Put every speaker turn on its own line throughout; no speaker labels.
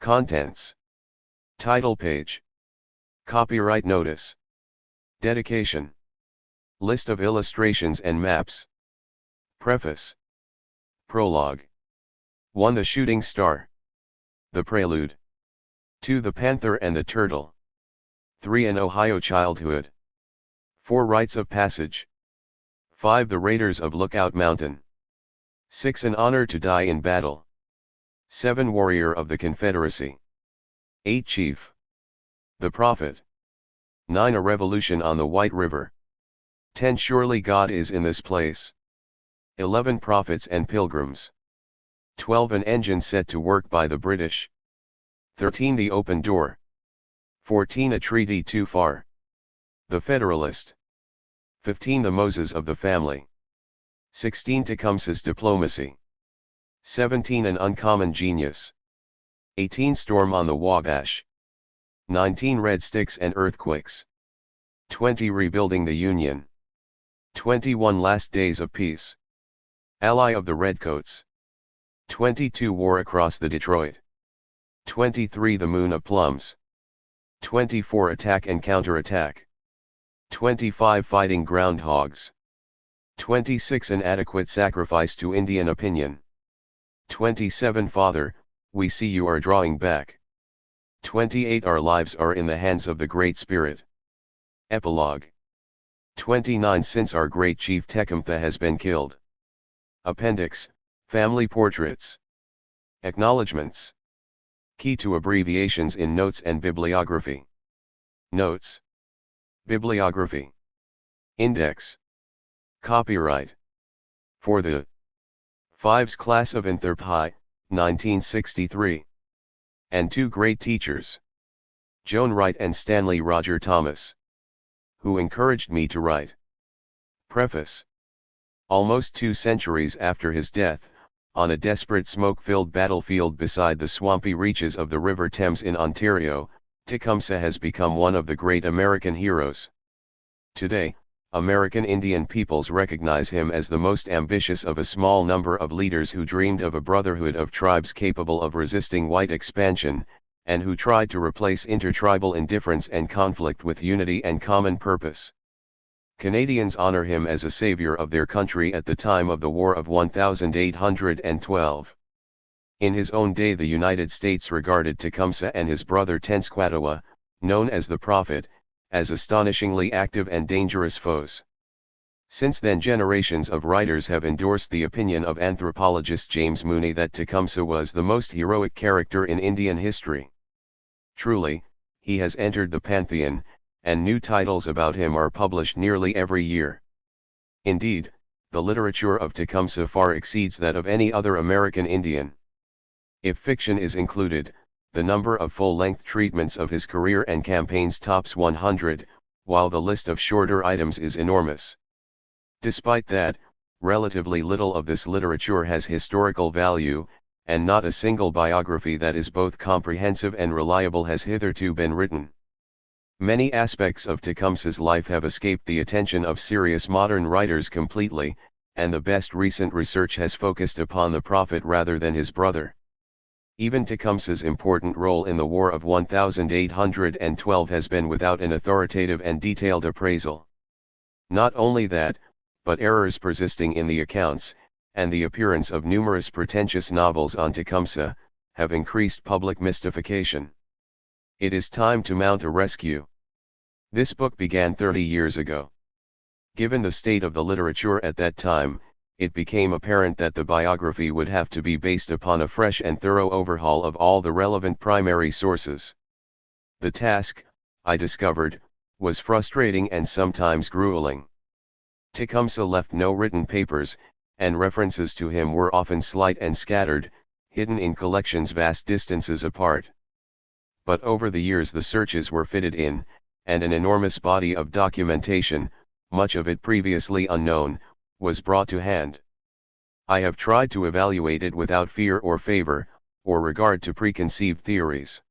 Contents. Title page. Copyright notice. Dedication. List of illustrations and maps. Preface. Prologue. 1. The Shooting Star. The Prelude. 2. The Panther and the Turtle. 3. An Ohio Childhood. 4. Rites of Passage. 5. The Raiders of Lookout Mountain. 6. An Honor to Die in Battle. 7. Warrior of the Confederacy. 8. Chief. The Prophet. 9. A Revolution on the White River. 10. Surely God is in this place. 11. Prophets and Pilgrims. 12. An engine set to work by the British. 13. The Open Door. 14. A treaty too far. The Federalist. 15. The Moses of the Family. 16. Tecumseh's diplomacy. 17. An uncommon genius. 18. Storm on the Wabash. 19. Red Sticks and Earthquakes. 20. Rebuilding the Union. 21. Last Days of Peace. Ally of the Redcoats. 22. War across the Detroit. 23. The Moon of Plums. 24. Attack and Counterattack. 25. Fighting Groundhogs. 26. An Adequate Sacrifice to Indian Opinion. 27. Father, we see you are drawing back. 28. Our lives are in the hands of the Great Spirit. Epilogue. 29. Since our great chief Tecumseh has been killed. Appendix, Family Portraits. Acknowledgements. Key to abbreviations in Notes and Bibliography. Notes. Bibliography. Index. Copyright. For the Fives Class of Intherp High, 1963. And Two Great Teachers. Joan Wright and Stanley Roger Thomas. Who encouraged me to write. Preface. Almost 2 centuries after his death, on a desperate smoke-filled battlefield beside the swampy reaches of the River Thames in Ontario, Tecumseh has become one of the great American heroes. Today, American Indian peoples recognize him as the most ambitious of a small number of leaders who dreamed of a brotherhood of tribes capable of resisting white expansion, and who tried to replace intertribal indifference and conflict with unity and common purpose. Canadians honor him as a savior of their country at the time of the War of 1812. In his own day the United States regarded Tecumseh and his brother Tenskwatawa, known as the Prophet, as astonishingly active and dangerous foes. Since then generations of writers have endorsed the opinion of anthropologist James Mooney that Tecumseh was the most heroic character in Indian history. Truly, he has entered the pantheon, and new titles about him are published nearly every year. Indeed, the literature of Tecumseh far exceeds that of any other American Indian. If fiction is included, the number of full-length treatments of his career and campaigns tops 100, while the list of shorter items is enormous. Despite that, relatively little of this literature has historical value, and not a single biography that is both comprehensive and reliable has hitherto been written. Many aspects of Tecumseh's life have escaped the attention of serious modern writers completely, and the best recent research has focused upon the prophet rather than his brother. Even Tecumseh's important role in the War of 1812 has been without an authoritative and detailed appraisal. Not only that, but errors persisting in the accounts, and the appearance of numerous pretentious novels on Tecumseh, have increased public mystification. It is time to mount a rescue. This book began 30 years ago. Given the state of the literature at that time, it became apparent that the biography would have to be based upon a fresh and thorough overhaul of all the relevant primary sources. The task, I discovered, was frustrating and sometimes grueling. Tecumseh left no written papers, and references to him were often slight and scattered, hidden in collections vast distances apart. But over the years the searches were fitted in, and an enormous body of documentation, much of it previously unknown, was brought to hand. I have tried to evaluate it without fear or favor, or regard to preconceived theories.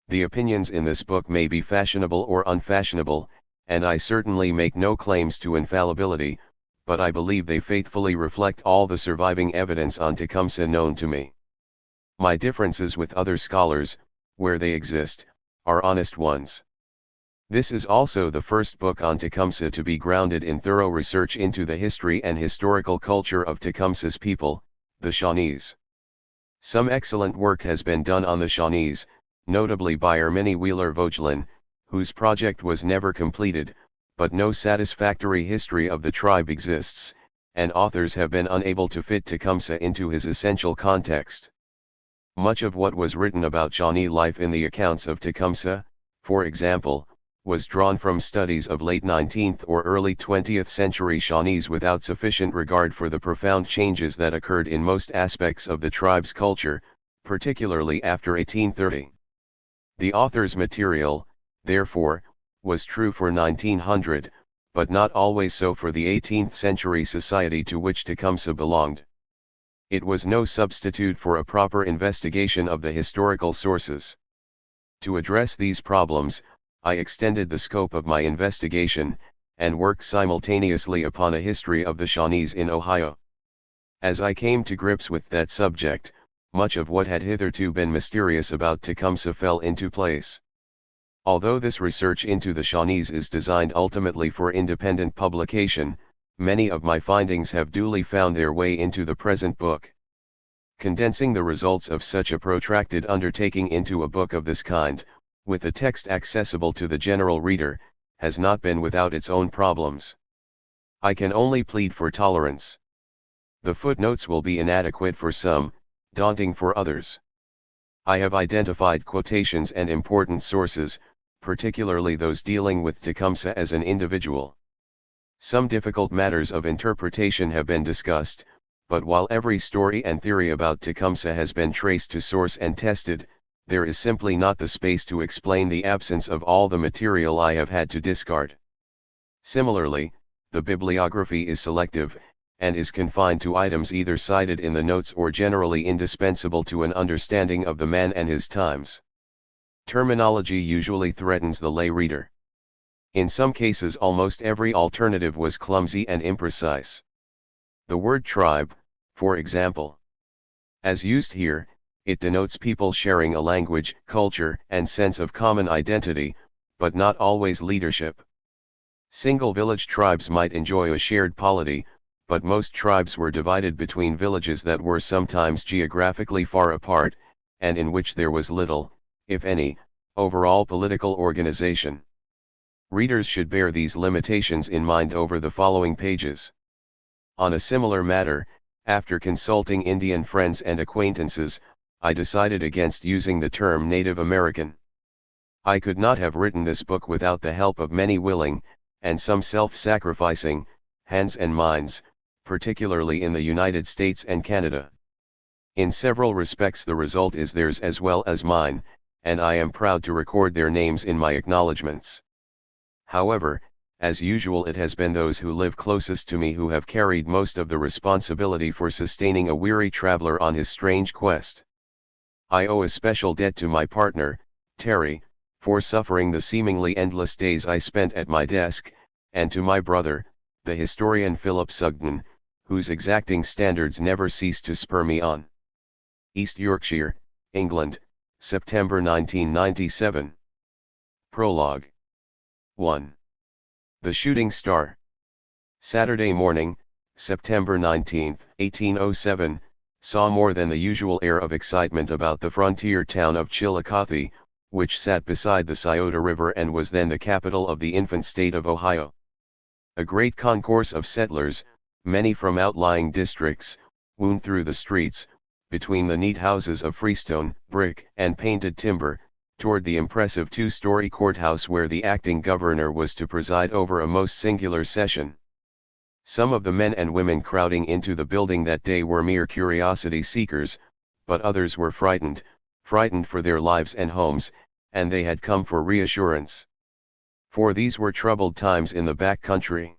The opinions in this book may be fashionable or unfashionable, and I certainly make no claims to infallibility, but I believe they faithfully reflect all the surviving evidence on Tecumseh known to me. My differences with other scholars, where they exist, are honest ones. This is also the first book on Tecumseh to be grounded in thorough research into the history and historical culture of Tecumseh's people, the Shawnees. Some excellent work has been done on the Shawnees, notably by Ermini Wheeler-Vogelen, whose project was never completed, but no satisfactory history of the tribe exists, and authors have been unable to fit Tecumseh into his essential context. Much of what was written about Shawnee life in the accounts of Tecumseh, for example, was drawn from studies of late 19th or early 20th century Shawnees without sufficient regard for the profound changes that occurred in most aspects of the tribe's culture, particularly after 1830. The author's material, therefore, was true for 1900, but not always so for the 18th century society to which Tecumseh belonged. It was no substitute for a proper investigation of the historical sources. To address these problems, I extended the scope of my investigation, and worked simultaneously upon a history of the Shawnees in Ohio. As I came to grips with that subject, much of what had hitherto been mysterious about Tecumseh fell into place. Although this research into the Shawnees is designed ultimately for independent publication, many of my findings have duly found their way into the present book. Condensing the results of such a protracted undertaking into a book of this kind, with the text accessible to the general reader, has not been without its own problems. I can only plead for tolerance. The footnotes will be inadequate for some, daunting for others. I have identified quotations and important sources, particularly those dealing with Tecumseh as an individual. Some difficult matters of interpretation have been discussed, but while every story and theory about Tecumseh has been traced to source and tested, there is simply not the space to explain the absence of all the material I have had to discard. Similarly, the bibliography is selective, and is confined to items either cited in the notes or generally indispensable to an understanding of the man and his times. Terminology usually threatens the lay reader. In some cases almost every alternative was clumsy and imprecise. The word tribe, for example. As used here, it denotes people sharing a language, culture, and sense of common identity, but not always leadership. Single village tribes might enjoy a shared polity, but most tribes were divided between villages that were sometimes geographically far apart, and in which there was little, if any, overall political organization. Readers should bear these limitations in mind over the following pages. On a similar matter, after consulting Indian friends and acquaintances, I decided against using the term Native American. I could not have written this book without the help of many willing, and some self-sacrificing, hands and minds, particularly in the United States and Canada. In several respects the result is theirs as well as mine, and I am proud to record their names in my acknowledgments. However, as usual it has been those who live closest to me who have carried most of the responsibility for sustaining a weary traveler on his strange quest. I owe a special debt to my partner, Terry, for suffering the seemingly endless days I spent at my desk, and to my brother, the historian Philip Sugden, whose exacting standards never cease to spur me on. East Yorkshire, England, September 1997. Prologue. 1. The Shooting Star. Saturday morning, September 19, 1807, saw more than the usual air of excitement about the frontier town of Chillicothe, which sat beside the Scioto River and was then the capital of the infant state of Ohio. A great concourse of settlers, many from outlying districts, wound through the streets, between the neat houses of freestone, brick, and painted timber, toward the impressive two-story courthouse where the acting governor was to preside over a most singular session. Some of the men and women crowding into the building that day were mere curiosity seekers, but others were frightened for their lives and homes, and they had come for reassurance. For these were troubled times in the back country.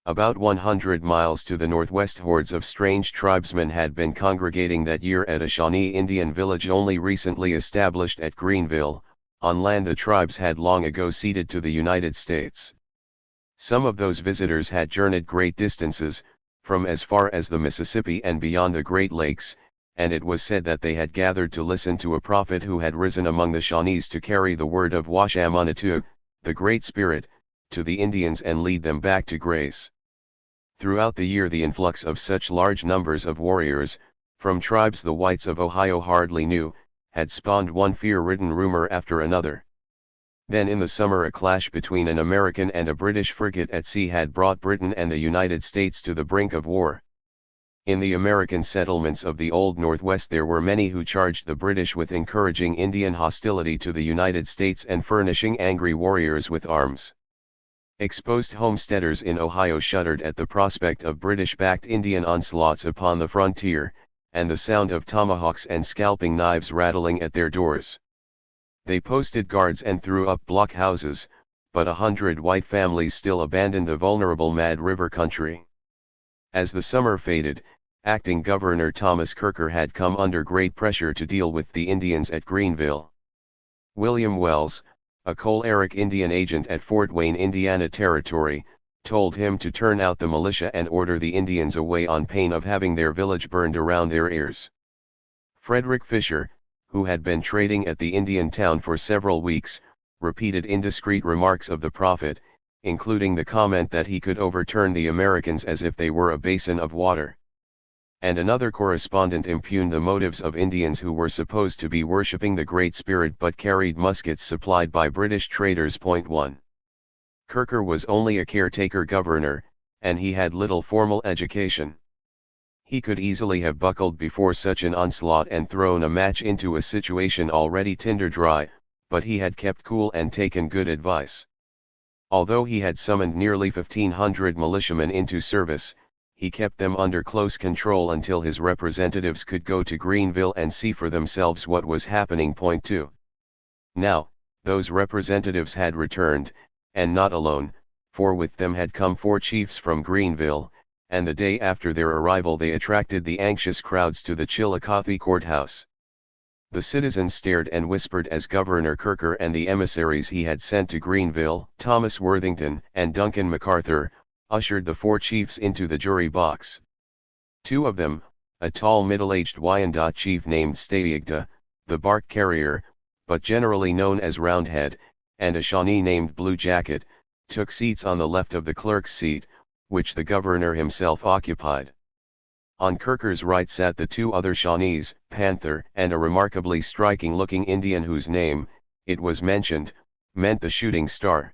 About 100 miles to the northwest hordes of strange tribesmen had been congregating that year at a Shawnee Indian village only recently established at Greenville, on land the tribes had long ago ceded to the United States. Some of those visitors had journeyed great distances, from as far as the Mississippi and beyond the Great Lakes, and it was said that they had gathered to listen to a prophet who had risen among the Shawnees to carry the word of Washamanatu, the Great Spirit, to the Indians and lead them back to grace. Throughout the year the influx of such large numbers of warriors, from tribes the whites of Ohio hardly knew, had spawned one fear-ridden rumor after another. Then in the summer a clash between an American and a British frigate at sea had brought Britain and the United States to the brink of war. In the American settlements of the Old Northwest there were many who charged the British with encouraging Indian hostility to the United States and furnishing angry warriors with arms. Exposed homesteaders in Ohio shuddered at the prospect of British-backed Indian onslaughts upon the frontier, and the sound of tomahawks and scalping knives rattling at their doors. They posted guards and threw up blockhouses, but 100 white families still abandoned the vulnerable Mad River country. As the summer faded, acting Governor Thomas Kirker had come under great pressure to deal with the Indians at Greenville. William Wells, a choleric Indian agent at Fort Wayne, Indiana Territory, told him to turn out the militia and order the Indians away on pain of having their village burned around their ears. Frederick Fisher, who had been trading at the Indian town for several weeks, repeated indiscreet remarks of the prophet, including the comment that he could overturn the Americans as if they were a basin of water. And another correspondent impugned the motives of Indians who were supposed to be worshipping the Great Spirit but carried muskets supplied by British traders. 1. Kirker was only a caretaker governor, and he had little formal education. He could easily have buckled before such an onslaught and thrown a match into a situation already tinder dry, but he had kept cool and taken good advice. Although he had summoned nearly 1,500 militiamen into service, he kept them under close control until his representatives could go to Greenville and see for themselves what was happening. 2. Now, those representatives had returned, and not alone, for with them had come 4 chiefs from Greenville, and the day after their arrival they attracted the anxious crowds to the Chillicothe courthouse. The citizens stared and whispered as Governor Kirker and the emissaries he had sent to Greenville, Thomas Worthington and Duncan MacArthur, ushered the 4 chiefs into the jury box. 2 of them, a tall middle-aged Wyandot chief named Stayigda, the bark carrier, but generally known as Roundhead, and a Shawnee named Blue Jacket, took seats on the left of the clerk's seat, which the governor himself occupied. On Kirker's right sat the 2 other Shawnees, Panther and a remarkably striking-looking Indian whose name, it was mentioned, meant the shooting star.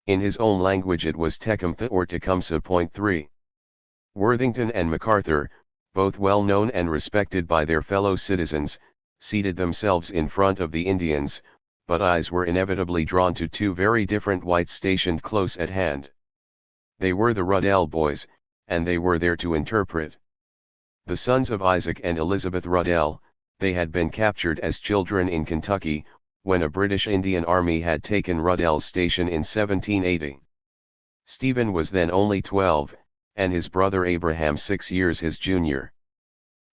In his own language it was tecumseh or tecumseh. 3. Worthington and MacArthur, both well known and respected by their fellow citizens, seated themselves in front of the Indians, but eyes were inevitably drawn to 2 very different whites stationed close at hand. They were the Ruddell boys, and they were there to interpret. The sons of Isaac and Elizabeth Ruddell, they had been captured as children in Kentucky, when a British Indian army had taken Ruddell's station in 1780. Stephen was then only 12, and his brother Abraham 6 years his junior.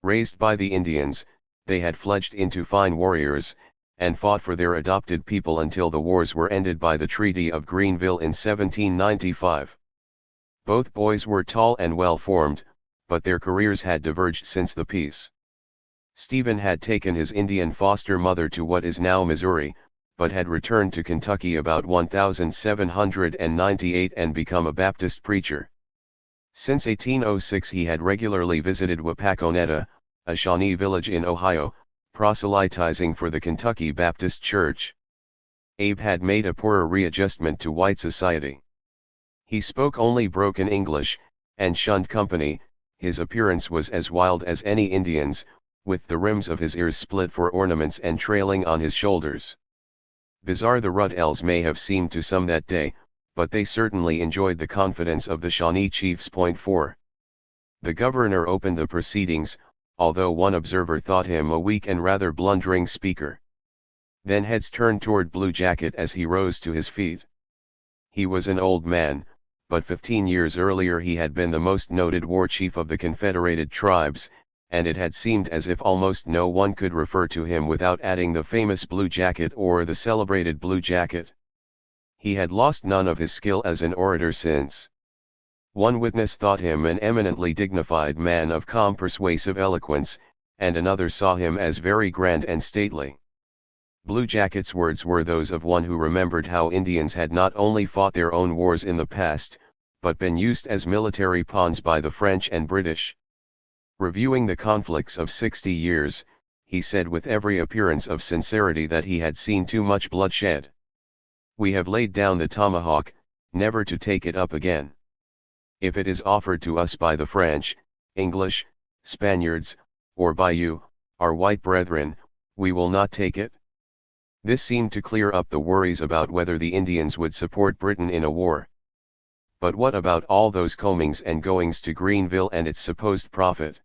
Raised by the Indians, they had fledged into fine warriors, and fought for their adopted people until the wars were ended by the Treaty of Greenville in 1795. Both boys were tall and well-formed, but their careers had diverged since the peace. Stephen had taken his Indian foster mother to what is now Missouri, but had returned to Kentucky about 1798 and become a Baptist preacher. Since 1806 he had regularly visited Wapakoneta, a Shawnee village in Ohio, proselytizing for the Kentucky Baptist Church. Abe had made a poorer readjustment to white society. He spoke only broken English, and shunned company. His appearance was as wild as any Indian's, with the rims of his ears split for ornaments and trailing on his shoulders. Bizarre the Ruddells may have seemed to some that day, but they certainly enjoyed the confidence of the Shawnee chiefs. 4. The governor opened the proceedings, although one observer thought him a weak and rather blundering speaker. Then heads turned toward Blue Jacket as he rose to his feet. He was an old man, but 15 years earlier he had been the most noted war chief of the Confederated Tribes, and it had seemed as if almost no one could refer to him without adding the famous Blue Jacket or the celebrated Blue Jacket. He had lost none of his skill as an orator since. One witness thought him an eminently dignified man of calm persuasive eloquence, and another saw him as very grand and stately. Blue Jacket's words were those of one who remembered how Indians had not only fought their own wars in the past, but been used as military pawns by the French and British. Reviewing the conflicts of 60 years, he said with every appearance of sincerity that he had seen too much bloodshed. We have laid down the tomahawk, never to take it up again. If it is offered to us by the French, English, Spaniards, or by you, our white brethren, we will not take it. This seemed to clear up the worries about whether the Indians would support Britain in a war. But what about all those comings and goings to Greenville and its supposed profit?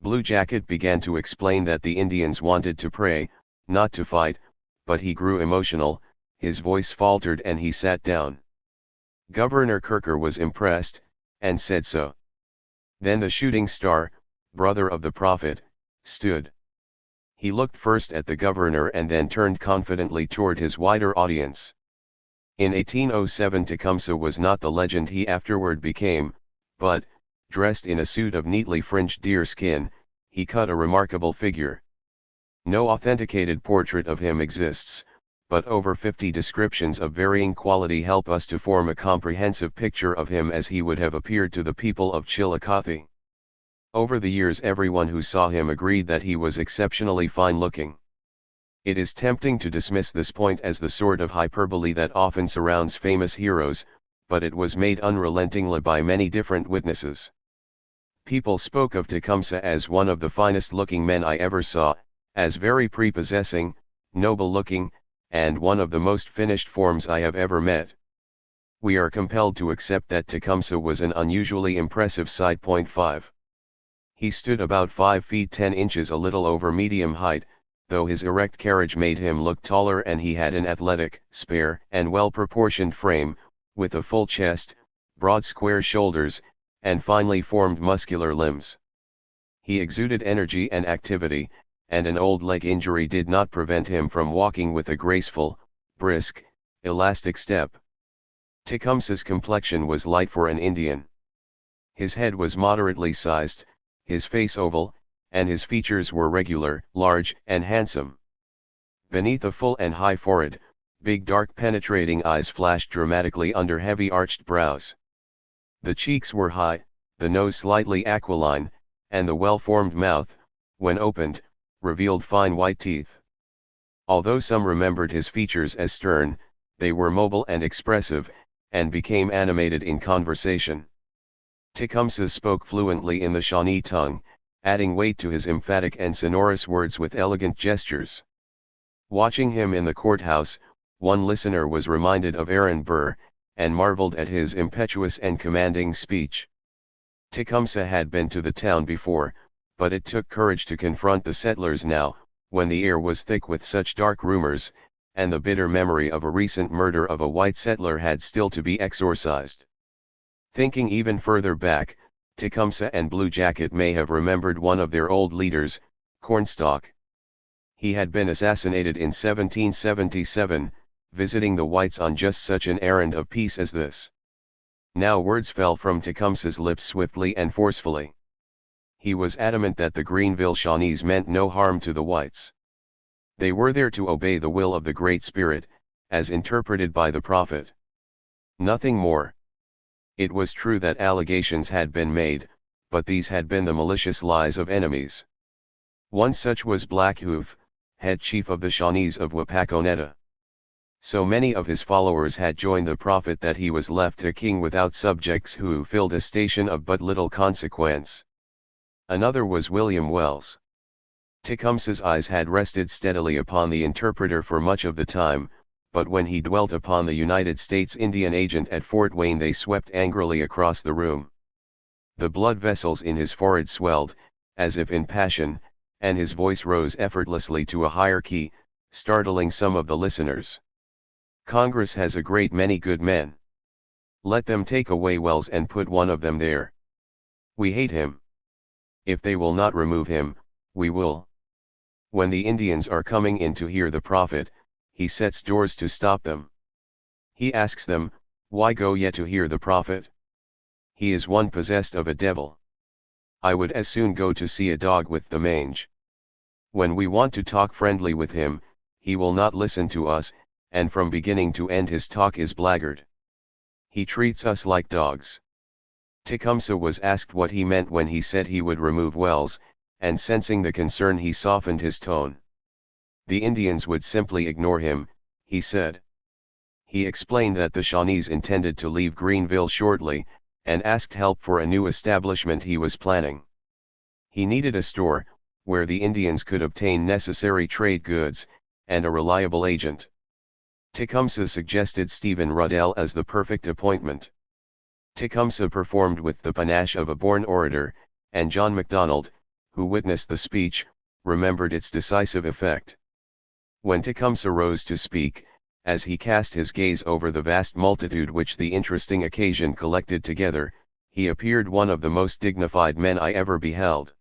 Blue Jacket began to explain that the Indians wanted to pray, not to fight, but he grew emotional, his voice faltered and he sat down. Governor Kirker was impressed, and said so. Then the shooting star, brother of the prophet, stood. He looked first at the governor and then turned confidently toward his wider audience. In 1807 Tecumseh was not the legend he afterward became, but, dressed in a suit of neatly fringed deer skin, he cut a remarkable figure. No authenticated portrait of him exists, but over 50 descriptions of varying quality help us to form a comprehensive picture of him as he would have appeared to the people of Chillicothe. Over the years everyone who saw him agreed that he was exceptionally fine-looking. It is tempting to dismiss this point as the sort of hyperbole that often surrounds famous heroes, but it was made unrelentingly by many different witnesses. People spoke of Tecumseh as one of the finest-looking men I ever saw, as very prepossessing, noble-looking, and one of the most finished forms I have ever met. We are compelled to accept that Tecumseh was an unusually impressive sight. 5. He stood about 5 feet 10 inches, a little over medium height, though his erect carriage made him look taller, and he had an athletic, spare, and well-proportioned frame, with a full chest, broad square shoulders, and finely formed muscular limbs. He exuded energy and activity, and an old leg injury did not prevent him from walking with a graceful, brisk, elastic step. Tecumseh's complexion was light for an Indian. His head was moderately sized, his face oval, and his features were regular, large, and handsome. Beneath a full and high forehead, big dark penetrating eyes flashed dramatically under heavy arched brows. The cheeks were high, the nose slightly aquiline, and the well-formed mouth, when opened, revealed fine white teeth. Although some remembered his features as stern, they were mobile and expressive, and became animated in conversation. Tecumseh spoke fluently in the Shawnee tongue, adding weight to his emphatic and sonorous words with elegant gestures. Watching him in the courthouse, one listener was reminded of Aaron Burr, and marveled at his impetuous and commanding speech. Tecumseh had been to the town before, but it took courage to confront the settlers now, when the air was thick with such dark rumors, and the bitter memory of a recent murder of a white settler had still to be exorcised. Thinking even further back, Tecumseh and Blue Jacket may have remembered one of their old leaders, Cornstalk. He had been assassinated in 1777, visiting the whites on just such an errand of peace as this. Now words fell from Tecumseh's lips swiftly and forcefully. He was adamant that the Greenville Shawnees meant no harm to the whites. They were there to obey the will of the Great Spirit, as interpreted by the prophet. Nothing more. It was true that allegations had been made, but these had been the malicious lies of enemies. One such was Black Hoof, head chief of the Shawnees of Wapakoneta. So many of his followers had joined the prophet that he was left a king without subjects who filled a station of but little consequence. Another was William Wells. Tecumseh's eyes had rested steadily upon the interpreter for much of the time, but when he dwelt upon the United States Indian agent at Fort Wayne they swept angrily across the room. The blood vessels in his forehead swelled, as if in passion, and his voice rose effortlessly to a higher key, startling some of the listeners. Congress has a great many good men. Let them take away Wells and put one of them there. We hate him. If they will not remove him, we will. When the Indians are coming in to hear the prophet, he sets doors to stop them. He asks them, "Why go ye to hear the prophet? He is one possessed of a devil. I would as soon go to see a dog with the mange." When we want to talk friendly with him, he will not listen to us, and from beginning to end his talk is blackguard. He treats us like dogs. Tecumseh was asked what he meant when he said he would remove wells, and sensing the concern he softened his tone. The Indians would simply ignore him, he said. He explained that the Shawnees intended to leave Greenville shortly, and asked help for a new establishment he was planning. He needed a store, where the Indians could obtain necessary trade goods, and a reliable agent. Tecumseh suggested Stephen Ruddell as the perfect appointment. Tecumseh performed with the panache of a born orator, and John Macdonald, who witnessed the speech, remembered its decisive effect. When Tecumseh rose to speak, as he cast his gaze over the vast multitude which the interesting occasion collected together, he appeared one of the most dignified men I ever beheld.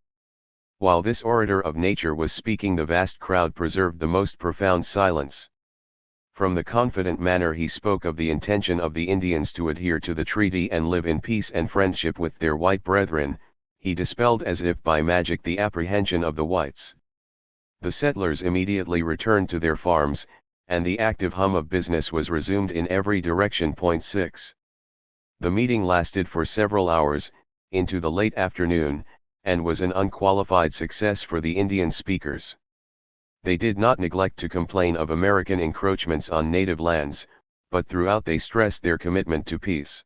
While this orator of nature was speaking, the vast crowd preserved the most profound silence. From the confident manner he spoke of the intention of the Indians to adhere to the treaty and live in peace and friendship with their white brethren, he dispelled as if by magic the apprehension of the whites. The settlers immediately returned to their farms, and the active hum of business was resumed in every direction. 6. The meeting lasted for several hours, into the late afternoon, and was an unqualified success for the Indian speakers. They did not neglect to complain of American encroachments on native lands, but throughout they stressed their commitment to peace.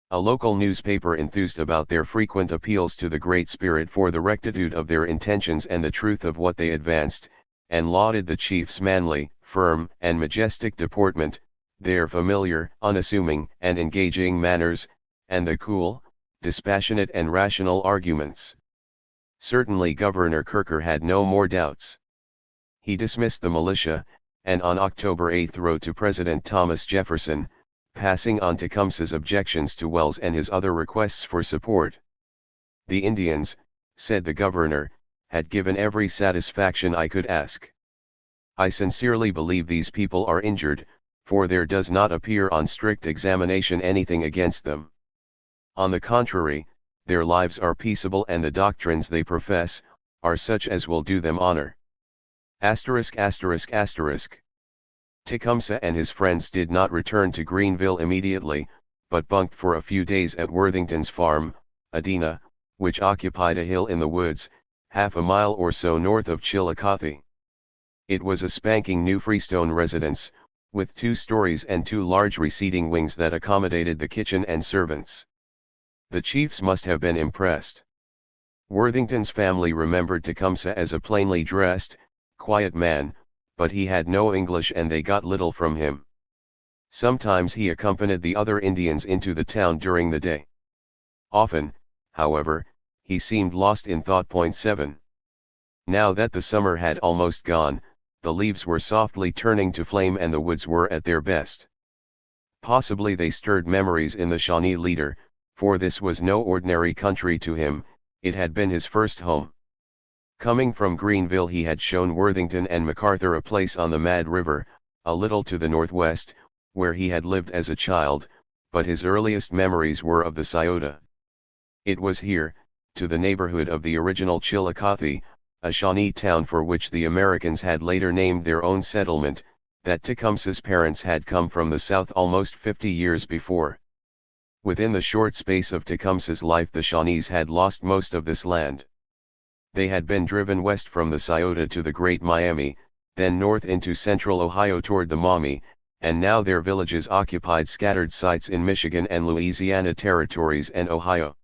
A local newspaper enthused about their frequent appeals to the Great Spirit for the rectitude of their intentions and the truth of what they advanced, and lauded the chiefs' manly, firm, and majestic deportment, their familiar, unassuming, and engaging manners, and the cool, dispassionate and rational arguments. Certainly Governor Kirker had no more doubts. He dismissed the militia, and on October 8 wrote to President Thomas Jefferson, passing on Tecumseh's objections to Wells and his other requests for support. The Indians, said the governor, had given every satisfaction I could ask. I sincerely believe these people are injured, for there does not appear on strict examination anything against them. On the contrary, their lives are peaceable and the doctrines they profess, are such as will do them honor. Tecumseh and his friends did not return to Greenville immediately, but bunked for a few days at Worthington's farm, Adena, which occupied a hill in the woods, half a mile or so north of Chillicothe. It was a spanking new freestone residence, with 2 stories and 2 large receding wings that accommodated the kitchen and servants. The chiefs must have been impressed. Worthington's family remembered Tecumseh as a plainly dressed, quiet man, but he had no English and they got little from him. Sometimes he accompanied the other Indians into the town during the day. Often, however, he seemed lost in thought. 7. Now that the summer had almost gone, the leaves were softly turning to flame and the woods were at their best. Possibly they stirred memories in the Shawnee leader, for this was no ordinary country to him, it had been his first home. Coming from Greenville he had shown Worthington and MacArthur a place on the Mad River, a little to the northwest, where he had lived as a child, but his earliest memories were of the Scioto. It was here, to the neighborhood of the original Chillicothe, a Shawnee town for which the Americans had later named their own settlement, that Tecumseh's parents had come from the south almost 50 years before. Within the short space of Tecumseh's life the Shawnees had lost most of this land. They had been driven west from the Scioto to the Great Miami, then north into central Ohio toward the Maumee, and now their villages occupied scattered sites in Michigan and Louisiana territories and Ohio.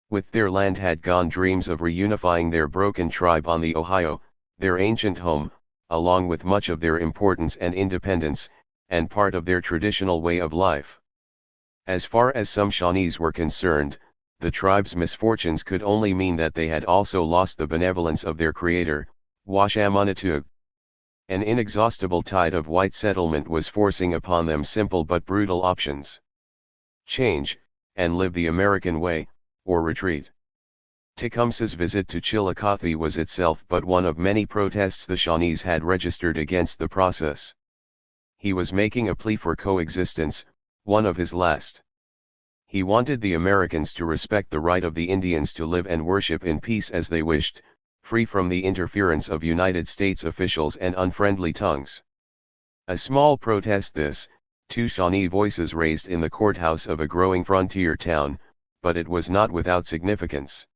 With their land had gone dreams of reunifying their broken tribe on the Ohio, their ancient home, along with much of their importance and independence, and part of their traditional way of life. As far as some Shawnees were concerned, the tribe's misfortunes could only mean that they had also lost the benevolence of their creator, Washamanitug. An inexhaustible tide of white settlement was forcing upon them simple but brutal options. Change, and live the American way, or retreat. Tecumseh's visit to Chillicothe was itself but one of many protests the Shawnees had registered against the process. He was making a plea for coexistence, one of his last. He wanted the Americans to respect the right of the Indians to live and worship in peace as they wished, free from the interference of United States officials and unfriendly tongues. A small protest this, two Shawnee voices raised in the courthouse of a growing frontier town, but it was not without significance.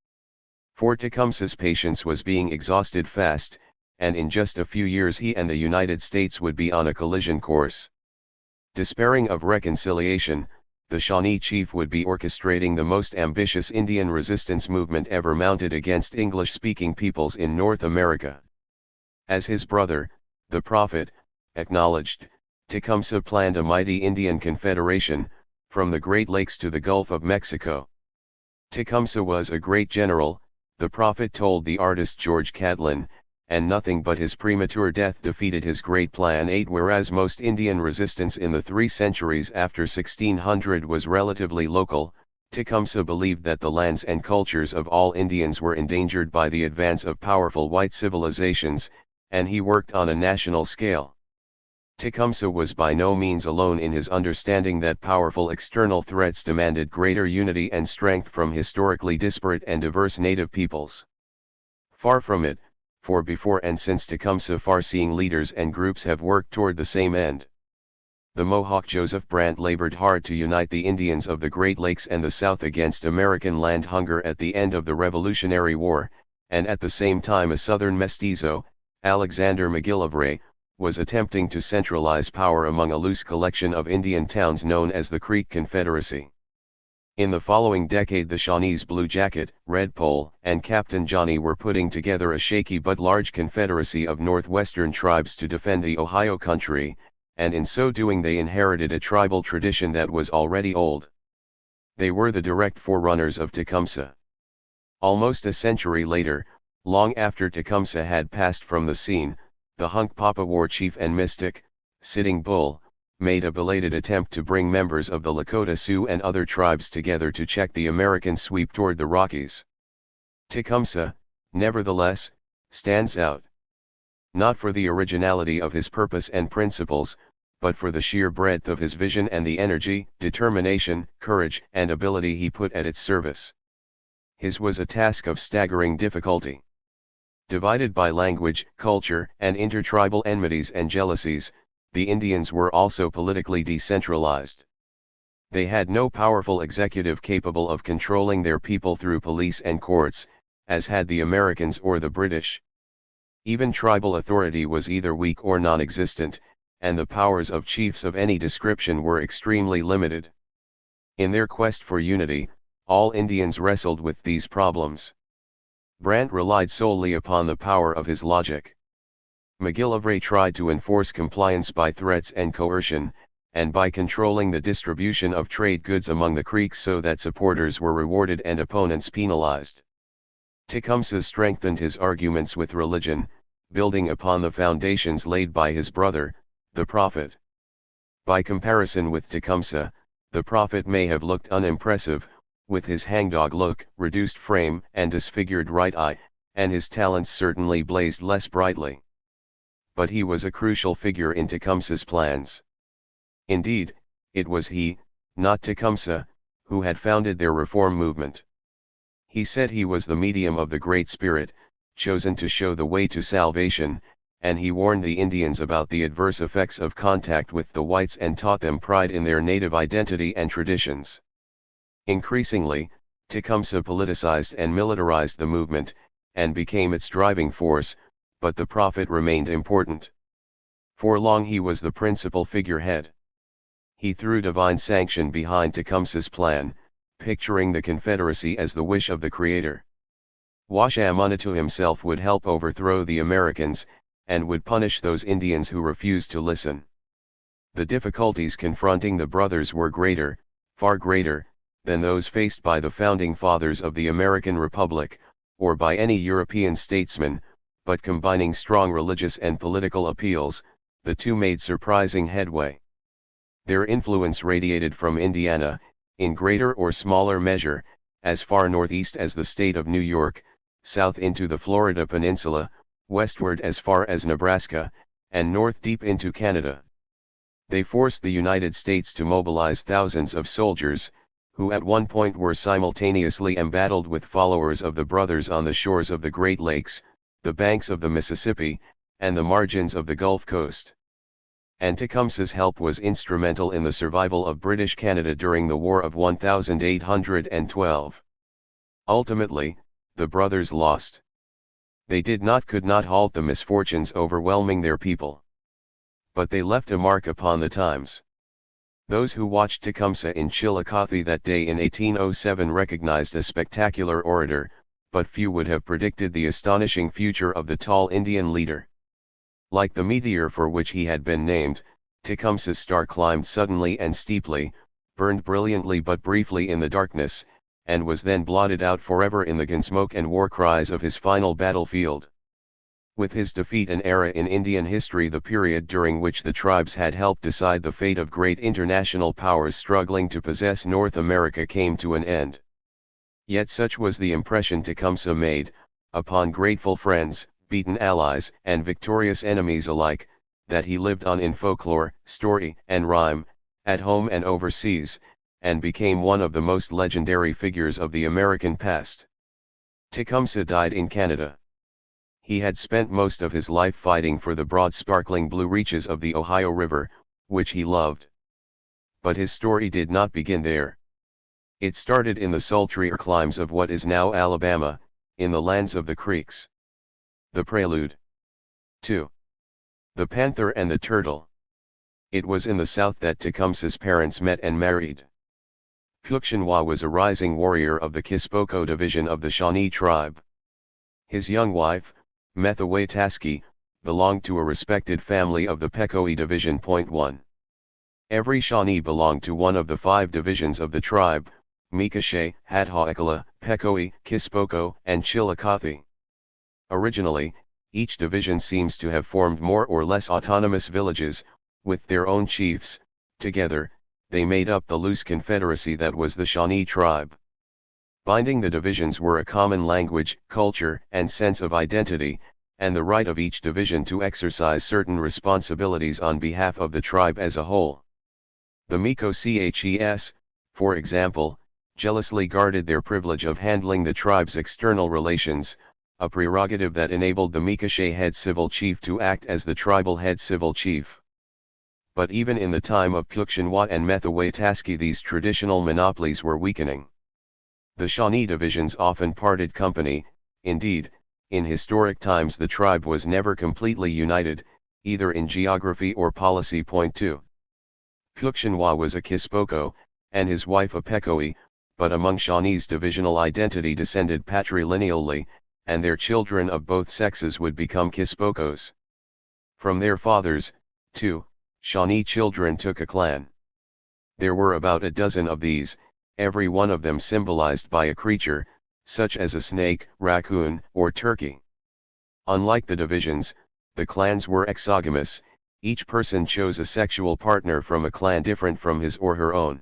For Tecumseh's patience was being exhausted fast, and in just a few years he and the United States would be on a collision course. Despairing of reconciliation, the Shawnee chief would be orchestrating the most ambitious Indian resistance movement ever mounted against English-speaking peoples in North America. As his brother, the Prophet, acknowledged, Tecumseh planned a mighty Indian confederation, from the Great Lakes to the Gulf of Mexico. Tecumseh was a great general, the Prophet told the artist George Catlin, and nothing but his premature death defeated his great plan. 8 Whereas most Indian resistance in the 3 centuries after 1600 was relatively local, Tecumseh believed that the lands and cultures of all Indians were endangered by the advance of powerful white civilizations, and he worked on a national scale. Tecumseh was by no means alone in his understanding that powerful external threats demanded greater unity and strength from historically disparate and diverse native peoples. Far from it, for before and since Tecumseh far-seeing leaders and groups have worked toward the same end. The Mohawk Joseph Brant labored hard to unite the Indians of the Great Lakes and the South against American land hunger at the end of the Revolutionary War, and at the same time a Southern mestizo, Alexander McGillivray, was attempting to centralize power among a loose collection of Indian towns known as the Creek Confederacy. In the following decade the Shawnees Blue Jacket, Red Pole, and Captain Johnny were putting together a shaky but large confederacy of northwestern tribes to defend the Ohio country, and in so doing they inherited a tribal tradition that was already old. They were the direct forerunners of Tecumseh. Almost a century later, long after Tecumseh had passed from the scene, the Hunkpapa war chief and mystic, Sitting Bull, made a belated attempt to bring members of the Lakota Sioux and other tribes together to check the American sweep toward the Rockies. Tecumseh, nevertheless, stands out. Not for the originality of his purpose and principles, but for the sheer breadth of his vision and the energy, determination, courage, and ability he put at its service. His was a task of staggering difficulty. Divided by language, culture, and intertribal enmities and jealousies, the Indians were also politically decentralized. They had no powerful executive capable of controlling their people through police and courts, as had the Americans or the British. Even tribal authority was either weak or non-existent, and the powers of chiefs of any description were extremely limited. In their quest for unity, all Indians wrestled with these problems. Brant relied solely upon the power of his logic. McGillivray tried to enforce compliance by threats and coercion, and by controlling the distribution of trade goods among the Creeks so that supporters were rewarded and opponents penalized. Tecumseh strengthened his arguments with religion, building upon the foundations laid by his brother, the Prophet. By comparison with Tecumseh, the Prophet may have looked unimpressive, with his hangdog look, reduced frame, and disfigured right eye, and his talents certainly blazed less brightly. But he was a crucial figure in Tecumseh's plans. Indeed, it was he, not Tecumseh, who had founded their reform movement. He said he was the medium of the Great Spirit, chosen to show the way to salvation, and he warned the Indians about the adverse effects of contact with the whites and taught them pride in their native identity and traditions. Increasingly, Tecumseh politicized and militarized the movement, and became its driving force, but the Prophet remained important. For long he was the principal figurehead. He threw divine sanction behind Tecumseh's plan, picturing the Confederacy as the wish of the Creator. Washamunitu himself would help overthrow the Americans, and would punish those Indians who refused to listen. The difficulties confronting the brothers were greater, far greater, than those faced by the founding fathers of the American Republic, or by any European statesman, but combining strong religious and political appeals, the two made surprising headway. Their influence radiated from Indiana, in greater or smaller measure, as far northeast as the state of New York, south into the Florida Peninsula, westward as far as Nebraska, and north deep into Canada. They forced the United States to mobilize thousands of soldiers, who at one point were simultaneously embattled with followers of the brothers on the shores of the Great Lakes, the banks of the Mississippi, and the margins of the Gulf Coast. And Tecumseh's help was instrumental in the survival of British Canada during the War of 1812. Ultimately, the brothers lost. They could not halt the misfortunes overwhelming their people. But they left a mark upon the times. Those who watched Tecumseh in Chillicothe that day in 1807 recognized a spectacular orator, but few would have predicted the astonishing future of the tall Indian leader. Like the meteor for which he had been named, Tecumseh's star climbed suddenly and steeply, burned brilliantly but briefly in the darkness, and was then blotted out forever in the gunsmoke and war cries of his final battlefield. With his defeat, an era in Indian history, the period during which the tribes had helped decide the fate of great international powers struggling to possess North America, came to an end. Yet such was the impression Tecumseh made, upon grateful friends, beaten allies, and victorious enemies alike, that he lived on in folklore, story, and rhyme, at home and overseas, and became one of the most legendary figures of the American past. Tecumseh died in Canada. He had spent most of his life fighting for the broad sparkling blue reaches of the Ohio River, which he loved. But his story did not begin there. It started in the sultrier climes of what is now Alabama, in the lands of the Creeks. The Prelude. 2. The Panther and the Turtle. It was in the South that Tecumseh's parents met and married. Pukshunwa was a rising warrior of the Kispoko division of the Shawnee tribe. His young wife, Methawetaski, belonged to a respected family of the Pecoe division. 1. Every Shawnee belonged to one of the 5 divisions of the tribe: Micoche, Hadhaakala, Pecoe, Kispoko, and Chillicothe. Originally, each division seems to have formed more or less autonomous villages, with their own chiefs. Together, they made up the loose confederacy that was the Shawnee tribe. Binding the divisions were a common language, culture, and sense of identity, and the right of each division to exercise certain responsibilities on behalf of the tribe as a whole. The Micoches, for example, jealously guarded their privilege of handling the tribe's external relations, a prerogative that enabled the Micoche head civil chief to act as the tribal head civil chief. But even in the time of Pukshunwa and Methawetaski, these traditional monopolies were weakening. The Shawnee divisions often parted company. Indeed, in historic times the tribe was never completely united, either in geography or policy. 2. Pukshunwa was a Kispoko, and his wife a Pecoe, but among Shawnees divisional identity descended patrilineally, and their children of both sexes would become Kispokos. From their fathers, too, Shawnee children took a clan. There were about a dozen of these, every one of them symbolized by a creature, such as a snake, raccoon, or turkey. Unlike the divisions, the clans were exogamous. Each person chose a sexual partner from a clan different from his or her own.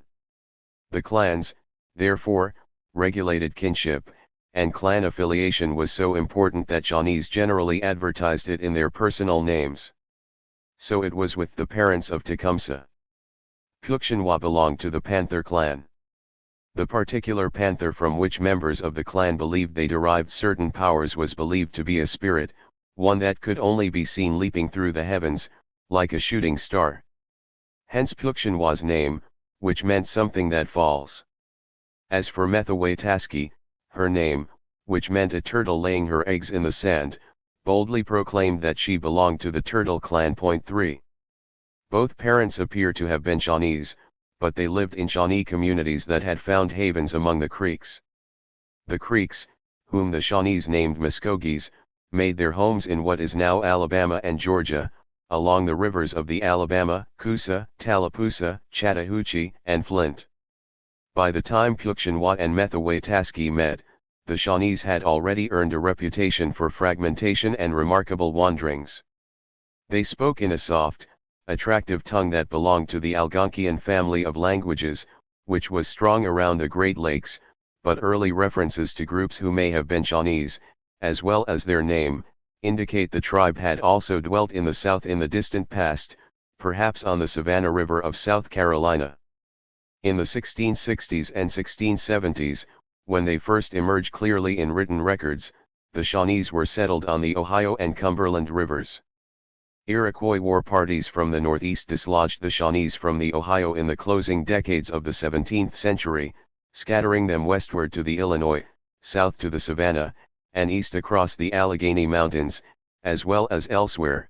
The clans, therefore, regulated kinship, and clan affiliation was so important that Shawnees generally advertised it in their personal names. So it was with the parents of Tecumseh. Pukshunwa belonged to the Panther clan. The particular panther from which members of the clan believed they derived certain powers was believed to be a spirit, one that could only be seen leaping through the heavens, like a shooting star. Hence Pukshunwa's name, which meant something that falls. As for Methawetaski, her name, which meant a turtle laying her eggs in the sand, boldly proclaimed that she belonged to the Turtle clan. 3. Both parents appear to have been Shawnees, but they lived in Shawnee communities that had found havens among the Creeks. The Creeks, whom the Shawnees named Muskogees, made their homes in what is now Alabama and Georgia, along the rivers of the Alabama, Coosa, Tallapoosa, Chattahoochee, and Flint. By the time Pukshunwa and Methawetaski met, the Shawnees had already earned a reputation for fragmentation and remarkable wanderings. They spoke in a soft, attractive tongue that belonged to the Algonquian family of languages, which was strong around the Great Lakes, but early references to groups who may have been Shawnees, as well as their name, indicate the tribe had also dwelt in the South in the distant past, perhaps on the Savannah River of South Carolina. In the 1660s and 1670s, when they first emerged clearly in written records, the Shawnees were settled on the Ohio and Cumberland rivers. Iroquois war parties from the northeast dislodged the Shawnees from the Ohio in the closing decades of the 17th century, scattering them westward to the Illinois, south to the Savannah, and east across the Allegheny Mountains, as well as elsewhere.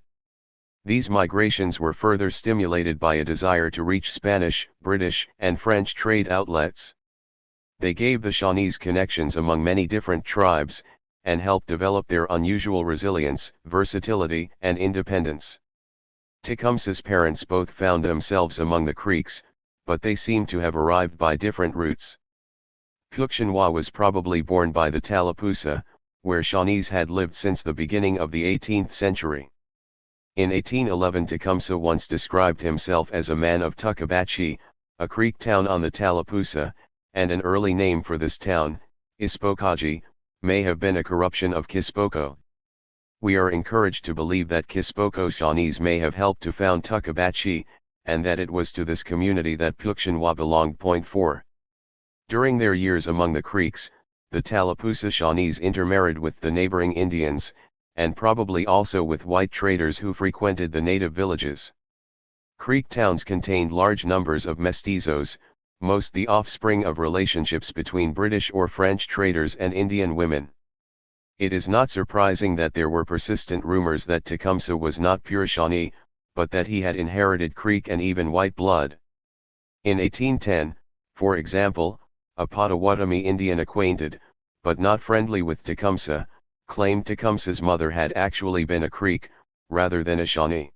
These migrations were further stimulated by a desire to reach Spanish, British, and French trade outlets. They gave the Shawnees connections among many different tribes, and helped develop their unusual resilience, versatility, and independence. Tecumseh's parents both found themselves among the Creeks, but they seem to have arrived by different routes. Pukshunwa was probably born by the Tallapoosa, where Shawnees had lived since the beginning of the 18th century. In 1811 Tecumseh once described himself as a man of Tuckabashie, a Creek town on the Tallapoosa, and an early name for this town, Ispokage, may have been a corruption of Kispoko. We are encouraged to believe that Kispoko Shawnees may have helped to found Tuckabashie, and that it was to this community that Pukshunwa belonged. 4. During their years among the Creeks, the Tallapoosa Shawnees intermarried with the neighboring Indians, and probably also with white traders who frequented the native villages. Creek towns contained large numbers of mestizos, most the offspring of relationships between British or French traders and Indian women. It is not surprising that there were persistent rumors that Tecumseh was not pure Shawnee, but that he had inherited Creek and even white blood. In 1810, for example, a Potawatomi Indian acquainted, but not friendly with Tecumseh, claimed Tecumseh's mother had actually been a Creek, rather than a Shawnee.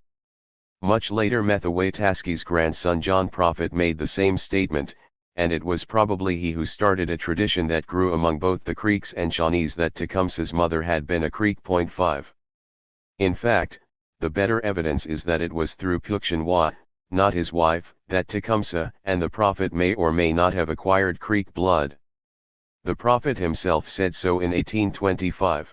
Much later Methowetaski's grandson John Prophet made the same statement, and it was probably he who started a tradition that grew among both the Creeks and Shawnees that Tecumseh's mother had been a Creek. 5. In fact, the better evidence is that it was through Pukshunwa, not his wife, that Tecumseh and the Prophet may or may not have acquired Creek blood. The Prophet himself said so in 1825.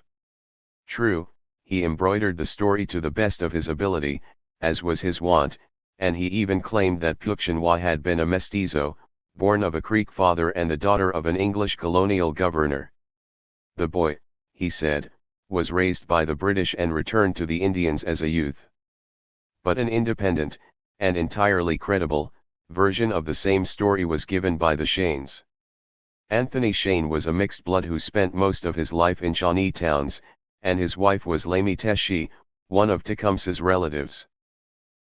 True, he embroidered the story to the best of his ability, as was his wont, and he even claimed that Pukshunwa had been a mestizo, born of a Creek father and the daughter of an English colonial governor. The boy, he said, was raised by the British and returned to the Indians as a youth. But an independent, and entirely credible, version of the same story was given by the Shanes. Anthony Shane was a mixed blood who spent most of his life in Shawnee towns, and his wife was Lamy Teshi, one of Tecumseh's relatives.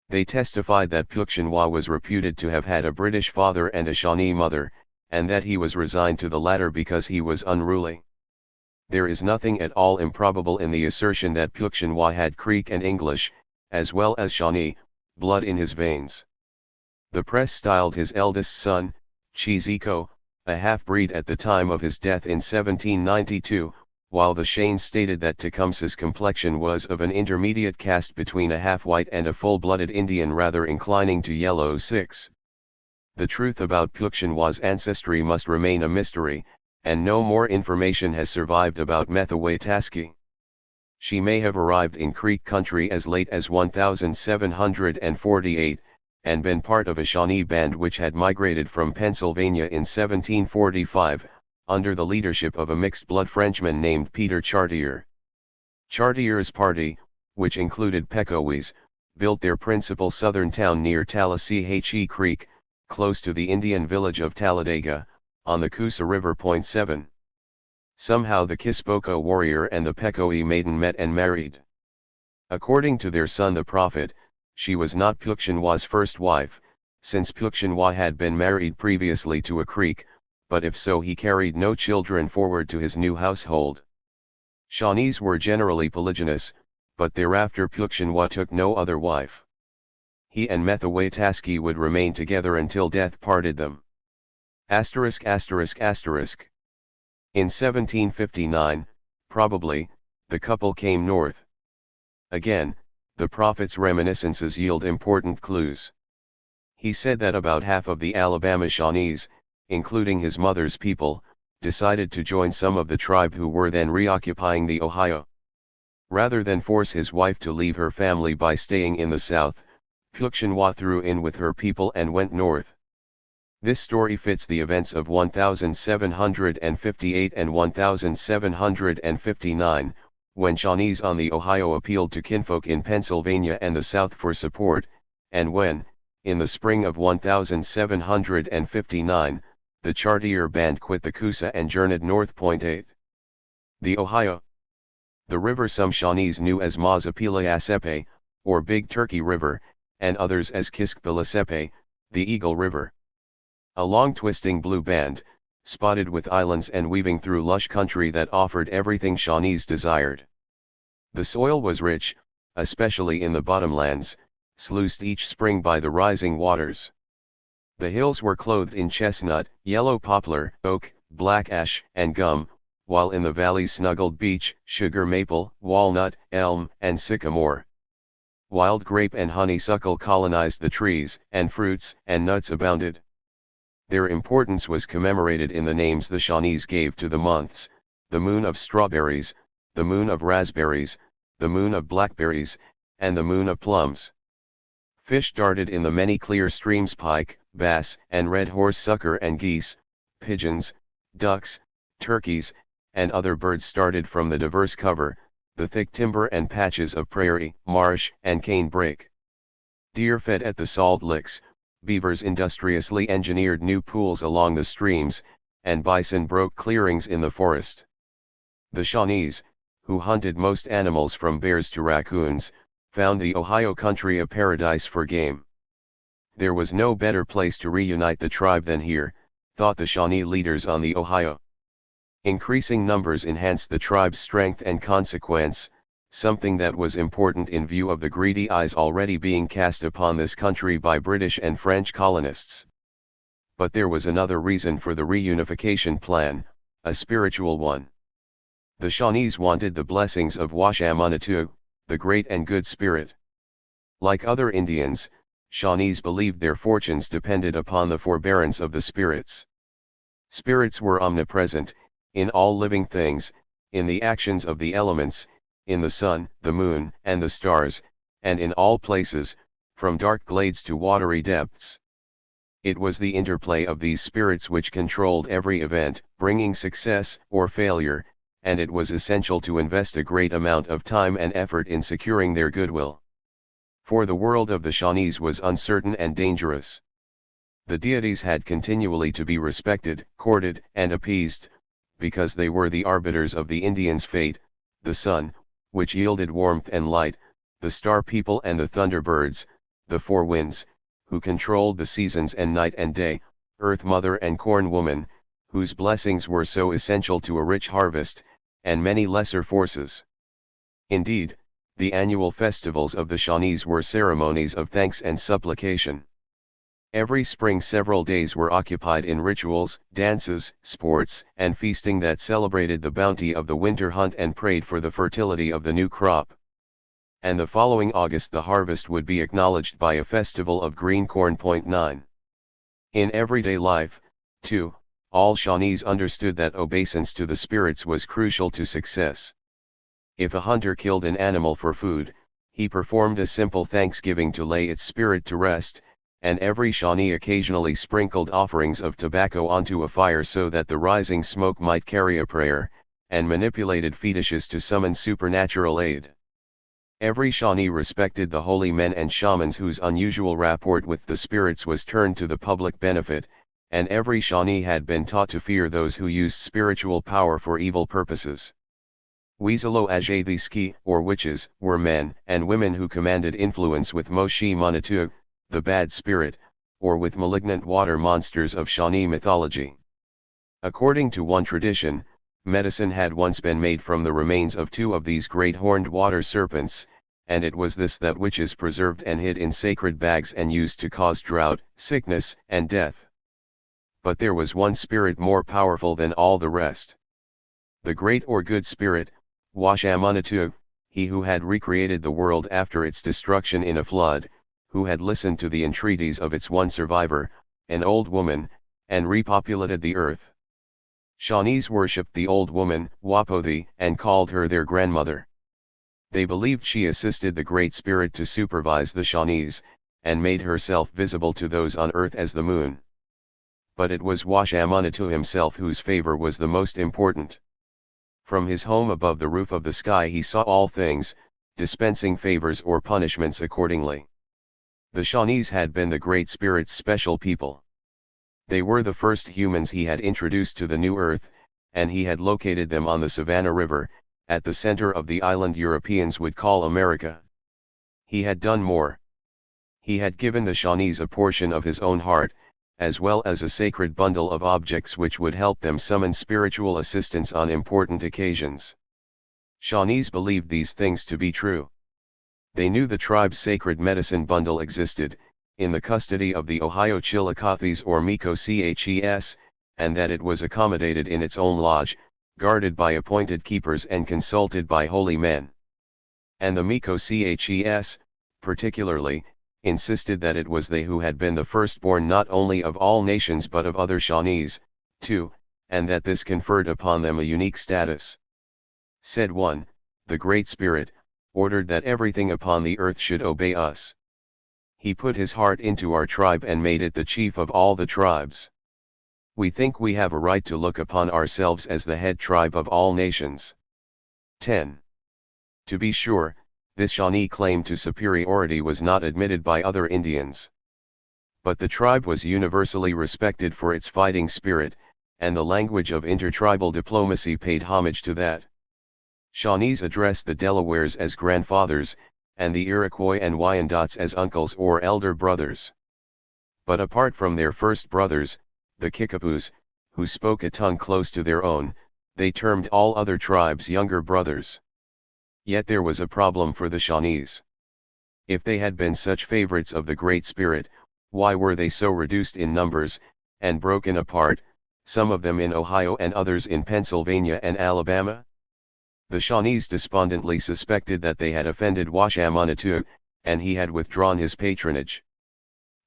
They testified that Pukshunwa was reputed to have had a British father and a Shawnee mother, and that he was resigned to the latter because he was unruly. There is nothing at all improbable in the assertion that Pukshunwa had Creek and English, as well as Shawnee, blood in his veins. The press styled his eldest son, Chiziko, a half-breed at the time of his death in 1792, while the Shanes stated that Tecumseh's complexion was of an intermediate caste between a half-white and a full-blooded Indian rather inclining to yellow. 6. The truth about Pukshunwa's ancestry must remain a mystery, and no more information has survived about Methowetaski. She may have arrived in Creek country as late as 1748, and been part of a Shawnee band which had migrated from Pennsylvania in 1745, under the leadership of a mixed-blood Frenchman named Peter Chartier. Chartier's party, which included Pecoese, built their principal southern town near Tallahatchie Creek, close to the Indian village of Talladega, on the Coosa River. 7. Somehow the Kispoko warrior and the Pecoe maiden met and married. According to their son the Prophet, she was not Pukshunwa's first wife, since Pukshunwa had been married previously to a Creek, but if so he carried no children forward to his new household. Shawnees were generally polygynous, but thereafter Pukshunwa took no other wife. He and Methowetaski would remain together until death parted them. In 1759, probably, the couple came north. Again, the Prophet's reminiscences yield important clues. He said that about half of the Alabama Shawnees, including his mother's people, decided to join some of the tribe who were then reoccupying the Ohio. Rather than force his wife to leave her family by staying in the South, Pukshunwa threw in with her people and went north. This story fits the events of 1758 and 1759, when Shawnees on the Ohio appealed to kinfolk in Pennsylvania and the South for support, and when, in the spring of 1759, the Chartier band quit the Coosa and journeyed north. 8. The Ohio. The river some Shawnees knew as Mazapilayasepe, or Big Turkey River, and others as Kiskpilasepe, the Eagle River. A long twisting blue band, spotted with islands and weaving through lush country that offered everything Shawnees desired. The soil was rich, especially in the bottomlands, sluiced each spring by the rising waters. The hills were clothed in chestnut, yellow poplar, oak, black ash, and gum, while in the valleys snuggled beech, sugar maple, walnut, elm, and sycamore. Wild grape and honeysuckle colonized the trees, and fruits and nuts abounded. Their importance was commemorated in the names the Shawnees gave to the months: the moon of strawberries, the moon of raspberries, the moon of blackberries, and the moon of plums. Fish darted in the many clear streams: pike, bass, and red horse-sucker and geese, pigeons, ducks, turkeys, and other birds started from the diverse cover, the thick timber and patches of prairie, marsh, and cane brake. Deer fed at the salt licks, beavers industriously engineered new pools along the streams, and bison broke clearings in the forest. The Shawnees, who hunted most animals from bears to raccoons, found the Ohio country a paradise for game. There was no better place to reunite the tribe than here, thought the Shawnee leaders on the Ohio. Increasing numbers enhanced the tribe's strength and consequence, something that was important in view of the greedy eyes already being cast upon this country by British and French colonists. But there was another reason for the reunification plan, a spiritual one. The Shawnees wanted the blessings of Washamanatu, the Great and Good Spirit. Like other Indians, Shawnees believed their fortunes depended upon the forbearance of the spirits. Spirits were omnipresent, in all living things, in the actions of the elements, in the sun, the moon, and the stars, and in all places, from dark glades to watery depths. It was the interplay of these spirits which controlled every event, bringing success or failure, and it was essential to invest a great amount of time and effort in securing their goodwill. For the world of the Shawnees was uncertain and dangerous. The deities had continually to be respected, courted, and appeased, because they were the arbiters of the Indians' fate: the sun, which yielded warmth and light, the star people and the thunderbirds, the four winds, who controlled the seasons and night and day, earth mother and corn woman, whose blessings were so essential to a rich harvest, and many lesser forces. Indeed, the annual festivals of the Shawnees were ceremonies of thanks and supplication. Every spring several days were occupied in rituals, dances, sports, and feasting that celebrated the bounty of the winter hunt and prayed for the fertility of the new crop. And the following August the harvest would be acknowledged by a festival of green corn. 9. In everyday life, too, all Shawnees understood that obeisance to the spirits was crucial to success. If a hunter killed an animal for food, he performed a simple thanksgiving to lay its spirit to rest, and every Shawnee occasionally sprinkled offerings of tobacco onto a fire so that the rising smoke might carry a prayer, and manipulated fetishes to summon supernatural aid. Every Shawnee respected the holy men and shamans whose unusual rapport with the spirits was turned to the public benefit, and every Shawnee had been taught to fear those who used spiritual power for evil purposes. Weaselo Ajayviski, or witches, were men and women who commanded influence with Moshi Manatu, the bad spirit, or with malignant water monsters of Shawnee mythology. According to one tradition, medicine had once been made from the remains of two of these great horned water serpents, and it was this that witches preserved and hid in sacred bags and used to cause drought, sickness, and death. But there was one spirit more powerful than all the rest. The Great or Good Spirit, Washamanatu, he who had recreated the world after its destruction in a flood, who had listened to the entreaties of its one survivor, an old woman, and repopulated the earth. Shawnees worshipped the old woman, Wapothe, and called her their grandmother. They believed she assisted the Great Spirit to supervise the Shawnees, and made herself visible to those on earth as the moon. but it was Washamanatu himself whose favor was the most important. From his home above the roof of the sky he saw all things, dispensing favors or punishments accordingly. The Shawnees had been the Great Spirit's special people. They were the first humans he had introduced to the new earth, and he had located them on the Savannah River, at the center of the island Europeans would call America. He had done more. He had given the Shawnees a portion of his own heart, as well as a sacred bundle of objects which would help them summon spiritual assistance on important occasions. Shawnees believed these things to be true. They knew the tribe's sacred medicine bundle existed, in the custody of the Ohio Chillicothees or Micoches, and that it was accommodated in its own lodge, guarded by appointed keepers and consulted by holy men. And the Micoches, particularly, insisted that it was they who had been the firstborn not only of all nations but of other Shawnees, too, and that this conferred upon them a unique status. Said one, the Great Spirit, ordered that everything upon the earth should obey us. He put his heart into our tribe and made it the chief of all the tribes. We think we have a right to look upon ourselves as the head tribe of all nations. 10. To be sure, this Shawnee claim to superiority was not admitted by other Indians. But the tribe was universally respected for its fighting spirit, and the language of intertribal diplomacy paid homage to that. Shawnees addressed the Delawares as grandfathers, and the Iroquois and Wyandots as uncles or elder brothers. But apart from their first brothers, the Kickapoos, who spoke a tongue close to their own, they termed all other tribes younger brothers. Yet there was a problem for the Shawnees. If they had been such favorites of the Great Spirit, why were they so reduced in numbers, and broken apart, some of them in Ohio and others in Pennsylvania and Alabama? The Shawnees despondently suspected that they had offended Washamanatu, and he had withdrawn his patronage.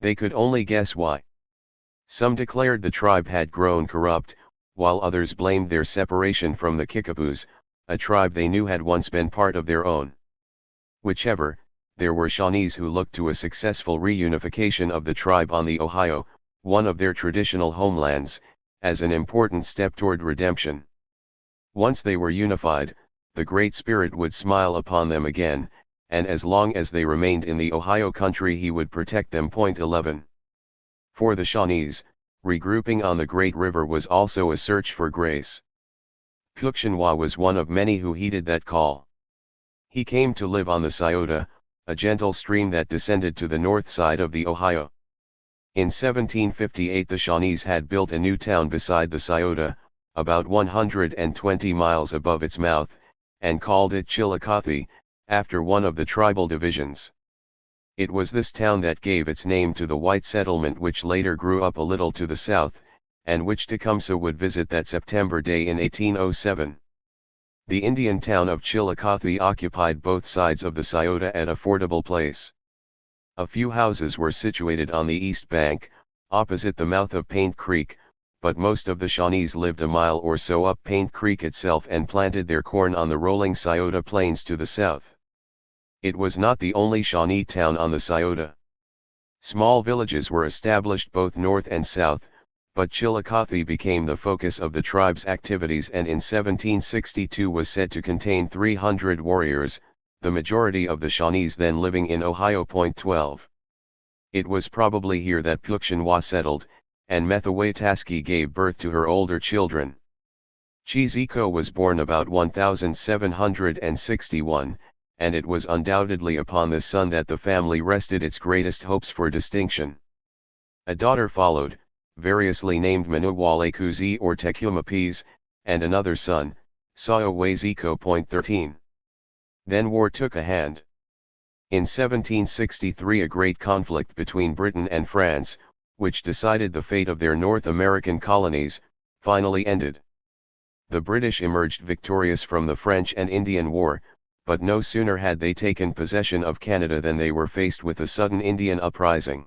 They could only guess why. Some declared the tribe had grown corrupt, while others blamed their separation from the Kickapoos, a tribe they knew had once been part of their own. Whichever, there were Shawnees who looked to a successful reunification of the tribe on the Ohio, one of their traditional homelands, as an important step toward redemption. Once they were unified, the Great Spirit would smile upon them again, and as long as they remained in the Ohio country he would protect them. 11. For the Shawnees, regrouping on the Great River was also a search for grace. Pukshunwa was one of many who heeded that call. He came to live on the Scioto, a gentle stream that descended to the north side of the Ohio. In 1758 the Shawnees had built a new town beside the Scioto, about 120 miles above its mouth, and called it Chillicothe, after one of the tribal divisions. It was this town that gave its name to the white settlement which later grew up a little to the south, and which Tecumseh would visit that September day in 1807. The Indian town of Chillicothe occupied both sides of the Scioto at a fordable place. A few houses were situated on the east bank, opposite the mouth of Paint Creek, but most of the Shawnees lived a mile or so up Paint Creek itself and planted their corn on the rolling Scioto plains to the south. It was not the only Shawnee town on the Scioto. Small villages were established both north and south, but Chillicothe became the focus of the tribe's activities and in 1762 was said to contain 300 warriors, the majority of the Shawnees then living in Ohio. 12. It was probably here that Pukshunwa settled, and Methawataski gave birth to her older children. Chiziko was born about 1761, and it was undoubtedly upon this son that the family rested its greatest hopes for distinction. A daughter followed, variously named Manuwalekuzi or Tecumseh, and another son, Saowaziko. 13. Then war took a hand. In 1763 a great conflict between Britain and France, which decided the fate of their North American colonies, finally ended. The British emerged victorious from the French and Indian War, but no sooner had they taken possession of Canada than they were faced with a sudden Indian uprising.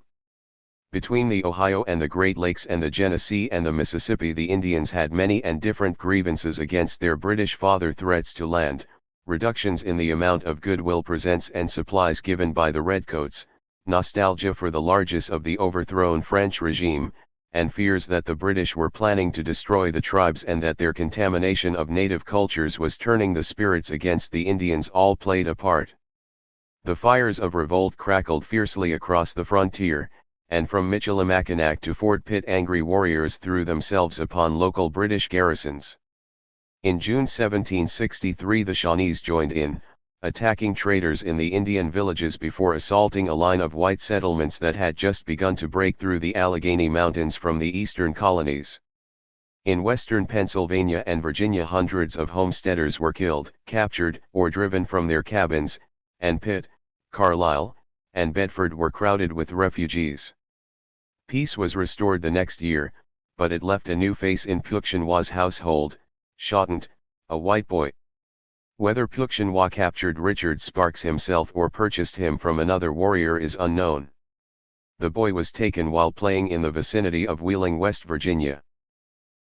Between the Ohio and the Great Lakes and the Genesee and the Mississippi the Indians had many and different grievances against their British father: threats to land, reductions in the amount of goodwill presents and supplies given by the Redcoats, nostalgia for the largesse of the overthrown French regime, and fears that the British were planning to destroy the tribes and that their contamination of native cultures was turning the spirits against the Indians all played a part. The fires of revolt crackled fiercely across the frontier, and from Michilimackinac to Fort Pitt angry warriors threw themselves upon local British garrisons. In June 1763 the Shawnees joined in, attacking traders in the Indian villages before assaulting a line of white settlements that had just begun to break through the Allegheny Mountains from the eastern colonies. In western Pennsylvania and Virginia hundreds of homesteaders were killed, captured, or driven from their cabins, and Pitt, Carlisle, and Bedford were crowded with refugees. Peace was restored the next year, but it left a new face in Peuxchenois' household, Shawton, a white boy. Whether Peuxchenois captured Richard Sparks himself or purchased him from another warrior is unknown. The boy was taken while playing in the vicinity of Wheeling, West Virginia.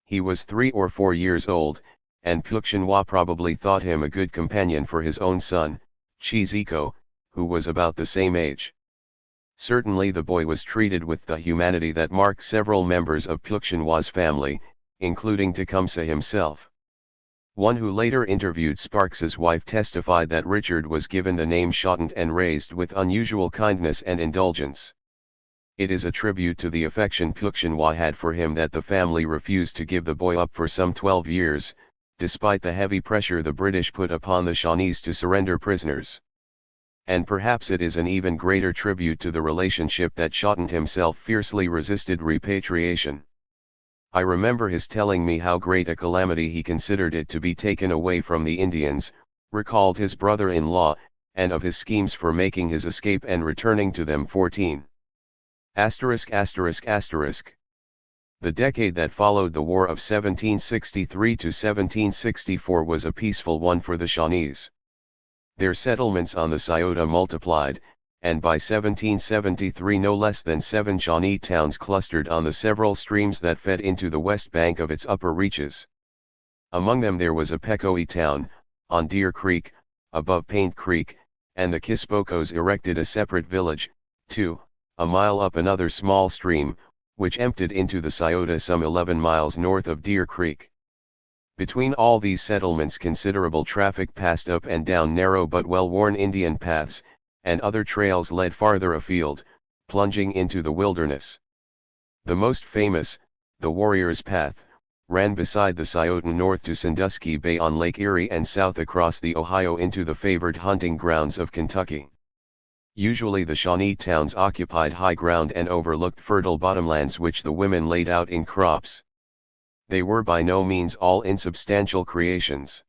He was 3 or 4 years old, and Peuxchenois probably thought him a good companion for his own son, Cheesico, who was about the same age. Certainly the boy was treated with the humanity that marked several members of Peuxchenois' family, including Tecumseh himself. One who later interviewed Sparks's wife testified that Richard was given the name Shawton and raised with unusual kindness and indulgence. It is a tribute to the affection Peuxchenois had for him that the family refused to give the boy up for some 12 years, despite the heavy pressure the British put upon the Shawnees to surrender prisoners. And perhaps it is an even greater tribute to the relationship that Shawton himself fiercely resisted repatriation. I remember his telling me how great a calamity he considered it to be taken away from the Indians, recalled his brother-in-law, and of his schemes for making his escape and returning to them. 14. The decade that followed the War of 1763 to 1764 was a peaceful one for the Shawnees. Their settlements on the Scioto multiplied, and by 1773 no less than 7 Shawnee towns clustered on the several streams that fed into the west bank of its upper reaches. Among them there was a Pequot town, on Deer Creek, above Paint Creek, and the Kispokos erected a separate village, 2, a mile up another small stream, which emptied into the Scioto some 11 miles north of Deer Creek. Between all these settlements considerable traffic passed up and down narrow but well-worn Indian paths, and other trails led farther afield, plunging into the wilderness. The most famous, the Warrior's Path, ran beside the Scioto north to Sandusky Bay on Lake Erie and south across the Ohio into the favored hunting grounds of Kentucky. Usually the Shawnee towns occupied high ground and overlooked fertile bottomlands which the women laid out in crops. They were by no means all insubstantial creations.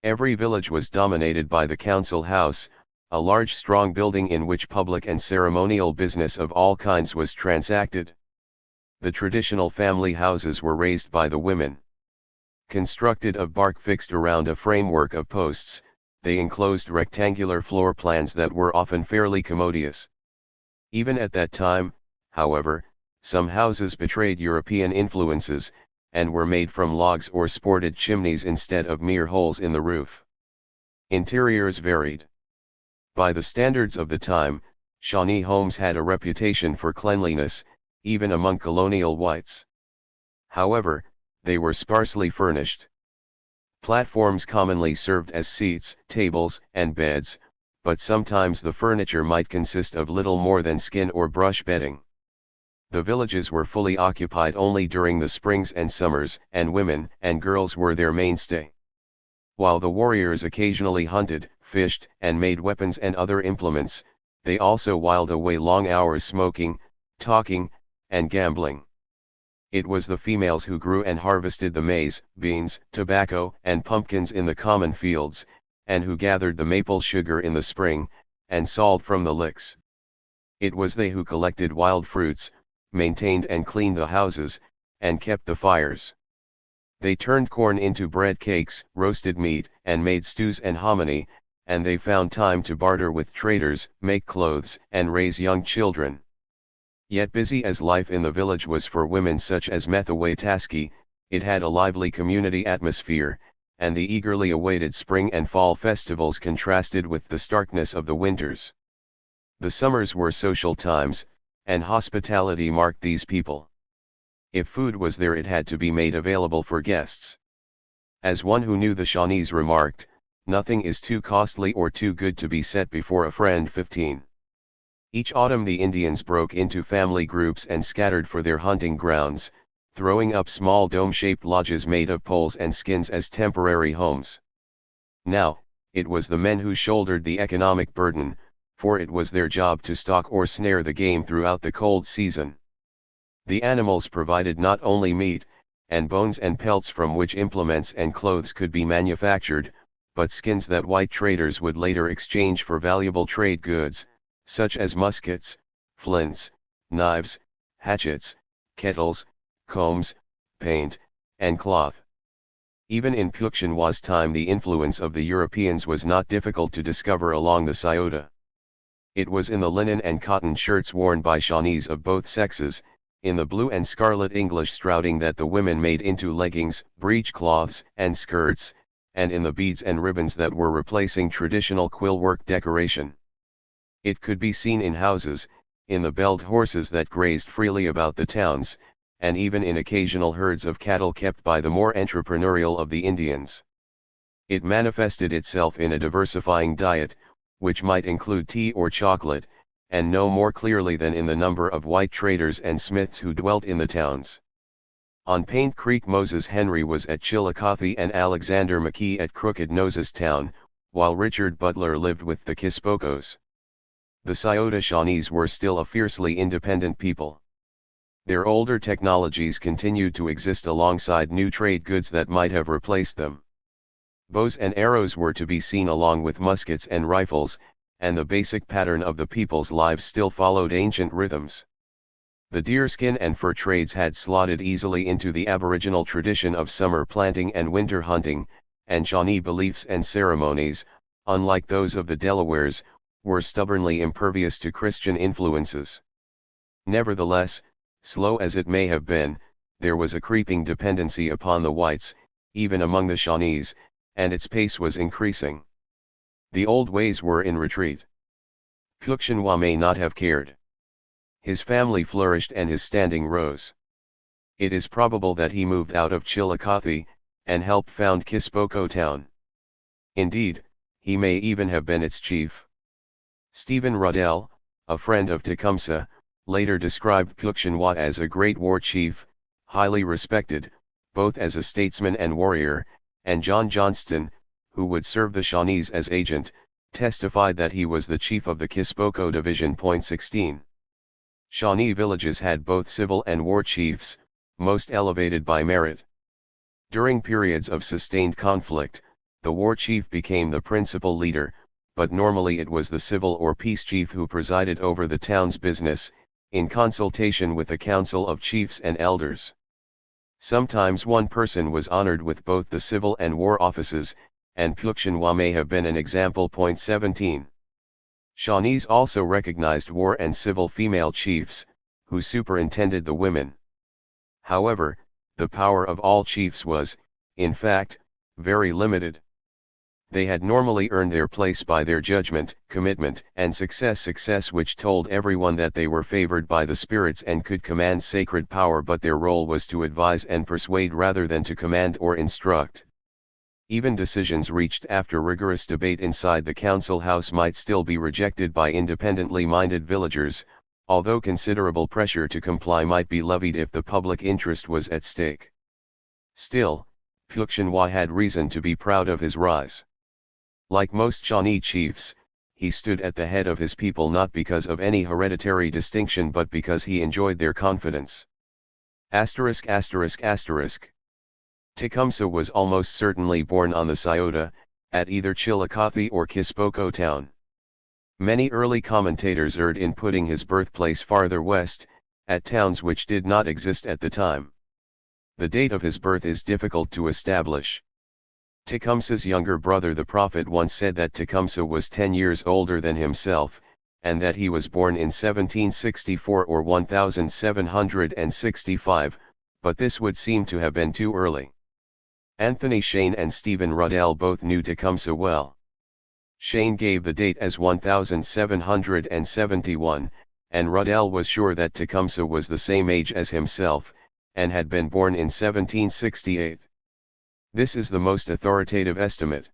Every village was dominated by the council house, a large strong building in which public and ceremonial business of all kinds was transacted. The traditional family houses were raised by the women. Constructed of bark fixed around a framework of posts, they enclosed rectangular floor plans that were often fairly commodious. Even at that time, however, some houses betrayed European influences, and were made from logs or sported chimneys instead of mere holes in the roof. Interiors varied. By the standards of the time, Shawnee homes had a reputation for cleanliness, even among colonial whites. However, they were sparsely furnished. Platforms commonly served as seats, tables, and beds, but sometimes the furniture might consist of little more than skin or brush bedding. The villages were fully occupied only during the springs and summers, and women and girls were their mainstay. While the warriors occasionally hunted, fished, and made weapons and other implements, they also whiled away long hours smoking, talking, and gambling. It was the females who grew and harvested the maize, beans, tobacco, and pumpkins in the common fields, and who gathered the maple sugar in the spring, and salt from the licks. It was they who collected wild fruits, maintained and cleaned the houses, and kept the fires. They turned corn into bread cakes, roasted meat, and made stews and hominy, and they found time to barter with traders, make clothes, and raise young children. Yet busy as life in the village was for women such as Methaway-Taski, it had a lively community atmosphere, and the eagerly awaited spring and fall festivals contrasted with the starkness of the winters. The summers were social times, and hospitality marked these people. If food was there, it had to be made available for guests. As one who knew the Shawnees remarked, "Nothing is too costly or too good to be set before a friend." 15. Each autumn the Indians broke into family groups and scattered for their hunting grounds, throwing up small dome-shaped lodges made of poles and skins as temporary homes. Now, it was the men who shouldered the economic burden, for it was their job to stalk or snare the game throughout the cold season. The animals provided not only meat, and bones and pelts from which implements and clothes could be manufactured, but skins that white traders would later exchange for valuable trade goods, such as muskets, flints, knives, hatchets, kettles, combs, paint, and cloth. Even in Pukchinwa's time the influence of the Europeans was not difficult to discover along the Scioto. It was in the linen and cotton shirts worn by Shawnees of both sexes, in the blue and scarlet English strouting that the women made into leggings, breechcloths, and skirts, and in the beads and ribbons that were replacing traditional quillwork decoration. It could be seen in houses, in the belled horses that grazed freely about the towns, and even in occasional herds of cattle kept by the more entrepreneurial of the Indians. It manifested itself in a diversifying diet, which might include tea or chocolate, and no more clearly than in the number of white traders and smiths who dwelt in the towns. On Paint Creek Moses Henry was at Chillicothe and Alexander McKee at Crooked Noses Town, while Richard Butler lived with the Kispokos. The Scioto Shawnees were still a fiercely independent people. Their older technologies continued to exist alongside new trade goods that might have replaced them. Bows and arrows were to be seen along with muskets and rifles, and the basic pattern of the people's lives still followed ancient rhythms. The deerskin and fur trades had slotted easily into the aboriginal tradition of summer planting and winter hunting, and Shawnee beliefs and ceremonies, unlike those of the Delawares, were stubbornly impervious to Christian influences. Nevertheless, slow as it may have been, there was a creeping dependency upon the whites, even among the Shawnees, and its pace was increasing. The old ways were in retreat. Pukchinwa may not have cared. His family flourished and his standing rose. It is probable that he moved out of Chillicothe, and helped found Kispoko Town. Indeed, he may even have been its chief. Stephen Ruddell, a friend of Tecumseh, later described Pukchinwa as a great war chief, highly respected, both as a statesman and warrior, and John Johnston, who would serve the Shawnees as agent, testified that he was the chief of the Kispoko Division. 16. Shawnee villages had both civil and war chiefs, most elevated by merit. During periods of sustained conflict, the war chief became the principal leader, but normally it was the civil or peace chief who presided over the town's business, in consultation with a council of chiefs and elders. Sometimes one person was honored with both the civil and war offices, and Pukchinwa may have been an example. 17. Shawnees also recognized war and civil female chiefs, who superintended the women. However, the power of all chiefs was, in fact, very limited. They had normally earned their place by their judgment, commitment, and success which told everyone that they were favored by the spirits and could command sacred power, but their role was to advise and persuade rather than to command or instruct. Even decisions reached after rigorous debate inside the council house might still be rejected by independently minded villagers, although considerable pressure to comply might be levied if the public interest was at stake. Still, Pukchinwa had reason to be proud of his rise. Like most Shawnee chiefs, he stood at the head of his people not because of any hereditary distinction but because he enjoyed their confidence. Tecumseh was almost certainly born on the Scioto, at either Chillicothe or Kispoko Town. Many early commentators erred in putting his birthplace farther west, at towns which did not exist at the time. The date of his birth is difficult to establish. Tecumseh's younger brother the prophet once said that Tecumseh was 10 years older than himself, and that he was born in 1764 or 1765, but this would seem to have been too early. Anthony Shane and Stephen Ruddell both knew Tecumseh well. Shane gave the date as 1771, and Ruddell was sure that Tecumseh was the same age as himself, and had been born in 1768. This is the most authoritative estimate.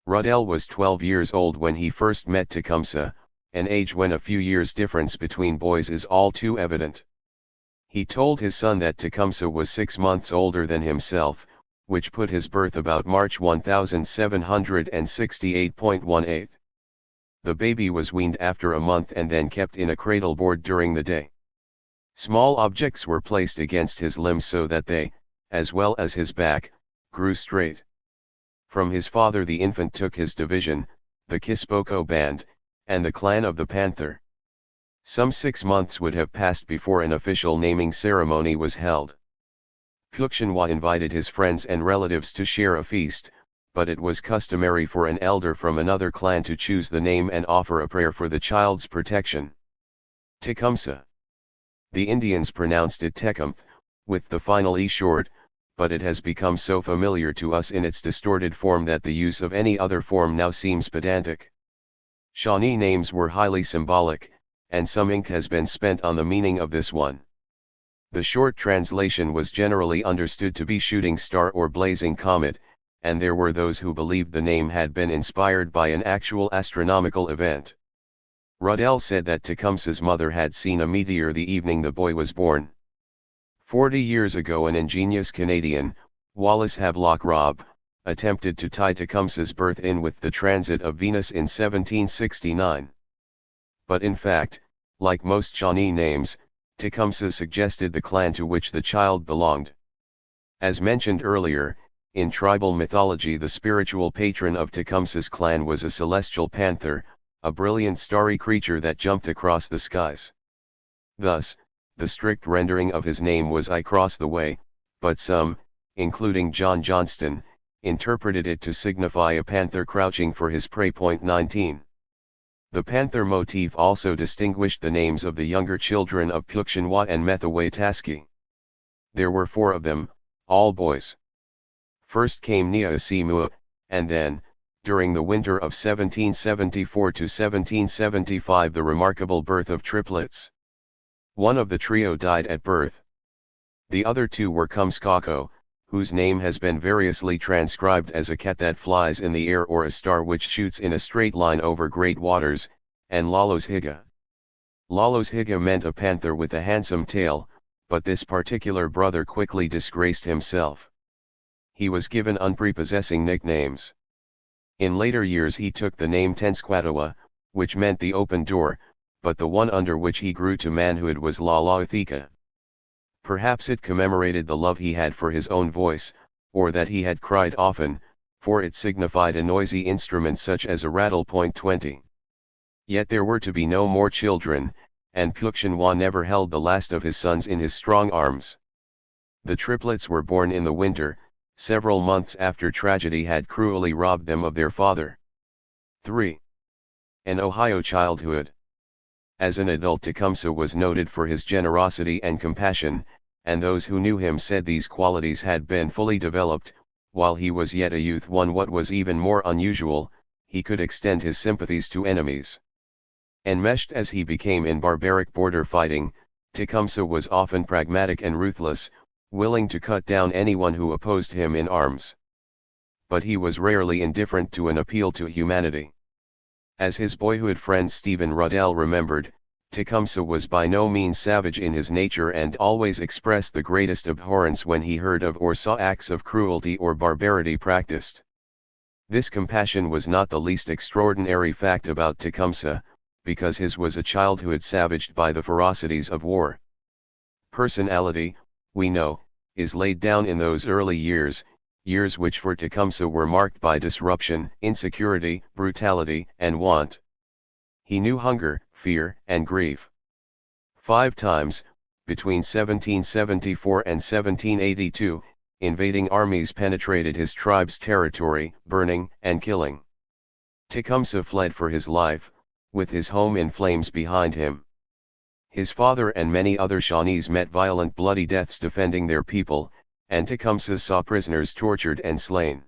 Ruddell was 12 years old when he first met Tecumseh, an age when a few years difference between boys is all too evident. He told his son that Tecumseh was 6 months older than himself, which put his birth about March 1768.18. The baby was weaned after a month and then kept in a cradle board during the day. Small objects were placed against his limbs so that they, as well as his back, grew straight. From his father the infant took his division, the Kispoko Band, and the clan of the Panther. Some 6 months would have passed before an official naming ceremony was held. Pukchinwa invited his friends and relatives to share a feast, but it was customary for an elder from another clan to choose the name and offer a prayer for the child's protection. Tecumseh. The Indians pronounced it Tecumseh, with the final E short, but it has become so familiar to us in its distorted form that the use of any other form now seems pedantic. Shawnee names were highly symbolic, and some ink has been spent on the meaning of this one. The short translation was generally understood to be shooting star or blazing comet, and there were those who believed the name had been inspired by an actual astronomical event. Ruddell said that Tecumseh's mother had seen a meteor the evening the boy was born. 40 years ago an ingenious Canadian, Wallace Havelock Robb, attempted to tie Tecumseh's birth in with the transit of Venus in 1769. But in fact, like most Shawnee names, Tecumseh suggested the clan to which the child belonged. As mentioned earlier, in tribal mythology the spiritual patron of Tecumseh's clan was a celestial panther, a brilliant starry creature that jumped across the skies. Thus, the strict rendering of his name was I cross the way, but some, including John Johnston, interpreted it to signify a panther crouching for his prey. 19. The panther motif also distinguished the names of the younger children of Pukchinwa and Methaway-Taski. There were 4 of them, all boys. First came Niasimua, and then, during the winter of 1774 to 1775 the remarkable birth of triplets. One of the trio died at birth. The other 2 were Kumskako, whose name has been variously transcribed as a cat that flies in the air or a star which shoots in a straight line over great waters, and Laloshiga. Laloshiga meant a panther with a handsome tail, but this particular brother quickly disgraced himself. He was given unprepossessing nicknames. In later years he took the name Tenskwatawa, which meant the open door, but the one under which he grew to manhood was Lalaothika. Perhaps it commemorated the love he had for his own voice, or that he had cried often, for it signified a noisy instrument such as a rattle. 20. Yet there were to be no more children, and Pukchinwa never held the last of his sons in his strong arms. The triplets were born in the winter, several months after tragedy had cruelly robbed them of their father. 3. An Ohio childhood. As an adult Tecumseh was noted for his generosity and compassion, and those who knew him said these qualities had been fully developed, while he was yet a youth. What was even more unusual, he could extend his sympathies to enemies. Enmeshed as he became in barbaric border fighting, Tecumseh was often pragmatic and ruthless, willing to cut down anyone who opposed him in arms. But he was rarely indifferent to an appeal to humanity. As his boyhood friend Stephen Ruddell remembered, Tecumseh was by no means savage in his nature and always expressed the greatest abhorrence when he heard of or saw acts of cruelty or barbarity practiced. This compassion was not the least extraordinary fact about Tecumseh, because his was a childhood savaged by the ferocities of war. Personality, we know, is laid down in those early years which for Tecumseh were marked by disruption, insecurity, brutality, and want. He knew hunger, fear, and grief. 5 times, between 1774 and 1782, invading armies penetrated his tribe's territory, burning and killing. Tecumseh fled for his life, with his home in flames behind him. His father and many other Shawnees met violent bloody deaths defending their people, and Tecumseh saw prisoners tortured and slain.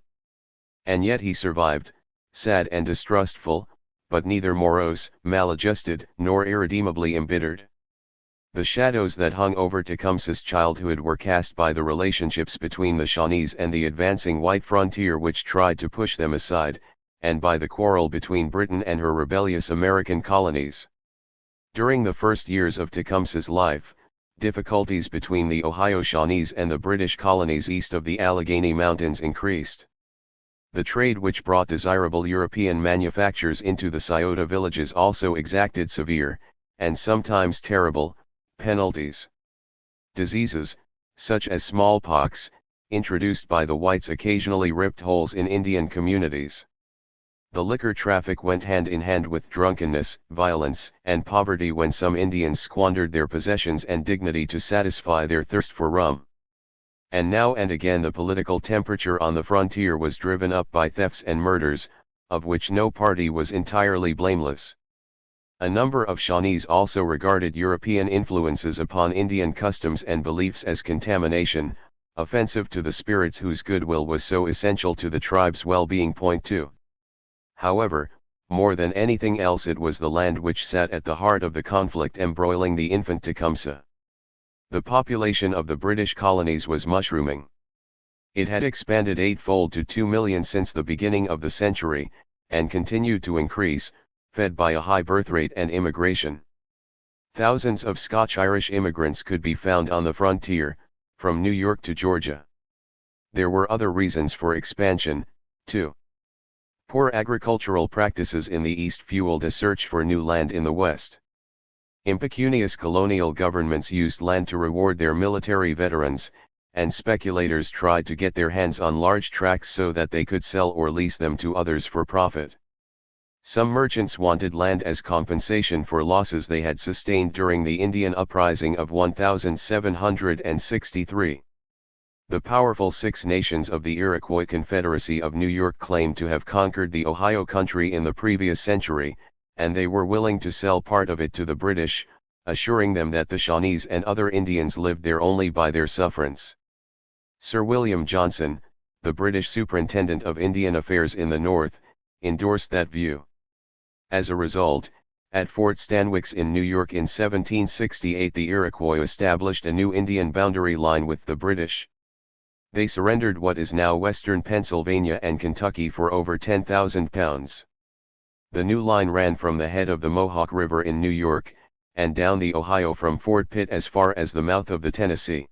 And yet he survived, sad and distrustful, but neither morose, maladjusted, nor irredeemably embittered. The shadows that hung over Tecumseh's childhood were cast by the relationships between the Shawnees and the advancing white frontier which tried to push them aside, and by the quarrel between Britain and her rebellious American colonies. During the first years of Tecumseh's life, difficulties between the Ohio Shawnees and the British colonies east of the Allegheny Mountains increased. The trade which brought desirable European manufactures into the Scioto villages also exacted severe, and sometimes terrible, penalties. Diseases, such as smallpox, introduced by the whites occasionally ripped holes in Indian communities. The liquor traffic went hand in hand with drunkenness, violence, and poverty when some Indians squandered their possessions and dignity to satisfy their thirst for rum. And now and again the political temperature on the frontier was driven up by thefts and murders, of which no party was entirely blameless. A number of Shawnees also regarded European influences upon Indian customs and beliefs as contamination, offensive to the spirits whose goodwill was so essential to the tribe's well-being. Point 2. However, more than anything else it was the land which sat at the heart of the conflict embroiling the infant Tecumseh. The population of the British colonies was mushrooming. It had expanded eightfold to 2 million since the beginning of the century, and continued to increase, fed by a high birth rate and immigration. Thousands of Scotch-Irish immigrants could be found on the frontier, from New York to Georgia. There were other reasons for expansion, too. Poor agricultural practices in the East fueled a search for new land in the West. Impecunious colonial governments used land to reward their military veterans, and speculators tried to get their hands on large tracts so that they could sell or lease them to others for profit. Some merchants wanted land as compensation for losses they had sustained during the Indian Uprising of 1763. The powerful Six Nations of the Iroquois Confederacy of New York claimed to have conquered the Ohio country in the previous century, and they were willing to sell part of it to the British, assuring them that the Shawnees and other Indians lived there only by their sufferance. Sir William Johnson, the British Superintendent of Indian Affairs in the North, endorsed that view. As a result, at Fort Stanwix in New York in 1768 the Iroquois established a new Indian boundary line with the British. They surrendered what is now western Pennsylvania and Kentucky for over £10,000. The new line ran from the head of the Mohawk River in New York, and down the Ohio from Fort Pitt as far as the mouth of the Tennessee.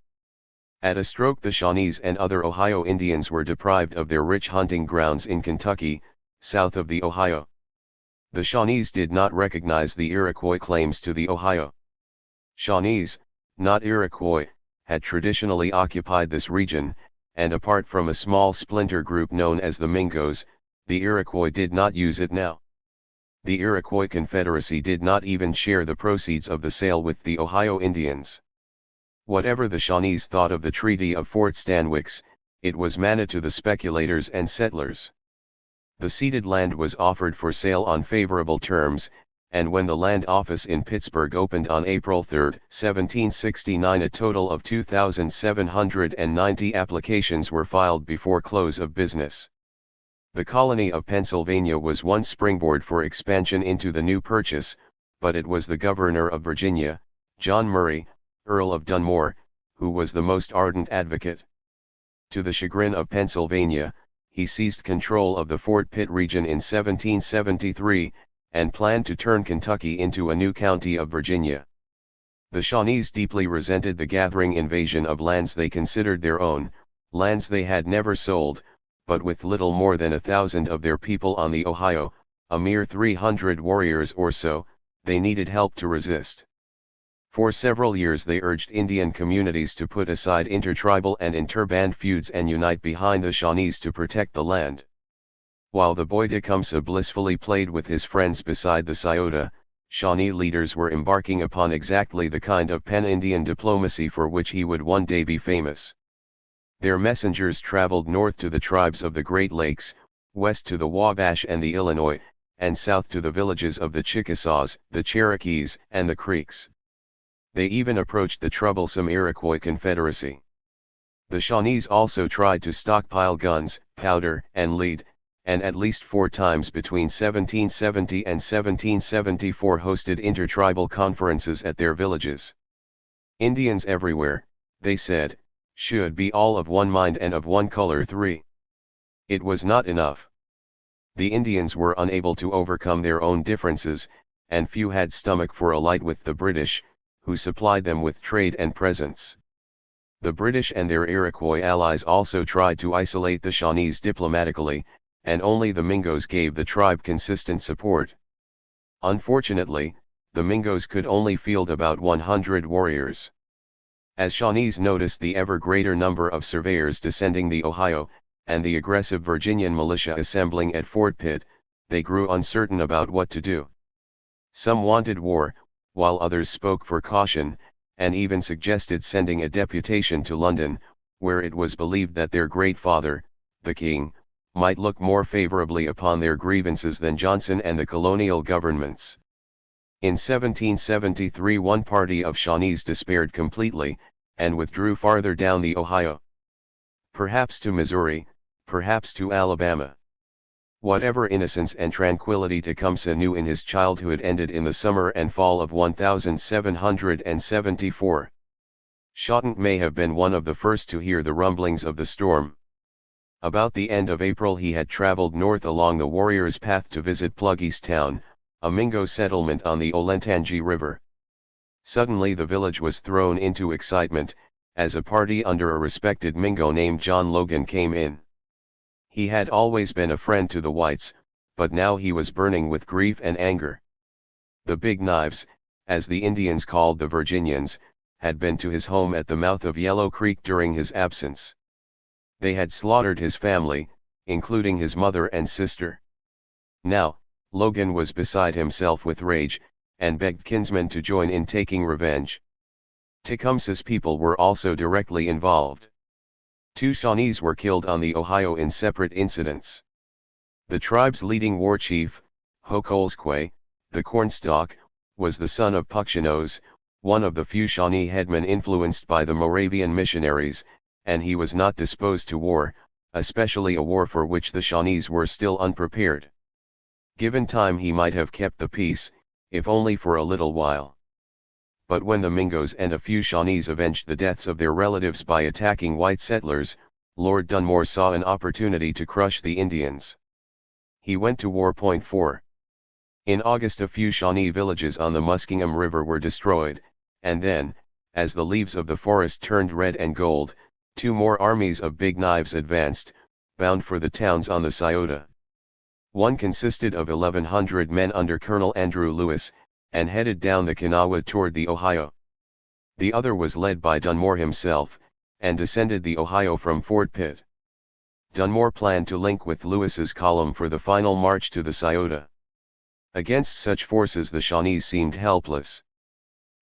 At a stroke the Shawnees and other Ohio Indians were deprived of their rich hunting grounds in Kentucky, south of the Ohio. The Shawnees did not recognize the Iroquois claims to the Ohio. Shawnees, not Iroquois, had traditionally occupied this region, and apart from a small splinter group known as the Mingos, the Iroquois did not use it now. The Iroquois Confederacy did not even share the proceeds of the sale with the Ohio Indians. Whatever the Shawnees thought of the Treaty of Fort Stanwix, it was manna to the speculators and settlers. The ceded land was offered for sale on favorable terms, and when the land office in Pittsburgh opened on April 3, 1769, a total of 2,790 applications were filed before close of business. The colony of Pennsylvania was one springboard for expansion into the new purchase, but it was the governor of Virginia, John Murray, Earl of Dunmore, who was the most ardent advocate. To the chagrin of Pennsylvania, he seized control of the Fort Pitt region in 1773, and planned to turn Kentucky into a new county of Virginia. The Shawnees deeply resented the gathering invasion of lands they considered their own, lands they had never sold, but with little more than 1,000 of their people on the Ohio, a mere 300 warriors or so, they needed help to resist. For several years they urged Indian communities to put aside intertribal and interband feuds and unite behind the Shawnees to protect the land. While the boy Tecumseh blissfully played with his friends beside the Scioto, Shawnee leaders were embarking upon exactly the kind of pan-Indian diplomacy for which he would one day be famous. Their messengers traveled north to the tribes of the Great Lakes, west to the Wabash and the Illinois, and south to the villages of the Chickasaws, the Cherokees, and the Creeks. They even approached the troublesome Iroquois Confederacy. The Shawnees also tried to stockpile guns, powder, and lead, and at least 4 times between 1770 and 1774 hosted intertribal conferences at their villages. Indians everywhere, they said, should be all of one mind and of one color. 3. It was not enough. The Indians were unable to overcome their own differences, and few had stomach for a light with the British, who supplied them with trade and presents. The British and their Iroquois allies also tried to isolate the Shawnees diplomatically, and only the Mingos gave the tribe consistent support. Unfortunately, the Mingos could only field about 100 warriors. As Shawnees noticed the ever greater number of surveyors descending the Ohio, and the aggressive Virginian militia assembling at Fort Pitt, they grew uncertain about what to do. Some wanted war, while others spoke for caution, and even suggested sending a deputation to London, where it was believed that their great father, the king, might look more favorably upon their grievances than Johnson and the colonial governments. In 1773 one party of Shawnees despaired completely, and withdrew farther down the Ohio. Perhaps to Missouri, perhaps to Alabama. Whatever innocence and tranquility Tecumseh knew in his childhood ended in the summer and fall of 1774. Shawton may have been one of the first to hear the rumblings of the storm. About the end of April he had traveled north along the Warrior's Path to visit Pluggy's Town, a Mingo settlement on the Olentangy River. Suddenly the village was thrown into excitement, as a party under a respected Mingo named John Logan came in. He had always been a friend to the whites, but now he was burning with grief and anger. The Big Knives, as the Indians called the Virginians, had been to his home at the mouth of Yellow Creek during his absence. They had slaughtered his family, including his mother and sister. Now, Logan was beside himself with rage, and begged kinsmen to join in taking revenge. Tecumseh's people were also directly involved. 2 Shawnees were killed on the Ohio in separate incidents. The tribe's leading war chief, Hokolsquay, the Cornstalk, was the son of Puckshinose, one of the few Shawnee headmen influenced by the Moravian missionaries, and he was not disposed to war, especially a war for which the Shawnees were still unprepared. Given time he might have kept the peace, if only for a little while. But when the Mingos and a few Shawnees avenged the deaths of their relatives by attacking white settlers, Lord Dunmore saw an opportunity to crush the Indians. He went to war. 4. In August a few Shawnee villages on the Muskingum River were destroyed, and then, as the leaves of the forest turned red and gold, 2 more armies of Big Knives advanced, bound for the towns on the Scioto. One consisted of 1,100 men under Colonel Andrew Lewis, and headed down the Kanawha toward the Ohio. The other was led by Dunmore himself, and descended the Ohio from Fort Pitt. Dunmore planned to link with Lewis's column for the final march to the Scioto. Against such forces the Shawnees seemed helpless.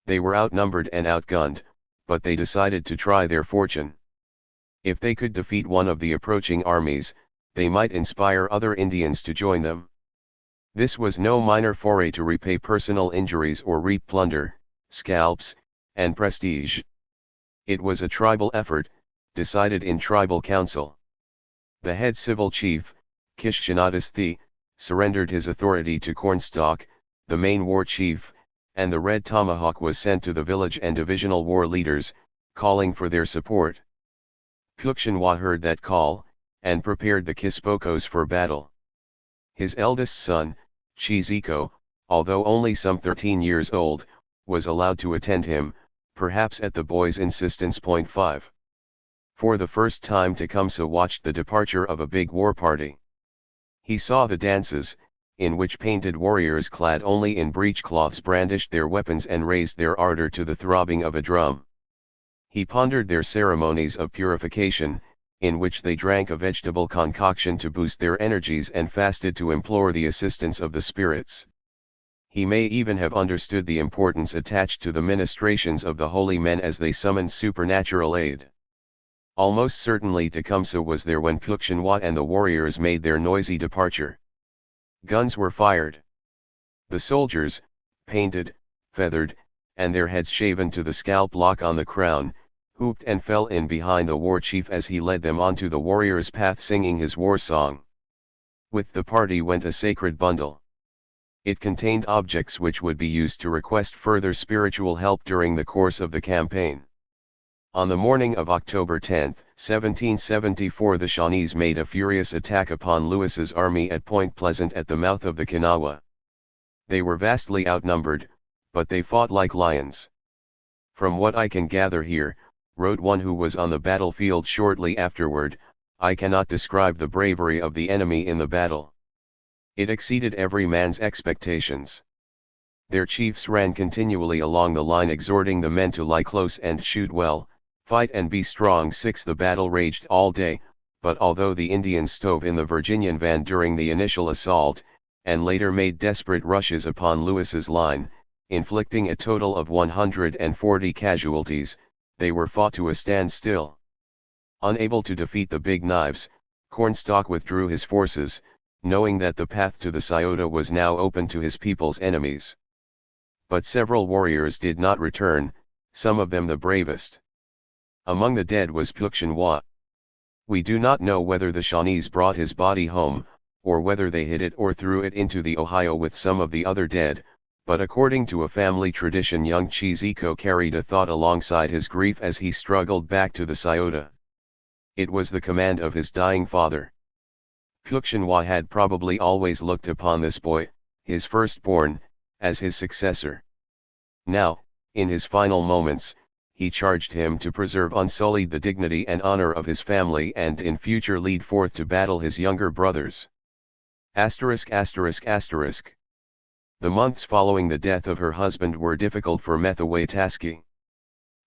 They were outnumbered and outgunned, but they decided to try their fortune. If they could defeat one of the approaching armies, they might inspire other Indians to join them. This was no minor foray to repay personal injuries or reap plunder, scalps, and prestige. It was a tribal effort, decided in tribal council. The head civil chief, Kishshanatas, surrendered his authority to Cornstalk, the main war chief, and the Red Tomahawk was sent to the village and divisional war leaders, calling for their support. Pukshinwa heard that call, and prepared the Kispokos for battle. His eldest son, Chiziko, although only some 13 years old, was allowed to attend him, perhaps at the boy's insistence. 5. For the first time Tecumseh watched the departure of a big war party. He saw the dances, in which painted warriors clad only in breechcloths brandished their weapons and raised their ardor to the throbbing of a drum. He pondered their ceremonies of purification, in which they drank a vegetable concoction to boost their energies and fasted to implore the assistance of the spirits. He may even have understood the importance attached to the ministrations of the holy men as they summoned supernatural aid. Almost certainly Tecumseh was there when Pukshinwa and the warriors made their noisy departure. Guns were fired. The soldiers, painted, feathered, and their heads shaven to the scalp lock on the crown, whooped and fell in behind the war chief as he led them onto the warrior's path singing his war song. With the party went a sacred bundle. It contained objects which would be used to request further spiritual help during the course of the campaign. On the morning of October 10, 1774, the Shawnees made a furious attack upon Lewis's army at Point Pleasant at the mouth of the Kanawha. They were vastly outnumbered, but they fought like lions. "From what I can gather here," wrote one who was on the battlefield shortly afterward, "I cannot describe the bravery of the enemy in the battle. It exceeded every man's expectations. Their chiefs ran continually along the line exhorting the men to lie close and shoot well, fight and be strong." 6. The battle raged all day, but although the Indians stove in the Virginian van during the initial assault, and later made desperate rushes upon Lewis's line, inflicting a total of 140 casualties, they were fought to a standstill. Unable to defeat the Big Knives, Cornstalk withdrew his forces, knowing that the path to the Scioto was now open to his people's enemies. But several warriors did not return, some of them the bravest. Among the dead was Tecumseh. We do not know whether the Shawnees brought his body home, or whether they hid it or threw it into the Ohio with some of the other dead, but according to a family tradition, young Cheeseco carried a thought alongside his grief as he struggled back to the Scioto. It was the command of his dying father. Tecumseh had probably always looked upon this boy, his firstborn, as his successor. Now, in his final moments, he charged him to preserve unsullied the dignity and honor of his family and in future lead forth to battle his younger brothers. ******. The months following the death of her husband were difficult for Methowataskie.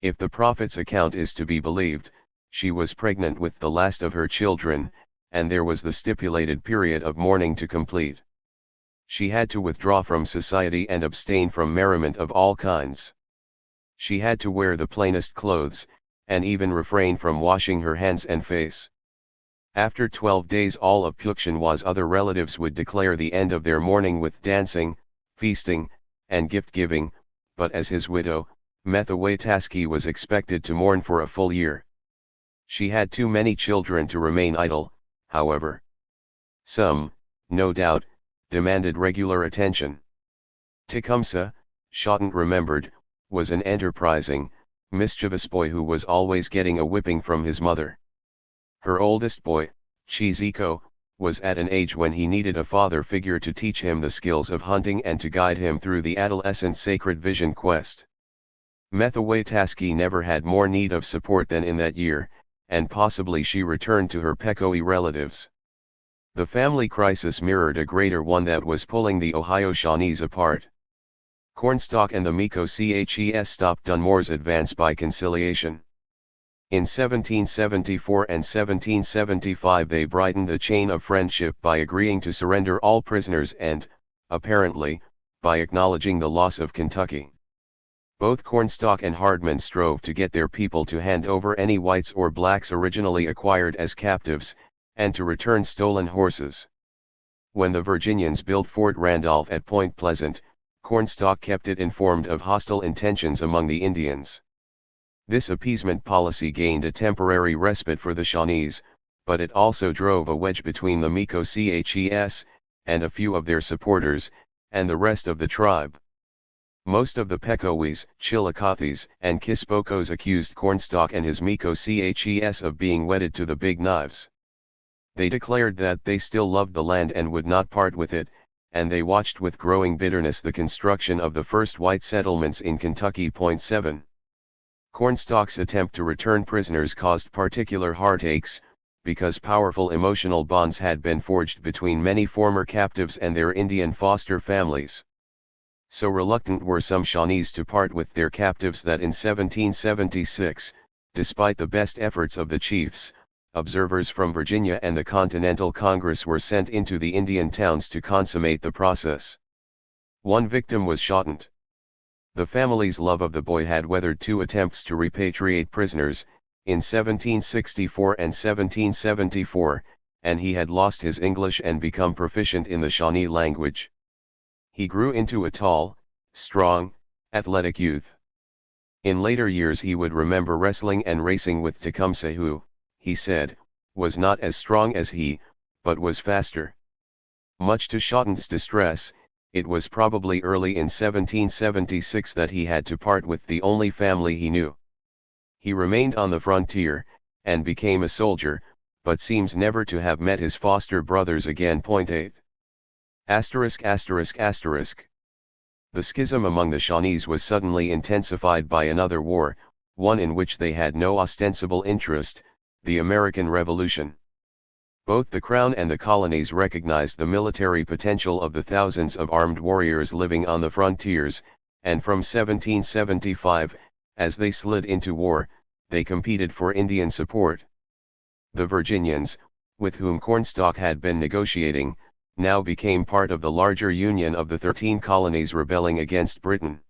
If the prophet's account is to be believed, she was pregnant with the last of her children, and there was the stipulated period of mourning to complete. She had to withdraw from society and abstain from merriment of all kinds. She had to wear the plainest clothes, and even refrain from washing her hands and face. After 12 days all of Tecumseh's other relatives would declare the end of their mourning with dancing, feasting, and gift-giving, but as his widow, Methowataskie was expected to mourn for a full year. She had too many children to remain idle, however. Some, no doubt, demanded regular attention. Tecumseh, Shawton remembered, was an enterprising, mischievous boy who was always getting a whipping from his mother. Her oldest boy, Cheeseco, was at an age when he needed a father figure to teach him the skills of hunting and to guide him through the adolescent sacred vision quest. Methowataskie never had more need of support than in that year, and possibly she returned to her Pequot relatives. The family crisis mirrored a greater one that was pulling the Ohio Shawnees apart. Cornstalk and the Micoches stopped Dunmore's advance by conciliation. In 1774 and 1775 they brightened the chain of friendship by agreeing to surrender all prisoners and, apparently, by acknowledging the loss of Kentucky. Both Cornstalk and Hardman strove to get their people to hand over any whites or blacks originally acquired as captives, and to return stolen horses. When the Virginians built Fort Randolph at Point Pleasant, Cornstalk kept it informed of hostile intentions among the Indians. This appeasement policy gained a temporary respite for the Shawnees, but it also drove a wedge between the Micoches, and a few of their supporters, and the rest of the tribe. Most of the Pequots, Chillicoths, and Kispokos accused Cornstalk and his Micoches of being wedded to the Big Knives. They declared that they still loved the land and would not part with it, and they watched with growing bitterness the construction of the first white settlements in Kentucky. 7. Cornstalk's attempt to return prisoners caused particular heartaches, because powerful emotional bonds had been forged between many former captives and their Indian foster families. So reluctant were some Shawnees to part with their captives that in 1776, despite the best efforts of the chiefs, observers from Virginia and the Continental Congress were sent into the Indian towns to consummate the process. One victim was Shawton. The family's love of the boy had weathered two attempts to repatriate prisoners, in 1764 and 1774, and he had lost his English and become proficient in the Shawnee language. He grew into a tall, strong, athletic youth. In later years he would remember wrestling and racing with Tecumseh who, he said, was not as strong as he, but was faster. Much to Shawton's distress, It was probably early in 1776 that he had to part with the only family he knew. He remained on the frontier, and became a soldier, but seems never to have met his foster brothers again. 8. The schism among the Shawnees was suddenly intensified by another war, one in which they had no ostensible interest, the American Revolution. Both the Crown and the colonies recognized the military potential of the thousands of armed warriors living on the frontiers, and from 1775, as they slid into war, they competed for Indian support. The Virginians, with whom Cornstalk had been negotiating, now became part of the larger union of the 13 colonies rebelling against Britain.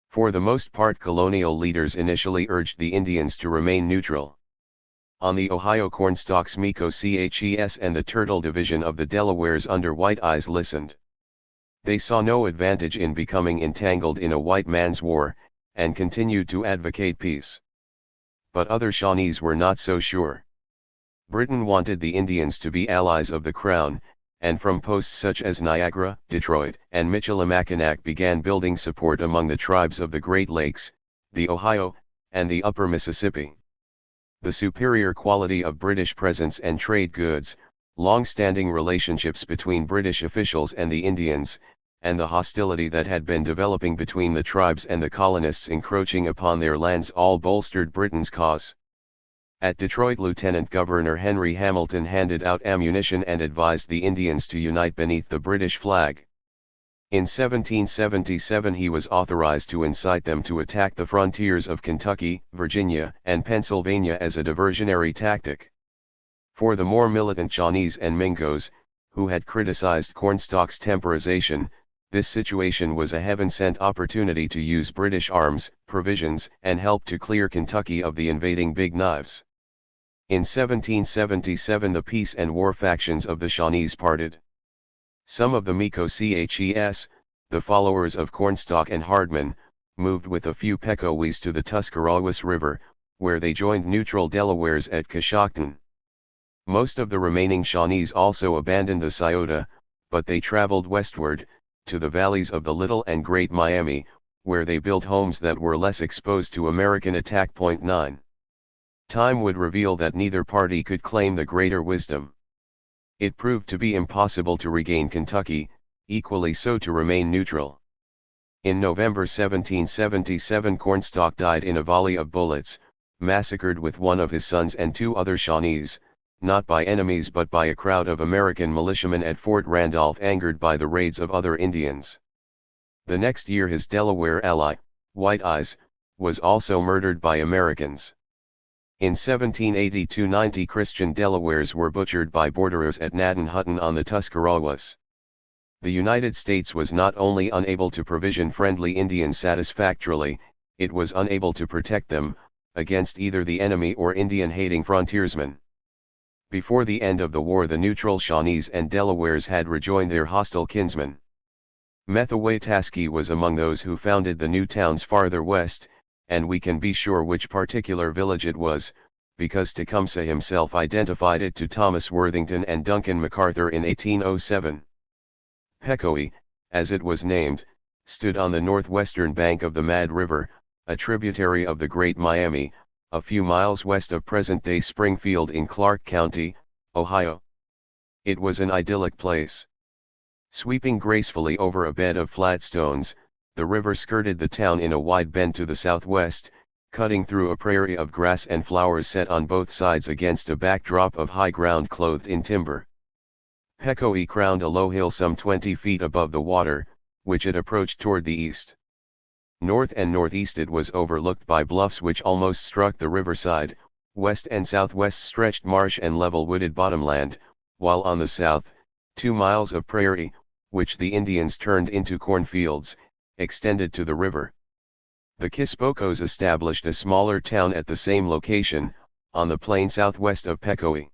For the most part, colonial leaders initially urged the Indians to remain neutral. On the Ohio, Cornstalk's Micos and the Turtle Division of the Delawares under White Eyes listened. They saw no advantage in becoming entangled in a white man's war, and continued to advocate peace. But other Shawnees were not so sure. Britain wanted the Indians to be allies of the Crown, and from posts such as Niagara, Detroit, and Michilimackinac began building support among the tribes of the Great Lakes, the Ohio, and the Upper Mississippi. The superior quality of British presence and trade goods, long-standing relationships between British officials and the Indians, and the hostility that had been developing between the tribes and the colonists encroaching upon their lands all bolstered Britain's cause. At Detroit, Lieutenant Governor Henry Hamilton handed out ammunition and advised the Indians to unite beneath the British flag. In 1777 he was authorized to incite them to attack the frontiers of Kentucky, Virginia, and Pennsylvania as a diversionary tactic. For the more militant Shawnees and Mingos, who had criticized Cornstalk's temporization, this situation was a heaven-sent opportunity to use British arms, provisions, and help to clear Kentucky of the invading Big Knives. In 1777 the peace and war factions of the Shawnees parted. Some of the Micos, the followers of Cornstalk and Hardman, moved with a few Pecowees to the Tuscarawas River, where they joined neutral Delawares at Coshocton. Most of the remaining Shawnees also abandoned the Scioto, but they traveled westward, to the valleys of the Little and Great Miami, where they built homes that were less exposed to American attack. 9. Time would reveal that neither party could claim the greater wisdom. It proved to be impossible to regain Kentucky, equally so to remain neutral. In November 1777 Cornstalk died in a volley of bullets, massacred with one of his sons and 2 other Shawnees, not by enemies but by a crowd of American militiamen at Fort Randolph angered by the raids of other Indians. The next year his Delaware ally, White Eyes, was also murdered by Americans. In 1782 90 Christian Delawares were butchered by borderers at Naden-Hutton on the Tuscarawas. The United States was not only unable to provision friendly Indians satisfactorily, it was unable to protect them, against either the enemy or Indian-hating frontiersmen. Before the end of the war the neutral Shawnees and Delawares had rejoined their hostile kinsmen. Methaway-Taskey was among those who founded the new towns farther west, and we can be sure which particular village it was, because Tecumseh himself identified it to Thomas Worthington and Duncan MacArthur in 1807. Pecowe, as it was named, stood on the northwestern bank of the Mad River, a tributary of the Great Miami, a few miles west of present-day Springfield in Clark County, Ohio. It was an idyllic place. Sweeping gracefully over a bed of flat stones, the river skirted the town in a wide bend to the southwest, cutting through a prairie of grass and flowers set on both sides against a backdrop of high ground clothed in timber. Pecowe crowned a low hill some 20 feet above the water, which it approached toward the east. North and northeast it was overlooked by bluffs which almost struck the riverside, west and southwest stretched marsh and level wooded bottomland, while on the south, 2 miles of prairie, which the Indians turned into cornfields, extended to the river. The Kispokos established a smaller town at the same location, on the plain southwest of Pecowe.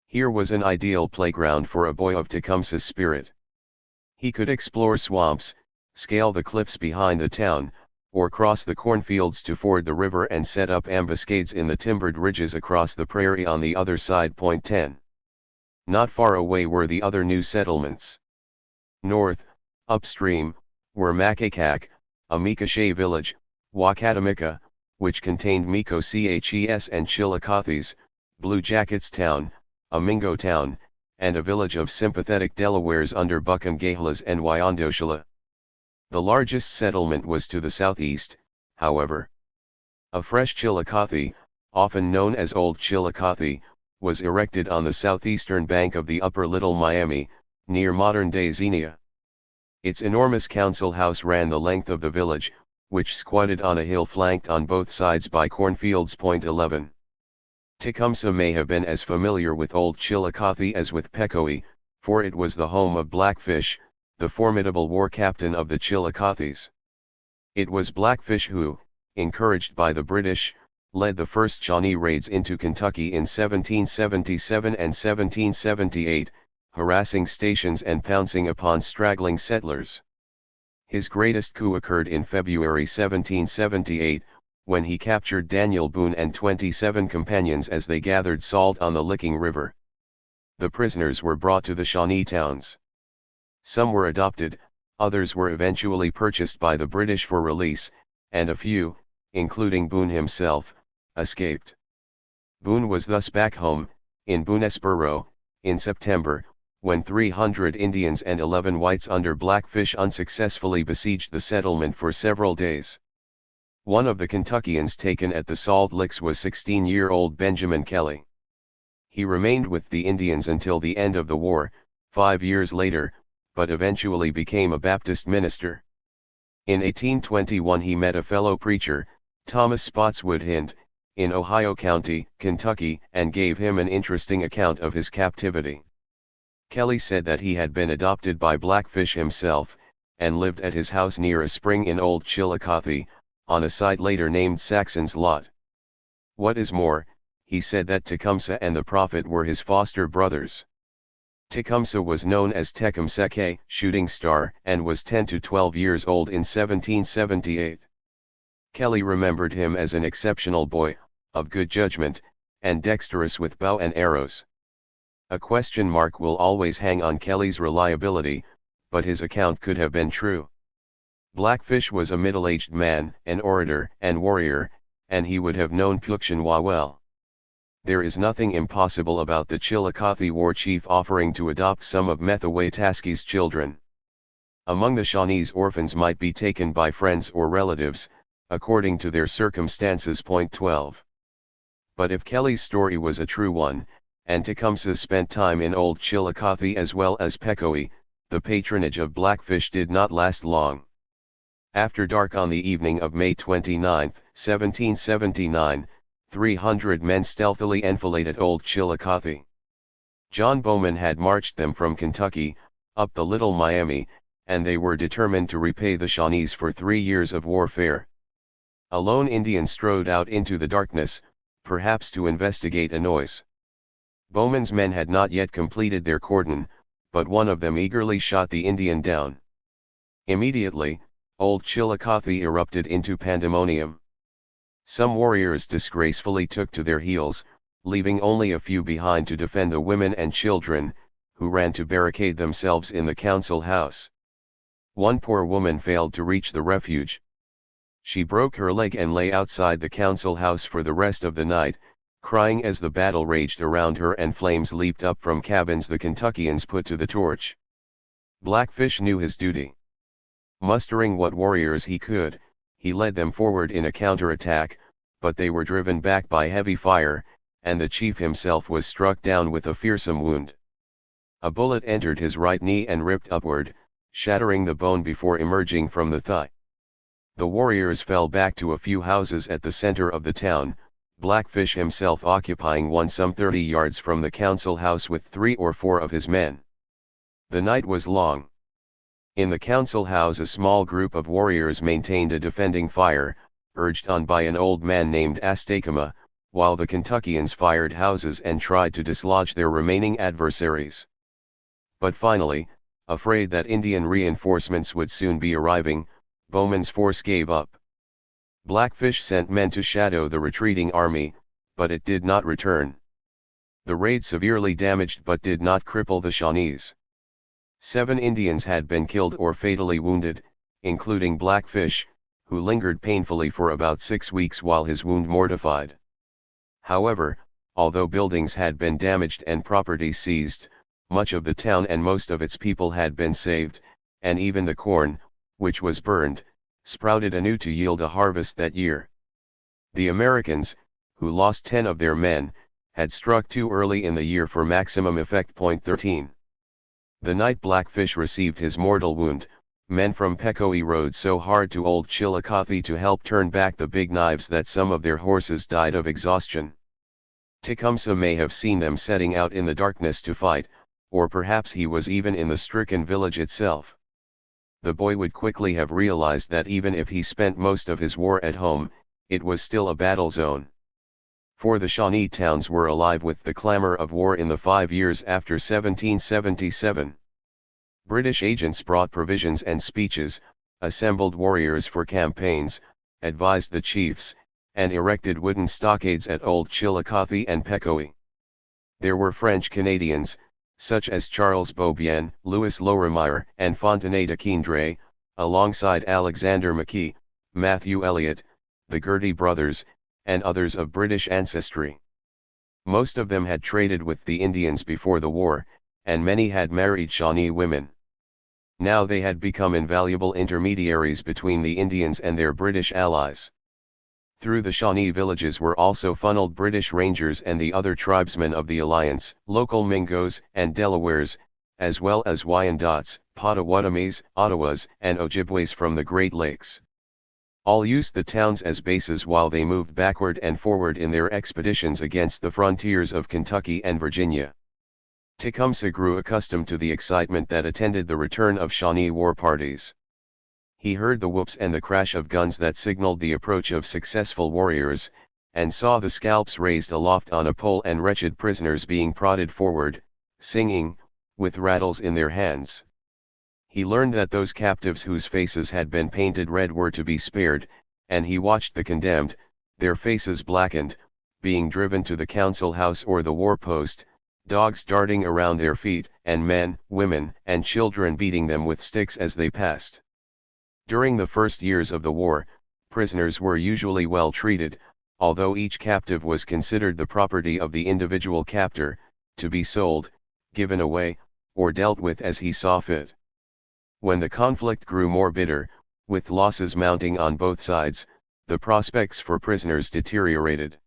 Here was an ideal playground for a boy of Tecumseh's spirit. He could explore swamps, scale the cliffs behind the town, or cross the cornfields to ford the river and set up ambuscades in the timbered ridges across the prairie on the other side. 10. Not far away were the other new settlements. North, Upstream, were Makakak, a Mikashe village, Wakatamika, which contained Miko-Ches and Chillicothes, Blue Jackets Town, a Mingo town, and a village of sympathetic Delawares under Buchangahelas and Wyandoshala. The largest settlement was to the southeast, however. A fresh Chillicothe, often known as Old Chillicothe, was erected on the southeastern bank of the Upper Little Miami, near modern-day Xenia. Its enormous council house ran the length of the village, which squatted on a hill flanked on both sides by cornfields. 11. Tecumseh may have been as familiar with Old Chillicothe as with Pecoe, for it was the home of Blackfish, the formidable war captain of the Chillicothes. It was Blackfish who, encouraged by the British, led the first Shawnee raids into Kentucky in 1777 and 1778, harassing stations and pouncing upon straggling settlers. His greatest coup occurred in February 1778, when he captured Daniel Boone and 27 companions as they gathered salt on the Licking River. The prisoners were brought to the Shawnee towns. Some were adopted, others were eventually purchased by the British for release, and a few, including Boone himself, escaped. Boone was thus back home, in Boonesboro, in September, when 300 Indians and 11 whites under Blackfish unsuccessfully besieged the settlement for several days. One of the Kentuckians taken at the Salt Licks was 16-year-old Benjamin Kelly. He remained with the Indians until the end of the war, 5 years later, but eventually became a Baptist minister. In 1821 he met a fellow preacher, Thomas Spotswood Hint, in Ohio County, Kentucky, and gave him an interesting account of his captivity. Kelly said that he had been adopted by Blackfish himself, and lived at his house near a spring in Old Chillicothe, on a site later named Saxon's Lot. What is more, he said that Tecumseh and the prophet were his foster brothers. Tecumseh was known as Tecumseh, shooting star, and was 10 to 12 years old in 1778. Kelly remembered him as an exceptional boy, of good judgment, and dexterous with bow and arrows. A question mark will always hang on Kelly's reliability, but his account could have been true. Blackfish was a middle-aged man, an orator and warrior, and he would have known Peuxchanois well. There is nothing impossible about the Chillicothe war chief offering to adopt some of Methaway-Taski's children. Among the Shawnees, orphans might be taken by friends or relatives, according to their circumstances. 12. But if Kelly's story was a true one, and Tecumseh spent time in Old Chillicothe as well as Pecoe, the patronage of Blackfish did not last long. After dark on the evening of May 29, 1779, 300 men stealthily enfiladed Old Chillicothe. John Bowman had marched them from Kentucky, up the Little Miami, and they were determined to repay the Shawnees for 3 years of warfare. A lone Indian strode out into the darkness, perhaps to investigate a noise. Bowman's men had not yet completed their cordon, but one of them eagerly shot the Indian down. Immediately, Old Chillicothe erupted into pandemonium. Some warriors disgracefully took to their heels, leaving only a few behind to defend the women and children, who ran to barricade themselves in the council house. One poor woman failed to reach the refuge. She broke her leg and lay outside the council house for the rest of the night, crying as the battle raged around her and flames leaped up from cabins the Kentuckians put to the torch. Blackfish knew his duty. Mustering what warriors he could, he led them forward in a counterattack, but they were driven back by heavy fire, and the chief himself was struck down with a fearsome wound. A bullet entered his right knee and ripped upward, shattering the bone before emerging from the thigh. The warriors fell back to a few houses at the center of the town, Blackfish himself occupying one some 30 yards from the council house with 3 or 4 of his men. The night was long. In the council house a small group of warriors maintained a defending fire, urged on by an old man named Astakama, while the Kentuckians fired houses and tried to dislodge their remaining adversaries. But finally, afraid that Indian reinforcements would soon be arriving, Bowman's force gave up. Blackfish sent men to shadow the retreating army, but it did not return. The raid severely damaged but did not cripple the Shawnees. 7 Indians had been killed or fatally wounded, including Blackfish, who lingered painfully for about 6 weeks while his wound mortified. However, although buildings had been damaged and property seized, much of the town and most of its people had been saved, and even the corn, which was burned, sprouted anew to yield a harvest that year. The Americans, who lost 10 of their men, had struck too early in the year for maximum effect. 13. The night Blackfish received his mortal wound, men from Pecoe rode so hard to Old Chillicothe to help turn back the big knives that some of their horses died of exhaustion. Tecumseh may have seen them setting out in the darkness to fight, or perhaps he was even in the stricken village itself. The boy would quickly have realized that even if he spent most of his war at home, it was still a battle zone. For the Shawnee towns were alive with the clamor of war in the 5 years after 1777. British agents brought provisions and speeches, assembled warriors for campaigns, advised the chiefs, and erected wooden stockades at Old Chillicothe and Pecoe. There were French Canadians, such as Charles Beaubien, Louis Lorimier, and Fontenay de Quindray, alongside Alexander Mackay, Matthew Elliot, the Girty brothers, and others of British ancestry. Most of them had traded with the Indians before the war, and many had married Shawnee women. Now they had become invaluable intermediaries between the Indians and their British allies. Through the Shawnee villages were also funneled British Rangers and the other tribesmen of the Alliance, local Mingos and Delawares, as well as Wyandots, Potawatomis, Ottawas, and Ojibways from the Great Lakes. All used the towns as bases while they moved backward and forward in their expeditions against the frontiers of Kentucky and Virginia. Tecumseh grew accustomed to the excitement that attended the return of Shawnee war parties. He heard the whoops and the crash of guns that signaled the approach of successful warriors, and saw the scalps raised aloft on a pole and wretched prisoners being prodded forward, singing, with rattles in their hands. He learned that those captives whose faces had been painted red were to be spared, and he watched the condemned, their faces blackened, being driven to the council house or the war post, dogs darting around their feet, and men, women, and children beating them with sticks as they passed. During the first years of the war, prisoners were usually well treated, although each captive was considered the property of the individual captor, to be sold, given away, or dealt with as he saw fit. When the conflict grew more bitter, with losses mounting on both sides, the prospects for prisoners deteriorated.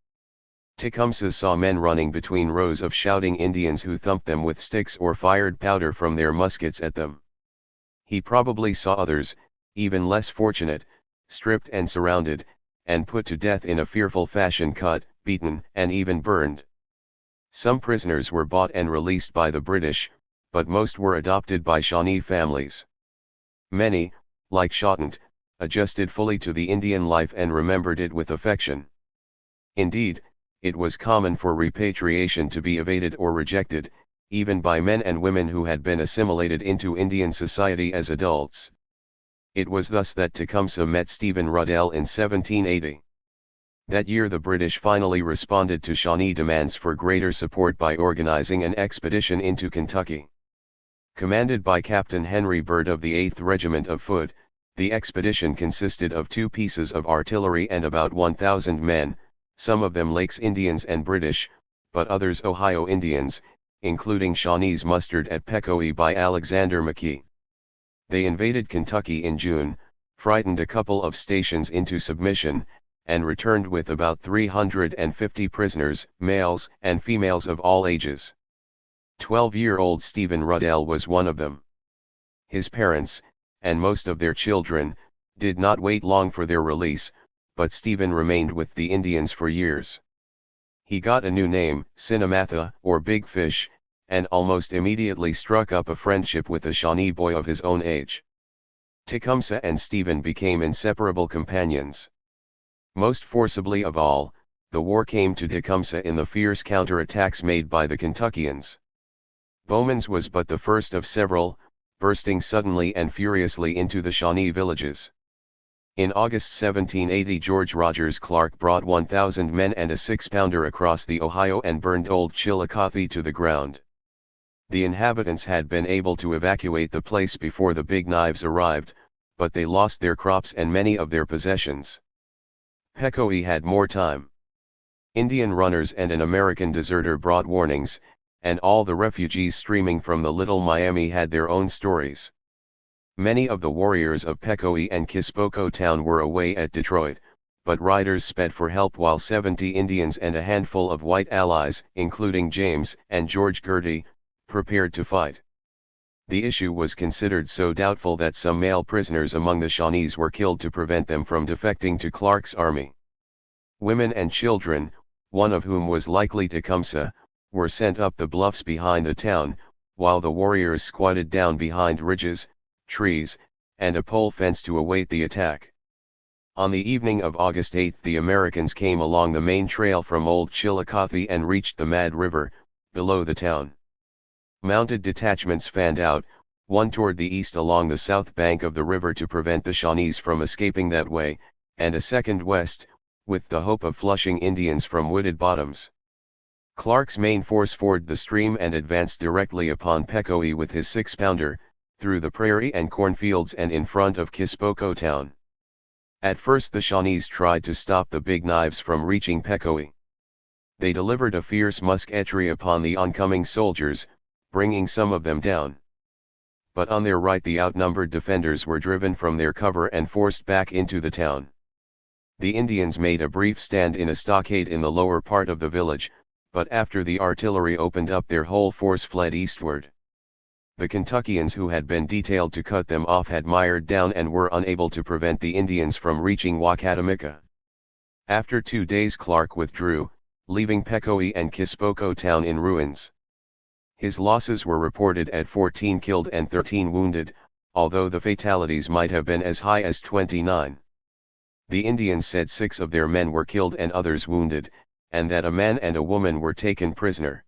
Tecumseh saw men running between rows of shouting Indians who thumped them with sticks or fired powder from their muskets at them. He probably saw others, even less fortunate, stripped and surrounded, and put to death in a fearful fashion, cut, beaten, and even burned. Some prisoners were bought and released by the British, but most were adopted by Shawnee families. Many, like Shottent, adjusted fully to the Indian life and remembered it with affection. Indeed, it was common for repatriation to be evaded or rejected, even by men and women who had been assimilated into Indian society as adults. It was thus that Tecumseh met Stephen Ruddell in 1780. That year the British finally responded to Shawnee demands for greater support by organizing an expedition into Kentucky. Commanded by Captain Henry Byrd of the 8th Regiment of Foot, the expedition consisted of 2 pieces of artillery and about 1,000 men, some of them Lakes Indians and British, but others Ohio Indians, including Shawnees mustered at Pecoe by Alexander Mackay. They invaded Kentucky in June, frightened a couple of stations into submission, and returned with about 350 prisoners, males and females of all ages. 12-year-old Stephen Ruddell was one of them. His parents, and most of their children, did not wait long for their release, but Stephen remained with the Indians for years. He got a new name, Sinnamatha, or Big Fish, and almost immediately struck up a friendship with a Shawnee boy of his own age. Tecumseh and Stephen became inseparable companions. Most forcibly of all, the war came to Tecumseh in the fierce counterattacks made by the Kentuckians. Bowman's was but the first of several, bursting suddenly and furiously into the Shawnee villages. In August 1780 George Rogers Clark brought 1,000 men and a 6-pounder across the Ohio and burned Old Chillicothe to the ground. The inhabitants had been able to evacuate the place before the Big Knives arrived, but they lost their crops and many of their possessions. Pecoe had more time. Indian runners and an American deserter brought warnings, and all the refugees streaming from the Little Miami had their own stories. Many of the warriors of Pecoe and Kispoco town were away at Detroit, but riders sped for help while 70 Indians and a handful of white allies, including James and George Girty, prepared to fight. The issue was considered so doubtful that some male prisoners among the Shawnees were killed to prevent them from defecting to Clark's army. Women and children, one of whom was likely Tecumseh, were sent up the bluffs behind the town, while the warriors squatted down behind ridges, trees, and a pole fence to await the attack. On the evening of August 8 the Americans came along the main trail from Old Chillicothe and reached the Mad River, below the town. Mounted detachments fanned out, one toward the east along the south bank of the river to prevent the Shawnees from escaping that way, and a second west, with the hope of flushing Indians from wooded bottoms. Clark's main force forded the stream and advanced directly upon Pecoe with his 6-pounder, through the prairie and cornfields and in front of Kispoco town. At first the Shawnees tried to stop the Big Knives from reaching Pecoe. They delivered a fierce musketry upon the oncoming soldiers, bringing some of them down. But on their right the outnumbered defenders were driven from their cover and forced back into the town. The Indians made a brief stand in a stockade in the lower part of the village, but after the artillery opened up their whole force fled eastward. The Kentuckians who had been detailed to cut them off had mired down and were unable to prevent the Indians from reaching Wacatamika. After 2 days Clark withdrew, leaving Pecoe and Kispoco town in ruins. His losses were reported at 14 killed and 13 wounded, although the fatalities might have been as high as 29. The Indians said 6 of their men were killed and others wounded, and that a man and a woman were taken prisoner.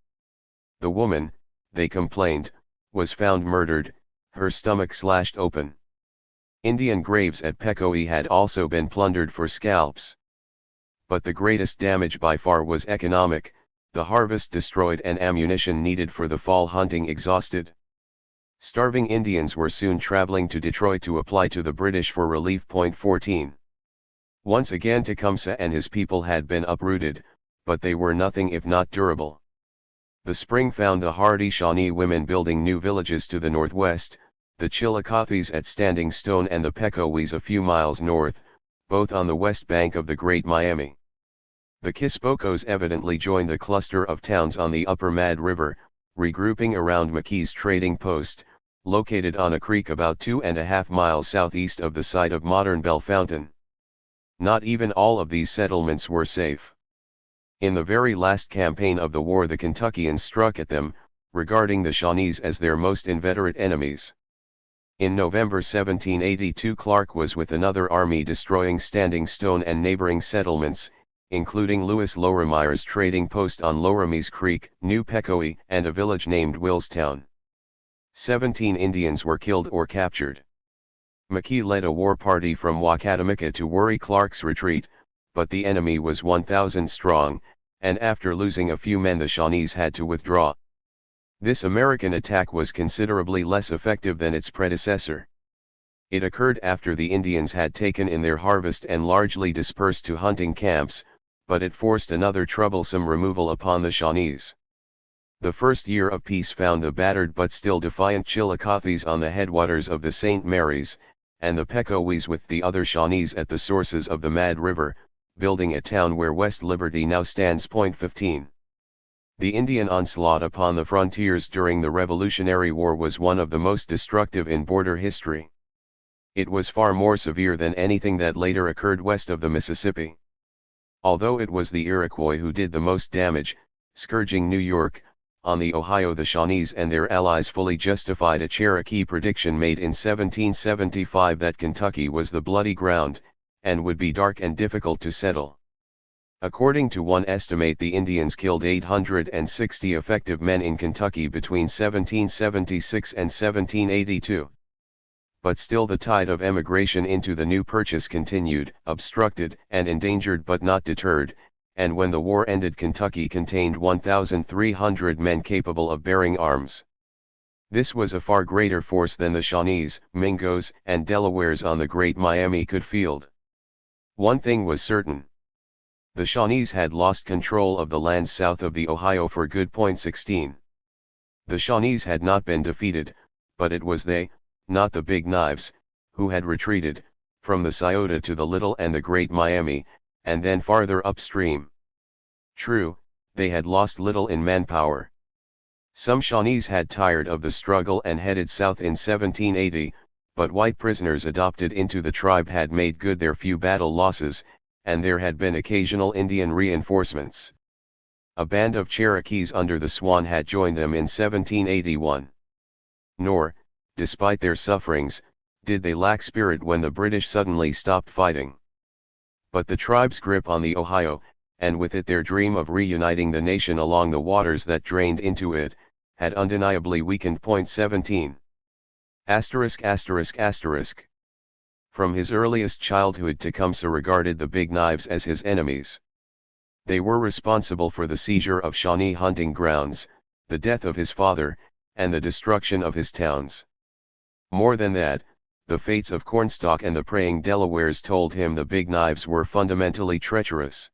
The woman, they complained, was found murdered, her stomach slashed open. Indian graves at Pecoe had also been plundered for scalps. But the greatest damage by far was economic, the harvest destroyed and ammunition needed for the fall hunting exhausted. Starving Indians were soon traveling to Detroit to apply to the British for relief. 14. Once again Tecumseh and his people had been uprooted, but they were nothing if not durable. The spring found the hardy Shawnee women building new villages to the northwest, the Chillicothe's at Standing Stone and the Pecoes a few miles north, both on the west bank of the Great Miami. The Kispocos evidently joined the cluster of towns on the upper Mad River, regrouping around McKee's trading post, located on a creek about 2.5 miles southeast of the site of modern Bellefontaine. Not even all of these settlements were safe. In the very last campaign of the war the Kentuckians struck at them, regarding the Shawnees as their most inveterate enemies. In November 1782 Clark was with another army destroying Standing Stone and neighboring settlements, including Lewis Lorimier's trading post on Loramie's Creek, New Pecoe, and a village named Willstown. 17 Indians were killed or captured. McKee led a war party from Wacatamika to worry Clark's retreat, but the enemy was 1,000 strong, and after losing a few men the Shawnees had to withdraw. This American attack was considerably less effective than its predecessor. It occurred after the Indians had taken in their harvest and largely dispersed to hunting camps, but it forced another troublesome removal upon the Shawnees. The first year of peace found the battered but still defiant Chillicothe's on the headwaters of the St. Mary's, and the Pecoes with the other Shawnees at the sources of the Mad River, building a town where West Liberty now stands. 15. The Indian onslaught upon the frontiers during the Revolutionary War was one of the most destructive in border history. It was far more severe than anything that later occurred west of the Mississippi. Although it was the Iroquois who did the most damage, scourging New York, on the Ohio the Shawnees and their allies fully justified a Cherokee prediction made in 1775 that Kentucky was the bloody ground, and would be dark and difficult to settle. According to one estimate the Indians killed 860 effective men in Kentucky between 1776 and 1782. But still the tide of emigration into the new purchase continued, obstructed and endangered but not deterred, and when the war ended Kentucky contained 1,300 men capable of bearing arms. This was a far greater force than the Shawnees, Mingos, and Delawares on the Great Miami could field. One thing was certain. The Shawnees had lost control of the lands south of the Ohio for good. 16. The Shawnees had not been defeated, but it was they, not the Big Knives, who had retreated, from the Scioto to the Little and the Great Miami, and then farther upstream. True, they had lost little in manpower. Some Shawnees had tired of the struggle and headed south in 1780, but white prisoners adopted into the tribe had made good their few battle losses, and there had been occasional Indian reinforcements. A band of Cherokees under the Swan had joined them in 1781. Nor, despite their sufferings, did they lack spirit when the British suddenly stopped fighting. But the tribe's grip on the Ohio, and with it their dream of reuniting the nation along the waters that drained into it, had undeniably weakened. 17. From his earliest childhood Tecumseh regarded the Big Knives as his enemies. They were responsible for the seizure of Shawnee hunting grounds, the death of his father, and the destruction of his towns. More than that, the fates of Cornstalk and the praying Delawares told him the Big Knives were fundamentally treacherous.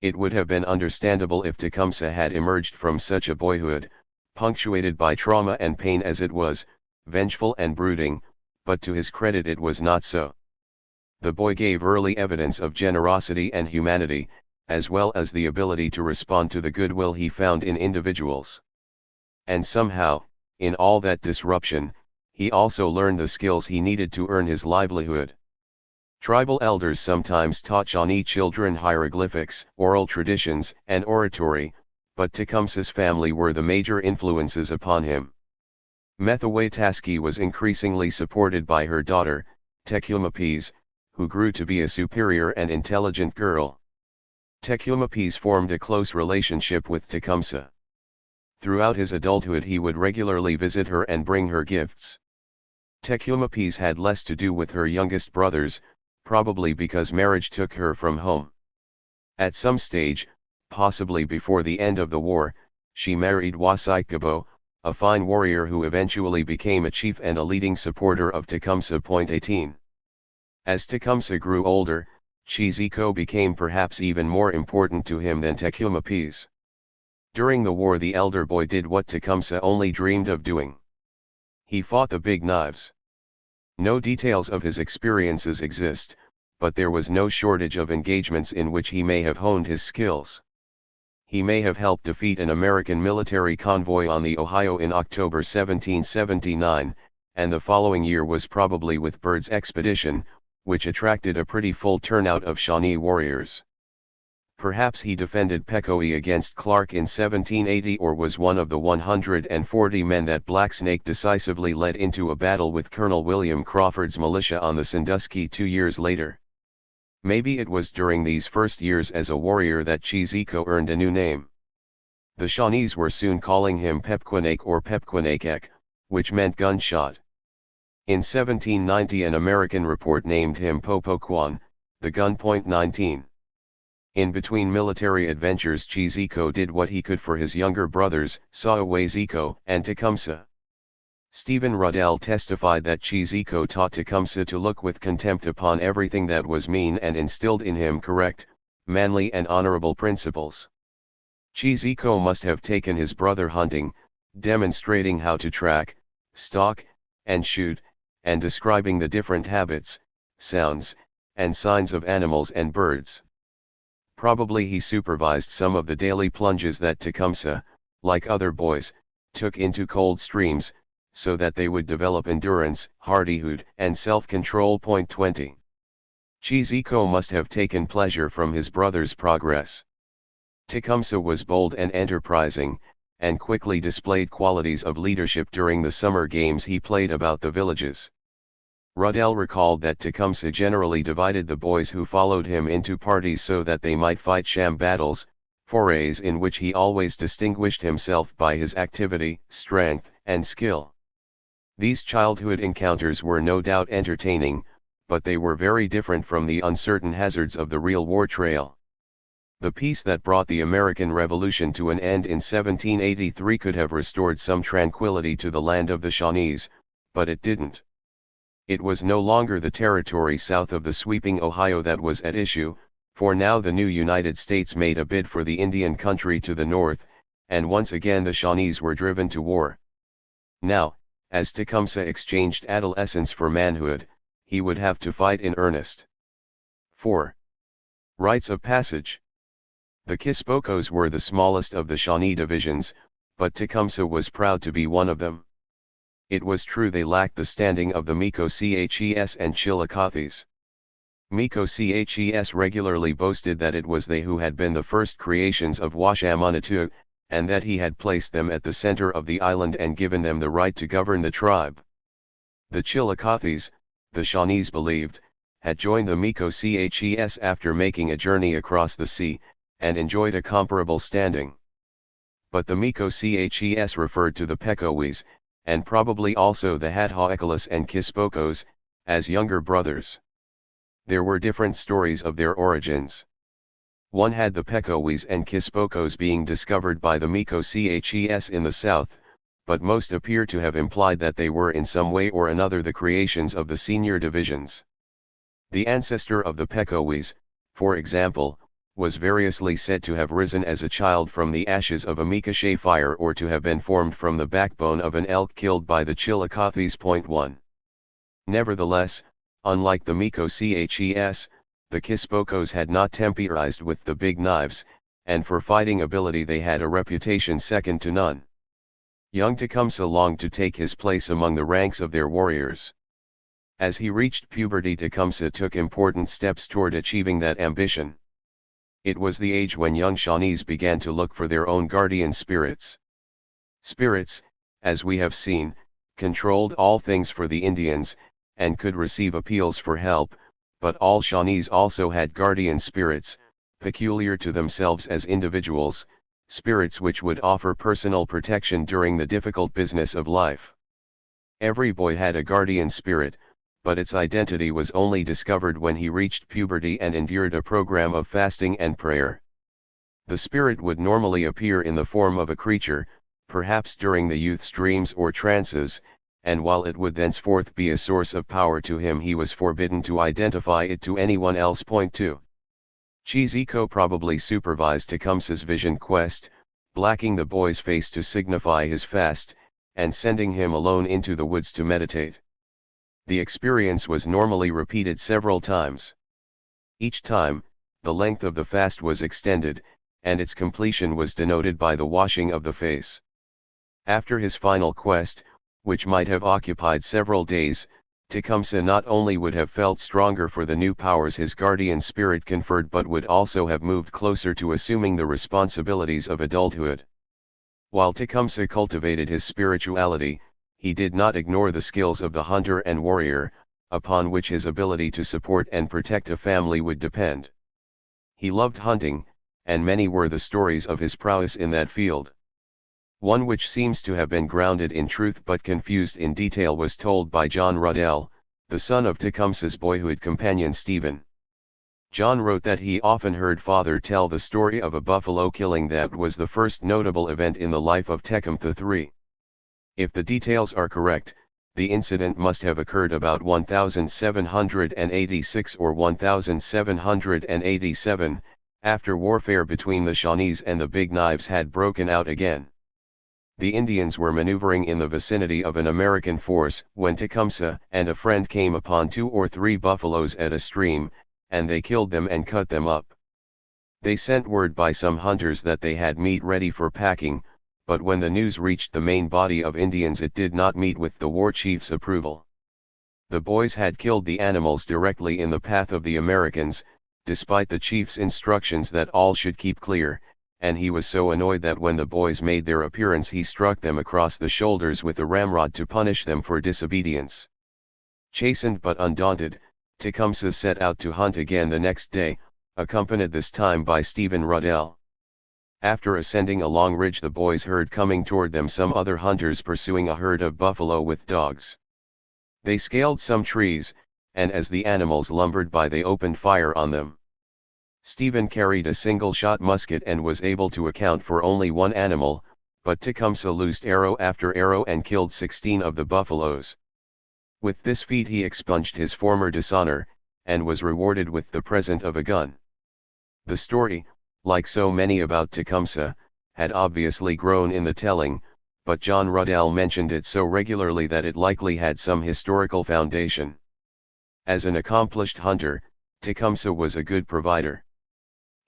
It would have been understandable if Tecumseh had emerged from such a boyhood, punctuated by trauma and pain as it was, vengeful and brooding, but to his credit it was not so. The boy gave early evidence of generosity and humanity, as well as the ability to respond to the goodwill he found in individuals. And somehow, in all that disruption, he also learned the skills he needed to earn his livelihood. Tribal elders sometimes taught Shawnee children hieroglyphics, oral traditions, and oratory, but Tecumseh's family were the major influences upon him. Methowataskie was increasingly supported by her daughter, Tecumseh, who grew to be a superior and intelligent girl. Tecumseh formed a close relationship with Tecumseh. Throughout his adulthood he would regularly visit her and bring her gifts. Tecumseh had less to do with her youngest brothers, probably because marriage took her from home. At some stage, possibly before the end of the war, she married Wasikabo, a fine warrior who eventually became a chief and a leading supporter of Tecumseh. 18. As Tecumseh grew older, Cheeseco became perhaps even more important to him than Tecumseh. During the war the elder boy did what Tecumseh only dreamed of doing. He fought the Big Knives. No details of his experiences exist, but there was no shortage of engagements in which he may have honed his skills. He may have helped defeat an American military convoy on the Ohio in October 1779, and the following year was probably with Byrd's expedition, which attracted a pretty full turnout of Shawnee warriors. Perhaps he defended Pequot against Clark in 1780 or was one of the 140 men that Blacksnake decisively led into a battle with Colonel William Crawford's militia on the Sandusky 2 years later. Maybe it was during these first years as a warrior that Cheeseco earned a new name. The Shawnees were soon calling him Pepquanake or Pepquanakek, which meant gunshot. In 1790 an American report named him Popoquan, the gun. 19. In between military adventures Cheeseco did what he could for his younger brothers, Sawazeco and Tecumseh. Stephen Ruddell testified that Cheeseco taught Tecumseh to look with contempt upon everything that was mean and instilled in him correct, manly and honorable principles. Cheeseco must have taken his brother hunting, demonstrating how to track, stalk, and shoot, and describing the different habits, sounds, and signs of animals and birds. Probably he supervised some of the daily plunges that Tecumseh, like other boys, took into cold streams, so that they would develop endurance, hardihood, and self-control. 20. Cheeseco must have taken pleasure from his brother's progress. Tecumseh was bold and enterprising, and quickly displayed qualities of leadership during the summer games he played about the villages. Ruddell recalled that Tecumseh generally divided the boys who followed him into parties so that they might fight sham battles, forays in which he always distinguished himself by his activity, strength, and skill. These childhood encounters were no doubt entertaining, but they were very different from the uncertain hazards of the real war trail. The peace that brought the American Revolution to an end in 1783 could have restored some tranquility to the land of the Shawnees, but it didn't. It was no longer the territory south of the sweeping Ohio that was at issue, for now the new United States made a bid for the Indian country to the north, and once again the Shawnees were driven to war. Now, as Tecumseh exchanged adolescence for manhood, he would have to fight in earnest. 4. Rites of passage. The Kispokos were the smallest of the Shawnee divisions, but Tecumseh was proud to be one of them. It was true they lacked the standing of the Mico-Ces and Chillicoths. Mico-Ces regularly boasted that it was they who had been the first creations of Washamanatu, and that he had placed them at the center of the island and given them the right to govern the tribe. The Chillicoths, the Shawnees believed, had joined the Mico-Ces after making a journey across the sea, and enjoyed a comparable standing. But the Mico-Ces referred to the Pecowis, and probably also the Hadhaokalas and Kispokos, as younger brothers. There were different stories of their origins. One had the Pecowis and Kispokos being discovered by the Mico-Ces in the south, but most appear to have implied that they were in some way or another the creations of the senior divisions. The ancestor of the Pecowis, for example, was variously said to have risen as a child from the ashes of a Micoche fire or to have been formed from the backbone of an elk killed by the Chillicoths. 1. Nevertheless, unlike the Mico-Ces, the Kispokos had not temporized with the big knives, and for fighting ability they had a reputation second to none. Young Tecumseh longed to take his place among the ranks of their warriors. As he reached puberty, Tecumseh took important steps toward achieving that ambition. It was the age when young Shawnees began to look for their own guardian spirits. Spirits, as we have seen, controlled all things for the Indians, and could receive appeals for help, but all Shawnees also had guardian spirits, peculiar to themselves as individuals, spirits which would offer personal protection during the difficult business of life. Every boy had a guardian spirit, but its identity was only discovered when he reached puberty and endured a program of fasting and prayer. The spirit would normally appear in the form of a creature, perhaps during the youth's dreams or trances, and while it would thenceforth be a source of power to him, he was forbidden to identify it to anyone else. 2. Chizico probably supervised Tecumseh's vision quest, blacking the boy's face to signify his fast, and sending him alone into the woods to meditate. The experience was normally repeated several times. Each time, the length of the fast was extended, and its completion was denoted by the washing of the face. After his final quest, which might have occupied several days, Tecumseh not only would have felt stronger for the new powers his guardian spirit conferred, but would also have moved closer to assuming the responsibilities of adulthood. While Tecumseh cultivated his spirituality, he did not ignore the skills of the hunter and warrior, upon which his ability to support and protect a family would depend. He loved hunting, and many were the stories of his prowess in that field. One which seems to have been grounded in truth but confused in detail was told by John Ruddell, the son of Tecumseh's boyhood companion Stephen. John wrote that he often heard father tell the story of a buffalo killing that was the first notable event in the life of Tecumseh III. If the details are correct, the incident must have occurred about 1786 or 1787, after warfare between the Shawnees and the Big Knives had broken out again. The Indians were maneuvering in the vicinity of an American force when Tecumseh and a friend came upon 2 or 3 buffaloes at a stream, and they killed them and cut them up. They sent word by some hunters that they had meat ready for packing, but when the news reached the main body of Indians, it did not meet with the war chief's approval. The boys had killed the animals directly in the path of the Americans, despite the chief's instructions that all should keep clear, and he was so annoyed that when the boys made their appearance he struck them across the shoulders with a ramrod to punish them for disobedience. Chastened but undaunted, Tecumseh set out to hunt again the next day, accompanied this time by Stephen Ruddell. After ascending a long ridge, the boys heard coming toward them some other hunters pursuing a herd of buffalo with dogs. They scaled some trees, and as the animals lumbered by they opened fire on them. Stephen carried a single-shot musket and was able to account for only one animal, but Tecumseh loosed arrow after arrow and killed 16 of the buffaloes. With this feat he expunged his former dishonor, and was rewarded with the present of a gun. The story, like so many about Tecumseh, had obviously grown in the telling, but John Ruddell mentioned it so regularly that it likely had some historical foundation. As an accomplished hunter, Tecumseh was a good provider.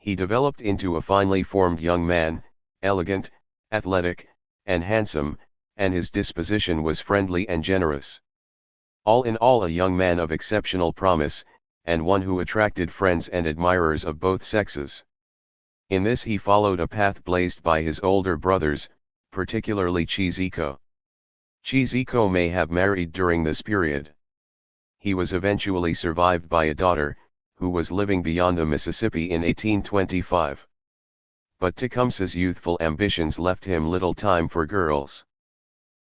He developed into a finely formed young man, elegant, athletic, and handsome, and his disposition was friendly and generous. All in all, a young man of exceptional promise, and one who attracted friends and admirers of both sexes. In this he followed a path blazed by his older brothers, particularly Cheeseeko. Cheeseeko may have married during this period. He was eventually survived by a daughter, who was living beyond the Mississippi in 1825. But Tecumseh's youthful ambitions left him little time for girls.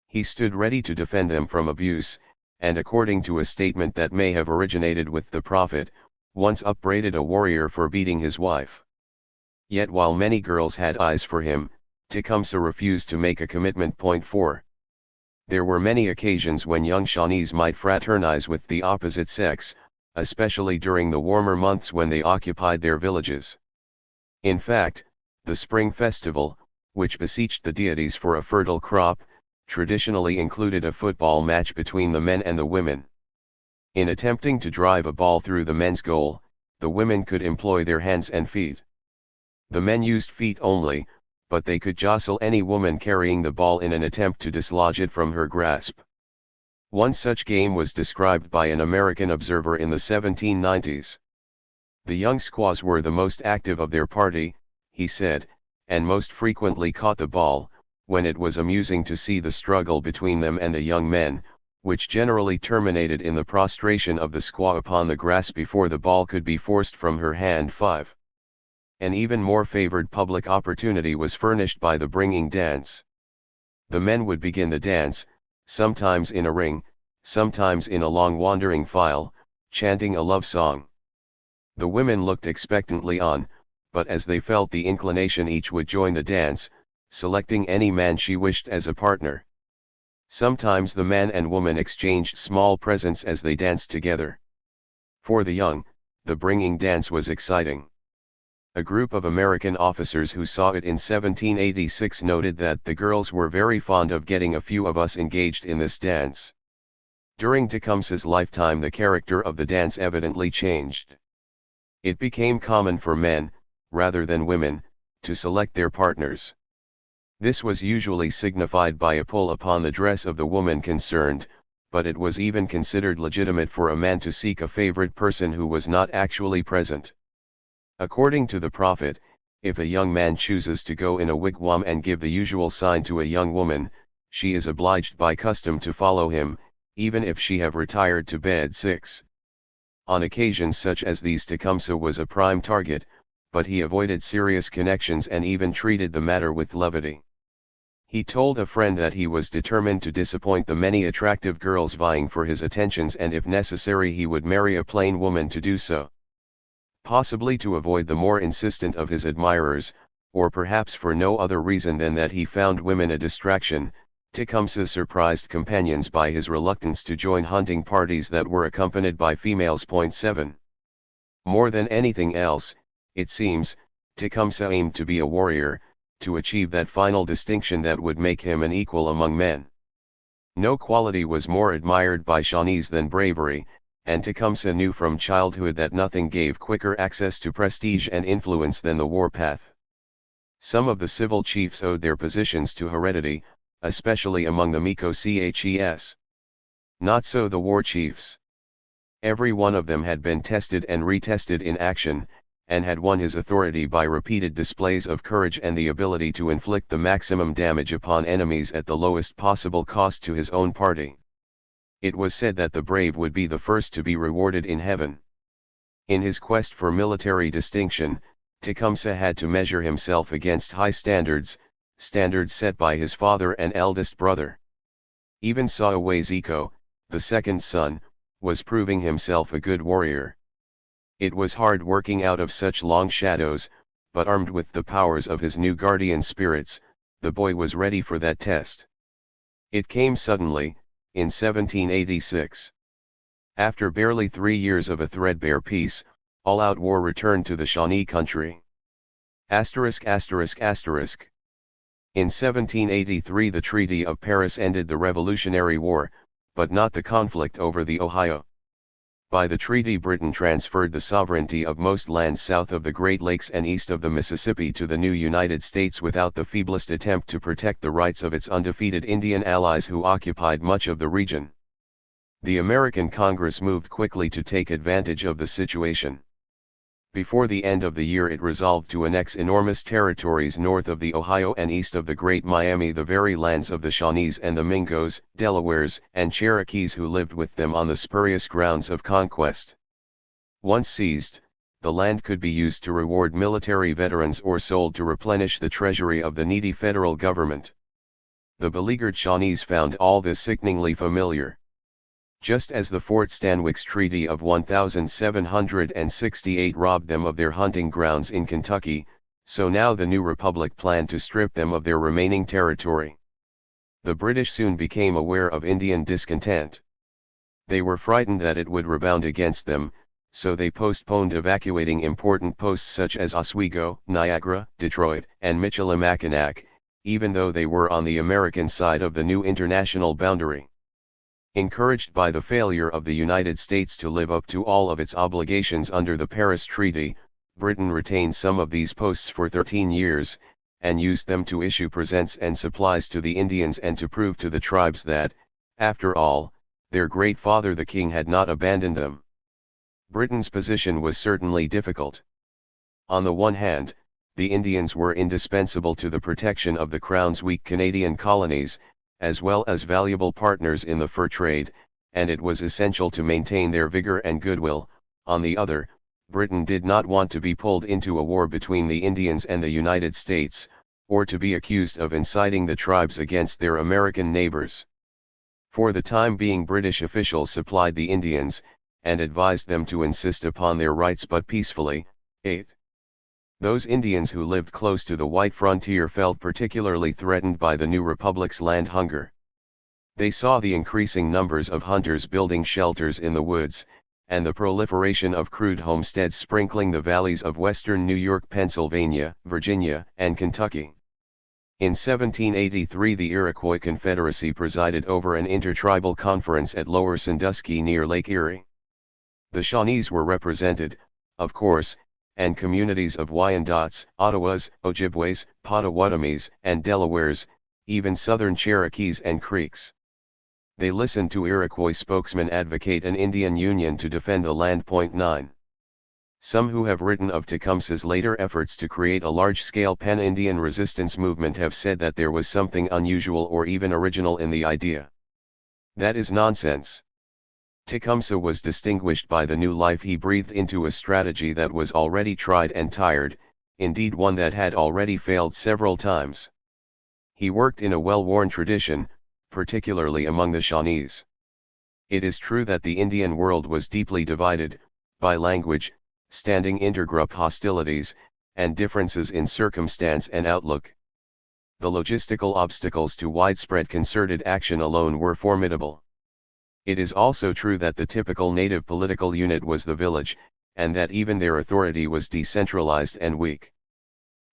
He stood ready to defend them from abuse, and according to a statement that may have originated with the prophet, once upbraided a warrior for beating his wife. Yet while many girls had eyes for him, Tecumseh refused to make a commitment. 4. There were many occasions when young Shawnees might fraternize with the opposite sex, especially during the warmer months when they occupied their villages. In fact, the spring festival, which beseeched the deities for a fertile crop, traditionally included a football match between the men and the women. In attempting to drive a ball through the men's goal, the women could employ their hands and feet. The men used feet only, but they could jostle any woman carrying the ball in an attempt to dislodge it from her grasp. One such game was described by an American observer in the 1790s. The young squaws were the most active of their party, he said, and most frequently caught the ball, when it was amusing to see the struggle between them and the young men, which generally terminated in the prostration of the squaw upon the grass before the ball could be forced from her hand. 5. An even more favored public opportunity was furnished by the bringing dance. The men would begin the dance, sometimes in a ring, sometimes in a long wandering file, chanting a love song. The women looked expectantly on, but as they felt the inclination each would join the dance, selecting any man she wished as a partner. Sometimes the man and woman exchanged small presents as they danced together. For the young, the bringing dance was exciting. A group of American officers who saw it in 1786 noted that the girls were very fond of getting a few of us engaged in this dance. During Tecumseh's lifetime the character of the dance evidently changed. It became common for men, rather than women, to select their partners. This was usually signified by a pull upon the dress of the woman concerned, but it was even considered legitimate for a man to seek a favorite person who was not actually present. According to the prophet, if a young man chooses to go in a wigwam and give the usual sign to a young woman, she is obliged by custom to follow him, even if she have retired to bed. 6. On occasions such as these Tecumseh was a prime target, but he avoided serious connections and even treated the matter with levity. He told a friend that he was determined to disappoint the many attractive girls vying for his attentions, and if necessary he would marry a plain woman to do so. Possibly to avoid the more insistent of his admirers, or perhaps for no other reason than that he found women a distraction, Tecumseh surprised companions by his reluctance to join hunting parties that were accompanied by females. 7. More than anything else, it seems, Tecumseh aimed to be a warrior, to achieve that final distinction that would make him an equal among men. No quality was more admired by Shawnees than bravery, and Tecumseh knew from childhood that nothing gave quicker access to prestige and influence than the warpath. Some of the civil chiefs owed their positions to heredity, especially among the Micos. Not so the war chiefs. Every one of them had been tested and retested in action, and had won his authority by repeated displays of courage and the ability to inflict the maximum damage upon enemies at the lowest possible cost to his own party. It was said that the brave would be the first to be rewarded in heaven. In his quest for military distinction, Tecumseh had to measure himself against high standards, standards set by his father and eldest brother. Even Saawezeko, the second son, was proving himself a good warrior. It was hard working out of such long shadows, but armed with the powers of his new guardian spirits, the boy was ready for that test. It came suddenly, in 1786. After barely 3 years of a threadbare peace, all-out war returned to the Shawnee country. In 1783 the Treaty of Paris ended the Revolutionary War, but not the conflict over the Ohio. By the treaty Britain transferred the sovereignty of most lands south of the Great Lakes and east of the Mississippi to the new United States without the feeblest attempt to protect the rights of its undefeated Indian allies who occupied much of the region. The American Congress moved quickly to take advantage of the situation. Before the end of the year it resolved to annex enormous territories north of the Ohio and east of the Great Miami, the very lands of the Shawnees and the Mingos, Delawares, and Cherokees who lived with them on the spurious grounds of conquest. Once seized, the land could be used to reward military veterans or sold to replenish the treasury of the needy federal government. The beleaguered Shawnees found all this sickeningly familiar. Just as the Fort Stanwix Treaty of 1768 robbed them of their hunting grounds in Kentucky, so now the new republic planned to strip them of their remaining territory. The British soon became aware of Indian discontent. They were frightened that it would rebound against them, so they postponed evacuating important posts such as Oswego, Niagara, Detroit, and Michilimackinac, even though they were on the American side of the new international boundary. Encouraged by the failure of the United States to live up to all of its obligations under the Paris Treaty, Britain retained some of these posts for 13 years, and used them to issue presents and supplies to the Indians and to prove to the tribes that, after all, their great father the king had not abandoned them. Britain's position was certainly difficult. On the one hand, the Indians were indispensable to the protection of the Crown's weak Canadian colonies, as well as valuable partners in the fur trade, and it was essential to maintain their vigor and goodwill. On the other, Britain did not want to be pulled into a war between the Indians and the United States, or to be accused of inciting the tribes against their American neighbors. For the time being British officials supplied the Indians, and advised them to insist upon their rights but peacefully. 8. Those Indians who lived close to the white frontier felt particularly threatened by the new republic's land hunger. They saw the increasing numbers of hunters building shelters in the woods, and the proliferation of crude homesteads sprinkling the valleys of western New York, Pennsylvania, Virginia, and Kentucky. In 1783 the Iroquois Confederacy presided over an intertribal conference at Lower Sandusky near Lake Erie. The Shawnees were represented, of course, and communities of Wyandots, Ottawas, Ojibways, Potawatomis, and Delawares, even southern Cherokees and Creeks. They listened to Iroquois spokesmen advocate an Indian union to defend the land. 9. Some who have written of Tecumseh's later efforts to create a large-scale pan-Indian resistance movement have said that there was something unusual or even original in the idea. That is nonsense. Tecumseh was distinguished by the new life he breathed into a strategy that was already tried and tired, indeed one that had already failed several times. He worked in a well-worn tradition, particularly among the Shawnees. It is true that the Indian world was deeply divided, by language, standing intergroup hostilities, and differences in circumstance and outlook. The logistical obstacles to widespread concerted action alone were formidable. It is also true that the typical native political unit was the village, and that even their authority was decentralized and weak.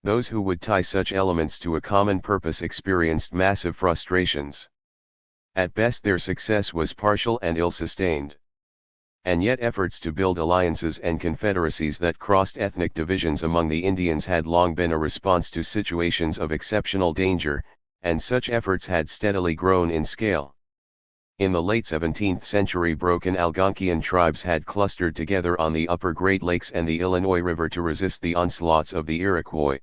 Those who would tie such elements to a common purpose experienced massive frustrations. At best their success was partial and ill-sustained. And yet efforts to build alliances and confederacies that crossed ethnic divisions among the Indians had long been a response to situations of exceptional danger, and such efforts had steadily grown in scale. In the late 17th century broken Algonquian tribes had clustered together on the upper Great Lakes and the Illinois River to resist the onslaughts of the Iroquois.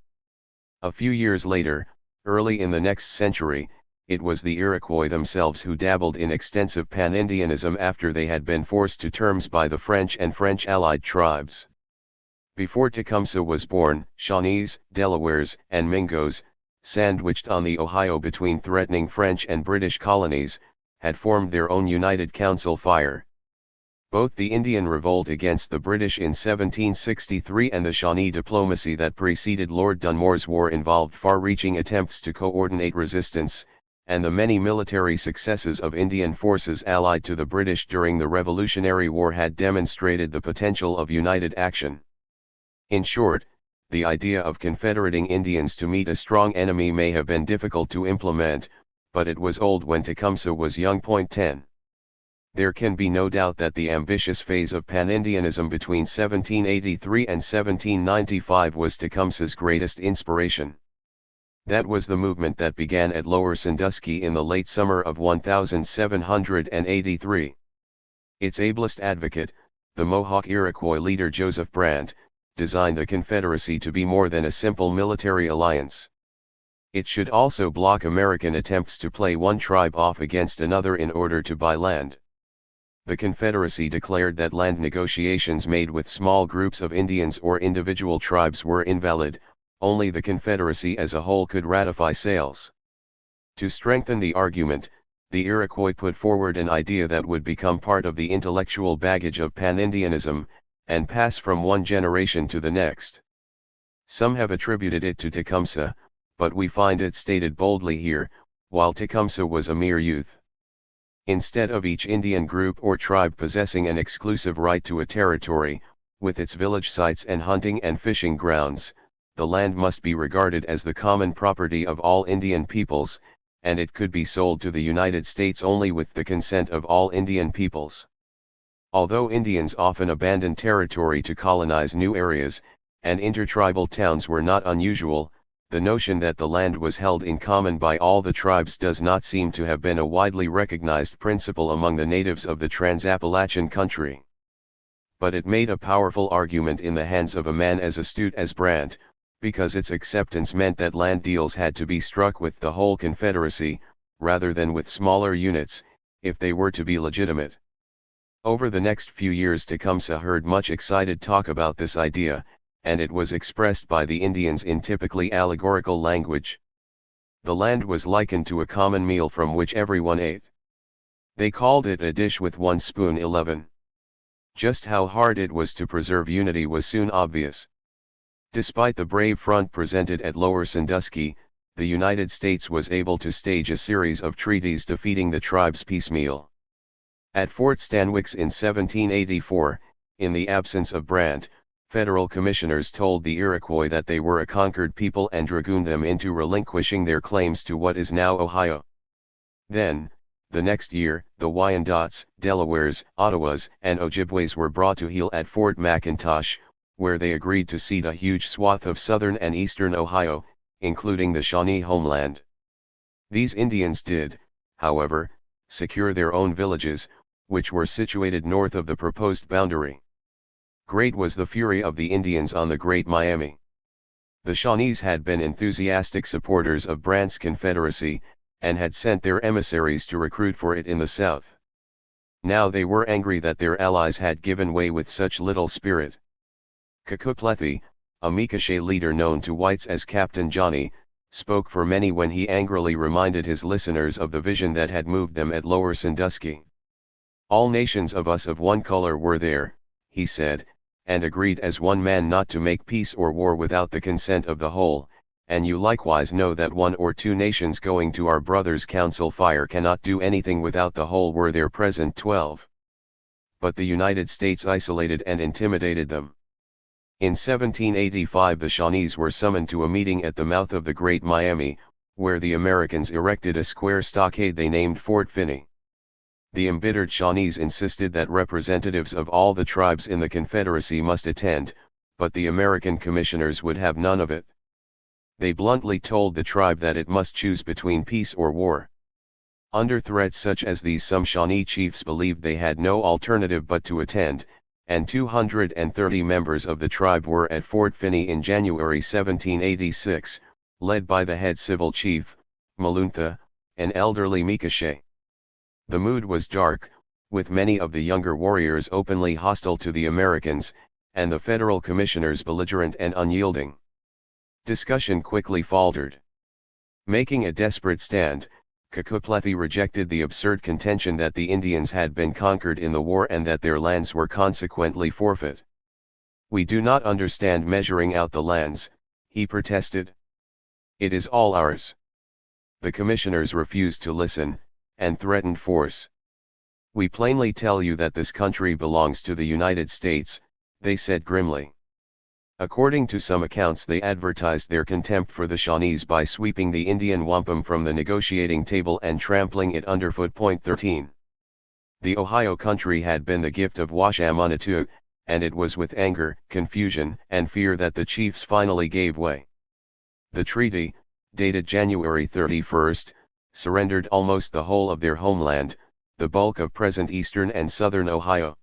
A few years later, early in the next century, it was the Iroquois themselves who dabbled in extensive pan-Indianism after they had been forced to terms by the French and French-allied tribes. Before Tecumseh was born, Shawnees, Delawares, and Mingos, sandwiched on the Ohio between threatening French and British colonies, had formed their own united council fire. Both the Indian revolt against the British in 1763 and the Shawnee diplomacy that preceded Lord Dunmore's war involved far-reaching attempts to coordinate resistance, and the many military successes of Indian forces allied to the British during the Revolutionary War had demonstrated the potential of united action. In short, the idea of confederating Indians to meet a strong enemy may have been difficult to implement, but it was old when Tecumseh was young. 10. There can be no doubt that the ambitious phase of Pan-Indianism between 1783 and 1795 was Tecumseh's greatest inspiration. That was the movement that began at Lower Sandusky in the late summer of 1783. Its ablest advocate, the Mohawk Iroquois leader Joseph Brant, designed the Confederacy to be more than a simple military alliance. It should also block American attempts to play one tribe off against another in order to buy land. The Confederacy declared that land negotiations made with small groups of Indians or individual tribes were invalid, only the Confederacy as a whole could ratify sales. To strengthen the argument, the Iroquois put forward an idea that would become part of the intellectual baggage of Pan-Indianism, and pass from one generation to the next. Some have attributed it to Tecumseh, but we find it stated boldly here, while Tecumseh was a mere youth. Instead of each Indian group or tribe possessing an exclusive right to a territory, with its village sites and hunting and fishing grounds, the land must be regarded as the common property of all Indian peoples, and it could be sold to the United States only with the consent of all Indian peoples. Although Indians often abandoned territory to colonize new areas, and intertribal towns were not unusual, the notion that the land was held in common by all the tribes does not seem to have been a widely recognized principle among the natives of the Trans-Appalachian country. But it made a powerful argument in the hands of a man as astute as Brant, because its acceptance meant that land deals had to be struck with the whole Confederacy, rather than with smaller units, if they were to be legitimate. Over the next few years Tecumseh heard much excited talk about this idea, and it was expressed by the Indians in typically allegorical language. The land was likened to a common meal from which everyone ate. They called it a dish with one spoon. 11. Just how hard it was to preserve unity was soon obvious. Despite the brave front presented at Lower Sandusky, the United States was able to stage a series of treaties defeating the tribes piecemeal. At Fort Stanwix in 1784, in the absence of Brant, federal commissioners told the Iroquois that they were a conquered people and dragooned them into relinquishing their claims to what is now Ohio. Then, the next year, the Wyandots, Delawares, Ottawas, and Ojibways were brought to heel at Fort McIntosh, where they agreed to cede a huge swath of southern and eastern Ohio, including the Shawnee homeland. These Indians did, however, secure their own villages, which were situated north of the proposed boundary. Great was the fury of the Indians on the Great Miami. The Shawnees had been enthusiastic supporters of Brant's Confederacy, and had sent their emissaries to recruit for it in the South. Now they were angry that their allies had given way with such little spirit. Kekuklethe, a Miekashe leader known to whites as Captain Johnny, spoke for many when he angrily reminded his listeners of the vision that had moved them at Lower Sandusky. All nations of us of one color were there, he said, and agreed as one man not to make peace or war without the consent of the whole, and you likewise know that one or two nations going to our brother's council fire cannot do anything without the whole were there present. 12. But the United States isolated and intimidated them. In 1785 the Shawnees were summoned to a meeting at the mouth of the Great Miami, where the Americans erected a square stockade they named Fort Finney. The embittered Shawnees insisted that representatives of all the tribes in the Confederacy must attend, but the American commissioners would have none of it. They bluntly told the tribe that it must choose between peace or war. Under threats such as these some Shawnee chiefs believed they had no alternative but to attend, and 230 members of the tribe were at Fort Finney in January 1786, led by the head civil chief, Maluntha, an elderly Miekashe. The mood was dark, with many of the younger warriors openly hostile to the Americans, and the federal commissioners belligerent and unyielding. Discussion quickly faltered. Making a desperate stand, Kakupleti rejected the absurd contention that the Indians had been conquered in the war and that their lands were consequently forfeit. "We do not understand measuring out the lands," he protested. "It is all ours." The commissioners refused to listen, and threatened force. "We plainly tell you that this country belongs to the United States," they said grimly. According to some accounts, they advertised their contempt for the Shawnees by sweeping the Indian wampum from the negotiating table and trampling it underfoot. 13. The Ohio country had been the gift of Washamanatu, and it was with anger, confusion, and fear that the chiefs finally gave way. The treaty, dated January 31, surrendered almost the whole of their homeland, the bulk of present eastern and southern Ohio.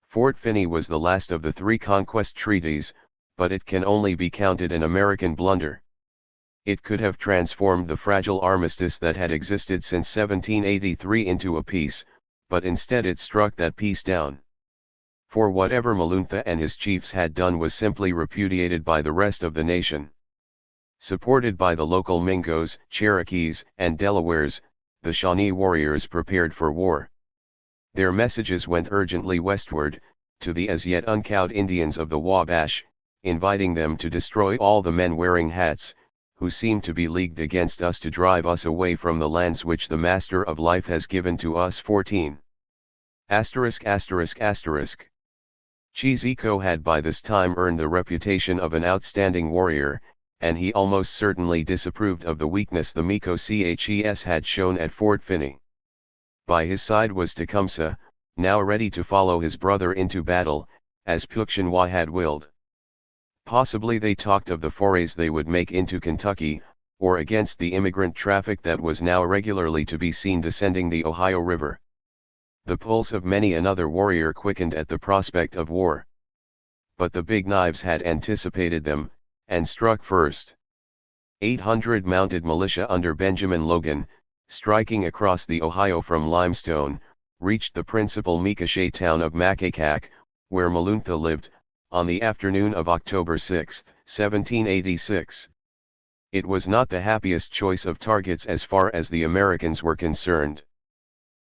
Fort Finney was the last of the three conquest treaties, but it can only be counted an American blunder. It could have transformed the fragile armistice that had existed since 1783 into a peace, but instead it struck that peace down. For whatever Maluntha and his chiefs had done was simply repudiated by the rest of the nation. Supported by the local Mingos, Cherokees, and Delawares, the Shawnee warriors prepared for war. Their messages went urgently westward, to the as yet uncowed Indians of the Wabash, inviting them to destroy all the men wearing hats, who seem to be leagued against us to drive us away from the lands which the Master of Life has given to us. 14. Chizico had by this time earned the reputation of an outstanding warrior, and he almost certainly disapproved of the weakness the Miko-Ches had shown at Fort Finney. By his side was Tecumseh, now ready to follow his brother into battle, as Pukshinwa had willed. Possibly they talked of the forays they would make into Kentucky, or against the immigrant traffic that was now regularly to be seen descending the Ohio River. The pulse of many another warrior quickened at the prospect of war. But the Big Knives had anticipated them, and struck first. 800 mounted militia under Benjamin Logan, striking across the Ohio from Limestone, reached the principal Micoche town of Macacak, where Maluntha lived, on the afternoon of October 6, 1786. It was not the happiest choice of targets as far as the Americans were concerned.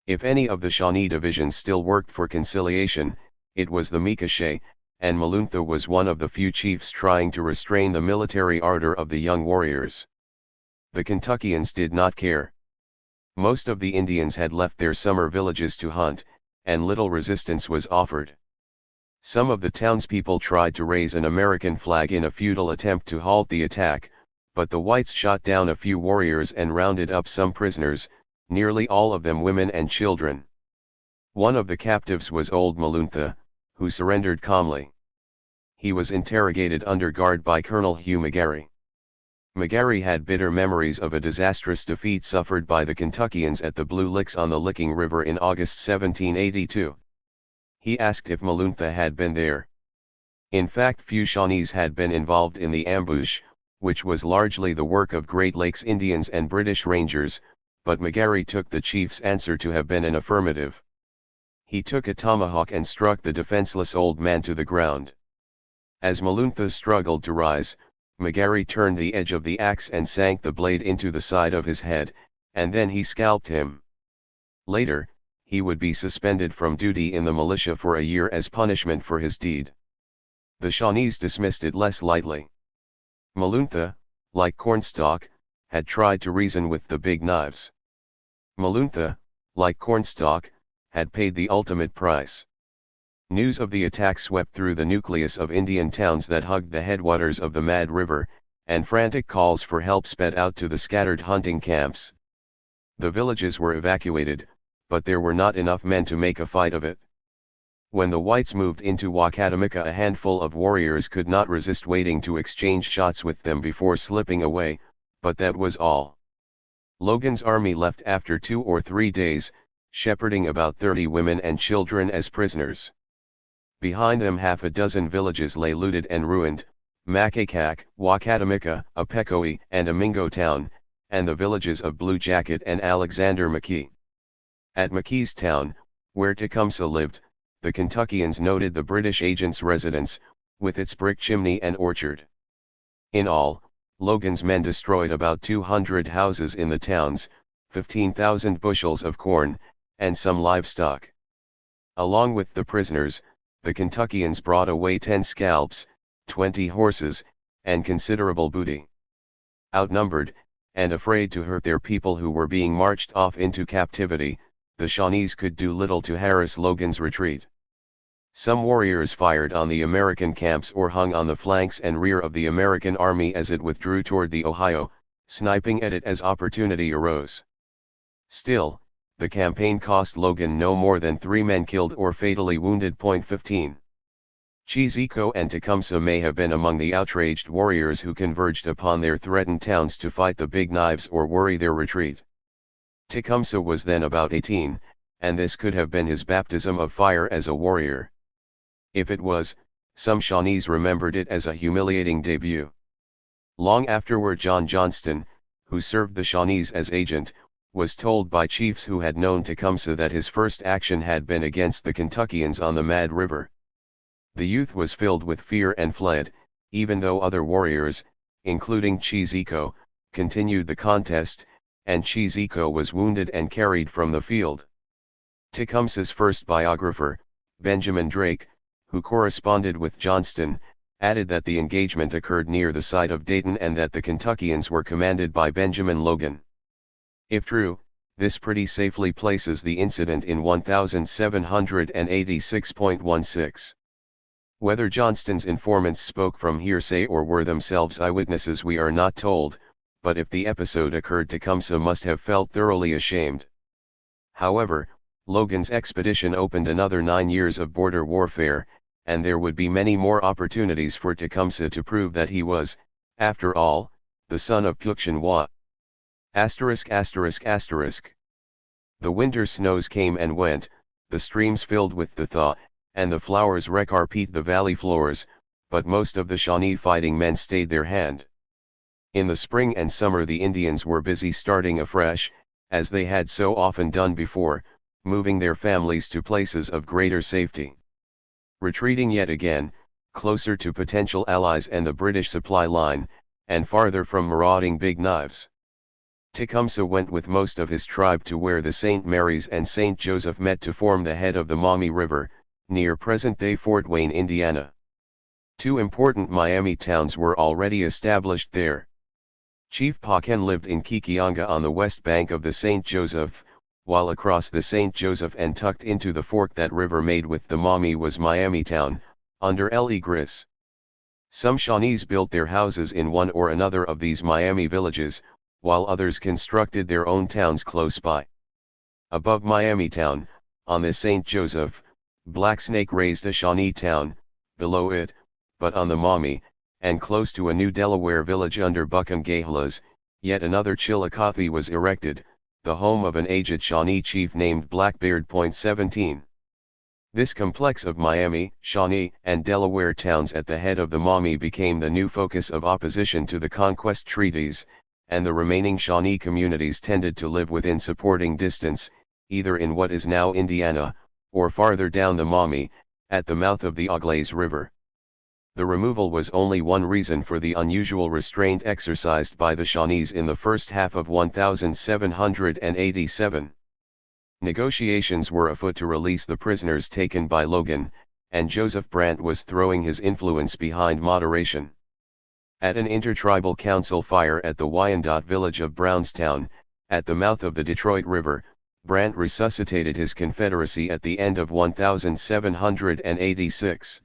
If any of the Shawnee divisions still worked for conciliation, it was the Micoche, and Maluntha was one of the few chiefs trying to restrain the military ardor of the young warriors. The Kentuckians did not care. Most of the Indians had left their summer villages to hunt, and little resistance was offered. Some of the townspeople tried to raise an American flag in a futile attempt to halt the attack, but the whites shot down a few warriors and rounded up some prisoners, nearly all of them women and children. One of the captives was old Maluntha, who surrendered calmly. He was interrogated under guard by Colonel Hugh McGarry. McGarry had bitter memories of a disastrous defeat suffered by the Kentuckians at the Blue Licks on the Licking River in August 1782. He asked if Maluntha had been there. In fact, few Shawnees had been involved in the ambush, which was largely the work of Great Lakes Indians and British Rangers, but McGarry took the chief's answer to have been an affirmative. He took a tomahawk and struck the defenseless old man to the ground. As Maluntha struggled to rise, McGarry turned the edge of the axe and sank the blade into the side of his head, and then he scalped him. Later, he would be suspended from duty in the militia for a year as punishment for his deed. The Shawnees dismissed it less lightly. Maluntha, like Cornstalk, had tried to reason with the Big Knives. Maluntha, like Cornstalk, had paid the ultimate price. News of the attack swept through the nucleus of Indian towns that hugged the headwaters of the Mad River, and frantic calls for help sped out to the scattered hunting camps. The villages were evacuated, but there were not enough men to make a fight of it. When the whites moved into Wacatamika, a handful of warriors could not resist waiting to exchange shots with them before slipping away, but that was all. Logan's army left after 2 or 3 days, shepherding about 30 women and children as prisoners. Behind them half a dozen villages lay looted and ruined, Macacak, Wacatamika, Apecoe, and a Mingo town, and the villages of Blue Jacket and Alexander McKee. At McKee's town, where Tecumseh lived, the Kentuckians noted the British agent's residence, with its brick chimney and orchard. In all, Logan's men destroyed about 200 houses in the towns, 15,000 bushels of corn, and some livestock. Along with the prisoners, the Kentuckians brought away 10 scalps, 20 horses, and considerable booty. Outnumbered, and afraid to hurt their people who were being marched off into captivity, the Shawnees could do little to harass Logan's retreat. Some warriors fired on the American camps or hung on the flanks and rear of the American army as it withdrew toward the Ohio, sniping at it as opportunity arose. Still, the campaign cost Logan no more than 3 men killed or fatally wounded. 15. Cheesico and Tecumseh may have been among the outraged warriors who converged upon their threatened towns to fight the Big Knives or worry their retreat. Tecumseh was then about 18, and this could have been his baptism of fire as a warrior. If it was, some Shawnees remembered it as a humiliating debut. Long afterward, John Johnston, who served the Shawnees as agent, was told by chiefs who had known Tecumseh that his first action had been against the Kentuckians on the Mad River. The youth was filled with fear and fled, even though other warriors, including Cheesico, continued the contest, and Cheesico was wounded and carried from the field. Tecumseh's first biographer, Benjamin Drake, who corresponded with Johnston, added that the engagement occurred near the site of Dayton and that the Kentuckians were commanded by Benjamin Logan. If true, this pretty safely places the incident in 1786.16. Whether Johnston's informants spoke from hearsay or were themselves eyewitnesses we are not told, but if the episode occurred, Tecumseh must have felt thoroughly ashamed. However, Logan's expedition opened another 9 years of border warfare, and there would be many more opportunities for Tecumseh to prove that he was, after all, the son of Pukshinwa. ******. The winter snows came and went, the streams filled with the thaw, and the flowers recarpet the valley floors, but most of the Shawnee fighting men stayed their hand. In the spring and summer the Indians were busy starting afresh, as they had so often done before, moving their families to places of greater safety. Retreating yet again, closer to potential allies and the British supply line, and farther from marauding Big Knives. Tecumseh went with most of his tribe to where the St. Mary's and St. Joseph met to form the head of the Maumee River, near present-day Fort Wayne, Indiana. 2 important Miami towns were already established there. Chief Paquin lived in Kikianga on the west bank of the St. Joseph, while across the St. Joseph and tucked into the fork that river made with the Maumee was Miamitown, under L.E. Gris. Some Shawnees built their houses in one or another of these Miami villages, while others constructed their own towns close by. Above Miamitown, on the St. Joseph, Blacksnake raised a Shawnee town, below it, but on the Maumee, and close to a new Delaware village under Buckangahelas, yet another Chillicothe was erected, the home of an aged Shawnee chief named Blackbeard. 17. This complex of Miami, Shawnee, and Delaware towns at the head of the Maumee became the new focus of opposition to the conquest treaties, and the remaining Shawnee communities tended to live within supporting distance, either in what is now Indiana, or farther down the Maumee, at the mouth of the Auglaize River. The removal was only one reason for the unusual restraint exercised by the Shawnees in the first half of 1787. Negotiations were afoot to release the prisoners taken by Logan, and Joseph Brant was throwing his influence behind moderation. At an intertribal council fire at the Wyandotte village of Brownstown, at the mouth of the Detroit River, Brant resuscitated his confederacy at the end of 1786.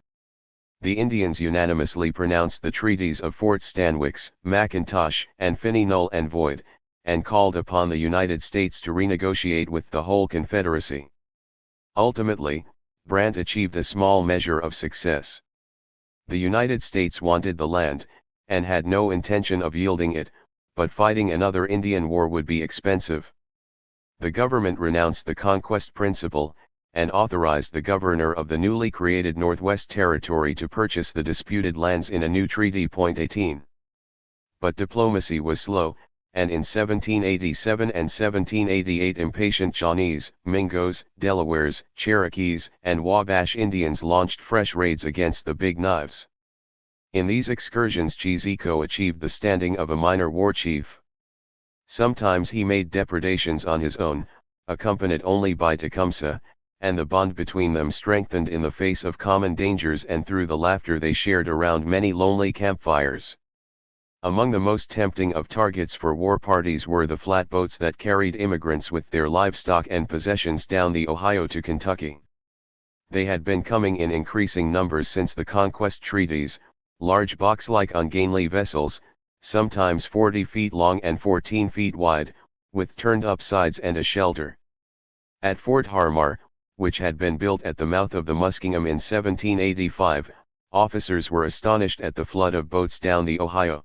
The Indians unanimously pronounced the treaties of Fort Stanwix, McIntosh, and Finney null and void, and called upon the United States to renegotiate with the whole Confederacy. Ultimately, Brant achieved a small measure of success. The United States wanted the land, and had no intention of yielding it, but fighting another Indian war would be expensive. The government renounced the conquest principle, and authorized the governor of the newly created Northwest Territory to purchase the disputed lands in a new treaty. 18. But diplomacy was slow, and in 1787 and 1788 impatient Shawnees, Mingos, Delawares, Cherokees, and Wabash Indians launched fresh raids against the Big Knives. In these excursions Cheesico achieved the standing of a minor war chief. Sometimes he made depredations on his own, accompanied only by Tecumseh, and the bond between them strengthened in the face of common dangers and through the laughter they shared around many lonely campfires. Among the most tempting of targets for war parties were the flatboats that carried immigrants with their livestock and possessions down the Ohio to Kentucky. They had been coming in increasing numbers since the conquest treaties, large box-like ungainly vessels, sometimes 40 feet long and 14 feet wide, with turned-up sides and a shelter. At Fort Harmar, which had been built at the mouth of the Muskingum in 1785, officers were astonished at the flood of boats down the Ohio.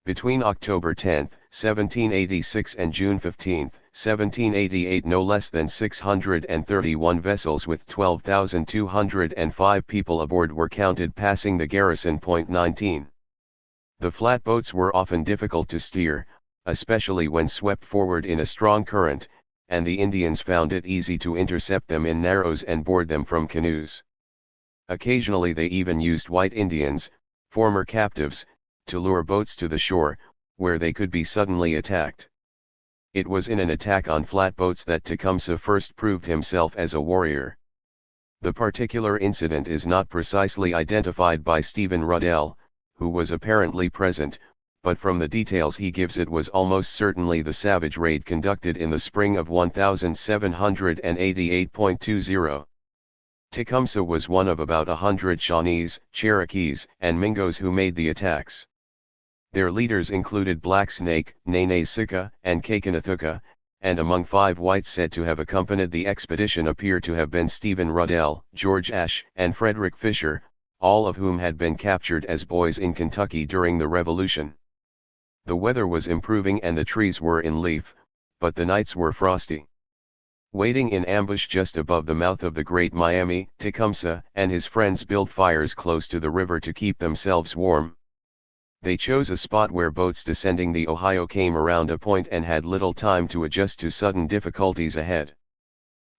Between October 10, 1786 and June 15, 1788 no less than 631 vessels with 12,205 people aboard were counted passing the garrison point 19. The flatboats were often difficult to steer, especially when swept forward in a strong current, and the Indians found it easy to intercept them in narrows and board them from canoes. Occasionally they even used white Indians, former captives, to lure boats to the shore, where they could be suddenly attacked. It was in an attack on flatboats that Tecumseh first proved himself as a warrior. The particular incident is not precisely identified by Stephen Ruddell, who was apparently present, but from the details he gives it was almost certainly the savage raid conducted in the spring of 1788.20. Tecumseh was one of about 100 Shawnees, Cherokees, and Mingos who made the attacks. Their leaders included Black Snake, Nene-Sika, and Kakanathuka, and among 5 whites said to have accompanied the expedition appear to have been Stephen Ruddell, George Ashe, and Frederick Fisher, all of whom had been captured as boys in Kentucky during the Revolution. The weather was improving and the trees were in leaf, but the nights were frosty. Waiting in ambush just above the mouth of the Great Miami, Tecumseh and his friends built fires close to the river to keep themselves warm. They chose a spot where boats descending the Ohio came around a point and had little time to adjust to sudden difficulties ahead.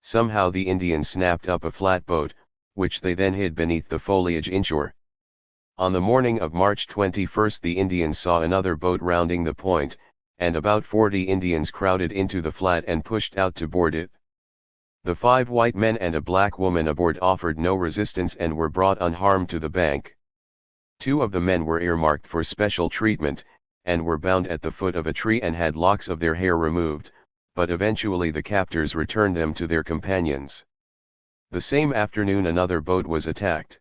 Somehow the Indians snapped up a flatboat, which they then hid beneath the foliage inshore. On the morning of March 21 the Indians saw another boat rounding the point, and about 40 Indians crowded into the flat and pushed out to board it. The 5 white men and a black woman aboard offered no resistance and were brought unharmed to the bank. 2 of the men were earmarked for special treatment, and were bound at the foot of a tree and had locks of their hair removed, but eventually the captors returned them to their companions. The same afternoon another boat was attacked.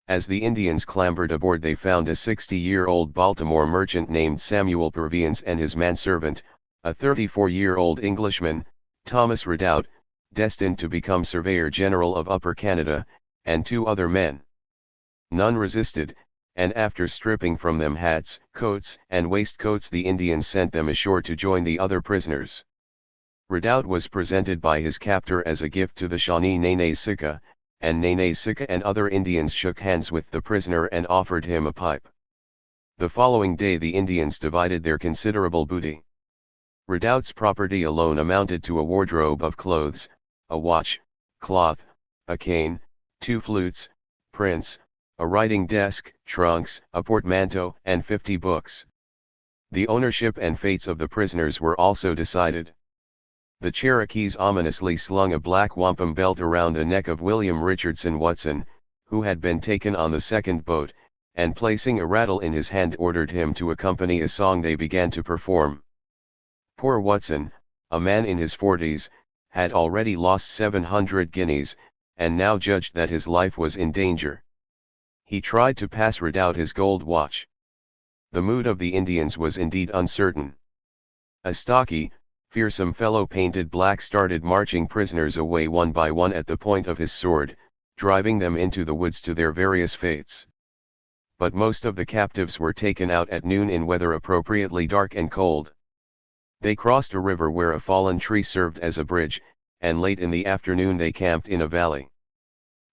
As the Indians clambered aboard they found a 60-year-old Baltimore merchant named Samuel Purviance and his manservant, a 34-year-old Englishman, Thomas Ridout, destined to become Surveyor General of Upper Canada, and 2 other men. None resisted, and after stripping from them hats, coats, and waistcoats the Indians sent them ashore to join the other prisoners. Ridout was presented by his captor as a gift to the Shawnee Nene-Sika, and Nene-Sika and other Indians shook hands with the prisoner and offered him a pipe. The following day the Indians divided their considerable booty. Ridout's property alone amounted to a wardrobe of clothes, a watch, cloth, a cane, 2 flutes, prints, a writing desk, trunks, a portmanteau, and 50 books. The ownership and fates of the prisoners were also decided. The Cherokees ominously slung a black wampum belt around the neck of William Richardson Watson, who had been taken on the second boat, and placing a rattle in his hand ordered him to accompany a song they began to perform. Poor Watson, a man in his 40s, had already lost 700 guineas, and now judged that his life was in danger. He tried to pass Ridout his gold watch. The mood of the Indians was indeed uncertain. A stocky, fearsome fellow painted black started marching prisoners away one by one at the point of his sword, driving them into the woods to their various fates. But most of the captives were taken out at noon in weather appropriately dark and cold. They crossed a river where a fallen tree served as a bridge, and late in the afternoon they camped in a valley.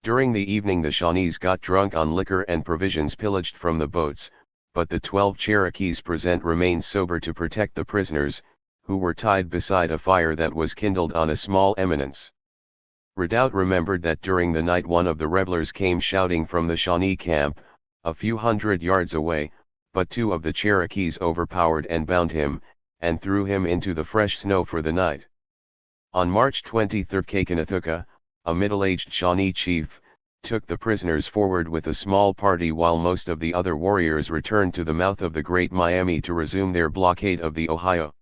During the evening the Shawnees got drunk on liquor and provisions pillaged from the boats, but the 12 Cherokees present remained sober to protect the prisoners, who were tied beside a fire that was kindled on a small eminence. Ridout remembered that during the night one of the revelers came shouting from the Shawnee camp, a few hundred yards away, but 2 of the Cherokees overpowered and bound him, and threw him into the fresh snow for the night. On March 23, Kakanathuka, a middle-aged Shawnee chief, took the prisoners forward with a small party while most of the other warriors returned to the mouth of the Great Miami to resume their blockade of the Ohio.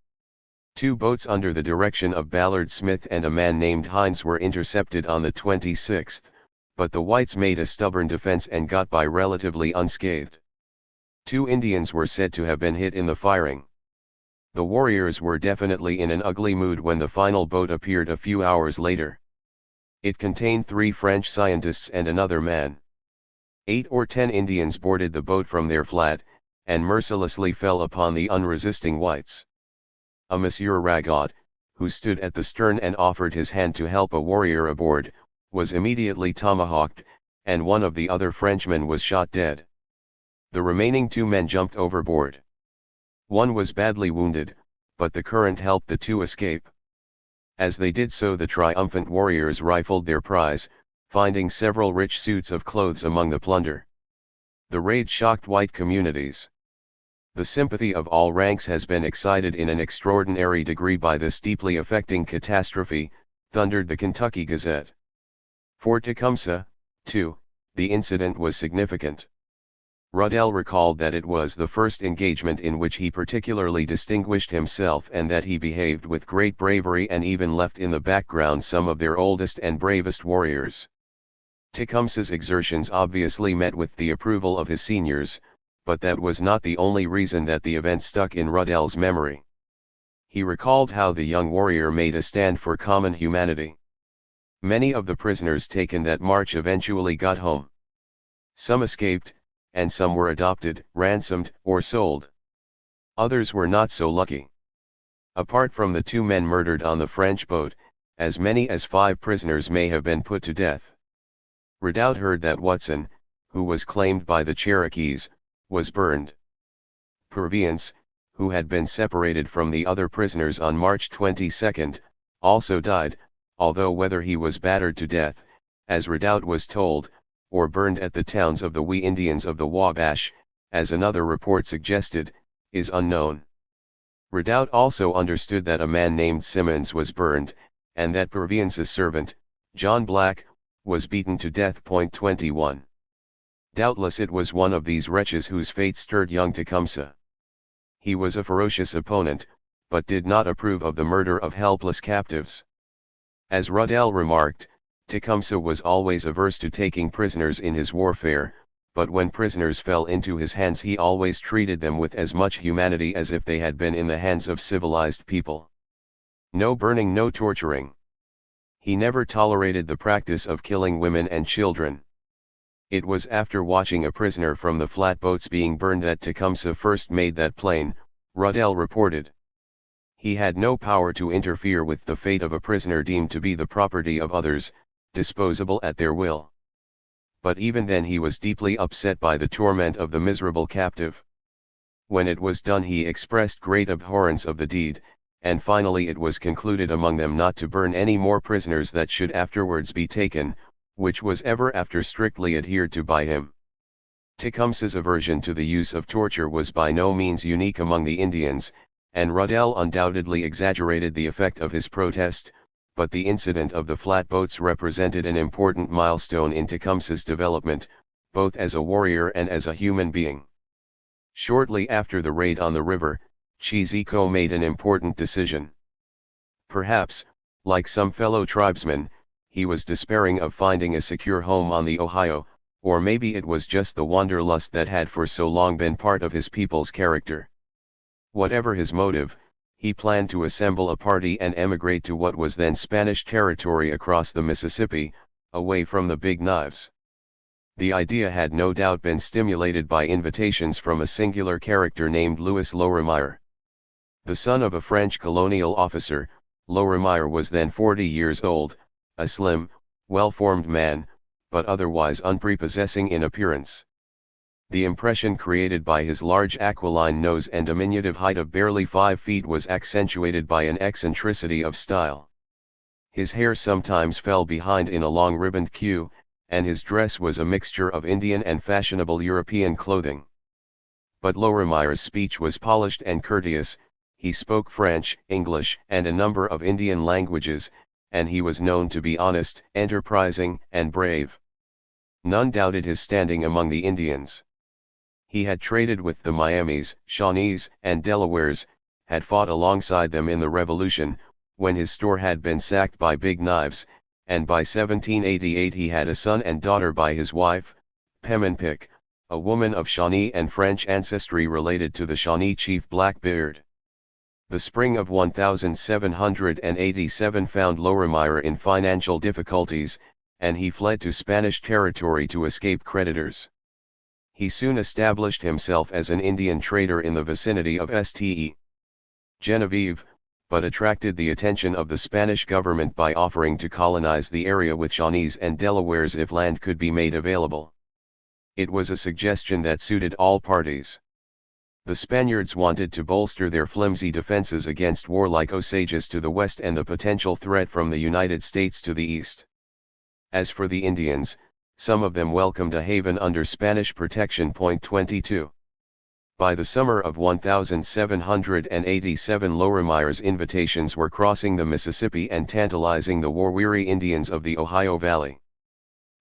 2 boats under the direction of Ballard Smith and a man named Hines were intercepted on the 26th, but the whites made a stubborn defense and got by relatively unscathed. 2 Indians were said to have been hit in the firing. The warriors were definitely in an ugly mood when the final boat appeared a few hours later. It contained 3 French scientists and another man. 8 or 10 Indians boarded the boat from their flat, and mercilessly fell upon the unresisting whites. A Monsieur Ragot, who stood at the stern and offered his hand to help a warrior aboard, was immediately tomahawked, and one of the other Frenchmen was shot dead. The remaining 2 men jumped overboard. One was badly wounded, but the current helped the 2 escape. As they did so, the triumphant warriors rifled their prize, finding several rich suits of clothes among the plunder. The raid shocked white communities. The sympathy of all ranks has been excited in an extraordinary degree by this deeply affecting catastrophe, thundered the Kentucky Gazette. For Tecumseh, too, the incident was significant. Ruddell recalled that it was the first engagement in which he particularly distinguished himself and that he behaved with great bravery and even left in the background some of their oldest and bravest warriors. Tecumseh's exertions obviously met with the approval of his seniors, but that was not the only reason that the event stuck in Ruddell's memory. He recalled how the young warrior made a stand for common humanity. Many of the prisoners taken that march eventually got home. Some escaped, and some were adopted, ransomed, or sold. Others were not so lucky. Apart from the 2 men murdered on the French boat, as many as 5 prisoners may have been put to death. Redoubt heard that Watson, who was claimed by the Cherokees, was burned. Purviance, who had been separated from the other prisoners on March 22, also died, although whether he was battered to death, as Redoubt was told, or burned at the towns of the Wee Indians of the Wabash, as another report suggested, is unknown. Redoubt also understood that a man named Simmons was burned, and that Purviance's servant, John Black, was beaten to death. 21. Doubtless it was one of these wretches whose fate stirred young Tecumseh. He was a ferocious opponent, but did not approve of the murder of helpless captives. As Ruddell remarked, Tecumseh was always averse to taking prisoners in his warfare, but when prisoners fell into his hands he always treated them with as much humanity as if they had been in the hands of civilized people. No burning, no torturing. He never tolerated the practice of killing women and children. It was after watching a prisoner from the flatboats being burned that Tecumseh first made that plain, Ruddell reported. He had no power to interfere with the fate of a prisoner deemed to be the property of others, disposable at their will. But even then he was deeply upset by the torment of the miserable captive. When it was done he expressed great abhorrence of the deed, and finally it was concluded among them not to burn any more prisoners that should afterwards be taken, which was ever after strictly adhered to by him. Tecumseh's aversion to the use of torture was by no means unique among the Indians, and Ruddell undoubtedly exaggerated the effect of his protest, but the incident of the flatboats represented an important milestone in Tecumseh's development, both as a warrior and as a human being. Shortly after the raid on the river, Cheeseco made an important decision. Perhaps, like some fellow tribesmen, he was despairing of finding a secure home on the Ohio, or maybe it was just the wanderlust that had for so long been part of his people's character. Whatever his motive, he planned to assemble a party and emigrate to what was then Spanish territory across the Mississippi, away from the Big Knives. The idea had no doubt been stimulated by invitations from a singular character named Louis Lorimier. The son of a French colonial officer, Lorimier was then 40 years old, a slim, well-formed man, but otherwise unprepossessing in appearance. The impression created by his large aquiline nose and diminutive height of barely 5 feet was accentuated by an eccentricity of style. His hair sometimes fell behind in a long ribboned queue, and his dress was a mixture of Indian and fashionable European clothing. But Lorimier's speech was polished and courteous, he spoke French, English, and a number of Indian languages, and he was known to be honest, enterprising, and brave. None doubted his standing among the Indians. He had traded with the Miamis, Shawnees, and Delawares, had fought alongside them in the Revolution, when his store had been sacked by Big Knives, and by 1788 he had a son and daughter by his wife, Pemminpick, a woman of Shawnee and French ancestry related to the Shawnee chief Blackbeard. The spring of 1787 found Lorimer in financial difficulties, and he fled to Spanish territory to escape creditors. He soon established himself as an Indian trader in the vicinity of Ste. Genevieve, but attracted the attention of the Spanish government by offering to colonize the area with Shawnees and Delawares if land could be made available. It was a suggestion that suited all parties. The Spaniards wanted to bolster their flimsy defenses against warlike Osages to the west and the potential threat from the United States to the east. As for the Indians, some of them welcomed a haven under Spanish protection. 22. By the summer of 1787 Lorimer's invitations were crossing the Mississippi and tantalizing the war-weary Indians of the Ohio Valley.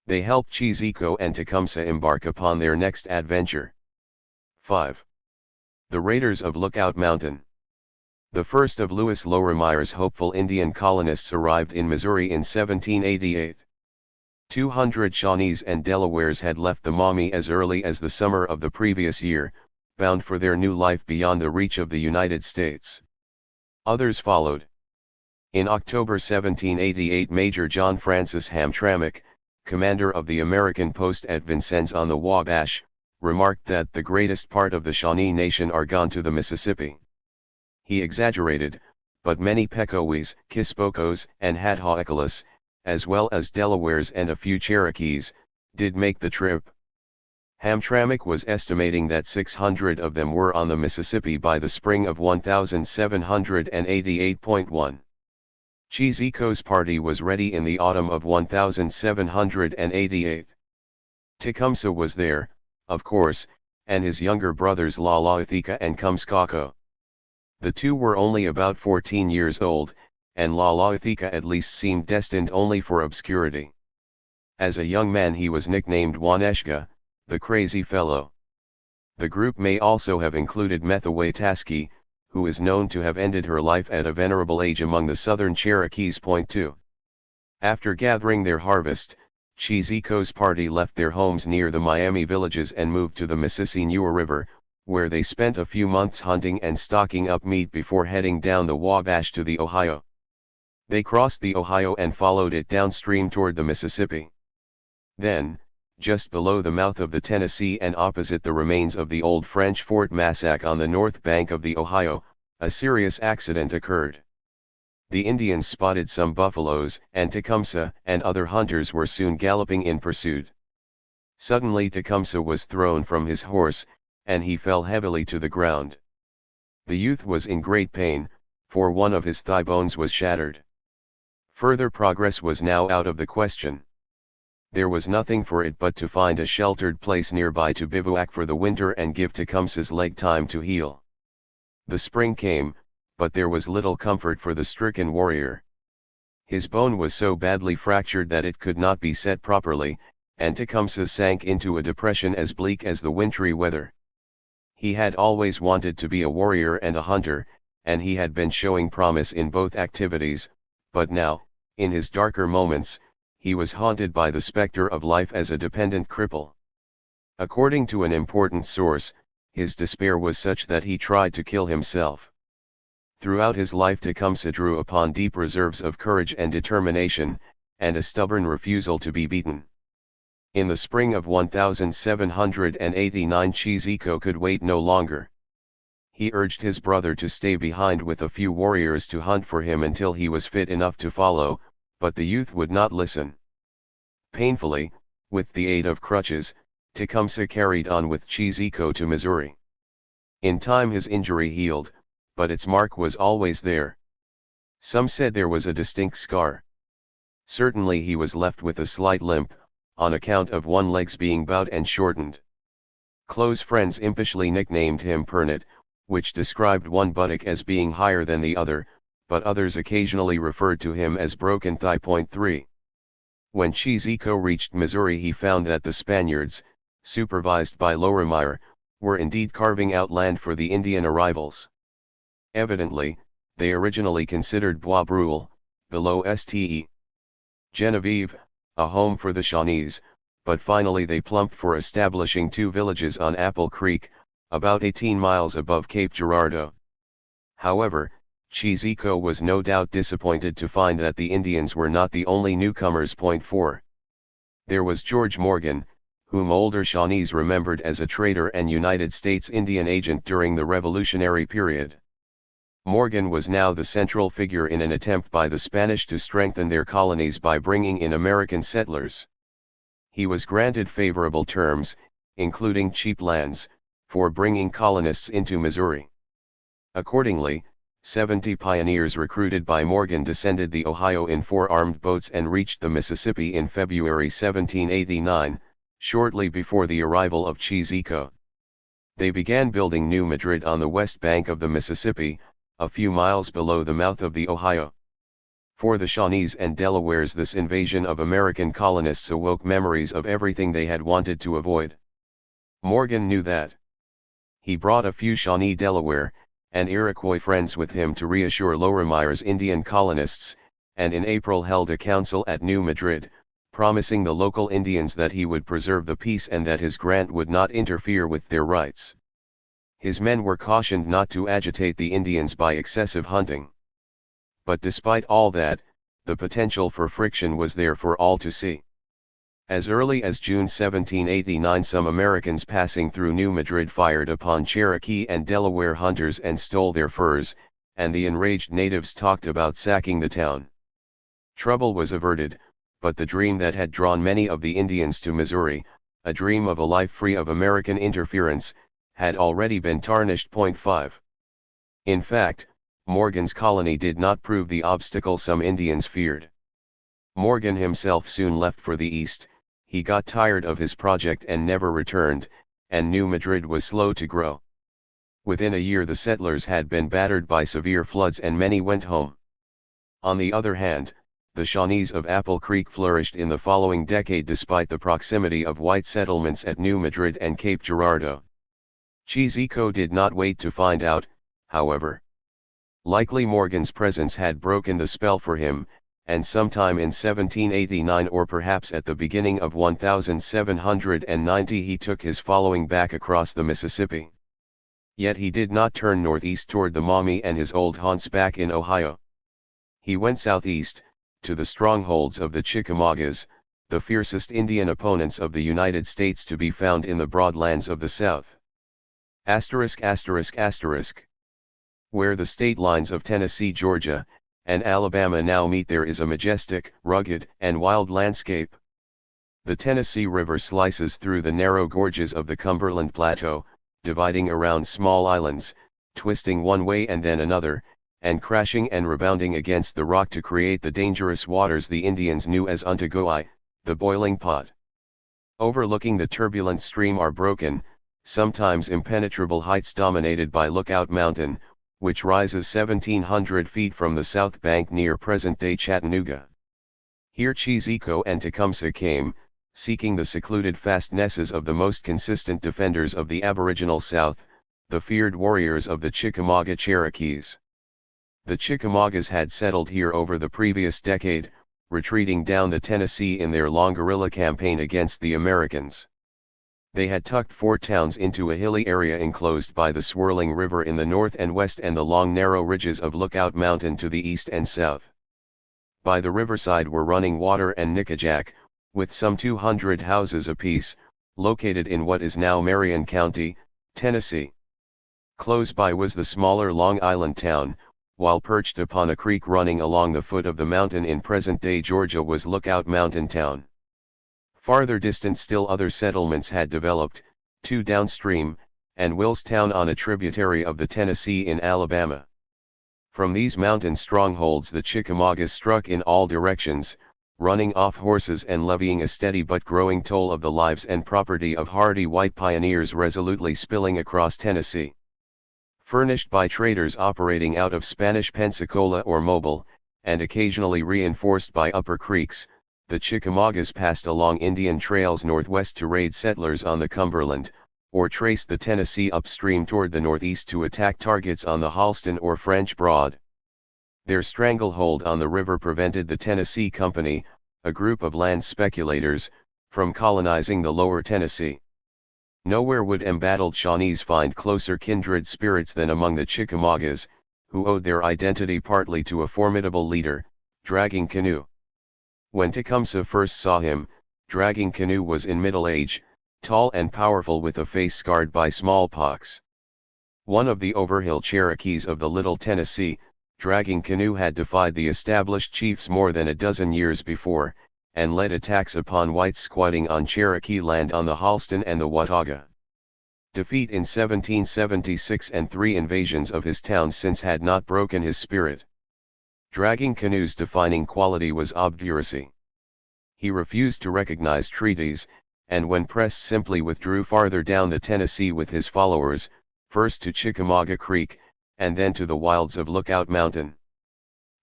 They helped Cheeseco and Tecumseh embark upon their next adventure. 5. The Raiders of Lookout Mountain. The first of Lewis Lorimer's hopeful Indian colonists arrived in Missouri in 1788. 200 Shawnees and Delawares had left the Maumee as early as the summer of the previous year, bound for their new life beyond the reach of the United States. Others followed. In October 1788 Major John Francis Hamtramck, commander of the American post at Vincennes on the Wabash, remarked that the greatest part of the Shawnee nation are gone to the Mississippi. He exaggerated, but many Pecowees, Kispokos, and Hattahawkalas, as well as Delawares and a few Cherokees, did make the trip. Hamtramck was estimating that 600 of them were on the Mississippi by the spring of 1788. Cheeseco's party was ready in the autumn of 1788. Tecumseh was there, of course, and his younger brothers Lalaitheka and Kumskako. The two were only about 14 years old, and Lalaitheka at least seemed destined only for obscurity. As a young man he was nicknamed Waneshka, the crazy fellow. The group may also have included Methaway-Taski, who is known to have ended her life at a venerable age among the southern Cherokees. 2. After gathering their harvest, Cheeseco's party left their homes near the Miami villages and moved to the Mississippi River, where they spent a few months hunting and stocking up meat before heading down the Wabash to the Ohio. They crossed the Ohio and followed it downstream toward the Mississippi. Then, just below the mouth of the Tennessee and opposite the remains of the old French Fort Massac on the north bank of the Ohio, a serious accident occurred. The Indians spotted some buffaloes, and Tecumseh and other hunters were soon galloping in pursuit. Suddenly Tecumseh was thrown from his horse, and he fell heavily to the ground. The youth was in great pain, for one of his thigh bones was shattered. Further progress was now out of the question. There was nothing for it but to find a sheltered place nearby to bivouac for the winter and give Tecumseh's leg time to heal. The spring came, but there was little comfort for the stricken warrior. His bone was so badly fractured that it could not be set properly, and Tecumseh sank into a depression as bleak as the wintry weather. He had always wanted to be a warrior and a hunter, and he had been showing promise in both activities, but now, in his darker moments, he was haunted by the specter of life as a dependent cripple. According to an important source, his despair was such that he tried to kill himself. Throughout his life Tecumseh drew upon deep reserves of courage and determination, and a stubborn refusal to be beaten. In the spring of 1789 Cheeseco could wait no longer. He urged his brother to stay behind with a few warriors to hunt for him until he was fit enough to follow, but the youth would not listen. Painfully, with the aid of crutches, Tecumseh carried on with Cheeseco to Missouri. In time his injury healed, but its mark was always there. Some said there was a distinct scar. Certainly he was left with a slight limp, on account of one leg's being bowed and shortened. Close friends impishly nicknamed him Pernit, which described one buttock as being higher than the other, but others occasionally referred to him as broken thigh. 3. When Cheeseco reached Missouri, he found that the Spaniards, supervised by Lorimer, were indeed carving out land for the Indian arrivals. Evidently, they originally considered Bois Brule, below Ste. Genevieve, a home for the Shawnees, but finally they plumped for establishing 2 villages on Apple Creek, about 18 miles above Cape Girardeau. However, Cheeseco was no doubt disappointed to find that the Indians were not the only newcomers. 4. There was George Morgan, whom older Shawnees remembered as a trader and United States Indian agent during the Revolutionary period. Morgan was now the central figure in an attempt by the Spanish to strengthen their colonies by bringing in American settlers. He was granted favorable terms, including cheap lands, for bringing colonists into Missouri. Accordingly, 70 pioneers recruited by Morgan descended the Ohio in 4 armed boats and reached the Mississippi in February 1789, shortly before the arrival of Cheeseco. They began building New Madrid on the west bank of the Mississippi, a few miles below the mouth of the Ohio. For the Shawnees and Delawares, this invasion of American colonists awoke memories of everything they had wanted to avoid. Morgan knew that. He brought a few Shawnee Delaware and Iroquois friends with him to reassure Lorimer's Indian colonists, and in April held a council at New Madrid, promising the local Indians that he would preserve the peace and that his grant would not interfere with their rights. His men were cautioned not to agitate the Indians by excessive hunting. But despite all that, the potential for friction was there for all to see. As early as June 1789, some Americans passing through New Madrid fired upon Cherokee and Delaware hunters and stole their furs, and the enraged natives talked about sacking the town. Trouble was averted, but the dream that had drawn many of the Indians to Missouri, a dream of a life free of American interference, had already been tarnished. 5. In fact, Morgan's colony did not prove the obstacle some Indians feared. Morgan himself soon left for the east. He got tired of his project and never returned, and New Madrid was slow to grow. Within a year the settlers had been battered by severe floods and many went home. On the other hand, the Shawnees of Apple Creek flourished in the following decade despite the proximity of white settlements at New Madrid and Cape Girardeau. Cheeseco did not wait to find out, however. Likely Morgan's presence had broken the spell for him, and sometime in 1789 or perhaps at the beginning of 1790 he took his following back across the Mississippi. Yet he did not turn northeast toward the Maumee and his old haunts back in Ohio. He went southeast, to the strongholds of the Chickamaugas, the fiercest Indian opponents of the United States to be found in the broadlands of the South. Where the state lines of Tennessee, Georgia, and Alabama now meet, there is a majestic, rugged, and wild landscape. The Tennessee River slices through the narrow gorges of the Cumberland Plateau, dividing around small islands, twisting one way and then another, and crashing and rebounding against the rock to create the dangerous waters the Indians knew as Untagoi, the boiling pot. Overlooking the turbulent stream are broken, sometimes impenetrable heights dominated by Lookout Mountain, which rises 1,700 feet from the south bank near present-day Chattanooga. Here Cheeseco and Tecumseh came, seeking the secluded fastnesses of the most consistent defenders of the aboriginal South, the feared warriors of the Chickamauga Cherokees. The Chickamaugas had settled here over the previous decade, retreating down the Tennessee in their long guerrilla campaign against the Americans. They had tucked 4 towns into a hilly area enclosed by the swirling river in the north and west and the long narrow ridges of Lookout Mountain to the east and south. By the riverside were Running Water and Nickajack, with some 200 houses apiece, located in what is now Marion County, Tennessee. Close by was the smaller Long Island town, while perched upon a creek running along the foot of the mountain in present-day Georgia was Lookout Mountain Town. Farther distant still other settlements had developed, 2 downstream, and Willstown on a tributary of the Tennessee in Alabama. From these mountain strongholds the Chickamaugas struck in all directions, running off horses and levying a steady but growing toll of the lives and property of hardy white pioneers resolutely spilling across Tennessee. Furnished by traders operating out of Spanish Pensacola or Mobile, and occasionally reinforced by upper creeks, the Chickamaugas passed along Indian trails northwest to raid settlers on the Cumberland, or traced the Tennessee upstream toward the northeast to attack targets on the Halston or French Broad. Their stranglehold on the river prevented the Tennessee Company, a group of land speculators, from colonizing the lower Tennessee. Nowhere would embattled Shawnees find closer kindred spirits than among the Chickamaugas, who owed their identity partly to a formidable leader, Dragging Canoe. When Tecumseh first saw him, Dragging Canoe was in middle age, tall and powerful with a face scarred by smallpox. One of the Overhill Cherokees of the Little Tennessee, Dragging Canoe had defied the established chiefs more than a dozen years before, and led attacks upon whites squatting on Cherokee land on the Halston and the Watauga. Defeat in 1776 and 3 invasions of his towns since had not broken his spirit. Dragging Canoe's defining quality was obduracy. He refused to recognize treaties, and when pressed simply withdrew farther down the Tennessee with his followers, first to Chickamauga Creek, and then to the wilds of Lookout Mountain.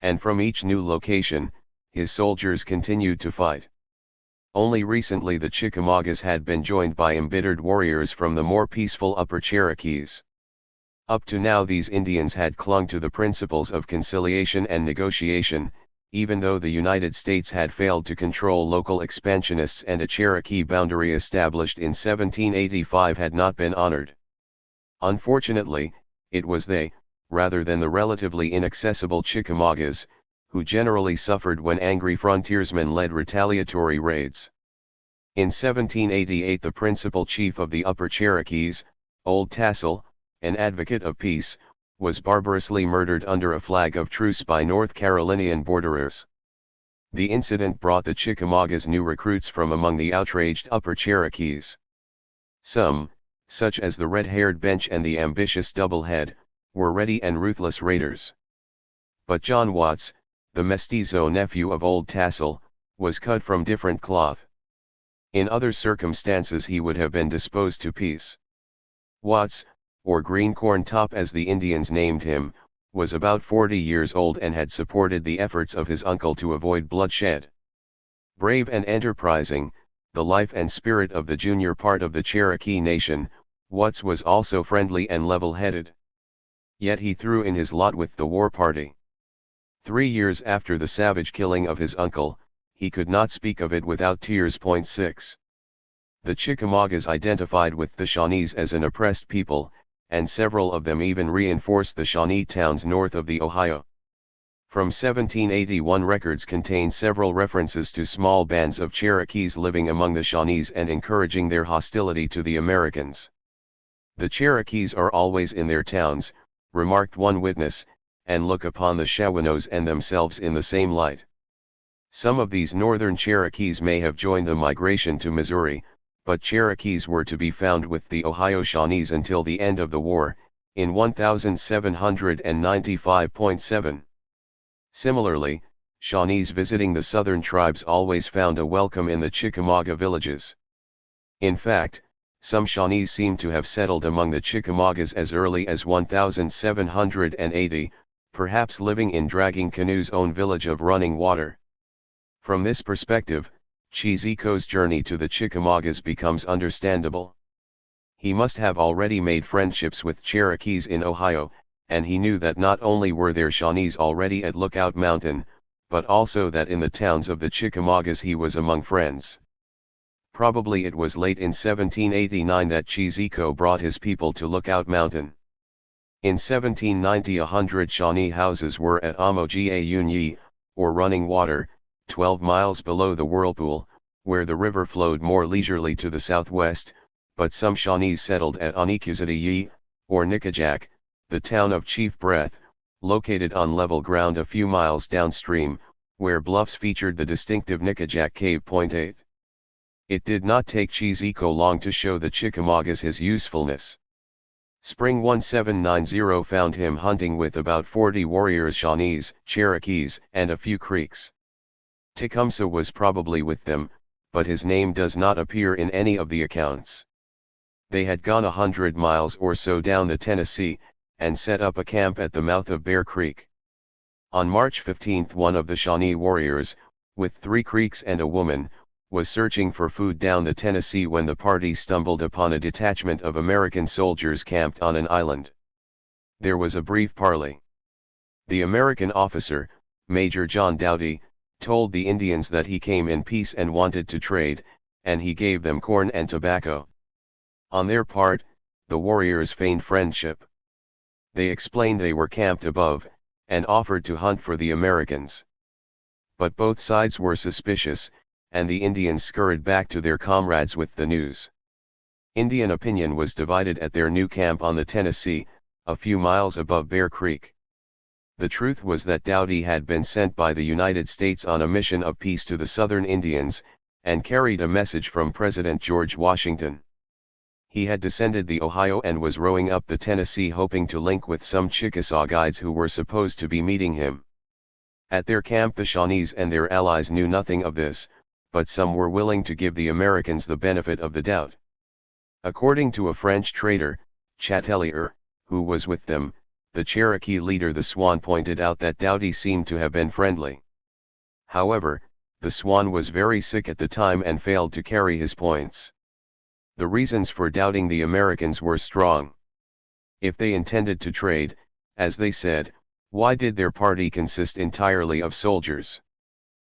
And from each new location, his soldiers continued to fight. Only recently the Chickamaugas had been joined by embittered warriors from the more peaceful Upper Cherokees. Up to now these Indians had clung to the principles of conciliation and negotiation, even though the United States had failed to control local expansionists and a Cherokee boundary established in 1785 had not been honored. Unfortunately, it was they, rather than the relatively inaccessible Chickamaugas, who generally suffered when angry frontiersmen led retaliatory raids. In 1788 the principal chief of the Upper Cherokees, Old Tassel, an advocate of peace, was barbarously murdered under a flag of truce by North Carolinian borderers. The incident brought the Chickamaugas new recruits from among the outraged Upper Cherokees. Some, such as the red-haired Bench and the ambitious Doublehead, were ready and ruthless raiders. But John Watts, the mestizo nephew of Old Tassel, was cut from different cloth. In other circumstances he would have been disposed to peace. Watts, or Green Corn Top as the Indians named him, was about 40 years old and had supported the efforts of his uncle to avoid bloodshed. Brave and enterprising, the life and spirit of the junior part of the Cherokee nation, Watts was also friendly and level-headed. Yet he threw in his lot with the war party. 3 years after the savage killing of his uncle, he could not speak of it without tears. 6. The Chickamaugas identified with the Shawnees as an oppressed people, and several of them even reinforced the Shawnee towns north of the Ohio. From 1781 records contain several references to small bands of Cherokees living among the Shawnees and encouraging their hostility to the Americans. "The Cherokees are always in their towns," remarked one witness, "and look upon the Shawanoes and themselves in the same light." Some of these northern Cherokees may have joined the migration to Missouri, but Cherokees were to be found with the Ohio Shawnees until the end of the war, in 1795.7. Similarly, Shawnees visiting the southern tribes always found a welcome in the Chickamauga villages. In fact, some Shawnees seem to have settled among the Chickamaugas as early as 1780, perhaps living in Dragging Canoe's own village of Running Water. From this perspective, Cheeseco's journey to the Chickamaugas becomes understandable. He must have already made friendships with Cherokees in Ohio, and he knew that not only were there Shawnees already at Lookout Mountain, but also that in the towns of the Chickamaugas he was among friends. Probably it was late in 1789 that Cheeseco brought his people to Lookout Mountain. In 1790 100 Shawnee houses were at Amogiaunyi, or Running Water, 12 miles below the Whirlpool, where the river flowed more leisurely to the southwest, but some Shawnees settled at Onikusitiyi, or Nickajack, the town of Chief Breath, located on level ground a few miles downstream, where bluffs featured the distinctive Nickajack Cave. 8. It did not take Cheeseco long to show the Chickamaugas his usefulness. Spring 1790 found him hunting with about 40 warriors, Shawnees, Cherokees, and a few Creeks. Tecumseh was probably with them, but his name does not appear in any of the accounts. They had gone 100 miles or so down the Tennessee, and set up a camp at the mouth of Bear Creek. On March 15, one of the Shawnee warriors, with 3 Creeks and a woman, was searching for food down the Tennessee when the party stumbled upon a detachment of American soldiers camped on an island. There was a brief parley. The American officer, Major John Doughty, told the Indians that he came in peace and wanted to trade, and he gave them corn and tobacco. On their part, the warriors feigned friendship. They explained they were camped above, and offered to hunt for the Americans. But both sides were suspicious, and the Indians scurried back to their comrades with the news. Indian opinion was divided at their new camp on the Tennessee, a few miles above Bear Creek. The truth was that Doughty had been sent by the United States on a mission of peace to the Southern Indians, and carried a message from President George Washington. He had descended the Ohio and was rowing up the Tennessee hoping to link with some Chickasaw guides who were supposed to be meeting him. At their camp the Shawnees and their allies knew nothing of this, but some were willing to give the Americans the benefit of the doubt. According to a French trader, Chatelier, who was with them, the Cherokee leader the Swan pointed out that Doughty seemed to have been friendly. However, the Swan was very sick at the time and failed to carry his points. The reasons for doubting the Americans were strong. If they intended to trade, as they said, why did their party consist entirely of soldiers?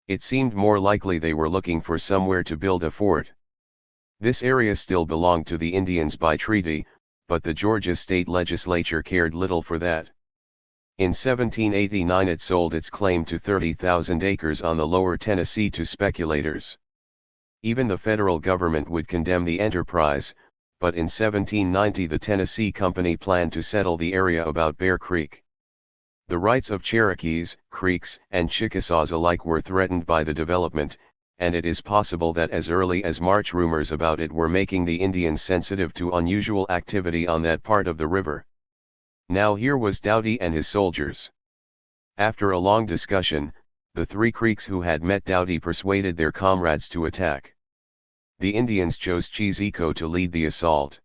It seemed more likely they were looking for somewhere to build a fort. This area still belonged to the Indians by treaty, but the Georgia state legislature cared little for that. In 1789 it sold its claim to 30,000 acres on the lower Tennessee to speculators. Even the federal government would condemn the enterprise, but in 1790 the Tennessee Company planned to settle the area about Bear Creek. The rights of Cherokees, Creeks, and Chickasaws alike were threatened by the development, and it is possible that as early as March rumors about it were making the Indians sensitive to unusual activity on that part of the river. Now here was Doughty and his soldiers. After a long discussion, the 3 Creeks who had met Doughty persuaded their comrades to attack. The Indians chose Cheesico to lead the assault.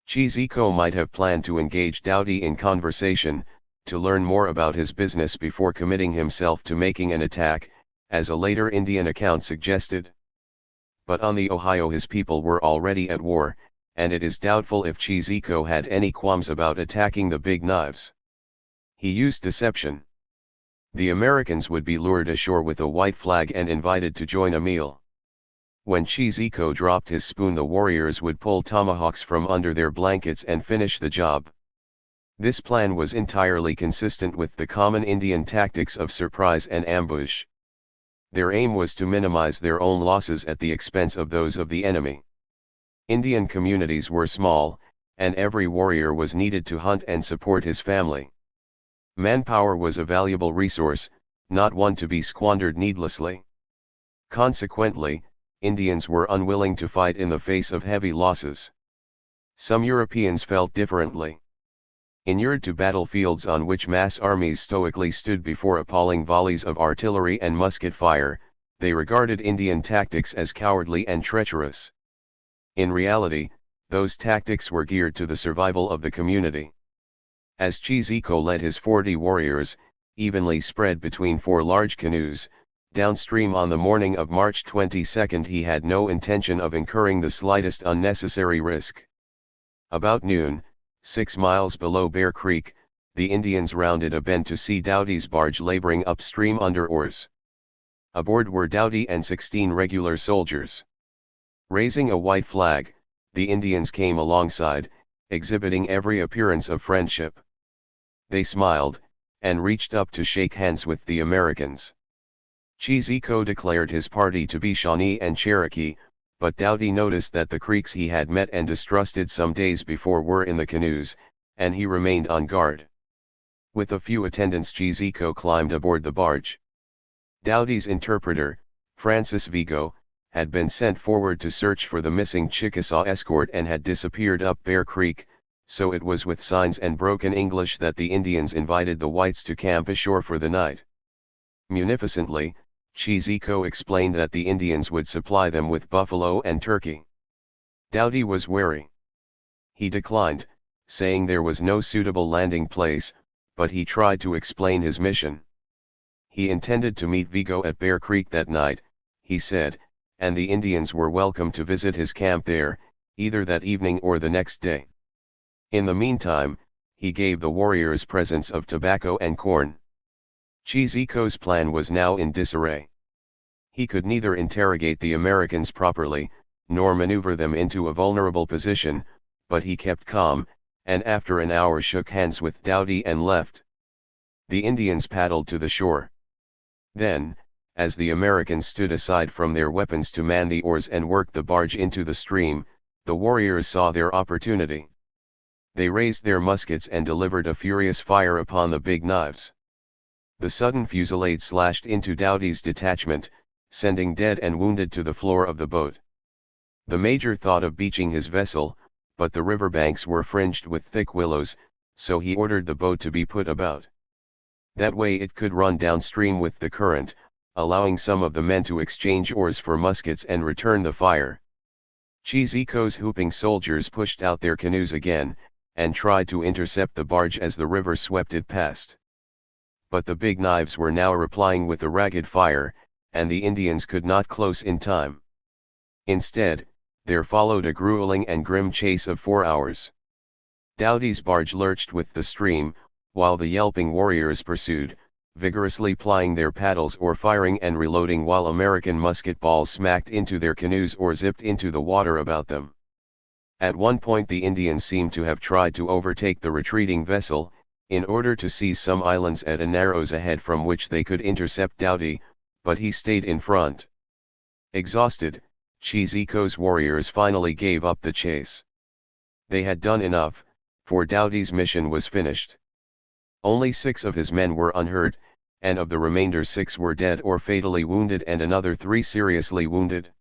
Cheesico might have planned to engage Doughty in conversation, to learn more about his business before committing himself to making an attack, as a later Indian account suggested. But on the Ohio his people were already at war, and it is doubtful if Cheesico had any qualms about attacking the Big Knives. He used deception. The Americans would be lured ashore with a white flag and invited to join a meal. When Cheesico dropped his spoon the warriors would pull tomahawks from under their blankets and finish the job. This plan was entirely consistent with the common Indian tactics of surprise and ambush. Their aim was to minimize their own losses at the expense of those of the enemy. Indian communities were small, and every warrior was needed to hunt and support his family. Manpower was a valuable resource, not one to be squandered needlessly. Consequently, Indians were unwilling to fight in the face of heavy losses. Some Europeans felt differently. Inured to battlefields on which mass armies stoically stood before appalling volleys of artillery and musket fire, they regarded Indian tactics as cowardly and treacherous. In reality, those tactics were geared to the survival of the community. As Cheesico led his 40 warriors, evenly spread between 4 large canoes, downstream on the morning of March 22 he had no intention of incurring the slightest unnecessary risk. About noon, 6 miles below Bear Creek, the Indians rounded a bend to see Doughty's barge laboring upstream under oars. Aboard were Doughty and 16 regular soldiers. Raising a white flag, the Indians came alongside, exhibiting every appearance of friendship. They smiled, and reached up to shake hands with the Americans. Cheesico declared his party to be Shawnee and Cherokee, but Doughty noticed that the Creeks he had met and distrusted some days before were in the canoes, and he remained on guard. With a few attendants Cheesico climbed aboard the barge. Doughty's interpreter, Francis Vigo, had been sent forward to search for the missing Chickasaw escort and had disappeared up Bear Creek, so it was with signs and broken English that the Indians invited the whites to camp ashore for the night. Munificently, Cheesico explained that the Indians would supply them with buffalo and turkey. Doughty was wary. He declined, saying there was no suitable landing place, but he tried to explain his mission. He intended to meet Vigo at Bear Creek that night, he said, and the Indians were welcome to visit his camp there, either that evening or the next day. In the meantime, he gave the warriors presents of tobacco and corn. Chizico's plan was now in disarray. He could neither interrogate the Americans properly, nor maneuver them into a vulnerable position, but he kept calm, and after an hour shook hands with Doughty and left. The Indians paddled to the shore. Then, as the Americans stood aside from their weapons to man the oars and work the barge into the stream, the warriors saw their opportunity. They raised their muskets and delivered a furious fire upon the big knives. The sudden fusillade slashed into Doughty's detachment, sending dead and wounded to the floor of the boat. The major thought of beaching his vessel, but the riverbanks were fringed with thick willows, so he ordered the boat to be put about. That way it could run downstream with the current, allowing some of the men to exchange oars for muskets and return the fire. Chizico's whooping soldiers pushed out their canoes again, and tried to intercept the barge as the river swept it past. But the big knives were now replying with a ragged fire, and the Indians could not close in time. Instead, there followed a grueling and grim chase of 4 hours. Doughty's barge lurched with the stream, while the yelping warriors pursued, vigorously plying their paddles or firing and reloading while American musket balls smacked into their canoes or zipped into the water about them. At one point the Indians seemed to have tried to overtake the retreating vessel, in order to seize some islands at a narrows ahead from which they could intercept Doughty, but he stayed in front. Exhausted, Chizico's warriors finally gave up the chase. They had done enough, for Doughty's mission was finished. Only 6 of his men were unhurt, and of the remainder 6 were dead or fatally wounded and another 3 seriously wounded.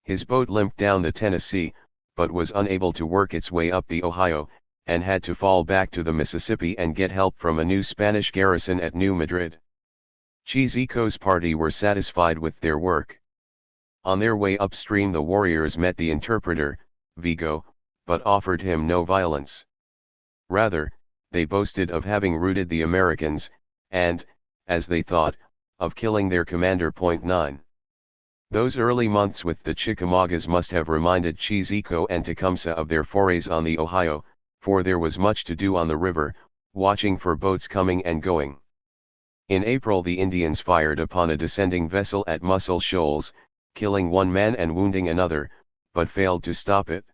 His boat limped down the Tennessee, but was unable to work its way up the Ohio, and had to fall back to the Mississippi and get help from a new Spanish garrison at New Madrid. Chizico's party were satisfied with their work. On their way upstream the warriors met the interpreter, Vigo, but offered him no violence. Rather, they boasted of having routed the Americans, and, as they thought, of killing their commander. 9. Those early months with the Chickamaugas must have reminded Chizico and Tecumseh of their forays on the Ohio, for there was much to do on the river, watching for boats coming and going. In April the Indians fired upon a descending vessel at Muscle Shoals, killing 1 man and wounding another, but failed to stop it.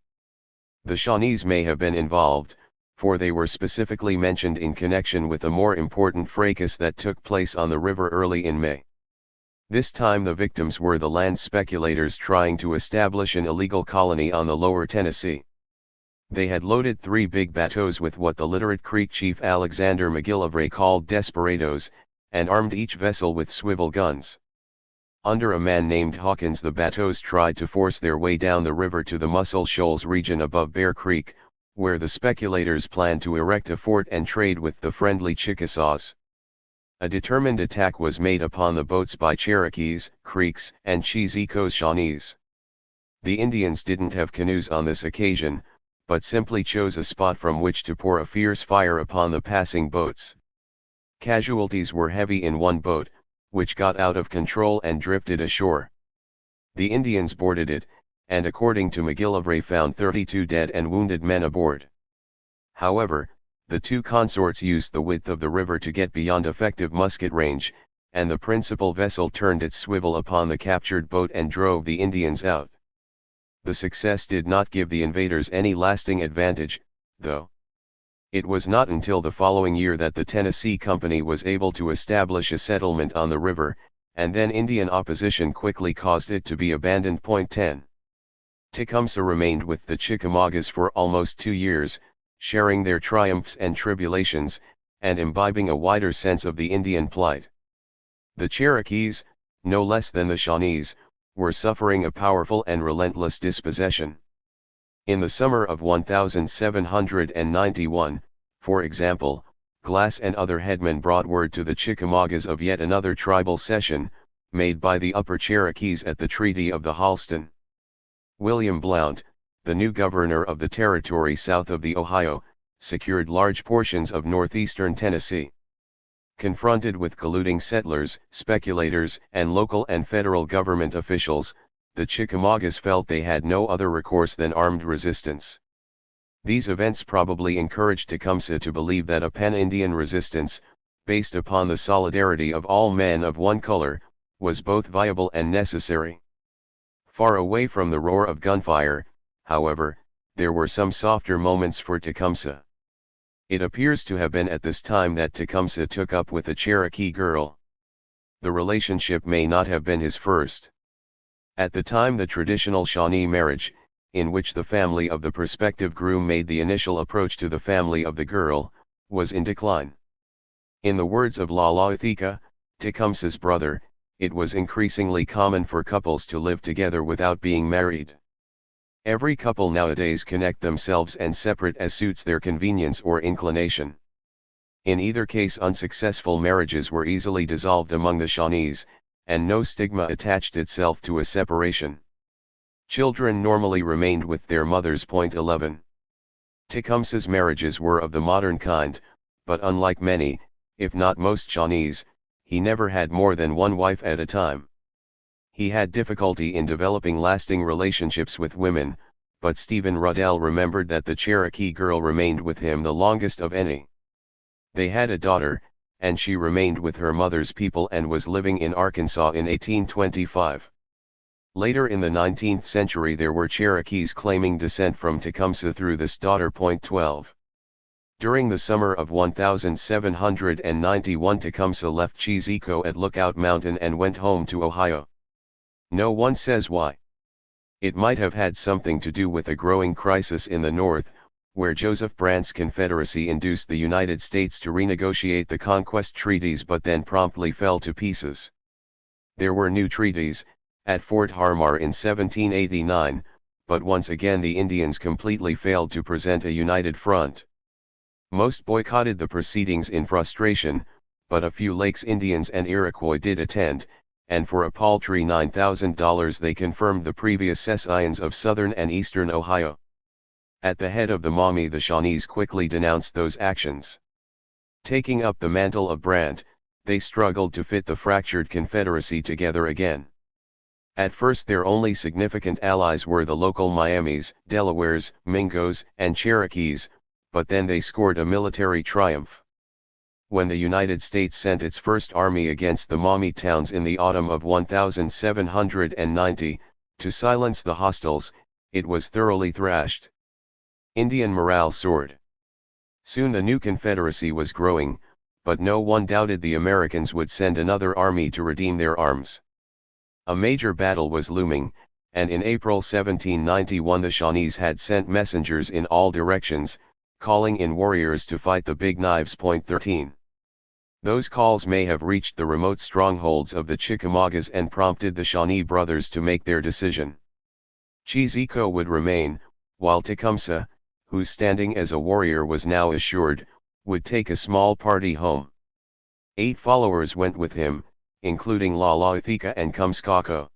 The Shawnees may have been involved, for they were specifically mentioned in connection with a more important fracas that took place on the river early in May. This time the victims were the land speculators trying to establish an illegal colony on the lower Tennessee. They had loaded 3 big bateaux with what the literate Creek chief Alexander McGillivray called desperados, and armed each vessel with swivel guns. Under a man named Hawkins the bateaux tried to force their way down the river to the Muscle Shoals region above Bear Creek, where the speculators planned to erect a fort and trade with the friendly Chickasaws. A determined attack was made upon the boats by Cherokees, Creeks, and Chizico's Shawnees. The Indians didn't have canoes on this occasion, but simply chose a spot from which to pour a fierce fire upon the passing boats. Casualties were heavy in one boat, which got out of control and drifted ashore. The Indians boarded it, and according to McGillivray found 32 dead and wounded men aboard. However, the 2 consorts used the width of the river to get beyond effective musket range, and the principal vessel turned its swivel upon the captured boat and drove the Indians out. The success did not give the invaders any lasting advantage, though. It was not until the following year that the Tennessee Company was able to establish a settlement on the river, and then Indian opposition quickly caused it to be abandoned. 10. Tecumseh remained with the Chickamaugas for almost 2 years, sharing their triumphs and tribulations, and imbibing a wider sense of the Indian plight. The Cherokees, no less than the Shawnees, were suffering a powerful and relentless dispossession. In the summer of 1791, for example, Glass and other headmen brought word to the Chickamaugas of yet another tribal cession, made by the Upper Cherokees at the Treaty of the Halston. William Blount, the new governor of the territory south of the Ohio, secured large portions of northeastern Tennessee. Confronted with colluding settlers, speculators, and local and federal government officials, the Chickamaugas felt they had no other recourse than armed resistance. These events probably encouraged Tecumseh to believe that a pan-Indian resistance, based upon the solidarity of all men of one color, was both viable and necessary. Far away from the roar of gunfire, however, there were some softer moments for Tecumseh. It appears to have been at this time that Tecumseh took up with a Cherokee girl. The relationship may not have been his first. At the time, the traditional Shawnee marriage, in which the family of the prospective groom made the initial approach to the family of the girl, was in decline. In the words of Lalaithika, Tecumseh's brother, it was increasingly common for couples to live together without being married. Every couple nowadays connect themselves and separate as suits their convenience or inclination. In either case, unsuccessful marriages were easily dissolved among the Shawnees, and no stigma attached itself to a separation. Children normally remained with their mothers. 11. Tecumseh's marriages were of the modern kind, but unlike many, if not most Shawnees, he never had more than one wife at a time. He had difficulty in developing lasting relationships with women, but Stephen Ruddell remembered that the Cherokee girl remained with him the longest of any. They had a daughter, and she remained with her mother's people and was living in Arkansas in 1825. Later in the 19th century there were Cherokees claiming descent from Tecumseh through this daughter. 12. During the summer of 1791 Tecumseh left Cheesico at Lookout Mountain and went home to Ohio. No one says why. It might have had something to do with a growing crisis in the North, where Joseph Brandt's Confederacy induced the United States to renegotiate the conquest treaties but then promptly fell to pieces. There were new treaties, at Fort Harmar in 1789, but once again the Indians completely failed to present a united front. Most boycotted the proceedings in frustration, but a few Lakes Indians and Iroquois did attend, and for a paltry $9,000 they confirmed the previous cessions of southern and eastern Ohio. At the head of the Maumee, the Shawnees quickly denounced those actions. Taking up the mantle of Brandt, they struggled to fit the fractured Confederacy together again. At first their only significant allies were the local Miamis, Delawares, Mingos, and Cherokees, but then they scored a military triumph. When the United States sent its first army against the Maumee towns in the autumn of 1790, to silence the hostiles, it was thoroughly thrashed. Indian morale soared. Soon the new Confederacy was growing, but no one doubted the Americans would send another army to redeem their arms. A major battle was looming, and in April 1791 the Shawnees had sent messengers in all directions, calling in warriors to fight the Big Knives. 13. Those calls may have reached the remote strongholds of the Chickamaugas and prompted the Shawnee brothers to make their decision. Cheesico would remain, while Tecumseh, whose standing as a warrior was now assured, would take a small party home. 8 followers went with him, including Lalaithika and Kumskako.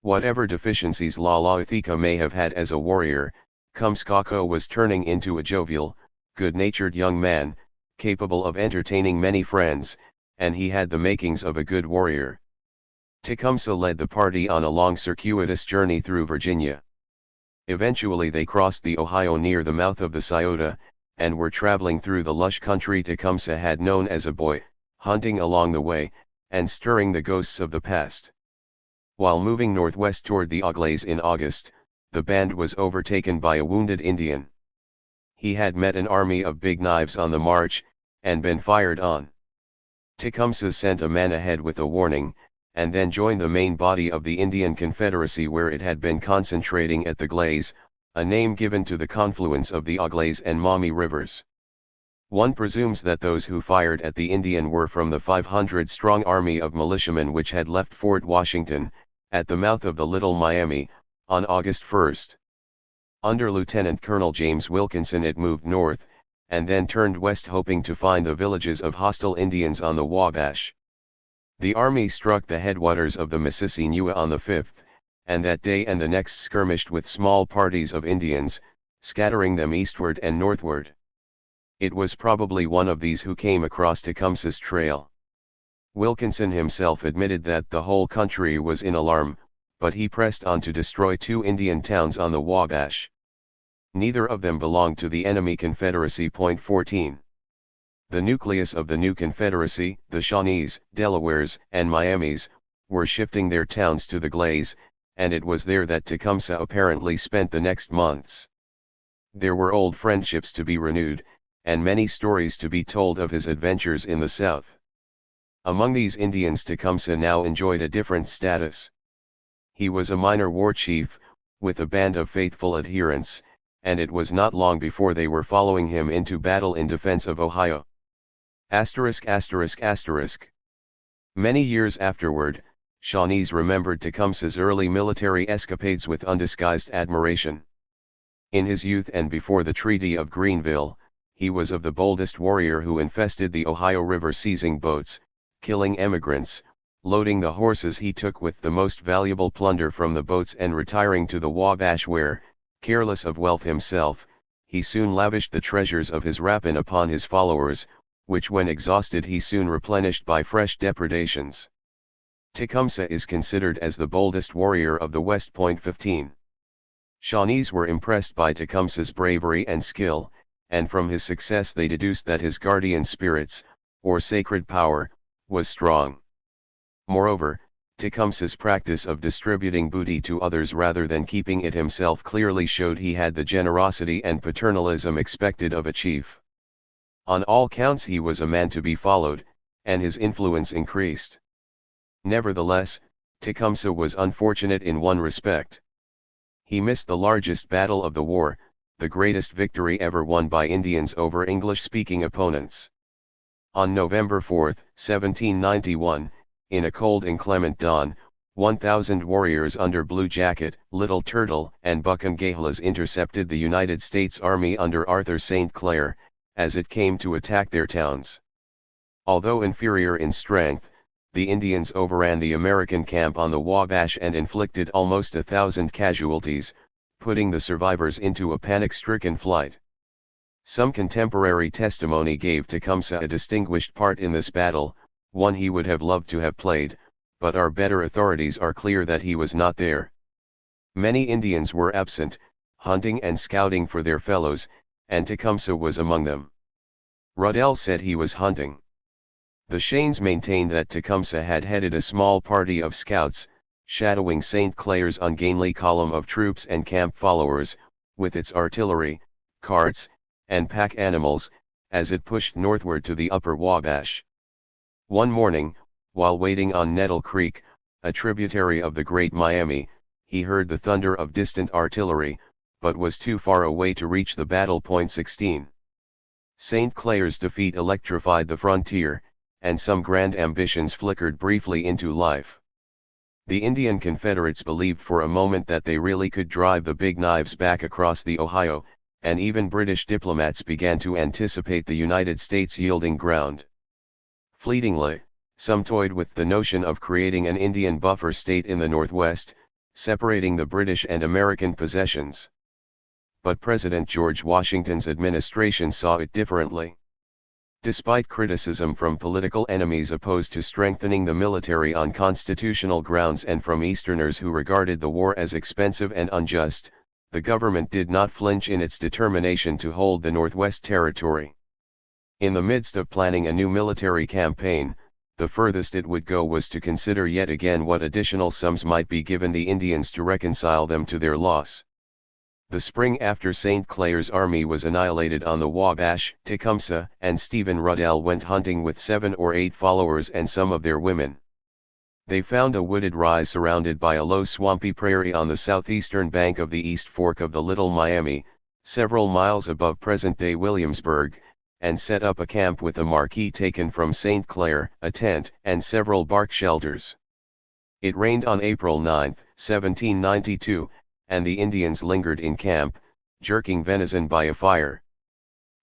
Whatever deficiencies Lalaithika may have had as a warrior, Kumskako was turning into a jovial, good-natured young man, capable of entertaining many friends, and he had the makings of a good warrior. Tecumseh led the party on a long circuitous journey through Virginia. Eventually they crossed the Ohio near the mouth of the Scioto, and were traveling through the lush country Tecumseh had known as a boy, hunting along the way, and stirring the ghosts of the past. While moving northwest toward the Auglaize in August, the band was overtaken by a wounded Indian. He had met an army of Big Knives on the march, and been fired on. Tecumseh sent a man ahead with a warning, and then joined the main body of the Indian Confederacy where it had been concentrating at the Glaize, a name given to the confluence of the Auglaize and Maumee rivers. One presumes that those who fired at the Indian were from the 500-strong army of militiamen which had left Fort Washington, at the mouth of the Little Miami, on August 1. Under Lieutenant Colonel James Wilkinson it moved north, and then turned west hoping to find the villages of hostile Indians on the Wabash. The army struck the headwaters of the Mississippi on the 5th, and that day and the next skirmished with small parties of Indians, scattering them eastward and northward. It was probably one of these who came across Tecumseh's trail. Wilkinson himself admitted that the whole country was in alarm, but he pressed on to destroy 2 Indian towns on the Wabash. Neither of them belonged to the enemy Confederacy. 14. The nucleus of the new Confederacy, the Shawnees, Delawares, and Miamis, were shifting their towns to the Glades, and it was there that Tecumseh apparently spent the next months. There were old friendships to be renewed, and many stories to be told of his adventures in the South. Among these Indians Tecumseh now enjoyed a different status. He was a minor war chief, with a band of faithful adherents, and it was not long before they were following him into battle in defense of Ohio. Many years afterward, Shawnees remembered Tecumseh's early military escapades with undisguised admiration. In his youth and before the Treaty of Greenville, he was of the boldest warrior who infested the Ohio River, seizing boats, killing emigrants, loading the horses he took with the most valuable plunder from the boats, and retiring to the Wabash where, careless of wealth himself, he soon lavished the treasures of his rapine upon his followers, which when exhausted he soon replenished by fresh depredations. Tecumseh is considered as the boldest warrior of the West. 15. Shawnees were impressed by Tecumseh's bravery and skill, and from his success they deduced that his guardian spirits, or sacred power, was strong. Moreover, Tecumseh's practice of distributing booty to others rather than keeping it himself clearly showed he had the generosity and paternalism expected of a chief. On all counts he was a man to be followed, and his influence increased. Nevertheless, Tecumseh was unfortunate in one respect. He missed the largest battle of the war, the greatest victory ever won by Indians over English-speaking opponents. On November 4, 1791, in a cold inclement dawn, 1,000 warriors under Blue Jacket, Little Turtle, and Buchangahelas intercepted the United States Army under Arthur St. Clair, as it came to attack their towns. Although inferior in strength, the Indians overran the American camp on the Wabash and inflicted almost 1,000 casualties, putting the survivors into a panic-stricken flight. Some contemporary testimony gave Tecumseh a distinguished part in this battle, one he would have loved to have played, but our better authorities are clear that he was not there. Many Indians were absent, hunting and scouting for their fellows, and Tecumseh was among them. Ruddell said he was hunting. The Shanes maintained that Tecumseh had headed a small party of scouts, shadowing St. Clair's ungainly column of troops and camp followers, with its artillery, carts, and pack animals, as it pushed northward to the upper Wabash. One morning, while wading on Nettle Creek, a tributary of the Great Miami, he heard the thunder of distant artillery, but was too far away to reach the battle. 16. St. Clair's defeat electrified the frontier, and some grand ambitions flickered briefly into life. The Indian Confederates believed for a moment that they really could drive the Big Knives back across the Ohio, and even British diplomats began to anticipate the United States yielding ground. Fleetingly, some toyed with the notion of creating an Indian buffer state in the Northwest, separating the British and American possessions. But President George Washington's administration saw it differently. Despite criticism from political enemies opposed to strengthening the military on constitutional grounds and from Easterners who regarded the war as expensive and unjust, the government did not flinch in its determination to hold the Northwest Territory. In the midst of planning a new military campaign, the furthest it would go was to consider yet again what additional sums might be given the Indians to reconcile them to their loss. The spring after St. Clair's army was annihilated on the Wabash, Tecumseh and Stephen Ruddell went hunting with 7 or 8 followers and some of their women. They found a wooded rise surrounded by a low swampy prairie on the southeastern bank of the East Fork of the Little Miami, several miles above present-day Williamsburg, and set up a camp with a marquee taken from St. Clair, a tent, and several bark shelters. It rained on April 9, 1792, and the Indians lingered in camp, jerking venison by a fire.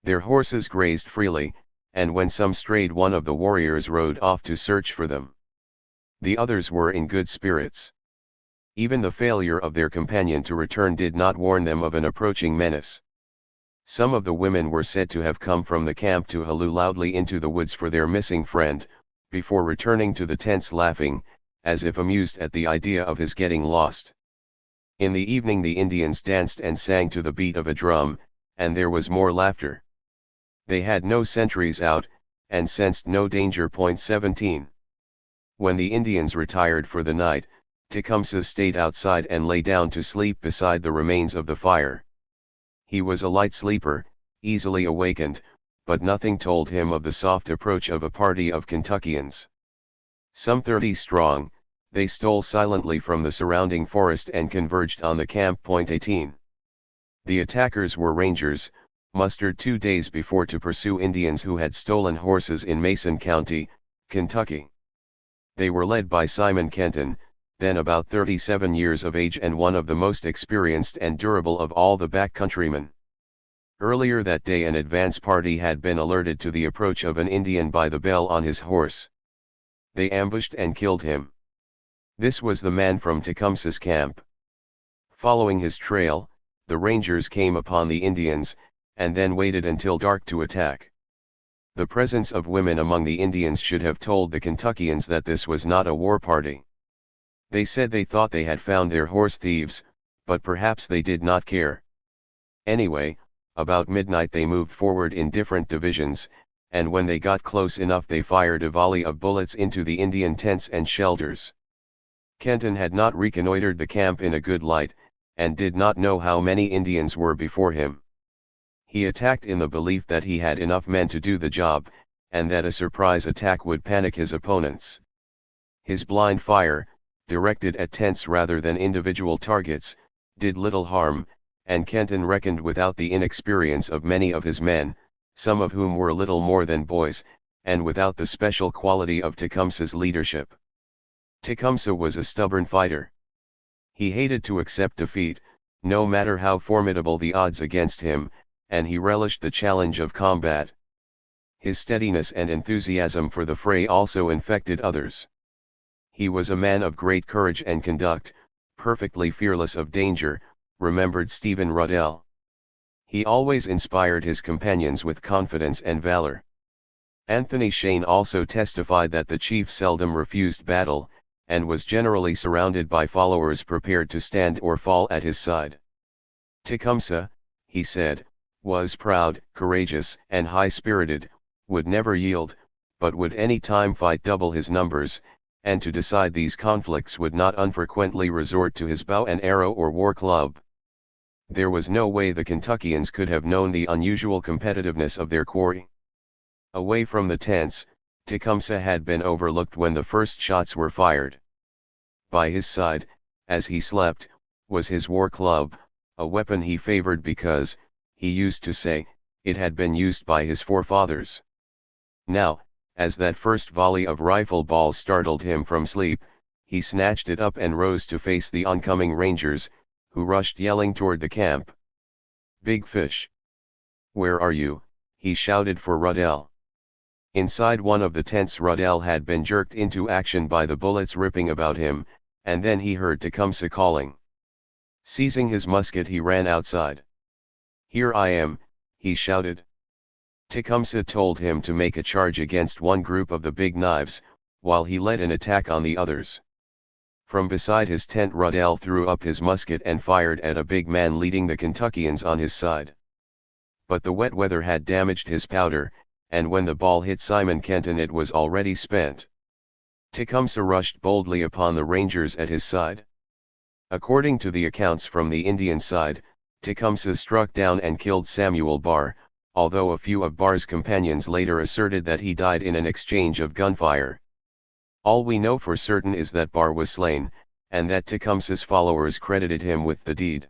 Their horses grazed freely, and when some strayed one of the warriors rode off to search for them. The others were in good spirits. Even the failure of their companion to return did not warn them of an approaching menace. Some of the women were said to have come from the camp to halloo loudly into the woods for their missing friend, before returning to the tents laughing, as if amused at the idea of his getting lost. In the evening the Indians danced and sang to the beat of a drum, and there was more laughter. They had no sentries out, and sensed no danger. 17. When the Indians retired for the night, Tecumseh stayed outside and lay down to sleep beside the remains of the fire. He was a light sleeper, easily awakened, but nothing told him of the soft approach of a party of Kentuckians. Some 30 strong, they stole silently from the surrounding forest and converged on the camp. 18. The attackers were rangers, mustered 2 days before to pursue Indians who had stolen horses in Mason County, Kentucky. They were led by Simon Kenton, then about 37 years of age and one of the most experienced and durable of all the backcountrymen. Earlier that day an advance party had been alerted to the approach of an Indian by the bell on his horse. They ambushed and killed him. This was the man from Tecumseh's camp. Following his trail, the Rangers came upon the Indians, and then waited until dark to attack. The presence of women among the Indians should have told the Kentuckians that this was not a war party. They said they thought they had found their horse thieves, but perhaps they did not care. Anyway, about midnight they moved forward in different divisions, and when they got close enough they fired a volley of bullets into the Indian tents and shelters. Kenton had not reconnoitered the camp in a good light, and did not know how many Indians were before him. He attacked in the belief that he had enough men to do the job, and that a surprise attack would panic his opponents. His blind fire, directed at tents rather than individual targets, did little harm, and Kenton reckoned without the inexperience of many of his men, some of whom were little more than boys, and without the special quality of Tecumseh's leadership. Tecumseh was a stubborn fighter. He hated to accept defeat, no matter how formidable the odds against him, and he relished the challenge of combat. His steadiness and enthusiasm for the fray also infected others. He was a man of great courage and conduct, perfectly fearless of danger, remembered Stephen Ruddell. He always inspired his companions with confidence and valor. Anthony Shane also testified that the chief seldom refused battle, and was generally surrounded by followers prepared to stand or fall at his side. Tecumseh, he said, was proud, courageous, and high-spirited, would never yield, but would any time fight double his numbers, and to decide these conflicts would not unfrequently resort to his bow and arrow or war club. There was no way the Kentuckians could have known the unusual competitiveness of their quarry. Away from the tents, Tecumseh had been overlooked when the first shots were fired. By his side, as he slept, was his war club, a weapon he favored because, he used to say, it had been used by his forefathers. Now, as that first volley of rifle balls startled him from sleep, he snatched it up and rose to face the oncoming Rangers, who rushed yelling toward the camp. "Big Fish! Where are you?" he shouted for Ruddell. Inside one of the tents Ruddell had been jerked into action by the bullets ripping about him, and then he heard Tecumseh calling. Seizing his musket he ran outside. "Here I am," he shouted. Tecumseh told him to make a charge against one group of the Big Knives, while he led an attack on the others. From beside his tent Ruddell threw up his musket and fired at a big man leading the Kentuckians on his side. But the wet weather had damaged his powder, and when the ball hit Simon Kenton it was already spent. Tecumseh rushed boldly upon the Rangers at his side. According to the accounts from the Indian side, Tecumseh struck down and killed Samuel Barr, although a few of Barr's companions later asserted that he died in an exchange of gunfire. All we know for certain is that Barr was slain, and that Tecumseh's followers credited him with the deed.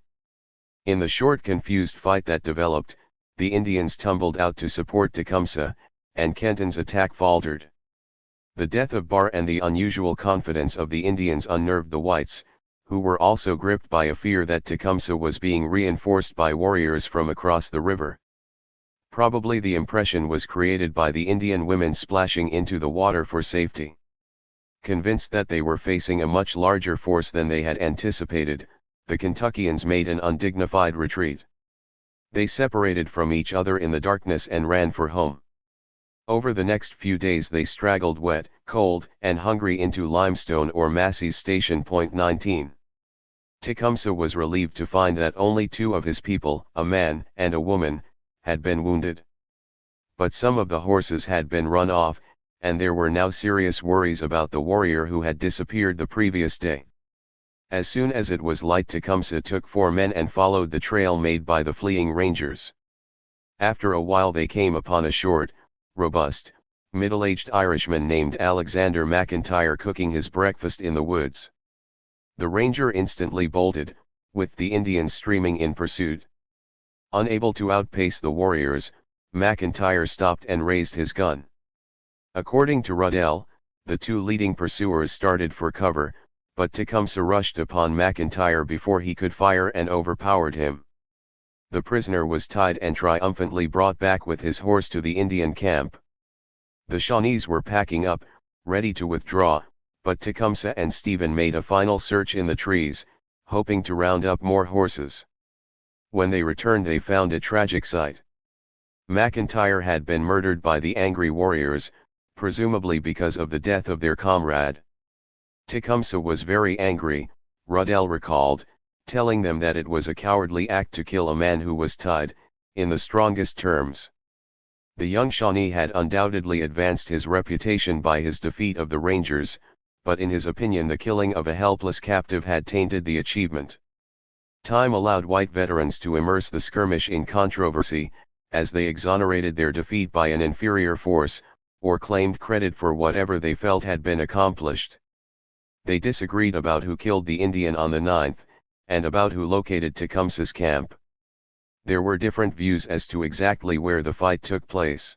In the short confused fight that developed, the Indians tumbled out to support Tecumseh, and Kenton's attack faltered. The death of Barr and the unusual confidence of the Indians unnerved the whites, who were also gripped by a fear that Tecumseh was being reinforced by warriors from across the river. Probably the impression was created by the Indian women splashing into the water for safety. Convinced that they were facing a much larger force than they had anticipated, the Kentuckians made an undignified retreat. They separated from each other in the darkness and ran for home. Over the next few days they straggled wet, cold, and hungry into Limestone or Massey's Station. 19. Tecumseh was relieved to find that only 2 of his people, a man and a woman, had been wounded. But some of the horses had been run off, and there were now serious worries about the warrior who had disappeared the previous day. As soon as it was light, Tecumseh took 4 men and followed the trail made by the fleeing rangers. After a while they came upon a short, robust, middle-aged Irishman named Alexander McIntyre cooking his breakfast in the woods. The ranger instantly bolted, with the Indians streaming in pursuit. Unable to outpace the warriors, McIntyre stopped and raised his gun. According to Ruddell, the 2 leading pursuers started for cover, but Tecumseh rushed upon McIntyre before he could fire and overpowered him. The prisoner was tied and triumphantly brought back with his horse to the Indian camp. The Shawnees were packing up, ready to withdraw, but Tecumseh and Stephen made a final search in the trees, hoping to round up more horses. When they returned they found a tragic sight. McIntyre had been murdered by the angry warriors, presumably because of the death of their comrade. Tecumseh was very angry, Ruddell recalled, telling them that it was a cowardly act to kill a man who was tied, in the strongest terms. The young Shawnee had undoubtedly advanced his reputation by his defeat of the Rangers, but in his opinion the killing of a helpless captive had tainted the achievement. Time allowed white veterans to immerse the skirmish in controversy, as they exonerated their defeat by an inferior force, or claimed credit for whatever they felt had been accomplished. They disagreed about who killed the Indian on the 9th, and about who located Tecumseh's camp. There were different views as to exactly where the fight took place.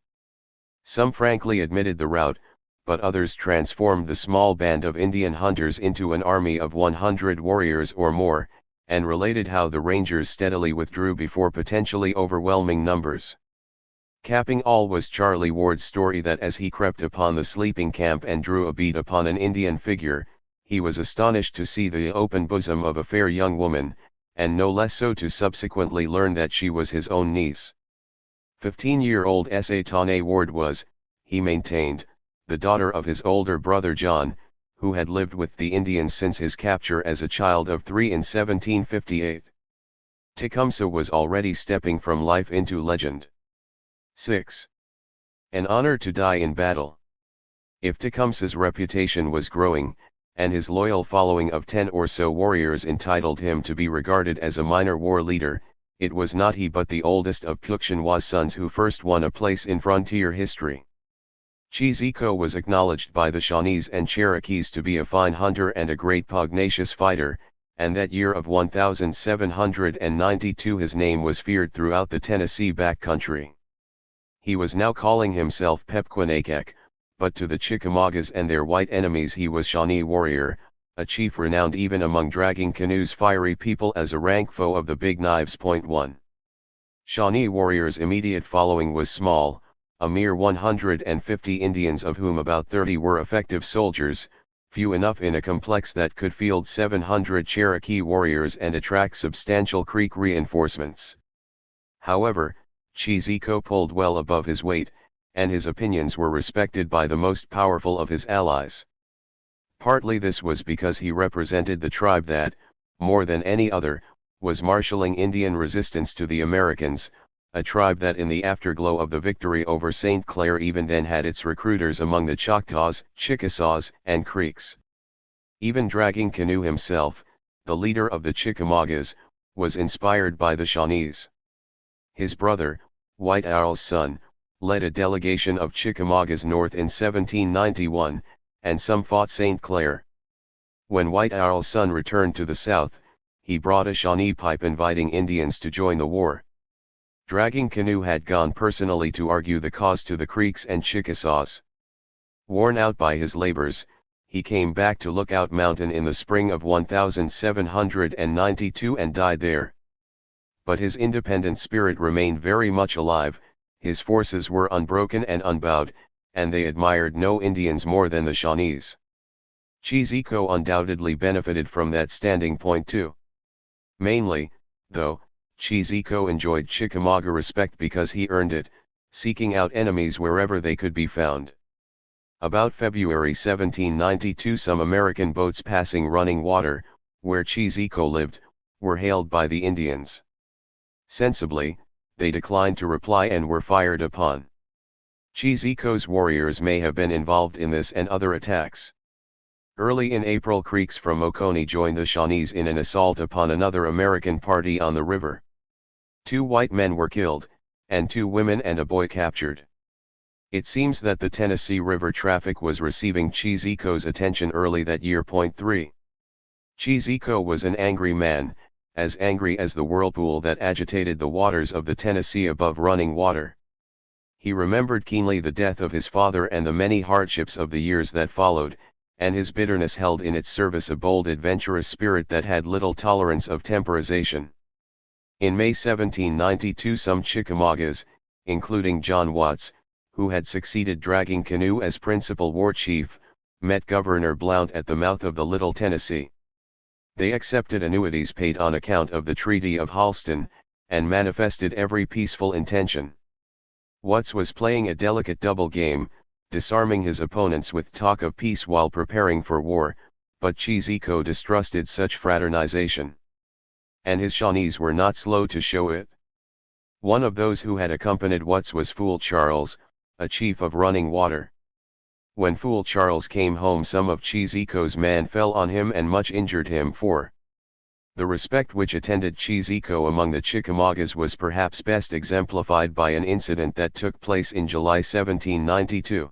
Some frankly admitted the rout, but others transformed the small band of Indian hunters into an army of 100 warriors or more, and related how the Rangers steadily withdrew before potentially overwhelming numbers. Capping all was Charlie Ward's story that as he crept upon the sleeping camp and drew a bead upon an Indian figure, he was astonished to see the open bosom of a fair young woman, and no less so to subsequently learn that she was his own niece. 15-year-old Tawny Ward was, he maintained, the daughter of his older brother John, who had lived with the Indians since his capture as a child of 3 in 1758. Tecumseh was already stepping from life into legend. 6. An honor to die in battle. If Tecumseh's reputation was growing, and his loyal following of 10 or so warriors entitled him to be regarded as a minor war leader, it was not he but the oldest of Pukshinwa's sons who first won a place in frontier history. Cheeseco was acknowledged by the Shawnees and Cherokees to be a fine hunter and a great pugnacious fighter, and that year of 1792 his name was feared throughout the Tennessee backcountry. He was now calling himself Pepquenakek, but to the Chickamaugas and their white enemies he was Shawnee Warrior, a chief renowned even among Dragging Canoe's fiery people as a rank foe of the Big Knives. 1. Shawnee Warrior's immediate following was small, a mere 150 Indians of whom about 30 were effective soldiers, few enough in a complex that could field 700 Cherokee warriors and attract substantial Creek reinforcements. However, Cheeseco pulled well above his weight, and his opinions were respected by the most powerful of his allies. Partly this was because he represented the tribe that, more than any other, was marshaling Indian resistance to the Americans, a tribe that in the afterglow of the victory over St. Clair even then had its recruiters among the Choctaws, Chickasaws, and Creeks. Even Dragging Canoe himself, the leader of the Chickamaugas, was inspired by the Shawnees. His brother, White Owl's son, led a delegation of Chickamaugas north in 1791, and some fought St. Clair. When White Owl's son returned to the south, he brought a Shawnee pipe inviting Indians to join the war. Dragging Canoe had gone personally to argue the cause to the Creeks and Chickasaws. Worn out by his labors, he came back to Lookout Mountain in the spring of 1792 and died there. But his independent spirit remained very much alive, his forces were unbroken and unbowed, and they admired no Indians more than the Shawnees. Cheeseco undoubtedly benefited from that standing point too. Mainly, though, Cheesico enjoyed Chickamauga respect because he earned it, seeking out enemies wherever they could be found. About February 1792 some American boats passing running water, where Cheesico lived, were hailed by the Indians. Sensibly, they declined to reply and were fired upon. Cheesico's warriors may have been involved in this and other attacks. Early in April, Creeks from Oconee joined the Shawnees in an assault upon another American party on the river. 2 white men were killed, and 2 women and a boy captured. It seems that the Tennessee River traffic was receiving Cheesico's attention early that year. 3. Cheesico was an angry man, as angry as the whirlpool that agitated the waters of the Tennessee above running water. He remembered keenly the death of his father and the many hardships of the years that followed, and his bitterness held in its service a bold adventurous spirit that had little tolerance of temporization. In May 1792 some Chickamaugas, including John Watts, who had succeeded Dragging Canoe as principal war chief, met Governor Blount at the mouth of the Little Tennessee. They accepted annuities paid on account of the Treaty of Halston, and manifested every peaceful intention. Watts was playing a delicate double game, disarming his opponents with talk of peace while preparing for war, but Cheesico distrusted such fraternization. And his Shawnees were not slow to show it. One of those who had accompanied Watts was Fool Charles, a chief of running water. When Fool Charles came home, some of Cheesico's men fell on him and much injured him. For the respect which attended Cheesico among the Chickamaugas was perhaps best exemplified by an incident that took place in July 1792.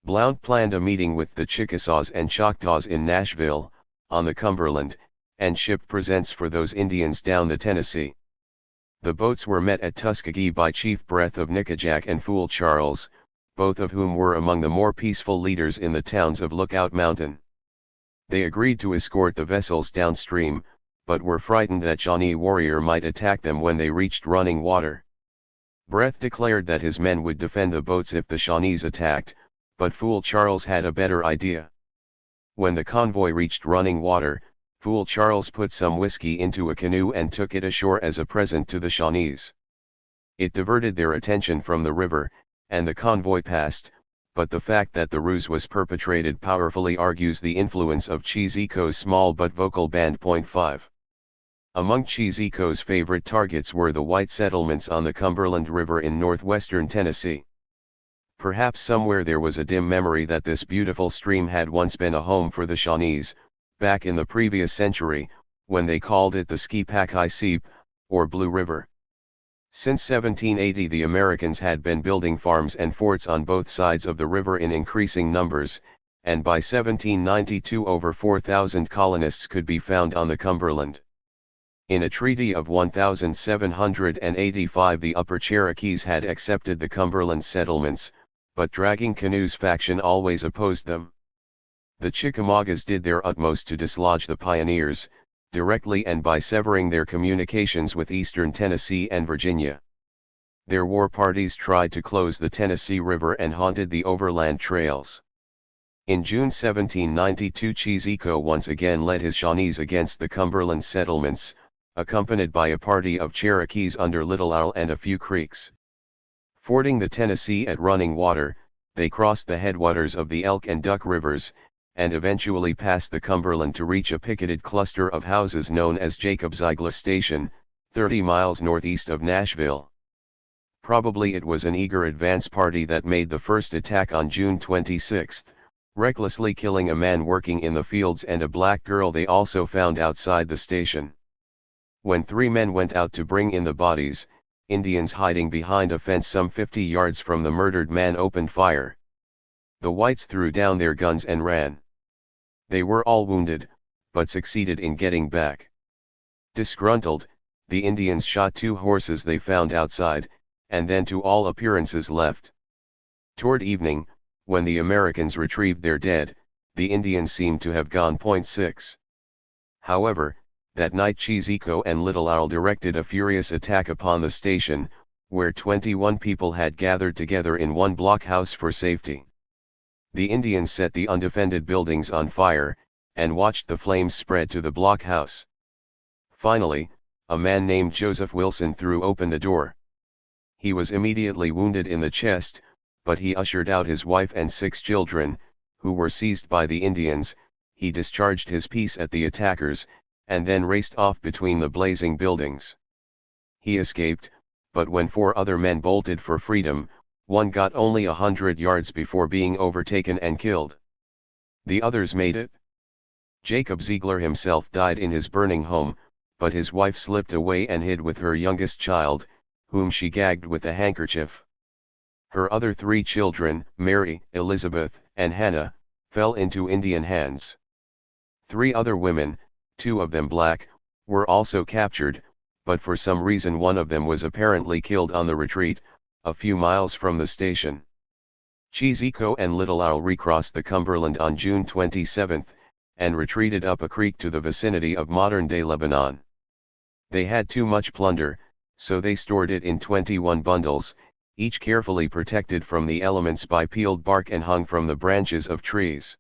Blount planned a meeting with the Chickasaws and Choctaws in Nashville, on the Cumberland, and shipped presents for those Indians down the Tennessee. The boats were met at Tuskegee by Chief Breath of Nickajack and Fool Charles, both of whom were among the more peaceful leaders in the towns of Lookout Mountain. They agreed to escort the vessels downstream, but were frightened that Shawnee warrior might attack them when they reached running water. Breath declared that his men would defend the boats if the Shawnees attacked, but Fool Charles had a better idea. When the convoy reached running water, Fool Charles put some whiskey into a canoe and took it ashore as a present to the Shawnees. It diverted their attention from the river, and the convoy passed, but the fact that the ruse was perpetrated powerfully argues the influence of Cheesico's small but vocal band. 5. Among Cheesico's favorite targets were the white settlements on the Cumberland River in northwestern Tennessee. Perhaps somewhere there was a dim memory that this beautiful stream had once been a home for the Shawnees, back in the previous century, when they called it the Skipakai-Seep, or Blue River. Since 1780 the Americans had been building farms and forts on both sides of the river in increasing numbers, and by 1792 over 4,000 colonists could be found on the Cumberland. In a treaty of 1785 the Upper Cherokees had accepted the Cumberland settlements, but Dragging Canoe's faction always opposed them. The Chickamaugas did their utmost to dislodge the pioneers, directly and by severing their communications with eastern Tennessee and Virginia. Their war parties tried to close the Tennessee River and haunted the overland trails. In June 1792 Cheesico once again led his Shawnees against the Cumberland settlements, accompanied by a party of Cherokees under Little Owl and a few Creeks. Fording the Tennessee at running water, they crossed the headwaters of the Elk and Duck rivers, and eventually passed the Cumberland to reach a picketed cluster of houses known as Jacob's Igla Station, 30 miles northeast of Nashville. Probably it was an eager advance party that made the first attack on June 26, recklessly killing a man working in the fields and a black girl they also found outside the station. When 3 men went out to bring in the bodies, Indians hiding behind a fence some 50 yards from the murdered man opened fire. The whites threw down their guns and ran. They were all wounded, but succeeded in getting back. Disgruntled, the Indians shot 2 horses they found outside, and then to all appearances left. Toward evening, when the Americans retrieved their dead, the Indians seemed to have gone. 6. However, that night Cheesico and Little Owl directed a furious attack upon the station, where 21 people had gathered together in one blockhouse for safety. The Indians set the undefended buildings on fire, and watched the flames spread to the blockhouse. Finally, a man named Joseph Wilson threw open the door. He was immediately wounded in the chest, but he ushered out his wife and 6 children, who were seized by the Indians. He discharged his piece at the attackers, and then raced off between the blazing buildings. He escaped, but when 4 other men bolted for freedom, one got only 100 yards before being overtaken and killed. The others made it. Jacob Ziegler himself died in his burning home, but his wife slipped away and hid with her youngest child, whom she gagged with a handkerchief. Her other 3 children, Mary, Elizabeth, and Hannah, fell into Indian hands. 3 other women, 2 of them black, were also captured, but for some reason one of them was apparently killed on the retreat, a few miles from the station. Cheeseco and Little Owl recrossed the Cumberland on June 27, and retreated up a creek to the vicinity of modern-day Lebanon. They had too much plunder, so they stored it in 21 bundles, each carefully protected from the elements by peeled bark and hung from the branches of trees.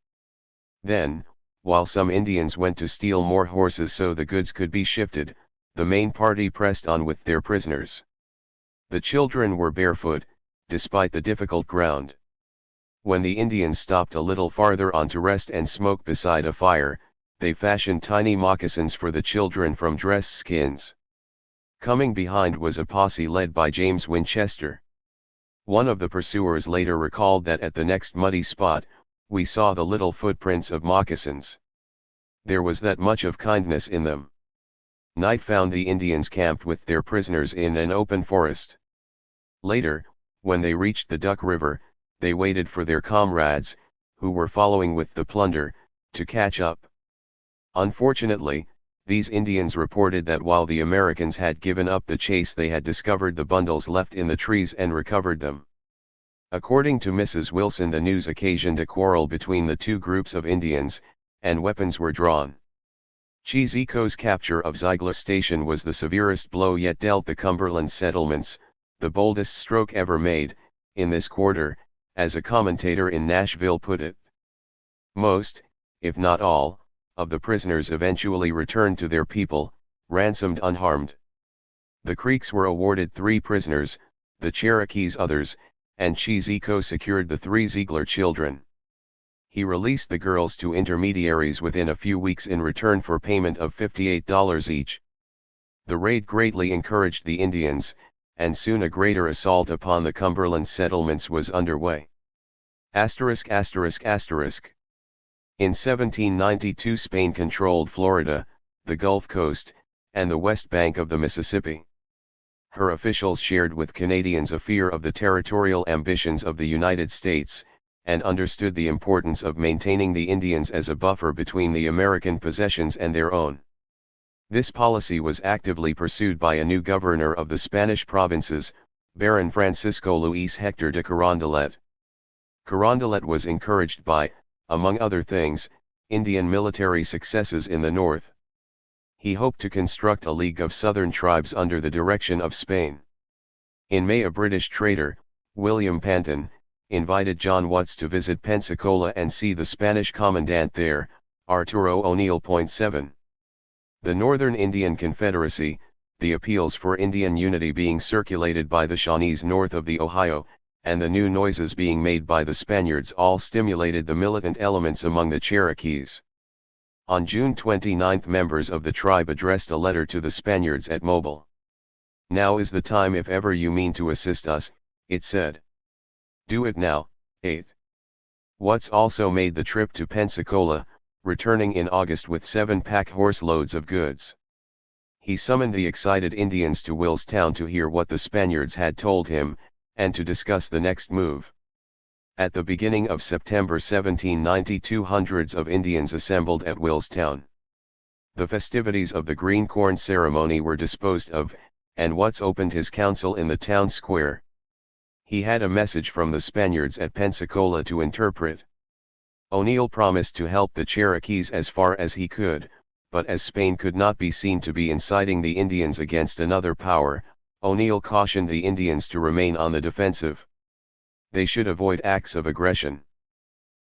Then, while some Indians went to steal more horses so the goods could be shifted, the main party pressed on with their prisoners. The children were barefoot, despite the difficult ground. When the Indians stopped a little farther on to rest and smoke beside a fire, they fashioned tiny moccasins for the children from dress skins. Coming behind was a posse led by James Winchester. One of the pursuers later recalled that at the next muddy spot, we saw the little footprints of moccasins. There was that much of kindness in them. Night found the Indians camped with their prisoners in an open forest. Later, when they reached the Duck River, they waited for their comrades, who were following with the plunder, to catch up. Unfortunately, these Indians reported that while the Americans had given up the chase, they had discovered the bundles left in the trees and recovered them. According to Mrs. Wilson, the news occasioned a quarrel between the 2 groups of Indians, and weapons were drawn. Cheeseco's capture of Ziegler Station was the severest blow yet dealt the Cumberland settlements, the boldest stroke ever made, in this quarter, as a commentator in Nashville put it. Most, if not all, of the prisoners eventually returned to their people, ransomed unharmed. The Creeks were awarded 3 prisoners, the Cherokees others, and Cheeseco secured the 3 Ziegler children. He released the girls to intermediaries within a few weeks in return for payment of $58 each. The raid greatly encouraged the Indians, and soon a greater assault upon the Cumberland settlements was underway. *****. In 1792 Spain controlled Florida, the Gulf Coast, and the west bank of the Mississippi. Her officials shared with Canadians a fear of the territorial ambitions of the United States, and understood the importance of maintaining the Indians as a buffer between the American possessions and their own. This policy was actively pursued by a new governor of the Spanish provinces, Baron Francisco Luis Hector de Carondelet. Carondelet was encouraged by, among other things, Indian military successes in the north. He hoped to construct a league of southern tribes under the direction of Spain. In May, a British trader, William Panton, invited John Watts to visit Pensacola and see the Spanish commandant there, Arturo O'Neill. 7. The Northern Indian Confederacy, the appeals for Indian unity being circulated by the Shawnees north of the Ohio, and the new noises being made by the Spaniards all stimulated the militant elements among the Cherokees. On June 29, members of the tribe addressed a letter to the Spaniards at Mobile. "Now is the time if ever you mean to assist us," it said. "Do it now." 8. Watts also made the trip to Pensacola, returning in August with 7 pack horse loads of goods. He summoned the excited Indians to Willstown to hear what the Spaniards had told him, and to discuss the next move. At the beginning of September 1792, hundreds of Indians assembled at Willstown. The festivities of the green corn ceremony were disposed of, and Watts opened his council in the town square. He had a message from the Spaniards at Pensacola to interpret. O'Neill promised to help the Cherokees as far as he could, but as Spain could not be seen to be inciting the Indians against another power, O'Neill cautioned the Indians to remain on the defensive. They should avoid acts of aggression.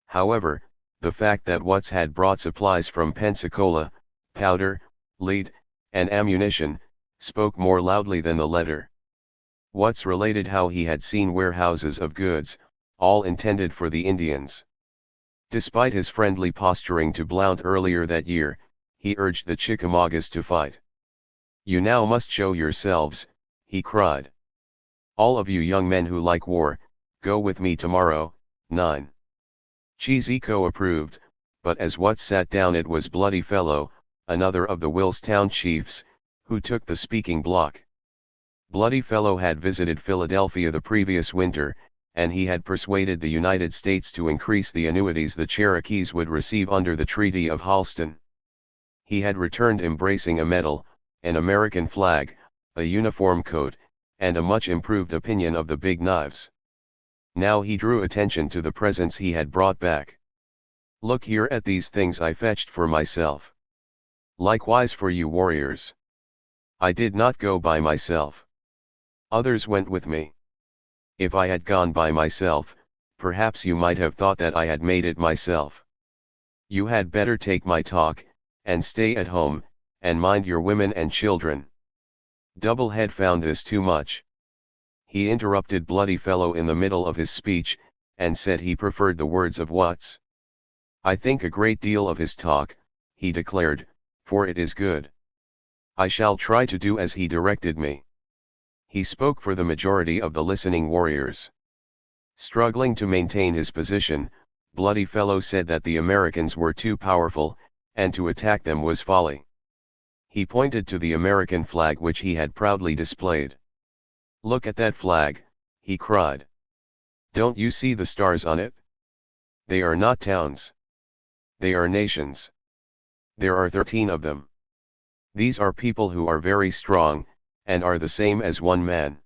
However, the fact that Watts had brought supplies from Pensacola, powder, lead, and ammunition, spoke more loudly than the letter. Watts related how he had seen warehouses of goods, all intended for the Indians. Despite his friendly posturing to Blount earlier that year, he urged the Chickamaugas to fight. "You now must show yourselves," he cried. "All of you young men who like war, go with me tomorrow." 9. Cheeseco approved, but as Watts sat down it was Bloody Fellow, another of the Willstown chiefs, who took the speaking block. Bloody Fellow had visited Philadelphia the previous winter, and he had persuaded the United States to increase the annuities the Cherokees would receive under the Treaty of Halston. He had returned embracing a medal, an American flag, a uniform coat, and a much improved opinion of the Big Knives. Now he drew attention to the presents he had brought back. "Look here at these things I fetched for myself. Likewise for you warriors. I did not go by myself. Others went with me. If I had gone by myself, perhaps you might have thought that I had made it myself. You had better take my talk, and stay at home, and mind your women and children." Doublehead found this too much. He interrupted Bloody Fellow in the middle of his speech, and said he preferred the words of Watts. "I think a great deal of his talk," he declared, "for it is good. I shall try to do as he directed me." He spoke for the majority of the listening warriors. Struggling to maintain his position, Bloody Fellow said that the Americans were too powerful, and to attack them was folly. He pointed to the American flag which he had proudly displayed. "Look at that flag," he cried. "Don't you see the stars on it? They are not towns. They are nations. There are 13 of them. These are people who are very strong, and are the same as one man."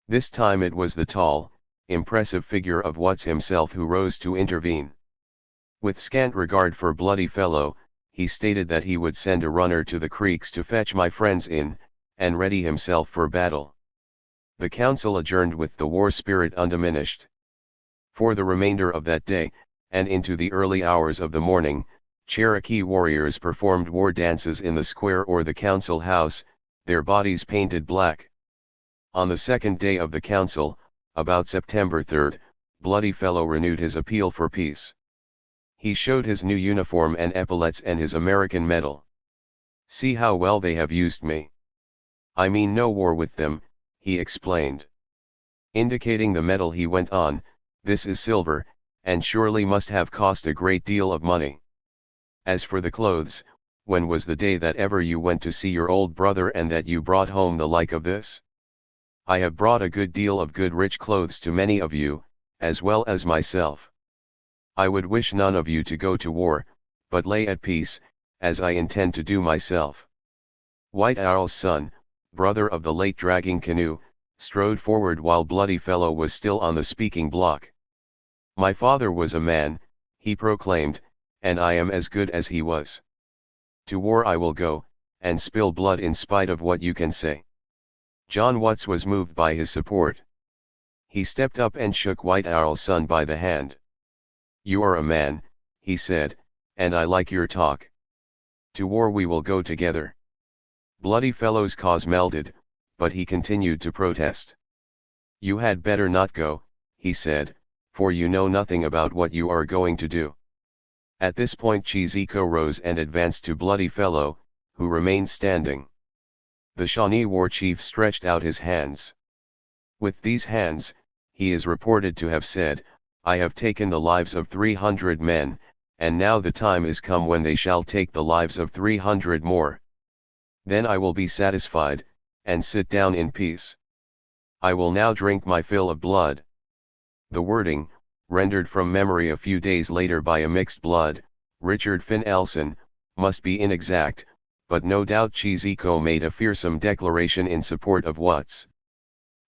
This time it was the tall, impressive figure of Watts himself who rose to intervene. With scant regard for Bloody Fellow, he stated that he would send a runner to the creeks to fetch my friends in, and ready himself for battle. The council adjourned with the war spirit undiminished. For the remainder of that day, and into the early hours of the morning, Cherokee warriors performed war dances in the square or the council house, their bodies painted black. On the second day of the council, about September 3, Bloody Fellow renewed his appeal for peace. He showed his new uniform and epaulets and his American medal. "See how well they have used me. I mean no war with them," he explained. Indicating the medal he went on, "This is silver, and surely must have cost a great deal of money. As for the clothes, when was the day that ever you went to see your old brother and that you brought home the like of this? I have brought a good deal of good rich clothes to many of you, as well as myself. I would wish none of you to go to war, but lay at peace, as I intend to do myself." White Owl's son, brother of the late Dragging Canoe, strode forward while Bloody Fellow was still on the speaking block. "My father was a man," he proclaimed, "and I am as good as he was. To war I will go, and spill blood in spite of what you can say." John Watts was moved by his support. He stepped up and shook White Owl's son by the hand. "You are a man," he said, "and I like your talk. To war we will go together." Bloody Fellow's cause melted, but he continued to protest. "You had better not go," he said, "for you know nothing about what you are going to do." At this point Cheeseco rose and advanced to Bloody Fellow, who remained standing. The Shawnee war chief stretched out his hands. "With these hands," he is reported to have said, "I have taken the lives of 300 men, and now the time is come when they shall take the lives of 300 more. Then I will be satisfied, and sit down in peace. I will now drink my fill of blood." The wording, rendered from memory a few days later by a mixed blood, Richard Finn Elson, must be inexact, but no doubt Cheeseco made a fearsome declaration in support of Watts.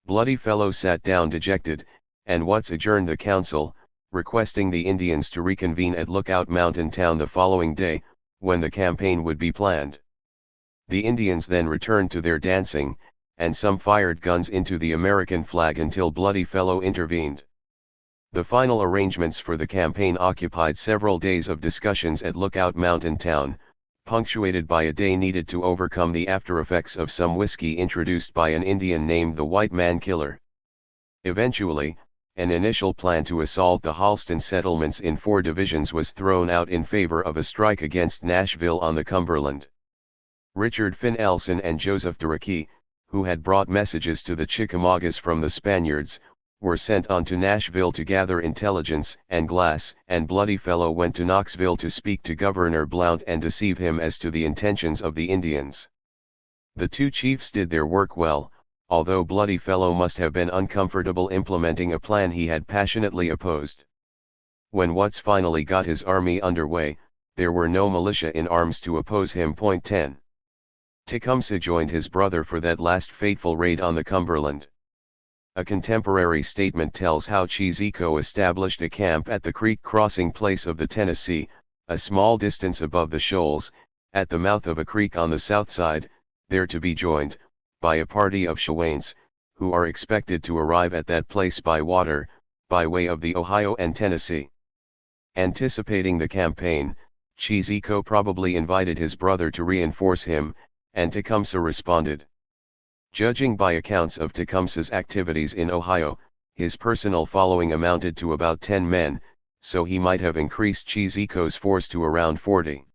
Bloody Fellow sat down dejected, and Watts adjourned the council, requesting the Indians to reconvene at Lookout Mountain Town the following day, when the campaign would be planned. The Indians then returned to their dancing, and some fired guns into the American flag until Bloody Fellow intervened. The final arrangements for the campaign occupied several days of discussions at Lookout Mountain Town, punctuated by a day needed to overcome the after-effects of some whiskey introduced by an Indian named the White Man Killer. Eventually, an initial plan to assault the Halston settlements in 4 divisions was thrown out in favor of a strike against Nashville on the Cumberland. Richard Finlayson and Joseph Durkee, who had brought messages to the Chickamaugas from the Spaniards, were sent on to Nashville to gather intelligence, and Glass and Bloody Fellow went to Knoxville to speak to Governor Blount and deceive him as to the intentions of the Indians. The 2 chiefs did their work well, although Bloody Fellow must have been uncomfortable implementing a plan he had passionately opposed. When Watts finally got his army underway, there were no militia in arms to oppose him. 10. Tecumseh joined his brother for that last fateful raid on the Cumberland. A contemporary statement tells how Cheeseco established a camp at the creek crossing place of the Tennessee, a small distance above the shoals, at the mouth of a creek on the south side, there to be joined by a party of Cheyennes, who are expected to arrive at that place by water, by way of the Ohio and Tennessee. Anticipating the campaign, Cheeseco probably invited his brother to reinforce him, and Tecumseh responded. Judging by accounts of Tecumseh's activities in Ohio, his personal following amounted to about 10 men, so he might have increased Cheeseco's force to around 40.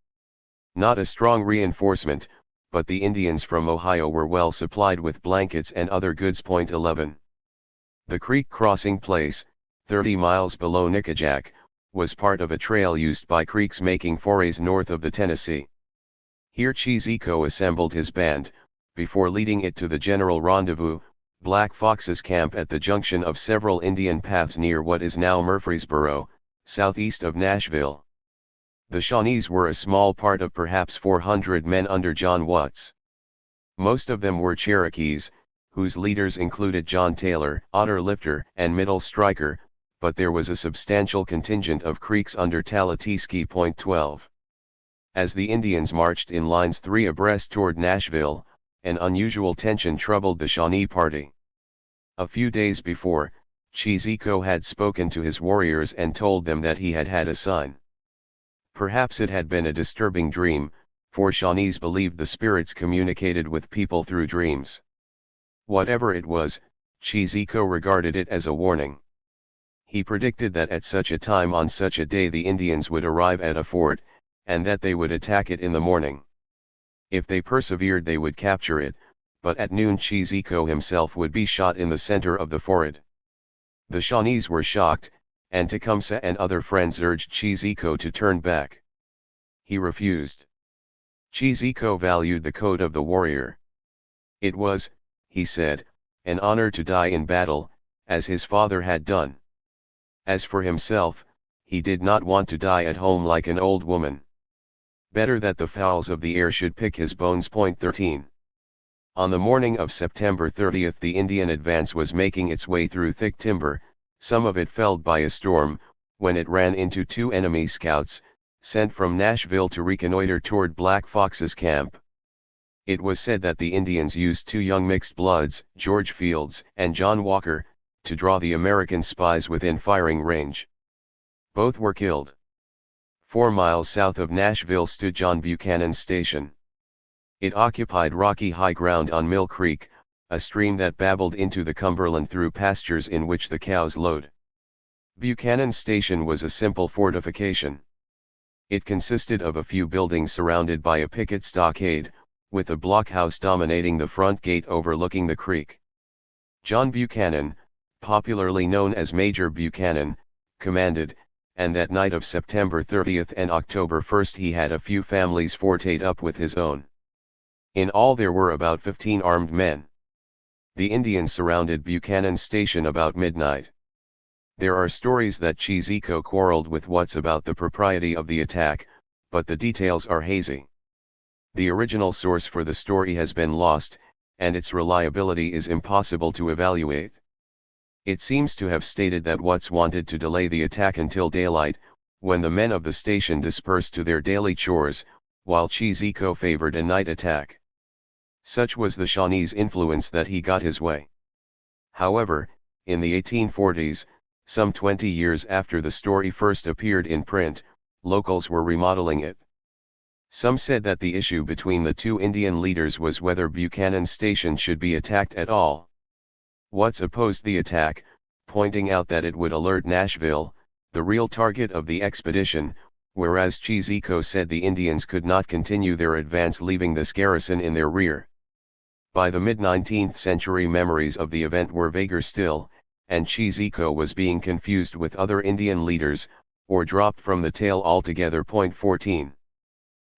Not a strong reinforcement, but the Indians from Ohio were well supplied with blankets and other goods. 11. The creek crossing place, 30 miles below Nickajack, was part of a trail used by Creeks making forays north of the Tennessee. Here Cheeseco assembled his band, before leading it to the general rendezvous, Black Fox's camp at the junction of several Indian paths near what is now Murfreesboro, southeast of Nashville. The Shawnees were a small part of perhaps 400 men under John Watts. Most of them were Cherokees, whose leaders included John Taylor, Otter Lifter, and Middle Striker, but there was a substantial contingent of Creeks under Talatesky. 12. As the Indians marched in lines 3 abreast toward Nashville, an unusual tension troubled the Shawnee party. A few days before, Cheeseco had spoken to his warriors and told them that he had had a sign. Perhaps it had been a disturbing dream, for Shawnees believed the spirits communicated with people through dreams. Whatever it was, Cheeseco regarded it as a warning. He predicted that at such a time on such a day the Indians would arrive at a fort, and that they would attack it in the morning. If they persevered they would capture it, but at noon Cheeseco himself would be shot in the center of the fort. The Shawnees were shocked, and Tecumseh and other friends urged Cheeseco to turn back. He refused. Cheeseco valued the code of the warrior. It was, he said, an honor to die in battle, as his father had done. As for himself, he did not want to die at home like an old woman. Better that the fowls of the air should pick his bones. 13. On the morning of September 30 the Indian advance was making its way through thick timber, some of it felled by a storm, when it ran into 2 enemy scouts, sent from Nashville to reconnoiter toward Black Fox's camp. It was said that the Indians used 2 young mixed bloods, George Fields and John Walker, to draw the American spies within firing range. Both were killed. 4 miles south of Nashville stood John Buchanan's station. It occupied rocky high ground on Mill Creek, a stream that babbled into the Cumberland through pastures in which the cows lowed. Buchanan's station was a simple fortification. It consisted of a few buildings surrounded by a picket stockade, with a blockhouse dominating the front gate overlooking the creek. John Buchanan, popularly known as Major Buchanan, commanded, and that night of September 30 and October 1 he had a few families fortified up with his own. In all there were about 15 armed men. The Indians surrounded Buchanan's station about midnight. There are stories that Cheeseco quarreled with Watts about the propriety of the attack, but the details are hazy. The original source for the story has been lost, and its reliability is impossible to evaluate. It seems to have stated that Watts wanted to delay the attack until daylight, when the men of the station dispersed to their daily chores, while Cheeseco favored a night attack. Such was the Shawnee's influence that he got his way. However, in the 1840s, some 20 years after the story first appeared in print, locals were remodeling it. Some said that the issue between the two Indian leaders was whether Buchanan's station should be attacked at all. Watts opposed the attack, pointing out that it would alert Nashville, the real target of the expedition, whereas Cheeseco said the Indians could not continue their advance leaving this garrison in their rear. By the mid-19th century memories of the event were vaguer still, and Cheeseco was being confused with other Indian leaders, or dropped from the tale altogether. 14.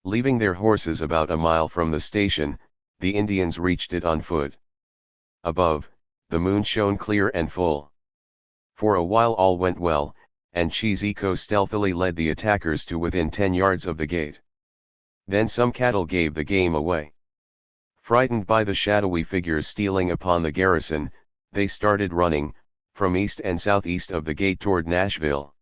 Leaving their horses about a mile from the station, the Indians reached it on foot. Above, the moon shone clear and full. For a while all went well, and Cheeseco stealthily led the attackers to within 10 yards of the gate. Then some cattle gave the game away. Frightened by the shadowy figures stealing upon the garrison, they started running, from east and southeast of the gate toward Nashville.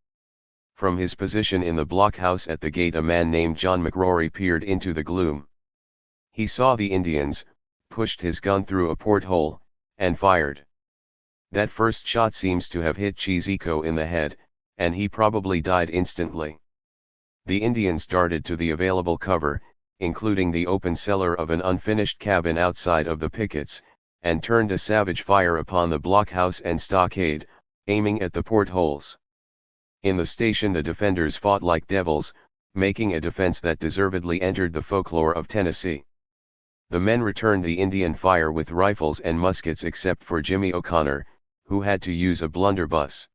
From his position in the blockhouse at the gate a man named John McRory peered into the gloom. He saw the Indians, pushed his gun through a porthole, and fired. That first shot seems to have hit Cheeseco in the head, and he probably died instantly. The Indians darted to the available cover, including the open cellar of an unfinished cabin outside of the pickets, and turned a savage fire upon the blockhouse and stockade, aiming at the portholes. In the station the defenders fought like devils, making a defense that deservedly entered the folklore of Tennessee. The men returned the Indian fire with rifles and muskets except for Jimmy O'Connor, who had to use a blunderbuss.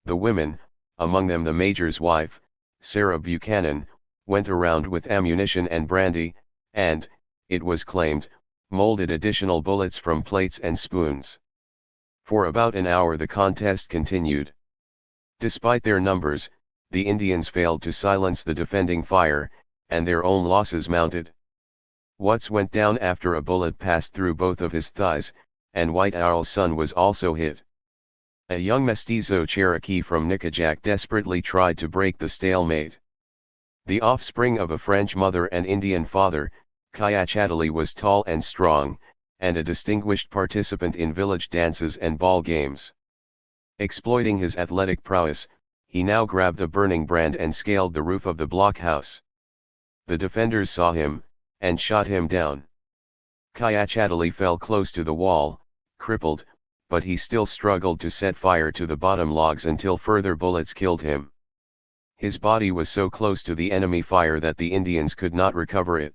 The women, among them the major's wife, Sarah Buchanan, went around with ammunition and brandy, and, it was claimed, molded additional bullets from plates and spoons. For about an hour the contest continued. Despite their numbers, the Indians failed to silence the defending fire, and their own losses mounted. Watts went down after a bullet passed through both of his thighs, and White Owl's son was also hit. A young mestizo Cherokee from Nickajack desperately tried to break the stalemate. The offspring of a French mother and Indian father, Kyachatali was tall and strong, and a distinguished participant in village dances and ball games. Exploiting his athletic prowess, he now grabbed a burning brand and scaled the roof of the blockhouse. The defenders saw him, and shot him down. Kyachatali fell close to the wall, crippled, but he still struggled to set fire to the bottom logs until further bullets killed him. His body was so close to the enemy fire that the Indians could not recover it.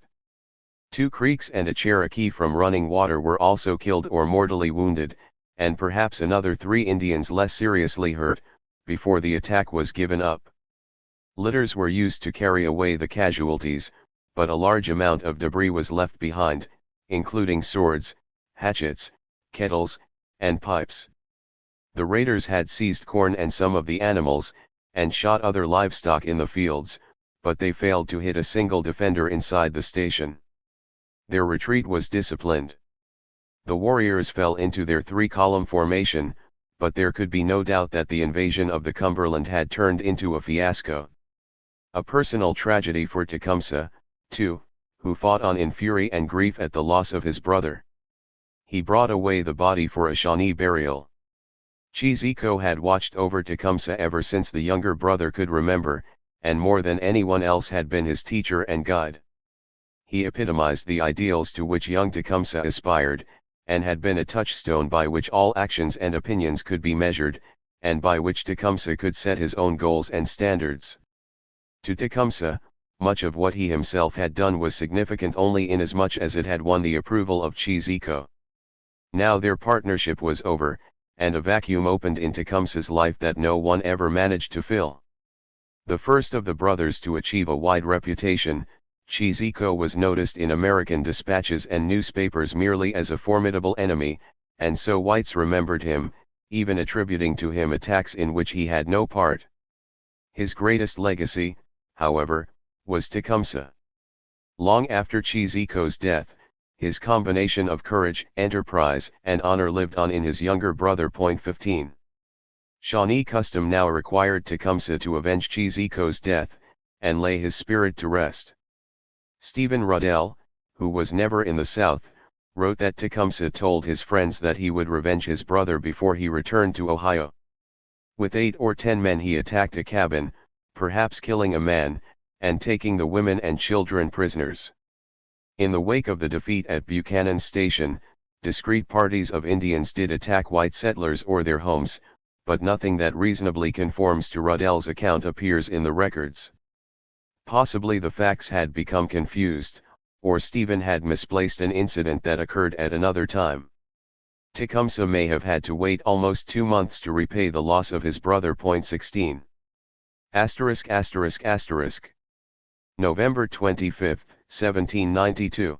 2 Creeks and a Cherokee from Running Water were also killed or mortally wounded, and perhaps another 3 Indians less seriously hurt, before the attack was given up. Litters were used to carry away the casualties, but a large amount of debris was left behind, including swords, hatchets, kettles, and pipes. The raiders had seized corn and some of the animals, and shot other livestock in the fields, but they failed to hit a single defender inside the station. Their retreat was disciplined. The warriors fell into their 3-column formation, but there could be no doubt that the invasion of the Cumberland had turned into a fiasco. A personal tragedy for Tecumseh, too, who fought on in fury and grief at the loss of his brother. He brought away the body for a Shawnee burial. Cheeseco had watched over Tecumseh ever since the younger brother could remember, and more than anyone else had been his teacher and guide. He epitomized the ideals to which young Tecumseh aspired, and had been a touchstone by which all actions and opinions could be measured, and by which Tecumseh could set his own goals and standards. To Tecumseh, much of what he himself had done was significant only inasmuch as it had won the approval of Cheeseco. Now their partnership was over, and a vacuum opened in Tecumseh's life that no one ever managed to fill. The first of the brothers to achieve a wide reputation, Cheeseco was noticed in American dispatches and newspapers merely as a formidable enemy, and so whites remembered him, even attributing to him attacks in which he had no part. His greatest legacy, however, was Tecumseh. Long after Cheeseco's death, his combination of courage, enterprise, and honor lived on in his younger brother. 15. Shawnee custom now required Tecumseh to avenge Cheeseco's death, and lay his spirit to rest. Stephen Ruddell, who was never in the South, wrote that Tecumseh told his friends that he would revenge his brother before he returned to Ohio. With 8 or 10 men he attacked a cabin, perhaps killing a man, and taking the women and children prisoners. In the wake of the defeat at Buchanan Station, discrete parties of Indians did attack white settlers or their homes, but nothing that reasonably conforms to Ruddell's account appears in the records. Possibly the facts had become confused, or Stephen had misplaced an incident that occurred at another time. Tecumseh may have had to wait almost 2 months to repay the loss of his brother. 16. November 25, 1792.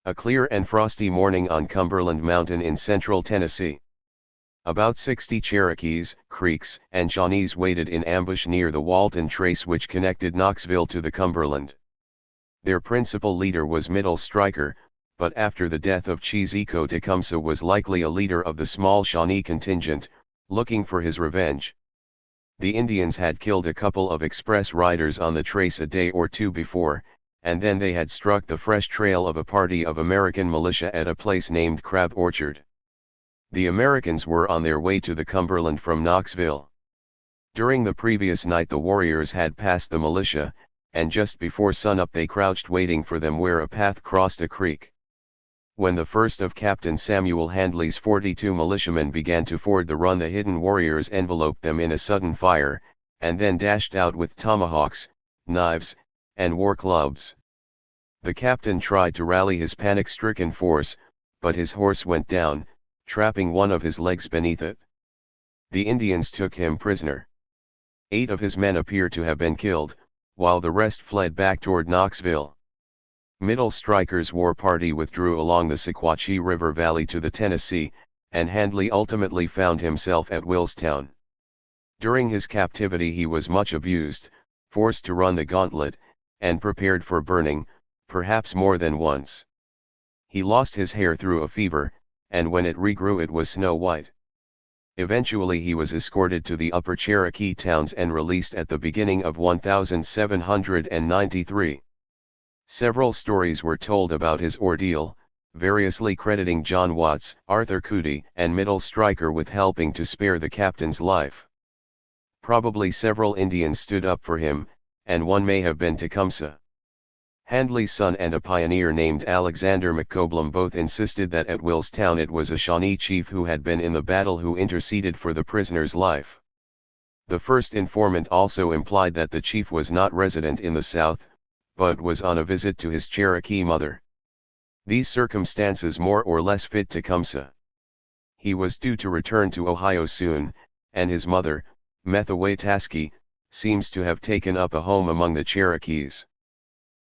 A clear and frosty morning on Cumberland Mountain in central Tennessee. About 60 Cherokees, Creeks, and Shawnees waited in ambush near the Walton Trace which connected Knoxville to the Cumberland. Their principal leader was Middle Striker, but after the death of Cheesecco, Tecumseh was likely a leader of the small Shawnee contingent, looking for his revenge. The Indians had killed a couple of express riders on the trace a day or two before, and then they had struck the fresh trail of a party of American militia at a place named Crab Orchard. The Americans were on their way to the Cumberland from Knoxville. During the previous night the warriors had passed the militia, and just before sunup they crouched waiting for them where a path crossed a creek. When the first of Captain Samuel Handley's 42 militiamen began to ford the run, the hidden warriors enveloped them in a sudden fire, and then dashed out with tomahawks, knives, and war clubs. The captain tried to rally his panic-stricken force, but his horse went down, trapping one of his legs beneath it. The Indians took him prisoner. 8 of his men appear to have been killed, while the rest fled back toward Knoxville. Middle Striker's war party withdrew along the Sequatchie River Valley to the Tennessee, and Handley ultimately found himself at Willstown. During his captivity he was much abused, forced to run the gauntlet, and prepared for burning, perhaps more than once. He lost his hair through a fever, and when it regrew it was snow white. Eventually he was escorted to the upper Cherokee towns and released at the beginning of 1793. Several stories were told about his ordeal, variously crediting John Watts, Arthur Cootie, and Middle Striker with helping to spare the captain's life. Probably several Indians stood up for him, and one may have been Tecumseh. Handley's son and a pioneer named Alexander McCoblem both insisted that at Willstown it was a Shawnee chief who had been in the battle who interceded for the prisoner's life. The first informant also implied that the chief was not resident in the South, but was on a visit to his Cherokee mother. These circumstances more or less fit Tecumseh. He was due to return to Ohio soon, and his mother, Methaway-Taskey, seems to have taken up a home among the Cherokees.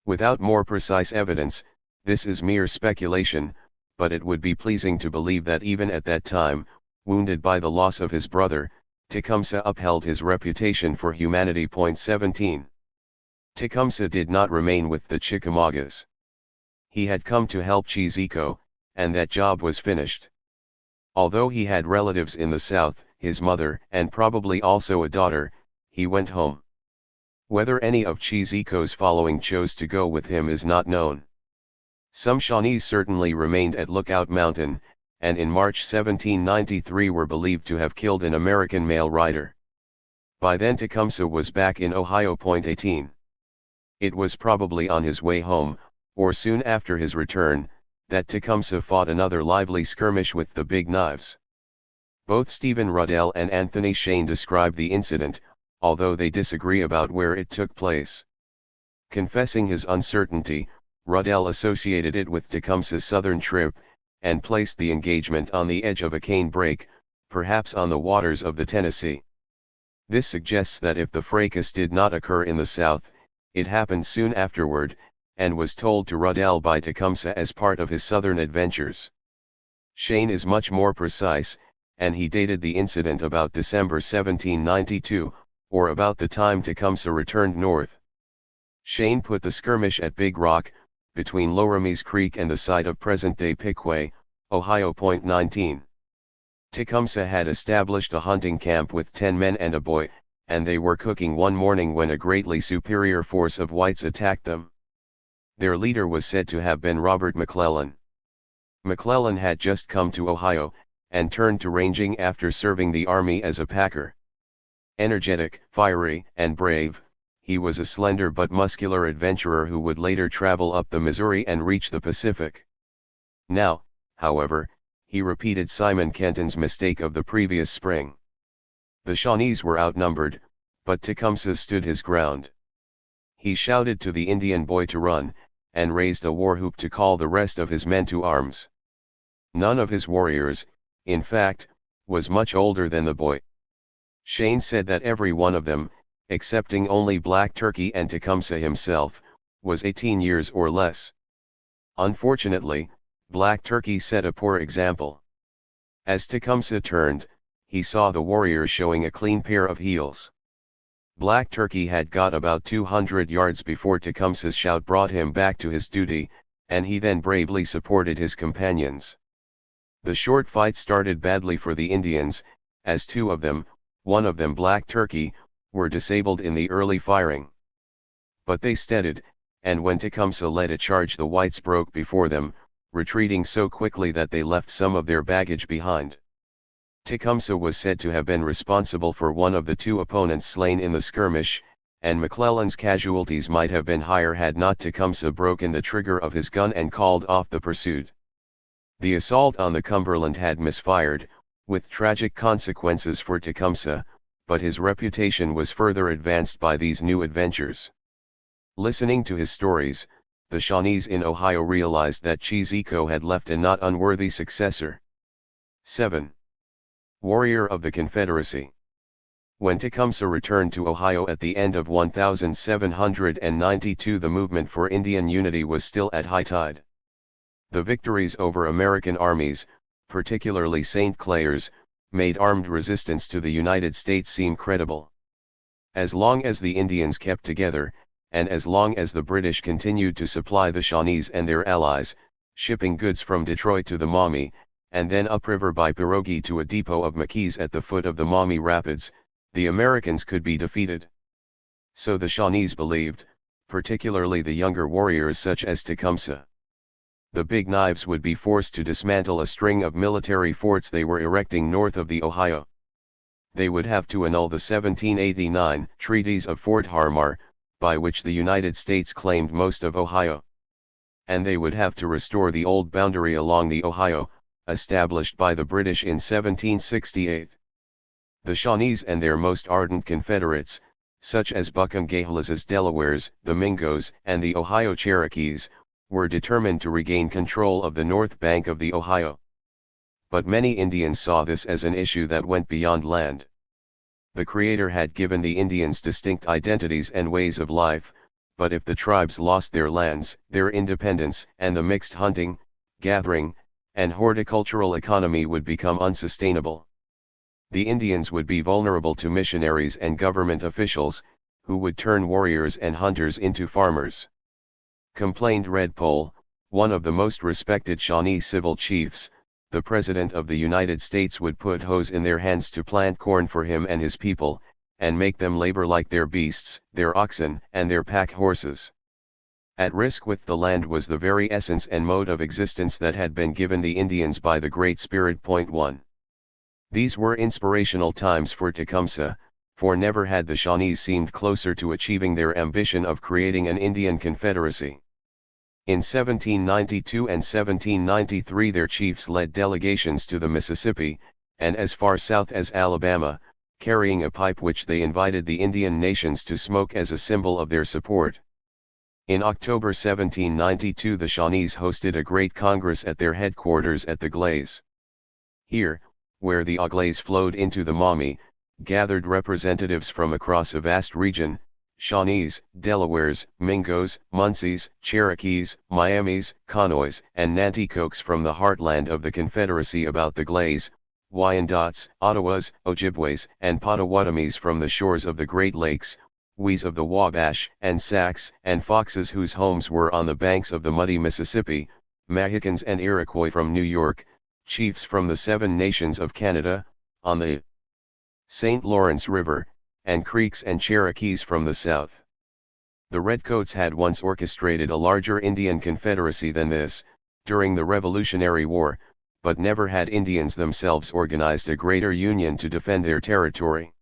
Without more precise evidence, this is mere speculation, but it would be pleasing to believe that even at that time, wounded by the loss of his brother, Tecumseh upheld his reputation for humanity. 17. Tecumseh did not remain with the Chickamaugas. He had come to help Cheesecco, and that job was finished. Although he had relatives in the South, his mother, and probably also a daughter, he went home. Whether any of Cheesecco's following chose to go with him is not known. Some Shawnees certainly remained at Lookout Mountain, and in March 1793 were believed to have killed an American mail rider. By then Tecumseh was back in Ohio. 18. It was probably on his way home, or soon after his return, that Tecumseh fought another lively skirmish with the Big Knives. Both Stephen Ruddell and Anthony Shane describe the incident, although they disagree about where it took place. Confessing his uncertainty, Ruddell associated it with Tecumseh's southern trip, and placed the engagement on the edge of a cane brake, perhaps on the waters of the Tennessee. This suggests that if the fracas did not occur in the South, it happened soon afterward, and was told to Ruddell by Tecumseh as part of his southern adventures. Shane is much more precise, and he dated the incident about December 1792, or about the time Tecumseh returned north. Shane put the skirmish at Big Rock, between Loramie's Creek and the site of present-day Piqua, Ohio. 19. Tecumseh had established a hunting camp with 10 men and a boy, and they were cooking one morning when a greatly superior force of whites attacked them. Their leader was said to have been Robert McClellan. McClellan had just come to Ohio, and turned to ranging after serving the army as a packer. Energetic, fiery, and brave, he was a slender but muscular adventurer who would later travel up the Missouri and reach the Pacific. Now, however, he repeated Simon Kenton's mistake of the previous spring. The Shawnees were outnumbered, but Tecumseh stood his ground. He shouted to the Indian boy to run, and raised a war whoop to call the rest of his men to arms. None of his warriors, in fact, was much older than the boy. Shane said that every one of them, excepting only Black Turkey and Tecumseh himself, was 18 years or less. Unfortunately, Black Turkey set a poor example. As Tecumseh turned, he saw the warrior showing a clean pair of heels. Black Turkey had got about 200 yards before Tecumseh's shout brought him back to his duty, and he then bravely supported his companions. The short fight started badly for the Indians, as two of them, one of them Black Turkey, were disabled in the early firing. But they steadied, and when Tecumseh led a charge the whites broke before them, retreating so quickly that they left some of their baggage behind. Tecumseh was said to have been responsible for one of the two opponents slain in the skirmish, and McClellan's casualties might have been higher had not Tecumseh broken the trigger of his gun and called off the pursuit. The assault on the Cumberland had misfired, with tragic consequences for Tecumseh, but his reputation was further advanced by these new adventures. Listening to his stories, the Shawnees in Ohio realized that Cheeseco had left a not unworthy successor. 7. Warrior of the Confederacy. When Tecumseh returned to Ohio at the end of 1792, the movement for Indian unity was still at high tide. The victories over American armies, particularly St. Clair's, made armed resistance to the United States seem credible. As long as the Indians kept together, and as long as the British continued to supply the Shawnees and their allies, shipping goods from Detroit to the Maumee, and then upriver by pirogue to a depot of Maquis at the foot of the Maumee Rapids, the Americans could be defeated. So the Shawnees believed, particularly the younger warriors such as Tecumseh. The Big Knives would be forced to dismantle a string of military forts they were erecting north of the Ohio. They would have to annul the 1789 treaties of Fort Harmar, by which the United States claimed most of Ohio. And they would have to restore the old boundary along the Ohio, established by the British in 1768. The Shawnees and their most ardent Confederates, such as Buchangalas's Delawares, the Mingos, and the Ohio Cherokees, were determined to regain control of the north bank of the Ohio. But many Indians saw this as an issue that went beyond land. The Creator had given the Indians distinct identities and ways of life, but if the tribes lost their lands, their independence, and the mixed hunting, gathering, and horticultural economy would become unsustainable. The Indians would be vulnerable to missionaries and government officials, who would turn warriors and hunters into farmers. Complained Red Pole, one of the most respected Shawnee civil chiefs. The President of the United States would put hoes in their hands to plant corn for him and his people, and make them labor like their beasts, their oxen, and their pack horses. At risk with the land was the very essence and mode of existence that had been given the Indians by the Great Spirit. 1. These were inspirational times for Tecumseh, for never had the Shawnees seemed closer to achieving their ambition of creating an Indian Confederacy. In 1792 and 1793 their chiefs led delegations to the Mississippi, and as far south as Alabama, carrying a pipe which they invited the Indian nations to smoke as a symbol of their support. In October 1792 the Shawnees hosted a great congress at their headquarters at the Glades. Here, where the Glades flowed into the Maumee, gathered representatives from across a vast region, Shawnees, Delawares, Mingos, Munsees, Cherokees, Miamis, Conoys, and Nanticokes from the heartland of the Confederacy about the Glades, Wyandottes, Ottawas, Ojibways, and Potawatomis from the shores of the Great Lakes, Wees of the Wabash, and Sacs and Foxes whose homes were on the banks of the muddy Mississippi, Mahicans and Iroquois from New York, chiefs from the 7 nations of Canada, on the St. Lawrence River, and Creeks and Cherokees from the south. The Redcoats had once orchestrated a larger Indian Confederacy than this, during the Revolutionary War, but never had Indians themselves organized a greater union to defend their territory.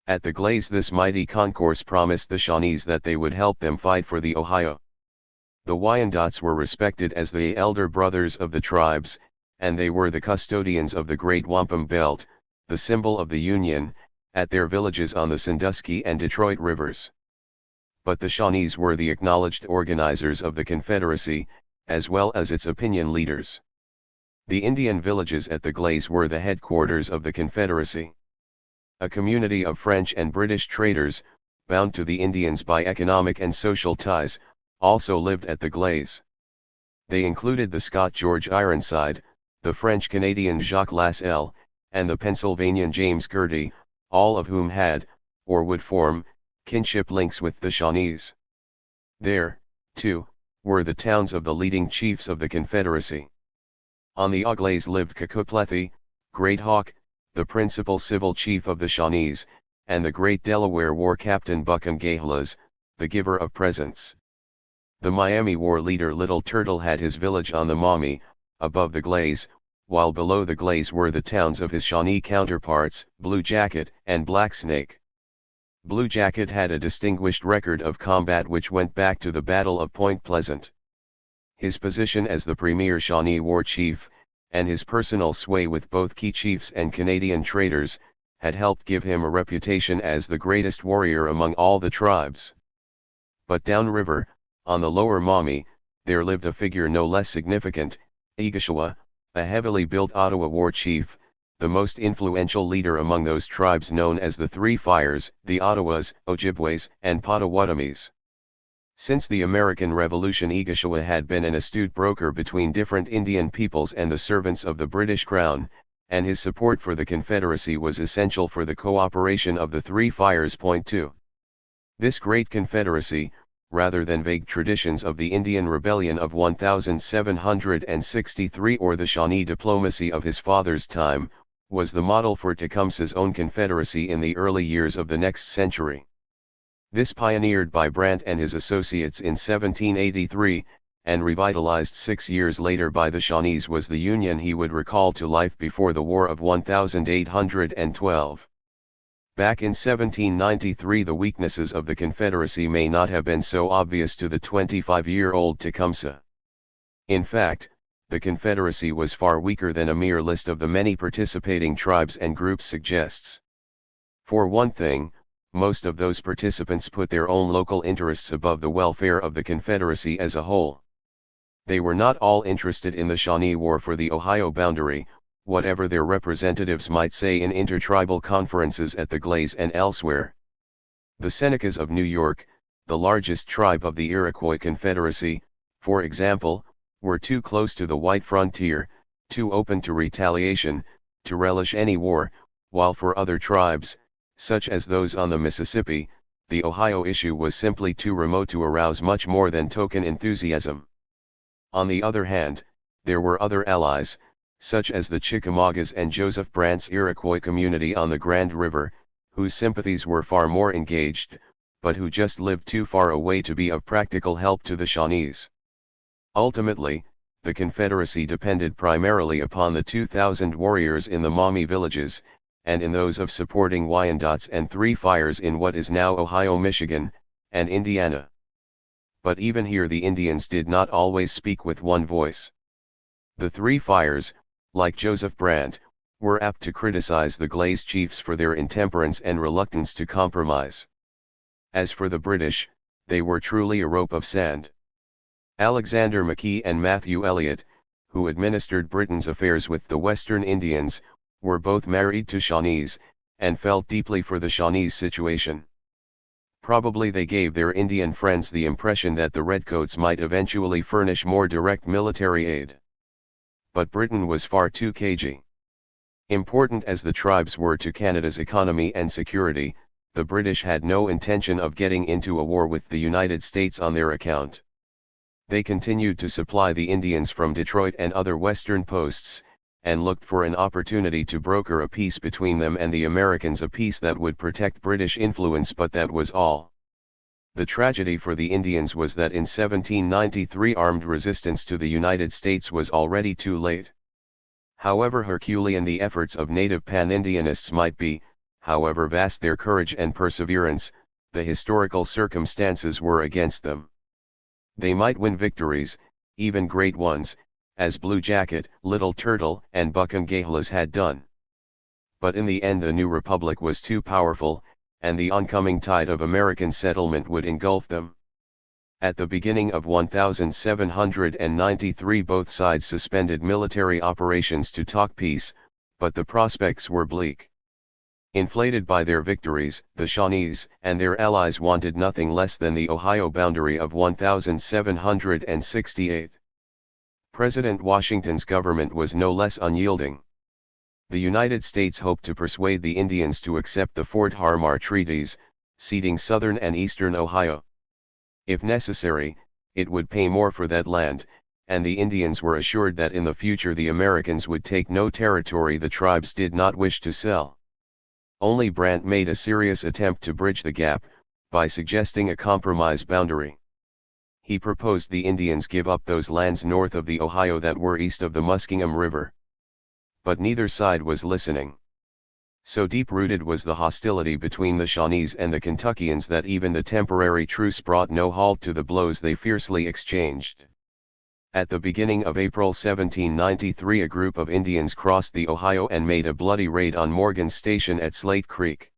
At the Glades this mighty concourse promised the Shawnees that they would help them fight for the Ohio. The Wyandots were respected as the elder brothers of the tribes, and they were the custodians of the Great Wampum Belt, the symbol of the Union, at their villages on the Sandusky and Detroit rivers. But the Shawnees were the acknowledged organizers of the Confederacy, as well as its opinion leaders. The Indian villages at the Glades were the headquarters of the Confederacy. A community of French and British traders, bound to the Indians by economic and social ties, also lived at the Glades. They included the Scot George Ironside, the French-Canadian Jacques Lascelles, and the Pennsylvanian James Girty, all of whom had, or would form, kinship links with the Shawnees. There, too, were the towns of the leading chiefs of the Confederacy. On the Glades lived Cacoplethy, Great Hawk, the principal civil chief of the Shawnees, and the great Delaware war captain Buchan Gahelas, the giver of presents. The Miami war leader Little Turtle had his village on the Maumee, above the Glades, while below the Glades were the towns of his Shawnee counterparts, Blue Jacket and Black Snake. Blue Jacket had a distinguished record of combat which went back to the Battle of Point Pleasant. His position as the premier Shawnee war chief, and his personal sway with both key chiefs and Canadian traders, had helped give him a reputation as the greatest warrior among all the tribes. But downriver, on the lower Maumee, there lived a figure no less significant, Igishwa, a heavily built Ottawa war chief, the most influential leader among those tribes known as the Three Fires, the Ottawas, Ojibways, and Potawatomis. Since the American Revolution, Igishwa had been an astute broker between different Indian peoples and the servants of the British Crown, and his support for the Confederacy was essential for the cooperation of the Three Fires. Point 2. This great Confederacy, rather than vague traditions of the Indian Rebellion of 1763 or the Shawnee diplomacy of his father's time, was the model for Tecumseh's own Confederacy in the early years of the next century. This pioneered by Brant and his associates in 1783, and revitalized 6 years later by the Shawnees, was the union he would recall to life before the War of 1812. Back in 1793 the weaknesses of the Confederacy may not have been so obvious to the 25-year-old Tecumseh. In fact, the Confederacy was far weaker than a mere list of the many participating tribes and groups suggests. For one thing, most of those participants put their own local interests above the welfare of the Confederacy as a whole. They were not all interested in the Shawnee War for the Ohio boundary, whatever their representatives might say in intertribal conferences at the Glades and elsewhere. The Senecas of New York, the largest tribe of the Iroquois Confederacy, for example, were too close to the white frontier, too open to retaliation, to relish any war, while for other tribes, such as those on the Mississippi, the Ohio issue was simply too remote to arouse much more than token enthusiasm. On the other hand, there were other allies, such as the Chickamaugas and Joseph Brant's Iroquois community on the Grand River, whose sympathies were far more engaged, but who just lived too far away to be of practical help to the Shawnees. Ultimately, the Confederacy depended primarily upon the 2,000 warriors in the Maumee villages, and in those of supporting Wyandots and Three Fires in what is now Ohio, Michigan, and Indiana. But even here the Indians did not always speak with one voice. The Three Fires, like Joseph Brant, were apt to criticize the Glades chiefs for their intemperance and reluctance to compromise. As for the British, they were truly a rope of sand. Alexander Mackay and Matthew Elliot, who administered Britain's affairs with the Western Indians, were both married to Shawnees, and felt deeply for the Shawnees' situation. Probably they gave their Indian friends the impression that the Redcoats might eventually furnish more direct military aid. But Britain was far too cagey. Important as the tribes were to Canada's economy and security, the British had no intention of getting into a war with the United States on their account. They continued to supply the Indians from Detroit and other western posts, and looked for an opportunity to broker a peace between them and the Americans, a peace that would protect British influence, but that was all. The tragedy for the Indians was that in 1793 armed resistance to the United States was already too late. However Herculean the efforts of native pan-Indianists might be, however vast their courage and perseverance, the historical circumstances were against them. They might win victories, even great ones, as Blue Jacket, Little Turtle, and Buckingahelas had done. But in the end the new republic was too powerful, and the oncoming tide of American settlement would engulf them. At the beginning of 1793 both sides suspended military operations to talk peace, but the prospects were bleak. Inflated by their victories, the Shawnees and their allies wanted nothing less than the Ohio boundary of 1768. President Washington's government was no less unyielding. The United States hoped to persuade the Indians to accept the Fort Harmar treaties, ceding southern and eastern Ohio. If necessary, it would pay more for that land, and the Indians were assured that in the future the Americans would take no territory the tribes did not wish to sell. Only Brant made a serious attempt to bridge the gap, by suggesting a compromise boundary. He proposed the Indians give up those lands north of the Ohio that were east of the Muskingum River. But neither side was listening. So deep-rooted was the hostility between the Shawnees and the Kentuckians that even the temporary truce brought no halt to the blows they fiercely exchanged. At the beginning of April 1793 a group of Indians crossed the Ohio and made a bloody raid on Morgan's Station at Slate Creek.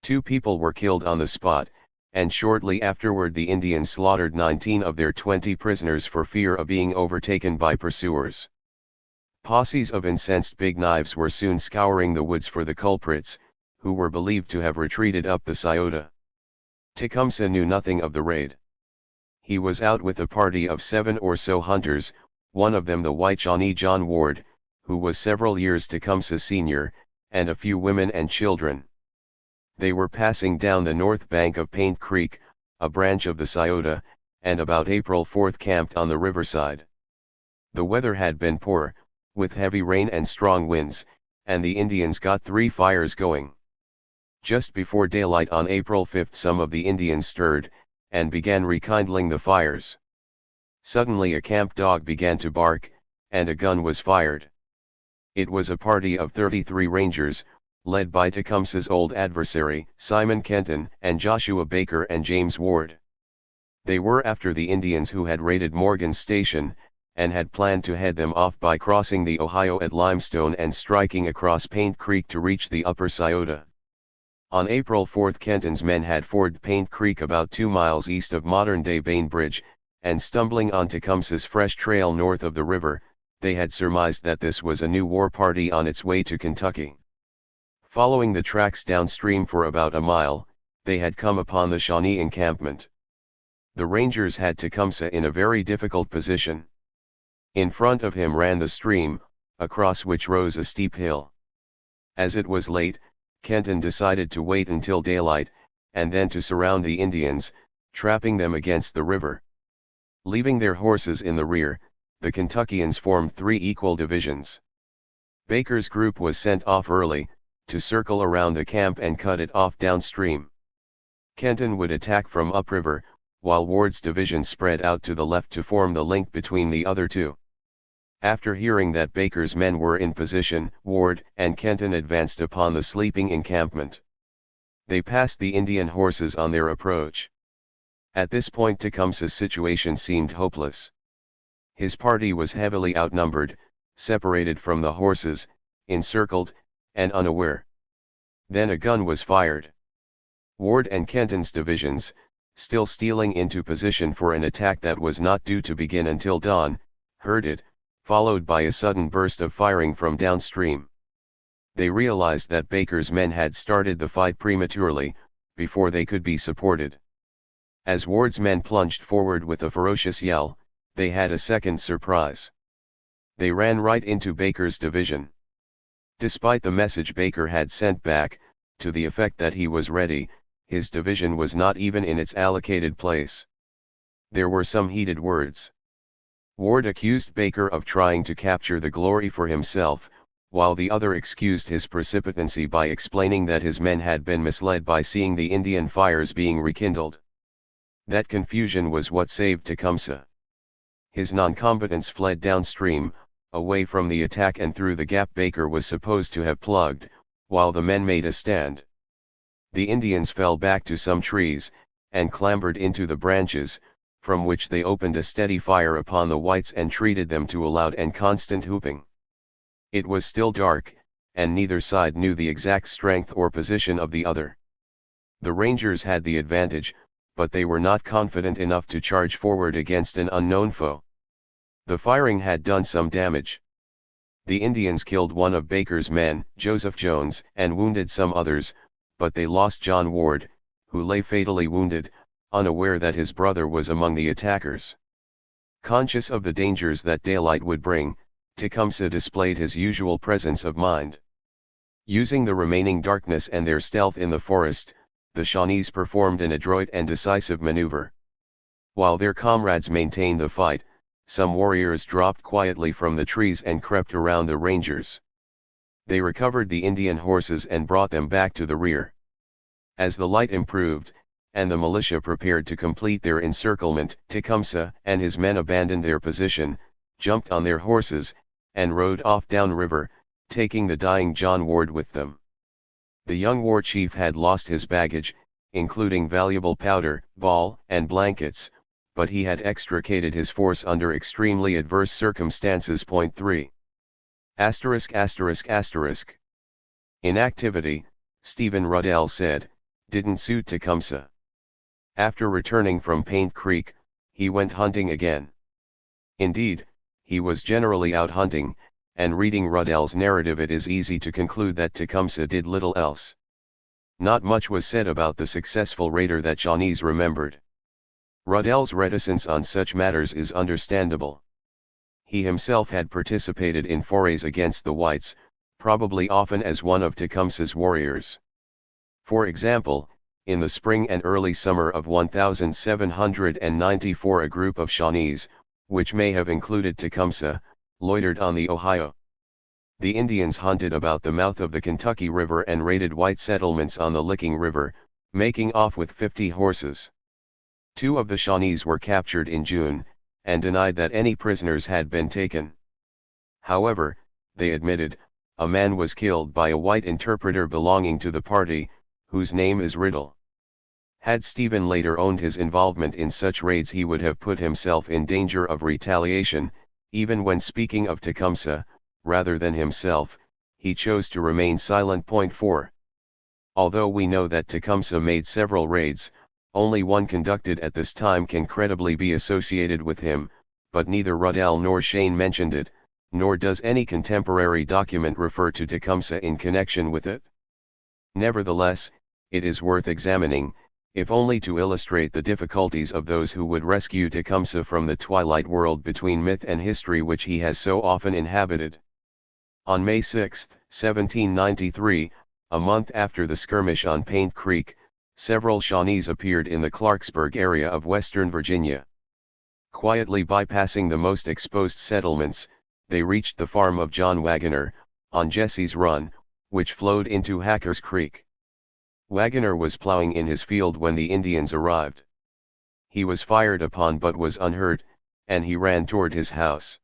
2 people were killed on the spot, and shortly afterward the Indians slaughtered 19 of their 20 prisoners for fear of being overtaken by pursuers. Posses of incensed Big Knives were soon scouring the woods for the culprits, who were believed to have retreated up the Scioto. Tecumseh knew nothing of the raid. He was out with a party of 7 or so hunters, one of them the white Shawnee John Ward, who was several years Tecumseh's senior, and a few women and children. They were passing down the north bank of Paint Creek, a branch of the Scioto, and about April 4 camped on the riverside. The weather had been poor, with heavy rain and strong winds, and the Indians got 3 fires going. Just before daylight on April 5 some of the Indians stirred, and began rekindling the fires. Suddenly a camp dog began to bark, and a gun was fired. It was a party of 33 Rangers, led by Tecumseh's old adversary, Simon Kenton, and Joshua Baker and James Ward. They were after the Indians who had raided Morgan's Station, and had planned to head them off by crossing the Ohio at Limestone and striking across Paint Creek to reach the upper Scioto. On April 4 Kenton's men had forded Paint Creek about 2 miles east of modern-day Bainbridge, and stumbling on Tecumseh's fresh trail north of the river, they had surmised that this was a new war party on its way to Kentucky. Following the tracks downstream for about a mile, they had come upon the Shawnee encampment. The Rangers had Tecumseh in a very difficult position. In front of him ran the stream, across which rose a steep hill. As it was late, Kenton decided to wait until daylight, and then to surround the Indians, trapping them against the river. Leaving their horses in the rear, the Kentuckians formed 3 equal divisions. Baker's group was sent off early, to circle around the camp and cut it off downstream. Kenton would attack from upriver, while Ward's division spread out to the left to form the link between the other 2. After hearing that Baker's men were in position, Ward and Kenton advanced upon the sleeping encampment. They passed the Indian horses on their approach. At this point Tecumseh's situation seemed hopeless. His party was heavily outnumbered, separated from the horses, encircled, and unaware. Then a gun was fired. Ward and Kenton's divisions, still stealing into position for an attack that was not due to begin until dawn, heard it, followed by a sudden burst of firing from downstream. They realized that Baker's men had started the fight prematurely, before they could be supported. As Ward's men plunged forward with a ferocious yell, they had a second surprise. They ran right into Baker's division. Despite the message Baker had sent back, to the effect that he was ready, his division was not even in its allocated place. There were some heated words. Ward accused Baker of trying to capture the glory for himself, while the other excused his precipitancy by explaining that his men had been misled by seeing the Indian fires being rekindled. That confusion was what saved Tecumseh. His non-combatants fled downstream, away from the attack and through the gap Baker was supposed to have plugged, while the men made a stand. The Indians fell back to some trees, and clambered into the branches, from which they opened a steady fire upon the whites and treated them to a loud and constant whooping. It was still dark, and neither side knew the exact strength or position of the other. The Rangers had the advantage, but they were not confident enough to charge forward against an unknown foe. The firing had done some damage. The Indians killed one of Baker's men, Joseph Jones, and wounded some others, but they lost John Ward, who lay fatally wounded, unaware that his brother was among the attackers. Conscious of the dangers that daylight would bring, Tecumseh displayed his usual presence of mind. Using the remaining darkness and their stealth in the forest, the Shawnees performed an adroit and decisive maneuver. While their comrades maintained the fight, some warriors dropped quietly from the trees and crept around the Rangers. They recovered the Indian horses and brought them back to the rear. As the light improved, and the militia prepared to complete their encirclement, Tecumseh and his men abandoned their position, jumped on their horses, and rode off downriver, taking the dying John Ward with them. The young war chief had lost his baggage, including valuable powder, ball, and blankets, but he had extricated his force under extremely adverse circumstances. 3. Inactivity, Stephen Ruddell said, didn't suit Tecumseh. After returning from Paint Creek, he went hunting again. Indeed, he was generally out hunting, and reading Ruddell's narrative it is easy to conclude that Tecumseh did little else. Not much was said about the successful raider that Shawnees remembered. Ruddell's reticence on such matters is understandable. He himself had participated in forays against the whites, probably often as one of Tecumseh's warriors. For example, in the spring and early summer of 1794 a group of Shawnees, which may have included Tecumseh, loitered on the Ohio. The Indians hunted about the mouth of the Kentucky River and raided white settlements on the Licking River, making off with 50 horses. 2 of the Shawnees were captured in June, and denied that any prisoners had been taken. However, they admitted, a man was killed by a white interpreter belonging to the party, whose name is Riddle. Had Stephen later owned his involvement in such raids he would have put himself in danger of retaliation. Even when speaking of Tecumseh, rather than himself, he chose to remain silent. 4. Although we know that Tecumseh made several raids, only one conducted at this time can credibly be associated with him, but neither Ruddell nor Shane mentioned it, nor does any contemporary document refer to Tecumseh in connection with it. Nevertheless, it is worth examining, if only to illustrate the difficulties of those who would rescue Tecumseh from the twilight world between myth and history which he has so often inhabited. On May 6, 1793, a month after the skirmish on Paint Creek, several Shawnees appeared in the Clarksburg area of western Virginia. Quietly bypassing the most exposed settlements, they reached the farm of John Wagoner, on Jesse's Run, which flowed into Hacker's Creek. Wagoner was plowing in his field when the Indians arrived. He was fired upon but was unhurt, and he ran toward his house.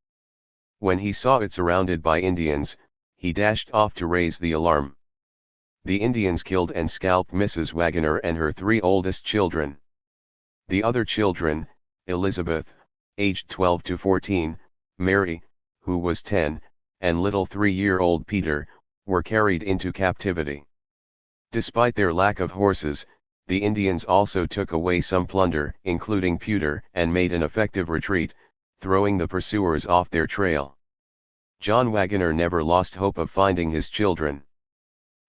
When he saw it surrounded by Indians, he dashed off to raise the alarm. The Indians killed and scalped Mrs. Wagoner and her 3 oldest children. The other children, Elizabeth, aged 12 to 14, Mary, who was 10, and little 3-year-old Peter, were carried into captivity. Despite their lack of horses, the Indians also took away some plunder, including pewter, and made an effective retreat, throwing the pursuers off their trail. John Wagoner never lost hope of finding his children.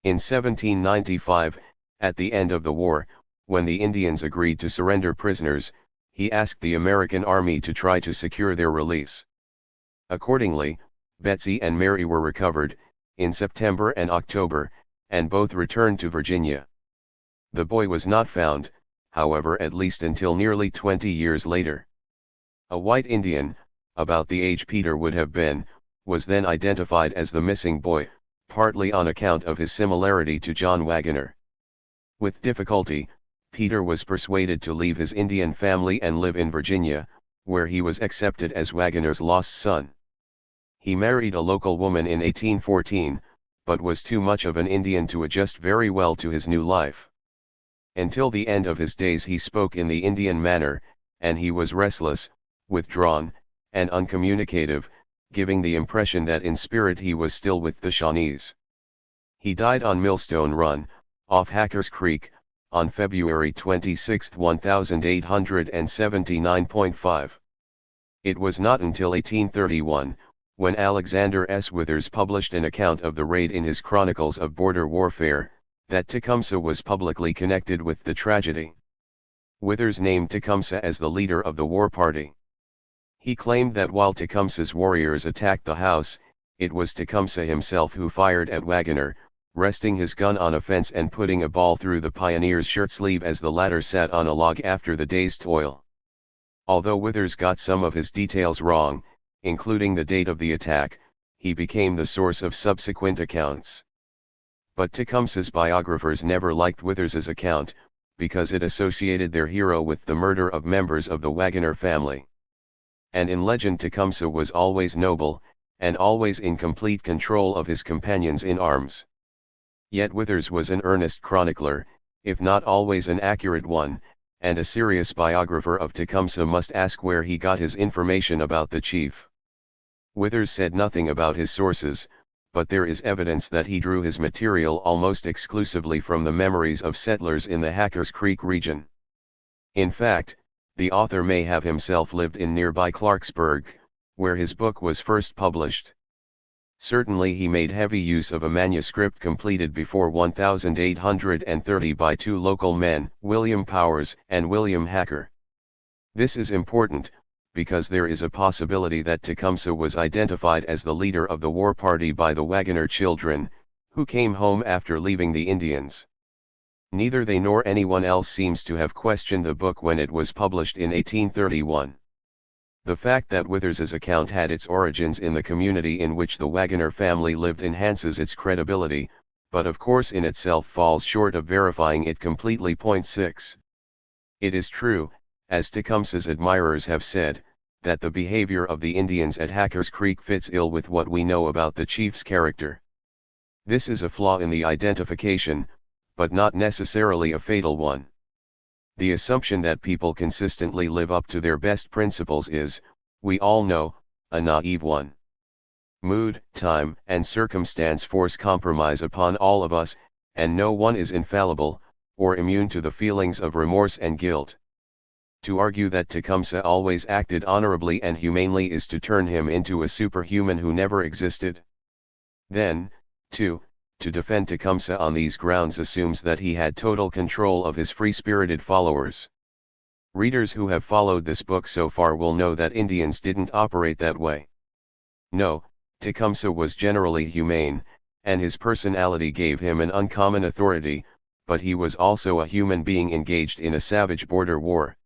In 1795, at the end of the war, when the Indians agreed to surrender prisoners, he asked the American army to try to secure their release. Accordingly, Betsy and Mary were recovered, in September and October, and both returned to Virginia. The boy was not found, however, at least until nearly 20 years later. A white Indian, about the age Peter would have been, was then identified as the missing boy, partly on account of his similarity to John Wagoner. With difficulty, Peter was persuaded to leave his Indian family and live in Virginia, where he was accepted as Wagoner's lost son. He married a local woman in 1814, but was too much of an Indian to adjust very well to his new life. Until the end of his days he spoke in the Indian manner, and he was restless, withdrawn, and uncommunicative, giving the impression that in spirit he was still with the Shawnees. He died on Millstone Run, off Hackers Creek, on February 26, 1879.5. It was not until 1831, when Alexander S. Withers published an account of the raid in his Chronicles of Border Warfare, that Tecumseh was publicly connected with the tragedy. Withers named Tecumseh as the leader of the war party. He claimed that while Tecumseh's warriors attacked the house, it was Tecumseh himself who fired at Wagoner, resting his gun on a fence and putting a ball through the pioneer's shirt sleeve as the latter sat on a log after the day's toil. Although Withers got some of his details wrong, including the date of the attack, he became the source of subsequent accounts. But Tecumseh's biographers never liked Withers's account, because it associated their hero with the murder of members of the Wagoner family. And in legend Tecumseh was always noble, and always in complete control of his companions in arms. Yet Withers was an earnest chronicler, if not always an accurate one, and a serious biographer of Tecumseh must ask where he got his information about the chief. Withers said nothing about his sources, but there is evidence that he drew his material almost exclusively from the memories of settlers in the Hackers Creek region. In fact, the author may have himself lived in nearby Clarksburg, where his book was first published. Certainly he made heavy use of a manuscript completed before 1830 by two local men, William Powers and William Hacker. This is important, because there is a possibility that Tecumseh was identified as the leader of the war party by the Wagoner children, who came home after leaving the Indians. Neither they nor anyone else seems to have questioned the book when it was published in 1831. The fact that Withers's account had its origins in the community in which the Wagoner family lived enhances its credibility, but of course in itself falls short of verifying it completely. 6. It is true, as Tecumseh's admirers have said, that the behavior of the Indians at Hackers Creek fits ill with what we know about the chief's character. This is a flaw in the identification, but not necessarily a fatal one. The assumption that people consistently live up to their best principles is, we all know, a naive one. Mood, time, and circumstance force compromise upon all of us, and no one is infallible, or immune to the feelings of remorse and guilt. To argue that Tecumseh always acted honorably and humanely is to turn him into a superhuman who never existed. Then, too, to defend Tecumseh on these grounds assumes that he had total control of his free-spirited followers. Readers who have followed this book so far will know that Indians didn't operate that way. No, Tecumseh was generally humane, and his personality gave him an uncommon authority, but he was also a human being engaged in a savage border war.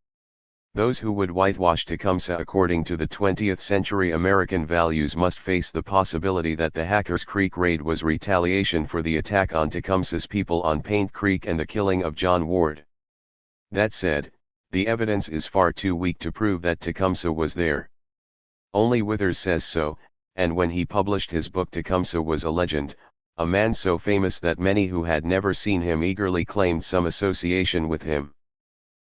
Those who would whitewash Tecumseh according to the 20th century American values must face the possibility that the Hackers Creek raid was retaliation for the attack on Tecumseh's people on Paint Creek and the killing of John Ward. That said, the evidence is far too weak to prove that Tecumseh was there. Only Withers says so, and when he published his book Tecumseh was a legend, a man so famous that many who had never seen him eagerly claimed some association with him.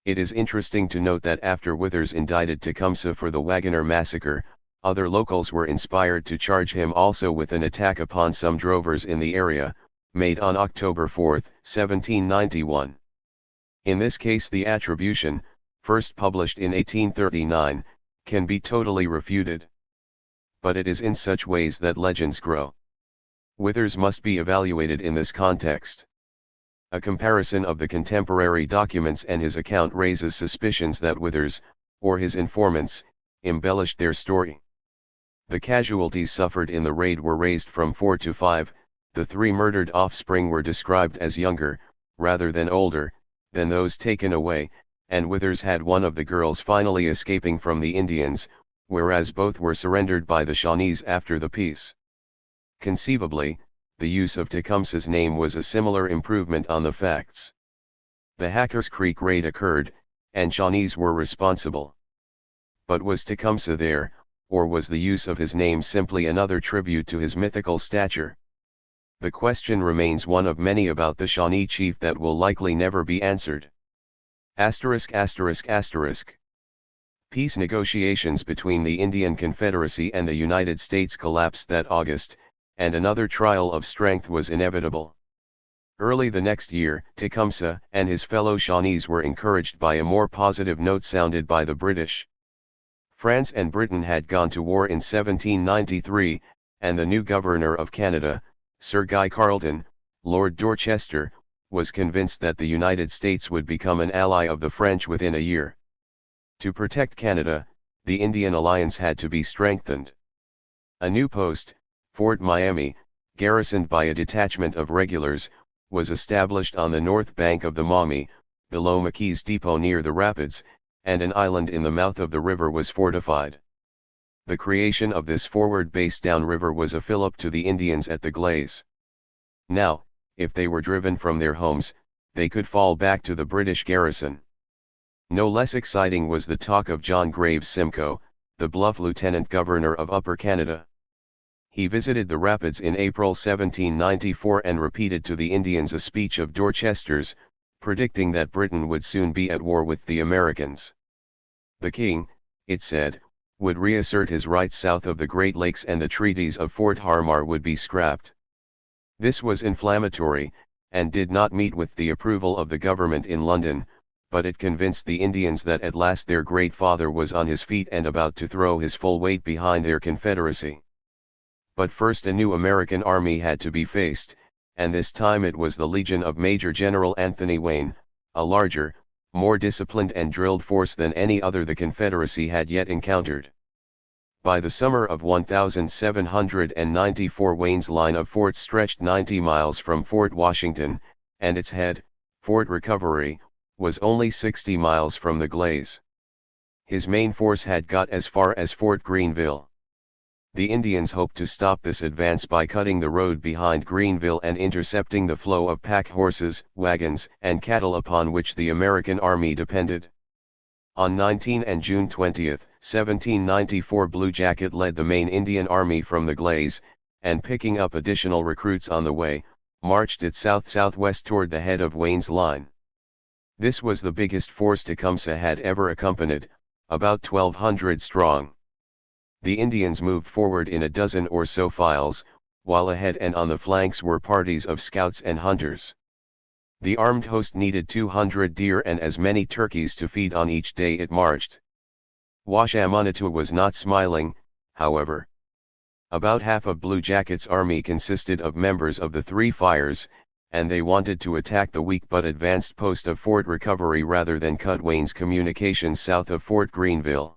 It is interesting to note that after Withers indicted Tecumseh for the Wagoner massacre, other locals were inspired to charge him also with an attack upon some drovers in the area, made on October 4, 1791. In this case the attribution, first published in 1839, can be totally refuted. But it is in such ways that legends grow. Withers must be evaluated in this context. A comparison of the contemporary documents and his account raises suspicions that Withers, or his informants, embellished their story. The casualties suffered in the raid were raised from 4 to 5, the 3 murdered offspring were described as younger, rather than older, than those taken away, and Withers had one of the girls finally escaping from the Indians, whereas both were surrendered by the Shawnees after the peace. Conceivably, the use of Tecumseh's name was a similar improvement on the facts. The Hackers Creek raid occurred, and Shawnees were responsible. But was Tecumseh there, or was the use of his name simply another tribute to his mythical stature? The question remains one of many about the Shawnee chief that will likely never be answered. Peace negotiations between the Indian Confederacy and the United States collapsed that August, and another trial of strength was inevitable. Early the next year, Tecumseh and his fellow Shawnees were encouraged by a more positive note sounded by the British. France and Britain had gone to war in 1793, and the new governor of Canada, Sir Guy Carleton, Lord Dorchester, was convinced that the United States would become an ally of the French within a year. To protect Canada, the Indian alliance had to be strengthened. A new post, Fort Miami, garrisoned by a detachment of regulars, was established on the north bank of the Maumee, below McKee's Depot near the rapids, and an island in the mouth of the river was fortified. The creation of this forward base downriver was a fillip to the Indians at the Glades. Now, if they were driven from their homes, they could fall back to the British garrison. No less exciting was the talk of John Graves Simcoe, the bluff lieutenant governor of Upper Canada. He visited the rapids in April 1794 and repeated to the Indians a speech of Dorchester's, predicting that Britain would soon be at war with the Americans. The king, it said, would reassert his rights south of the Great Lakes and the treaties of Fort Harmar would be scrapped. This was inflammatory, and did not meet with the approval of the government in London, but it convinced the Indians that at last their great father was on his feet and about to throw his full weight behind their confederacy. But first a new American army had to be faced, and this time it was the legion of Major General Anthony Wayne, a larger, more disciplined and drilled force than any other the Confederacy had yet encountered. By the summer of 1794 Wayne's line of forts stretched 90 miles from Fort Washington, and its head, Fort Recovery, was only 60 miles from the Glades. His main force had got as far as Fort Greenville. The Indians hoped to stop this advance by cutting the road behind Greenville and intercepting the flow of pack horses, wagons, and cattle upon which the American army depended. On 19 and June 20, 1794 Blue Jacket led the main Indian army from the Glades, and picking up additional recruits on the way, marched it south-southwest toward the head of Wayne's line. This was the biggest force Tecumseh had ever accompanied, about 1,200 strong. The Indians moved forward in a dozen or so files, while ahead and on the flanks were parties of scouts and hunters. The armed host needed 200 deer and as many turkeys to feed on each day it marched. Washamanatu was not smiling, however. About half of Blue Jacket's army consisted of members of the Three Fires, and they wanted to attack the weak but advanced post of Fort Recovery rather than cut Wayne's communications south of Fort Greenville.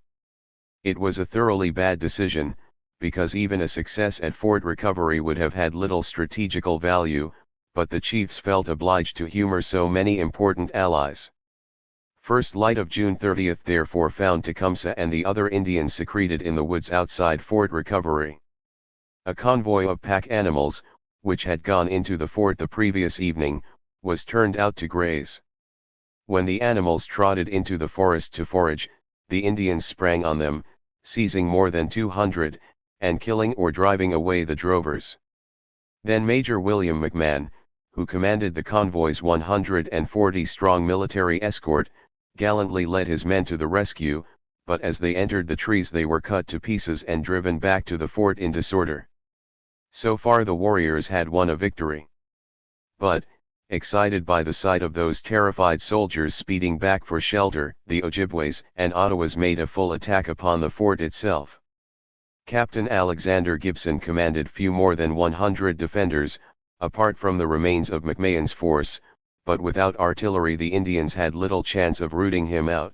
It was a thoroughly bad decision, because even a success at Fort Recovery would have had little strategical value, but the chiefs felt obliged to humor so many important allies. First light of June 30 therefore found Tecumseh and the other Indians secreted in the woods outside Fort Recovery. A convoy of pack animals, which had gone into the fort the previous evening, was turned out to graze. When the animals trotted into the forest to forage, the Indians sprang on them, seizing more than 200, and killing or driving away the drovers. Then Major William McMahon, who commanded the convoy's 140-strong military escort, gallantly led his men to the rescue, but as they entered the trees they were cut to pieces and driven back to the fort in disorder. So far the warriors had won a victory. But, excited by the sight of those terrified soldiers speeding back for shelter, the Ojibways and Ottawas made a full attack upon the fort itself. Captain Alexander Gibson commanded few more than 100 defenders, apart from the remains of McMahon's force, but without artillery the Indians had little chance of rooting him out.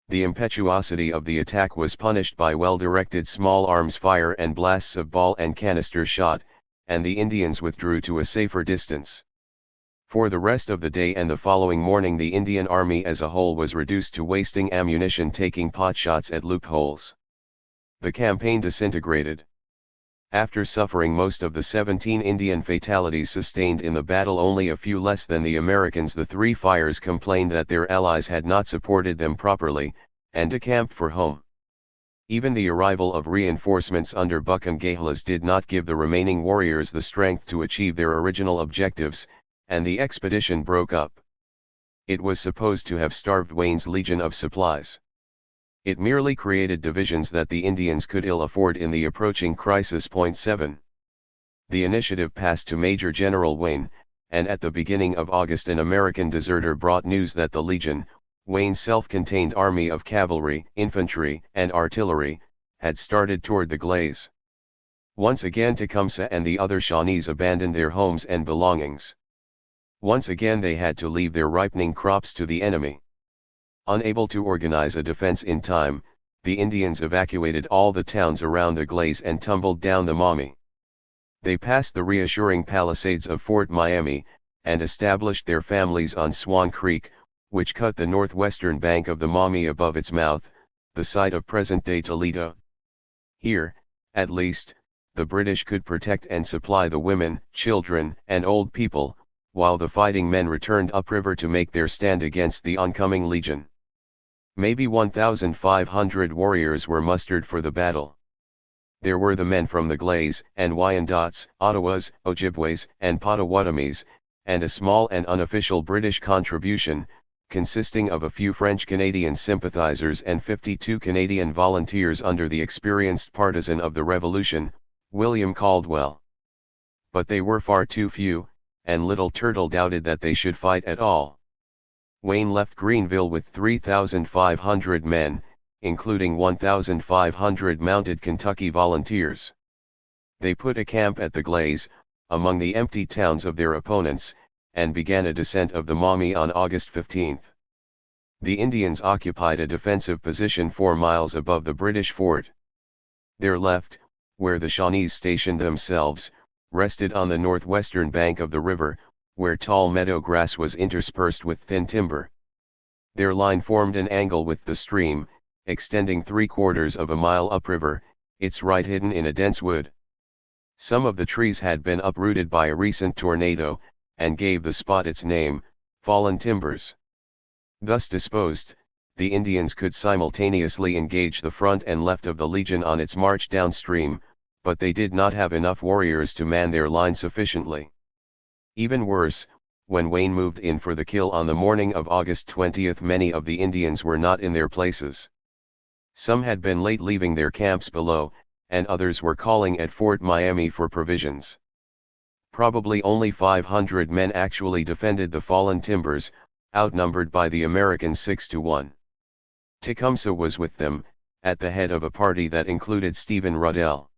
The impetuosity of the attack was punished by well-directed small arms fire and blasts of ball and canister shot, and the Indians withdrew to a safer distance. For the rest of the day and the following morning the Indian army as a whole was reduced to wasting ammunition taking potshots at loopholes. The campaign disintegrated. After suffering most of the 17 Indian fatalities sustained in the battle only a few less than the Americans, the Three Fires complained that their allies had not supported them properly, and decamped for home. Even the arrival of reinforcements under Buchan-Gahlas did not give the remaining warriors the strength to achieve their original objectives, and the expedition broke up. It was supposed to have starved Wayne's legion of supplies. It merely created divisions that the Indians could ill afford in the approaching crisis. 7. The initiative passed to Major General Wayne, and at the beginning of August an American deserter brought news that the Legion, Wayne's self-contained army of cavalry, infantry, and artillery, had started toward the Glades. Once again Tecumseh and the other Shawnees abandoned their homes and belongings. Once again they had to leave their ripening crops to the enemy. Unable to organize a defense in time, the Indians evacuated all the towns around the Glades and tumbled down the Maumee. They passed the reassuring palisades of Fort Miami, and established their families on Swan Creek, which cut the northwestern bank of the Maumee above its mouth, the site of present-day Toledo. Here, at least, the British could protect and supply the women, children, and old people, while the fighting men returned upriver to make their stand against the oncoming legion. Maybe 1,500 warriors were mustered for the battle. There were the men from the Glades and Wyandots, Ottawas, Ojibways, and Potawatomis, and a small and unofficial British contribution, consisting of a few French-Canadian sympathizers and 52 Canadian volunteers under the experienced partisan of the Revolution, William Caldwell. But they were far too few, and Little Turtle doubted that they should fight at all. Wayne left Greenville with 3,500 men, including 1,500 mounted Kentucky volunteers. They put a camp at the Glades, among the empty towns of their opponents, and began a descent of the Maumee on August 15. The Indians occupied a defensive position 4 miles above the British fort. Their left, where the Shawnees stationed themselves, rested on the northwestern bank of the river, where tall meadow grass was interspersed with thin timber. Their line formed an angle with the stream, extending 3/4 of a mile upriver, its right hidden in a dense wood. Some of the trees had been uprooted by a recent tornado, and gave the spot its name, Fallen Timbers. Thus disposed, the Indians could simultaneously engage the front and left of the Legion on its march downstream, but they did not have enough warriors to man their line sufficiently. Even worse, when Wayne moved in for the kill on the morning of August 20, many of the Indians were not in their places. Some had been late leaving their camps below, and others were calling at Fort Miami for provisions. Probably only 500 men actually defended the Fallen Timbers, outnumbered by the Americans 6-1. Tecumseh was with them, at the head of a party that included Stephen Ruddell.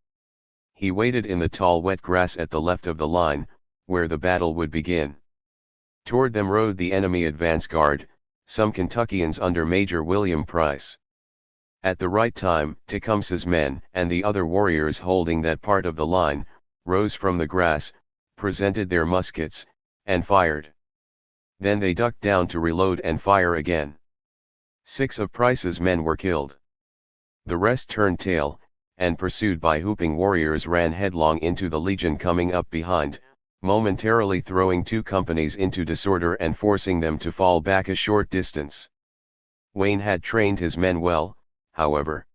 He waited in the tall wet grass at the left of the line, where the battle would begin. Toward them rode the enemy advance guard, some Kentuckians under Major William Price. At the right time, Tecumseh's men, and the other warriors holding that part of the line, rose from the grass, presented their muskets, and fired. Then they ducked down to reload and fire again. 6 of Price's men were killed. The rest turned tail, and pursued by whooping warriors ran headlong into the Legion coming up behind, momentarily throwing 2 companies into disorder and forcing them to fall back a short distance. Wayne had trained his men well, however.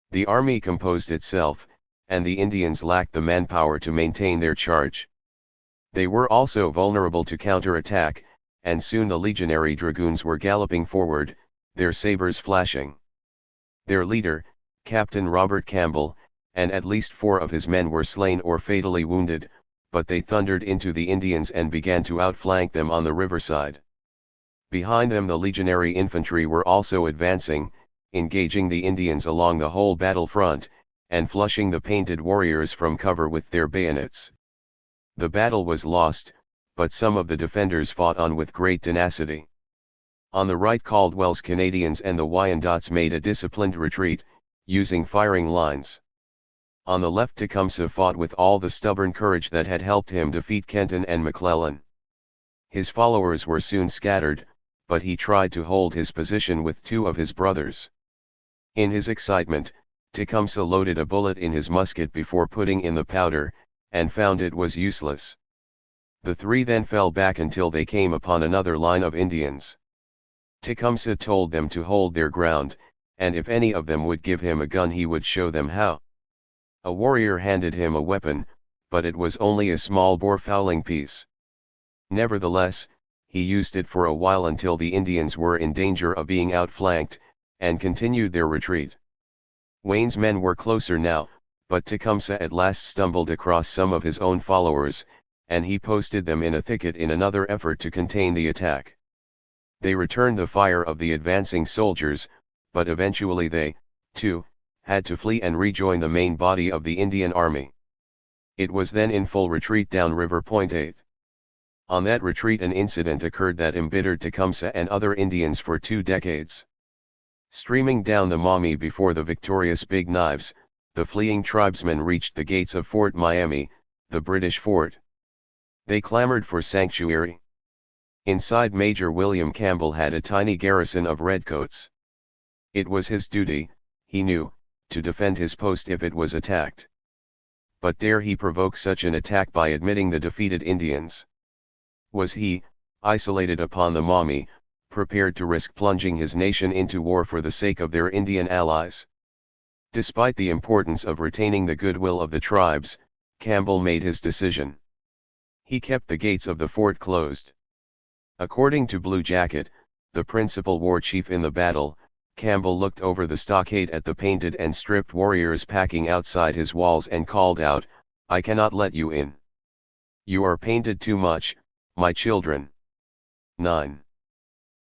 The army composed itself, and the Indians lacked the manpower to maintain their charge. They were also vulnerable to counterattack, and soon the legionary dragoons were galloping forward, their sabers flashing. Their leader, Captain Robert Campbell, and at least 4 of his men were slain or fatally wounded, but they thundered into the Indians and began to outflank them on the riverside. Behind them the legionary infantry were also advancing, engaging the Indians along the whole battle front, and flushing the painted warriors from cover with their bayonets. The battle was lost, but some of the defenders fought on with great tenacity. On the right Caldwell's Canadians and the Wyandots made a disciplined retreat, using firing lines. On the left Tecumseh fought with all the stubborn courage that had helped him defeat Kenton and McClellan. His followers were soon scattered, but he tried to hold his position with 2 of his brothers. In his excitement, Tecumseh loaded a bullet in his musket before putting in the powder, and found it was useless. The 3 then fell back until they came upon another line of Indians. Tecumseh told them to hold their ground, and if any of them would give him a gun he would show them how. A warrior handed him a weapon, but it was only a small bore fowling piece. Nevertheless, he used it for a while until the Indians were in danger of being outflanked, and continued their retreat. Wayne's men were closer now, but Tecumseh at last stumbled across some of his own followers, and he posted them in a thicket in another effort to contain the attack. They returned the fire of the advancing soldiers, but eventually they, too, had to flee and rejoin the main body of the Indian army. It was then in full retreat down River Point 8. On that retreat an incident occurred that embittered Tecumseh and other Indians for 2 decades. Streaming down the Maumee before the victorious Big Knives, the fleeing tribesmen reached the gates of Fort Miami, the British fort. They clamored for sanctuary. Inside Major William Campbell had a tiny garrison of redcoats. It was his duty, he knew, to defend his post if it was attacked. But dare he provoke such an attack by admitting the defeated Indians? Was he, isolated upon the Maumee, prepared to risk plunging his nation into war for the sake of their Indian allies? Despite the importance of retaining the goodwill of the tribes, Campbell made his decision. He kept the gates of the fort closed. According to Blue Jacket, the principal war chief in the battle, Campbell looked over the stockade at the painted and stripped warriors packing outside his walls and called out, "I cannot let you in. You are painted too much, my children." 9.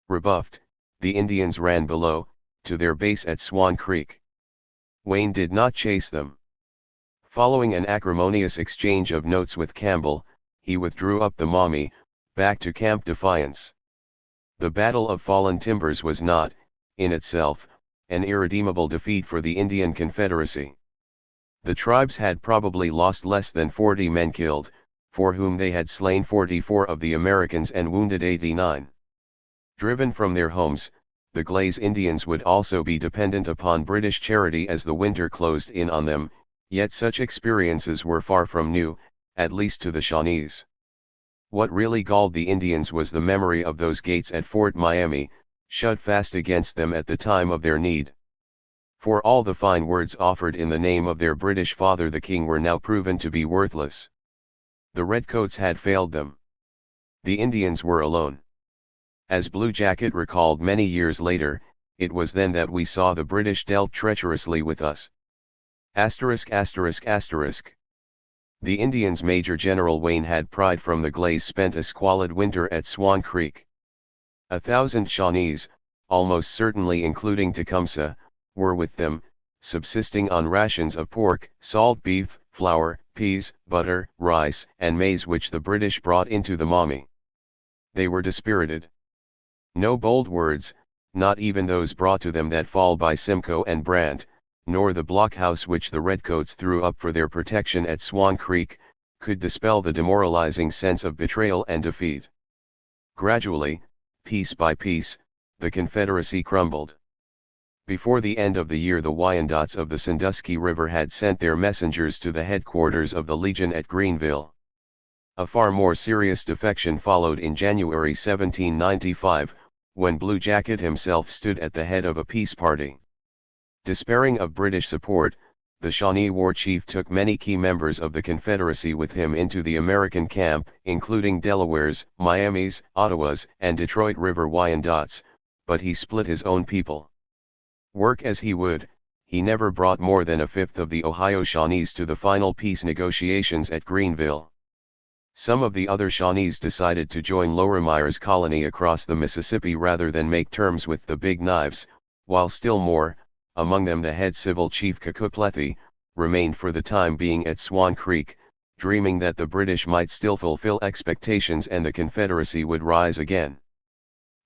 Rebuffed, the Indians ran below, to their base at Swan Creek. Wayne did not chase them. Following an acrimonious exchange of notes with Campbell, he withdrew up the Maumee, back to Camp Defiance. The Battle of Fallen Timbers was not, in itself, an irredeemable defeat for the Indian Confederacy. The tribes had probably lost less than 40 men killed, for whom they had slain 44 of the Americans and wounded 89. Driven from their homes, the Glaze Indians would also be dependent upon British charity as the winter closed in on them, yet such experiences were far from new, at least to the Shawnees. What really galled the Indians was the memory of those gates at Fort Miami, shut fast against them at the time of their need. For all the fine words offered in the name of their British father the king were now proven to be worthless. The redcoats had failed them. The Indians were alone. As Blue Jacket recalled many years later, it was then that we saw the British dealt treacherously with us. ******. The Indians' Major General Wayne had pride from the Glaze spent a squalid winter at Swan Creek. 1,000 Shawnees, almost certainly including Tecumseh, were with them, subsisting on rations of pork, salt beef, flour, peas, butter, rice, and maize which the British brought into the Maumee. They were dispirited. No bold words, not even those brought to them that fall by Simcoe and Brant, nor the blockhouse which the redcoats threw up for their protection at Swan Creek, could dispel the demoralizing sense of betrayal and defeat. Gradually, piece by piece, the Confederacy crumbled. Before the end of the year the Wyandots of the Sandusky River had sent their messengers to the headquarters of the Legion at Greenville. A far more serious defection followed in January 1795, when Blue Jacket himself stood at the head of a peace party. Despairing of British support, the Shawnee war chief took many key members of the Confederacy with him into the American camp, including Delawares, Miamis, Ottawas, and Detroit River Wyandots, but he split his own people. Work as he would, he never brought more than a fifth of the Ohio Shawnees to the final peace negotiations at Greenville. Some of the other Shawnees decided to join Lorimire's colony across the Mississippi rather than make terms with the Big Knives, while still more, among them the head civil chief Cacuplethy, remained for the time being at Swan Creek, dreaming that the British might still fulfill expectations and the Confederacy would rise again.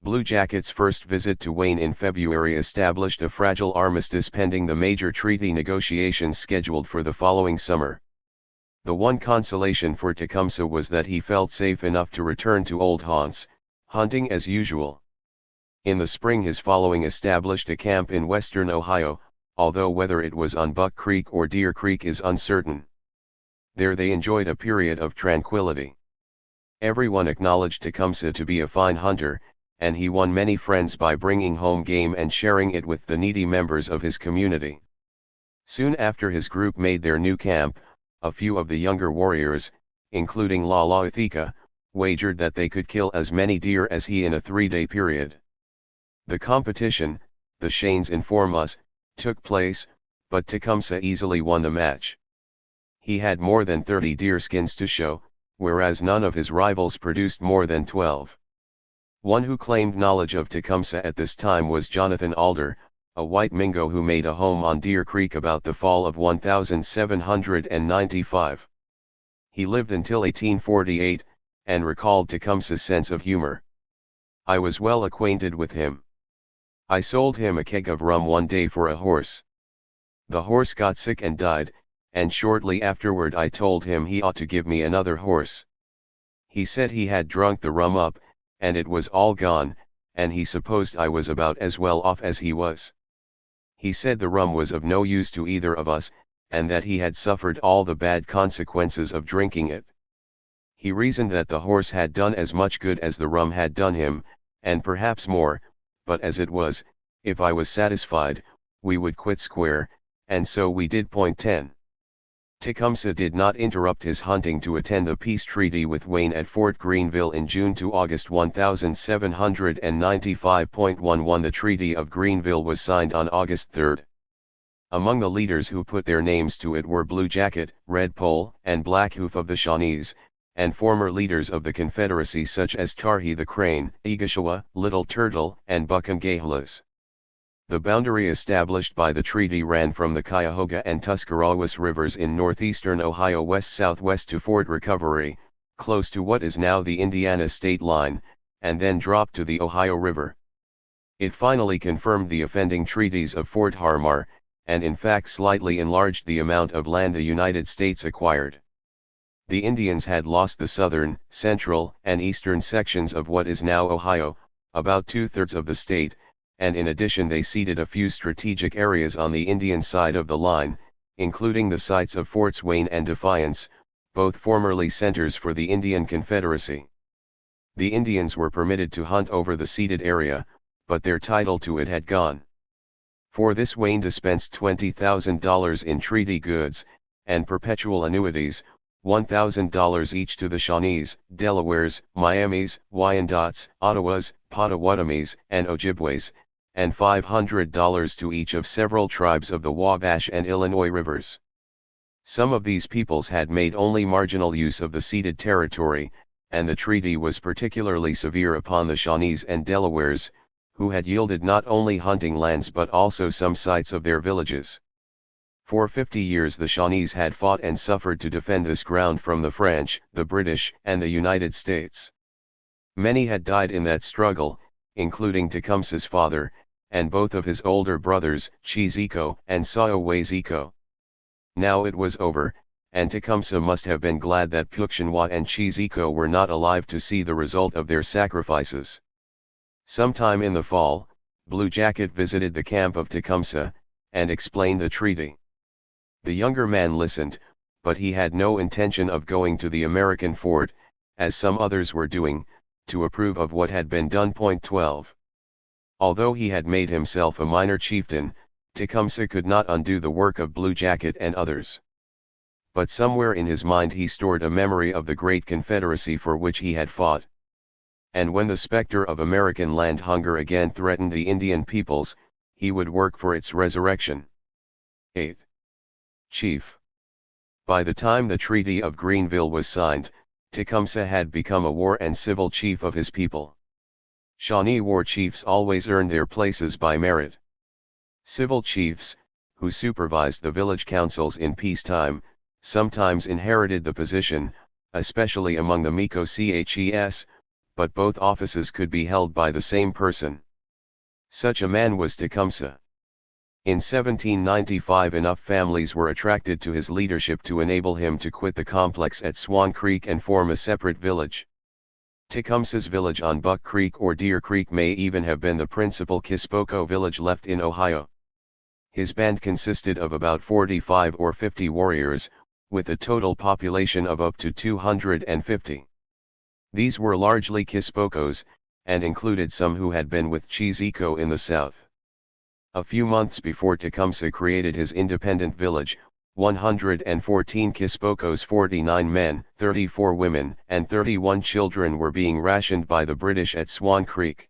Blue Jacket's first visit to Wayne in February established a fragile armistice pending the major treaty negotiations scheduled for the following summer. The one consolation for Tecumseh was that he felt safe enough to return to old haunts, hunting as usual. In the spring his following established a camp in western Ohio, although whether it was on Buck Creek or Deer Creek is uncertain. There they enjoyed a period of tranquility. Everyone acknowledged Tecumseh to be a fine hunter, and he won many friends by bringing home game and sharing it with the needy members of his community. Soon after his group made their new camp, a few of the younger warriors, including Lalaithika, wagered that they could kill as many deer as he in a 3-day period. The competition, the Shanes inform us, took place, but Tecumseh easily won the match. He had more than 30 deer skins to show, whereas none of his rivals produced more than 12. One who claimed knowledge of Tecumseh at this time was Jonathan Alder, a white Mingo who made a home on Deer Creek about the fall of 1795. He lived until 1848, and recalled Tecumseh's sense of humor. "I was well acquainted with him. I sold him a keg of rum one day for a horse. The horse got sick and died, and shortly afterward I told him he ought to give me another horse. He said he had drunk the rum up, and it was all gone, and he supposed I was about as well off as he was. He said the rum was of no use to either of us, and that he had suffered all the bad consequences of drinking it. He reasoned that the horse had done as much good as the rum had done him, and perhaps more, but as it was, if I was satisfied, we would quit square, and so we did. 10. Tecumseh did not interrupt his hunting to attend the peace treaty with Wayne at Fort Greenville in June to August 1795.11. The Treaty of Greenville was signed on August 3. Among the leaders who put their names to it were Blue Jacket, Red Pole, and Black Hoof of the Shawnees, and former leaders of the Confederacy such as Tarhi the Crane, Igashawa, Little Turtle, and Buckangahelas. The boundary established by the treaty ran from the Cuyahoga and Tuscarawas rivers in northeastern Ohio west-southwest to Fort Recovery, close to what is now the Indiana state line, and then dropped to the Ohio River. It finally confirmed the offending treaties of Fort Harmar, and in fact slightly enlarged the amount of land the United States acquired. The Indians had lost the southern, central, and eastern sections of what is now Ohio, about 2/3 of the state, and in addition they ceded a few strategic areas on the Indian side of the line, including the sites of Forts Wayne and Defiance, both formerly centers for the Indian Confederacy. The Indians were permitted to hunt over the ceded area, but their title to it had gone. For this Wayne dispensed $20,000 in treaty goods, and perpetual annuities, $1,000 each to the Shawnees, Delawares, Miamis, Wyandottes, Ottawas, Potawatomis, and Ojibways, and $500 to each of several tribes of the Wabash and Illinois rivers. Some of these peoples had made only marginal use of the ceded territory, and the treaty was particularly severe upon the Shawnees and Delawares, who had yielded not only hunting lands but also some sites of their villages. For 50 years the Shawnees had fought and suffered to defend this ground from the French, the British, and the United States. Many had died in that struggle, including Tecumseh's father, and both of his older brothers, Cheeseeko and Saowazeeko. Now it was over, and Tecumseh must have been glad that Pukshinwa and Cheeseeko were not alive to see the result of their sacrifices. Sometime in the fall, Blue Jacket visited the camp of Tecumseh, and explained the treaty. The younger man listened, but he had no intention of going to the American fort, as some others were doing, to approve of what had been done. 12. Although he had made himself a minor chieftain, Tecumseh could not undo the work of Blue Jacket and others. But somewhere in his mind he stored a memory of the great Confederacy for which he had fought. And when the specter of American land hunger again threatened the Indian peoples, he would work for its resurrection. 8. Chief. By the time the Treaty of Greenville was signed, Tecumseh had become a war and civil chief of his people. Shawnee war chiefs always earned their places by merit. Civil chiefs, who supervised the village councils in peacetime, sometimes inherited the position, especially among the Miko-Ces, but both offices could be held by the same person. Such a man was Tecumseh. In 1795 enough families were attracted to his leadership to enable him to quit the complex at Swan Creek and form a separate village. Tecumseh's village on Buck Creek or Deer Creek may even have been the principal Kispoko village left in Ohio. His band consisted of about 45 or 50 warriors, with a total population of up to 250. These were largely Kispokos, and included some who had been with Cheeseco in the south. A few months before Tecumseh created his independent village, 114 Kispokos, 49 men, 34 women, and 31 children were being rationed by the British at Swan Creek.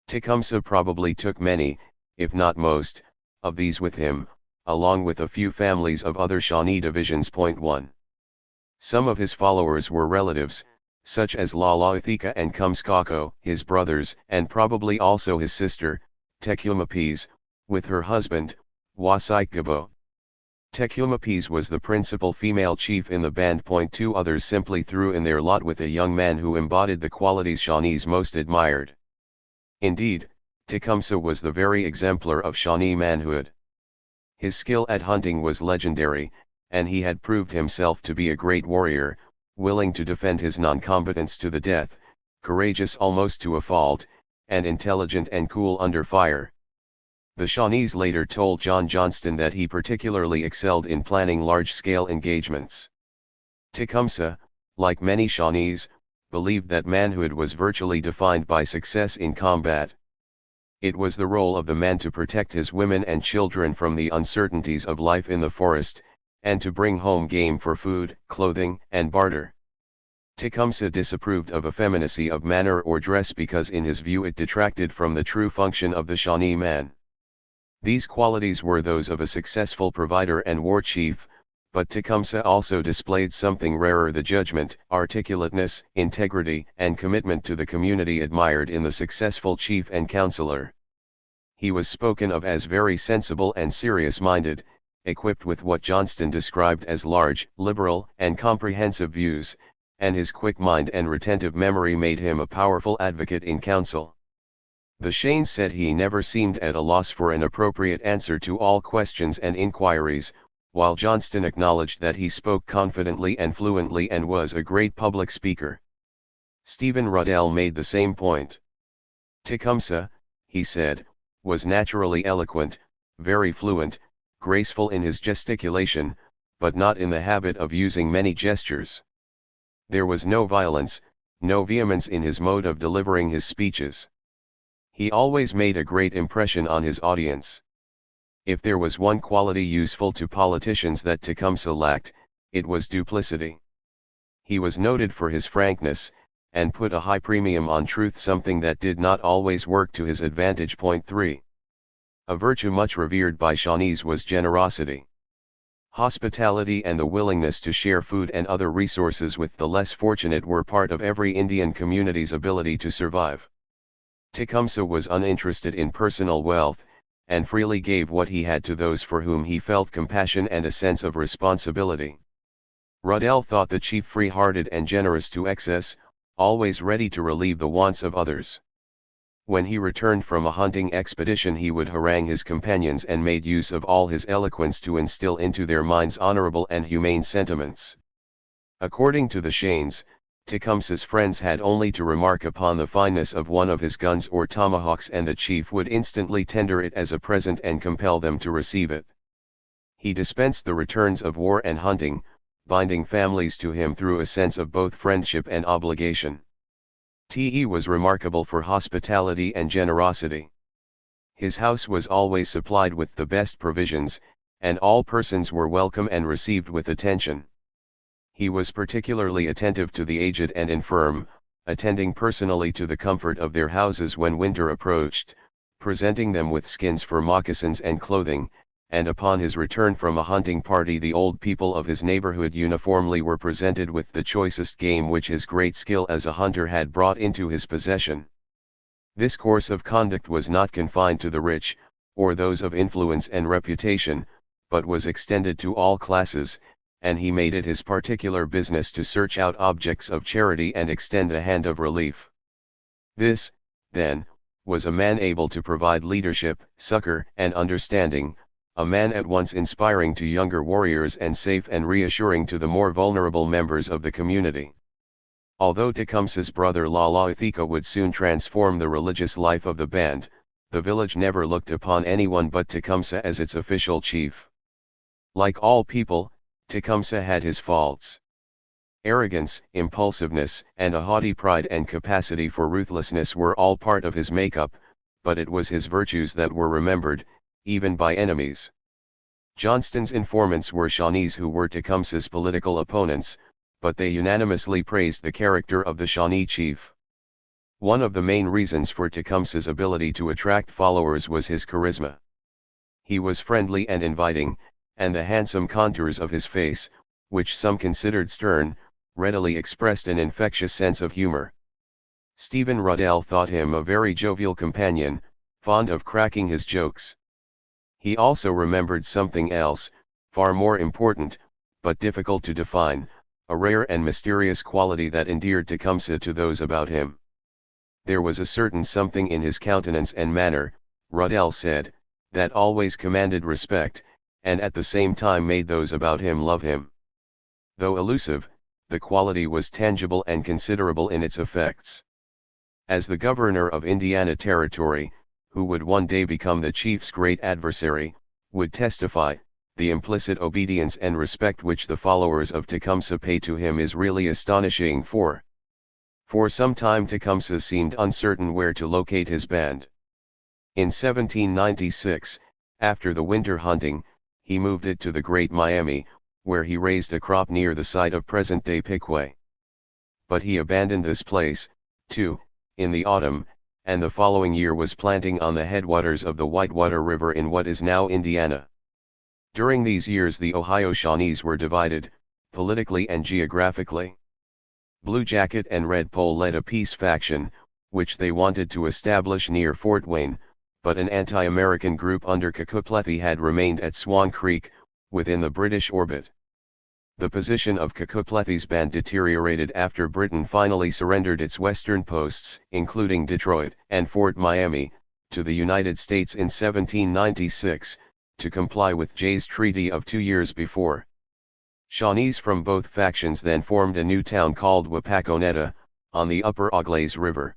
Tecumseh probably took many, if not most, of these with him, along with a few families of other Shawnee divisions. 1. Some of his followers were relatives, such as Lalaithika and Kumskako, his brothers, and probably also his sister, Tecumseh, with her husband, Wasaikgabo. Tecumseh was the principal female chief in the band. 2 Others simply threw in their lot with a young man who embodied the qualities Shawnees most admired. Indeed, Tecumseh was the very exemplar of Shawnee manhood. His skill at hunting was legendary, and he had proved himself to be a great warrior, willing to defend his non-combatants to the death, courageous almost to a fault, and intelligent and cool under fire. The Shawnees later told John Johnston that he particularly excelled in planning large-scale engagements. Tecumseh, like many Shawnees, believed that manhood was virtually defined by success in combat. It was the role of the man to protect his women and children from the uncertainties of life in the forest, and to bring home game for food, clothing, and barter. Tecumseh disapproved of effeminacy of manner or dress because in his view it detracted from the true function of the Shawnee man. These qualities were those of a successful provider and war chief, but Tecumseh also displayed something rarer: the judgment, articulateness, integrity, and commitment to the community admired in the successful chief and counselor. He was spoken of as very sensible and serious-minded, equipped with what Johnston described as large, liberal, and comprehensive views, and his quick mind and retentive memory made him a powerful advocate in council. The Shanes said he never seemed at a loss for an appropriate answer to all questions and inquiries, while Johnston acknowledged that he spoke confidently and fluently and was a great public speaker. Stephen Ruddell made the same point. Tecumseh, he said, was naturally eloquent, very fluent, graceful in his gesticulation, but not in the habit of using many gestures. There was no violence, no vehemence in his mode of delivering his speeches. He always made a great impression on his audience. If there was one quality useful to politicians that Tecumseh lacked, it was duplicity. He was noted for his frankness, and put a high premium on truth, something that did not always work to his advantage. 3. A virtue much revered by Shawnees was generosity. Hospitality and the willingness to share food and other resources with the less fortunate were part of every Indian community's ability to survive. Tecumseh was uninterested in personal wealth, and freely gave what he had to those for whom he felt compassion and a sense of responsibility. Ruddell thought the chief free-hearted and generous to excess, always ready to relieve the wants of others. When he returned from a hunting expedition he would harangue his companions and made use of all his eloquence to instill into their minds honorable and humane sentiments. According to the Shanes, Tecumseh's friends had only to remark upon the fineness of one of his guns or tomahawks and the chief would instantly tender it as a present and compel them to receive it. He dispensed the returns of war and hunting, binding families to him through a sense of both friendship and obligation. He was remarkable for hospitality and generosity. His house was always supplied with the best provisions, and all persons were welcome and received with attention. He was particularly attentive to the aged and infirm, attending personally to the comfort of their houses when winter approached, presenting them with skins for moccasins and clothing, and upon his return from a hunting party the old people of his neighborhood uniformly were presented with the choicest game which his great skill as a hunter had brought into his possession. This course of conduct was not confined to the rich, or those of influence and reputation, but was extended to all classes, and he made it his particular business to search out objects of charity and extend a hand of relief. This, then, was a man able to provide leadership, succor, and understanding, a man at once inspiring to younger warriors and safe and reassuring to the more vulnerable members of the community. Although Tecumseh's brother Lalaithika would soon transform the religious life of the band, the village never looked upon anyone but Tecumseh as its official chief. Like all people, Tecumseh had his faults. Arrogance, impulsiveness, and a haughty pride and capacity for ruthlessness were all part of his makeup, but it was his virtues that were remembered, even by enemies. Johnston's informants were Shawnees who were Tecumseh's political opponents, but they unanimously praised the character of the Shawnee chief. One of the main reasons for Tecumseh's ability to attract followers was his charisma. He was friendly and inviting, and the handsome contours of his face, which some considered stern, readily expressed an infectious sense of humor. Stephen Ruddell thought him a very jovial companion, fond of cracking his jokes. He also remembered something else, far more important, but difficult to define, a rare and mysterious quality that endeared Tecumseh to those about him. There was a certain something in his countenance and manner, Ruddell said, that always commanded respect, and at the same time made those about him love him. Though elusive, the quality was tangible and considerable in its effects. As the governor of Indiana Territory, who would one day become the chief's great adversary, would testify, the implicit obedience and respect which the followers of Tecumseh pay to him is really astonishing. For some time Tecumseh seemed uncertain where to locate his band. In 1796, after the winter hunting, he moved it to the Great Miami, where he raised a crop near the site of present-day Piqua. But he abandoned this place, too, in the autumn, and the following year was planting on the headwaters of the Whitewater River in what is now Indiana. During these years the Ohio Shawnees were divided, politically and geographically. Blue Jacket and Red Pole led a peace faction, which they wanted to establish near Fort Wayne, but an anti-American group under Tecumseh had remained at Swan Creek, within the British orbit. The position of Tecumseh's band deteriorated after Britain finally surrendered its western posts, including Detroit and Fort Miami, to the United States in 1796, to comply with Jay's Treaty of 2 years before. Shawnees from both factions then formed a new town called Wapakoneta, on the upper Auglaize River.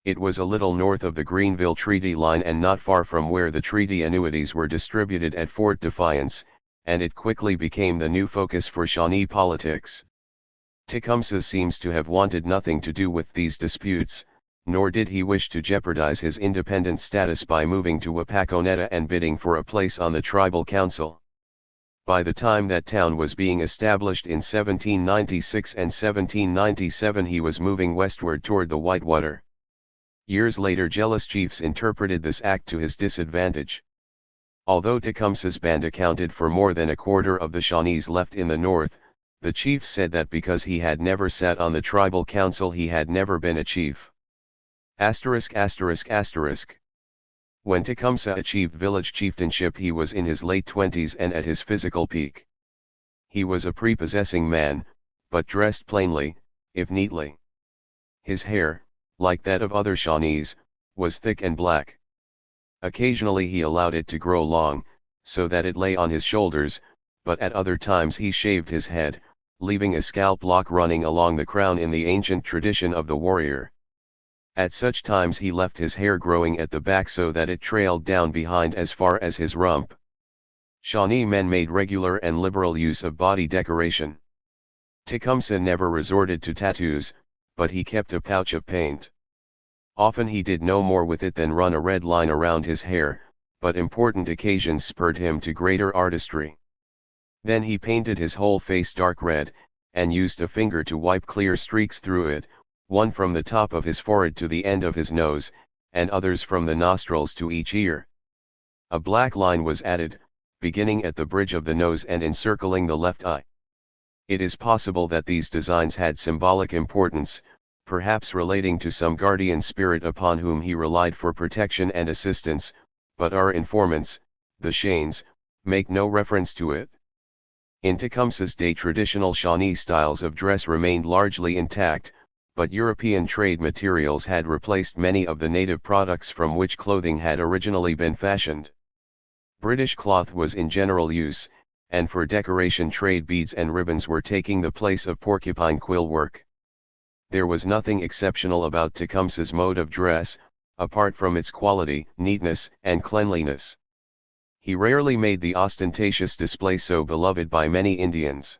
It was a little north of the Greenville Treaty line and not far from where the treaty annuities were distributed at Fort Defiance, and it quickly became the new focus for Shawnee politics. Tecumseh seems to have wanted nothing to do with these disputes, nor did he wish to jeopardize his independent status by moving to Wapakoneta and bidding for a place on the tribal council. By the time that town was being established in 1796 and 1797 he was moving westward toward the Whitewater. Years later jealous chiefs interpreted this act to his disadvantage. Although Tecumseh's band accounted for more than a quarter of the Shawnees left in the north, the chief said that because he had never sat on the tribal council he had never been a chief. When Tecumseh achieved village chieftainship he was in his late 20s and at his physical peak. He was a prepossessing man, but dressed plainly, if neatly. His hair, like that of other Shawnees, was thick and black. Occasionally he allowed it to grow long, so that it lay on his shoulders, but at other times he shaved his head, leaving a scalp lock running along the crown in the ancient tradition of the warrior. At such times he left his hair growing at the back so that it trailed down behind as far as his rump. Shawnee men made regular and liberal use of body decoration. Tecumseh never resorted to tattoos, but he kept a pouch of paint. Often he did no more with it than run a red line around his hair, but important occasions spurred him to greater artistry. Then he painted his whole face dark red, and used a finger to wipe clear streaks through it, one from the top of his forehead to the end of his nose, and others from the nostrils to each ear. A black line was added, beginning at the bridge of the nose and encircling the left eye. It is possible that these designs had symbolic importance, perhaps relating to some guardian spirit upon whom he relied for protection and assistance, but our informants, the Shanes, make no reference to it. In Tecumseh's day traditional Shawnee styles of dress remained largely intact, but European trade materials had replaced many of the native products from which clothing had originally been fashioned. British cloth was in general use, and for decoration trade beads and ribbons were taking the place of porcupine quill work. There was nothing exceptional about Tecumseh's mode of dress, apart from its quality, neatness, and cleanliness. He rarely made the ostentatious display so beloved by many Indians.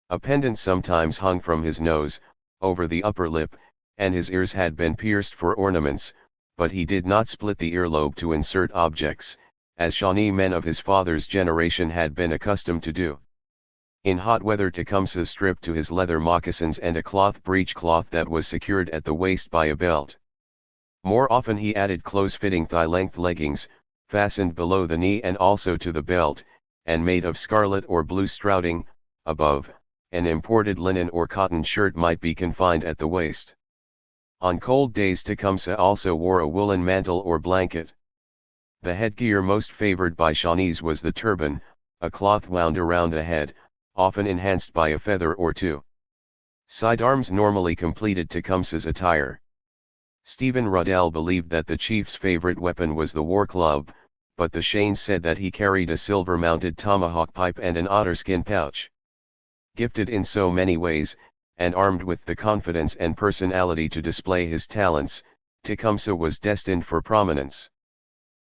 A pendant sometimes hung from his nose, over the upper lip, and his ears had been pierced for ornaments, but he did not split the earlobe to insert objects, as Shawnee men of his father's generation had been accustomed to do. In hot weather Tecumseh stripped to his leather moccasins and a cloth breechcloth that was secured at the waist by a belt. More often he added close-fitting thigh-length leggings, fastened below the knee and also to the belt, and made of scarlet or blue strouting. Above, an imported linen or cotton shirt might be confined at the waist. On cold days Tecumseh also wore a woolen mantle or blanket. The headgear most favored by Shawnees was the turban, a cloth wound around the head, often enhanced by a feather or two. Sidearms normally completed Tecumseh's attire. Stephen Ruddell believed that the chief's favorite weapon was the war club, but the Shanes said that he carried a silver-mounted tomahawk pipe and an otterskin pouch. Gifted in so many ways, and armed with the confidence and personality to display his talents, Tecumseh was destined for prominence.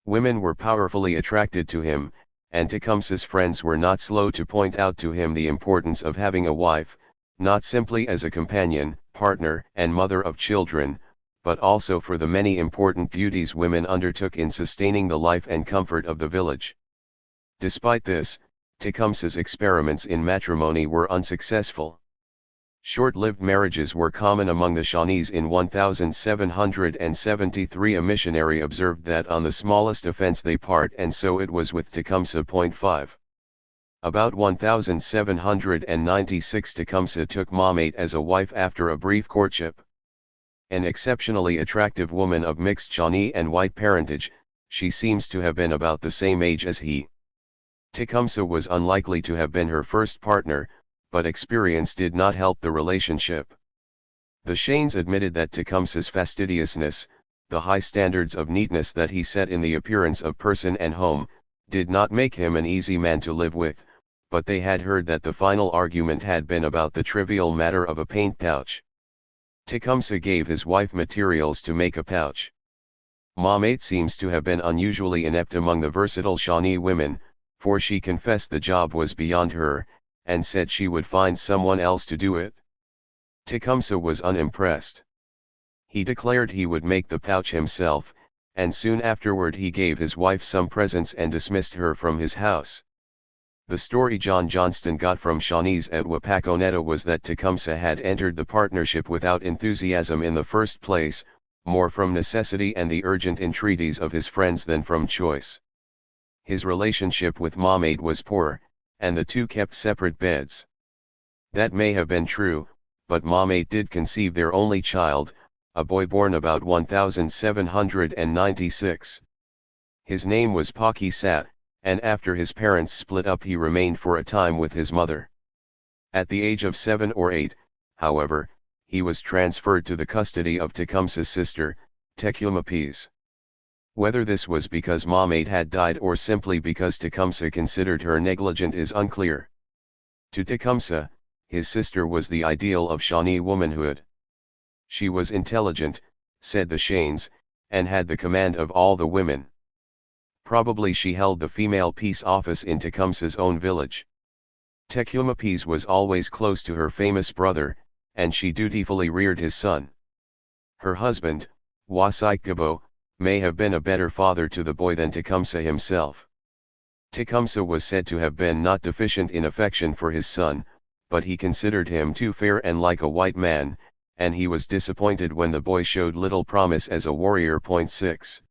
Women were powerfully attracted to him, and Tecumseh's friends were not slow to point out to him the importance of having a wife, not simply as a companion, partner, and mother of children, but also for the many important duties women undertook in sustaining the life and comfort of the village. Despite this, Tecumseh's experiments in matrimony were unsuccessful. Short-lived marriages were common among the Shawnees. In 1773 a missionary observed that on the smallest offense they part, and so it was with Tecumseh. 5. About 1796 Tecumseh took Mamate as a wife after a brief courtship. An exceptionally attractive woman of mixed Shawnee and white parentage, she seems to have been about the same age as he. Tecumseh was unlikely to have been her first partner, but experience did not help the relationship. The Shanes admitted that Tecumseh's fastidiousness, the high standards of neatness that he set in the appearance of person and home, did not make him an easy man to live with, but they had heard that the final argument had been about the trivial matter of a paint pouch. Tecumseh gave his wife materials to make a pouch. Mamate seems to have been unusually inept among the versatile Shawnee women, for she confessed the job was beyond her, and said she would find someone else to do it. Tecumseh was unimpressed. He declared he would make the pouch himself, and soon afterward he gave his wife some presents and dismissed her from his house. The story John Johnston got from Shawnees at Wapakoneta was that Tecumseh had entered the partnership without enthusiasm in the first place, more from necessity and the urgent entreaties of his friends than from choice. His relationship with Mamate was poor, and the two kept separate beds. That may have been true, but Mamate did conceive their only child, a boy born about 1796. His name was Paki Sat, and after his parents split up he remained for a time with his mother. At the age of 7 or 8, however, he was transferred to the custody of Tecumseh's sister, Tecumseh. Whether this was because Mamate had died or simply because Tecumseh considered her negligent is unclear. To Tecumseh, his sister was the ideal of Shawnee womanhood. She was intelligent, said the Shanes, and had the command of all the women. Probably she held the female peace office in Tecumseh's own village. Tecumseh was always close to her famous brother, and she dutifully reared his son. Her husband, Wasaikgabo, may have been a better father to the boy than Tecumseh himself. Tecumseh was said to have been not deficient in affection for his son, but he considered him too fair and like a white man, and he was disappointed when the boy showed little promise as a warrior. 6.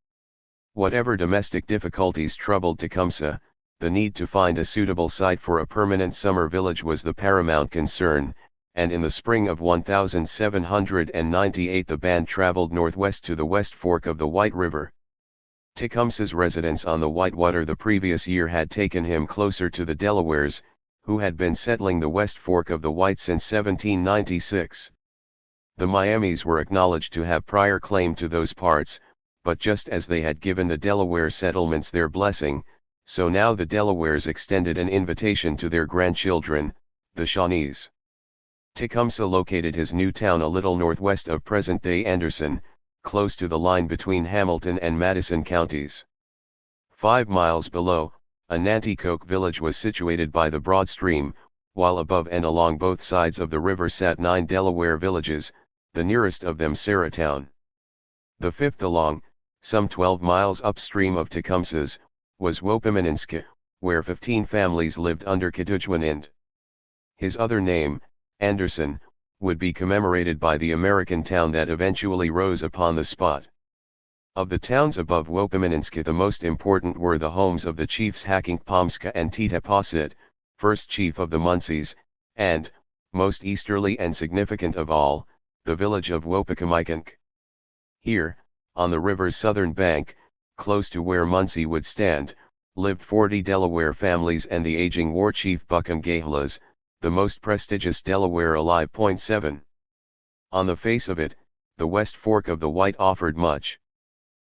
Whatever domestic difficulties troubled Tecumseh, the need to find a suitable site for a permanent summer village was the paramount concern, and in the spring of 1798 the band traveled northwest to the West Fork of the White River. Tecumseh's residence on the Whitewater the previous year had taken him closer to the Delawares, who had been settling the West Fork of the White since 1796. The Miamis were acknowledged to have prior claim to those parts, but just as they had given the Delaware settlements their blessing, so now the Delawares extended an invitation to their grandchildren, the Shawnees. Tecumseh located his new town a little northwest of present-day Anderson, close to the line between Hamilton and Madison counties. 5 miles below, a Nanticoke village was situated by the broad stream, while above and along both sides of the river sat 9 Delaware villages, the nearest of them Saratown. The fifth along, some 12 miles upstream of Tecumseh, was Wopimaninsk, where 15 families lived under Kedujwanind. His other name, Anderson, would be commemorated by the American town that eventually rose upon the spot. Of the towns above Wopimaninsk, the most important were the homes of the chiefs Hakinkpomska and Titaposit, first chief of the Muncies, and, most easterly and significant of all, the village of Wopakamikank. Here, on the river's southern bank, close to where Muncie would stand, lived 40 Delaware families and the aging war chief Buchangahelas, the most prestigious Delaware alive. 7. On the face of it, the West Fork of the White offered much.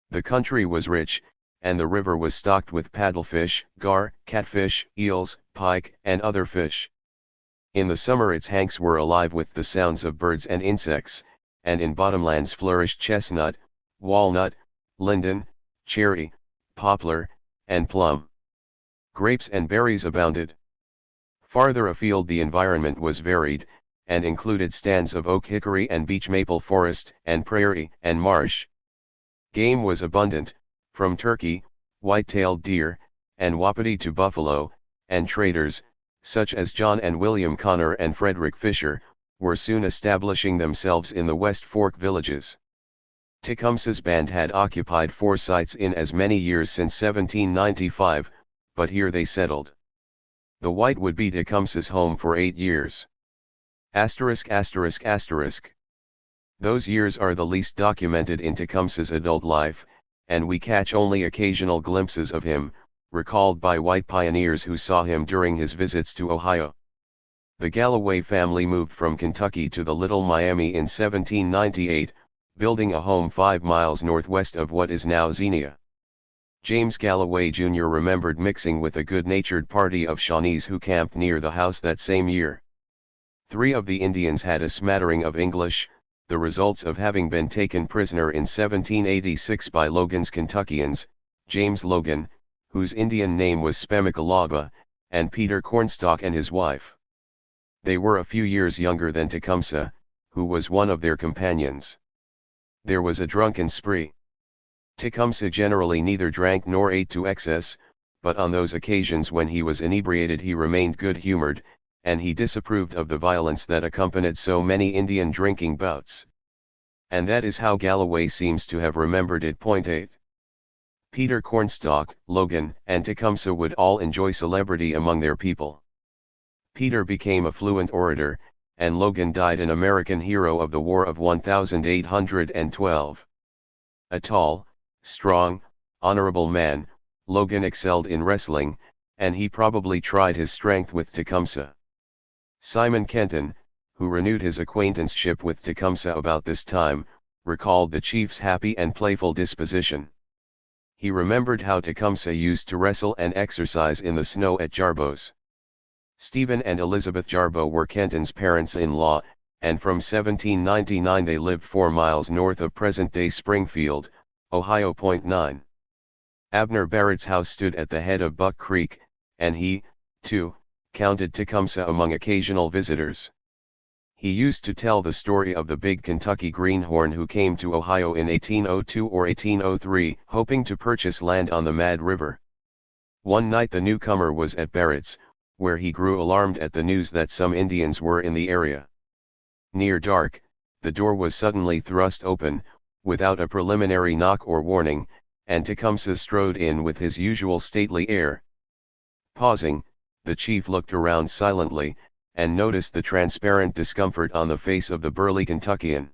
The country was rich, and the river was stocked with paddlefish, gar, catfish, eels, pike, and other fish. In the summer its hanks were alive with the sounds of birds and insects, and in bottomlands flourished chestnut, walnut, linden, cherry, poplar, and plum. Grapes and berries abounded. Farther afield the environment was varied, and included stands of oak, hickory and beech maple forest, and prairie and marsh. Game was abundant, from turkey, white-tailed deer, and wapiti to buffalo, and traders, such as John and William Connor and Frederick Fisher, were soon establishing themselves in the West Fork villages. Tecumseh's band had occupied 4 sites in as many years since 1795, but here they settled. The White would be Tecumseh's home for 8 years. Asterisk. Those years are the least documented in Tecumseh's adult life, and we catch only occasional glimpses of him, recalled by white pioneers who saw him during his visits to Ohio. The Galloway family moved from Kentucky to the Little Miami in 1798, building a home 5 miles northwest of what is now Xenia. James Galloway Jr. remembered mixing with a good-natured party of Shawnees who camped near the house that same year. 3 of the Indians had a smattering of English, the results of having been taken prisoner in 1786 by Logan's Kentuckians, James Logan, whose Indian name was Spemikalaba, and Peter Cornstalk and his wife. They were a few years younger than Tecumseh, who was one of their companions. There was a drunken spree. Tecumseh generally neither drank nor ate to excess, but on those occasions when he was inebriated he remained good-humored, and he disapproved of the violence that accompanied so many Indian drinking bouts. And that is how Galloway seems to have remembered it. 8. Peter Cornstalk, Logan, and Tecumseh would all enjoy celebrity among their people. Peter became a fluent orator, and Logan died an American hero of the War of 1812. A tall, strong, honorable man, Logan excelled in wrestling, and he probably tried his strength with Tecumseh. Simon Kenton, who renewed his acquaintanceship with Tecumseh about this time, recalled the chief's happy and playful disposition. He remembered how Tecumseh used to wrestle and exercise in the snow at Jarbo's. Stephen and Elizabeth Jarbo were Kenton's parents-in-law, and from 1799 they lived 4 miles north of present-day Springfield, Ohio. 9. Abner Barrett's house stood at the head of Buck Creek, and he, too, counted Tecumseh among occasional visitors. He used to tell the story of the big Kentucky greenhorn who came to Ohio in 1802 or 1803, hoping to purchase land on the Mad River. One night the newcomer was at Barrett's, where he grew alarmed at the news that some Indians were in the area. Near dark, the door was suddenly thrust open, without a preliminary knock or warning, and Tecumseh strode in with his usual stately air. Pausing, the chief looked around silently, and noticed the transparent discomfort on the face of the burly Kentuckian.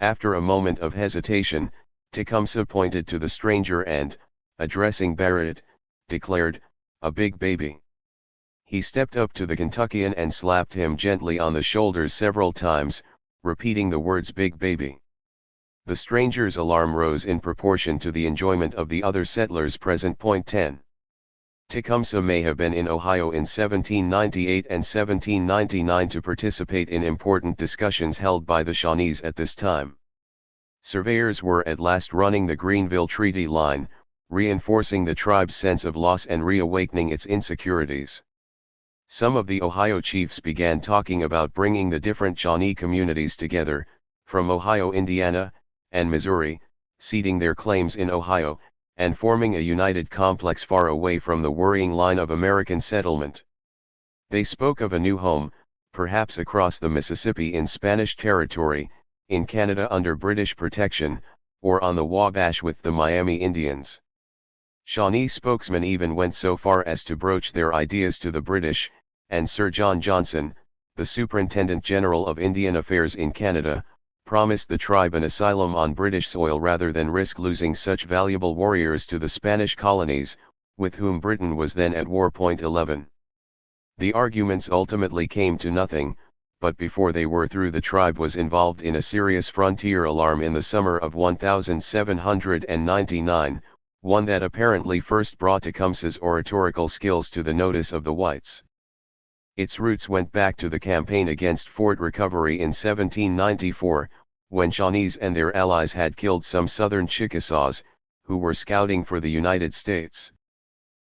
After a moment of hesitation, Tecumseh pointed to the stranger and, addressing Barrett, declared, "A big baby." He stepped up to the Kentuckian and slapped him gently on the shoulders several times, repeating the words "big baby." The stranger's alarm rose in proportion to the enjoyment of the other settlers present. 10. Tecumseh may have been in Ohio in 1798 and 1799 to participate in important discussions held by the Shawnees at this time. Surveyors were at last running the Greenville Treaty line, reinforcing the tribe's sense of loss and reawakening its insecurities. Some of the Ohio chiefs began talking about bringing the different Shawnee communities together, from Ohio, Indiana, and Missouri, ceding their claims in Ohio, and forming a united complex far away from the worrying line of American settlement. They spoke of a new home, perhaps across the Mississippi in Spanish territory, in Canada under British protection, or on the Wabash with the Miami Indians. Shawnee spokesmen even went so far as to broach their ideas to the British, and Sir John Johnson, the Superintendent General of Indian Affairs in Canada, promised the tribe an asylum on British soil rather than risk losing such valuable warriors to the Spanish colonies, with whom Britain was then at war. 11. The arguments ultimately came to nothing, but before they were through the tribe was involved in a serious frontier alarm in the summer of 1799, one that apparently first brought Tecumseh's oratorical skills to the notice of the whites. Its roots went back to the campaign against Fort Recovery in 1794, when Shawnees and their allies had killed some southern Chickasaws, who were scouting for the United States.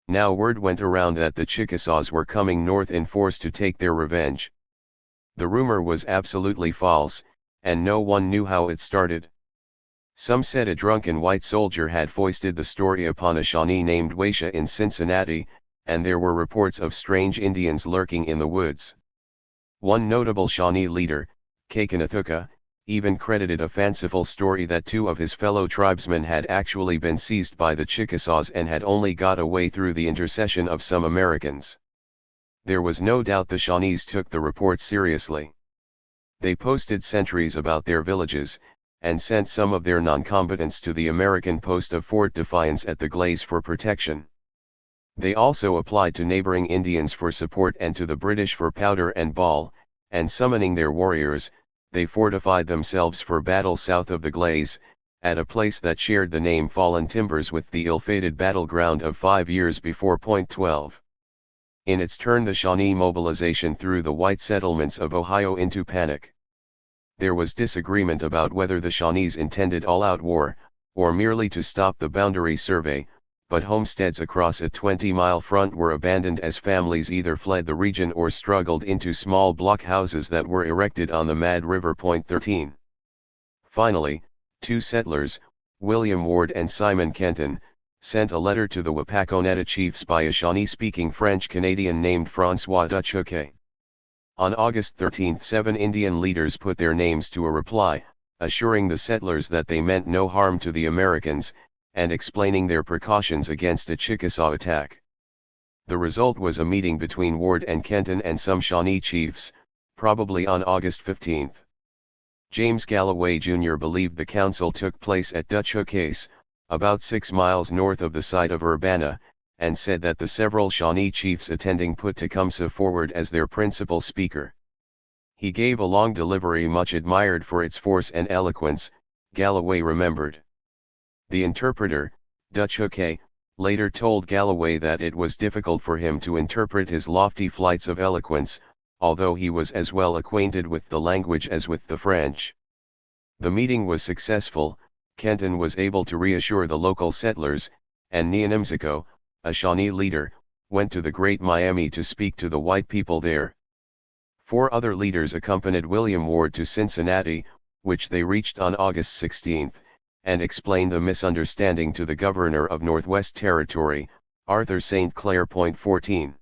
Now word went around that the Chickasaws were coming north in force to take their revenge. The rumor was absolutely false, and no one knew how it started. Some said a drunken white soldier had foisted the story upon a Shawnee named Waisha in Cincinnati, and there were reports of strange Indians lurking in the woods. One notable Shawnee leader, Kakanathuka, even credited a fanciful story that two of his fellow tribesmen had actually been seized by the Chickasaws and had only got away through the intercession of some Americans. There was no doubt the Shawnees took the report seriously. They posted sentries about their villages, and sent some of their non-combatants to the American post of Fort Defiance at the Glades for protection. They also applied to neighboring Indians for support and to the British for powder and ball, and summoning their warriors, they fortified themselves for battle south of the Glades, at a place that shared the name Fallen Timbers with the ill-fated battleground of 5 years before. 12. In its turn, the Shawnee mobilization threw the white settlements of Ohio into panic. There was disagreement about whether the Shawnees intended all-out war, or merely to stop the boundary survey, but homesteads across a 20-mile front were abandoned as families either fled the region or struggled into small block houses that were erected on the Mad River. 13. Finally, two settlers, William Ward and Simon Kenton, sent a letter to the Wapakoneta chiefs by a Shawnee-speaking French-Canadian named François Duchesquet. On August 13, 7 Indian leaders put their names to a reply, assuring the settlers that they meant no harm to the Americans, and explaining their precautions against a Chickasaw attack. The result was a meeting between Ward and Kenton and some Shawnee chiefs, probably on August 15. James Galloway Jr. believed the council took place at Duchesquet's, about 6 miles north of the site of Urbana, and said that the several Shawnee chiefs attending put Tecumseh forward as their principal speaker. He gave a long delivery much admired for its force and eloquence, Galloway remembered. The interpreter, Duchesquet, later told Galloway that it was difficult for him to interpret his lofty flights of eloquence, although he was as well acquainted with the language as with the French. The meeting was successful. Kenton was able to reassure the local settlers, and Neonimsico, a Shawnee leader, went to the Great Miami to speak to the white people there. 4 other leaders accompanied William Ward to Cincinnati, which they reached on August 16, and explained the misunderstanding to the governor of Northwest Territory, Arthur St. Clair. 14.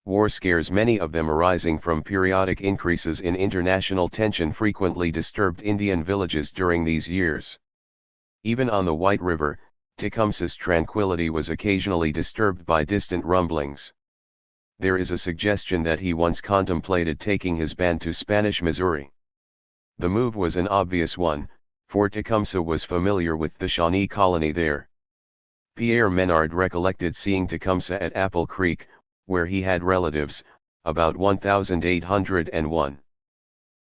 War scares, many of them arising from periodic increases in international tension, frequently disturbed Indian villages during these years. Even on the White River, Tecumseh's tranquility was occasionally disturbed by distant rumblings. There is a suggestion that he once contemplated taking his band to Spanish Missouri. The move was an obvious one, for Tecumseh was familiar with the Shawnee colony there. Pierre Menard recollected seeing Tecumseh at Apple Creek, where he had relatives, about 1801.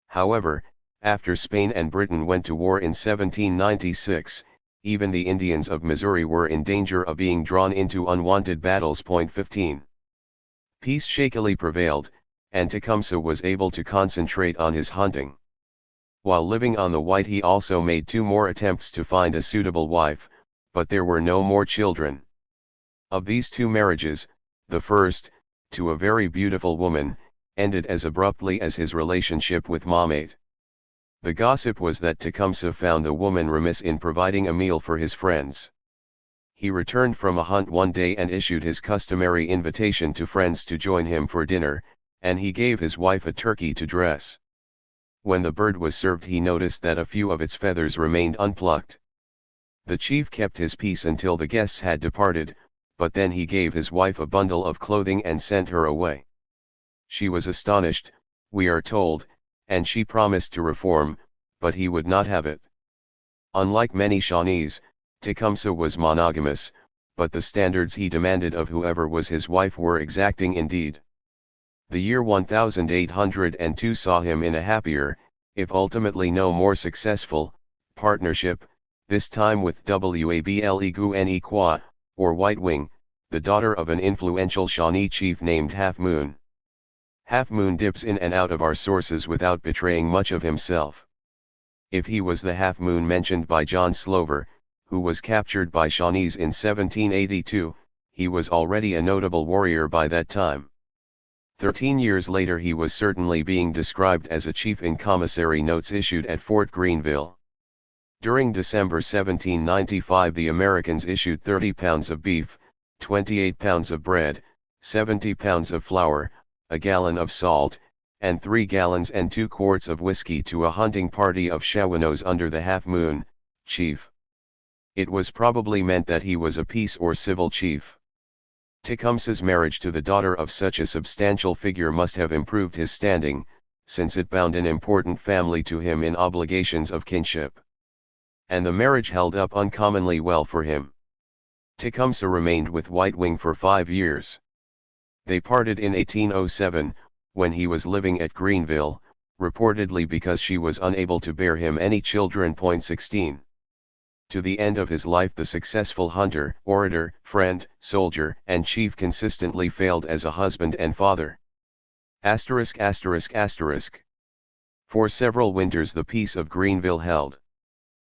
However, after Spain and Britain went to war in 1796, even the Indians of Missouri were in danger of being drawn into unwanted battles. 15. Peace shakily prevailed, and Tecumseh was able to concentrate on his hunting. While living on the White, he also made 2 more attempts to find a suitable wife, but there were no more children. Of these 2 marriages, the first, to a very beautiful woman, ended as abruptly as his relationship with Mahmate. The gossip was that Tecumseh found the woman remiss in providing a meal for his friends. He returned from a hunt one day and issued his customary invitation to friends to join him for dinner, and he gave his wife a turkey to dress. When the bird was served, he noticed that a few of its feathers remained unplucked. The chief kept his peace until the guests had departed, but then he gave his wife a bundle of clothing and sent her away. She was astonished, we are told, and she promised to reform, but he would not have it. Unlike many Shawnees, Tecumseh was monogamous, but the standards he demanded of whoever was his wife were exacting indeed. The year 1802 saw him in a happier, if ultimately no more successful, partnership, this time with Wable Gune Kwa, or White Wing, the daughter of an influential Shawnee chief named Half Moon. Half Moon dips in and out of our sources without betraying much of himself. If he was the Half Moon mentioned by John Slover, who was captured by Shawnees in 1782, he was already a notable warrior by that time. 13 years later he was certainly being described as a chief in commissary notes issued at Fort Greenville. During December 1795 the Americans issued 30 pounds of beef, 28 pounds of bread, 70 pounds of flour, a gallon of salt, and 3 gallons and 2 quarts of whiskey to a hunting party of Shawanoes under the Half Moon, chief. It was probably meant that he was a peace or civil chief. Tecumseh's marriage to the daughter of such a substantial figure must have improved his standing, since it bound an important family to him in obligations of kinship. And the marriage held up uncommonly well for him. Tecumseh remained with White Wing for 5 years. They parted in 1807, when he was living at Greenville, reportedly because she was unable to bear him any children. 16. To the end of his life the successful hunter, orator, friend, soldier, and chief consistently failed as a husband and father. ******. For several winters the peace of Greenville held.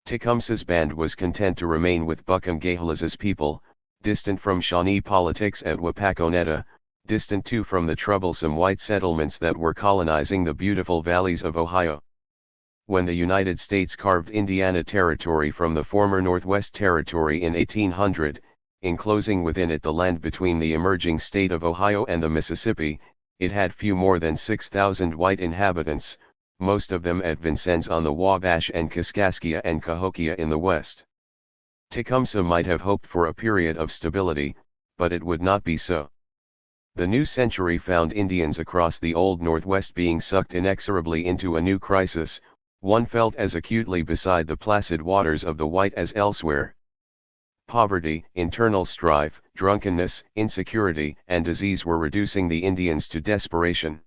Tecumseh's band was content to remain with Buckingham-Gahelaz's people, distant from Shawnee politics at Wapakoneta, distant too from the troublesome white settlements that were colonizing the beautiful valleys of Ohio. When the United States carved Indiana Territory from the former Northwest Territory in 1800, enclosing within it the land between the emerging state of Ohio and the Mississippi, it had few more than 6,000 white inhabitants, most of them at Vincennes on the Wabash and Kaskaskia and Cahokia in the west. Tecumseh might have hoped for a period of stability, but it would not be so. The new century found Indians across the old Northwest being sucked inexorably into a new crisis, one felt as acutely beside the placid waters of the White as elsewhere. Poverty, internal strife, drunkenness, insecurity, and disease were reducing the Indians to desperation.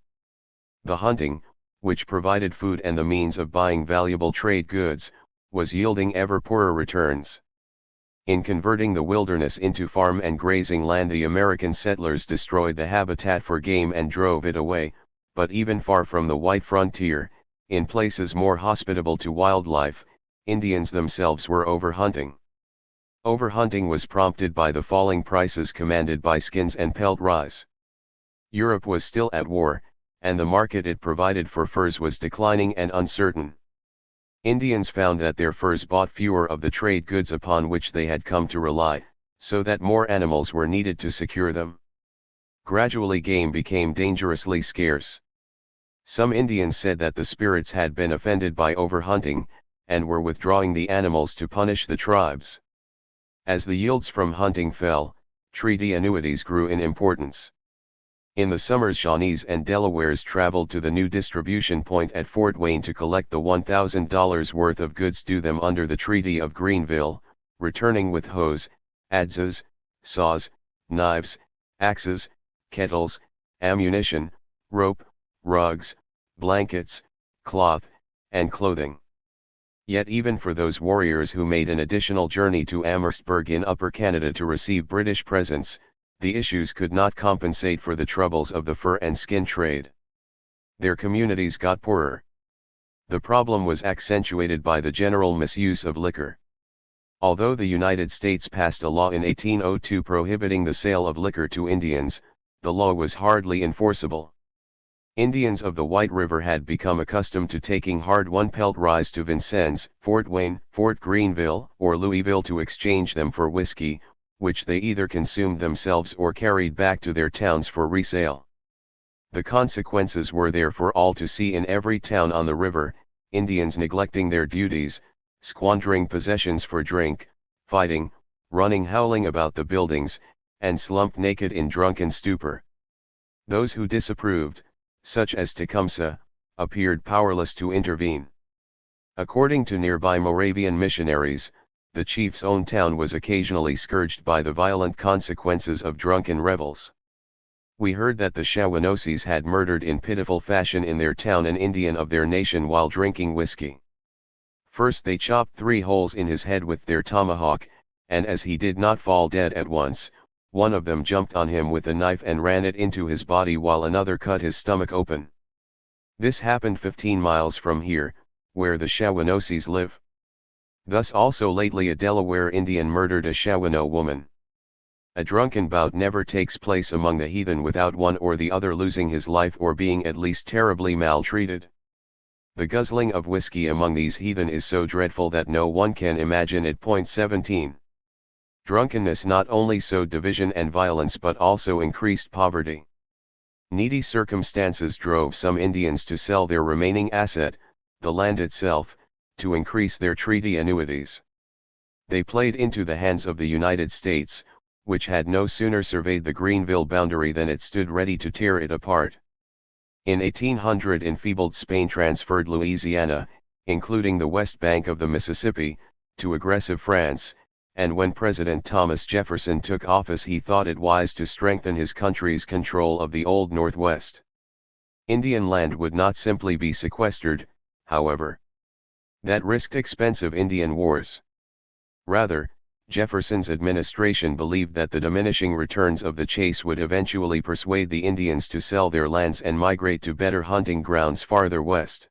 The hunting, which provided food and the means of buying valuable trade goods, was yielding ever poorer returns. In converting the wilderness into farm and grazing land, the American settlers destroyed the habitat for game and drove it away, but even far from the white frontier, in places more hospitable to wildlife, Indians themselves were overhunting. Overhunting was prompted by the falling prices commanded by skins and pelt rise. Europe was still at war, and the market it provided for furs was declining and uncertain. Indians found that their furs bought fewer of the trade goods upon which they had come to rely, so that more animals were needed to secure them. Gradually game became dangerously scarce. Some Indians said that the spirits had been offended by overhunting, and were withdrawing the animals to punish the tribes. As the yields from hunting fell, treaty annuities grew in importance. In the summers Shawnees and Delawares traveled to the new distribution point at Fort Wayne to collect the $1,000 worth of goods due them under the Treaty of Greenville, returning with hoes, adzes, saws, knives, axes, kettles, ammunition, rope, rugs, blankets, cloth, and clothing. Yet even for those warriors who made an additional journey to Amherstburg in Upper Canada to receive British presents, the issues could not compensate for the troubles of the fur and skin trade. Their communities got poorer. The problem was accentuated by the general misuse of liquor. Although the United States passed a law in 1802 prohibiting the sale of liquor to Indians, the law was hardly enforceable. Indians of the White River had become accustomed to taking hard-won peltries to Vincennes, Fort Wayne, Fort Greenville, or Louisville to exchange them for whiskey, which they either consumed themselves or carried back to their towns for resale. The consequences were there for all to see in every town on the river: Indians neglecting their duties, squandering possessions for drink, fighting, running howling about the buildings, and slumped naked in drunken stupor. Those who disapproved, such as Tecumseh, appeared powerless to intervene. According to nearby Moravian missionaries, the chief's own town was occasionally scourged by the violent consequences of drunken revels. We heard that the Shawanoes had murdered in pitiful fashion in their town an Indian of their nation while drinking whiskey. First they chopped 3 holes in his head with their tomahawk, and as he did not fall dead at once, one of them jumped on him with a knife and ran it into his body while another cut his stomach open. This happened 15 miles from here, where the Shawanoes live. Thus also lately a Delaware Indian murdered a Shawano woman. A drunken bout never takes place among the heathen without one or the other losing his life or being at least terribly maltreated. The guzzling of whiskey among these heathen is so dreadful that no one can imagine it. 17. Drunkenness not only sowed division and violence but also increased poverty. Needy circumstances drove some Indians to sell their remaining asset, the land itself, to increase their treaty annuities. They played into the hands of the United States, which had no sooner surveyed the Greenville boundary than it stood ready to tear it apart. In 1800 enfeebled Spain transferred Louisiana, including the west bank of the Mississippi, to aggressive France, and when President Thomas Jefferson took office he thought it wise to strengthen his country's control of the Old Northwest. Indian land would not simply be sequestered, however. That risked expensive Indian wars. Rather, Jefferson's administration believed that the diminishing returns of the chase would eventually persuade the Indians to sell their lands and migrate to better hunting grounds farther west.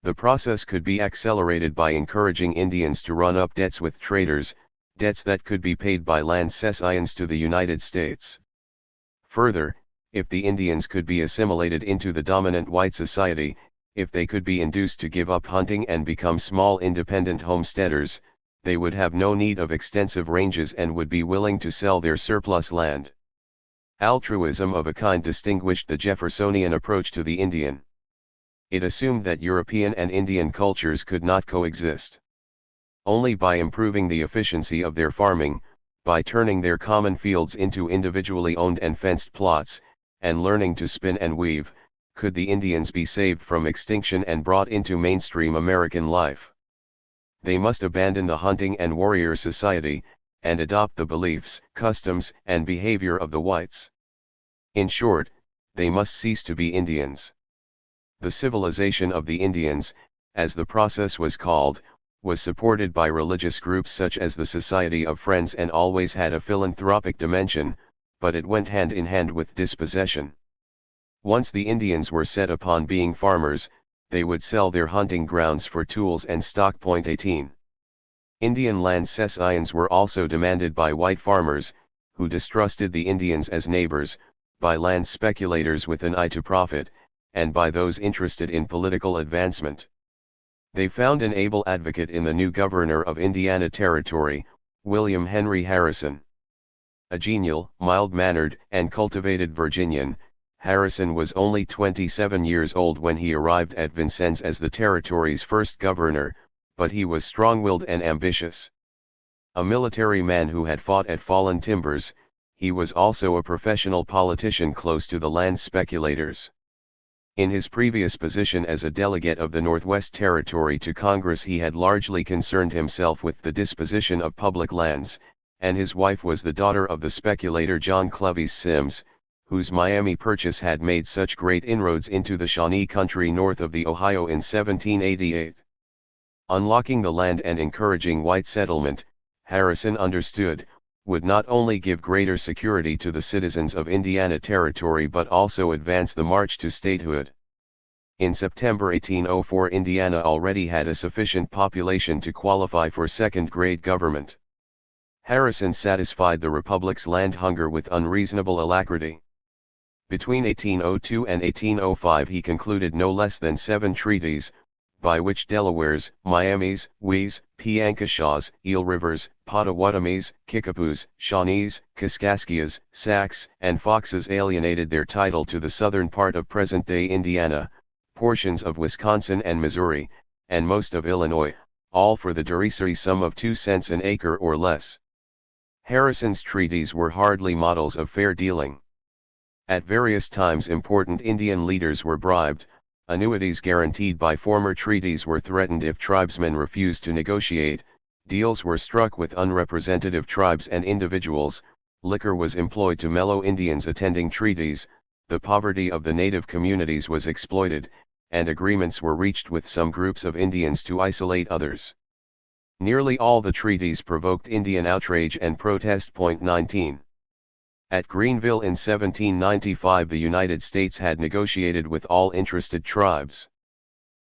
The process could be accelerated by encouraging Indians to run up debts with traders, debts that could be paid by land cessions to the United States. Further, if the Indians could be assimilated into the dominant white society, if they could be induced to give up hunting and become small independent homesteaders, they would have no need of extensive ranges and would be willing to sell their surplus land. Altruism of a kind distinguished the Jeffersonian approach to the Indian. It assumed that European and Indian cultures could not coexist. Only by improving the efficiency of their farming, by turning their common fields into individually owned and fenced plots, and learning to spin and weave, could the Indians be saved from extinction and brought into mainstream American life. They must abandon the hunting and warrior society, and adopt the beliefs, customs, and behavior of the whites. In short, they must cease to be Indians. The civilization of the Indians, as the process was called, was supported by religious groups such as the Society of Friends and always had a philanthropic dimension, but it went hand in hand with dispossession. Once the Indians were set upon being farmers, they would sell their hunting grounds for tools and stock. 18. Indian land cessions were also demanded by white farmers, who distrusted the Indians as neighbors, by land speculators with an eye to profit, and by those interested in political advancement. They found an able advocate in the new governor of Indiana Territory, William Henry Harrison. A genial, mild-mannered, and cultivated Virginian, Harrison was only 27 years old when he arrived at Vincennes as the territory's first governor, but he was strong-willed and ambitious. A military man who had fought at Fallen Timbers, he was also a professional politician close to the land speculators. In his previous position as a delegate of the Northwest Territory to Congress he had largely concerned himself with the disposition of public lands, and his wife was the daughter of the speculator John Clovis Sims, whose Miami purchase had made such great inroads into the Shawnee country north of the Ohio in 1788. Unlocking the land and encouraging white settlement, Harrison understood, would not only give greater security to the citizens of Indiana Territory but also advance the march to statehood. In September 1804 Indiana already had a sufficient population to qualify for second-grade government. Harrison satisfied the Republic's land hunger with unreasonable alacrity. Between 1802 and 1805 he concluded no less than 7 treaties, by which Delawares, Miamis, Wees, Piankashaws, Eel Rivers, Potawatomis, Kickapoos, Shawnees, Kaskaskias, Sacs, and Foxes alienated their title to the southern part of present-day Indiana, portions of Wisconsin and Missouri, and most of Illinois, all for the derisory sum of 2 cents an acre or less. Harrison's treaties were hardly models of fair dealing. At various times important Indian leaders were bribed, annuities guaranteed by former treaties were threatened if tribesmen refused to negotiate, deals were struck with unrepresentative tribes and individuals, liquor was employed to mellow Indians attending treaties, the poverty of the native communities was exploited, and agreements were reached with some groups of Indians to isolate others. Nearly all the treaties provoked Indian outrage and protest. 19. At Greenville in 1795 the United States had negotiated with all interested tribes.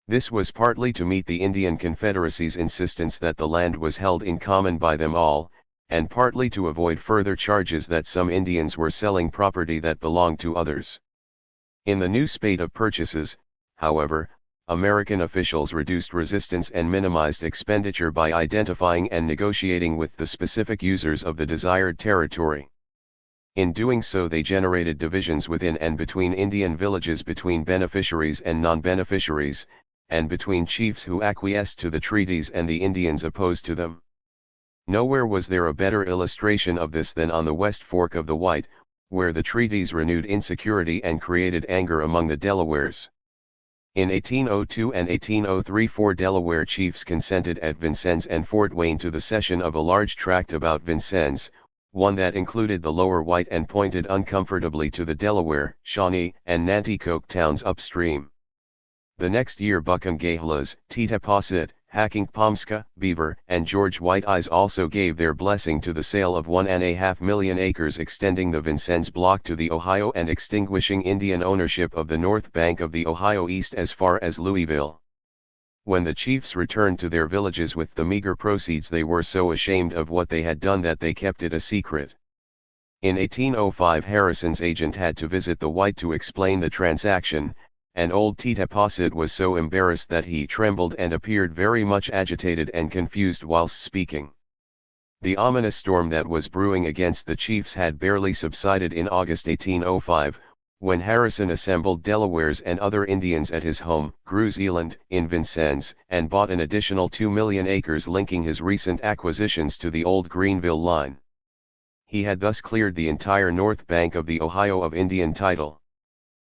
This was partly to meet the Indian Confederacy's insistence that the land was held in common by them all, and partly to avoid further charges that some Indians were selling property that belonged to others. In the new spate of purchases, however, American officials reduced resistance and minimized expenditure by identifying and negotiating with the specific users of the desired territory. In doing so they generated divisions within and between Indian villages, between beneficiaries and non-beneficiaries, and between chiefs who acquiesced to the treaties and the Indians opposed to them. Nowhere was there a better illustration of this than on the West Fork of the White, where the treaties renewed insecurity and created anger among the Delawares. In 1802 and 1803 4 Delaware chiefs consented at Vincennes and Fort Wayne to the cession of a large tract about Vincennes, one that included the Lower White and pointed uncomfortably to the Delaware, Shawnee, and Nanticoke towns upstream. The next year Buchangalas, Titaposset, Hackingpomska, Beaver, and George White Eyes also gave their blessing to the sale of 1.5 million acres extending the Vincennes block to the Ohio and extinguishing Indian ownership of the north bank of the Ohio east as far as Louisville. When the chiefs returned to their villages with the meager proceeds they were so ashamed of what they had done that they kept it a secret. In 1805 Harrison's agent had to visit the White to explain the transaction, and old Titaposset was so embarrassed that he trembled and appeared very much agitated and confused whilst speaking. The ominous storm that was brewing against the chiefs had barely subsided in August 1805, when Harrison assembled Delawares and other Indians at his home, Grouzeland, in Vincennes, and bought an additional 2 million acres linking his recent acquisitions to the old Greenville line. He had thus cleared the entire north bank of the Ohio of Indian title.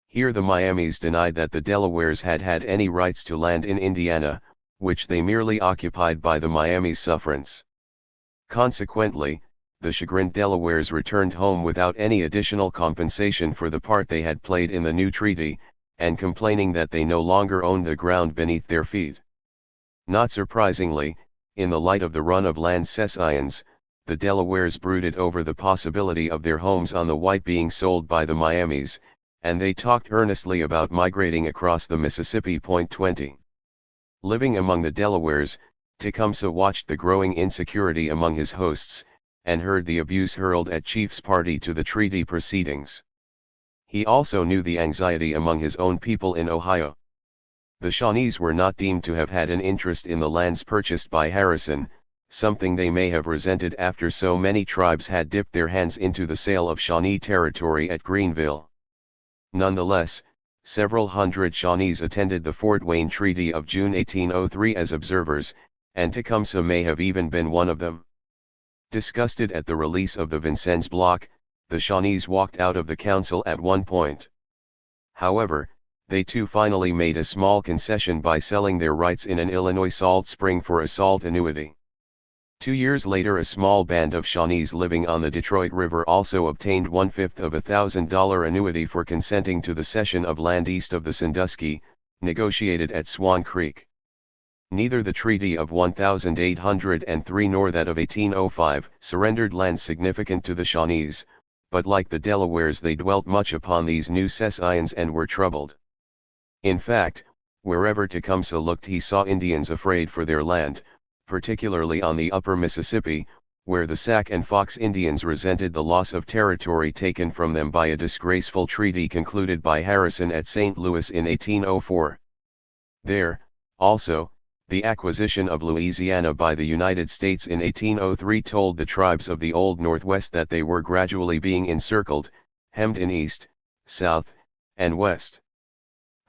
Here the Miamis denied that the Delawares had had any rights to land in Indiana, which they merely occupied by the Miamis' sufferance. Consequently, the chagrined Delawares returned home without any additional compensation for the part they had played in the new treaty, and complaining that they no longer owned the ground beneath their feet. Not surprisingly, in the light of the run of land cessions, the Delawares brooded over the possibility of their homes on the White being sold by the Miamis, and they talked earnestly about migrating across the Mississippi. 20. Living among the Delawares, Tecumseh watched the growing insecurity among his hosts, and heard the abuse hurled at chiefs party to the treaty proceedings. He also knew the anxiety among his own people in Ohio. The Shawnees were not deemed to have had an interest in the lands purchased by Harrison, something they may have resented after so many tribes had dipped their hands into the sale of Shawnee territory at Greenville. Nonetheless, several hundred Shawnees attended the Fort Wayne Treaty of June 1803 as observers, and Tecumseh may have even been one of them. Disgusted at the release of the Vincennes block, the Shawnees walked out of the council at one point. However, they too finally made a small concession by selling their rights in an Illinois salt spring for a salt annuity. 2 years later a small band of Shawnees living on the Detroit River also obtained 1/5 of a $1,000 annuity for consenting to the cession of land east of the Sandusky, negotiated at Swan Creek. Neither the Treaty of 1803 nor that of 1805 surrendered land significant to the Shawnees, but like the Delawares they dwelt much upon these new cessions and were troubled. In fact, wherever Tecumseh looked he saw Indians afraid for their land, particularly on the upper Mississippi, where the Sac and Fox Indians resented the loss of territory taken from them by a disgraceful treaty concluded by Harrison at St. Louis in 1804. There, also, the acquisition of Louisiana by the United States in 1803 told the tribes of the Old Northwest that they were gradually being encircled, hemmed in east, south, and west.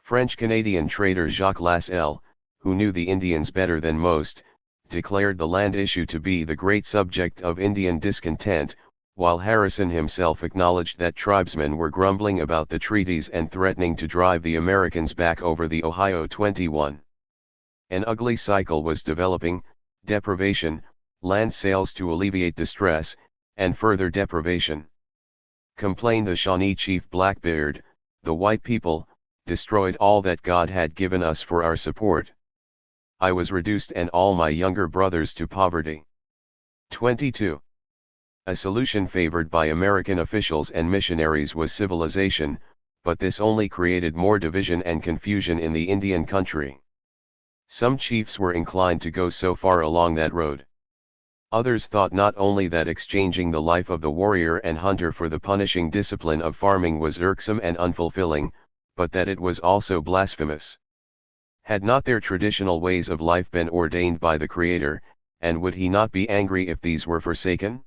French-Canadian trader Jacques Lascelles, who knew the Indians better than most, declared the land issue to be the great subject of Indian discontent, while Harrison himself acknowledged that tribesmen were grumbling about the treaties and threatening to drive the Americans back over the Ohio. 21. An ugly cycle was developing: deprivation, land sales to alleviate distress, and further deprivation. Complained the Shawnee chief Blackbeard, "The white people destroyed all that God had given us for our support. I was reduced and all my younger brothers to poverty." 22. A solution favored by American officials and missionaries was civilization, but this only created more division and confusion in the Indian country. Some chiefs were inclined to go so far along that road. Others thought not only that exchanging the life of the warrior and hunter for the punishing discipline of farming was irksome and unfulfilling, but that it was also blasphemous. Had not their traditional ways of life been ordained by the Creator, and would He not be angry if these were forsaken?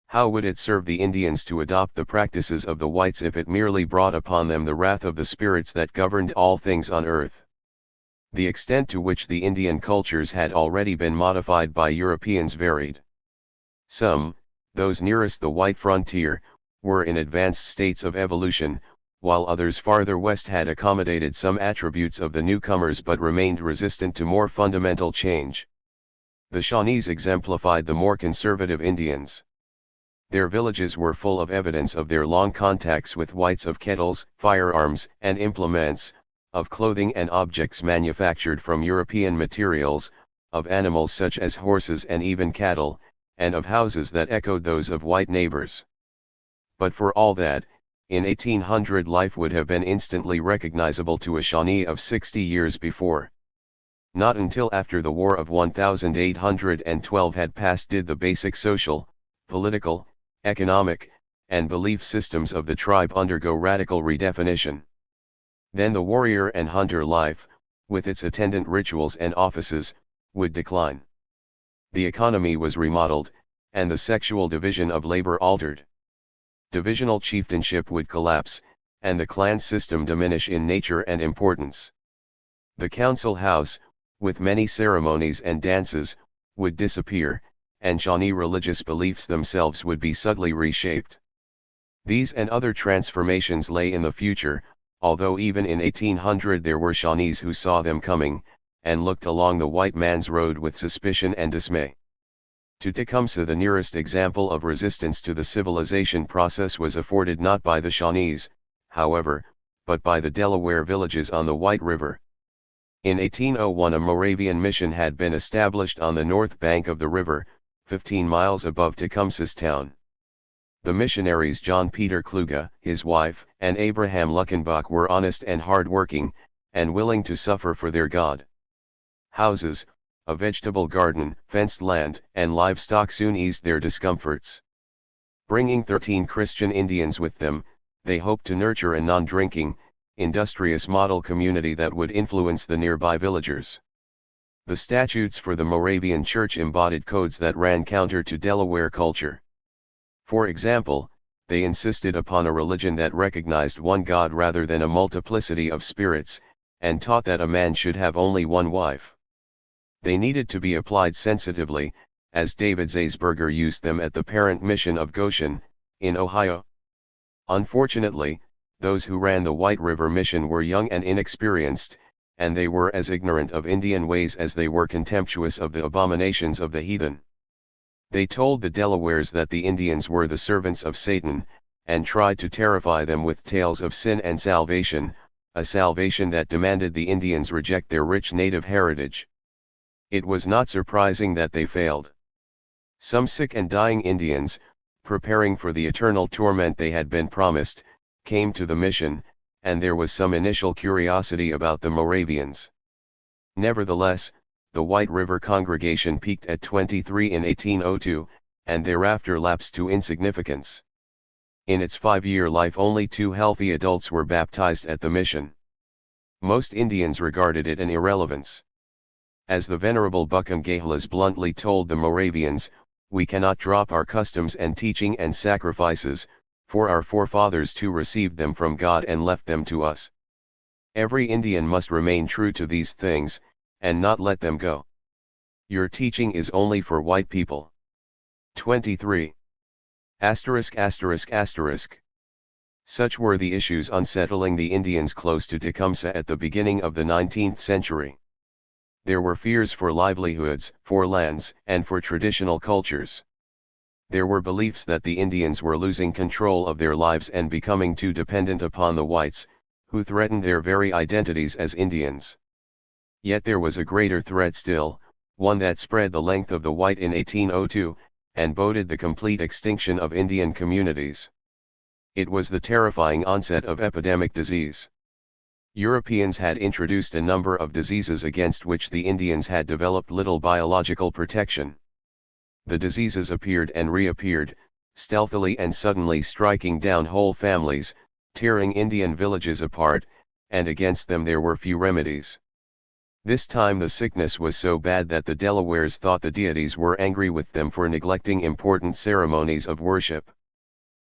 How would it serve the Indians to adopt the practices of the whites if it merely brought upon them the wrath of the spirits that governed all things on earth? The extent to which the Indian cultures had already been modified by Europeans varied. Some, those nearest the white frontier, were in advanced states of evolution, while others farther west had accommodated some attributes of the newcomers but remained resistant to more fundamental change. The Shawnees exemplified the more conservative Indians. Their villages were full of evidence of their long contacts with whites, of kettles, firearms, and implements, of clothing and objects manufactured from European materials, of animals such as horses and even cattle, and of houses that echoed those of white neighbors. But for all that, in 1800 life would have been instantly recognizable to a Shawnee of 60 years before. Not until after the War of 1812 had passed did the basic social, political, economic, and belief systems of the tribe undergo radical redefinition. Then the warrior and hunter life, with its attendant rituals and offices, would decline. The economy was remodeled, and the sexual division of labor altered. Divisional chieftainship would collapse, and the clan system diminish in nature and importance. The council house, with many ceremonies and dances, would disappear, and Shawnee religious beliefs themselves would be subtly reshaped. These and other transformations lay in the future, although even in 1800 there were Shawnees who saw them coming, and looked along the white man's road with suspicion and dismay. To Tecumseh the nearest example of resistance to the civilization process was afforded not by the Shawnees, however, but by the Delaware villages on the White River. In 1801 a Moravian mission had been established on the north bank of the river, 15 miles above Tecumseh's town. The missionaries John Peter Kluge, his wife, and Abraham Luckenbach were honest and hard-working, and willing to suffer for their God. Houses, a vegetable garden, fenced land, and livestock soon eased their discomforts. Bringing 13 Christian Indians with them, they hoped to nurture a non-drinking, industrious model community that would influence the nearby villagers. The statutes for the Moravian Church embodied codes that ran counter to Delaware culture. For example, they insisted upon a religion that recognized one God rather than a multiplicity of spirits, and taught that a man should have only one wife. They needed to be applied sensitively, as David Zeisberger used them at the parent mission of Goshen, in Ohio. Unfortunately, those who ran the White River Mission were young and inexperienced, and they were as ignorant of Indian ways as they were contemptuous of the abominations of the heathen. They told the Delawares that the Indians were the servants of Satan, and tried to terrify them with tales of sin and salvation, a salvation that demanded the Indians reject their rich native heritage. It was not surprising that they failed. Some sick and dying Indians, preparing for the eternal torment they had been promised, came to the mission, and there was some initial curiosity about the Moravians. Nevertheless, the White River congregation peaked at 23 in 1802, and thereafter lapsed to insignificance. In its 5-year life only 2 healthy adults were baptized at the mission. Most Indians regarded it an irrelevance. As the Venerable Buchan Gehalas bluntly told the Moravians, "We cannot drop our customs and teaching and sacrifices, for our forefathers too received them from God and left them to us. Every Indian must remain true to these things, and not let them go. Your teaching is only for white people." 23. Such were the issues unsettling the Indians close to Tecumseh at the beginning of the 19th century. There were fears for livelihoods, for lands, and for traditional cultures. There were beliefs that the Indians were losing control of their lives and becoming too dependent upon the whites, who threatened their very identities as Indians. Yet there was a greater threat still, one that spread the length of the white in 1802, and boded the complete extinction of Indian communities. It was the terrifying onset of epidemic disease. Europeans had introduced a number of diseases against which the Indians had developed little biological protection. The diseases appeared and reappeared, stealthily and suddenly striking down whole families, tearing Indian villages apart, and against them there were few remedies. This time the sickness was so bad that the Delawares thought the deities were angry with them for neglecting important ceremonies of worship.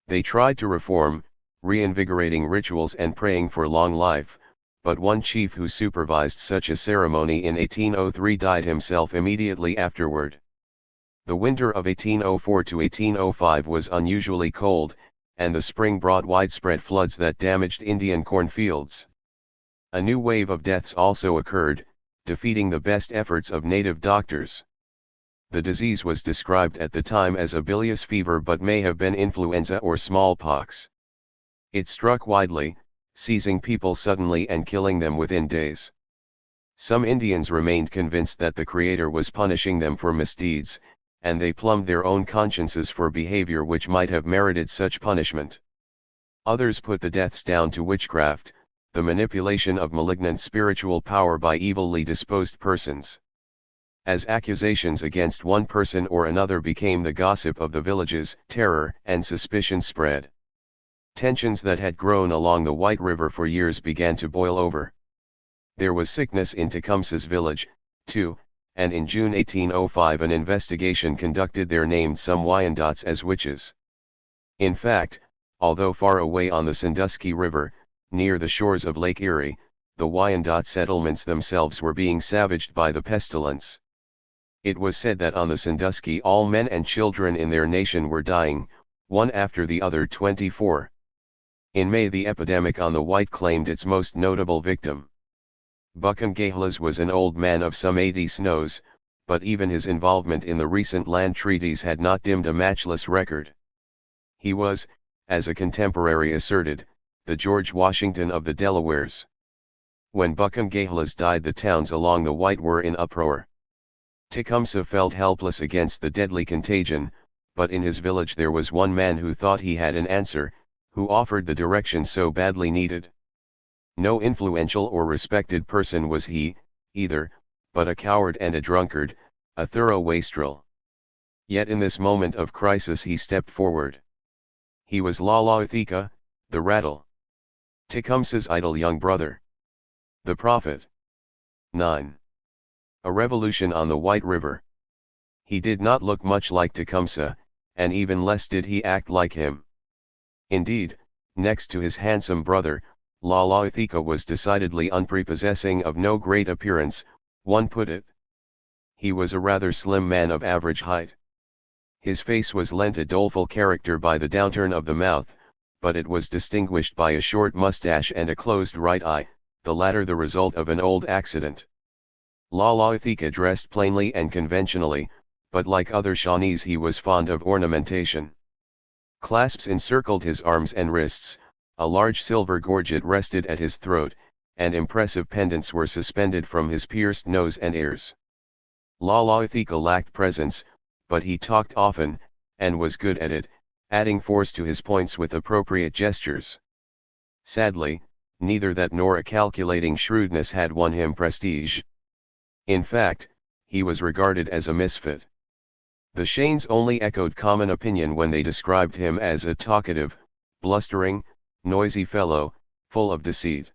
They tried to reform, reinvigorating rituals and praying for long life, but one chief who supervised such a ceremony in 1803 died himself immediately afterward. The winter of 1804 to 1805 was unusually cold, and the spring brought widespread floods that damaged Indian cornfields. A new wave of deaths also occurred, defeating the best efforts of native doctors. The disease was described at the time as a bilious fever but may have been influenza or smallpox. It struck widely, seizing people suddenly and killing them within days. Some Indians remained convinced that the Creator was punishing them for misdeeds, and they plumbed their own consciences for behavior which might have merited such punishment. Others put the deaths down to witchcraft, the manipulation of malignant spiritual power by evilly disposed persons. As accusations against one person or another became the gossip of the villages, terror and suspicion spread. Tensions that had grown along the White River for years began to boil over. There was sickness in Tecumseh's village, too, and in June 1805 an investigation conducted there named some Wyandots as witches. In fact, although far away on the Sandusky River, near the shores of Lake Erie, the Wyandot settlements themselves were being savaged by the pestilence. It was said that on the Sandusky all men and children in their nation were dying, one after the other 24. In May the epidemic on the White claimed its most notable victim. Buchan Gehalas was an old man of some 80 snows, but even his involvement in the recent land treaties had not dimmed a matchless record. He was, as a contemporary asserted, the George Washington of the Delawares. When Buchan Gehalas died the towns along the White were in uproar. Tecumseh felt helpless against the deadly contagion, but in his village there was one man who thought he had an answer, who offered the direction so badly needed. No influential or respected person was he, either, but a coward and a drunkard, a thorough wastrel. Yet in this moment of crisis he stepped forward. He was Lalaothika, the rattle. Tecumseh's idle young brother. The prophet. 9. A revolution on the White River. He did not look much like Tecumseh, and even less did he act like him. Indeed, next to his handsome brother, Lalaothika was decidedly unprepossessing, of no great appearance, one put it. He was a rather slim man of average height. His face was lent a doleful character by the downturn of the mouth, but it was distinguished by a short mustache and a closed right eye, the latter the result of an old accident. Lalaothika dressed plainly and conventionally, but like other Shawnees he was fond of ornamentation. Clasps encircled his arms and wrists, a large silver gorget rested at his throat, and impressive pendants were suspended from his pierced nose and ears. Lalaothika lacked presence, but he talked often, and was good at it, adding force to his points with appropriate gestures. Sadly, neither that nor a calculating shrewdness had won him prestige. In fact, he was regarded as a misfit. The Shanes only echoed common opinion when they described him as a talkative, blustering, noisy fellow, full of deceit.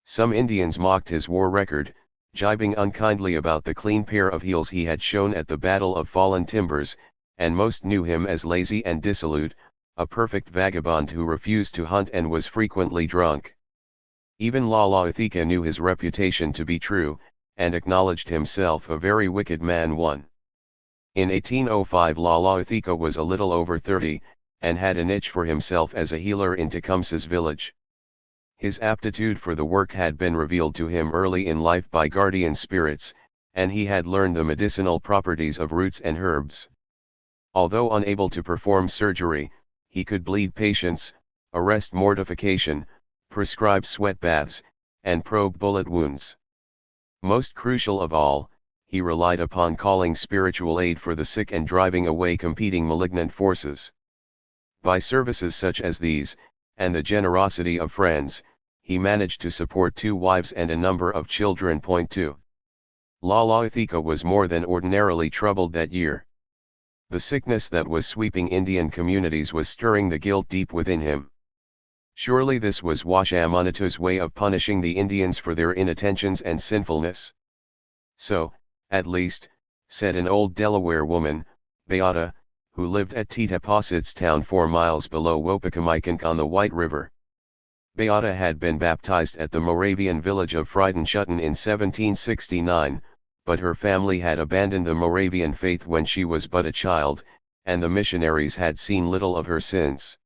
Some Indians mocked his war record, jibing unkindly about the clean pair of heels he had shown at the Battle of Fallen Timbers, and most knew him as lazy and dissolute, a perfect vagabond who refused to hunt and was frequently drunk. Even Lalaithika knew his reputation to be true, and acknowledged himself a very wicked man. In 1805 Lalaithika was a little over 30, and had a niche for himself as a healer in Tecumseh's village. His aptitude for the work had been revealed to him early in life by guardian spirits, and he had learned the medicinal properties of roots and herbs. Although unable to perform surgery, he could bleed patients, arrest mortification, prescribe sweat baths, and probe bullet wounds. Most crucial of all, he relied upon calling spiritual aid for the sick and driving away competing malignant forces. By services such as these, and the generosity of friends, he managed to support 2 wives and a number of children. 2. Lalaithika was more than ordinarily troubled that year. The sickness that was sweeping Indian communities was stirring the guilt deep within him. Surely this was Washamanitu's way of punishing the Indians for their inattentions and sinfulness. So, at least, said an old Delaware woman, Beata, who lived at Titaposit's town 4 miles below Wopakamikank on the White River. Beata had been baptized at the Moravian village of Friedenschutton in 1769, but her family had abandoned the Moravian faith when she was but a child, and the missionaries had seen little of her since.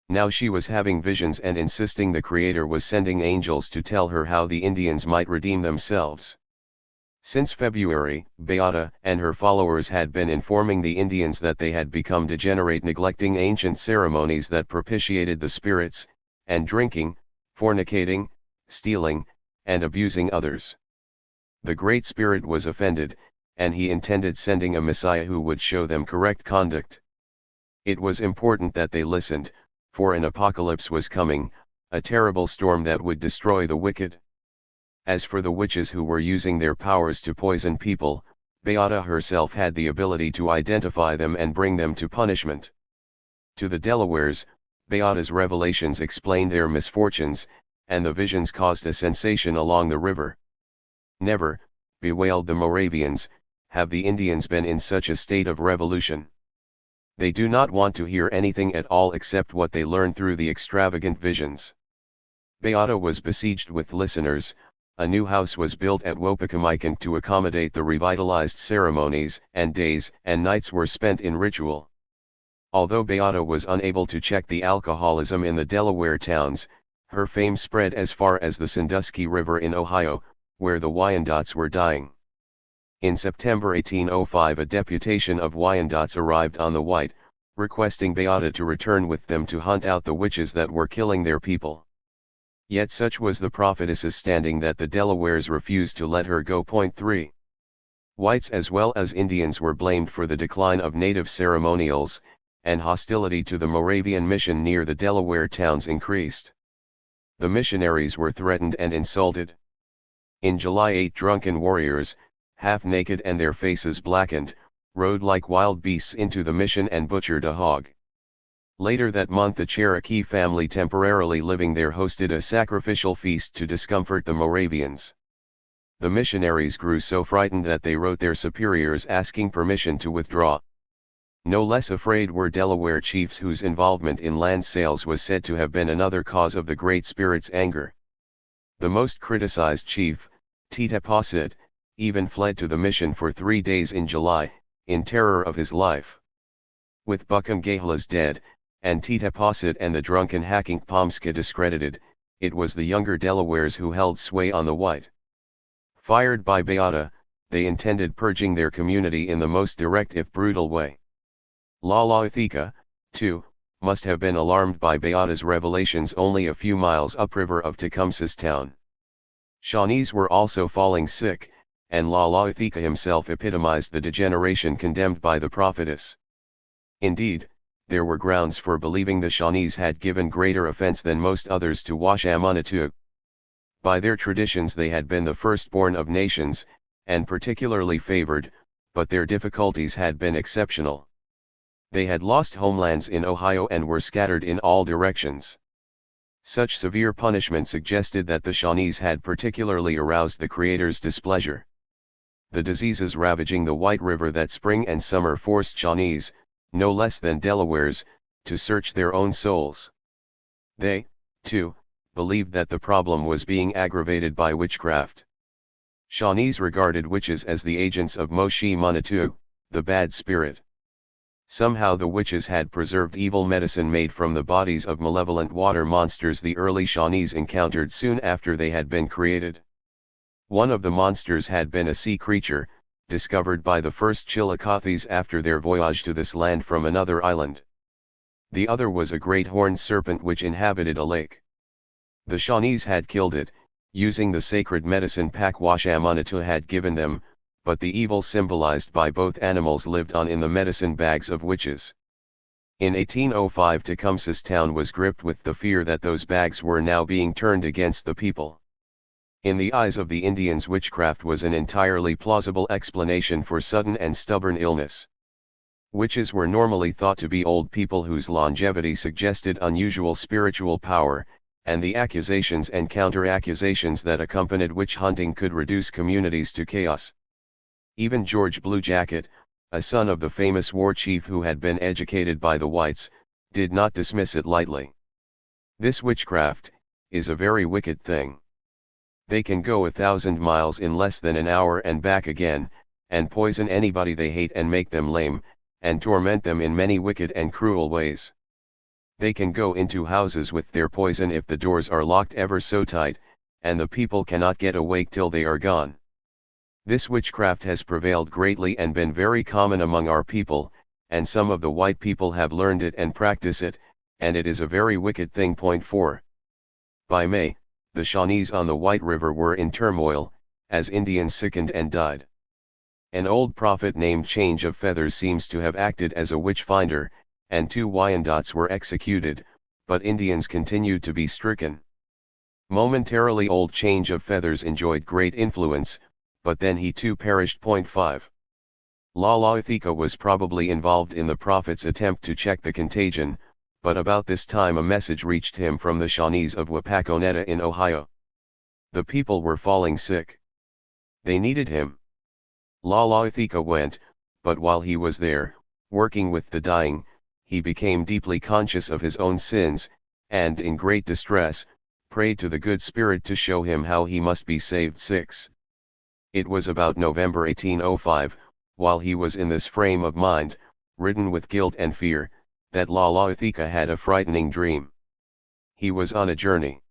Now she was having visions and insisting the Creator was sending angels to tell her how the Indians might redeem themselves. Since February, Beata and her followers had been informing the Indians that they had become degenerate, neglecting ancient ceremonies that propitiated the spirits, and drinking, fornicating, stealing, and abusing others. The Great Spirit was offended, and he intended sending a Messiah who would show them correct conduct. It was important that they listened, for an apocalypse was coming, a terrible storm that would destroy the wicked. As for the witches who were using their powers to poison people, Beata herself had the ability to identify them and bring them to punishment. To the Delawares, Beata's revelations explained their misfortunes, and the visions caused a sensation along the river. Never, bewailed the Moravians, have the Indians been in such a state of revolution. They do not want to hear anything at all except what they learn through the extravagant visions. Beata was besieged with listeners. A new house was built at Wopakamikank to accommodate the revitalized ceremonies, and days and nights were spent in ritual. Although Beata was unable to check the alcoholism in the Delaware towns, her fame spread as far as the Sandusky River in Ohio, where the Wyandots were dying. In September 1805 a deputation of Wyandots arrived on the White, requesting Beata to return with them to hunt out the witches that were killing their people. Yet such was the prophetess's standing that the Delawares refused to let her go. 3. Whites as well as Indians were blamed for the decline of native ceremonials, and hostility to the Moravian mission near the Delaware towns increased. The missionaries were threatened and insulted. In July 8 drunken warriors, half naked and their faces blackened, rode like wild beasts into the mission and butchered a hog. Later that month a Cherokee family temporarily living there hosted a sacrificial feast to discomfort the Moravians. The missionaries grew so frightened that they wrote their superiors asking permission to withdraw. No less afraid were Delaware chiefs whose involvement in land sales was said to have been another cause of the Great Spirit's anger. The most criticized chief, Titaposit, even fled to the mission for 3 days in July, in terror of his life. With Buckangahelas dead, and Titaposit and the drunken Hakinkpomska discredited, it was the younger Delawares who held sway on the White. Fired by Beata, they intended purging their community in the most direct if brutal way. Lalaithika, too, must have been alarmed by Beata's revelations only a few miles upriver of Tecumseh's town. Shawnees were also falling sick, and Lalaithika himself epitomized the degeneration condemned by the prophetess. Indeed, there were grounds for believing the Shawnees had given greater offense than most others to Washamanatu. By their traditions they had been the firstborn of nations, and particularly favored, but their difficulties had been exceptional. They had lost homelands in Ohio and were scattered in all directions. Such severe punishment suggested that the Shawnees had particularly aroused the Creator's displeasure. The diseases ravaging the White River that spring and summer forced Shawnees, no less than Delawares, to search their own souls. They, too, believed that the problem was being aggravated by witchcraft. Shawnees regarded witches as the agents of Moshi Manitou, the bad spirit. Somehow the witches had preserved evil medicine made from the bodies of malevolent water monsters the early Shawnees encountered soon after they had been created. One of the monsters had been a sea creature, discovered by the first Chillicoths after their voyage to this land from another island. The other was a great horned serpent which inhabited a lake. The Shawnees had killed it, using the sacred medicine Pakwashamanitou had given them, but the evil symbolized by both animals lived on in the medicine bags of witches. In 1805 Tecumseh town was gripped with the fear that those bags were now being turned against the people. In the eyes of the Indians, witchcraft was an entirely plausible explanation for sudden and stubborn illness. Witches were normally thought to be old people whose longevity suggested unusual spiritual power, and the accusations and counter-accusations that accompanied witch hunting could reduce communities to chaos. Even George Bluejacket, a son of the famous war chief who had been educated by the whites, did not dismiss it lightly. This witchcraft is a very wicked thing. They can go 1,000 miles in less than an hour and back again, and poison anybody they hate and make them lame, and torment them in many wicked and cruel ways. They can go into houses with their poison if the doors are locked ever so tight, and the people cannot get awake till they are gone. This witchcraft has prevailed greatly and been very common among our people, and some of the white people have learned it and practice it, and it is a very wicked thing. Point 4. By May, the Shawnees on the White River were in turmoil, as Indians sickened and died. An old prophet named Change of Feathers seems to have acted as a witch finder, and 2 Wyandots were executed, but Indians continued to be stricken. Momentarily old Change of Feathers enjoyed great influence, but then he too perished. Point 5. Lalaithika was probably involved in the prophet's attempt to check the contagion, but about this time a message reached him from the Shawnees of Wapakoneta in Ohio. The people were falling sick. They needed him. Lalaithika went, but while he was there, working with the dying, he became deeply conscious of his own sins, and in great distress, prayed to the Good Spirit to show him how he must be saved. 6. It was about November 1805, while he was in this frame of mind, ridden with guilt and fear, that Lalaithika had a frightening dream. He was on a journey.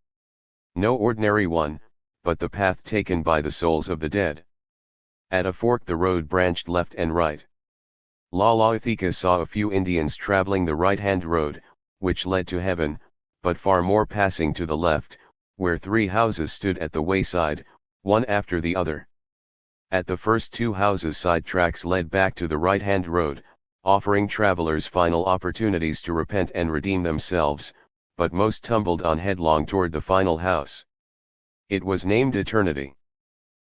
No ordinary one, but the path taken by the souls of the dead. At a fork the road branched left and right. Lalaithika saw a few Indians traveling the right-hand road, which led to heaven, but far more passing to the left, where 3 houses stood at the wayside, one after the other. At the first 2 houses side tracks led back to the right-hand road, offering travelers final opportunities to repent and redeem themselves, but most tumbled on headlong toward the final house. It was named Eternity.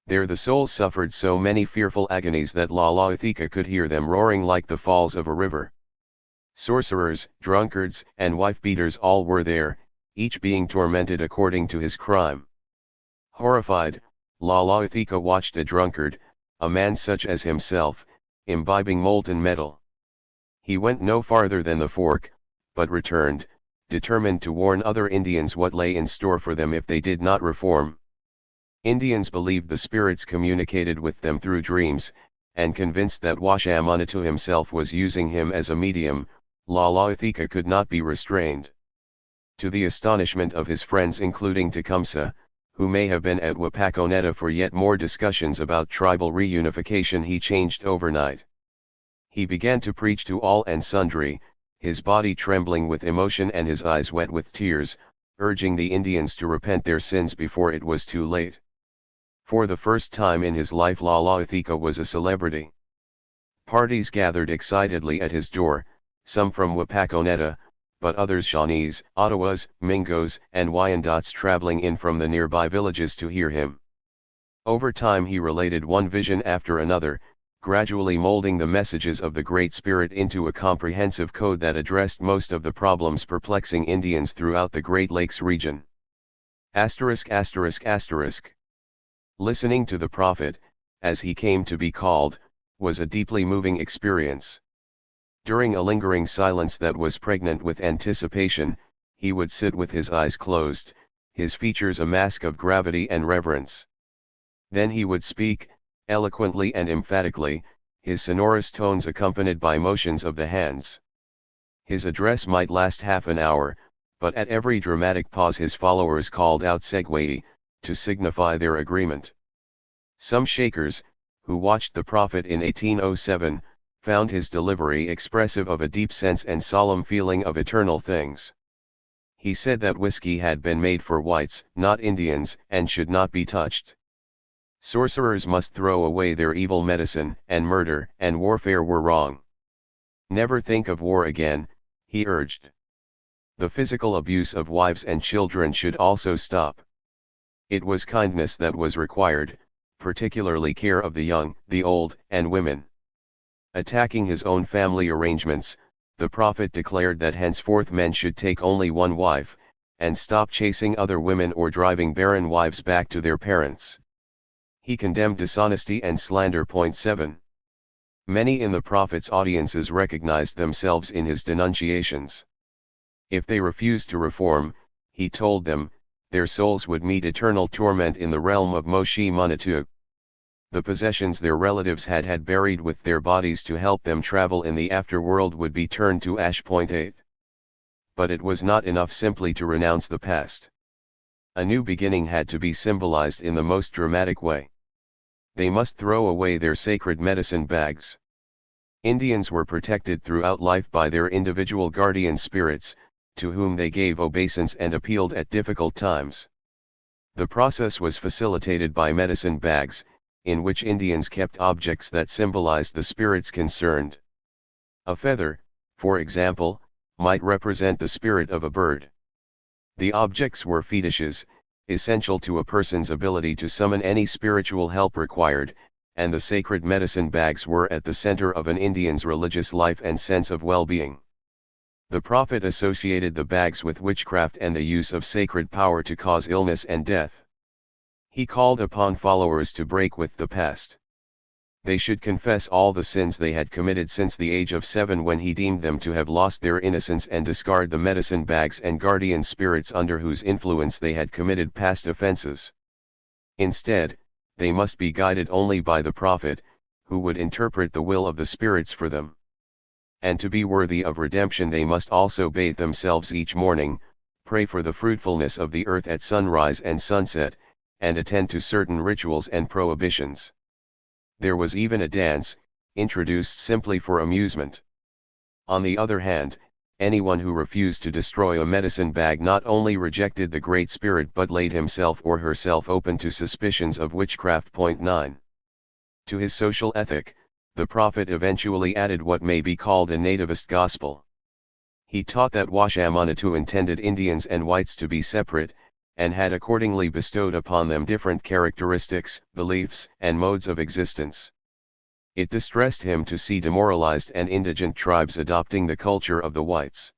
There the souls suffered so many fearful agonies that Lalaithika could hear them roaring like the falls of a river. Sorcerers, drunkards, and wife-beaters all were there, each being tormented according to his crime. Horrified, Lalaithika watched a drunkard, a man such as himself, imbibing molten metal. He went no farther than the fork, but returned, determined to warn other Indians what lay in store for them if they did not reform. Indians believed the spirits communicated with them through dreams, and convinced that Washamanitou himself was using him as a medium, Lalaithika could not be restrained. To the astonishment of his friends including Tecumseh, who may have been at Wapakoneta for yet more discussions about tribal reunification, he changed overnight. He began to preach to all and sundry, his body trembling with emotion and his eyes wet with tears, urging the Indians to repent their sins before it was too late. For the first time in his life Lalaithika was a celebrity. Parties gathered excitedly at his door, some from Wapakoneta, but others Shawnees, Ottawas, Mingos, and Wyandots traveling in from the nearby villages to hear him. Over time he related one vision after another, gradually molding the messages of the Great Spirit into a comprehensive code that addressed most of the problems perplexing Indians throughout the Great Lakes region. Listening to the prophet, as he came to be called, was a deeply moving experience. During a lingering silence that was pregnant with anticipation, he would sit with his eyes closed, his features a mask of gravity and reverence. Then he would speak, eloquently and emphatically, his sonorous tones accompanied by motions of the hands. His address might last half an hour, but at every dramatic pause his followers called out Segway, to signify their agreement. Some Shakers, who watched the prophet in 1807, found his delivery expressive of a deep sense and solemn feeling of eternal things. He said that whiskey had been made for whites, not Indians, and should not be touched. Sorcerers must throw away their evil medicine, and murder and warfare were wrong. Never think of war again, he urged. The physical abuse of wives and children should also stop. It was kindness that was required, particularly care of the young, the old, and women. Attacking his own family arrangements, the prophet declared that henceforth men should take only one wife, and stop chasing other women or driving barren wives back to their parents. He condemned dishonesty and slander. 7. Many in the prophet's audiences recognized themselves in his denunciations. If they refused to reform, he told them, their souls would meet eternal torment in the realm of Moshe Munatu. The possessions their relatives had buried with their bodies to help them travel in the afterworld would be turned to ash. 8. But it was not enough simply to renounce the past. A new beginning had to be symbolized in the most dramatic way. They must throw away their sacred medicine bags. Indians were protected throughout life by their individual guardian spirits, to whom they gave obeisance and appealed at difficult times. The process was facilitated by medicine bags, in which Indians kept objects that symbolized the spirits concerned. A feather, for example, might represent the spirit of a bird. The objects were fetishes, essential to a person's ability to summon any spiritual help required, and the sacred medicine bags were at the center of an Indian's religious life and sense of well-being. The prophet associated the bags with witchcraft and the use of sacred power to cause illness and death. He called upon followers to break with the past. They should confess all the sins they had committed since the age of 7 when he deemed them to have lost their innocence and discard the medicine bags and guardian spirits under whose influence they had committed past offenses. Instead, they must be guided only by the prophet, who would interpret the will of the spirits for them. And to be worthy of redemption they must also bathe themselves each morning, pray for the fruitfulness of the earth at sunrise and sunset, and attend to certain rituals and prohibitions. There was even a dance, introduced simply for amusement. On the other hand, anyone who refused to destroy a medicine bag not only rejected the Great Spirit but laid himself or herself open to suspicions of witchcraft. 9. To his social ethic, the prophet eventually added what may be called a nativist gospel. He taught that Washamanatu intended Indians and whites to be separate, and had accordingly bestowed upon them different characteristics, beliefs, and modes of existence. It distressed him to see demoralized and indigent tribes adopting the culture of the whites.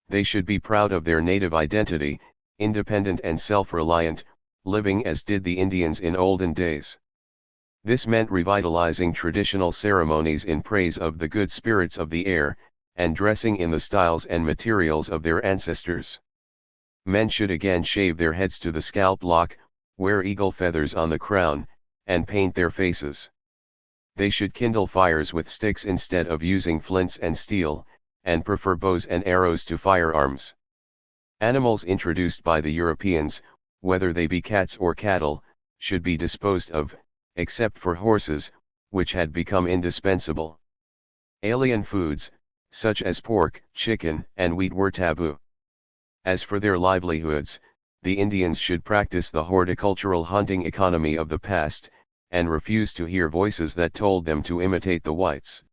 They should be proud of their native identity, independent and self-reliant, living as did the Indians in olden days. This meant revitalizing traditional ceremonies in praise of the good spirits of the air, and dressing in the styles and materials of their ancestors. Men should again shave their heads to the scalp lock, wear eagle feathers on the crown, and paint their faces. They should kindle fires with sticks instead of using flints and steel, and prefer bows and arrows to firearms. Animals introduced by the Europeans, whether they be cats or cattle, should be disposed of, except for horses, which had become indispensable. Alien foods, such as pork, chicken, and wheat were taboo. As for their livelihoods, the Indians should practice the horticultural hunting economy of the past, and refuse to hear voices that told them to imitate the whites.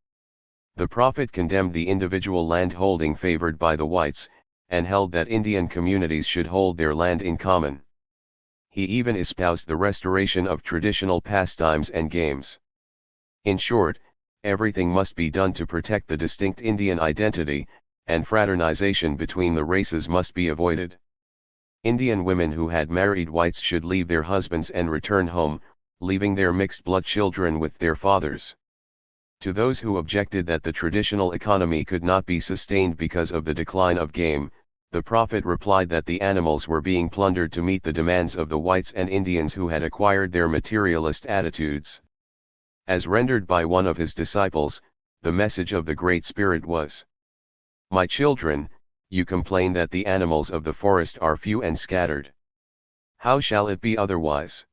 The prophet condemned the individual land holding favored by the whites, and held that Indian communities should hold their land in common. He even espoused the restoration of traditional pastimes and games. In short, everything must be done to protect the distinct Indian identity, and fraternization between the races must be avoided. Indian women who had married whites should leave their husbands and return home, leaving their mixed-blood children with their fathers. To those who objected that the traditional economy could not be sustained because of the decline of game, the prophet replied that the animals were being plundered to meet the demands of the whites and Indians who had acquired their materialist attitudes. As rendered by one of his disciples, the message of the Great Spirit was, "My children, you complain that the animals of the forest are few and scattered. How shall it be otherwise?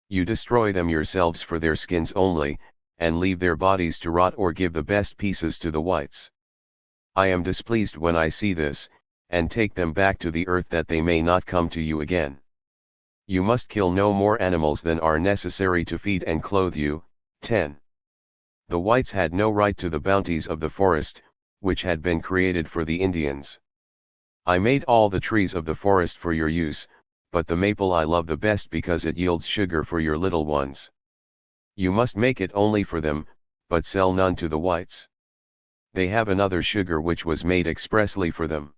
You destroy them yourselves for their skins only, and leave their bodies to rot or give the best pieces to the whites. I am displeased when I see this, and take them back to the earth that they may not come to you again. You must kill no more animals than are necessary to feed and clothe you." 10. The whites had no right to the bounties of the forest, which had been created for the Indians. "I made all the trees of the forest for your use, but the maple I love the best because it yields sugar for your little ones. You must make it only for them, but sell none to the whites. They have another sugar which was made expressly for them.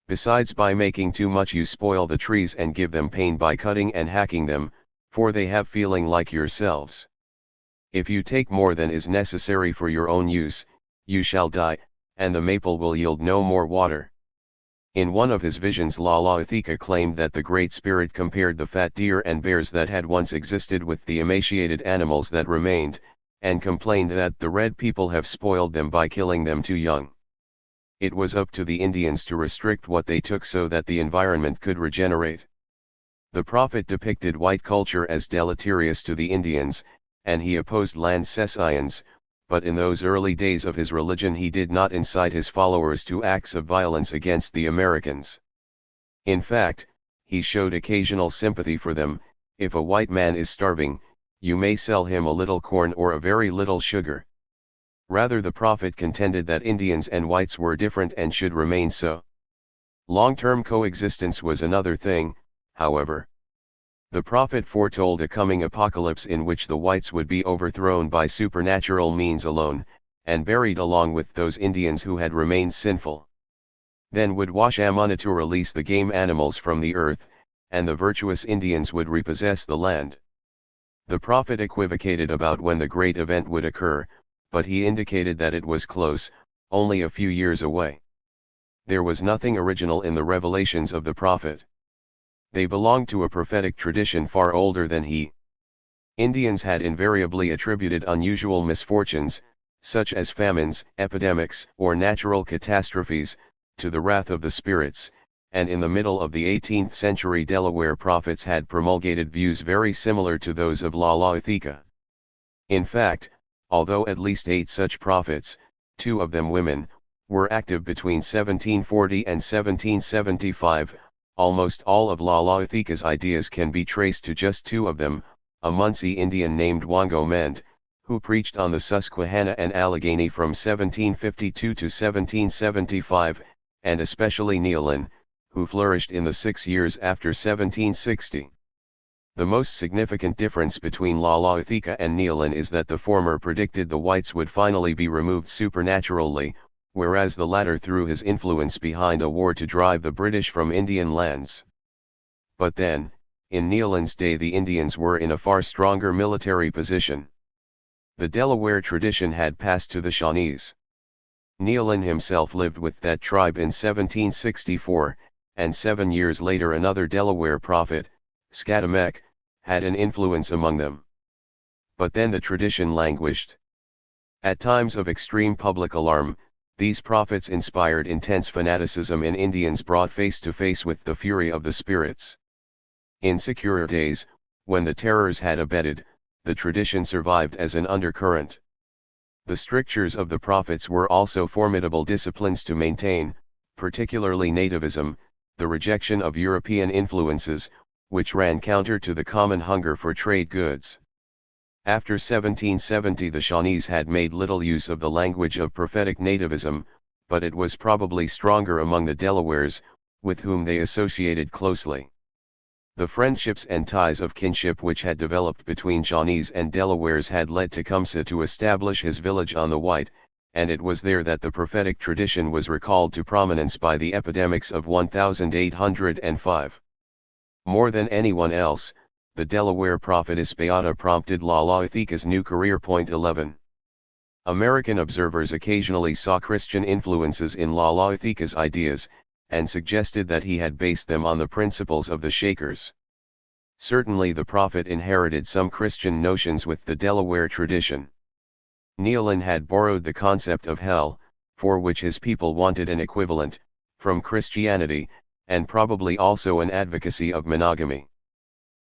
Besides, by making too much you spoil the trees and give them pain by cutting and hacking them, for they have feeling like yourselves. If you take more than is necessary for your own use, you shall die, and the maple will yield no more water." In one of his visions, Lalathika claimed that the Great Spirit compared the fat deer and bears that had once existed with the emaciated animals that remained, and complained that the red people have spoiled them by killing them too young. It was up to the Indians to restrict what they took so that the environment could regenerate. The prophet depicted white culture as deleterious to the Indians, and he opposed land cessions, but in those early days of his religion he did not incite his followers to acts of violence against the Americans. In fact, he showed occasional sympathy for them. If a white man is starving, you may sell him a little corn or a very little sugar. Rather, the prophet contended that Indians and whites were different and should remain so. Long-term coexistence was another thing, however. The prophet foretold a coming apocalypse in which the whites would be overthrown by supernatural means alone, and buried along with those Indians who had remained sinful. Then would Washamanatu release the game animals from the earth, and the virtuous Indians would repossess the land. The prophet equivocated about when the great event would occur, but he indicated that it was close, only a few years away. There was nothing original in the revelations of the prophet. They belonged to a prophetic tradition far older than he. Indians had invariably attributed unusual misfortunes, such as famines, epidemics, or natural catastrophes, to the wrath of the spirits, and in the middle of the 18th century Delaware prophets had promulgated views very similar to those of Lalathika. In fact, although at least 8 such prophets, 2 of them women, were active between 1740 and 1775, almost all of Lalathika's ideas can be traced to just 2 of them, a Munsee Indian named Wango Mend, who preached on the Susquehanna and Allegheny from 1752 to 1775, and especially Nealon, who flourished in the 6 years after 1760. The most significant difference between Lalathika and Nealon is that the former predicted the whites would finally be removed supernaturally, whereas the latter threw his influence behind a war to drive the British from Indian lands. But then, in Nealon's day the Indians were in a far stronger military position. The Delaware tradition had passed to the Shawnees. Nealon himself lived with that tribe in 1764, and 7 years later another Delaware prophet, Scatamec, had an influence among them. But then the tradition languished. At times of extreme public alarm, these prophets inspired intense fanaticism in Indians brought face to face with the fury of the spirits. In securer days, when the terrors had abated, the tradition survived as an undercurrent. The strictures of the prophets were also formidable disciplines to maintain, particularly nativism, the rejection of European influences, which ran counter to the common hunger for trade goods. After 1770 the Shawnees had made little use of the language of prophetic nativism, but it was probably stronger among the Delawares, with whom they associated closely. The friendships and ties of kinship which had developed between Shawnees and Delawares had led Tecumseh to establish his village on the White, and it was there that the prophetic tradition was recalled to prominence by the epidemics of 1805. More than anyone else, the Delaware prophetess Beata prompted Lalaithika's new career. 11. American observers occasionally saw Christian influences in Lalaithika's ideas, and suggested that he had based them on the principles of the Shakers. Certainly the prophet inherited some Christian notions with the Delaware tradition. Nealon had borrowed the concept of hell, for which his people wanted an equivalent, from Christianity, and probably also an advocacy of monogamy.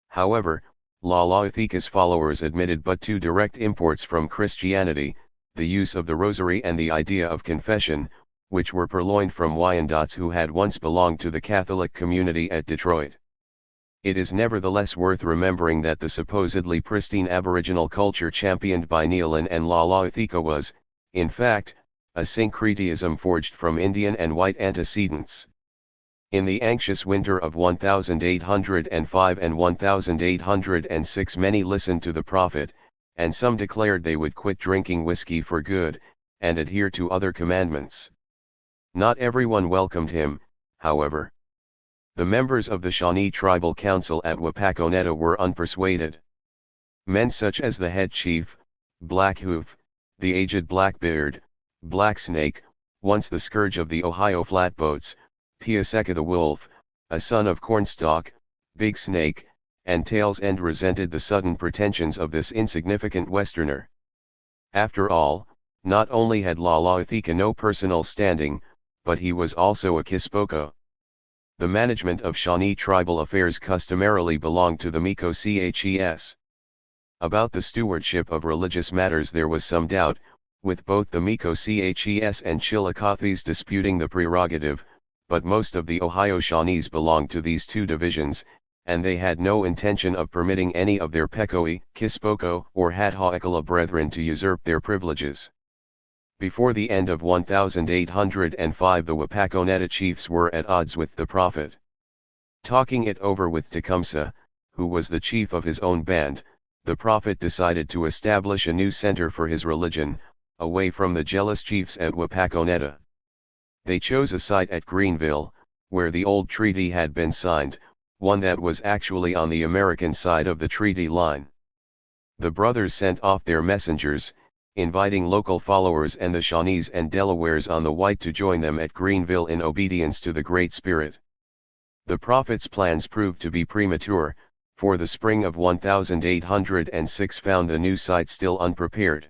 However, Lalaithika's followers admitted but two direct imports from Christianity, the use of the rosary and the idea of confession, which were purloined from Wyandots who had once belonged to the Catholic community at Detroit. It is nevertheless worth remembering that the supposedly pristine Aboriginal culture championed by Nealon and Lalaithika was, in fact, a syncretism forged from Indian and white antecedents. In the anxious winter of 1805 and 1806 many listened to the prophet, and some declared they would quit drinking whiskey for good, and adhere to other commandments. Not everyone welcomed him, however. The members of the Shawnee Tribal Council at Wapakoneta were unpersuaded. Men such as the head chief, Blackhoof, the aged Blackbeard, Blacksnake, once the scourge of the Ohio flatboats, Piasecka the Wolf, a son of Cornstalk, Big Snake, and Tails End resented the sudden pretensions of this insignificant Westerner. After all, not only had Lalaithika no personal standing, but he was also a Kispoko. The management of Shawnee tribal affairs customarily belonged to the Miko-Ches. About the stewardship of religious matters there was some doubt, with both the Miko-Ches and Chillicothis disputing the prerogative, but most of the Ohio Shawnees belonged to these two divisions, and they had no intention of permitting any of their Pekoi, Kispoko, or Hadhaikala brethren to usurp their privileges. Before the end of 1805 the Wapakoneta chiefs were at odds with the prophet. Talking it over with Tecumseh, who was the chief of his own band, the prophet decided to establish a new center for his religion, away from the jealous chiefs at Wapakoneta. They chose a site at Greenville, where the old treaty had been signed, one that was actually on the American side of the treaty line. The brothers sent off their messengers, inviting local followers and the Shawnees and Delawares on the White to join them at Greenville in obedience to the Great Spirit. The prophet's plans proved to be premature, for the spring of 1806 found the new site still unprepared.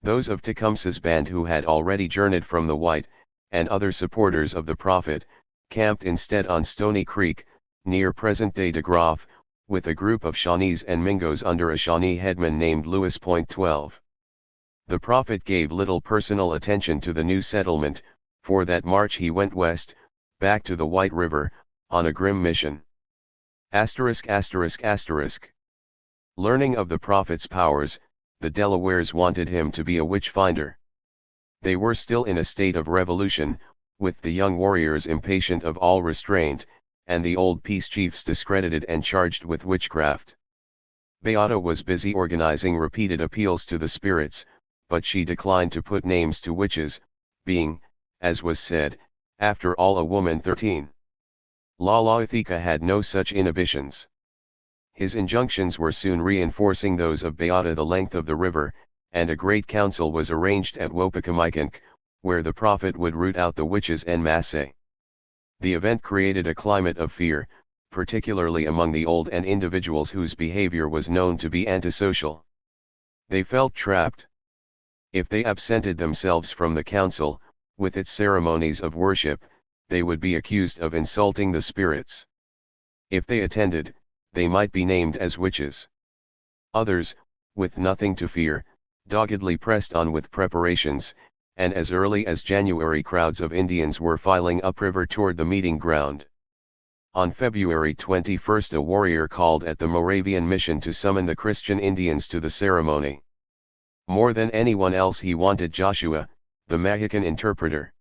Those of Tecumseh's band who had already journeyed from the White, and other supporters of the prophet, camped instead on Stony Creek, near present-day DeGraff, with a group of Shawnees and Mingos under a Shawnee headman named Lewis. 12. The prophet gave little personal attention to the new settlement, for that March he went west, back to the White River, on a grim mission. Learning of the prophet's powers, the Delawares wanted him to be a witch finder. They were still in a state of revolution, with the young warriors impatient of all restraint, and the old peace chiefs discredited and charged with witchcraft. Beata was busy organizing repeated appeals to the spirits, but she declined to put names to witches, being, as was said, after all a woman. 13. Lalaithika had no such inhibitions. His injunctions were soon reinforcing those of Beata the length of the river, and a great council was arranged at Wopakamikank, where the prophet would root out the witches en masse. The event created a climate of fear, particularly among the old and individuals whose behavior was known to be antisocial. They felt trapped. If they absented themselves from the council, with its ceremonies of worship, they would be accused of insulting the spirits. If they attended, they might be named as witches. Others, with nothing to fear, doggedly pressed on with preparations, and as early as January crowds of Indians were filing upriver toward the meeting ground. On February 21 a warrior called at the Moravian mission to summon the Christian Indians to the ceremony. More than anyone else he wanted Joshua, the Mahican interpreter.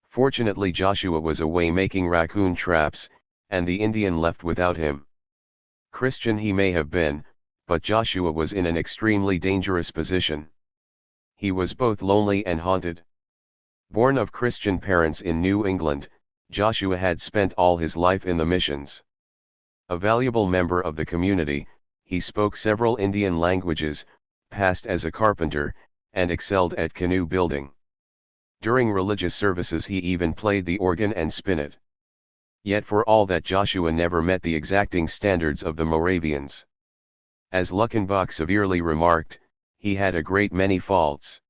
Fortunately Joshua was away making raccoon traps, and the Indian left without him. Christian he may have been, but Joshua was in an extremely dangerous position. He was both lonely and haunted. Born of Christian parents in New England, Joshua had spent all his life in the missions. A valuable member of the community, he spoke several Indian languages, passed as a carpenter, and excelled at canoe building. During religious services he even played the organ and spinet. Yet for all that Joshua never met the exacting standards of the Moravians. As Luckenbach severely remarked, he had a great many faults.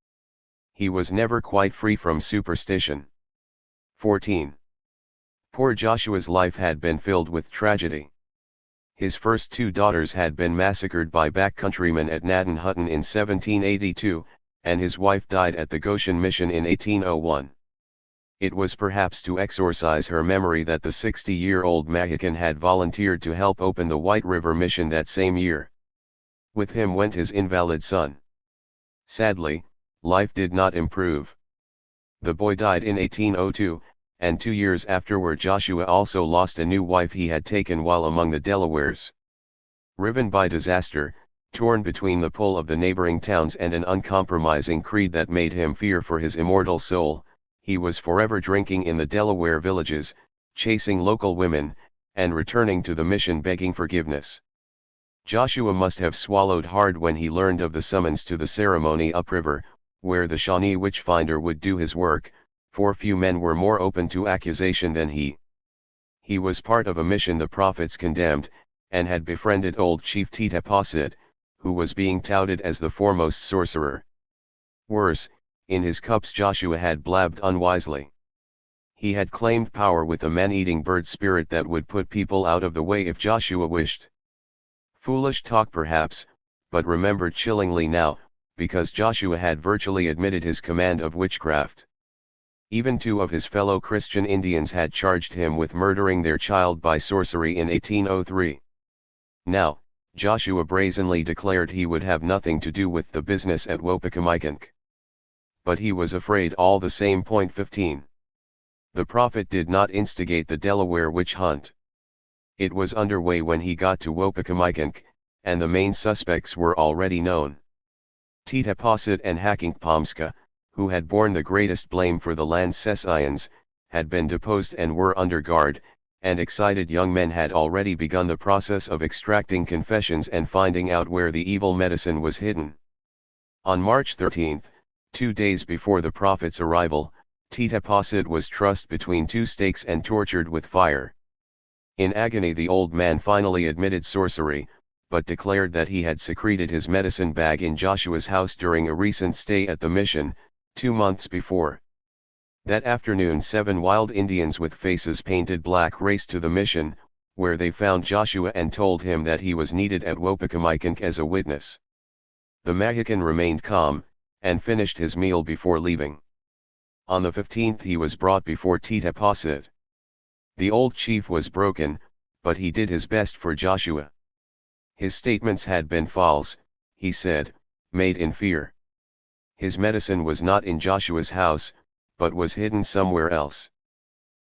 He was never quite free from superstition. 14. Poor Joshua's life had been filled with tragedy. His first 2 daughters had been massacred by backcountrymen at Naden Hutton in 1782, and his wife died at the Goshen Mission in 1801. It was perhaps to exorcise her memory that the 60-year-old Mohican had volunteered to help open the White River Mission that same year. With him went his invalid son. Sadly, life did not improve. The boy died in 1802, and 2 years afterward Joshua also lost a new wife he had taken while among the Delawares. Riven by disaster, torn between the pull of the neighboring towns and an uncompromising creed that made him fear for his immortal soul, he was forever drinking in the Delaware villages, chasing local women, and returning to the mission begging forgiveness. Joshua must have swallowed hard when he learned of the summons to the ceremony upriver, where the Shawnee witchfinder would do his work, for few men were more open to accusation than he. He was part of a mission the prophets condemned, and had befriended old chief THIRD-WORLDISM, who was being touted as the foremost sorcerer. Worse, in his cups Joshua had blabbed unwisely. He had claimed power with a man-eating bird spirit that would put people out of the way if Joshua wished. Foolish talk perhaps, but remembered chillingly now, because Joshua had virtually admitted his command of witchcraft. Even 2 of his fellow Christian Indians had charged him with murdering their child by sorcery in 1803. Now, Joshua brazenly declared he would have nothing to do with the business at Wopakamikank. But he was afraid all the same. 15. The prophet did not instigate the Delaware witch hunt. It was underway when he got to Wopakamikank, and the main suspects were already known. THIRD-WORLDISM and Tecumseh, who had borne the greatest blame for the land cessions, had been deposed and were under guard, and excited young men had already begun the process of extracting confessions and finding out where the evil medicine was hidden. On March 13, 2 days before the prophet's arrival, THIRD-WORLDISM was trussed between 2 stakes and tortured with fire. In agony the old man finally admitted sorcery, but declared that he had secreted his medicine bag in Joshua's house during a recent stay at the mission, 2 months before. That afternoon 7 wild Indians with faces painted black raced to the mission, where they found Joshua and told him that he was needed at Wopakamikank as a witness. The Mohican remained calm, and finished his meal before leaving. On the 15th he was brought before THIRD-WORLDISM. The old chief was broken, but he did his best for Joshua. His statements had been false, he said, made in fear. His medicine was not in Joshua's house, but was hidden somewhere else.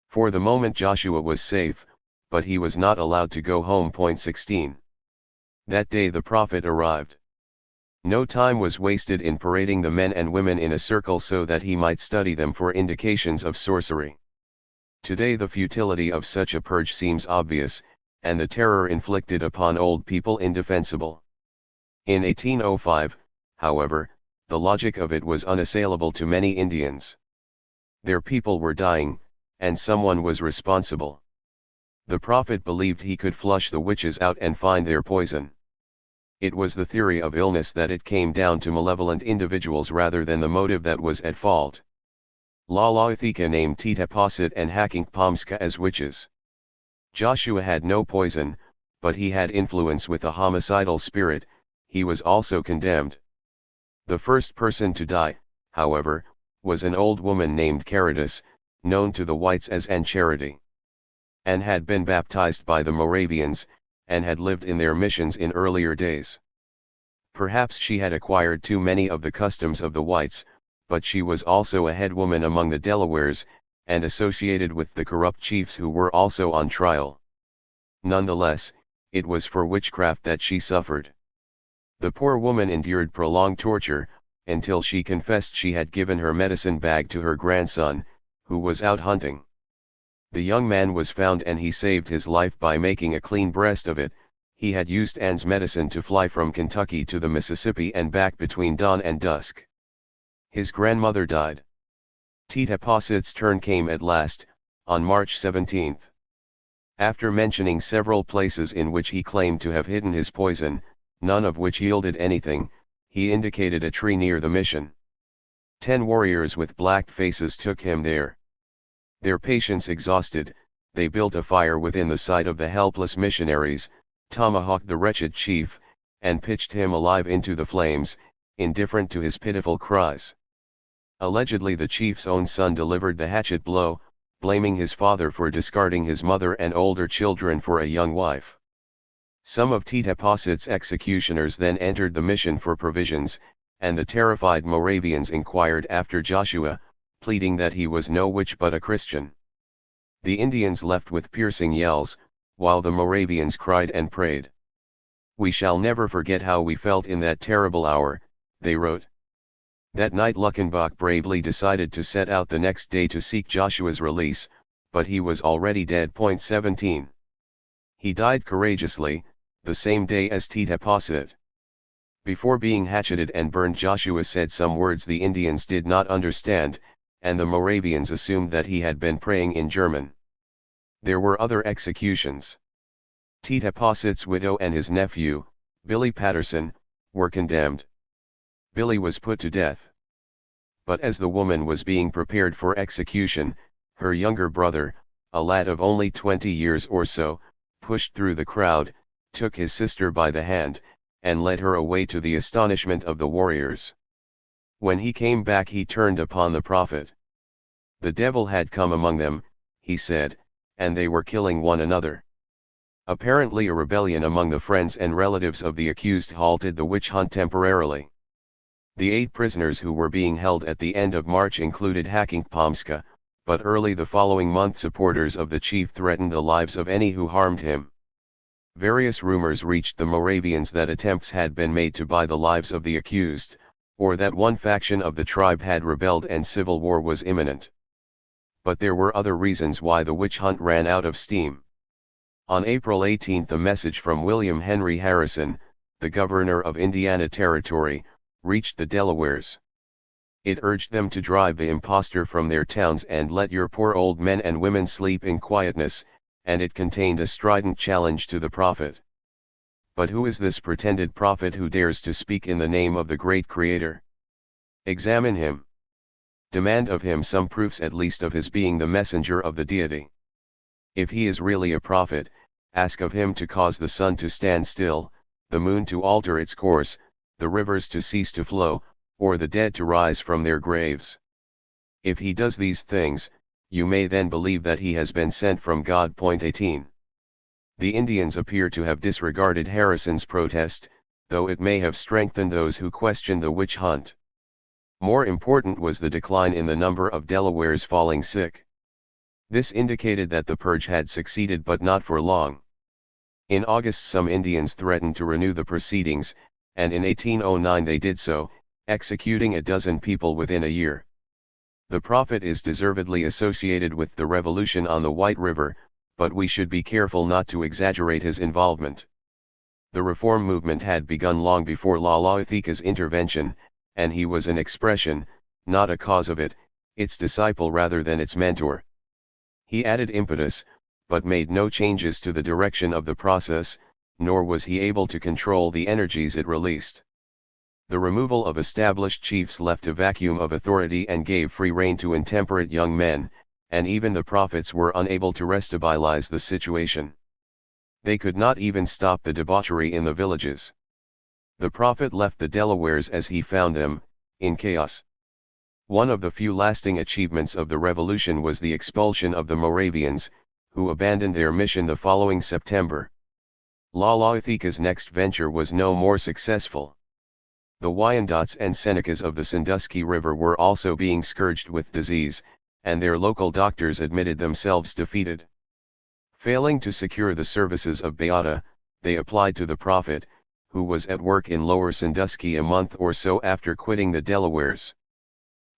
For the moment Joshua was safe, but he was not allowed to go home. 16. That day the prophet arrived. No time was wasted in parading the men and women in a circle so that he might study them for indications of sorcery. Today the futility of such a purge seems obvious, and the terror inflicted upon old people indefensible. In 1805, however, the logic of it was unassailable to many Indians. Their people were dying, and someone was responsible. The prophet believed he could flush the witches out and find their poison. It was the theory of illness that it came down to malevolent individuals rather than the motive that was at fault. Lalaithika named THIRD-WORLDISM and Tecumseh as witches. Joshua had no poison, but he had influence with a homicidal spirit. He was also condemned. The first person to die, however, was an old woman named Caritas, known to the whites as Ann Charity. Ann had been baptized by the Moravians, and had lived in their missions in earlier days. Perhaps she had acquired too many of the customs of the whites, but she was also a head woman among the Delawares, and associated with the corrupt chiefs who were also on trial. Nonetheless, it was for witchcraft that she suffered. The poor woman endured prolonged torture, until she confessed she had given her medicine bag to her grandson, who was out hunting. The young man was found and he saved his life by making a clean breast of it. He had used Anne's medicine to fly from Kentucky to the Mississippi and back between dawn and dusk. His grandmother died. Thutmose's turn came at last, on March 17. After mentioning several places in which he claimed to have hidden his poison, none of which yielded anything, he indicated a tree near the mission. 10 warriors with black faces took him there. Their patience exhausted, they built a fire within the sight of the helpless missionaries, tomahawked the wretched chief, and pitched him alive into the flames, indifferent to his pitiful cries. Allegedly the chief's own son delivered the hatchet blow, blaming his father for discarding his mother and older children for a young wife. Some of Thutmose's executioners then entered the mission for provisions, and the terrified Moravians inquired after Joshua, pleading that he was no witch but a Christian. The Indians left with piercing yells, while the Moravians cried and prayed. "We shall never forget how we felt in that terrible hour," they wrote. That night Luckenbach bravely decided to set out the next day to seek Joshua's release, but he was already dead. 17. He died courageously, the same day as Thutmose. Before being hatcheted and burned, Joshua said some words the Indians did not understand, and the Moravians assumed that he had been praying in German. There were other executions. Thutmose's widow and his nephew, Billy Patterson, were condemned. Billy was put to death. But as the woman was being prepared for execution, her younger brother, a lad of only 20 years or so, pushed through the crowd, took his sister by the hand, and led her away, to the astonishment of the warriors. When he came back he turned upon the prophet. The devil had come among them, he said, and they were killing one another. Apparently a rebellion among the friends and relatives of the accused halted the witch hunt temporarily. The 8 prisoners who were being held at the end of March included Tecumseh, but early the following month supporters of the chief threatened the lives of any who harmed him. Various rumors reached the Moravians that attempts had been made to buy the lives of the accused, or that one faction of the tribe had rebelled and civil war was imminent. But there were other reasons why the witch hunt ran out of steam. On April 18 a message from William Henry Harrison, the governor of Indiana Territory, reached the Delawares. It urged them to drive the impostor from their towns and let your poor old men and women sleep in quietness, and it contained a strident challenge to the prophet. But who is this pretended prophet who dares to speak in the name of the great Creator? Examine him. Demand of him some proofs at least of his being the messenger of the deity. If he is really a prophet, ask of him to cause the sun to stand still, the moon to alter its course, the rivers to cease to flow, or the dead to rise from their graves. If he does these things, you may then believe that he has been sent from God. 18. The Indians appear to have disregarded Harrison's protest, though it may have strengthened those who questioned the witch hunt. More important was the decline in the number of Delawares falling sick. This indicated that the purge had succeeded, but not for long. In August some Indians threatened to renew the proceedings, and in 1809 they did so, executing a dozen people within a year. The prophet is deservedly associated with the revolution on the White River, but we should be careful not to exaggerate his involvement. The reform movement had begun long before Lollothica's intervention, and he was an expression, not a cause of it, its disciple rather than its mentor. He added impetus, but made no changes to the direction of the process, nor was he able to control the energies it released. The removal of established chiefs left a vacuum of authority and gave free rein to intemperate young men, and even the prophets were unable to restabilize the situation. They could not even stop the debauchery in the villages. The prophet left the Delawares as he found them, in chaos. One of the few lasting achievements of the revolution was the expulsion of the Moravians, who abandoned their mission the following September. Lollothica's next venture was no more successful. The Wyandots and Senecas of the Sandusky River were also being scourged with disease, and their local doctors admitted themselves defeated. Failing to secure the services of Beata, they applied to the prophet, who was at work in Lower Sandusky a month or so after quitting the Delawares.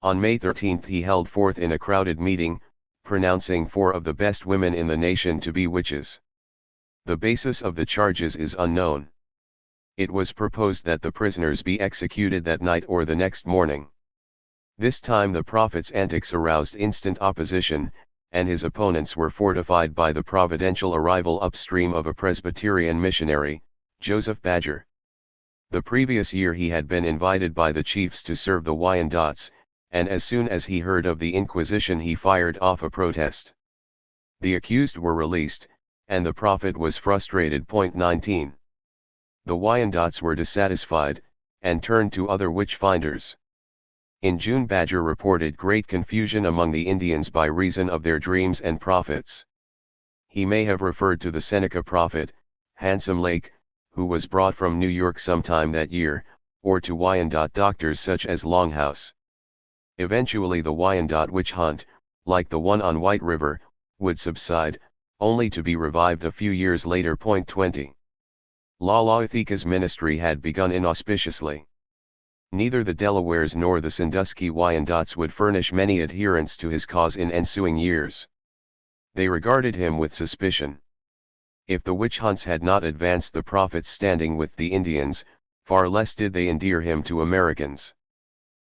On May 13 he held forth in a crowded meeting, pronouncing 4 of the best women in the nation to be witches. The basis of the charges is unknown. It was proposed that the prisoners be executed that night or the next morning. This time the prophet's antics aroused instant opposition, and his opponents were fortified by the providential arrival upstream of a Presbyterian missionary, Joseph Badger. The previous year he had been invited by the chiefs to serve the Wyandots, and as soon as he heard of the Inquisition he fired off a protest. The accused were released, and the prophet was frustrated. 19. The Wyandots were dissatisfied, and turned to other witch-finders. In June Badger reported great confusion among the Indians by reason of their dreams and prophets. He may have referred to the Seneca prophet, Handsome Lake, who was brought from New York sometime that year, or to Wyandot doctors such as Longhouse. Eventually the Wyandot witch hunt, like the one on White River, would subside, only to be revived a few years later. 20. Lalaithika's ministry had begun inauspiciously. Neither the Delawares nor the Sandusky Wyandots would furnish many adherents to his cause in ensuing years. They regarded him with suspicion. If the witch hunts had not advanced the prophet's standing with the Indians, far less did they endear him to Americans.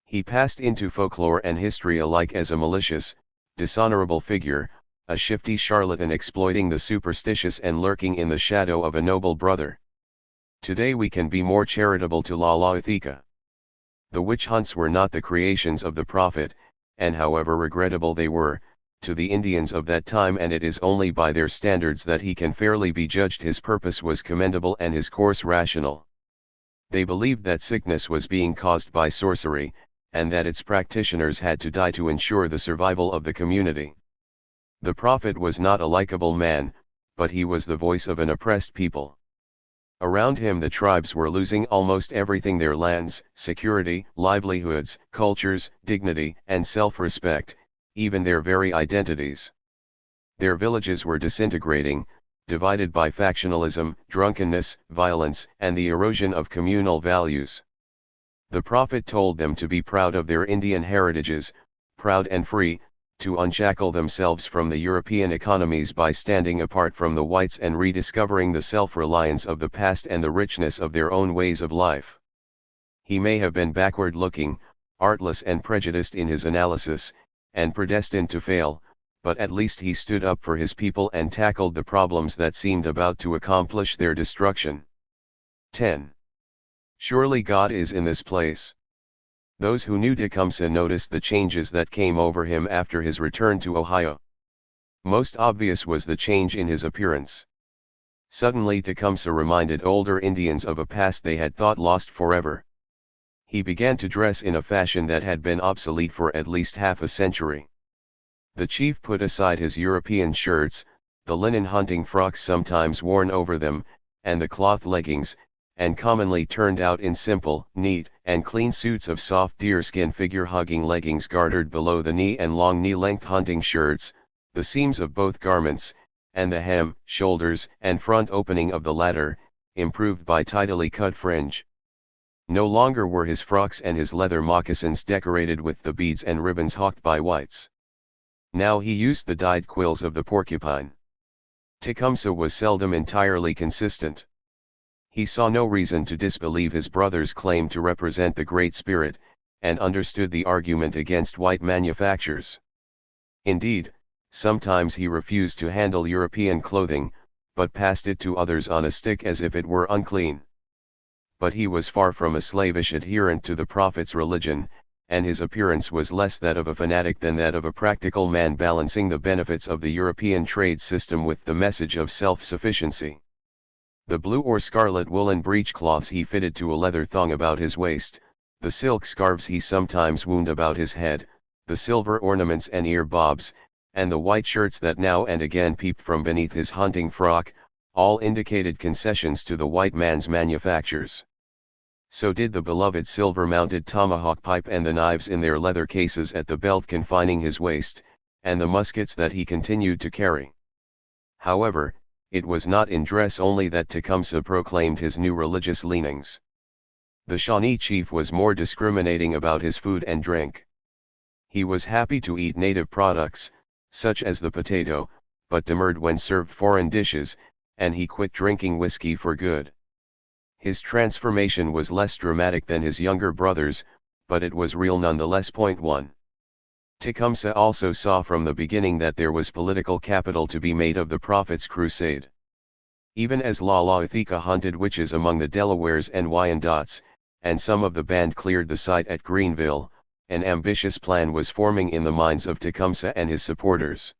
He passed into folklore and history alike as a malicious, dishonorable figure, a shifty charlatan exploiting the superstitious and lurking in the shadow of a noble brother. Today we can be more charitable to Lalaithika. The witch hunts were not the creations of the prophet, and however regrettable they were, to the Indians of that time, and it is only by their standards that he can fairly be judged, his purpose was commendable and his course rational. They believed that sickness was being caused by sorcery, and that its practitioners had to die to ensure the survival of the community. The prophet was not a likable man, but he was the voice of an oppressed people. Around him the tribes were losing almost everything: their lands, security, livelihoods, cultures, dignity, and self-respect, even their very identities. Their villages were disintegrating, divided by factionalism, drunkenness, violence, and the erosion of communal values. The prophet told them to be proud of their Indian heritages, proud and free, to unshackle themselves from the European economies by standing apart from the whites and rediscovering the self-reliance of the past and the richness of their own ways of life. He may have been backward-looking, artless and prejudiced in his analysis, and predestined to fail, but at least he stood up for his people and tackled the problems that seemed about to accomplish their destruction. 10. Surely God is in this place. Those who knew Tecumseh noticed the changes that came over him after his return to Ohio. Most obvious was the change in his appearance. Suddenly Tecumseh reminded older Indians of a past they had thought lost forever. He began to dress in a fashion that had been obsolete for at least half a century. The chief put aside his European shirts, the linen hunting frocks sometimes worn over them, and the cloth leggings, and commonly turned out in simple, neat, and clean suits of soft deerskin figure-hugging leggings gartered below the knee and long knee-length hunting shirts, the seams of both garments, and the hem, shoulders, and front opening of the latter, improved by tidily cut fringe. No longer were his frocks and his leather moccasins decorated with the beads and ribbons hawked by whites. Now he used the dyed quills of the porcupine. Tecumseh was seldom entirely consistent. He saw no reason to disbelieve his brother's claim to represent the Great Spirit, and understood the argument against white manufactures. Indeed, sometimes he refused to handle European clothing, but passed it to others on a stick as if it were unclean. But he was far from a slavish adherent to the prophet's religion, and his appearance was less that of a fanatic than that of a practical man balancing the benefits of the European trade system with the message of self-sufficiency. The blue or scarlet woolen breechcloths he fitted to a leather thong about his waist, the silk scarves he sometimes wound about his head, the silver ornaments and ear bobs, and the white shirts that now and again peeped from beneath his hunting frock, all indicated concessions to the white man's manufactures. So did the beloved silver-mounted tomahawk pipe and the knives in their leather cases at the belt confining his waist, and the muskets that he continued to carry. However, it was not in dress only that Tecumseh proclaimed his new religious leanings. The Shawnee chief was more discriminating about his food and drink. He was happy to eat native products, such as the potato, but demurred when served foreign dishes, and he quit drinking whiskey for good. His transformation was less dramatic than his younger brothers, but it was real nonetheless. 1. Tecumseh also saw from the beginning that there was political capital to be made of the Prophet's crusade. Even as Lalaithika hunted witches among the Delawares and Wyandots, and some of the band cleared the site at Greenville, an ambitious plan was forming in the minds of Tecumseh and his supporters.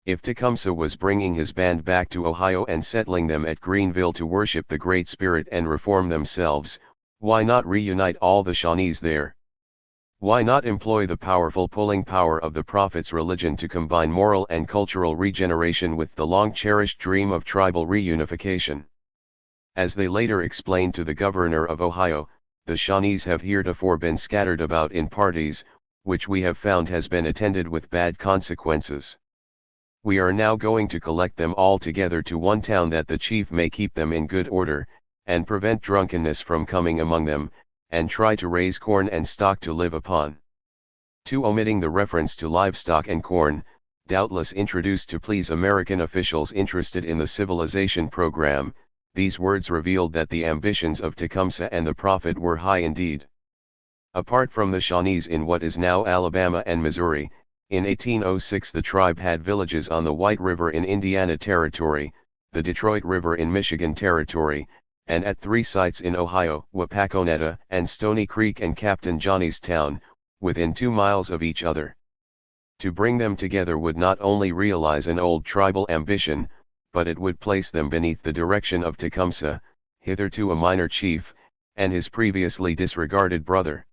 If Tecumseh was bringing his band back to Ohio and settling them at Greenville to worship the Great Spirit and reform themselves, why not reunite all the Shawnees there? Why not employ the powerful pulling power of the Prophet's religion to combine moral and cultural regeneration with the long-cherished dream of tribal reunification? As they later explained to the governor of Ohio, the Shawnees have heretofore been scattered about in parties, which we have found has been attended with bad consequences. We are now going to collect them all together to one town that the chief may keep them in good order, and prevent drunkenness from coming among them, and try to raise corn and stock to live upon. 2. Omitting the reference to livestock and corn, doubtless introduced to please American officials interested in the civilization program, these words revealed that the ambitions of Tecumseh and the Prophet were high indeed. Apart from the Shawnees in what is now Alabama and Missouri, in 1806 the tribe had villages on the White River in Indiana Territory, the Detroit River in Michigan Territory, and at 3 sites in Ohio, Wapakoneta and Stony Creek and Captain Johnny's Town, within 2 miles of each other. To bring them together would not only realize an old tribal ambition, but it would place them beneath the direction of Tecumseh, hitherto a minor chief, and his previously disregarded brother.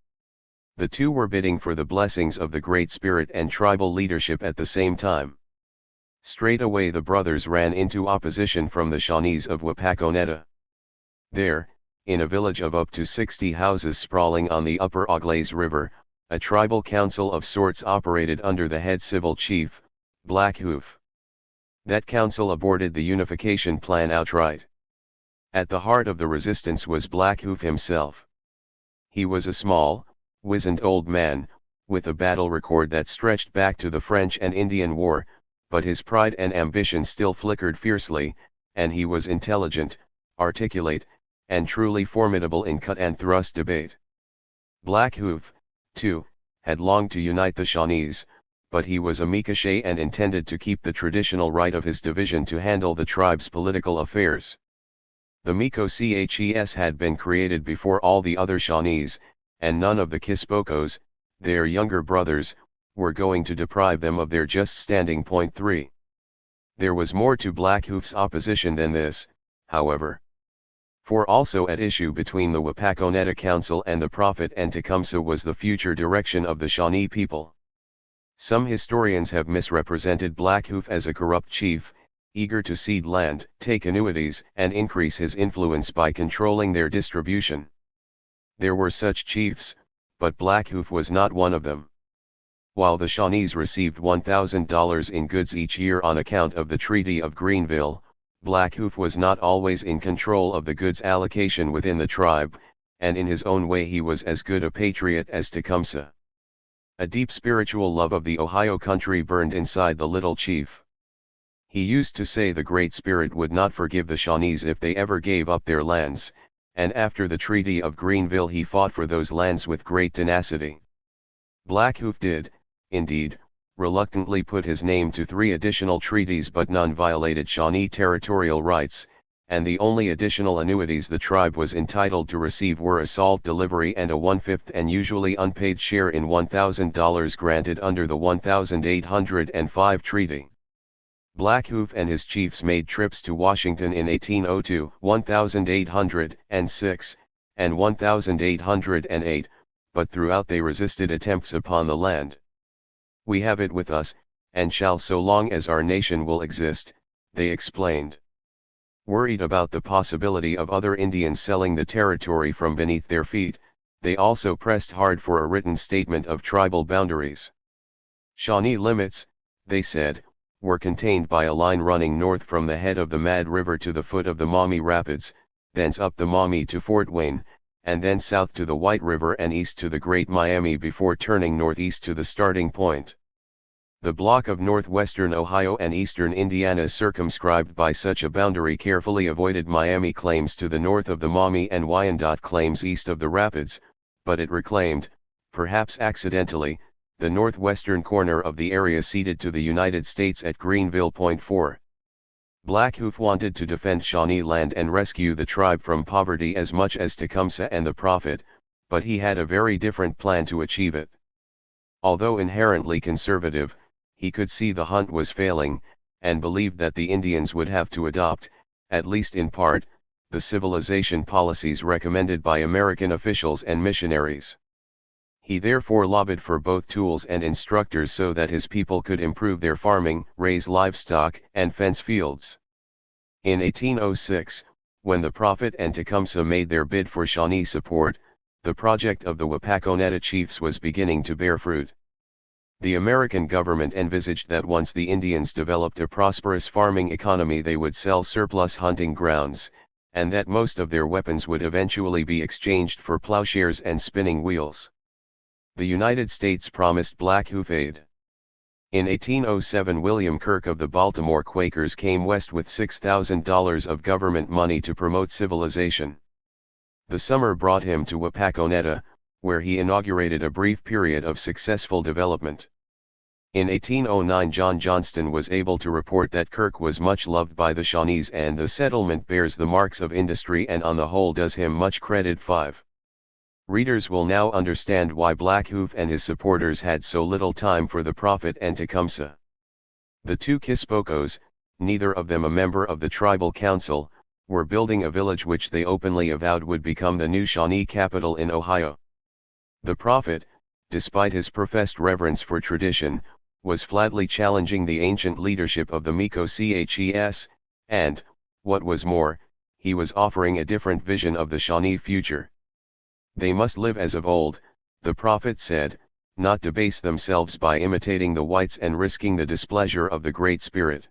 The two were bidding for the blessings of the Great Spirit and tribal leadership at the same time. Straight away the brothers ran into opposition from the Shawnees of Wapakoneta. There, in a village of up to 60 houses sprawling on the upper Auglaize River, a tribal council of sorts operated under the head civil chief, Black Hoof. That council aborted the unification plan outright. At the heart of the resistance was Black Hoof himself. He was a small, wizened old man, with a battle record that stretched back to the French and Indian War, but his pride and ambition still flickered fiercely, and he was intelligent, articulate, and truly formidable in cut and thrust debate. Black Hoof, too, had longed to unite the Shawnees, but he was a Micoche and intended to keep the traditional right of his division to handle the tribe's political affairs. The Micoches had been created before all the other Shawnees, and none of the Kispokos, their younger brothers, were going to deprive them of their just standing. 3. There was more to Black Hoof's opposition than this, however. For also at issue between the Wapakoneta Council and the Prophet and Tecumseh was the future direction of the Shawnee people. Some historians have misrepresented Black Hoof as a corrupt chief, eager to cede land, take annuities, and increase his influence by controlling their distribution. There were such chiefs, but Black Hoof was not one of them. While the Shawnees received $1,000 in goods each year on account of the Treaty of Greenville, Black Hoof was not always in control of the goods allocation within the tribe, and in his own way he was as good a patriot as Tecumseh. A deep spiritual love of the Ohio country burned inside the little chief. He used to say the Great Spirit would not forgive the Shawnees if they ever gave up their lands, and after the Treaty of Greenville he fought for those lands with great tenacity. Black Hoof did, indeed, reluctantly put his name to 3 additional treaties, but none violated Shawnee territorial rights, and the only additional annuities the tribe was entitled to receive were a salt delivery and a 1/5 and usually unpaid share in $1,000 granted under the 1805 treaty. Black Hoof and his chiefs made trips to Washington in 1802, 1806, and 1808, but throughout they resisted attempts upon the land. "We have it with us, and shall so long as our nation will exist," they explained. Worried about the possibility of other Indians selling the territory from beneath their feet, they also pressed hard for a written statement of tribal boundaries. "Shawnee limits," they said, were contained by a line running north from the head of the Mad River to the foot of the Maumee Rapids, thence up the Maumee to Fort Wayne, and then south to the White River and east to the Great Miami before turning northeast to the starting point. The block of northwestern Ohio and eastern Indiana circumscribed by such a boundary carefully avoided Miami claims to the north of the Maumee and Wyandotte claims east of the rapids, but it reclaimed, perhaps accidentally, the northwestern corner of the area ceded to the United States at Greenville. 4. Blackhoof wanted to defend Shawnee land and rescue the tribe from poverty as much as Tecumseh and the Prophet, but he had a very different plan to achieve it. Although inherently conservative, he could see the hunt was failing, and believed that the Indians would have to adopt, at least in part, the civilization policies recommended by American officials and missionaries. He therefore lobbied for both tools and instructors so that his people could improve their farming, raise livestock, and fence fields. In 1806, when the Prophet and Tecumseh made their bid for Shawnee support, the project of the Wapakoneta chiefs was beginning to bear fruit. The American government envisaged that once the Indians developed a prosperous farming economy they would sell surplus hunting grounds, and that most of their weapons would eventually be exchanged for plowshares and spinning wheels. The United States promised Blackhoof aid. In 1807 William Kirk of the Baltimore Quakers came west with $6,000 of government money to promote civilization. The summer brought him to Wapakoneta, where he inaugurated a brief period of successful development. In 1809 John Johnston was able to report that Kirk was much loved by the Shawnees and the settlement bears the marks of industry and on the whole does him much credit. 5. Readers will now understand why Blackhoof and his supporters had so little time for the Prophet and Tecumseh. The two Kispokos, neither of them a member of the tribal council, were building a village which they openly avowed would become the new Shawnee capital in Ohio. The Prophet, despite his professed reverence for tradition, was flatly challenging the ancient leadership of the Micos, and, what was more, he was offering a different vision of the Shawnee future. They must live as of old, the Prophet said, not debase themselves by imitating the whites and risking the displeasure of the Great Spirit.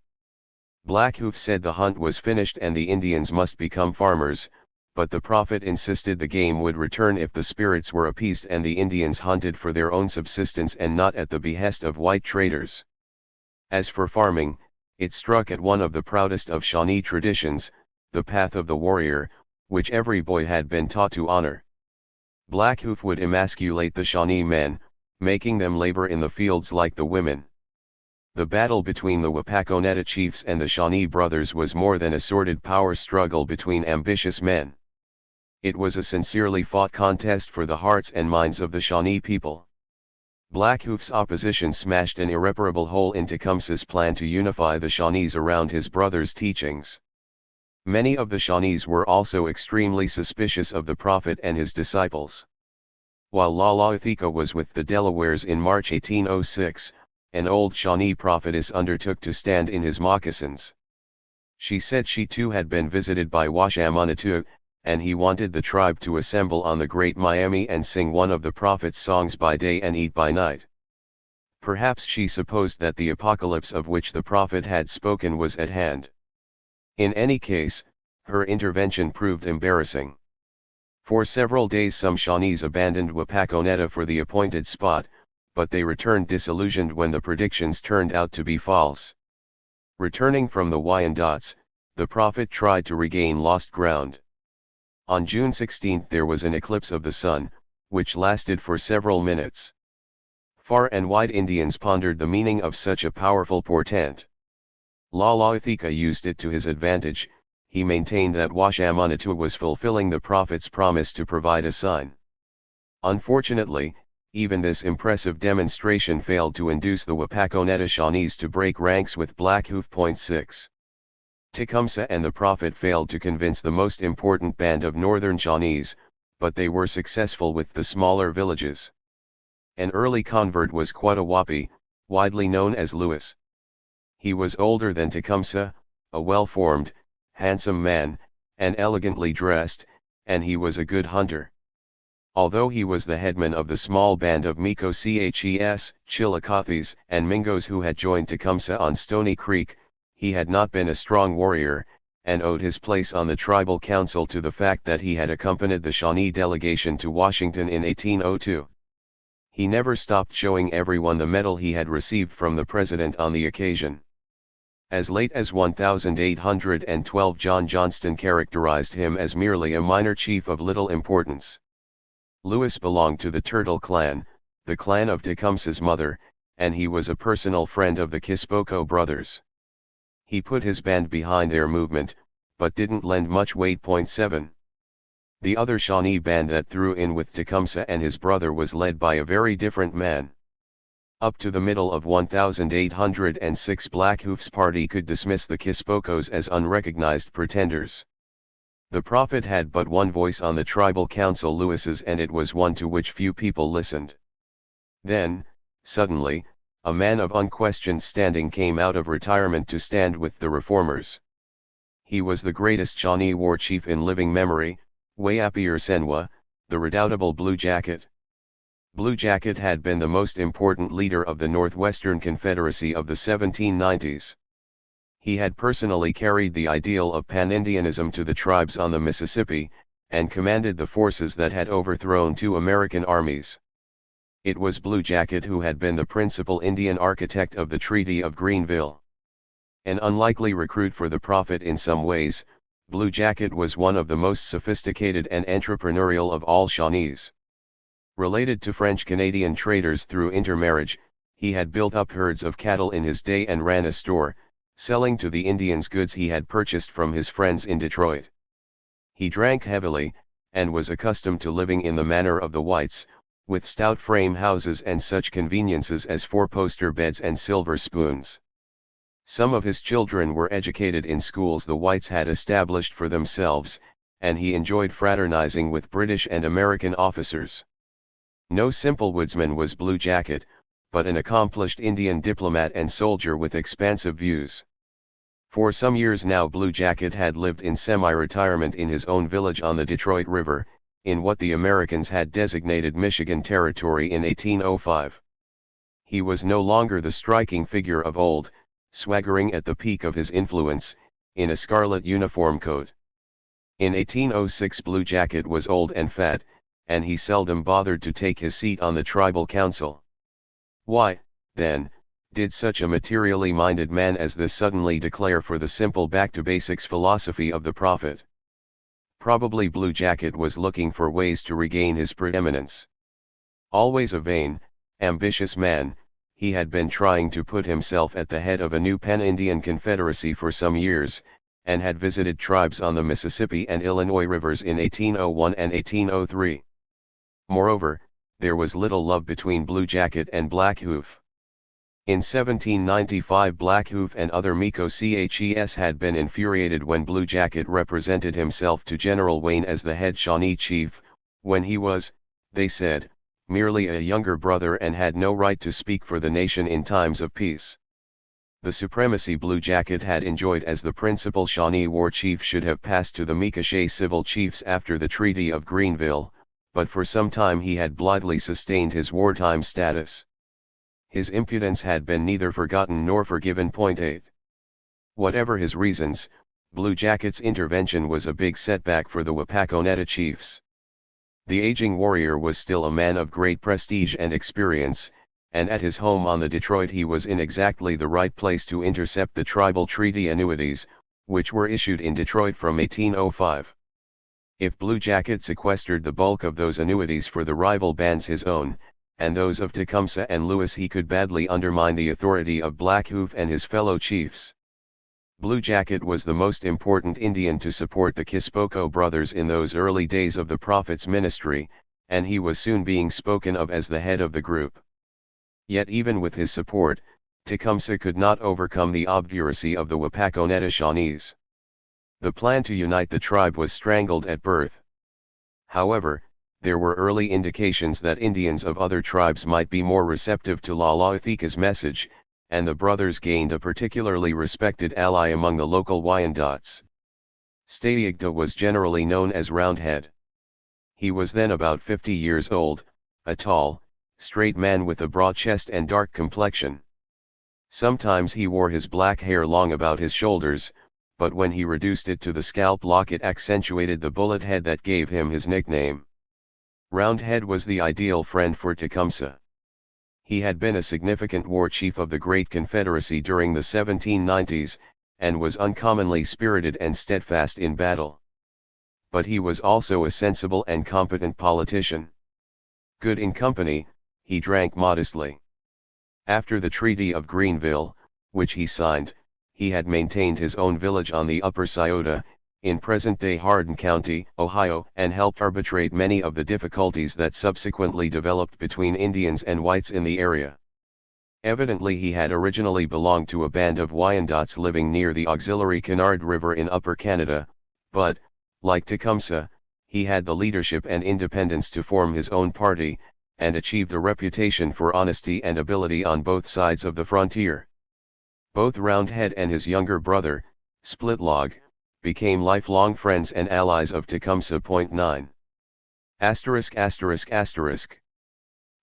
Blackhoof said the hunt was finished and the Indians must become farmers, but the Prophet insisted the game would return if the spirits were appeased and the Indians hunted for their own subsistence and not at the behest of white traders. As for farming, it struck at one of the proudest of Shawnee traditions, the path of the warrior, which every boy had been taught to honor. Blackhoof would emasculate the Shawnee men, making them labor in the fields like the women. The battle between the Wapakoneta chiefs and the Shawnee brothers was more than a sordid power struggle between ambitious men. It was a sincerely fought contest for the hearts and minds of the Shawnee people. Blackhoof's opposition smashed an irreparable hole in Tecumseh's plan to unify the Shawnees around his brother's teachings. Many of the Shawnees were also extremely suspicious of the Prophet and his disciples. While Lalaithika was with the Delawares in March 1806, an old Shawnee prophetess undertook to stand in his moccasins. She said she too had been visited by Washamanatu, and he wanted the tribe to assemble on the Great Miami and sing one of the prophet's songs by day and eat by night. Perhaps she supposed that the apocalypse of which the prophet had spoken was at hand. In any case, her intervention proved embarrassing. For several days some Shawnees abandoned Wapakoneta for the appointed spot, but they returned disillusioned when the predictions turned out to be false. Returning from the Wyandottes, the prophet tried to regain lost ground. On June 16 there was an eclipse of the sun, which lasted for several minutes. Far and wide Indians pondered the meaning of such a powerful portent. Lalaithika used it to his advantage. He maintained that Washamanatu was fulfilling the prophet's promise to provide a sign. Unfortunately, even this impressive demonstration failed to induce the Wapakoneta Shawnees to break ranks with Blackhoof. 6. Tecumseh and the prophet failed to convince the most important band of northern Shawnees, but they were successful with the smaller villages. An early convert was Quatawapi, widely known as Lewis. He was older than Tecumseh, a well-formed, handsome man, and elegantly dressed, and he was a good hunter. Although he was the headman of the small band of Micos, Chillicoths, and Mingos who had joined Tecumseh on Stony Creek, he had not been a strong warrior, and owed his place on the tribal council to the fact that he had accompanied the Shawnee delegation to Washington in 1802. He never stopped showing everyone the medal he had received from the president on the occasion. As late as 1812, John Johnston characterized him as merely a minor chief of little importance. Lewis belonged to the Turtle clan, the clan of Tecumseh's mother, and he was a personal friend of the Kispoco brothers. He put his band behind their movement, but didn't lend much weight. 7. The other Shawnee band that threw in with Tecumseh and his brother was led by a very different man. Up to the middle of 1806, Blackhoof's party could dismiss the Kispocos as unrecognized pretenders. The prophet had but one voice on the tribal council, Lewis's, and it was one to which few people listened. Then, suddenly, a man of unquestioned standing came out of retirement to stand with the reformers. He was the greatest Shawnee war chief in living memory, Wayapier Senwa, the redoubtable Blue Jacket. Blue Jacket had been the most important leader of the Northwestern Confederacy of the 1790s. He had personally carried the ideal of pan-Indianism to the tribes on the Mississippi, and commanded the forces that had overthrown two American armies. It was Blue Jacket who had been the principal Indian architect of the Treaty of Greenville. An unlikely recruit for the prophet in some ways, Blue Jacket was one of the most sophisticated and entrepreneurial of all Shawnees. Related to French-Canadian traders through intermarriage, he had built up herds of cattle in his day and ran a store, selling to the Indians goods he had purchased from his friends in Detroit. He drank heavily, and was accustomed to living in the manner of the whites, with stout frame houses and such conveniences as four-poster beds and silver spoons. Some of his children were educated in schools the whites had established for themselves, and he enjoyed fraternizing with British and American officers. No simple woodsman was Blue Jacket, but an accomplished Indian diplomat and soldier with expansive views. For some years now Blue Jacket had lived in semi-retirement in his own village on the Detroit River, in what the Americans had designated Michigan Territory in 1805. He was no longer the striking figure of old, swaggering at the peak of his influence, in a scarlet uniform coat. In 1806 Blue Jacket was old and fat, and he seldom bothered to take his seat on the tribal council. Why, then, did such a materially minded man as this suddenly declare for the simple back-to-basics philosophy of the prophet? Probably Blue Jacket was looking for ways to regain his preeminence. Always a vain, ambitious man, he had been trying to put himself at the head of a new pan-Indian confederacy for some years, and had visited tribes on the Mississippi and Illinois rivers in 1801 and 1803. Moreover, there was little love between Blue Jacket and Blackhoof. In 1795 Blackhoof and other Micos had been infuriated when Blue Jacket represented himself to General Wayne as the head Shawnee chief, when he was, they said, merely a younger brother and had no right to speak for the nation in times of peace. The supremacy Blue Jacket had enjoyed as the principal Shawnee war chief should have passed to the Micochet civil chiefs after the Treaty of Greenville, but for some time he had blithely sustained his wartime status. His impudence had been neither forgotten nor forgiven. 8. Whatever his reasons, Blue Jacket's intervention was a big setback for the Wapakoneta chiefs. The aging warrior was still a man of great prestige and experience, and at his home on the Detroit he was in exactly the right place to intercept the tribal treaty annuities, which were issued in Detroit from 1805. If Blue Jacket sequestered the bulk of those annuities for the rival bands his own, and those of Tecumseh and Lewis, he could badly undermine the authority of Blackhoof and his fellow chiefs. Blue Jacket was the most important Indian to support the Kispoco brothers in those early days of the prophet's ministry, and he was soon being spoken of as the head of the group. Yet even with his support, Tecumseh could not overcome the obduracy of the Wapakoneta Shawnees. The plan to unite the tribe was strangled at birth. However, there were early indications that Indians of other tribes might be more receptive to Lalaothika's message, and the brothers gained a particularly respected ally among the local Wyandots. Stayigda was generally known as Roundhead. He was then about 50 years old, a tall, straight man with a broad chest and dark complexion. Sometimes he wore his black hair long about his shoulders, but when he reduced it to the scalp lock it accentuated the bullet head that gave him his nickname. Roundhead was the ideal friend for Tecumseh. He had been a significant war chief of the Great Confederacy during the 1790s, and was uncommonly spirited and steadfast in battle. But he was also a sensible and competent politician. Good in company, he drank modestly. After the Treaty of Greenville, which he signed, he had maintained his own village on the Upper Scioto, in present-day Hardin County, Ohio, and helped arbitrate many of the difficulties that subsequently developed between Indians and whites in the area. Evidently he had originally belonged to a band of Wyandots living near the auxiliary Canard River in Upper Canada, but, like Tecumseh, he had the leadership and independence to form his own party, and achieved a reputation for honesty and ability on both sides of the frontier. Both Roundhead and his younger brother, Splitlog, became lifelong friends and allies of Tecumseh. 9.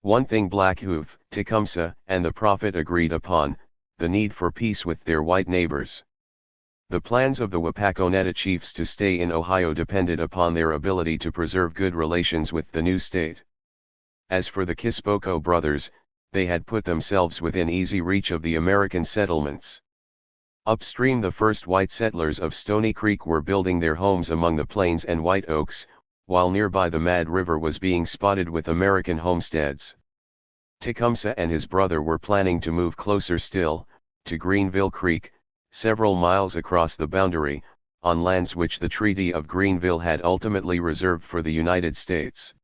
One thing Black Hoof, Tecumseh, and the Prophet agreed upon, the need for peace with their white neighbors. The plans of the Wapakoneta chiefs to stay in Ohio depended upon their ability to preserve good relations with the new state. As for the Kispoko brothers, they had put themselves within easy reach of the American settlements. Upstream the first white settlers of Stony Creek were building their homes among the plains and white oaks, while nearby the Mad River was being spotted with American homesteads. Tecumseh and his brother were planning to move closer still, to Greenville Creek, several miles across the boundary, on lands which the Treaty of Greenville had ultimately reserved for the United States.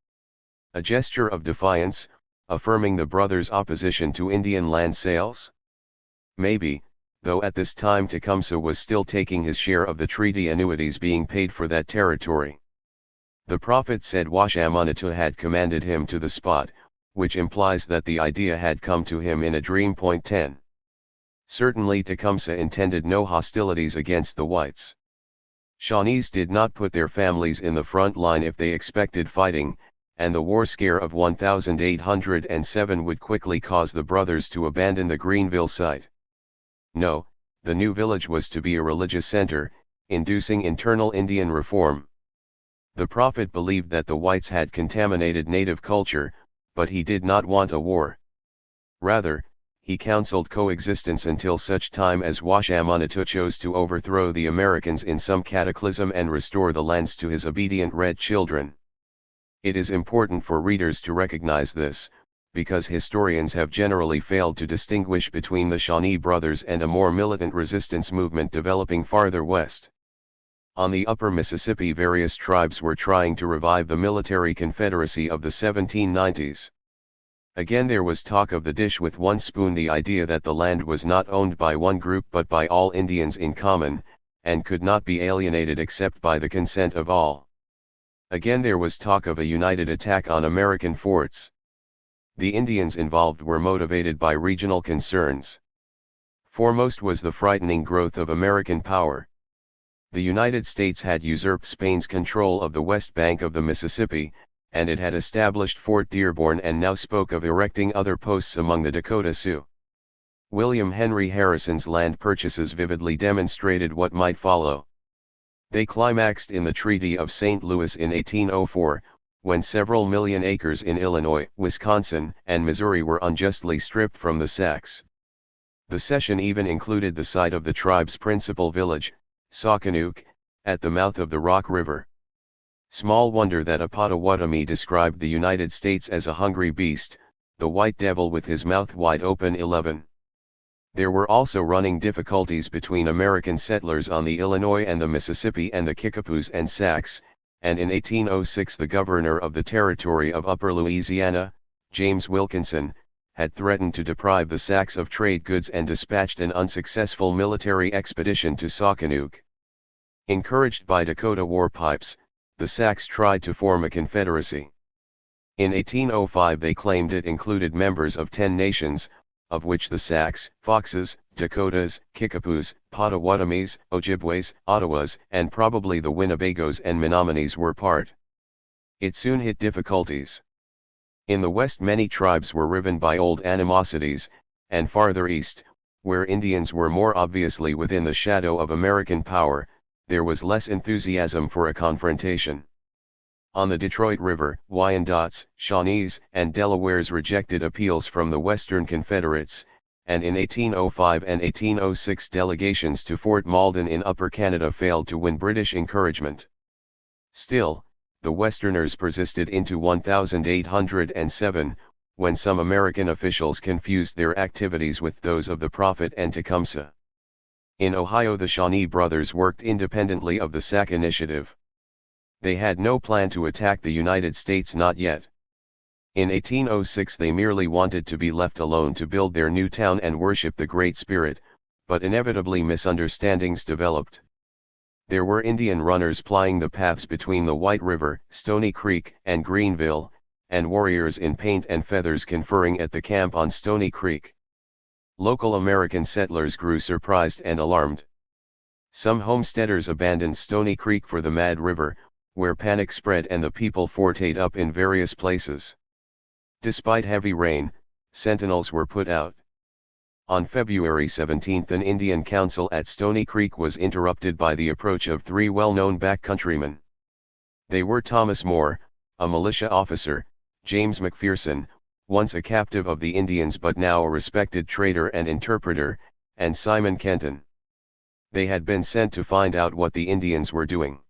A gesture of defiance, affirming the brothers' opposition to Indian land sales? Maybe, though at this time Tecumseh was still taking his share of the treaty annuities being paid for that territory. The Prophet said Washamanita had commanded him to the spot, which implies that the idea had come to him in a dream. 10. Certainly Tecumseh intended no hostilities against the whites. Shawnees did not put their families in the front line if they expected fighting, and the war scare of 1807 would quickly cause the brothers to abandon the Greenville site. No, the new village was to be a religious center, inducing internal Indian reform. The Prophet believed that the whites had contaminated native culture, but he did not want a war. Rather, he counseled coexistence until such time as Washamanita chose to overthrow the Americans in some cataclysm and restore the lands to his obedient red children. It is important for readers to recognize this, because historians have generally failed to distinguish between the Shawnee brothers and a more militant resistance movement developing farther west. On the upper Mississippi, various tribes were trying to revive the military confederacy of the 1790s. Again there was talk of the dish with one spoon, the idea that the land was not owned by one group but by all Indians in common, and could not be alienated except by the consent of all. Again there was talk of a united attack on American forts. The Indians involved were motivated by regional concerns. Foremost was the frightening growth of American power. The United States had usurped Spain's control of the west bank of the Mississippi, and it had established Fort Dearborn and now spoke of erecting other posts among the Dakota Sioux. William Henry Harrison's land purchases vividly demonstrated what might follow. They climaxed in the Treaty of St. Louis in 1804, when several million acres in Illinois, Wisconsin, and Missouri were unjustly stripped from the Sacs. The cession even included the site of the tribe's principal village, Saukanook, at the mouth of the Rock River. Small wonder that a Potawatomi described the United States as a hungry beast, the white devil with his mouth wide open. 11. There were also running difficulties between American settlers on the Illinois and the Mississippi and the Kickapoos and Sacs, and in 1806 the governor of the territory of Upper Louisiana, James Wilkinson, had threatened to deprive the Sacs of trade goods and dispatched an unsuccessful military expedition to Saukanook. Encouraged by Dakota war pipes, the Sacs tried to form a confederacy. In 1805 they claimed it included members of 10 nations, of which the Sacs, Foxes, Dakotas, Kickapoos, Potawatomis, Ojibways, Ottawas, and probably the Winnebagos and Menominees were part. It soon hit difficulties. In the west many tribes were riven by old animosities, and farther east, where Indians were more obviously within the shadow of American power, there was less enthusiasm for a confrontation. On the Detroit River, Wyandots, Shawnees, and Delawares rejected appeals from the Western Confederates, and in 1805 and 1806 delegations to Fort Malden in Upper Canada failed to win British encouragement. Still, the Westerners persisted into 1807, when some American officials confused their activities with those of the Prophet and Tecumseh. In Ohio the Shawnee brothers worked independently of the Sac Initiative. They had no plan to attack the United States, not yet. In 1806 they merely wanted to be left alone to build their new town and worship the Great Spirit, but inevitably misunderstandings developed. There were Indian runners plying the paths between the White River, Stony Creek, and Greenville, and warriors in paint and feathers conferring at the camp on Stony Creek. Local American settlers grew surprised and alarmed. Some homesteaders abandoned Stony Creek for the Mad River, where panic spread and the people forayed up in various places. Despite heavy rain, sentinels were put out. On February 17 an Indian council at Stony Creek was interrupted by the approach of three well-known backcountrymen. They were Thomas Moore, a militia officer, James McPherson, once a captive of the Indians but now a respected trader and interpreter, and Simon Kenton. They had been sent to find out what the Indians were doing.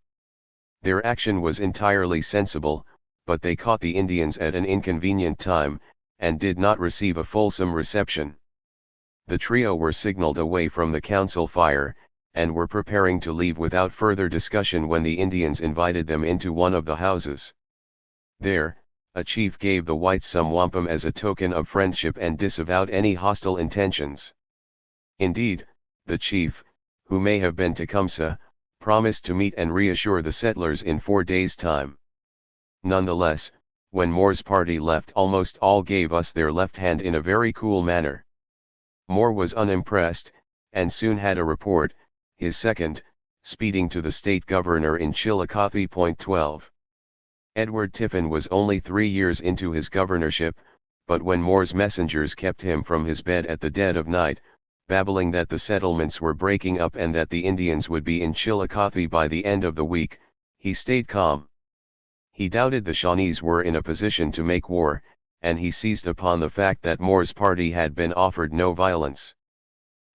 Their action was entirely sensible, but they caught the Indians at an inconvenient time, and did not receive a fulsome reception. The trio were signaled away from the council fire, and were preparing to leave without further discussion when the Indians invited them into one of the houses. There, a chief gave the whites some wampum as a token of friendship and disavowed any hostile intentions. Indeed, the chief, who may have been Tecumseh, promised to meet and reassure the settlers in 4 days' time. Nonetheless, when Moore's party left, almost all gave us their left hand in a very cool manner. Moore was unimpressed, and soon had a report, his second, speeding to the state governor in Chillicothe. 12. Edward Tiffin was only 3 years into his governorship, but when Moore's messengers kept him from his bed at the dead of night, babbling that the settlements were breaking up and that the Indians would be in Chillicothe by the end of the week, he stayed calm. He doubted the Shawnees were in a position to make war, and he seized upon the fact that Moore's party had been offered no violence.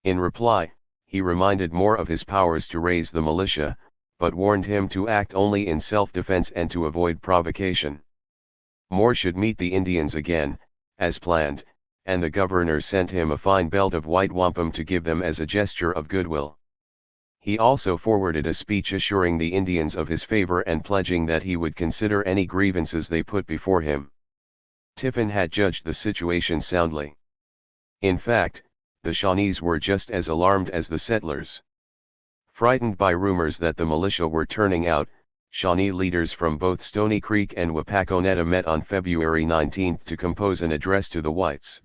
In reply, he reminded Moore of his powers to raise the militia, but warned him to act only in self-defense and to avoid provocation. Moore should meet the Indians again, as planned, and the governor sent him a fine belt of white wampum to give them as a gesture of goodwill. He also forwarded a speech assuring the Indians of his favor and pledging that he would consider any grievances they put before him. Tiffin had judged the situation soundly. In fact, the Shawnees were just as alarmed as the settlers. Frightened by rumors that the militia were turning out, Shawnee leaders from both Stony Creek and Wapakoneta met on February 19 to compose an address to the whites.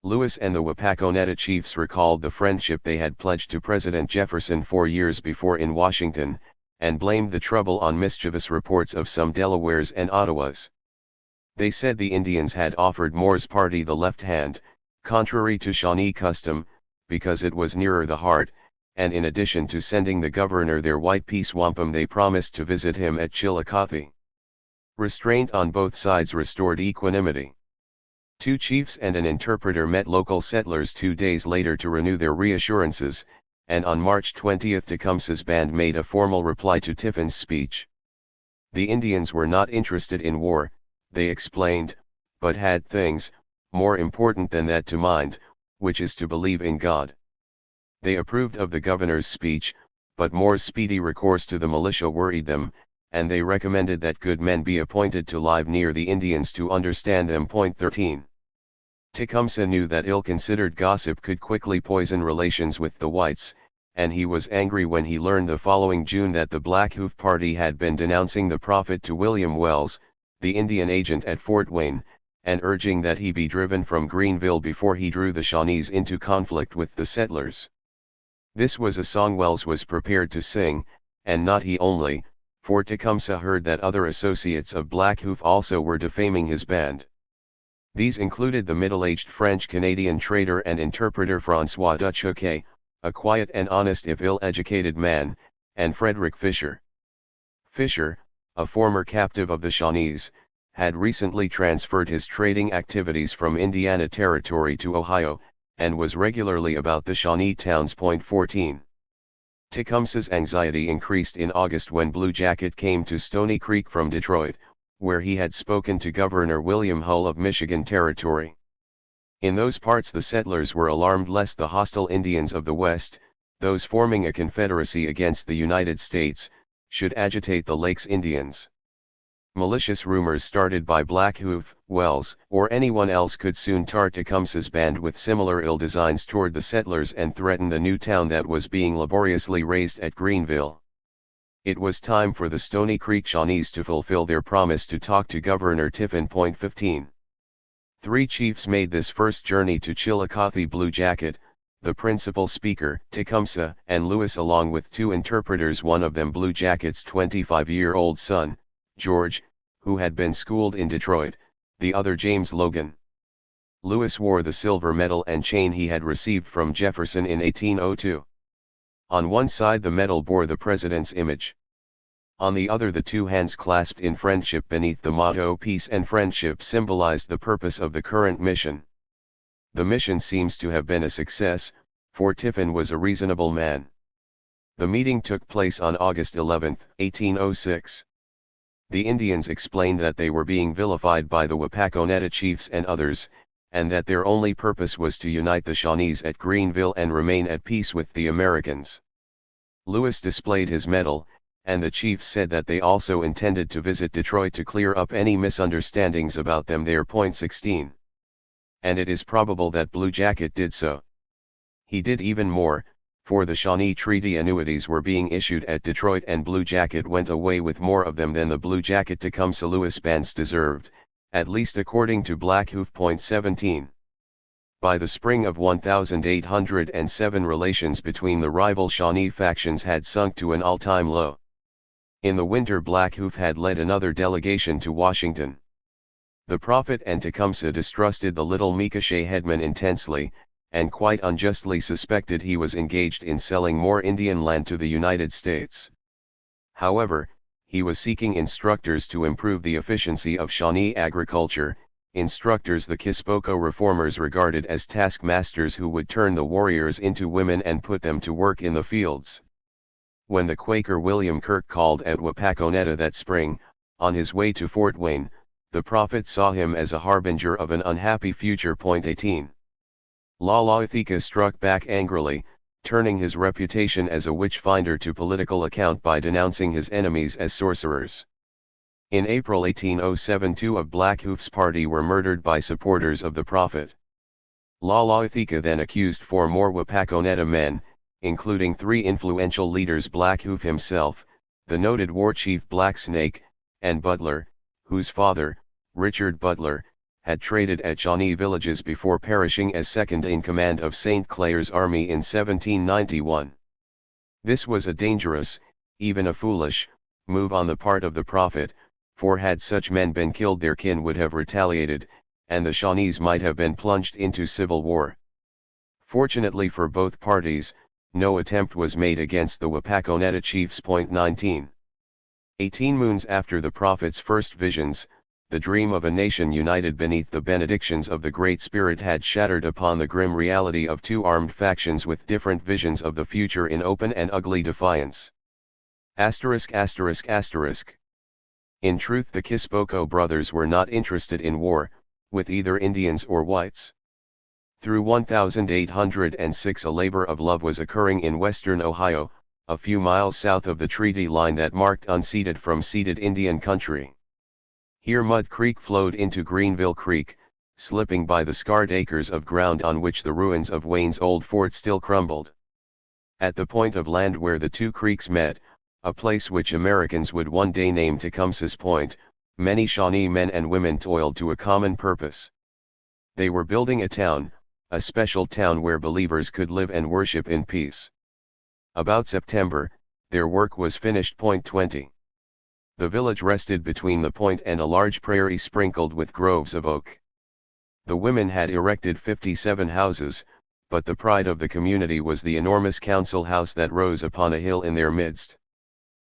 Lewis and the Wapakoneta chiefs recalled the friendship they had pledged to President Jefferson 4 years before in Washington, and blamed the trouble on mischievous reports of some Delawares and Ottawas. They said the Indians had offered Moore's party the left hand, contrary to Shawnee custom, because it was nearer the heart, and in addition to sending the governor their white peace wampum they promised to visit him at Chillicothe. Restraint on both sides restored equanimity. 2 chiefs and an interpreter met local settlers 2 days later to renew their reassurances, and on March 20 Tecumseh's band made a formal reply to Tiffin's speech. The Indians were not interested in war, they explained, but had things, more important than that to mind, which is to believe in God. They approved of the governor's speech, but Moore's speedy recourse to the militia worried them, and they recommended that good men be appointed to live near the Indians to understand them. 13. Tecumseh knew that ill-considered gossip could quickly poison relations with the whites, and he was angry when he learned the following June that the Blackhoof party had been denouncing the prophet to William Wells, the Indian agent at Fort Wayne, and urging that he be driven from Greenville before he drew the Shawnees into conflict with the settlers. This was a song Wells was prepared to sing, and not he only, for Tecumseh heard that other associates of Blackhoof also were defaming his band. These included the middle-aged French-Canadian trader and interpreter François Duchesneau, a quiet and honest if ill-educated man, and Frederick Fisher. Fisher, a former captive of the Shawnees, had recently transferred his trading activities from Indiana Territory to Ohio, and was regularly about the Shawnee towns. 14. Tecumseh's anxiety increased in August when Blue Jacket came to Stony Creek from Detroit, where he had spoken to Governor William Hull of Michigan Territory. In those parts the settlers were alarmed lest the hostile Indians of the West, those forming a confederacy against the United States, should agitate the Lakes Indians. Malicious rumors started by Blackhoof, Wells, or anyone else could soon tar Tecumseh's band with similar ill designs toward the settlers and threaten the new town that was being laboriously raised at Greenville. It was time for the Stony Creek Shawnees to fulfill their promise to talk to Governor Tiffin. 15. 3 chiefs made this first journey to Chillicothe. Blue Jacket, the principal speaker, Tecumseh, and Lewis, along with 2 interpreters, one of them Blue Jacket's 25-year-old son, George, who had been schooled in Detroit, the other James Logan. Lewis wore the silver medal and chain he had received from Jefferson in 1802. On one side the medal bore the president's image. On the other the 2 hands clasped in friendship beneath the motto "Peace and Friendship" symbolized the purpose of the current mission. The mission seems to have been a success, for Tiffin was a reasonable man. The meeting took place on August 11, 1806. The Indians explained that they were being vilified by the Wapakoneta chiefs and others, and that their only purpose was to unite the Shawnees at Greenville and remain at peace with the Americans. Lewis displayed his medal, and the chiefs said that they also intended to visit Detroit to clear up any misunderstandings about them there. 16. And it is probable that Blue Jacket did so. He did even more, for the Shawnee Treaty annuities were being issued at Detroit and Blue Jacket went away with more of them than the Blue Jacket Tecumseh Lewis bands deserved, at least according to Blackhoof. 17. By the spring of 1807 relations between the rival Shawnee factions had sunk to an all-time low. In the winter Blackhoof had led another delegation to Washington. The Prophet and Tecumseh distrusted the little Micoche headman intensely, and quite unjustly suspected he was engaged in selling more Indian land to the United States. However, he was seeking instructors to improve the efficiency of Shawnee agriculture, instructors the Kispoko reformers regarded as taskmasters who would turn the warriors into women and put them to work in the fields. When the Quaker William Kirk called at Wapakoneta that spring, on his way to Fort Wayne, the Prophet saw him as a harbinger of an unhappy future. 18. Lalaithika struck back angrily, turning his reputation as a witch-finder to political account by denouncing his enemies as sorcerers. In April 1807 2 of Blackhoof's party were murdered by supporters of the Prophet. Lalaithika then accused 4 more Wapakoneta men, including 3 influential leaders, Blackhoof himself, the noted war chief Black Snake, and Butler, whose father, Richard Butler, had traded at Shawnee villages before perishing as second in command of St. Clair's army in 1791. This was a dangerous, even a foolish, move on the part of the Prophet, for had such men been killed their kin would have retaliated, and the Shawnees might have been plunged into civil war. Fortunately for both parties, no attempt was made against the Wapakoneta chiefs. 19. 18 moons after the Prophet's first visions, the dream of a nation united beneath the benedictions of the Great Spirit had shattered upon the grim reality of 2 armed factions with different visions of the future in open and ugly defiance. In truth, the Kispoko brothers were not interested in war, with either Indians or whites. Through 1806 a labor of love was occurring in western Ohio, a few miles south of the treaty line that marked unceded from ceded Indian country. Here Mud Creek flowed into Greenville Creek, slipping by the scarred acres of ground on which the ruins of Wayne's old fort still crumbled. At the point of land where the 2 creeks met, a place which Americans would one day name Tecumseh's Point, many Shawnee men and women toiled to a common purpose. They were building a town, a special town where believers could live and worship in peace. About September, their work was finished. 20. The village rested between the point and a large prairie sprinkled with groves of oak. The women had erected 57 houses, but the pride of the community was the enormous council house that rose upon a hill in their midst.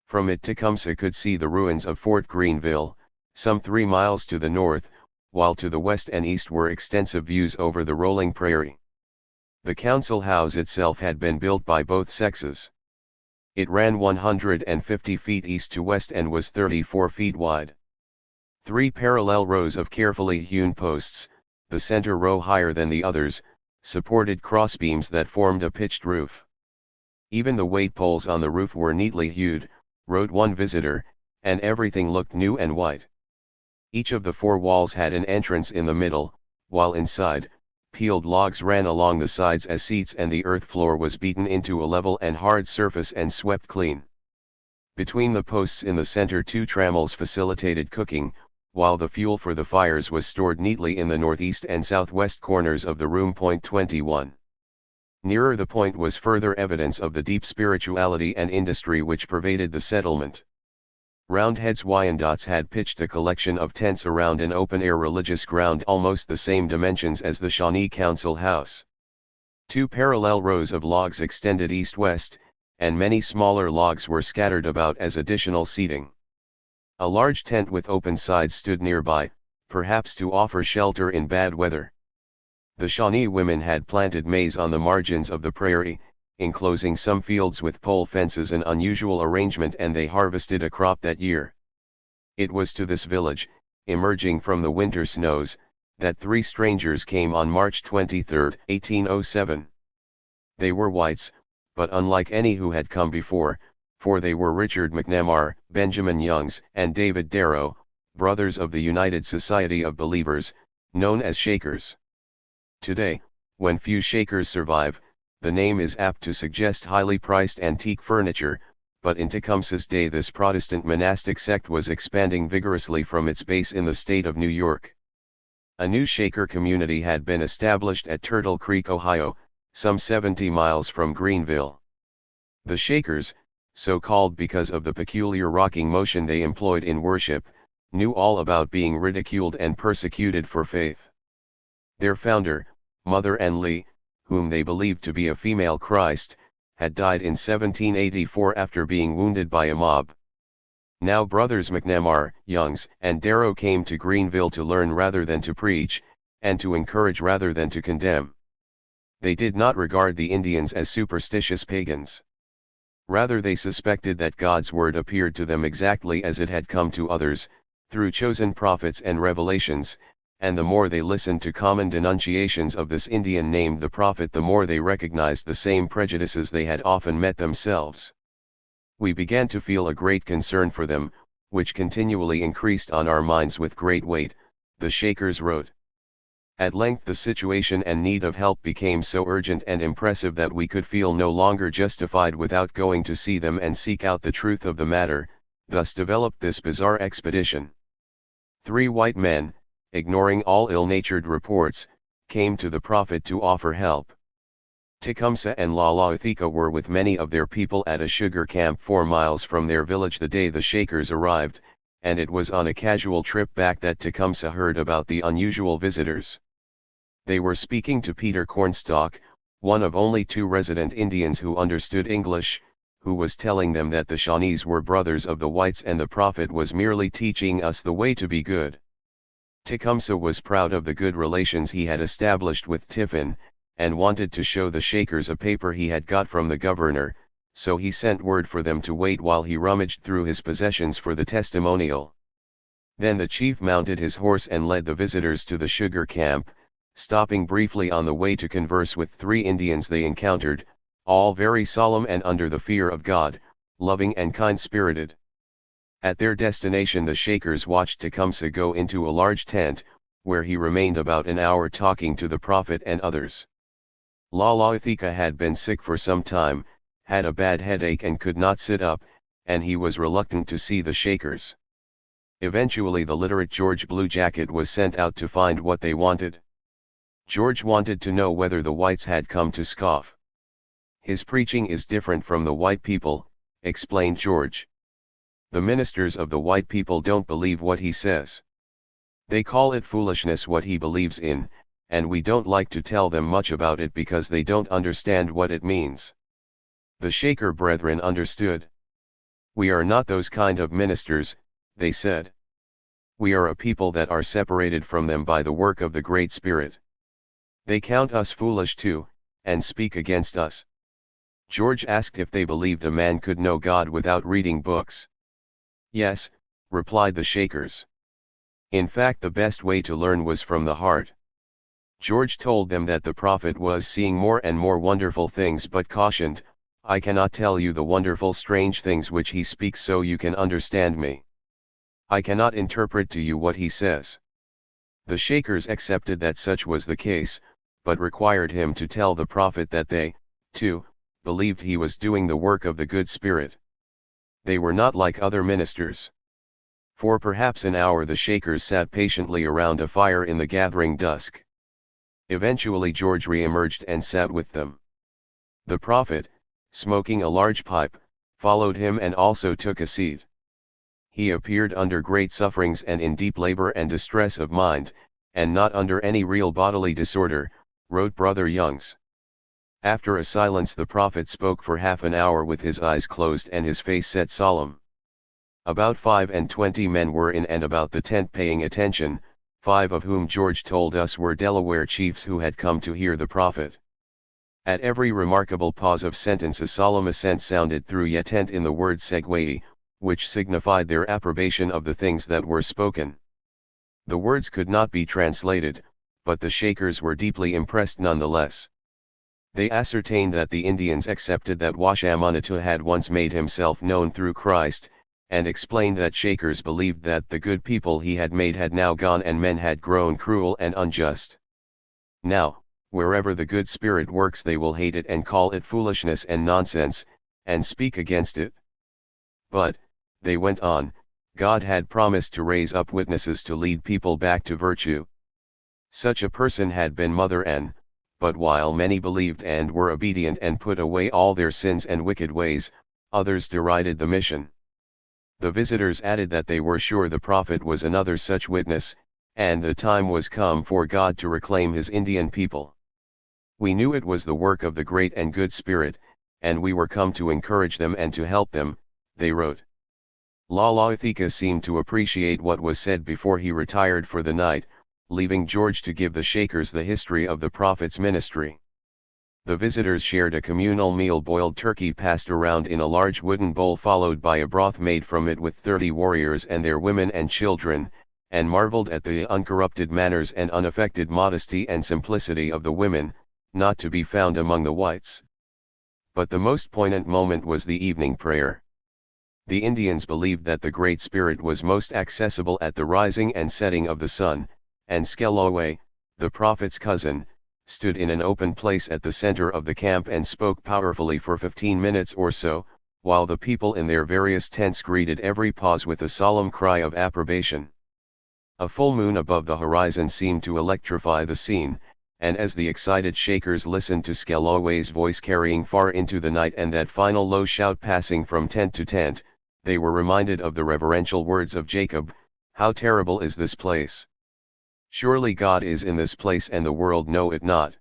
From it Tecumseh could see the ruins of Fort Greenville, some 3 miles to the north, while to the west and east were extensive views over the rolling prairie. The council house itself had been built by both sexes. It ran 150 feet east to west and was 34 feet wide. 3 parallel rows of carefully hewn posts, the center row higher than the others, supported crossbeams that formed a pitched roof. Even the weight poles on the roof were neatly hewed, wrote one visitor, and everything looked new and white. Each of the 4 walls had an entrance in the middle, while inside, peeled logs ran along the sides as seats and the earth floor was beaten into a level and hard surface and swept clean. Between the posts in the center 2 trammels facilitated cooking, while the fuel for the fires was stored neatly in the northeast and southwest corners of the room. 21. Nearer the point was further evidence of the deep spirituality and industry which pervaded the settlement. Roundheads Wyandots had pitched a collection of tents around an open-air religious ground almost the same dimensions as the Shawnee Council House. 2 parallel rows of logs extended east-west, and many smaller logs were scattered about as additional seating. A large tent with open sides stood nearby, perhaps to offer shelter in bad weather. The Shawnee women had planted maize on the margins of the prairie, enclosing some fields with pole fences, an unusual arrangement, and they harvested a crop that year. It was to this village, emerging from the winter snows, that 3 strangers came on March 23, 1807. They were whites, but unlike any who had come before, for they were Richard McNamar, Benjamin Youngs, and David Darrow, brothers of the United Society of Believers, known as Shakers. Today, when few Shakers survive, the name is apt to suggest highly priced antique furniture, but in Tecumseh's day this Protestant monastic sect was expanding vigorously from its base in the state of New York. A new Shaker community had been established at Turtle Creek, Ohio, some 70 miles from Greenville. The Shakers, so called because of the peculiar rocking motion they employed in worship, knew all about being ridiculed and persecuted for faith. Their founder, Mother Ann Lee, whom they believed to be a female Christ, had died in 1784 after being wounded by a mob. Now brothers McNamar, Youngs, and Darrow came to Greenville to learn rather than to preach, and to encourage rather than to condemn. They did not regard the Indians as superstitious pagans. Rather they suspected that God's word appeared to them exactly as it had come to others, through chosen prophets and revelations, and the more they listened to common denunciations of this Indian named the prophet, the more they recognized the same prejudices they had often met themselves. We began to feel a great concern for them, which continually increased on our minds with great weight, the Shakers wrote. At length the situation and need of help became so urgent and impressive that we could feel no longer justified without going to see them and seek out the truth of the matter. Thus developed this bizarre expedition. 3 white men, ignoring all ill-natured reports, came to the prophet to offer help. Tecumseh and Lalaothika were with many of their people at a sugar camp 4 miles from their village the day the Shakers arrived, and it was on a casual trip back that Tecumseh heard about the unusual visitors. They were speaking to Peter Cornstalk, one of only 2 resident Indians who understood English, who was telling them that the Shawnees were brothers of the whites and the prophet was merely teaching us the way to be good. Tecumseh was proud of the good relations he had established with Tiffin, and wanted to show the Shakers a paper he had got from the governor, so he sent word for them to wait while he rummaged through his possessions for the testimonial. Then the chief mounted his horse and led the visitors to the sugar camp, stopping briefly on the way to converse with 3 Indians they encountered, all very solemn and under the fear of God, loving and kind-spirited. At their destination the Shakers watched Tecumseh go into a large tent, where he remained about an hour talking to the prophet and others. Lalaothika had been sick for some time, had a bad headache and could not sit up, and he was reluctant to see the Shakers. Eventually the literate George Bluejacket was sent out to find what they wanted. George wanted to know whether the whites had come to scoff. "His preaching is different from the white people," explained George. The ministers of the white people don't believe what he says. They call it foolishness what he believes in, and we don't like to tell them much about it because they don't understand what it means. The Shaker brethren understood. We are not those kind of ministers, they said. We are a people that are separated from them by the work of the Great Spirit. They count us foolish too, and speak against us. George asked if they believed a man could know God without reading books. Yes, replied the Shakers. In fact, the best way to learn was from the heart. George told them that the prophet was seeing more and more wonderful things, but cautioned, I cannot tell you the wonderful strange things which he speaks so you can understand me. I cannot interpret to you what he says. The Shakers accepted that such was the case, but required him to tell the prophet that they, too, believed he was doing the work of the good Spirit. They were not like other ministers. For perhaps an hour the Shakers sat patiently around a fire in the gathering dusk. Eventually George re-emerged and sat with them. The prophet, smoking a large pipe, followed him and also took a seat. He appeared under great sufferings and in deep labor and distress of mind, and not under any real bodily disorder, wrote Brother Youngs. After a silence the prophet spoke for half an hour with his eyes closed and his face set solemn. About 25 men were in and about the tent paying attention, 5 of whom George told us were Delaware chiefs who had come to hear the prophet. At every remarkable pause of sentence a solemn assent sounded through ye tent in the word segway, which signified their approbation of the things that were spoken. The words could not be translated, but the Shakers were deeply impressed nonetheless. They ascertained that the Indians accepted that Washamanatu had once made himself known through Christ, and explained that Shakers believed that the good people he had made had now gone and men had grown cruel and unjust. Now, wherever the good Spirit works they will hate it and call it foolishness and nonsense, and speak against it. But, they went on, God had promised to raise up witnesses to lead people back to virtue. Such a person had been Mother Ann, but while many believed and were obedient and put away all their sins and wicked ways, others derided the mission. The visitors added that they were sure the prophet was another such witness, and the time was come for God to reclaim his Indian people. We knew it was the work of the great and good Spirit, and we were come to encourage them and to help them, they wrote. Lalaithika seemed to appreciate what was said before he retired for the night, leaving George to give the Shakers the history of the prophet's ministry. The visitors shared a communal meal. Boiled turkey passed around in a large wooden bowl, followed by a broth made from it with 30 warriors and their women and children, and marveled at the uncorrupted manners and unaffected modesty and simplicity of the women, not to be found among the whites. But the most poignant moment was the evening prayer. The Indians believed that the Great Spirit was most accessible at the rising and setting of the sun, and Skeloway, the prophet's cousin, stood in an open place at the center of the camp and spoke powerfully for 15 minutes or so, while the people in their various tents greeted every pause with a solemn cry of approbation. A full moon above the horizon seemed to electrify the scene, and as the excited Shakers listened to Skeloway's voice carrying far into the night and that final low shout passing from tent to tent, they were reminded of the reverential words of Jacob, "How terrible is this place! Surely God is in this place and the world know it not."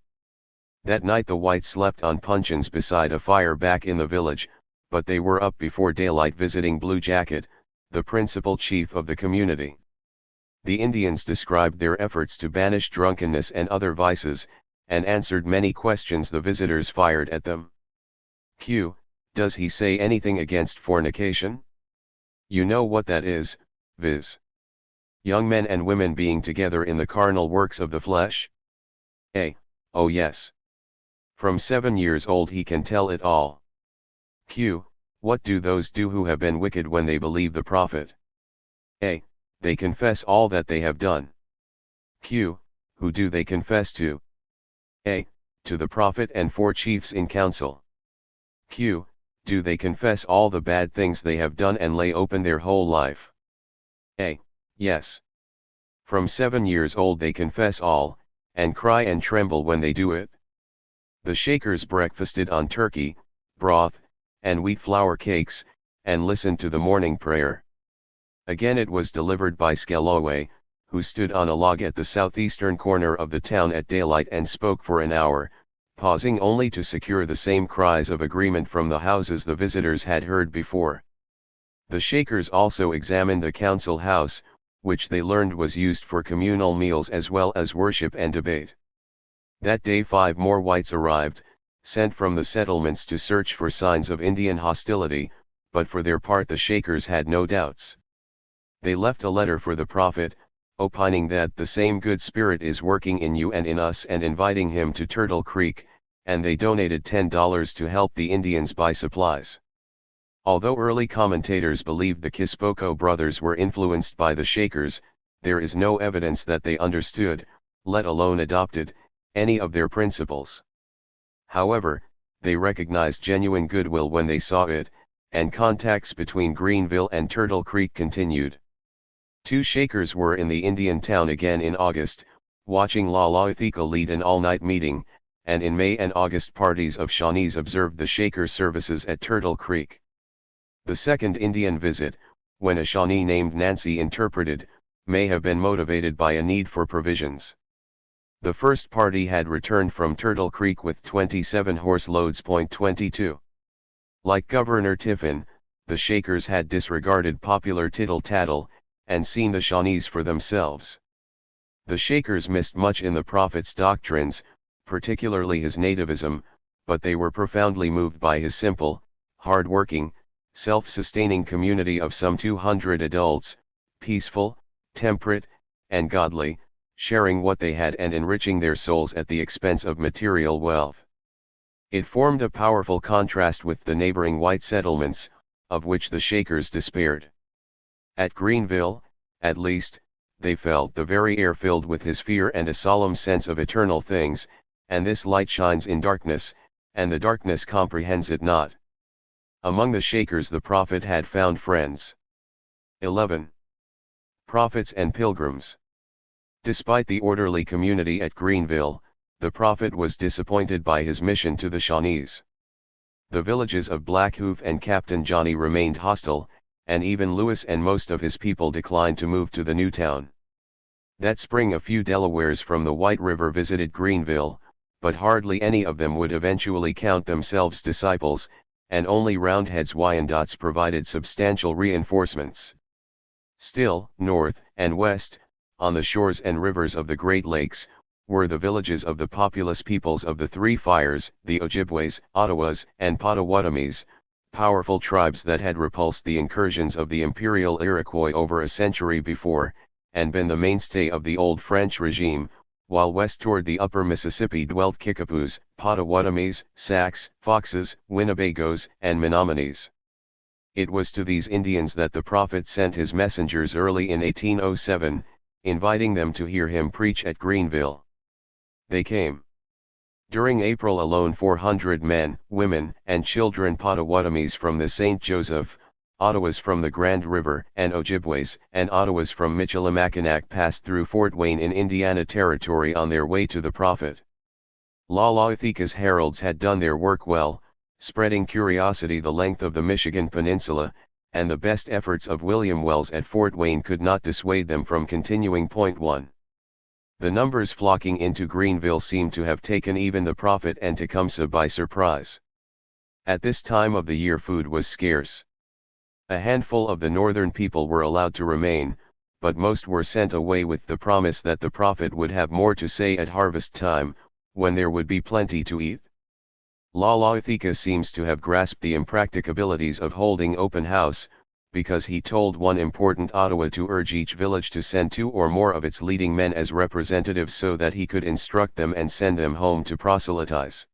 That night the whites slept on puncheons beside a fire back in the village, but they were up before daylight visiting Blue Jacket, the principal chief of the community. The Indians described their efforts to banish drunkenness and other vices, and answered many questions the visitors fired at them. Q. Does he say anything against fornication? You know what that is, viz. Young men and women being together in the carnal works of the flesh? A. Oh yes. From 7 years old he can tell it all. Q. What do those do who have been wicked when they believe the prophet? A. They confess all that they have done. Q. Who do they confess to? A. To the prophet and 4 chiefs in council. Q. Do they confess all the bad things they have done and lay open their whole life? A. Yes. From 7 years old they confess all, and cry and tremble when they do it. The Shakers breakfasted on turkey, broth, and wheat flour cakes, and listened to the morning prayer. Again it was delivered by Skelaway, who stood on a log at the southeastern corner of the town at daylight and spoke for an hour, pausing only to secure the same cries of agreement from the houses the visitors had heard before. The Shakers also examined the council house, which they learned was used for communal meals as well as worship and debate. That day 5 more whites arrived, sent from the settlements to search for signs of Indian hostility, but for their part the Shakers had no doubts. They left a letter for the prophet, opining that the same good spirit is working in you and in us and inviting him to Turtle Creek, and they donated $10 to help the Indians buy supplies. Although early commentators believed the Kispoko brothers were influenced by the Shakers, there is no evidence that they understood, let alone adopted, any of their principles. However, they recognized genuine goodwill when they saw it, and contacts between Greenville and Turtle Creek continued. 2 Shakers were in the Indian town again in August, watching Lalaithika lead an all-night meeting, and in May and August parties of Shawnees observed the Shaker services at Turtle Creek. The second Indian visit, when a Shawnee named Nancy interpreted, may have been motivated by a need for provisions. The first party had returned from Turtle Creek with 27 horse loads. 22. Like Governor Tiffin, the Shakers had disregarded popular tittle-tattle, and seen the Shawnees for themselves. The Shakers missed much in the prophet's doctrines, particularly his nativism, but they were profoundly moved by his simple, hard-working, self-sustaining community of some 200 adults, peaceful, temperate, and godly, sharing what they had and enriching their souls at the expense of material wealth. It formed a powerful contrast with the neighboring white settlements, of which the Shakers despaired. At Greenville, at least, they felt the very air filled with his fear and a solemn sense of eternal things, and this light shines in darkness, and the darkness comprehends it not. Among the Shakers the prophet had found friends. 11. Prophets and Pilgrims. Despite the orderly community at Greenville, the prophet was disappointed by his mission to the Shawnees. The villages of Blackhoof and Captain Johnny remained hostile, and even Lewis and most of his people declined to move to the new town. That spring a few Delawares from the White River visited Greenville, but hardly any of them would eventually count themselves disciples, and only Roundheads Wyandots provided substantial reinforcements. Still, north and west, on the shores and rivers of the Great Lakes, were the villages of the populous peoples of the Three Fires, the Ojibways, Ottawas, and Potawatomis, powerful tribes that had repulsed the incursions of the Imperial Iroquois over a century before, and been the mainstay of the old French regime, while west toward the upper Mississippi dwelt Kickapoos, Potawatomis, Sacs, Foxes, Winnebagos, and Menominees. It was to these Indians that the prophet sent his messengers early in 1807, inviting them to hear him preach at Greenville. They came. During April alone 400 men, women, and children Potawatomis from the St. Joseph, Ottawas from the Grand River, and Ojibways and Ottawas from Michilimackinac passed through Fort Wayne in Indiana Territory on their way to the prophet. Lalaithika's heralds had done their work well, spreading curiosity the length of the Michigan Peninsula, and the best efforts of William Wells at Fort Wayne could not dissuade them from continuing. 1. The numbers flocking into Greenville seemed to have taken even the prophet and Tecumseh by surprise. At this time of the year food was scarce. A handful of the northern people were allowed to remain, but most were sent away with the promise that the prophet would have more to say at harvest time, when there would be plenty to eat. Lalaithika seems to have grasped the impracticabilities of holding open house, because he told one important Ottawa to urge each village to send 2 or more of its leading men as representatives so that he could instruct them and send them home to proselytize.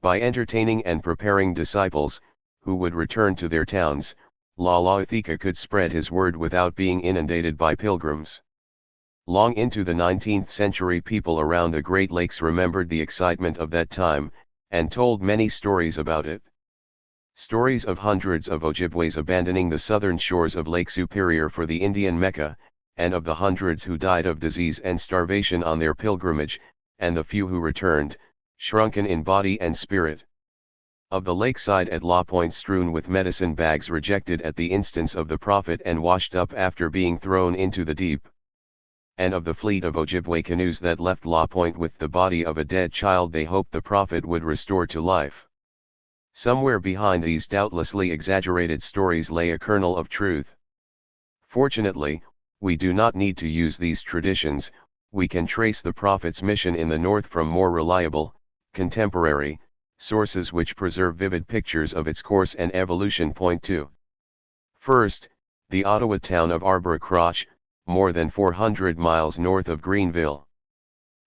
By entertaining and preparing disciples, who would return to their towns, Lalaithika could spread his word without being inundated by pilgrims. Long into the 19th century people around the Great Lakes remembered the excitement of that time, and told many stories about it. Stories of hundreds of Ojibways abandoning the southern shores of Lake Superior for the Indian Mecca, and of the hundreds who died of disease and starvation on their pilgrimage, and the few who returned, shrunken in body and spirit. Of the lakeside at La Pointe strewn with medicine bags rejected at the instance of the Prophet and washed up after being thrown into the deep. And of the fleet of Ojibwe canoes that left La Pointe with the body of a dead child they hoped the Prophet would restore to life. Somewhere behind these doubtlessly exaggerated stories lay a kernel of truth. Fortunately, we do not need to use these traditions. We can trace the Prophet's mission in the north from more reliable, contemporary, sources which preserve vivid pictures of its course and evolution. Point 2. First, the Ottawa town of Arbour-Croche, more than 400 miles north of Greenville.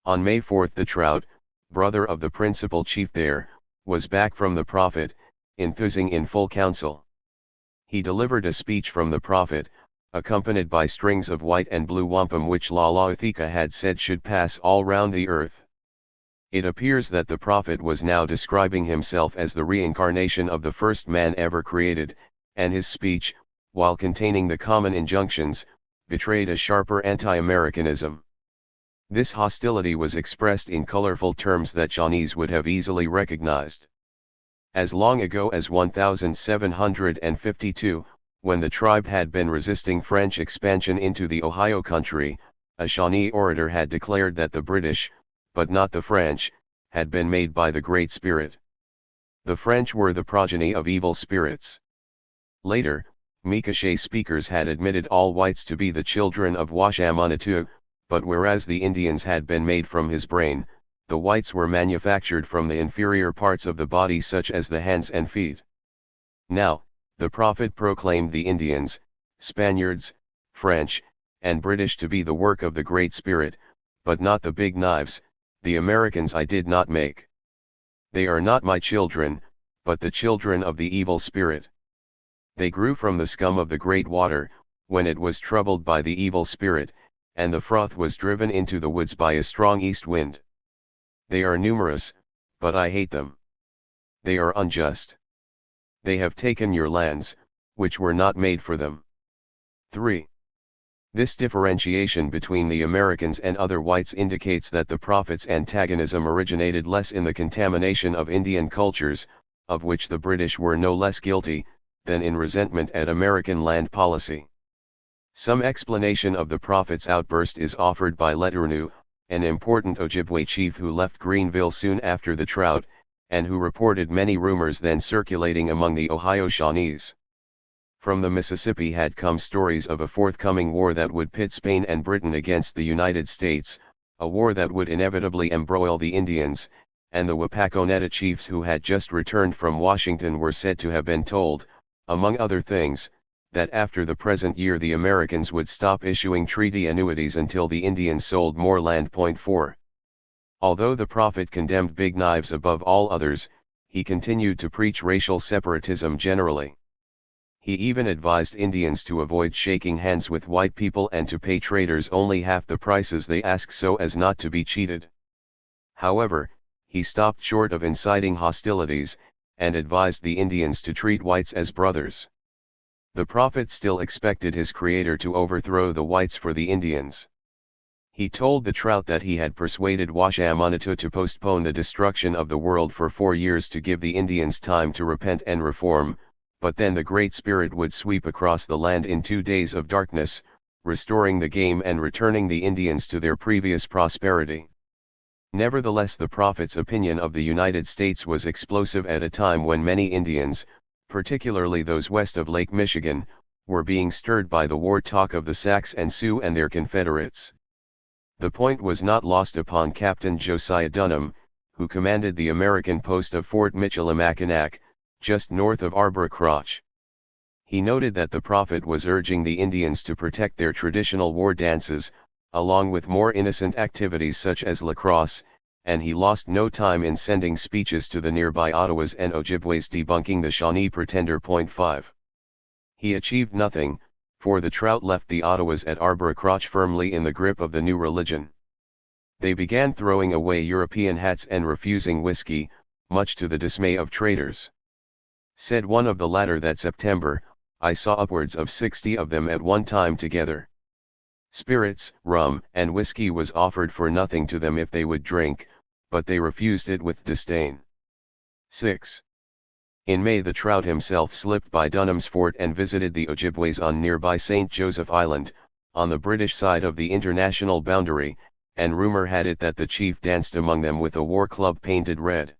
On May 4 the Trout, brother of the principal chief there, was back from the Prophet, enthusing in full council. He delivered a speech from the Prophet, accompanied by strings of white and blue wampum which Lalaothika had said should pass all round the earth. It appears that the Prophet was now describing himself as the reincarnation of the first man ever created, and his speech, while containing the common injunctions, betrayed a sharper anti-Americanism. This hostility was expressed in colorful terms that Shawnees would have easily recognized. As long ago as 1752, when the tribe had been resisting French expansion into the Ohio country, a Shawnee orator had declared that the British, but not the French, had been made by the Great Spirit. The French were the progeny of evil spirits. Later, Micoche speakers had admitted all whites to be the children of Washamanatu, but whereas the Indians had been made from his brain, the whites were manufactured from the inferior parts of the body such as the hands and feet. Now, the Prophet proclaimed the Indians, Spaniards, French, and British to be the work of the Great Spirit, but not the big knives. The Americans I did not make. They are not my children, but the children of the evil spirit. They grew from the scum of the great water, when it was troubled by the evil spirit, and the froth was driven into the woods by a strong east wind. They are numerous, but I hate them. They are unjust. They have taken your lands, which were not made for them. 3. This differentiation between the Americans and other whites indicates that the Prophet's antagonism originated less in the contamination of Indian cultures, of which the British were no less guilty, than in resentment at American land policy. Some explanation of the Prophet's outburst is offered by Leturnu, an important Ojibwe chief who left Greenville soon after the Trout, and who reported many rumors then circulating among the Ohio Shawnees. From the Mississippi had come stories of a forthcoming war that would pit Spain and Britain against the United States, a war that would inevitably embroil the Indians, and the Wapakoneta chiefs who had just returned from Washington were said to have been told, among other things, that after the present year the Americans would stop issuing treaty annuities until the Indians sold more land. Point 4. Although the Prophet condemned big knives above all others, he continued to preach racial separatism generally. He even advised Indians to avoid shaking hands with white people and to pay traders only half the prices they ask so as not to be cheated. However, he stopped short of inciting hostilities, and advised the Indians to treat whites as brothers. The Prophet still expected his Creator to overthrow the whites for the Indians. He told the Trout that he had persuaded Washamanatu to postpone the destruction of the world for 4 years to give the Indians time to repent and reform, but then the Great Spirit would sweep across the land in 2 days of darkness, restoring the game and returning the Indians to their previous prosperity. Nevertheless, the Prophet's opinion of the United States was explosive at a time when many Indians, particularly those west of Lake Michigan, were being stirred by the war talk of the Sacs and Sioux and their Confederates. The point was not lost upon Captain Josiah Dunham, who commanded the American post of Fort Michilimackinac, just north of Arbour-Croche. He noted that the Prophet was urging the Indians to protect their traditional war dances, along with more innocent activities such as lacrosse, and he lost no time in sending speeches to the nearby Ottawas and Ojibways debunking the Shawnee pretender. Point 5. He achieved nothing, for the Trout left the Ottawas at Arbour-Croche firmly in the grip of the new religion. They began throwing away European hats and refusing whiskey, much to the dismay of traders. Said one of the latter that September, I saw upwards of 60 of them at one time together. Spirits, rum, and whiskey was offered for nothing to them if they would drink, but they refused it with disdain. 6. In May the Trout himself slipped by Dunham's Fort and visited the Ojibways on nearby St. Joseph Island, on the British side of the international boundary, and rumor had it that the chief danced among them with a war club painted red.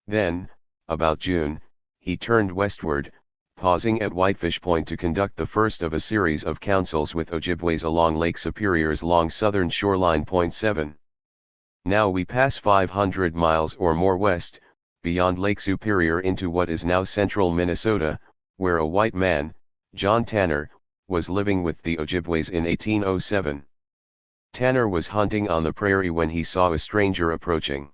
Then, about June, he turned westward, pausing at Whitefish Point to conduct the first of a series of councils with Ojibways along Lake Superior's long southern shoreline. 7. Now we pass 500 miles or more west, beyond Lake Superior into what is now central Minnesota, where a white man, John Tanner, was living with the Ojibways in 1807. Tanner was hunting on the prairie when he saw a stranger approaching.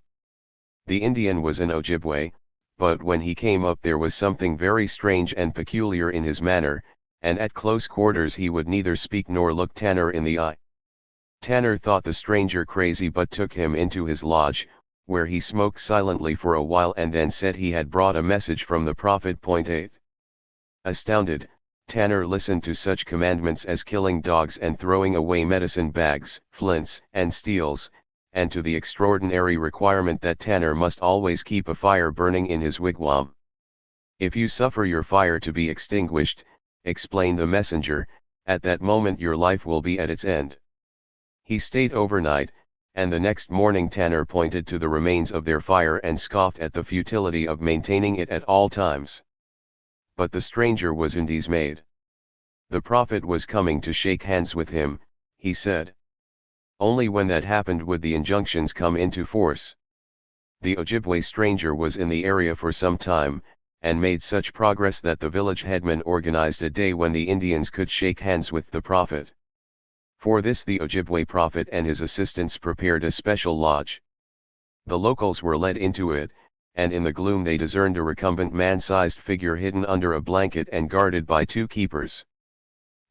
The Indian was an Ojibway, but when he came up there was something very strange and peculiar in his manner, and at close quarters he would neither speak nor look Tanner in the eye. Tanner thought the stranger crazy but took him into his lodge, where he smoked silently for a while and then said he had brought a message from the prophet. 8. Astounded, Tanner listened to such commandments as killing dogs and throwing away medicine bags, flints and steels, and to the extraordinary requirement that Tanner must always keep a fire burning in his wigwam. If you suffer your fire to be extinguished, explained the messenger, at that moment your life will be at its end. He stayed overnight, and the next morning Tanner pointed to the remains of their fire and scoffed at the futility of maintaining it at all times. But the stranger was undismayed. The prophet was coming to shake hands with him, he said. Only when that happened would the injunctions come into force. The Ojibway stranger was in the area for some time, and made such progress that the village headman organized a day when the Indians could shake hands with the prophet. For this the Ojibway prophet and his assistants prepared a special lodge. The locals were led into it, and in the gloom they discerned a recumbent man-sized figure hidden under a blanket and guarded by two keepers.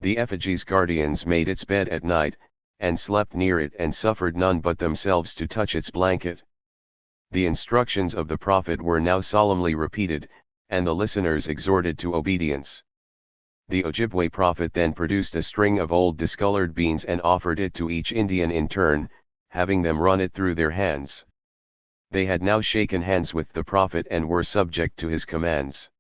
The effigy's guardians made its bed at night, and slept near it and suffered none but themselves to touch its blanket. The instructions of the prophet were now solemnly repeated, and the listeners exhorted to obedience. The Ojibway prophet then produced a string of old discolored beans and offered it to each Indian in turn, having them run it through their hands. They had now shaken hands with the prophet and were subject to his commands.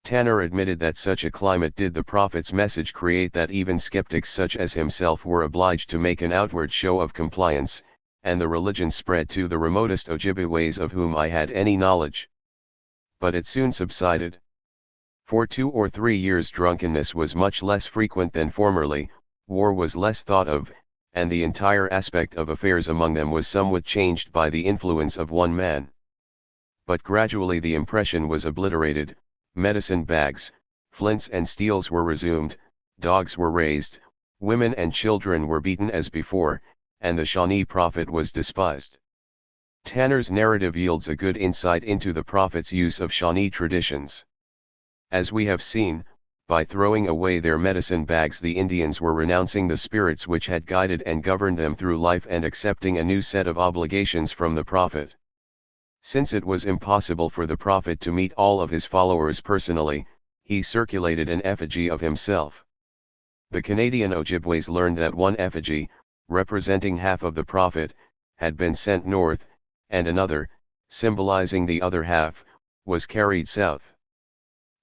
Tanner admitted that such a climate did the prophet's message create that even skeptics such as himself were obliged to make an outward show of compliance, and the religion spread to the remotest Ojibways of whom I had any knowledge. But it soon subsided. For 2 or 3 years drunkenness was much less frequent than formerly, war was less thought of, and the entire aspect of affairs among them was somewhat changed by the influence of one man. But gradually the impression was obliterated, medicine bags, flints and steels were resumed, dogs were raised, women and children were beaten as before, and the Shawnee prophet was despised. Tanner's narrative yields a good insight into the prophet's use of Shawnee traditions. As we have seen, by throwing away their medicine bags the Indians were renouncing the spirits which had guided and governed them through life and accepting a new set of obligations from the prophet. Since it was impossible for the prophet to meet all of his followers personally, he circulated an effigy of himself. The Canadian Ojibways learned that one effigy, representing half of the prophet, had been sent north, and another, symbolizing the other half, was carried south.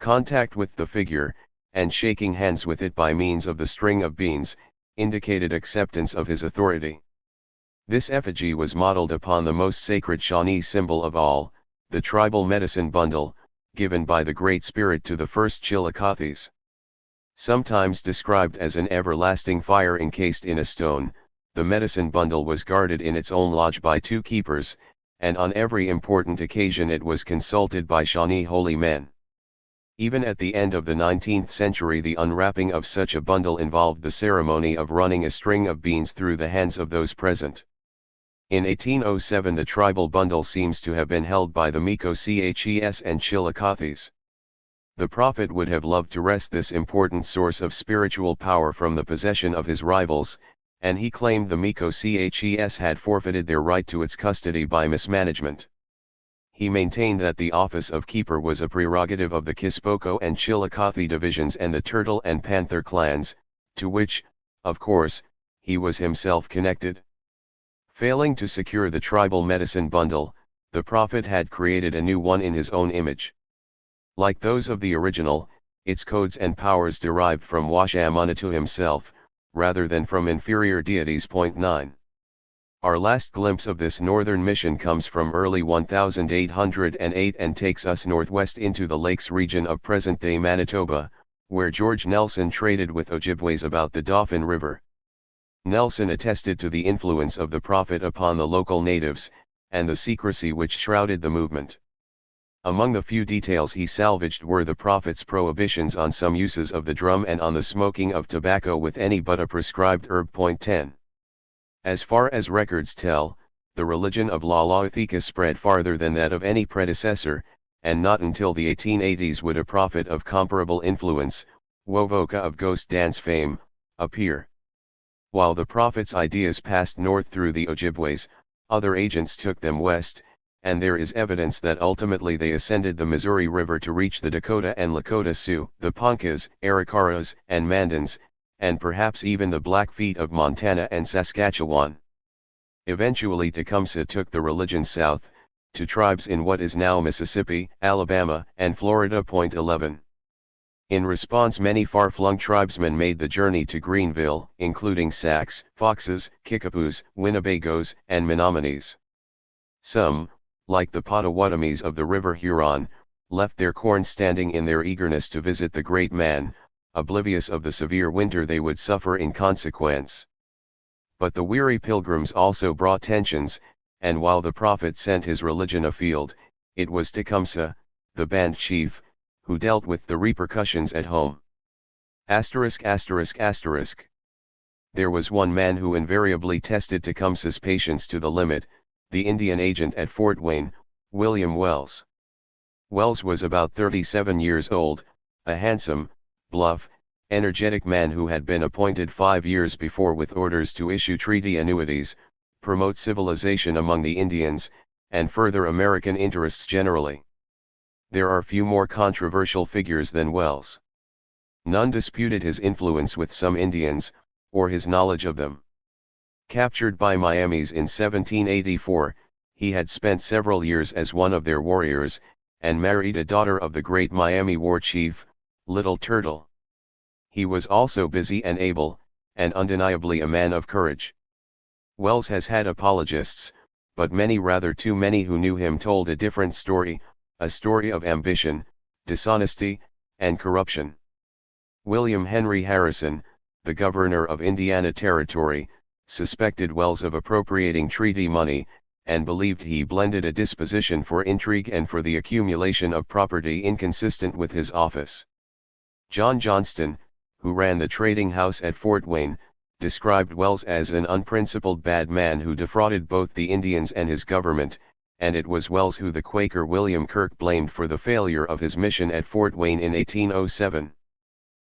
Contact with the figure, and shaking hands with it by means of the string of beans, indicated acceptance of his authority. This effigy was modeled upon the most sacred Shawnee symbol of all, the tribal medicine bundle, given by the Great Spirit to the first Chillicoths. Sometimes described as an everlasting fire encased in a stone, the medicine bundle was guarded in its own lodge by two keepers, and on every important occasion it was consulted by Shawnee holy men. Even at the end of the 19th century the unwrapping of such a bundle involved the ceremony of running a string of beans through the hands of those present. In 1807 the tribal bundle seems to have been held by the Tecumseh and Chillicoths. The prophet would have loved to wrest this important source of spiritual power from the possession of his rivals, and he claimed the Tecumseh had forfeited their right to its custody by mismanagement. He maintained that the office of keeper was a prerogative of the Kispoko and Chillicothe divisions and the Turtle and Panther clans, to which, of course, he was himself connected. Failing to secure the tribal medicine bundle, the prophet had created a new one in his own image. Like those of the original, its codes and powers derived from Washamanatu himself, rather than from inferior deities. 9. Our last glimpse of this northern mission comes from early 1808 and takes us northwest into the lakes region of present-day Manitoba, where George Nelson traded with Ojibways about the Dauphin River. Nelson attested to the influence of the prophet upon the local natives, and the secrecy which shrouded the movement. Among the few details he salvaged were the prophet's prohibitions on some uses of the drum and on the smoking of tobacco with any but a prescribed herb. 10. As far as records tell, the religion of Lalaothika spread farther than that of any predecessor, and not until the 1880s would a prophet of comparable influence, Wovoka of ghost dance fame, appear. While the prophet's ideas passed north through the Ojibways, other agents took them west, and there is evidence that ultimately they ascended the Missouri River to reach the Dakota and Lakota Sioux, the Ponkas, Arikaras, and Mandans, and perhaps even the Blackfeet of Montana and Saskatchewan. Eventually Tecumseh took the religion south, to tribes in what is now Mississippi, Alabama, and Florida. 11. In response, many far-flung tribesmen made the journey to Greenville, including Sacs, Foxes, Kickapoos, Winnebagos, and Menominees. Some, like the Potawatomis of the River Huron, left their corn standing in their eagerness to visit the great man, oblivious of the severe winter they would suffer in consequence. But the weary pilgrims also brought tensions, and while the prophet sent his religion afield, it was Tecumseh, the band chief, who dealt with the repercussions at home. ******. There was one man who invariably tested Tecumseh's patience to the limit, the Indian agent at Fort Wayne, William Wells. Wells was about 37 years old, a handsome, bluff, energetic man who had been appointed 5 years before with orders to issue treaty annuities, promote civilization among the Indians, and further American interests generally. There are few more controversial figures than Wells. None disputed his influence with some Indians, or his knowledge of them. Captured by Miamis in 1784, he had spent several years as one of their warriors, and married a daughter of the great Miami war chief, Little Turtle. He was also busy and able, and undeniably a man of courage. Wells has had apologists, but many, rather too many, who knew him told a different story, a story of ambition, dishonesty, and corruption. William Henry Harrison, the governor of Indiana Territory, suspected Wells of appropriating treaty money, and believed he blended a disposition for intrigue and for the accumulation of property inconsistent with his office. John Johnston, who ran the trading house at Fort Wayne, described Wells as an unprincipled bad man who defrauded both the Indians and his government, and it was Wells who the Quaker William Kirk blamed for the failure of his mission at Fort Wayne in 1807.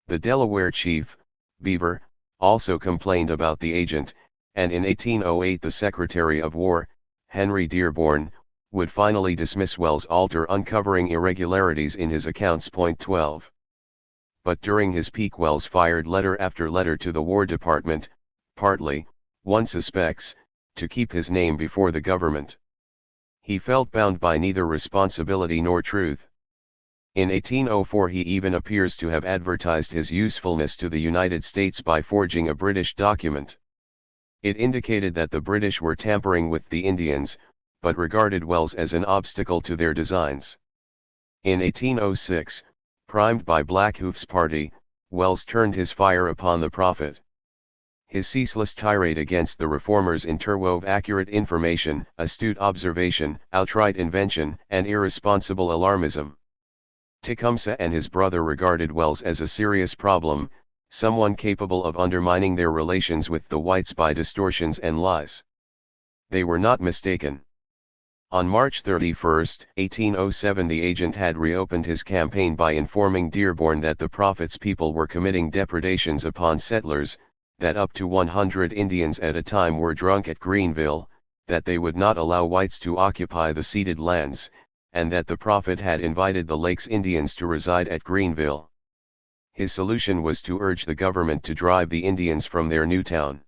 The Delaware chief, Beaver, also complained about the agent, and in 1808 the Secretary of War, Henry Dearborn, would finally dismiss Wells' alter uncovering irregularities in his accounts. 12. But during his peak Wells fired letter after letter to the War Department, partly, one suspects, to keep his name before the government. He felt bound by neither responsibility nor truth. In 1804 he even appears to have advertised his usefulness to the United States by forging a British document. It indicated that the British were tampering with the Indians, but regarded Wells as an obstacle to their designs. In 1806, primed by Blackhoof's party, Wells turned his fire upon the prophet. His ceaseless tirade against the reformers interwove accurate information, astute observation, outright invention, and irresponsible alarmism. Tecumseh and his brother regarded Wells as a serious problem, someone capable of undermining their relations with the whites by distortions and lies. They were not mistaken. On March 31, 1807 the agent had reopened his campaign by informing Dearborn that the prophet's people were committing depredations upon settlers, that up to 100 Indians at a time were drunk at Greenville, that they would not allow whites to occupy the ceded lands, and that the prophet had invited the Lakes Indians to reside at Greenville. His solution was to urge the government to drive the Indians from their new town.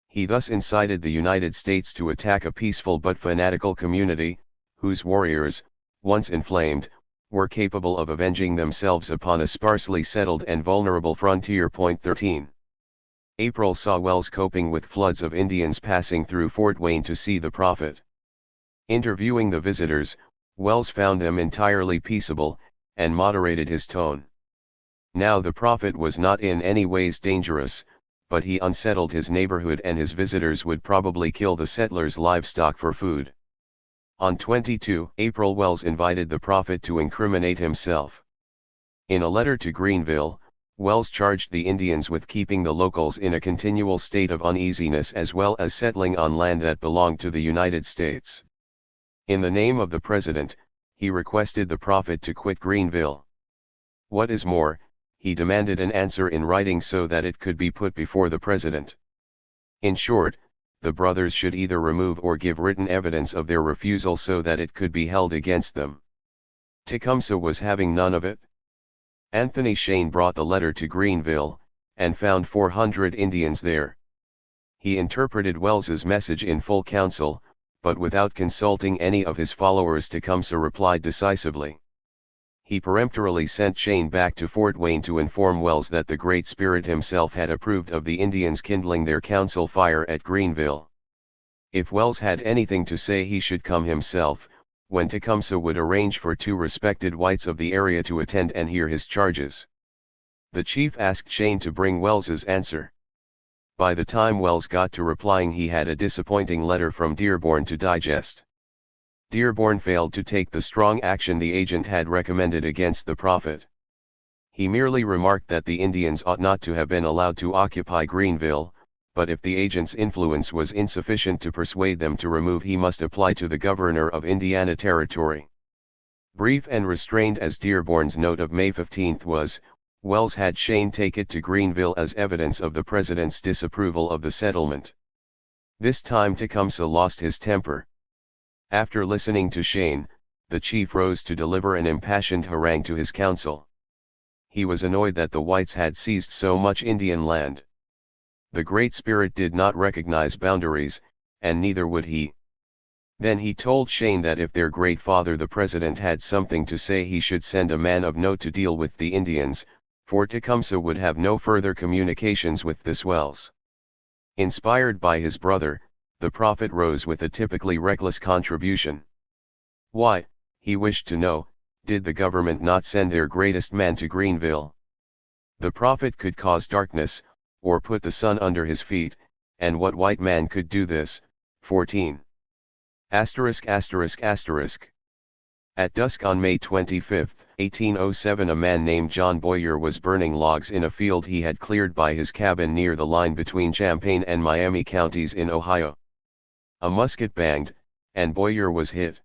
He thus incited the United States to attack a peaceful but fanatical community, whose warriors, once inflamed, were capable of avenging themselves upon a sparsely settled and vulnerable frontier. 13. April saw Wells coping with floods of Indians passing through Fort Wayne to see the prophet. Interviewing the visitors, Wells found them entirely peaceable, and moderated his tone. Now the prophet was not in any ways dangerous, but he unsettled his neighborhood and his visitors would probably kill the settlers' livestock for food. On 22 April, Wells invited the prophet to incriminate himself. In a letter to Greenville, Wells charged the Indians with keeping the locals in a continual state of uneasiness as well as settling on land that belonged to the United States. In the name of the president, he requested the prophet to quit Greenville. What is more, he demanded an answer in writing so that it could be put before the president. In short, the brothers should either remove or give written evidence of their refusal so that it could be held against them. Tecumseh was having none of it. Anthony Shane brought the letter to Greenville, and found 400 Indians there. He interpreted Wells's message in full council, but without consulting any of his followers. Tecumseh replied decisively. He peremptorily sent Shane back to Fort Wayne to inform Wells that the Great Spirit himself had approved of the Indians kindling their council fire at Greenville. If Wells had anything to say, he should come himself, when Tecumseh would arrange for 2 respected whites of the area to attend and hear his charges. The chief asked Shane to bring Wells's answer. By the time Wells got to replying, he had a disappointing letter from Dearborn to digest. Dearborn failed to take the strong action the agent had recommended against the prophet. He merely remarked that the Indians ought not to have been allowed to occupy Greenville, but if the agent's influence was insufficient to persuade them to remove, he must apply to the governor of Indiana Territory. Brief and restrained as Dearborn's note of May 15 was, Wells had Shane take it to Greenville as evidence of the president's disapproval of the settlement. This time Tecumseh lost his temper. After listening to Shane, the chief rose to deliver an impassioned harangue to his council. He was annoyed that the whites had seized so much Indian land. The Great Spirit did not recognize boundaries, and neither would he. Then he told Shane that if their great father the president had something to say, he should send a man of note to deal with the Indians, for Tecumseh would have no further communications with this Wells. Inspired by his brother, the prophet rose with a typically reckless contribution. Why, he wished to know, did the government not send their greatest man to Greenville? The prophet could cause darkness, or put the sun under his feet, and what white man could do this? 14. At dusk on May 25, 1807, a man named John Boyer was burning logs in a field he had cleared by his cabin near the line between Champaign and Miami counties in Ohio. A musket banged, and Boyer was hit.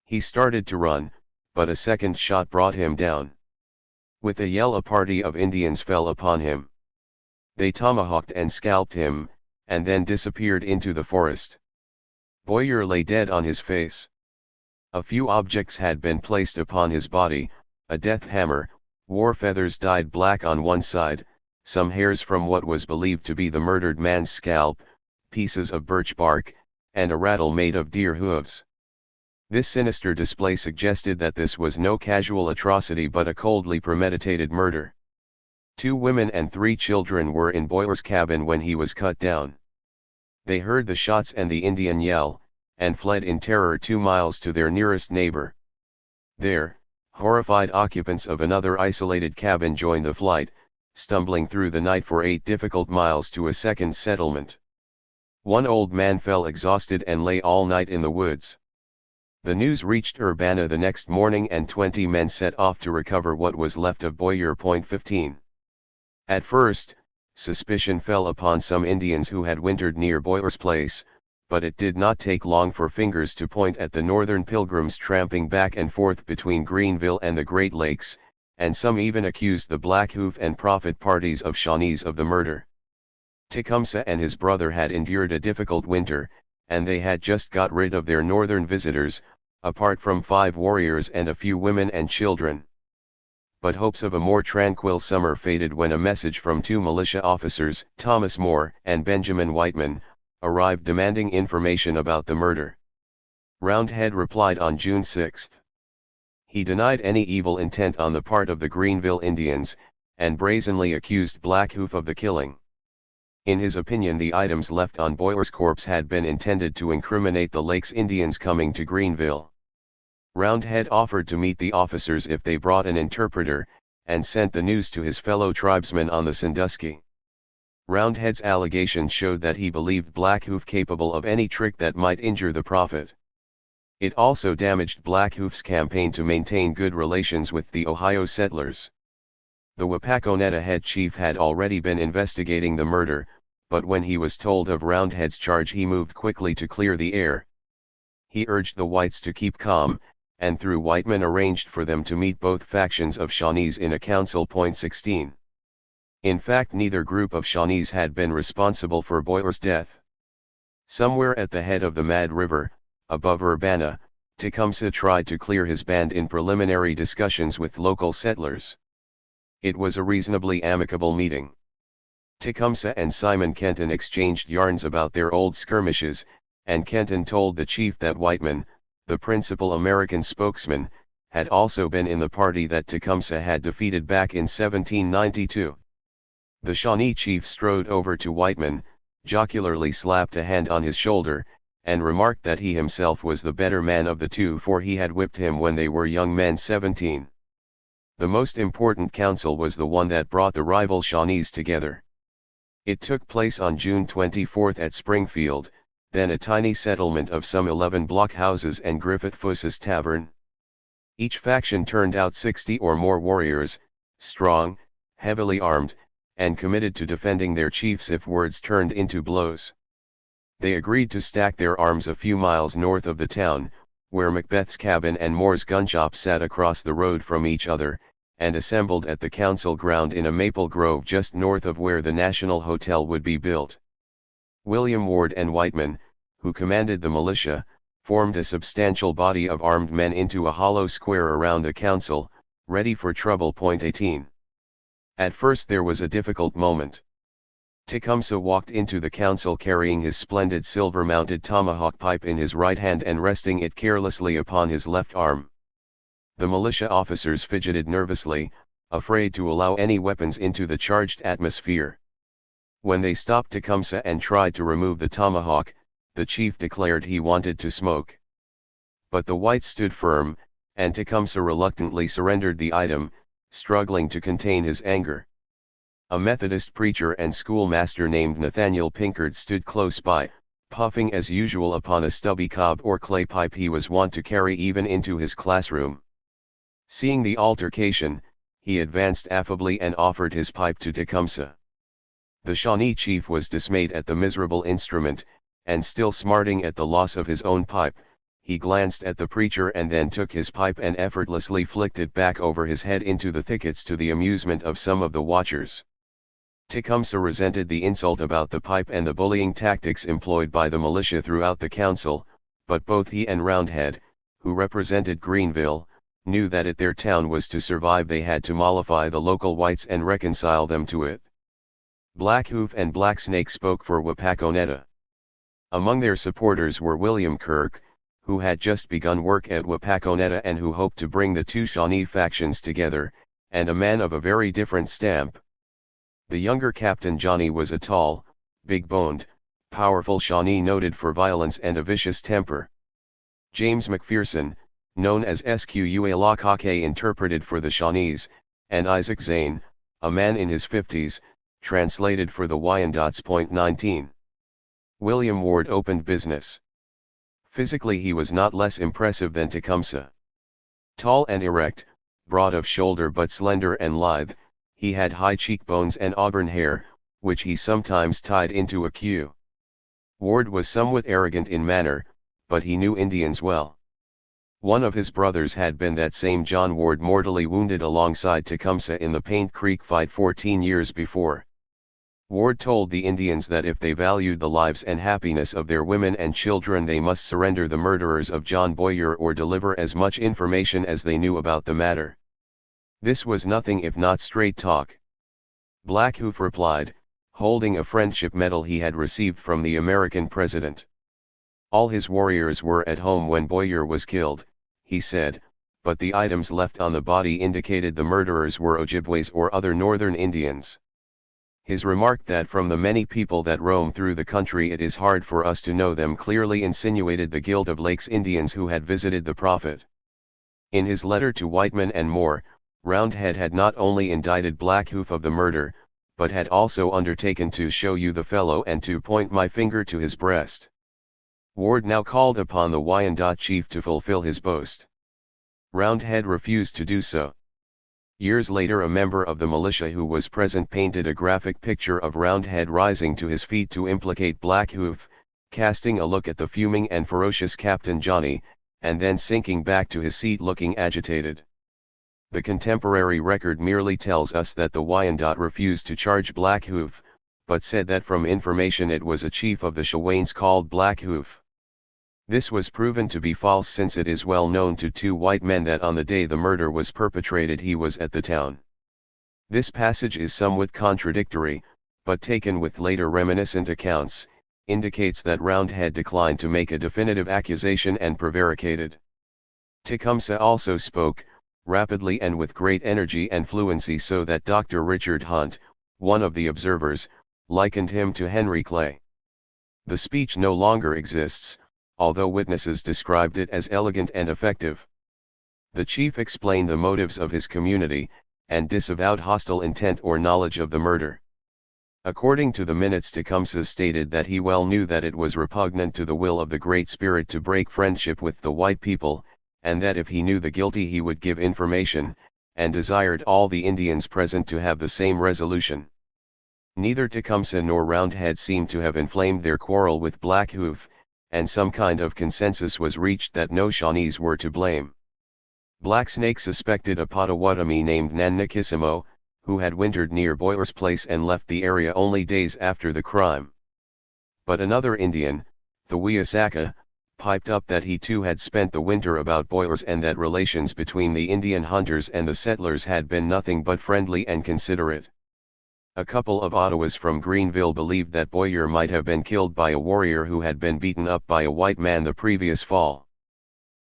He started to run, but a second shot brought him down. With a yell, a party of Indians fell upon him. They tomahawked and scalped him, and then disappeared into the forest. Boyer lay dead on his face. A few objects had been placed upon his body: a death hammer, war feathers dyed black on one side, some hairs from what was believed to be the murdered man's scalp, pieces of birch bark, and a rattle made of deer hooves. This sinister display suggested that this was no casual atrocity but a coldly premeditated murder. 2 women and 3 children were in Boyer's cabin when he was cut down. They heard the shots and the Indian yell, and fled in terror 2 miles to their nearest neighbor. There, horrified occupants of another isolated cabin joined the flight, stumbling through the night for 8 difficult miles to a second settlement. One old man fell exhausted and lay all night in the woods. The news reached Urbana the next morning, and 20 men set off to recover what was left of Boyer. 15. At first, suspicion fell upon some Indians who had wintered near Boyer's place, but it did not take long for fingers to point at the northern pilgrims tramping back and forth between Greenville and the Great Lakes, and some even accused the Black Hoof and Prophet parties of Shawnees of the murder. Tecumseh and his brother had endured a difficult winter, and they had just got rid of their northern visitors, apart from 5 warriors and a few women and children. But hopes of a more tranquil summer faded when a message from 2 militia officers, Thomas Moore and Benjamin Whiteman, arrived demanding information about the murder. Roundhead replied on June 6. He denied any evil intent on the part of the Greenville Indians, and brazenly accused Blackhoof of the killing. In his opinion, the items left on Boyer's corpse had been intended to incriminate the Lakes Indians coming to Greenville. Roundhead offered to meet the officers if they brought an interpreter, and sent the news to his fellow tribesmen on the Sandusky. Roundhead's allegation showed that he believed Blackhoof capable of any trick that might injure the prophet. It also damaged Blackhoof's campaign to maintain good relations with the Ohio settlers. The Wapakoneta head chief had already been investigating the murder, but when he was told of Roundhead's charge he moved quickly to clear the air. He urged the whites to keep calm, and through Whiteman arranged for them to meet both factions of Shawnees in a council. 16. In fact, neither group of Shawnees had been responsible for Boyer's death. Somewhere at the head of the Mad River, above Urbana, Tecumseh tried to clear his band in preliminary discussions with local settlers. It was a reasonably amicable meeting. Tecumseh and Simon Kenton exchanged yarns about their old skirmishes, and Kenton told the chief that Whiteman, the principal American spokesman, had also been in the party that Tecumseh had defeated back in 1792. The Shawnee chief strode over to Whiteman, jocularly slapped a hand on his shoulder, and remarked that he himself was the better man of the two, for he had whipped him when they were young men 17. The most important council was the one that brought the rival Shawnees together. It took place on June 24 at Springfield, then a tiny settlement of some 11 block houses and Griffith Fuss's tavern. Each faction turned out 60 or more warriors, strong, heavily armed, and committed to defending their chiefs if words turned into blows. They agreed to stack their arms a few miles north of the town, where Macbeth's cabin and Moore's gun shop sat across the road from each other, and assembled at the council ground in a maple grove just north of where the National Hotel would be built. William Ward and Whiteman, who commanded the militia, formed a substantial body of armed men into a hollow square around the council, ready for trouble. 18. At first there was a difficult moment. Tecumseh walked into the council carrying his splendid silver-mounted tomahawk pipe in his right hand and resting it carelessly upon his left arm. The militia officers fidgeted nervously, afraid to allow any weapons into the charged atmosphere. When they stopped Tecumseh and tried to remove the tomahawk, the chief declared he wanted to smoke. But the whites stood firm, and Tecumseh reluctantly surrendered the item, struggling to contain his anger. A Methodist preacher and schoolmaster named Nathaniel Pinkard stood close by, puffing as usual upon a stubby cob or clay pipe he was wont to carry even into his classroom. Seeing the altercation, he advanced affably and offered his pipe to Tecumseh. The Shawnee chief was dismayed at the miserable instrument, and still smarting at the loss of his own pipe, he glanced at the preacher and then took his pipe and effortlessly flicked it back over his head into the thickets, to the amusement of some of the watchers. Tecumseh resented the insult about the pipe and the bullying tactics employed by the militia throughout the council, but both he and Roundhead, who represented Greenville, knew that if their town was to survive they had to mollify the local whites and reconcile them to it. Blackhoof and Blacksnake spoke for Wapakoneta. Among their supporters were William Kirk, who had just begun work at Wapakoneta and who hoped to bring the two Shawnee factions together, and a man of a very different stamp. The younger Captain Johnny was a tall, big-boned, powerful Shawnee noted for violence and a vicious temper. James McPherson, known as Squa Lakake, interpreted for the Shawnees, and Isaac Zane, a man in his 50s, translated for the Wyandots. 19. William Ward opened business. Physically he was not less impressive than Tecumseh. Tall and erect, broad of shoulder but slender and lithe, he had high cheekbones and auburn hair, which he sometimes tied into a queue. Ward was somewhat arrogant in manner, but he knew Indians well. One of his brothers had been that same John Ward, mortally wounded alongside Tecumseh in the Paint Creek fight 14 years before. Ward told the Indians that if they valued the lives and happiness of their women and children they must surrender the murderers of John Boyer or deliver as much information as they knew about the matter. This was nothing if not straight talk. Blackhoof replied, holding a friendship medal he had received from the American president. All his warriors were at home when Boyer was killed, he said, but the items left on the body indicated the murderers were Ojibways or other northern Indians. His remark that from the many people that roam through the country it is hard for us to know them clearly insinuated the guilt of Lakes Indians who had visited the prophet. In his letter to Whiteman and Moore, Roundhead had not only indicted Blackhoof of the murder, but had also undertaken to show you the fellow and to point my finger to his breast. Ward now called upon the Wyandot chief to fulfill his boast. Roundhead refused to do so. Years later a member of the militia who was present painted a graphic picture of Roundhead rising to his feet to implicate Blackhoof, casting a look at the fuming and ferocious Captain Johnny, and then sinking back to his seat looking agitated. The contemporary record merely tells us that the Wyandot refused to charge Blackhoof, but said that from information it was a chief of the Cheyennes called Blackhoof. This was proven to be false since it is well known to two white men that on the day the murder was perpetrated he was at the town. This passage is somewhat contradictory, but taken with later reminiscent accounts, indicates that Roundhead declined to make a definitive accusation and prevaricated. Tecumseh also spoke, rapidly and with great energy and fluency so that Dr. Richard Hunt, one of the observers, likened him to Henry Clay. The speech no longer exists, although witnesses described it as elegant and effective. The chief explained the motives of his community, and disavowed hostile intent or knowledge of the murder. According to the minutes, Tecumseh stated that he well knew that it was repugnant to the will of the Great Spirit to break friendship with the white people, and that if he knew the guilty he would give information, and desired all the Indians present to have the same resolution. Neither Tecumseh nor Roundhead seemed to have inflamed their quarrel with Blackhoof, and some kind of consensus was reached that no Shawnees were to blame. Black Snake suspected a Potawatomi named Nanakissimmel, who had wintered near Boyer's place and left the area only days after the crime. But another Indian, the Wiasaka, piped up that he too had spent the winter about Boyer's and that relations between the Indian hunters and the settlers had been nothing but friendly and considerate. A couple of Ottawas from Greenville believed that Boyer might have been killed by a warrior who had been beaten up by a white man the previous fall.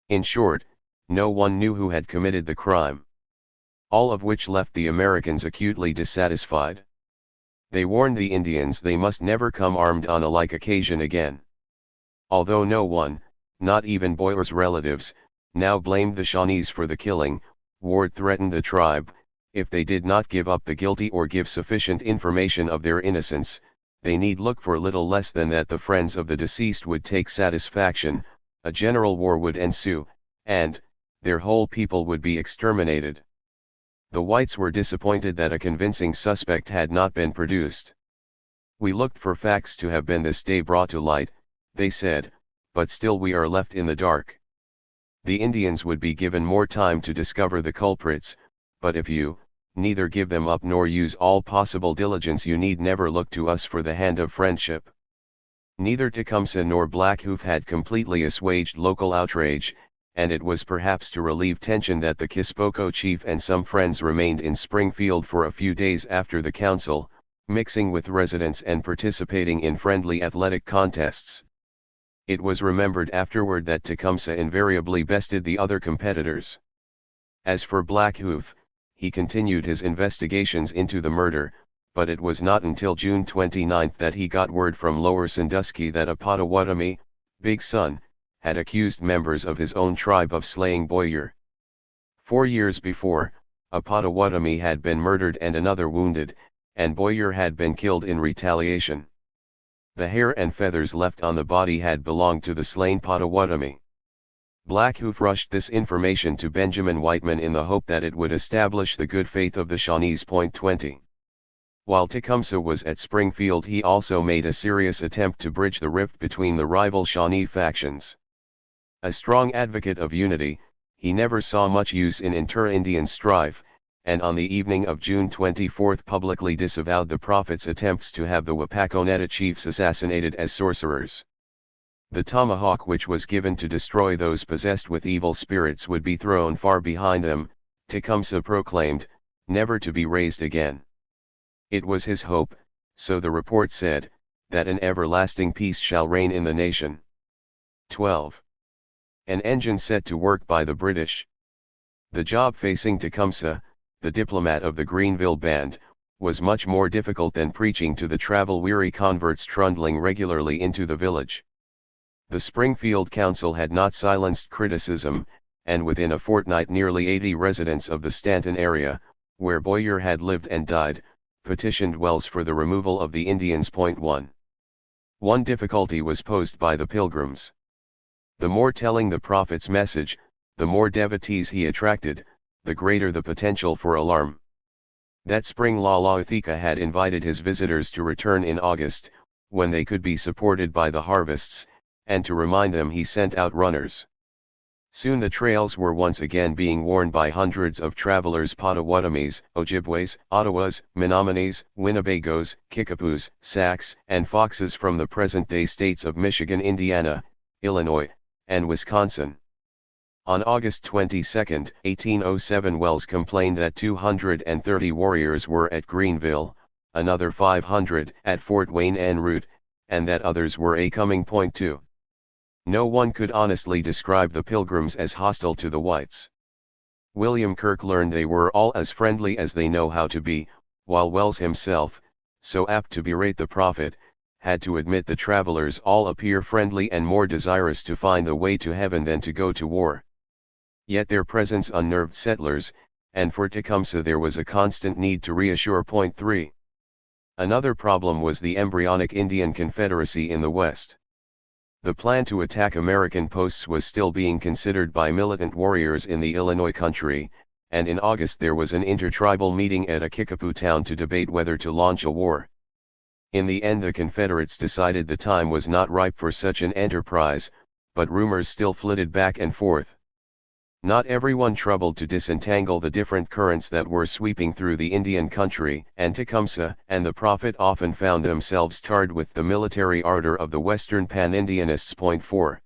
In short, no one knew who had committed the crime. All of which left the Americans acutely dissatisfied. They warned the Indians they must never come armed on a like occasion again. Although no one, not even Boyer's relatives, now blamed the Shawnees for the killing, Ward threatened the tribe, if they did not give up the guilty or give sufficient information of their innocence, they need look for little less than that the friends of the deceased would take satisfaction, a general war would ensue, and their whole people would be exterminated. The whites were disappointed that a convincing suspect had not been produced. We looked for facts to have been this day brought to light, they said, but still we are left in the dark. The Indians would be given more time to discover the culprits, but if you neither give them up nor use all possible diligence, you need never look to us for the hand of friendship. Neither Tecumseh nor Blackhoof had completely assuaged local outrage, and it was perhaps to relieve tension that the Kispoko chief and some friends remained in Springfield for a few days after the council, mixing with residents and participating in friendly athletic contests. It was remembered afterward that Tecumseh invariably bested the other competitors. As for Blackhoof, he continued his investigations into the murder, but it was not until June 29 that he got word from Lower Sandusky that a Potawatomi, Big Son, had accused members of his own tribe of slaying Boyer. 4 years before, a Potawatomi had been murdered and another wounded, and Boyer had been killed in retaliation. The hair and feathers left on the body had belonged to the slain Potawatomi. Blackhoof rushed this information to Benjamin Whiteman in the hope that it would establish the good faith of the Shawnees. 20. While Tecumseh was at Springfield, he also made a serious attempt to bridge the rift between the rival Shawnee factions. A strong advocate of unity, he never saw much use in inter-Indian strife, and on the evening of June 24 publicly disavowed the prophet's attempts to have the Wapakoneta chiefs assassinated as sorcerers. The tomahawk which was given to destroy those possessed with evil spirits would be thrown far behind them, Tecumseh proclaimed, never to be raised again. It was his hope, so the report said, that an everlasting peace shall reign in the nation. 12. An engine set to work by the British. The job facing Tecumseh, the diplomat of the Greenville Band, was much more difficult than preaching to the travel-weary converts trundling regularly into the village. The Springfield Council had not silenced criticism, and within a fortnight nearly 80 residents of the Stanton area, where Boyer had lived and died, petitioned Wells for the removal of the Indians. 1. One difficulty was posed by the Pilgrims. The more telling the prophet's message, the more devotees he attracted, the greater the potential for alarm. That spring Lalaothika had invited his visitors to return in August, when they could be supported by the harvests, and to remind them he sent out runners. Soon the trails were once again being worn by hundreds of travelers: Potawatomis, Ojibways, Ottawas, Menomonies, Winnebagos, Kickapoos, Sacs, and Foxes from the present-day states of Michigan, Indiana, Illinois, and Wisconsin. On August 22, 1807, Wells complained that 230 warriors were at Greenville, another 500 at Fort Wayne en route, and that others were a-coming. 2. No one could honestly describe the Pilgrims as hostile to the whites. William Kirk learned they were all as friendly as they know how to be, while Wells himself, so apt to berate the prophet, had to admit the travelers all appear friendly and more desirous to find the way to heaven than to go to war. Yet their presence unnerved settlers, and for Tecumseh there was a constant need to reassure. 3. Another problem was the embryonic Indian Confederacy in the West. The plan to attack American posts was still being considered by militant warriors in the Illinois country, and in August there was an intertribal meeting at a Kickapoo town to debate whether to launch a war. In the end the Confederates decided the time was not ripe for such an enterprise, but rumors still flitted back and forth. Not everyone troubled to disentangle the different currents that were sweeping through the Indian country, and Tecumseh and the prophet often found themselves tarred with the military ardor of the Western Pan-Indianists. 4.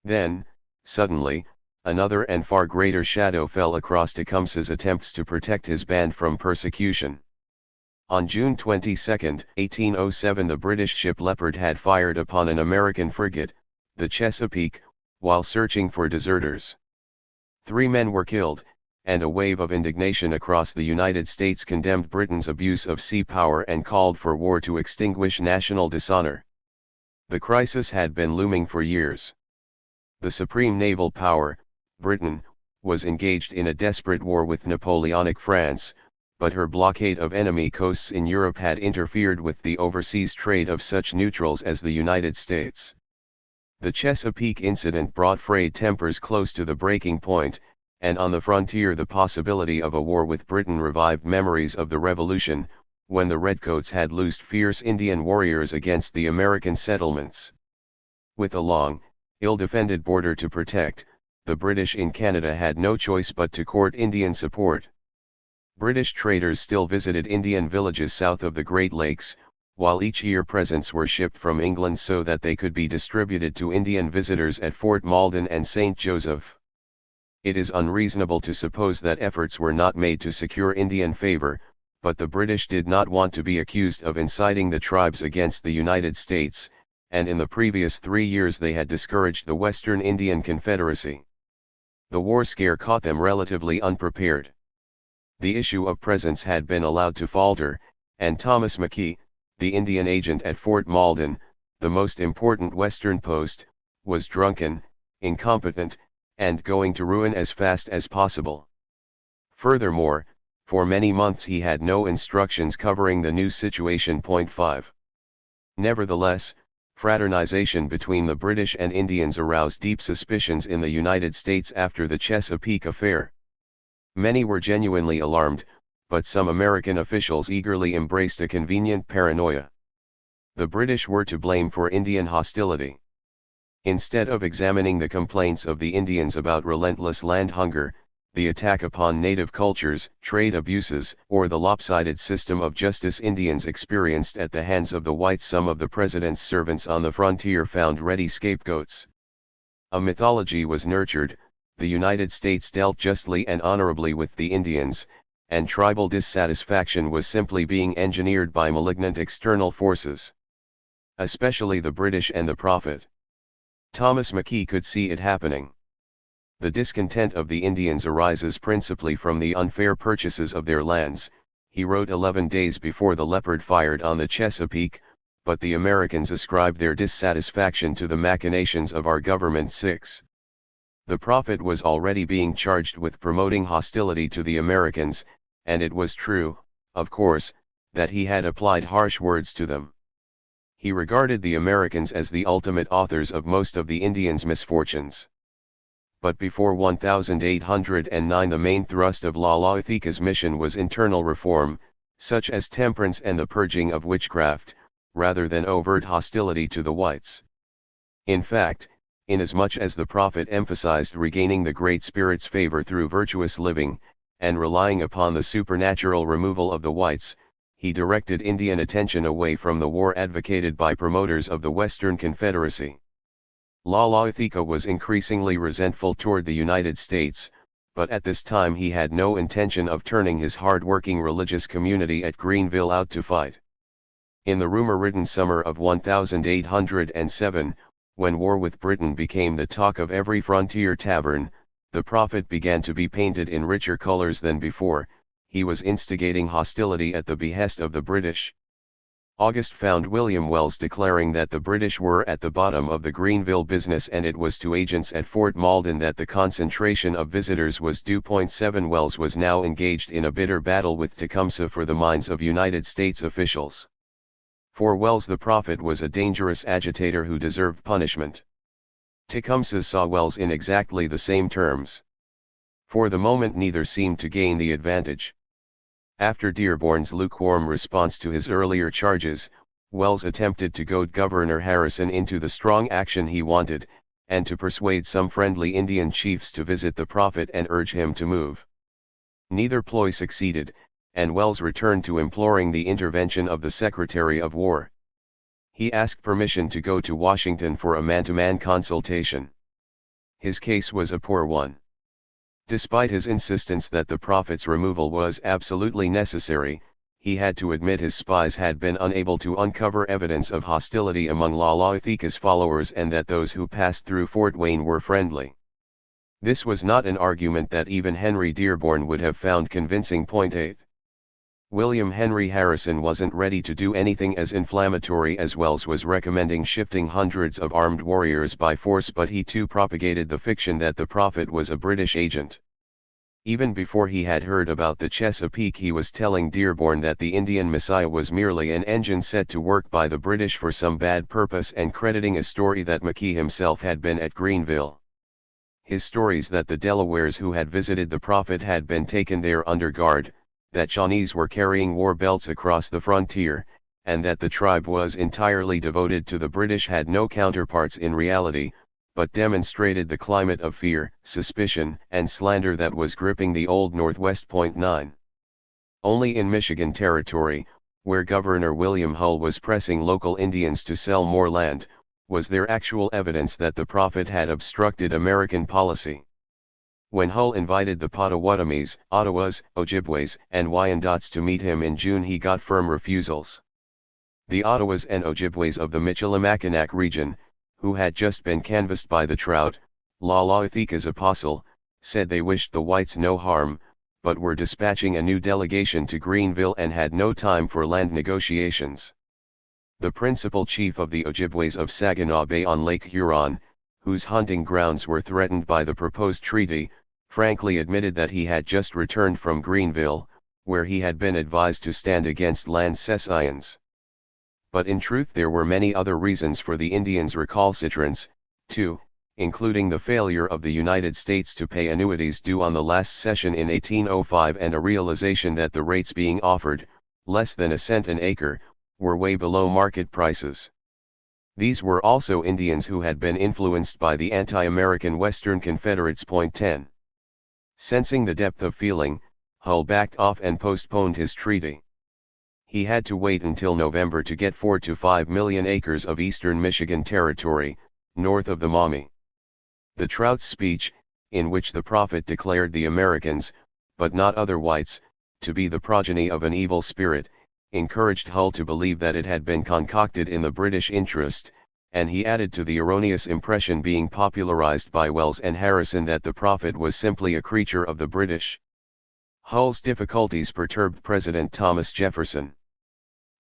Then, suddenly, another and far greater shadow fell across Tecumseh's attempts to protect his band from persecution. On June 22, 1807, the British ship Leopard had fired upon an American frigate, the Chesapeake, while searching for deserters. 3 men were killed, and a wave of indignation across the United States condemned Britain's abuse of sea power and called for war to extinguish national dishonor. The crisis had been looming for years. The supreme naval power, Britain, was engaged in a desperate war with Napoleonic France, but her blockade of enemy coasts in Europe had interfered with the overseas trade of such neutrals as the United States. The Chesapeake incident brought frayed tempers close to the breaking point, and on the frontier the possibility of a war with Britain revived memories of the Revolution, when the Redcoats had loosed fierce Indian warriors against the American settlements. With a long, ill-defended border to protect, the British in Canada had no choice but to court Indian support. British traders still visited Indian villages south of the Great Lakes, while each year presents were shipped from England so that they could be distributed to Indian visitors at Fort Malden and St. Joseph. It is unreasonable to suppose that efforts were not made to secure Indian favor, but the British did not want to be accused of inciting the tribes against the United States, and in the previous 3 years they had discouraged the Western Indian Confederacy. The war scare caught them relatively unprepared. The issue of presents had been allowed to falter, and Thomas McKee, the Indian agent at Fort Malden, the most important Western post, was drunken, incompetent, and going to ruin as fast as possible. Furthermore, for many months he had no instructions covering the new situation. 5. Nevertheless, fraternization between the British and Indians aroused deep suspicions in the United States after the Chesapeake affair. Many were genuinely alarmed, but some American officials eagerly embraced a convenient paranoia. The British were to blame for Indian hostility. Instead of examining the complaints of the Indians about relentless land hunger, the attack upon native cultures, trade abuses, or the lopsided system of justice Indians experienced at the hands of the whites, some of the president's servants on the frontier found ready scapegoats. A mythology was nurtured: the United States dealt justly and honorably with the Indians, and tribal dissatisfaction was simply being engineered by malignant external forces. Especially the British and the prophet. Thomas McKee could see it happening. The discontent of the Indians arises principally from the unfair purchases of their lands, he wrote 11 days before the Leopard fired on the Chesapeake, but the Americans ascribed their dissatisfaction to the machinations of our government. 6. The prophet was already being charged with promoting hostility to the Americans, and it was true, of course, that he had applied harsh words to them. He regarded the Americans as the ultimate authors of most of the Indians' misfortunes. But before 1809 the main thrust of Lalaothika's mission was internal reform, such as temperance and the purging of witchcraft, rather than overt hostility to the whites. In fact, inasmuch as the prophet emphasized regaining the Great Spirit's favor through virtuous living, and relying upon the supernatural removal of the whites, he directed Indian attention away from the war advocated by promoters of the Western Confederacy. Lalaothika was increasingly resentful toward the United States, but at this time he had no intention of turning his hard-working religious community at Greenville out to fight. In the rumor-ridden summer of 1807, when war with Britain became the talk of every frontier tavern, the prophet began to be painted in richer colors than before. He was instigating hostility at the behest of the British. August found William Wells declaring that the British were at the bottom of the Greenville business and it was to agents at Fort Malden that the concentration of visitors was due. 7 Wells was now engaged in a bitter battle with Tecumseh for the minds of United States officials. For Wells the prophet was a dangerous agitator who deserved punishment. Tecumseh saw Wells in exactly the same terms. For the moment neither seemed to gain the advantage. After Dearborn's lukewarm response to his earlier charges, Wells attempted to goad Governor Harrison into the strong action he wanted, and to persuade some friendly Indian chiefs to visit the prophet and urge him to move. Neither ploy succeeded, and Wells returned to imploring the intervention of the Secretary of War. He asked permission to go to Washington for a man-to-man consultation. His case was a poor one. Despite his insistence that the prophet's removal was absolutely necessary, he had to admit his spies had been unable to uncover evidence of hostility among Lalaothika's followers and that those who passed through Fort Wayne were friendly. This was not an argument that even Henry Dearborn would have found convincing. 8. William Henry Harrison wasn't ready to do anything as inflammatory as Wells was recommending shifting hundreds of armed warriors by force, but he too propagated the fiction that the prophet was a British agent. Even before he had heard about the Chesapeake he was telling Dearborn that the Indian Messiah was merely an engine set to work by the British for some bad purpose and crediting a story that McKee himself had been at Greenville. His stories that the Delawares who had visited the prophet had been taken there under guard, that Shawnees were carrying war belts across the frontier, and that the tribe was entirely devoted to the British had no counterparts in reality, but demonstrated the climate of fear, suspicion, and slander that was gripping the Old Northwest. 9. Only in Michigan Territory, where Governor William Hull was pressing local Indians to sell more land, was there actual evidence that the prophet had obstructed American policy. When Hull invited the Potawatomis, Ottawas, Ojibways, and Wyandots to meet him in June he got firm refusals. The Ottawas and Ojibways of the Michilimackinac region, who had just been canvassed by the Trout, Lalaothika's apostle, said they wished the whites no harm, but were dispatching a new delegation to Greenville and had no time for land negotiations. The principal chief of the Ojibways of Saginaw Bay on Lake Huron, whose hunting grounds were threatened by the proposed treaty, frankly admitted that he had just returned from Greenville, where he had been advised to stand against land cessions. But in truth there were many other reasons for the Indians' recalcitrance, too, including the failure of the United States to pay annuities due on the last session in 1805 and a realization that the rates being offered, less than a cent an acre, were way below market prices. These were also Indians who had been influenced by the anti-American Western Confederates. 10. Sensing the depth of feeling, Hull backed off and postponed his treaty. He had to wait until November to get 4 to 5 million acres of eastern Michigan Territory, north of the Maumee. The Trout's speech, in which the prophet declared the Americans, but not other whites, to be the progeny of an evil spirit, encouraged Hull to believe that it had been concocted in the British interest, and he added to the erroneous impression being popularized by Wells and Harrison that the Prophet was simply a creature of the British. Hull's difficulties perturbed President Thomas Jefferson.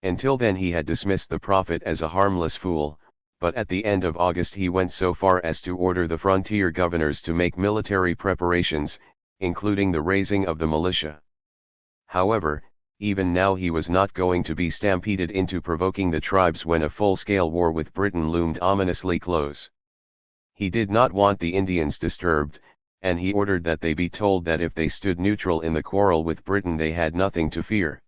Until then he had dismissed the Prophet as a harmless fool, but at the end of August he went so far as to order the frontier governors to make military preparations, including the raising of the militia. However, even now he was not going to be stampeded into provoking the tribes when a full-scale war with Britain loomed ominously close. He did not want the Indians disturbed, and he ordered that they be told that if they stood neutral in the quarrel with Britain they had nothing to fear.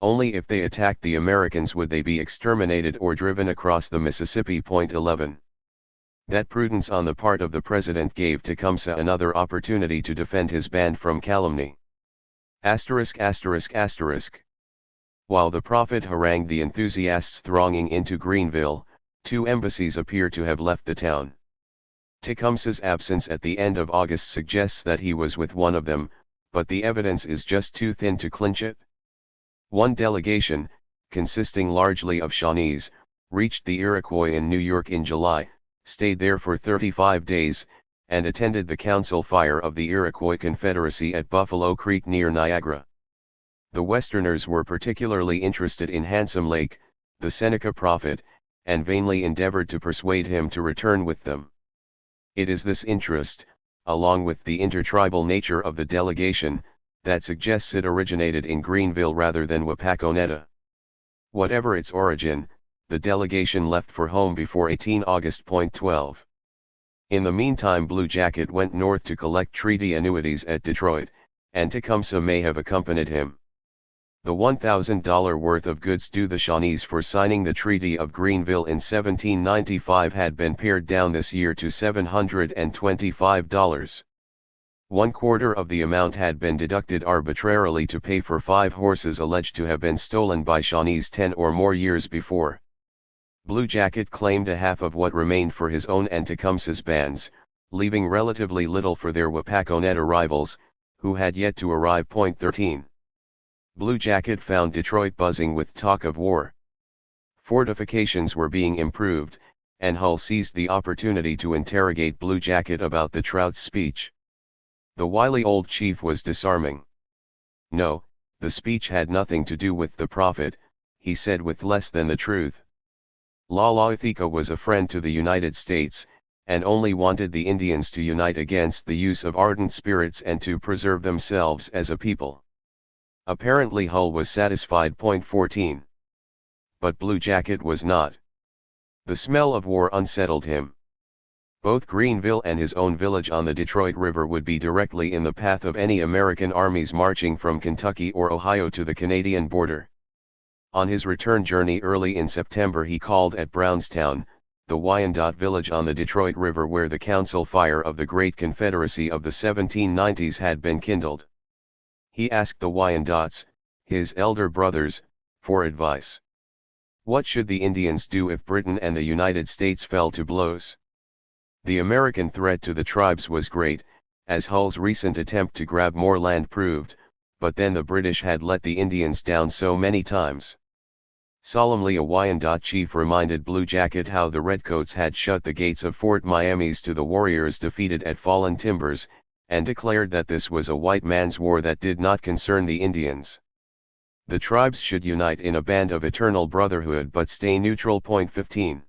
Only if they attacked the Americans would they be exterminated or driven across the Mississippi. 11. That prudence on the part of the President gave Tecumseh another opportunity to defend his band from calumny. While the Prophet harangued the enthusiasts thronging into Greenville, 2 embassies appear to have left the town. Tecumseh's absence at the end of August suggests that he was with one of them, but the evidence is just too thin to clinch it. One delegation, consisting largely of Shawnees, reached the Iroquois in New York in July, stayed there for 35 days, and attended the council fire of the Iroquois Confederacy at Buffalo Creek near Niagara. The Westerners were particularly interested in Handsome Lake, the Seneca Prophet, and vainly endeavored to persuade him to return with them. It is this interest, along with the intertribal nature of the delegation, that suggests it originated in Greenville rather than Wapakoneta. Whatever its origin, the delegation left for home before 18 August. 12. In the meantime Blue Jacket went north to collect treaty annuities at Detroit, and Tecumseh may have accompanied him. The $1,000 worth of goods due the Shawnees for signing the Treaty of Greenville in 1795 had been pared down this year to $725. 1/4 of the amount had been deducted arbitrarily to pay for 5 horses alleged to have been stolen by Shawnees 10 or more years before. Blue Jacket claimed a half of what remained for his own and Tecumseh's bands, leaving relatively little for their Wapakoneta rivals, who had yet to arrive. 13. Blue Jacket found Detroit buzzing with talk of war. Fortifications were being improved, and Hull seized the opportunity to interrogate Blue Jacket about the Trout's speech. The wily old chief was disarming. No, the speech had nothing to do with the Prophet, he said with less than the truth. Lalaithika was a friend to the United States, and only wanted the Indians to unite against the use of ardent spirits and to preserve themselves as a people. Apparently Hull was satisfied. 14. But Blue Jacket was not. The smell of war unsettled him. Both Greenville and his own village on the Detroit River would be directly in the path of any American armies marching from Kentucky or Ohio to the Canadian border. On his return journey early in September he called at Brownstown, the Wyandot village on the Detroit River where the council fire of the Great Confederacy of the 1790s had been kindled. He asked the Wyandots, his elder brothers, for advice. What should the Indians do if Britain and the United States fell to blows? The American threat to the tribes was great, as Hull's recent attempt to grab more land proved, but then the British had let the Indians down so many times. Solemnly a Wyandot chief reminded Blue Jacket how the Redcoats had shut the gates of Fort Miamis to the warriors defeated at Fallen Timbers, and declared that this was a white man's war that did not concern the Indians. The tribes should unite in a band of eternal brotherhood but stay neutral. 15.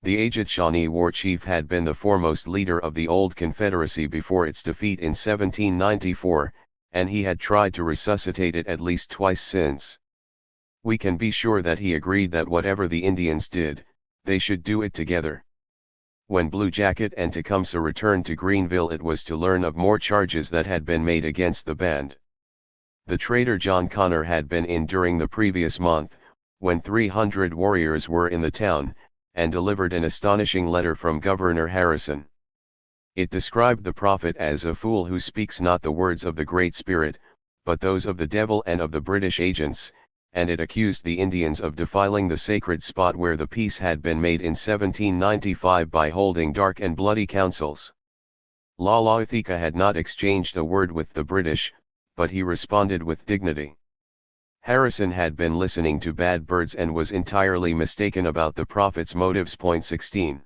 The aged Shawnee war chief had been the foremost leader of the old Confederacy before its defeat in 1794, and he had tried to resuscitate it at least twice since. We can be sure that he agreed that whatever the Indians did, they should do it together. When Blue Jacket and Tecumseh returned to Greenville it was to learn of more charges that had been made against the band. The traitor John Connor had been in during the previous month, when 300 warriors were in the town, and delivered an astonishing letter from Governor Harrison. It described the Prophet as a fool who speaks not the words of the Great Spirit, but those of the devil and of the British agents, and it accused the Indians of defiling the sacred spot where the peace had been made in 1795 by holding dark and bloody councils. Lalaithika had not exchanged a word with the British, but he responded with dignity. Harrison had been listening to bad birds and was entirely mistaken about the prophet's motives. 16.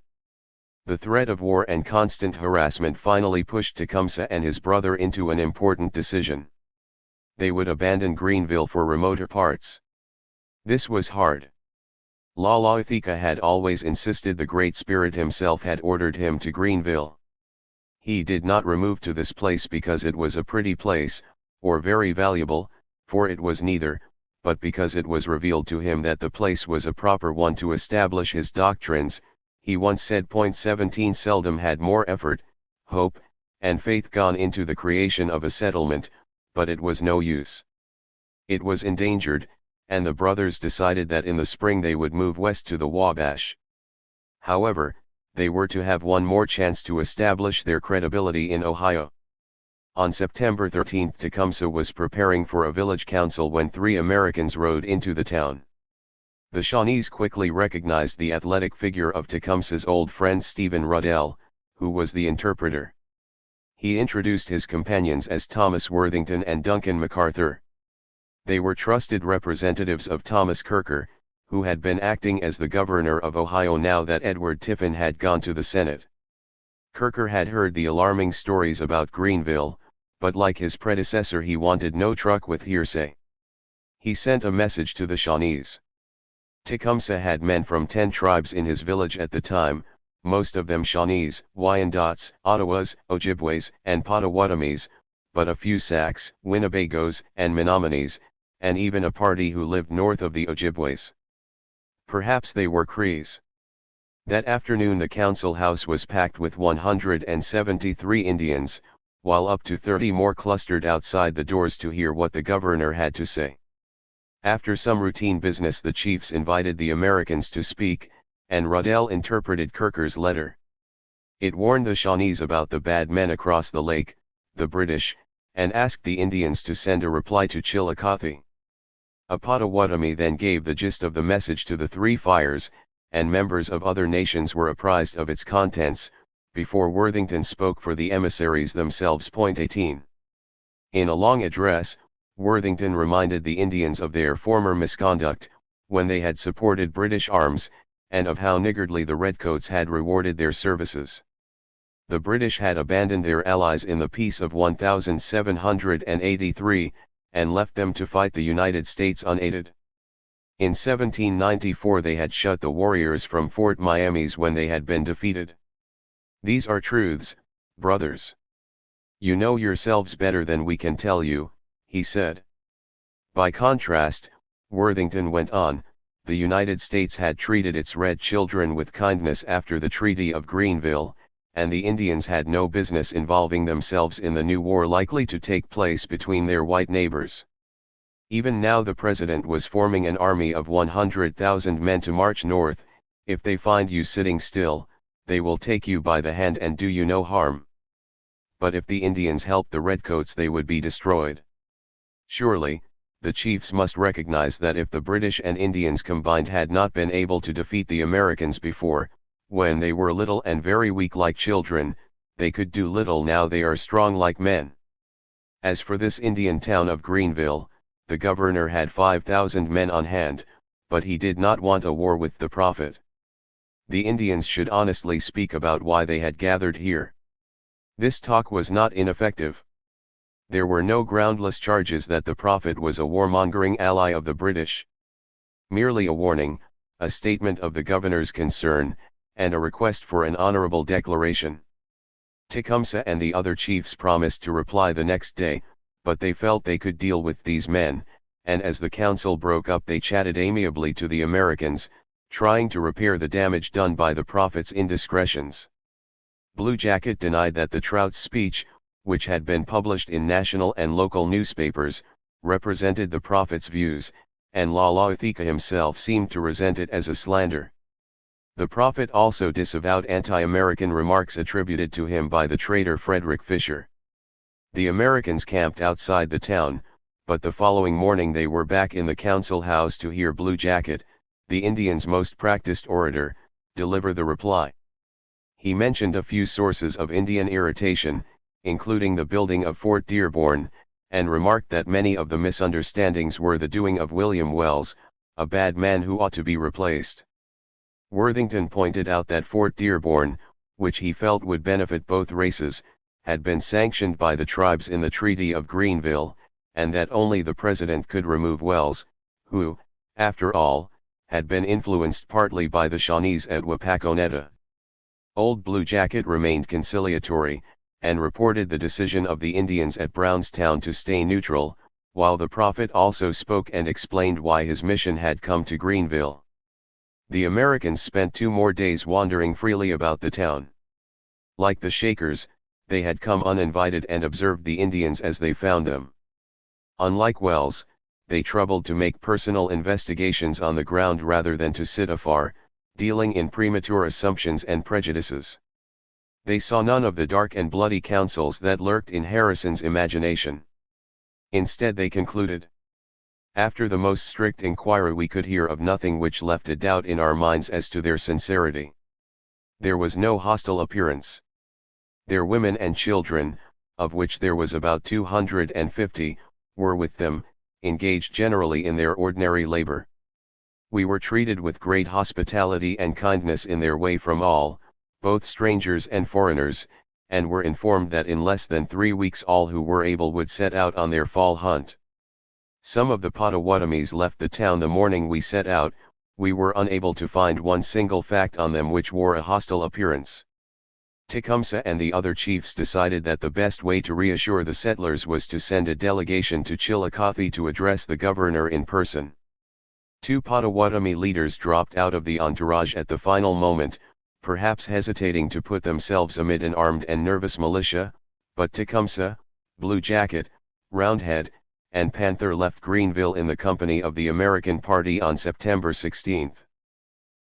The threat of war and constant harassment finally pushed Tecumseh and his brother into an important decision. They would abandon Greenville for remoter parts. This was hard. Lalaithika had always insisted the Great Spirit himself had ordered him to Greenville. He did not remove to this place because it was a pretty place, or very valuable, for it was neither, but because it was revealed to him that the place was a proper one to establish his doctrines. He once said. 17 Seldom had more effort, hope, and faith gone into the creation of a settlement, but it was no use. It was endangered, and the brothers decided that in the spring they would move west to the Wabash. However, they were to have one more chance to establish their credibility in Ohio. On September 13, Tecumseh was preparing for a village council when 3 Americans rode into the town. The Shawnees quickly recognized the athletic figure of Tecumseh's old friend Stephen Ruddell, who was the interpreter. He introduced his companions as Thomas Worthington and Duncan MacArthur. They were trusted representatives of Thomas Kirker, who had been acting as the governor of Ohio now that Edward Tiffin had gone to the Senate. Kirker had heard the alarming stories about Greenville, but like his predecessor he wanted no truck with hearsay. He sent a message to the Shawnees. Tecumseh had men from 10 tribes in his village at the time, most of them Shawnees, Wyandots, Ottawas, Ojibways, and Potawatomis, but a few Sacs, Winnebagos, and Menominees, and even a party who lived north of the Ojibways. Perhaps they were Crees. That afternoon the council house was packed with 173 Indians, while up to 30 more clustered outside the doors to hear what the governor had to say. After some routine business the chiefs invited the Americans to speak, and Ruddell interpreted Kirker's letter. It warned the Shawnees about the bad men across the lake, the British, and asked the Indians to send a reply to Chillicothe. A Potawatomi then gave the gist of the message to the 3 fires, and members of other nations were apprised of its contents, before Worthington spoke for the emissaries themselves. 18. In a long address, Worthington reminded the Indians of their former misconduct, when they had supported British arms, and of how niggardly the Redcoats had rewarded their services. The British had abandoned their allies in the Peace of 1783, and left them to fight the United States unaided. In 1794 they had shut the warriors from Fort Miamis when they had been defeated. These are truths, brothers. You know yourselves better than we can tell you, he said. By contrast, Worthington went on, the United States had treated its red children with kindness after the Treaty of Greenville, and the Indians had no business involving themselves in the new war likely to take place between their white neighbors. Even now the president was forming an army of 100,000 men to march north. If they find you sitting still, they will take you by the hand and do you no harm. But if the Indians helped the Redcoats they would be destroyed. Surely, the chiefs must recognize that if the British and Indians combined had not been able to defeat the Americans before, when they were little and very weak like children, they could do little now they are strong like men. As for this Indian town of Greenville, the governor had 5,000 men on hand, but he did not want a war with the prophet. The Indians should honestly speak about why they had gathered here. This talk was not ineffective. There were no groundless charges that the prophet was a warmongering ally of the British. Merely a warning, a statement of the governor's concern, and a request for an honorable declaration. Tecumseh and the other chiefs promised to reply the next day, but they felt they could deal with these men, and as the council broke up they chatted amiably to the Americans, trying to repair the damage done by the prophet's indiscretions. Blue Jacket denied that the Trout's speech, which had been published in national and local newspapers, represented the prophet's views, and Lalaithika himself seemed to resent it as a slander. The prophet also disavowed anti-American remarks attributed to him by the traitor Frederick Fisher. The Americans camped outside the town, but the following morning they were back in the council house to hear Blue Jacket, the Indians' most practiced orator, deliver the reply. He mentioned a few sources of Indian irritation, including the building of Fort Dearborn, and remarked that many of the misunderstandings were the doing of William Wells, a bad man who ought to be replaced. Worthington pointed out that Fort Dearborn, which he felt would benefit both races, had been sanctioned by the tribes in the Treaty of Greenville, and that only the President could remove Wells, who, after all, had been influenced partly by the Shawnees at Wapakoneta. Old Blue Jacket remained conciliatory, and reported the decision of the Indians at Brownstown to stay neutral, while the prophet also spoke and explained why his mission had come to Greenville. The Americans spent 2 more days wandering freely about the town. Like the Shakers, they had come uninvited and observed the Indians as they found them. Unlike Wells, they troubled to make personal investigations on the ground rather than to sit afar, dealing in premature assumptions and prejudices. They saw none of the dark and bloody counsels that lurked in Harrison's imagination. Instead they concluded, after the most strict inquiry we could hear of nothing which left a doubt in our minds as to their sincerity. There was no hostile appearance. Their women and children, of which there was about 250, were with them, engaged generally in their ordinary labor. We were treated with great hospitality and kindness in their way from all, both strangers and foreigners, and were informed that in less than 3 weeks all who were able would set out on their fall hunt. Some of the Potawatomis left the town the morning we set out. We were unable to find one single fact on them which wore a hostile appearance. Tecumseh and the other chiefs decided that the best way to reassure the settlers was to send a delegation to Chillicothe to address the governor in person. 2 Potawatomi leaders dropped out of the entourage at the final moment, perhaps hesitating to put themselves amid an armed and nervous militia, but Tecumseh, Blue Jacket, Roundhead, and Panther left Greenville in the company of the American Party on September 16.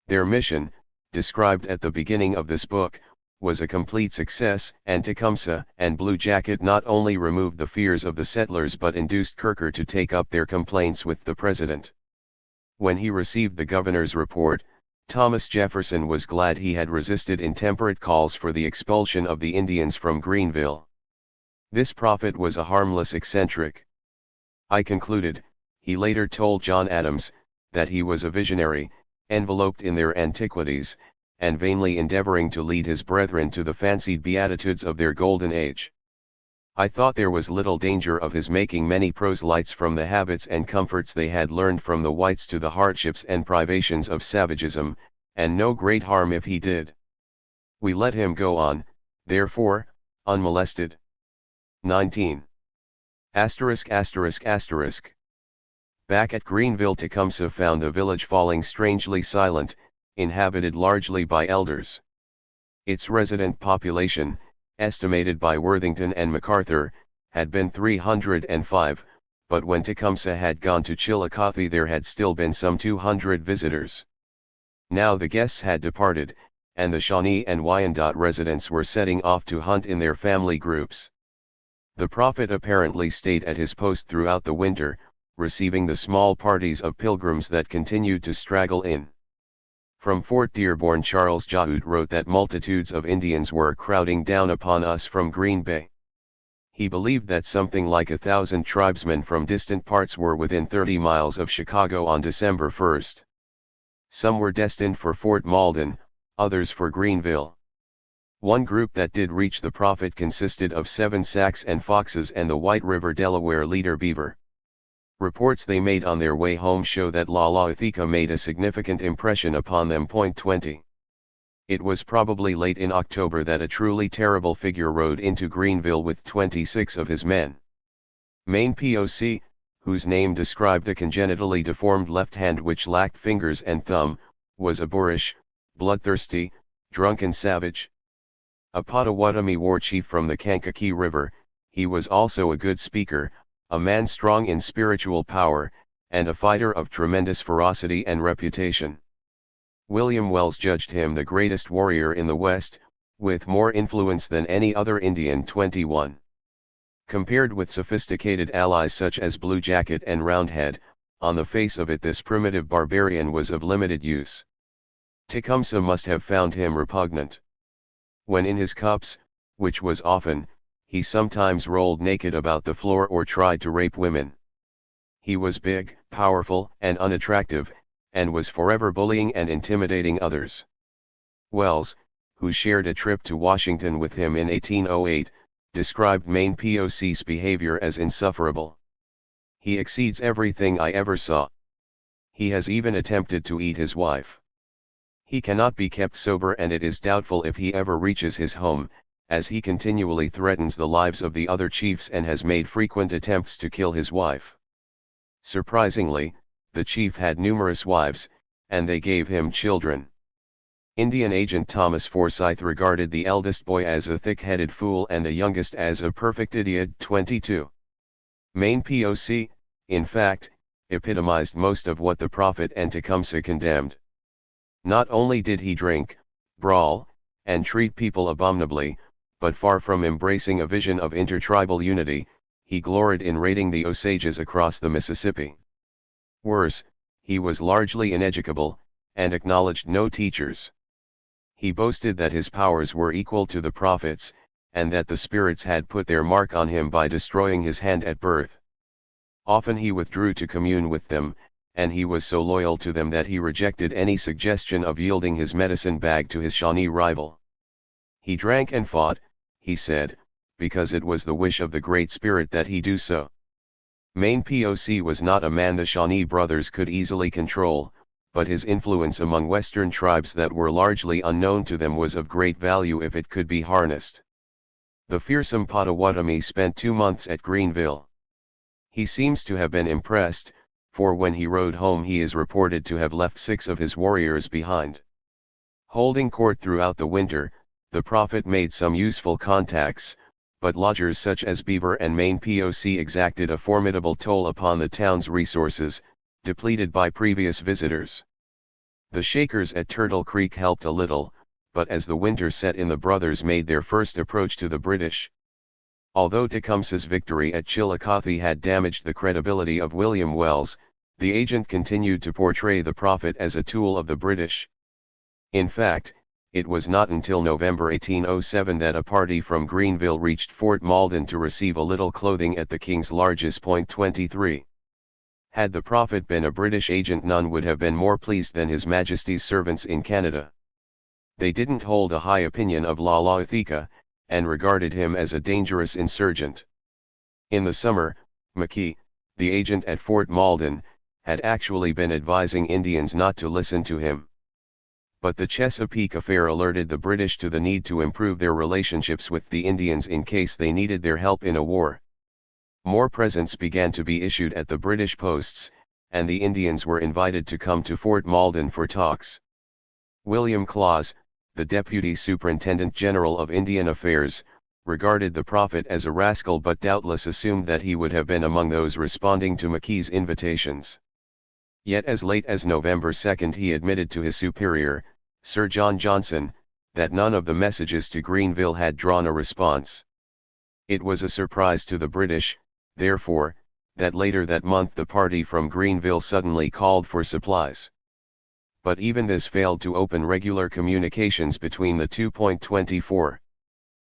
Their mission, described at the beginning of this book, was a complete success, and Tecumseh and Blue Jacket not only removed the fears of the settlers but induced Kirker to take up their complaints with the President. When he received the governor's report, Thomas Jefferson was glad he had resisted intemperate calls for the expulsion of the Indians from Greenville. This prophet was a harmless eccentric. I concluded, he later told John Adams, that he was a visionary, enveloped in their antiquities, and vainly endeavoring to lead his brethren to the fancied beatitudes of their golden age. I thought there was little danger of his making many proselytes from the habits and comforts they had learned from the whites to the hardships and privations of savagism, and no great harm if he did. We let him go on, therefore, unmolested. 19. Back at Greenville, Tecumseh found the village falling strangely silent, inhabited largely by elders. Its resident population, estimated by Worthington and MacArthur, had been 305, but when Tecumseh had gone to Chillicothe there had still been some 200 visitors. Now the guests had departed, and the Shawnee and Wyandot residents were setting off to hunt in their family groups. The prophet apparently stayed at his post throughout the winter, receiving the small parties of pilgrims that continued to straggle in. From Fort Dearborn, Charles Jahoot wrote that multitudes of Indians were crowding down upon us from Green Bay. He believed that something like 1,000 tribesmen from distant parts were within 30 miles of Chicago on December 1. Some were destined for Fort Malden, others for Greenville. One group that did reach the prophet consisted of 7 Sacs and Foxes and the White River Delaware leader Beaver. Reports they made on their way home show that Lalaithika made a significant impression upon them. 20. It was probably late in October that a truly terrible figure rode into Greenville with 26 of his men. Maine POC, whose name described a congenitally deformed left hand which lacked fingers and thumb, was a boorish, bloodthirsty, drunken savage. A Potawatomi war chief from the Kankakee River, he was also a good speaker, a man strong in spiritual power, and a fighter of tremendous ferocity and reputation. William Wells judged him the greatest warrior in the West, with more influence than any other Indian. 21. Compared with sophisticated allies such as Blue Jacket and Roundhead, on the face of it this primitive barbarian was of limited use. Tecumseh must have found him repugnant. When in his cups, which was often, he sometimes rolled naked about the floor or tried to rape women. He was big, powerful, and unattractive, and was forever bullying and intimidating others. Wells, who shared a trip to Washington with him in 1808, described Maine POC's behavior as insufferable. "He exceeds everything I ever saw. He has even attempted to eat his wife. He cannot be kept sober, and it is doubtful if he ever reaches his home, as he continually threatens the lives of the other chiefs and has made frequent attempts to kill his wife." Surprisingly, the chief had numerous wives, and they gave him children. Indian agent Thomas Forsyth regarded the eldest boy as a thick-headed fool and the youngest as a perfect idiot. 22. Maine POC, in fact, epitomized most of what the prophet and Tecumseh condemned. Not only did he drink, brawl, and treat people abominably, but far from embracing a vision of intertribal unity, he gloried in raiding the Osages across the Mississippi. Worse, he was largely ineducable, and acknowledged no teachers. He boasted that his powers were equal to the prophets, and that the spirits had put their mark on him by destroying his hand at birth. Often he withdrew to commune with them, and he was so loyal to them that he rejected any suggestion of yielding his medicine bag to his Shawnee rival. He drank and fought, he said, because it was the wish of the Great Spirit that he do so. Maine POC was not a man the Shawnee brothers could easily control, but his influence among Western tribes that were largely unknown to them was of great value if it could be harnessed. The fearsome Potawatomi spent 2 months at Greenville. He seems to have been impressed, for when he rode home he is reported to have left 6 of his warriors behind. Holding court throughout the winter, the prophet made some useful contacts, but lodgers such as Beaver and Maine POC exacted a formidable toll upon the town's resources, depleted by previous visitors. The Shakers at Turtle Creek helped a little, but as the winter set in the brothers made their first approach to the British. Although Tecumseh's victory at Chillicothe had damaged the credibility of William Wells, the agent continued to portray the prophet as a tool of the British. In fact, it was not until November 1807 that a party from Greenville reached Fort Malden to receive a little clothing at the King's Largesse. 23. Had the prophet been a British agent, none would have been more pleased than His Majesty's servants in Canada. They didn't hold a high opinion of Lalaitheka, and regarded him as a dangerous insurgent. In the summer, McKee, the agent at Fort Malden, had actually been advising Indians not to listen to him. But the Chesapeake affair alerted the British to the need to improve their relationships with the Indians in case they needed their help in a war. More presents began to be issued at the British posts, and the Indians were invited to come to Fort Malden for talks. William Claus, the Deputy Superintendent General of Indian Affairs, regarded the prophet as a rascal but doubtless assumed that he would have been among those responding to McKee's invitations. Yet as late as November 2 he admitted to his superior, Sir John Johnson, that none of the messages to Greenville had drawn a response. It was a surprise to the British, therefore, that later that month the party from Greenville suddenly called for supplies. But even this failed to open regular communications between the two. 24.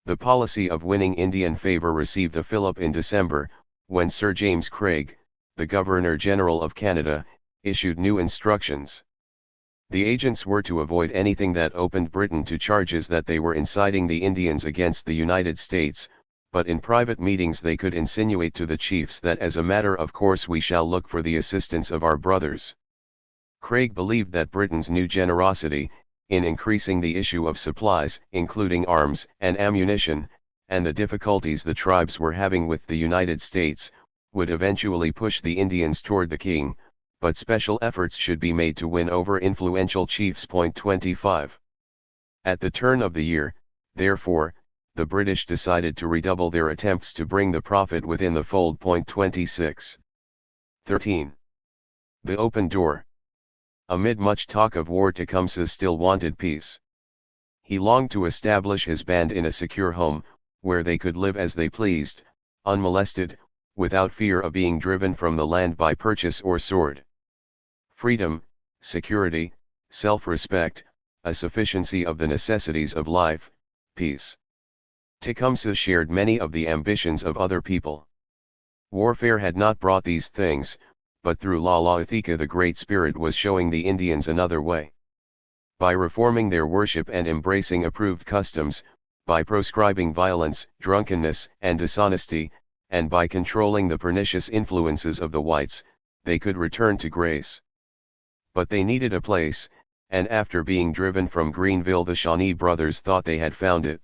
The policy of winning Indian favor received a fillip in December, when Sir James Craig, the Governor-General of Canada, issued new instructions. The agents were to avoid anything that opened Britain to charges that they were inciting the Indians against the United States, but in private meetings they could insinuate to the chiefs that as a matter of course we shall look for the assistance of our brothers. Craig believed that Britain's new generosity, in increasing the issue of supplies, including arms and ammunition, and the difficulties the tribes were having with the United States, would eventually push the Indians toward the king, but special efforts should be made to win over influential chiefs. 25. At the turn of the year, therefore, the British decided to redouble their attempts to bring the prophet within the fold. 26. 13. The open door. Amid much talk of war, Tecumseh still wanted peace. He longed to establish his band in a secure home, where they could live as they pleased, unmolested, without fear of being driven from the land by purchase or sword. Freedom, security, self-respect, a sufficiency of the necessities of life, peace. Tecumseh shared many of the ambitions of other people. Warfare had not brought these things, but through Lalaithika the Great Spirit was showing the Indians another way. By reforming their worship and embracing approved customs, by proscribing violence, drunkenness, and dishonesty, and by controlling the pernicious influences of the whites, they could return to grace. But they needed a place, and after being driven from Greenville the Shawnee brothers thought they had found it.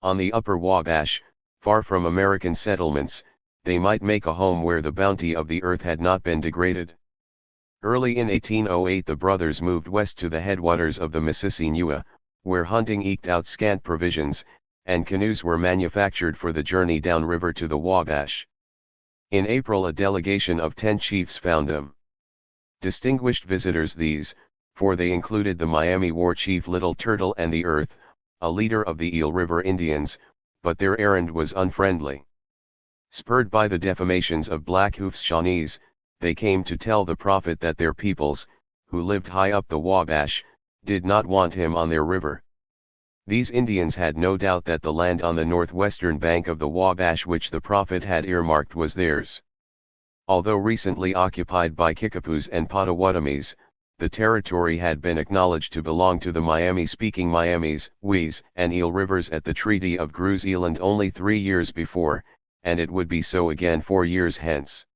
On the upper Wabash, far from American settlements, they might make a home where the bounty of the earth had not been degraded. Early in 1808 the brothers moved west to the headwaters of the Mississauga, where hunting eked out scant provisions, and canoes were manufactured for the journey downriver to the Wabash. In April a delegation of 10 chiefs found them. Distinguished visitors these, for they included the Miami war chief Little Turtle and the Earth, a leader of the Eel River Indians, but their errand was unfriendly. Spurred by the defamations of Blackhoof's Shawnees, they came to tell the prophet that their peoples, who lived high up the Wabash, did not want him on their river. These Indians had no doubt that the land on the northwestern bank of the Wabash which the prophet had earmarked was theirs. Although recently occupied by Kickapoos and Potawatomis, the territory had been acknowledged to belong to the Miami-speaking Miamis, Wees, and Eel Rivers at the Treaty of Gru's Eland only 3 years before, and it would be so again 4 years hence.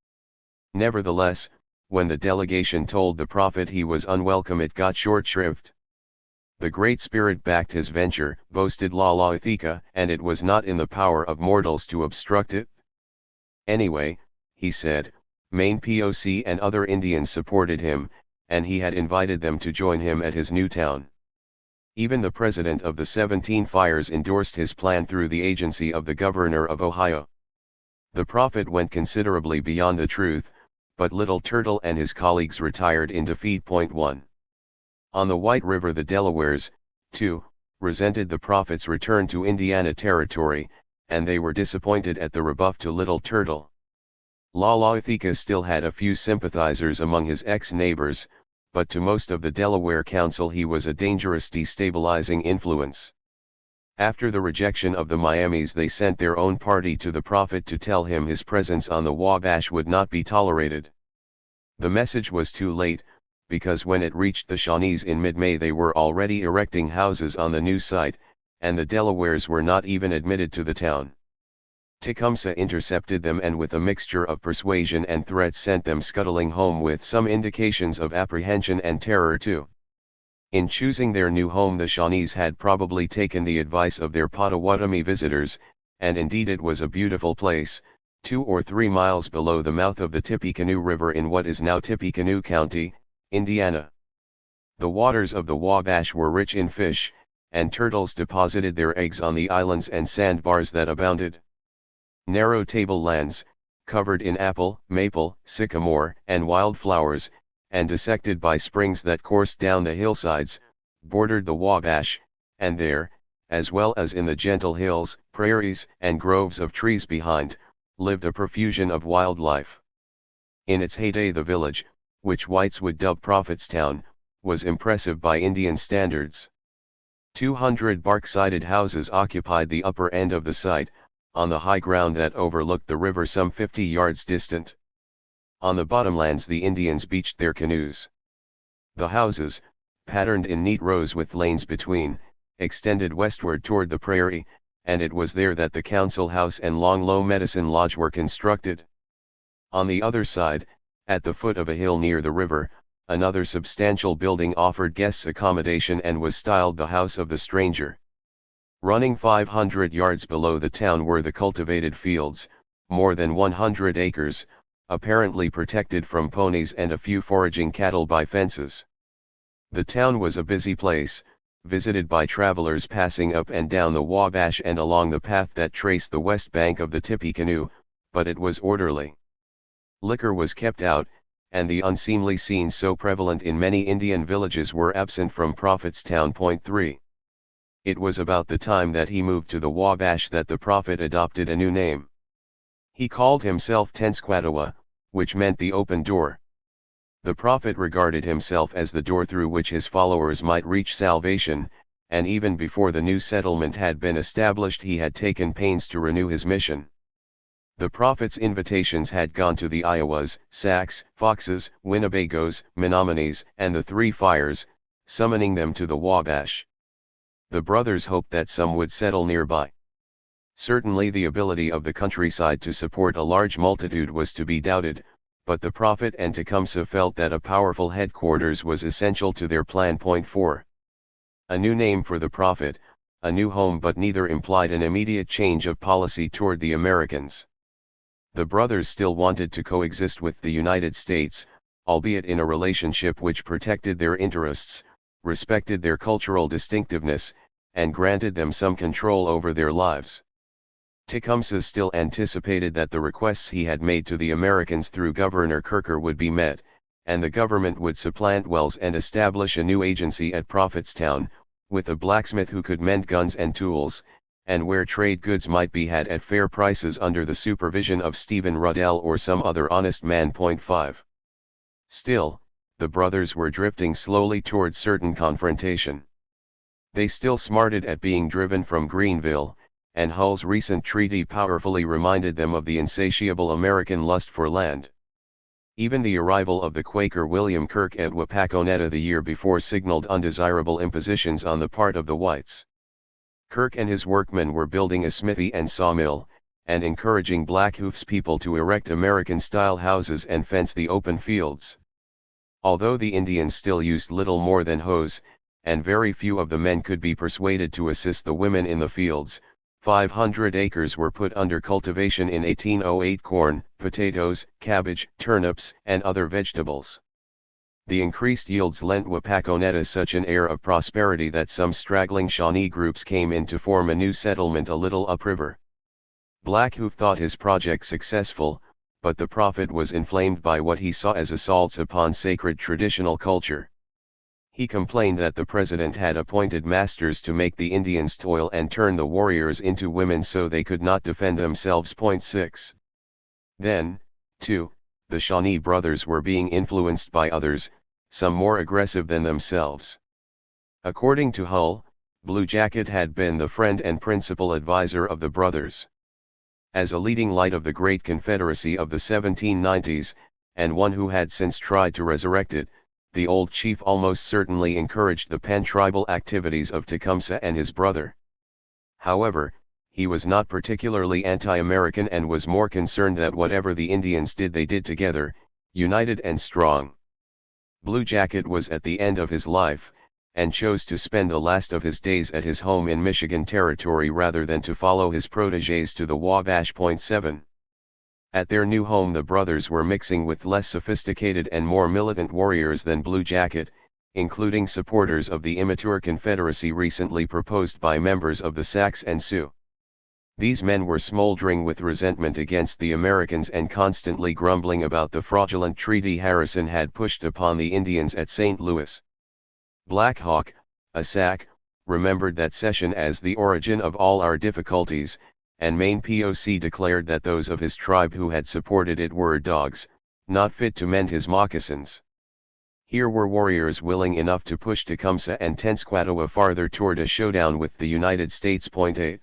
Nevertheless, when the delegation told the prophet he was unwelcome it got short shrift. The Great Spirit backed his venture, boasted Lalaithika, and it was not in the power of mortals to obstruct it. Anyway, he said, Maine POC and other Indians supported him, and he had invited them to join him at his new town. Even the president of the 17 Fires endorsed his plan through the agency of the governor of Ohio. The prophet went considerably beyond the truth, but Little Turtle and his colleagues retired in defeat. 1. On the White River the Delawares, too, resented the prophet's return to Indiana Territory, and they were disappointed at the rebuff to Little Turtle. Lalaithika still had a few sympathizers among his ex-neighbors, but to most of the Delaware Council he was a dangerous destabilizing influence. After the rejection of the Miamis they sent their own party to the prophet to tell him his presence on the Wabash would not be tolerated. The message was too late, because when it reached the Shawnees in mid-May they were already erecting houses on the new site, and the Delawares were not even admitted to the town. Tecumseh intercepted them and with a mixture of persuasion and threats sent them scuttling home with some indications of apprehension and terror too. In choosing their new home the Shawnees had probably taken the advice of their Potawatomi visitors, and indeed it was a beautiful place, 2 or 3 miles below the mouth of the Tippecanoe River in what is now Tippecanoe County, Indiana. The waters of the Wabash were rich in fish, and turtles deposited their eggs on the islands and sandbars that abounded. Narrow tablelands, covered in apple, maple, sycamore, and wildflowers, and dissected by springs that coursed down the hillsides, bordered the Wabash, and there, as well as in the gentle hills, prairies, and groves of trees behind, lived a profusion of wildlife. In its heyday the village, which whites would dub Prophetstown, was impressive by Indian standards. 200 bark-sided houses occupied the upper end of the site, on the high ground that overlooked the river some 50 yards distant. On the bottomlands the Indians beached their canoes. The houses, patterned in neat rows with lanes between, extended westward toward the prairie, and it was there that the council house and long low medicine lodge were constructed. On the other side, at the foot of a hill near the river, another substantial building offered guests accommodation and was styled the House of the Stranger. Running 500 yards below the town were the cultivated fields, more than 100 acres, apparently protected from ponies and a few foraging cattle by fences. The town was a busy place, visited by travelers passing up and down the Wabash and along the path that traced the west bank of the Tippecanoe, but it was orderly. Liquor was kept out, and the unseemly scenes so prevalent in many Indian villages were absent from Prophetstown. 3. It was about the time that he moved to the Wabash that the prophet adopted a new name. He called himself Tenskwatawa, which meant the open door. The prophet regarded himself as the door through which his followers might reach salvation, and even before the new settlement had been established he had taken pains to renew his mission. The prophet's invitations had gone to the Iowas, Sacs, Foxes, Winnebagos, Menominees, and the Three Fires, summoning them to the Wabash. The brothers hoped that some would settle nearby. Certainly the ability of the countryside to support a large multitude was to be doubted, but the prophet and Tecumseh felt that a powerful headquarters was essential to their plan. Point 4. A new name for the prophet, a new home, but neither implied an immediate change of policy toward the Americans. The brothers still wanted to coexist with the United States, albeit in a relationship which protected their interests, respected their cultural distinctiveness, and granted them some control over their lives. Tecumseh still anticipated that the requests he had made to the Americans through Governor Kirker would be met, and the government would supplant Wells and establish a new agency at Prophetstown, with a blacksmith who could mend guns and tools, and where trade goods might be had at fair prices under the supervision of Stephen Ruddell or some other honest man. Point 5. Still, the brothers were drifting slowly toward certain confrontation. They still smarted at being driven from Greenville, and Hull's recent treaty powerfully reminded them of the insatiable American lust for land. Even the arrival of the Quaker William Kirk at Wapakoneta the year before signaled undesirable impositions on the part of the whites. Kirk and his workmen were building a smithy and sawmill, and encouraging Blackhoof's people to erect American-style houses and fence the open fields. Although the Indians still used little more than hoes, and very few of the men could be persuaded to assist the women in the fields, 500 acres were put under cultivation in 1808: corn, potatoes, cabbage, turnips, and other vegetables. The increased yields lent Wapakoneta such an air of prosperity that some straggling Shawnee groups came in to form a new settlement a little upriver. Blackhoof thought his project successful, but the prophet was inflamed by what he saw as assaults upon sacred traditional culture. He complained that the president had appointed masters to make the Indians toil and turn the warriors into women so they could not defend themselves. Point 6. Then, too, the Shawnee brothers were being influenced by others, some more aggressive than themselves. According to Hull, Blue Jacket had been the friend and principal advisor of the brothers. As a leading light of the great Confederacy of the 1790s, and one who had since tried to resurrect it, the old chief almost certainly encouraged the pan-tribal activities of Tecumseh and his brother. However, he was not particularly anti-American and was more concerned that whatever the Indians did they did together, united and strong. Blue Jacket was at the end of his life, and chose to spend the last of his days at his home in Michigan Territory rather than to follow his protégés to the Wabash. Point 7. At their new home the brothers were mixing with less sophisticated and more militant warriors than Blue Jacket, including supporters of the immature Confederacy recently proposed by members of the Sacs and Sioux. These men were smoldering with resentment against the Americans and constantly grumbling about the fraudulent treaty Harrison had pushed upon the Indians at St. Louis. Black Hawk, a Sac, remembered that session as the origin of all our difficulties, and Maine POC declared that those of his tribe who had supported it were dogs, not fit to mend his moccasins. Here were warriors willing enough to push Tecumseh and Tenskwatawa farther toward a showdown with the United States. Point 8.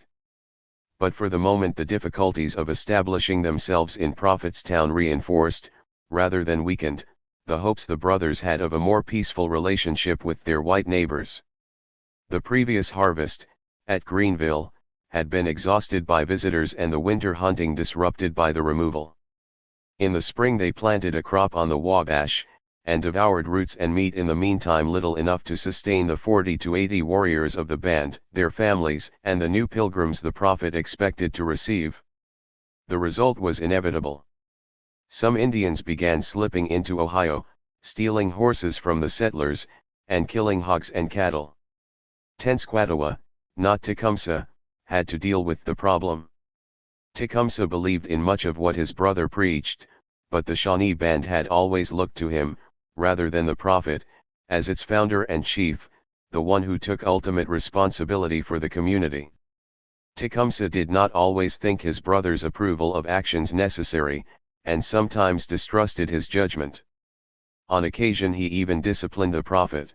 But for the moment the difficulties of establishing themselves in Prophetstown reinforced, rather than weakened, the hopes the brothers had of a more peaceful relationship with their white neighbors. The previous harvest, at Greenville, had been exhausted by visitors and the winter hunting disrupted by the removal. In the spring they planted a crop on the Wabash, and devoured roots and meat in the meantime, little enough to sustain the 40 to 80 warriors of the band, their families, and the new pilgrims the prophet expected to receive. The result was inevitable. Some Indians began slipping into Ohio, stealing horses from the settlers, and killing hogs and cattle. Tenskwatawa, not Tecumseh, had to deal with the problem. Tecumseh believed in much of what his brother preached, but the Shawnee band had always looked to him, rather than the prophet, as its founder and chief, the one who took ultimate responsibility for the community. Tecumseh did not always think his brother's approval of actions necessary, and sometimes distrusted his judgment. On occasion he even disciplined the prophet.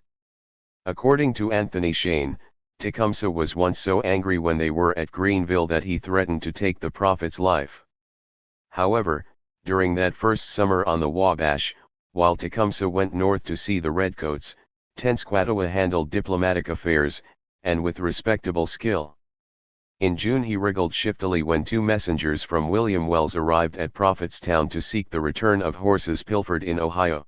According to Anthony Shane, Tecumseh was once so angry when they were at Greenville that he threatened to take the prophet's life. However, during that first summer on the Wabash, while Tecumseh went north to see the Redcoats, Tenskwatawa handled diplomatic affairs, and with respectable skill. In June he wriggled shiftily when two messengers from William Wells arrived at Prophetstown to seek the return of horses pilfered in Ohio.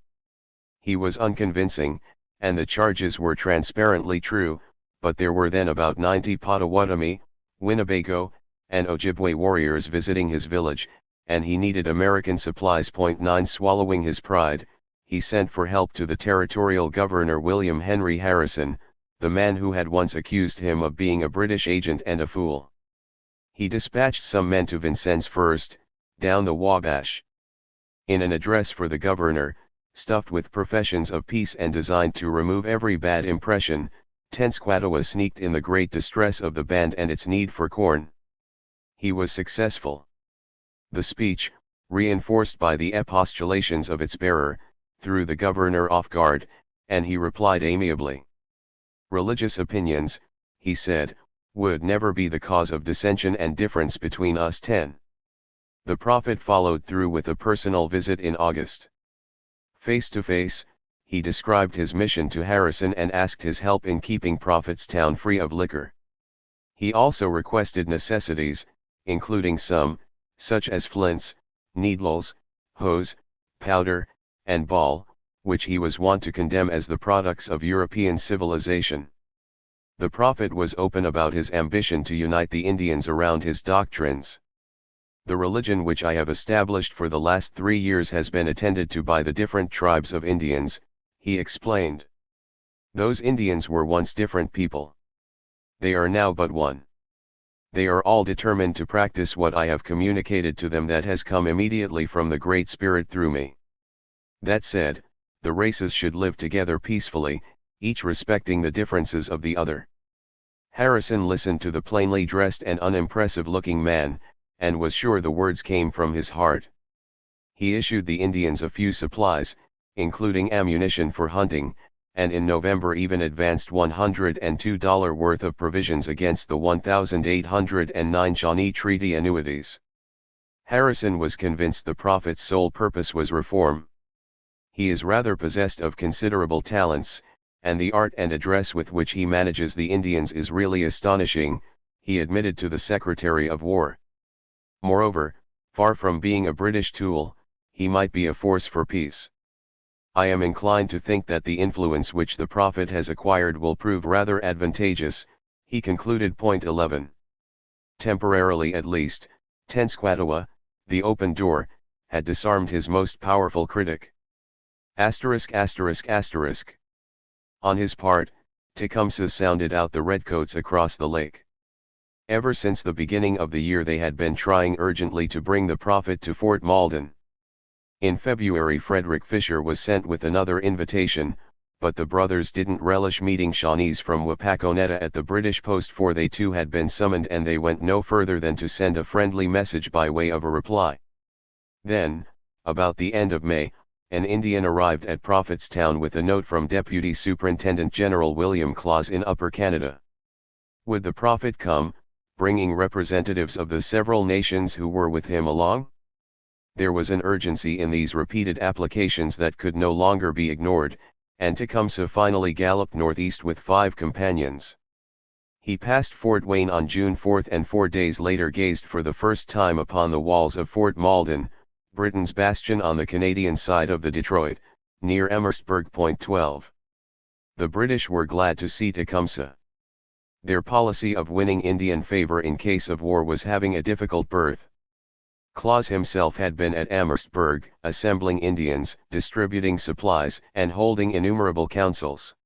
He was unconvincing, and the charges were transparently true, but there were then about 90 Potawatomi, Winnebago, and Ojibwe warriors visiting his village, and he needed American supplies. 9 Swallowing his pride, he sent for help to the territorial governor William Henry Harrison, the man who had once accused him of being a British agent and a fool. He dispatched some men to Vincennes first, down the Wabash. In an address for the governor, stuffed with professions of peace and designed to remove every bad impression, Tenskwatawa sneaked in the great distress of the band and its need for corn. He was successful. The speech, reinforced by the expostulations of its bearer, threw the governor off guard, and he replied amiably. Religious opinions, he said, would never be the cause of dissension and difference between us 10. The prophet followed through with a personal visit in August. Face to face, he described his mission to Harrison and asked his help in keeping Prophetstown free of liquor. He also requested necessities, including some, such as flints, needles, hose, powder, and ball, which he was wont to condemn as the products of European civilization. The prophet was open about his ambition to unite the Indians around his doctrines. The religion which I have established for the last 3 years has been attended to by the different tribes of Indians, he explained. Those Indians were once different people. They are now but one. They are all determined to practice what I have communicated to them that has come immediately from the Great Spirit through me. That said, the races should live together peacefully, each respecting the differences of the other. Harrison listened to the plainly dressed and unimpressive-looking man, and was sure the words came from his heart. He issued the Indians a few supplies, including ammunition for hunting, and in November even advanced $102 worth of provisions against the 1,809 Shawnee Treaty annuities. Harrison was convinced the prophet's sole purpose was reform. He is rather possessed of considerable talents, and the art and address with which he manages the Indians is really astonishing, he admitted to the Secretary of War. Moreover, far from being a British tool, he might be a force for peace. I am inclined to think that the influence which the prophet has acquired will prove rather advantageous, he concluded. 11. Temporarily at least, Tenskwatawa, the open door, had disarmed his most powerful critic. On his part, Tecumseh sounded out the Redcoats across the lake. Ever since the beginning of the year they had been trying urgently to bring the prophet to Fort Malden. In February Frederick Fisher was sent with another invitation, but the brothers didn't relish meeting Shawnees from Wapakoneta at the British post, for they too had been summoned, and they went no further than to send a friendly message by way of a reply. Then, about the end of May, an Indian arrived at Prophetstown with a note from Deputy Superintendent General William Claus in Upper Canada. Would the prophet come, bringing representatives of the several nations who were with him along? There was an urgency in these repeated applications that could no longer be ignored, and Tecumseh finally galloped northeast with 5 companions. He passed Fort Wayne on June 4 and 4 days later gazed for the first time upon the walls of Fort Malden, Britain's bastion on the Canadian side of the Detroit, near Amherstburg. 12. The British were glad to see Tecumseh. Their policy of winning Indian favor in case of war was having a difficult birth. Claus himself had been at Amherstburg, assembling Indians, distributing supplies, and holding innumerable councils.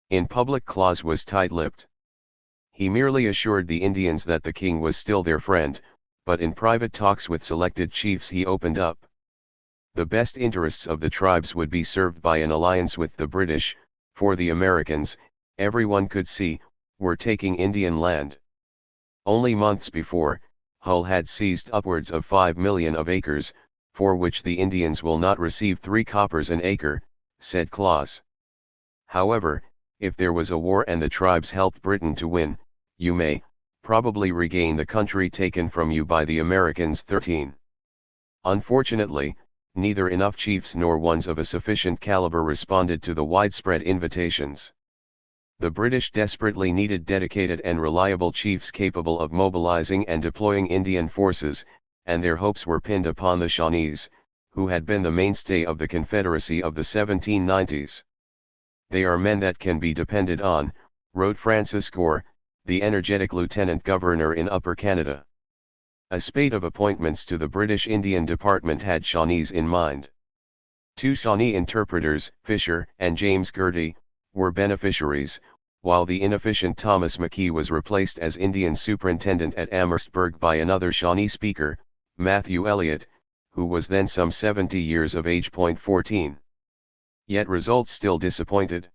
In public Claus was tight-lipped. He merely assured the Indians that the king was still their friend, but in private talks with selected chiefs he opened up. The best interests of the tribes would be served by an alliance with the British, for the Americans, everyone could see, were taking Indian land. Only months before, Hull had seized upwards of 5 million of acres, for which the Indians will not receive 3 coppers an acre, said Claus. However, if there was a war and the tribes helped Britain to win, you may, probably regain the country taken from you by the Americans. 13. Unfortunately, neither enough chiefs nor ones of a sufficient caliber responded to the widespread invitations. The British desperately needed dedicated and reliable chiefs capable of mobilizing and deploying Indian forces, and their hopes were pinned upon the Shawnees, who had been the mainstay of the Confederacy of the 1790s. "They are men that can be depended on," wrote Francis Gore, the energetic lieutenant governor in Upper Canada. A spate of appointments to the British Indian Department had Shawnees in mind. 2 Shawnee interpreters, Fisher and James Girty, were beneficiaries, while the inefficient Thomas McKee was replaced as Indian superintendent at Amherstburg by another Shawnee speaker, Matthew Elliott, who was then some 70 years of age. 14. Yet results still disappointed.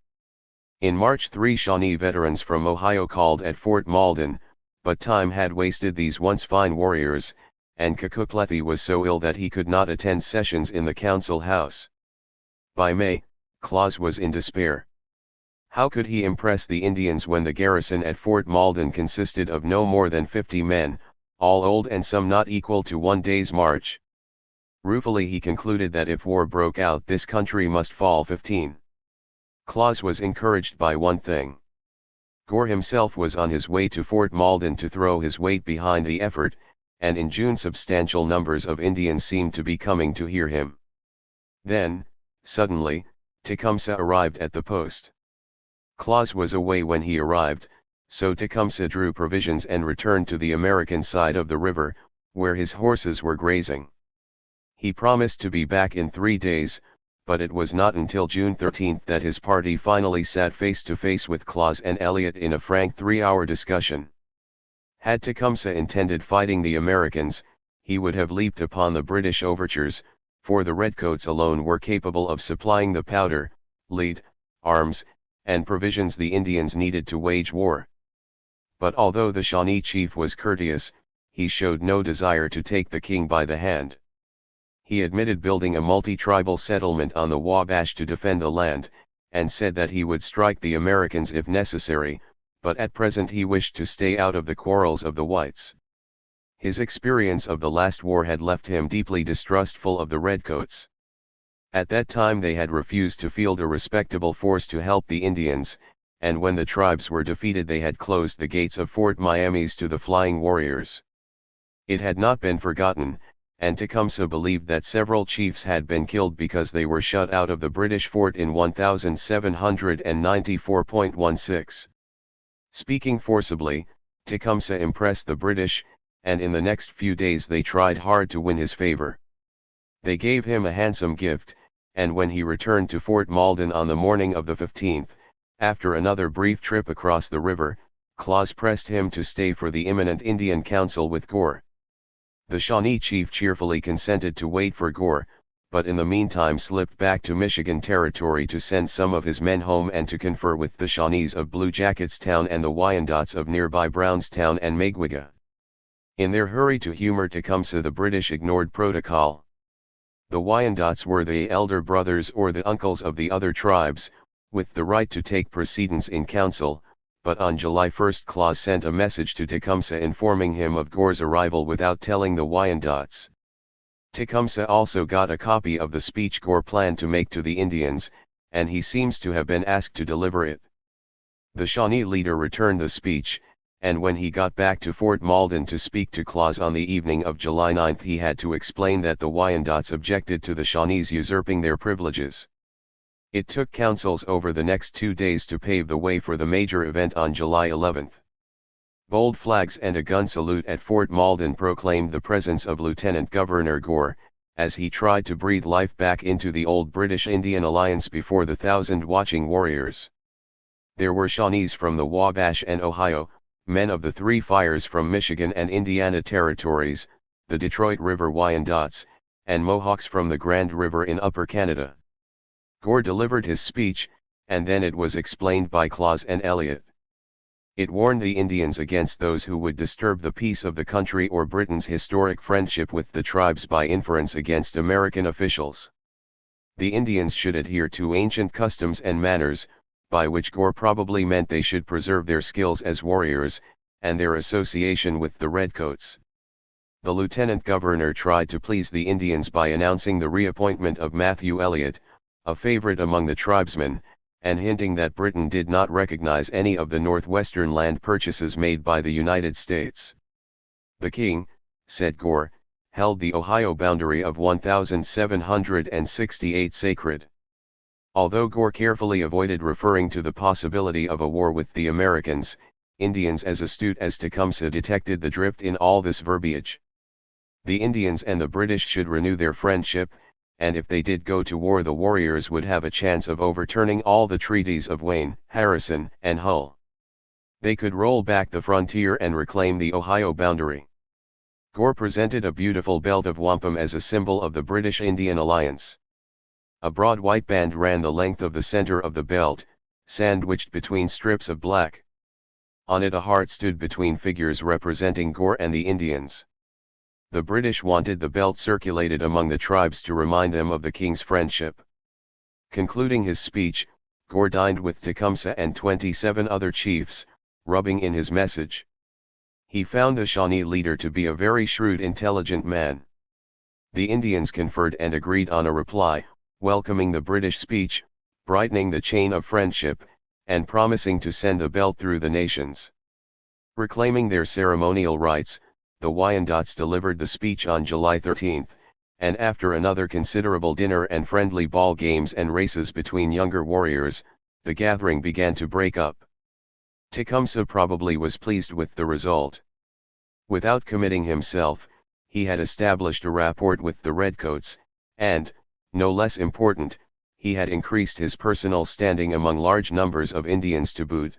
In March 3 Shawnee veterans from Ohio called at Fort Malden, but time had wasted these once fine warriors, and Kekuklethie was so ill that he could not attend sessions in the council house. By May, Claus was in despair. How could he impress the Indians when the garrison at Fort Malden consisted of no more than 50 men, all old and some not equal to one day's march? Ruefully he concluded that if war broke out this country must fall. 15. Claus was encouraged by one thing. Gore himself was on his way to Fort Malden to throw his weight behind the effort, and in June substantial numbers of Indians seemed to be coming to hear him. Then, suddenly, Tecumseh arrived at the post. Claus was away when he arrived, so Tecumseh drew provisions and returned to the American side of the river, where his horses were grazing. He promised to be back in 3 days, but it was not until June 13 that his party finally sat face to face with Claus and Elliott in a frank 3-hour discussion. Had Tecumseh intended fighting the Americans, he would have leaped upon the British overtures, for the Redcoats alone were capable of supplying the powder, lead, arms, and provisions the Indians needed to wage war. But although the Shawnee chief was courteous, he showed no desire to take the king by the hand. He admitted building a multi-tribal settlement on the Wabash to defend the land, and said that he would strike the Americans if necessary, but at present he wished to stay out of the quarrels of the whites. His experience of the last war had left him deeply distrustful of the Redcoats. At that time they had refused to field a respectable force to help the Indians, and when the tribes were defeated they had closed the gates of Fort Miamis to the flying warriors. It had not been forgotten, and Tecumseh believed that several chiefs had been killed because they were shut out of the British fort in 1794.16. Speaking forcibly, Tecumseh impressed the British, and in the next few days they tried hard to win his favor. They gave him a handsome gift, and when he returned to Fort Malden on the morning of the 15th, after another brief trip across the river, Claus pressed him to stay for the imminent Indian council with Gore. The Shawnee chief cheerfully consented to wait for Gore, but in the meantime slipped back to Michigan Territory to send some of his men home and to confer with the Shawnees of Blue Jacketstown and the Wyandots of nearby Brownstown and Magwiga. In their hurry to humor Tecumseh the British ignored protocol. The Wyandots were the elder brothers or the uncles of the other tribes, with the right to take precedence in council, but on July 1 Claus sent a message to Tecumseh informing him of Gore's arrival without telling the Wyandots. Tecumseh also got a copy of the speech Gore planned to make to the Indians, and he seems to have been asked to deliver it. The Shawnee leader returned the speech, and when he got back to Fort Malden to speak to Claus on the evening of July 9 he had to explain that the Wyandots objected to the Shawnees usurping their privileges. It took councils over the next 2 days to pave the way for the major event on July 11. Bold flags and a gun salute at Fort Malden proclaimed the presence of Lieutenant Governor Gore, as he tried to breathe life back into the old British-Indian alliance before the 1,000 watching warriors. There were Shawnees from the Wabash and Ohio, men of the Three Fires from Michigan and Indiana territories, the Detroit River Wyandots, and Mohawks from the Grand River in Upper Canada. Gore delivered his speech, and then it was explained by Claus and Elliott. It warned the Indians against those who would disturb the peace of the country or Britain's historic friendship with the tribes by inference against American officials. The Indians should adhere to ancient customs and manners, by which Gore probably meant they should preserve their skills as warriors, and their association with the Redcoats. The lieutenant governor tried to please the Indians by announcing the reappointment of Matthew Elliot, a favorite among the tribesmen, and hinting that Britain did not recognize any of the northwestern land purchases made by the United States. The king, said Gore, held the Ohio boundary of 1768 sacred. Although Gore carefully avoided referring to the possibility of a war with the Americans, Indians as astute as Tecumseh detected the drift in all this verbiage. The Indians and the British should renew their friendship, and if they did go to war, the warriors would have a chance of overturning all the treaties of Wayne, Harrison, and Hull. They could roll back the frontier and reclaim the Ohio boundary. Gore presented a beautiful belt of wampum as a symbol of the British-Indian alliance. A broad white band ran the length of the center of the belt, sandwiched between strips of black. On it a heart stood between figures representing Gore and the Indians. The British wanted the belt circulated among the tribes to remind them of the king's friendship. Concluding his speech, Gore dined with Tecumseh and 27 other chiefs, rubbing in his message. He found the Shawnee leader to be a very shrewd, intelligent man. The Indians conferred and agreed on a reply, welcoming the British speech, brightening the chain of friendship, and promising to send the belt through the nations. Reclaiming their ceremonial rights, the Wyandots delivered the speech on July 13, and after another considerable dinner and friendly ball games and races between younger warriors, the gathering began to break up. Tecumseh probably was pleased with the result. Without committing himself, he had established a rapport with the Redcoats, and, no less important, he had increased his personal standing among large numbers of Indians to boot.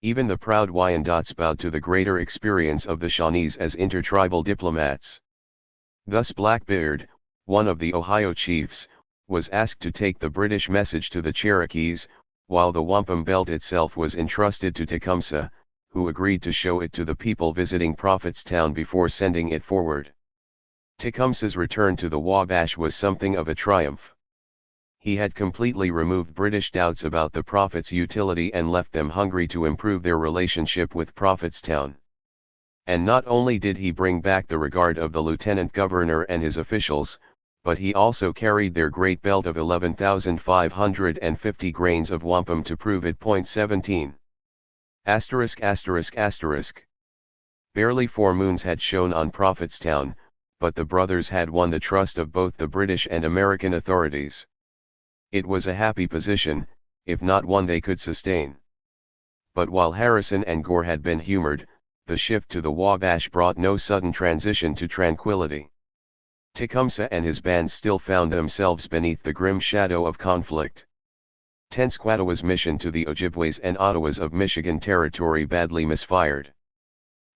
Even the proud Wyandots bowed to the greater experience of the Shawnees as intertribal diplomats. Thus Blackbeard, one of the Ohio chiefs, was asked to take the British message to the Cherokees, while the wampum belt itself was entrusted to Tecumseh, who agreed to show it to the people visiting Prophetstown before sending it forward. Tecumseh's return to the Wabash was something of a triumph. He had completely removed British doubts about the Prophet's utility and left them hungry to improve their relationship with Prophetstown. And not only did he bring back the regard of the lieutenant governor and his officials, but he also carried their great belt of 11,550 grains of wampum to prove it. 17. Barely 4 moons had shone on Prophetstown, but the brothers had won the trust of both the British and American authorities. It was a happy position, if not one they could sustain. But while Harrison and Gore had been humored, the shift to the Wabash brought no sudden transition to tranquility. Tecumseh and his band still found themselves beneath the grim shadow of conflict. Tenskwatawa's mission to the Ojibways and Ottawas of Michigan Territory badly misfired.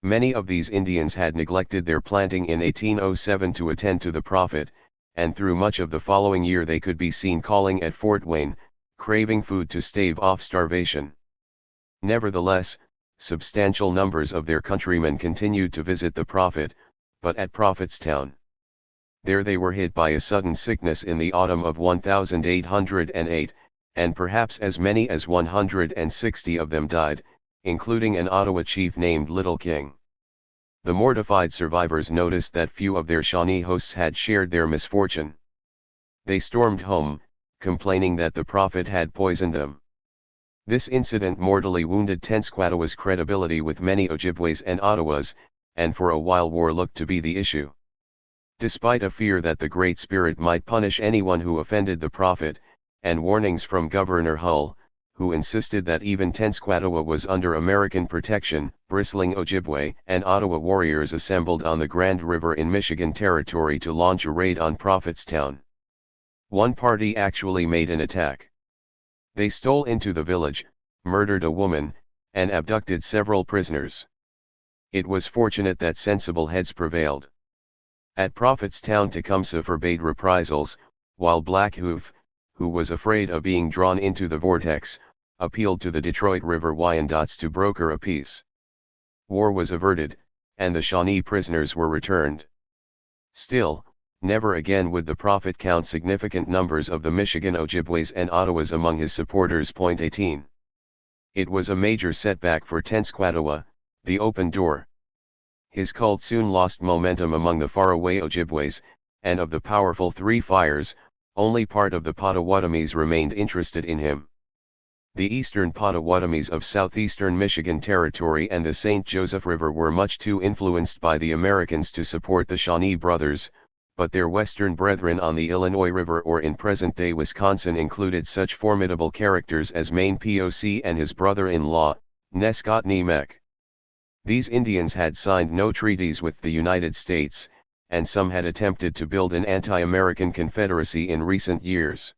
Many of these Indians had neglected their planting in 1807 to attend to the Prophet, and through much of the following year they could be seen calling at Fort Wayne, craving food to stave off starvation. Nevertheless, substantial numbers of their countrymen continued to visit the Prophet, but at Prophetstown. There they were hit by a sudden sickness in the autumn of 1808, and perhaps as many as 160 of them died, including an Ottawa chief named Little King. The mortified survivors noticed that few of their Shawnee hosts had shared their misfortune. They stormed home, complaining that the Prophet had poisoned them. This incident mortally wounded Tenskwatawa's credibility with many Ojibways and Ottawas, and for a while war looked to be the issue. Despite a fear that the Great Spirit might punish anyone who offended the Prophet, and warnings from Governor Hull, who insisted that even Tenskwatawa was under American protection, bristling Ojibwe and Ottawa warriors assembled on the Grand River in Michigan Territory to launch a raid on Prophetstown. One party actually made an attack. They stole into the village, murdered a woman, and abducted several prisoners. It was fortunate that sensible heads prevailed. At Prophetstown Tecumseh forbade reprisals, while Blackhoof, who was afraid of being drawn into the vortex, appealed to the Detroit River Wyandots to broker a peace. War was averted, and the Shawnee prisoners were returned. Still, never again would the prophet count significant numbers of the Michigan Ojibways and Ottawas among his supporters. 18. It was a major setback for Tenskwatawa, the open door. His cult soon lost momentum among the faraway Ojibways, and of the powerful Three Fires, only part of the Potawatomis remained interested in him. The eastern Potawatomis of southeastern Michigan Territory and the St. Joseph River were much too influenced by the Americans to support the Shawnee brothers, but their western brethren on the Illinois River or in present-day Wisconsin included such formidable characters as Maine POC and his brother-in-law, Neskotni. These Indians had signed no treaties with the United States, and some had attempted to build an anti-American confederacy in recent years.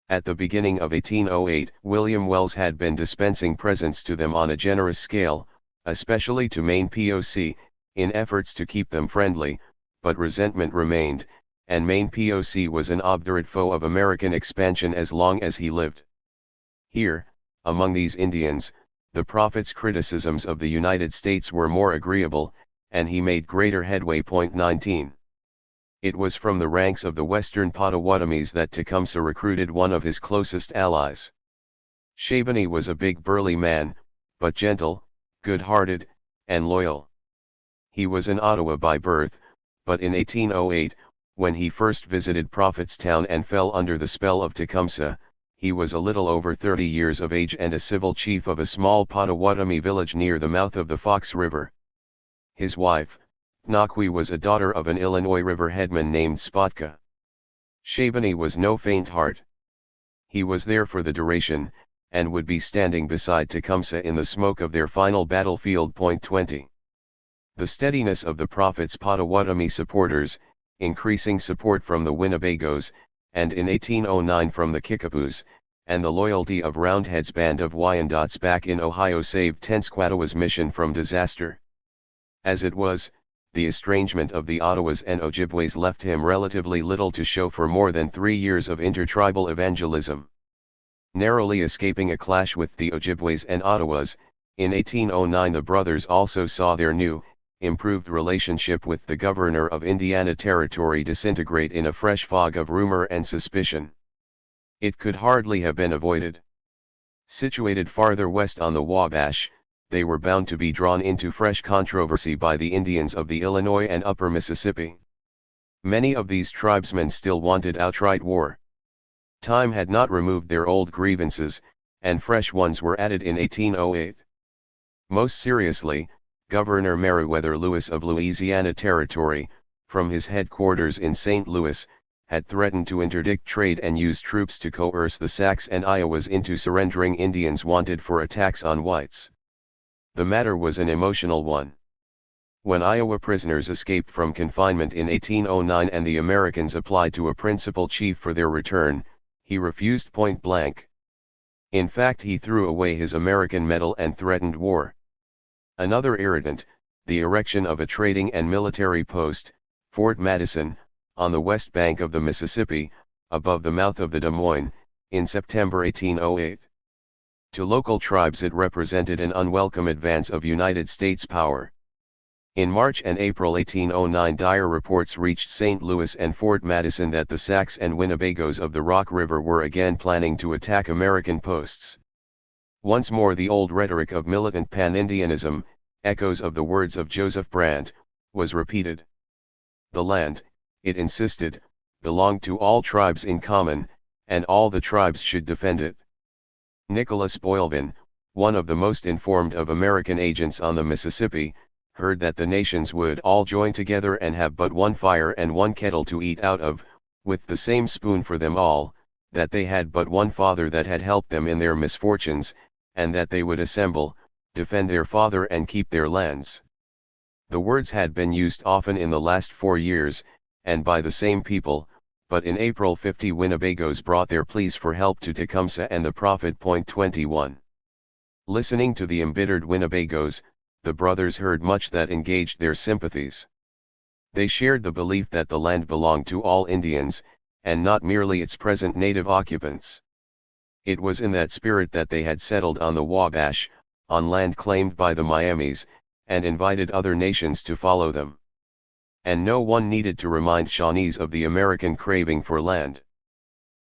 At the beginning of 1808, William Wells had been dispensing presents to them on a generous scale, especially to Maine POC, in efforts to keep them friendly, but resentment remained, and Maine POC was an obdurate foe of American expansion as long as he lived. Here, among these Indians, the prophet's criticisms of the United States were more agreeable, and he made greater headway. 19. It was from the ranks of the western Potawatomis that Tecumseh recruited one of his closest allies. Shabani was a big burly man, but gentle, good-hearted, and loyal. He was an Ottawa by birth, but in 1808, when he first visited Prophetstown and fell under the spell of Tecumseh, he was a little over 30 years of age and a civil chief of a small Potawatomi village near the mouth of the Fox River. His wife, Nakwi, was a daughter of an Illinois River headman named Spotka. Shabani was no faint heart. He was there for the duration, and would be standing beside Tecumseh in the smoke of their final battlefield. 20. The steadiness of the prophet's Potawatomi supporters, increasing support from the Winnebagos, and in 1809 from the Kickapoos, and the loyalty of Roundhead's band of Wyandots back in Ohio saved Tenskwatawa's mission from disaster. As it was, the estrangement of the Ottawas and Ojibways left him relatively little to show for more than 3 years of intertribal evangelism. Narrowly escaping a clash with the Ojibways and Ottawas, in 1809 the brothers also saw their new, improved relationship with the governor of Indiana Territory disintegrate in a fresh fog of rumor and suspicion. It could hardly have been avoided. Situated farther west on the Wabash, they were bound to be drawn into fresh controversy by the Indians of the Illinois and Upper Mississippi. Many of these tribesmen still wanted outright war. Time had not removed their old grievances, and fresh ones were added in 1808. Most seriously, Governor Meriwether Lewis of Louisiana Territory, from his headquarters in St. Louis, had threatened to interdict trade and use troops to coerce the Sacs and Iowas into surrendering Indians wanted for attacks on whites. The matter was an emotional one. When Iowa prisoners escaped from confinement in 1809 and the Americans applied to a principal chief for their return, he refused point blank. In fact, he threw away his American medal and threatened war. Another irritant, the erection of a trading and military post, Fort Madison, on the west bank of the Mississippi, above the mouth of the Des Moines, in September 1808. To local tribes it represented an unwelcome advance of United States power. In March and April 1809 dire reports reached St. Louis and Fort Madison that the Sacs and Winnebagos of the Rock River were again planning to attack American posts. Once more the old rhetoric of militant pan-Indianism, echoes of the words of Joseph Brant, was repeated. The land, it insisted, belonged to all tribes in common, and all the tribes should defend it. Nicholas Boylevin, one of the most informed of American agents on the Mississippi, heard that the nations would all join together and have but one fire and one kettle to eat out of, with the same spoon for them all, that they had but one father that had helped them in their misfortunes, and that they would assemble, defend their father and keep their lands. The words had been used often in the last 4 years, and by the same people, but in April 50 Winnebagos brought their pleas for help to Tecumseh and the prophet. 21. Listening to the embittered Winnebagos, the brothers heard much that engaged their sympathies. They shared the belief that the land belonged to all Indians, and not merely its present native occupants. It was in that spirit that they had settled on the Wabash, on land claimed by the Miamis, and invited other nations to follow them. and no one needed to remind Shawnees of the American craving for land.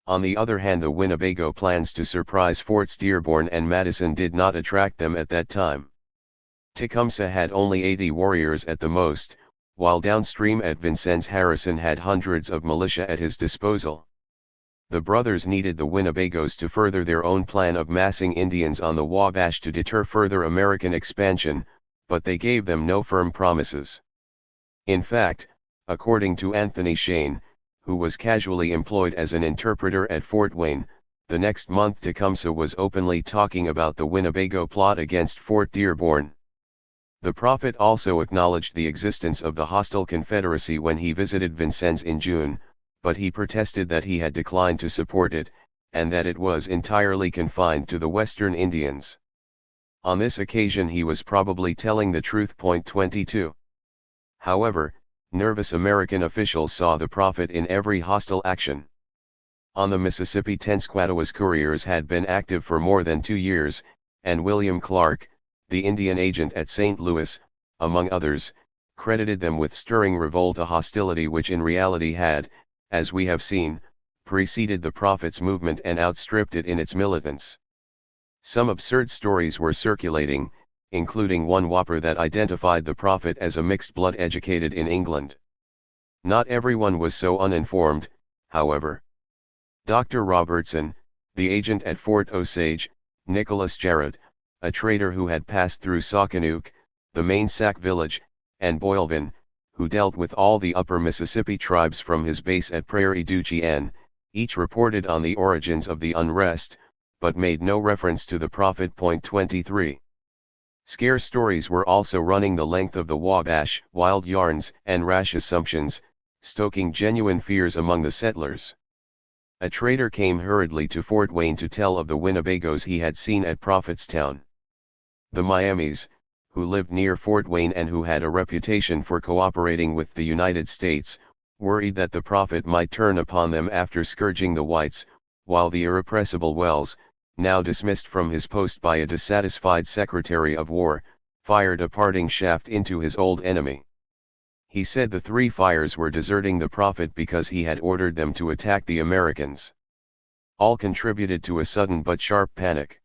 On the other hand, the Winnebago plans to surprise Forts Dearborn and Madison did not attract them at that time. Tecumseh had only 80 warriors at the most, while downstream at Vincennes Harrison had hundreds of militia at his disposal. The brothers needed the Winnebagos to further their own plan of massing Indians on the Wabash to deter further American expansion, but they gave them no firm promises. In fact, according to Anthony Shane, who was casually employed as an interpreter at Fort Wayne, the next month Tecumseh was openly talking about the Winnebago plot against Fort Dearborn. The prophet also acknowledged the existence of the hostile Confederacy when he visited Vincennes in June, but he protested that he had declined to support it, and that it was entirely confined to the Western Indians. On this occasion he was probably telling the truth. 22. However, nervous American officials saw the prophet in every hostile action. On the Mississippi, Tenskwatawa's couriers had been active for more than 2 years, and William Clark, the Indian agent at St. Louis, among others, credited them with stirring revolt, a hostility which in reality had, as we have seen, preceded the prophet's movement and outstripped it in its militance. Some absurd stories were circulating, including one whopper that identified the prophet as a mixed blood educated in England. Not everyone was so uninformed, however. Dr. Robertson, the agent at Fort Osage, Nicholas Jarrett, a trader who had passed through Socanook, the main Sac village, and Boylvin, who dealt with all the upper Mississippi tribes from his base at Prairie du Chien, each reported on the origins of the unrest, but made no reference to the prophet. 23. Scare stories were also running the length of the Wabash, wild yarns and rash assumptions, stoking genuine fears among the settlers. A trader came hurriedly to Fort Wayne to tell of the Winnebagos he had seen at Prophetstown. The Miamis, who lived near Fort Wayne and who had a reputation for cooperating with the United States, worried that the prophet might turn upon them after scourging the whites, while the irrepressible Wells, now dismissed from his post by a dissatisfied Secretary of War, fired a parting shaft into his old enemy. He said the three fires were deserting the prophet because he had ordered them to attack the Americans. All contributed to a sudden but sharp panic.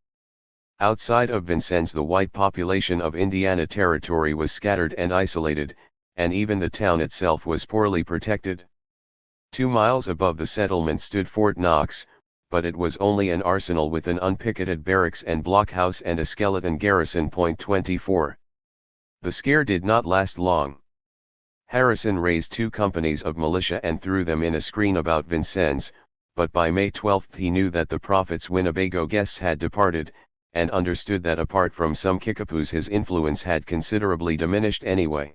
Outside of Vincennes, the white population of Indiana Territory was scattered and isolated, and even the town itself was poorly protected. 2 miles above the settlement stood Fort Knox, but it was only an arsenal with an unpicketed barracks and blockhouse and a skeleton garrison. 24. The scare did not last long. Harrison raised 2 companies of militia and threw them in a screen about Vincennes, but by May 12 he knew that the prophet's Winnebago guests had departed, and understood that apart from some Kickapoos his influence had considerably diminished anyway.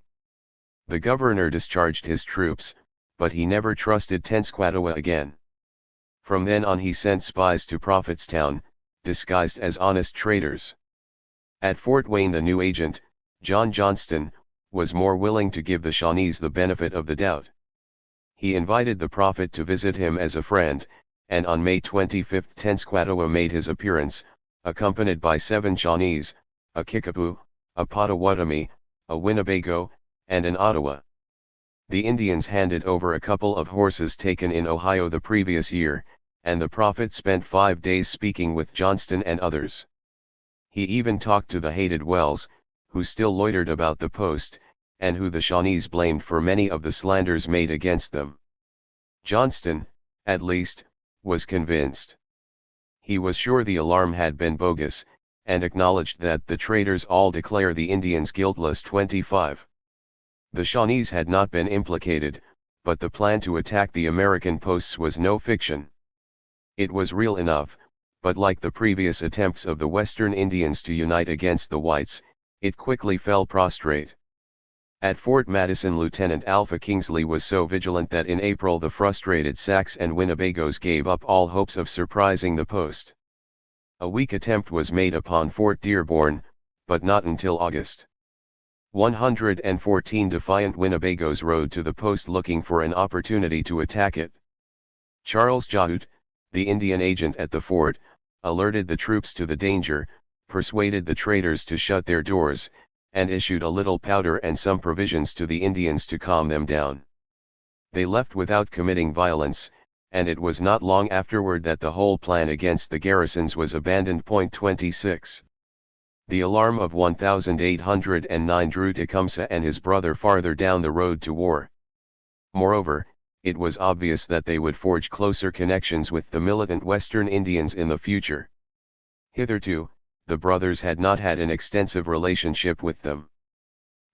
The governor discharged his troops, but he never trusted Tenskwatawa again. From then on he sent spies to Prophetstown, disguised as honest traders. At Fort Wayne the new agent, John Johnston, was more willing to give the Shawnees the benefit of the doubt. He invited the prophet to visit him as a friend, and on May 25 Tenskwatawa made his appearance, accompanied by 7 Shawnees, a Kickapoo, a Potawatomi, a Winnebago, and an Ottawa. The Indians handed over a couple of horses taken in Ohio the previous year, and the prophet spent 5 days speaking with Johnston and others. He even talked to the hated Wells, who still loitered about the post, and who the Shawnees blamed for many of the slanders made against them. Johnston, at least, was convinced. He was sure the alarm had been bogus, and acknowledged that the traders all declare the Indians guiltless. 25. The Shawnees had not been implicated, but the plan to attack the American posts was no fiction. It was real enough, but like the previous attempts of the Western Indians to unite against the whites, it quickly fell prostrate. At Fort Madison, Lieutenant Alpha Kingsley was so vigilant that in April the frustrated Sacs and Winnebagos gave up all hopes of surprising the post. A weak attempt was made upon Fort Dearborn, but not until August. 114 defiant Winnebagos rode to the post looking for an opportunity to attack it. Charles Jahoot, the Indian agent at the fort, alerted the troops to the danger, persuaded the traders to shut their doors, and issued a little powder and some provisions to the Indians to calm them down. They left without committing violence, and it was not long afterward that the whole plan against the garrisons was abandoned. 26. The alarm of 1809 drew Tecumseh and his brother farther down the road to war. Moreover, it was obvious that they would forge closer connections with the militant Western Indians in the future. Hitherto, the brothers had not had an extensive relationship with them.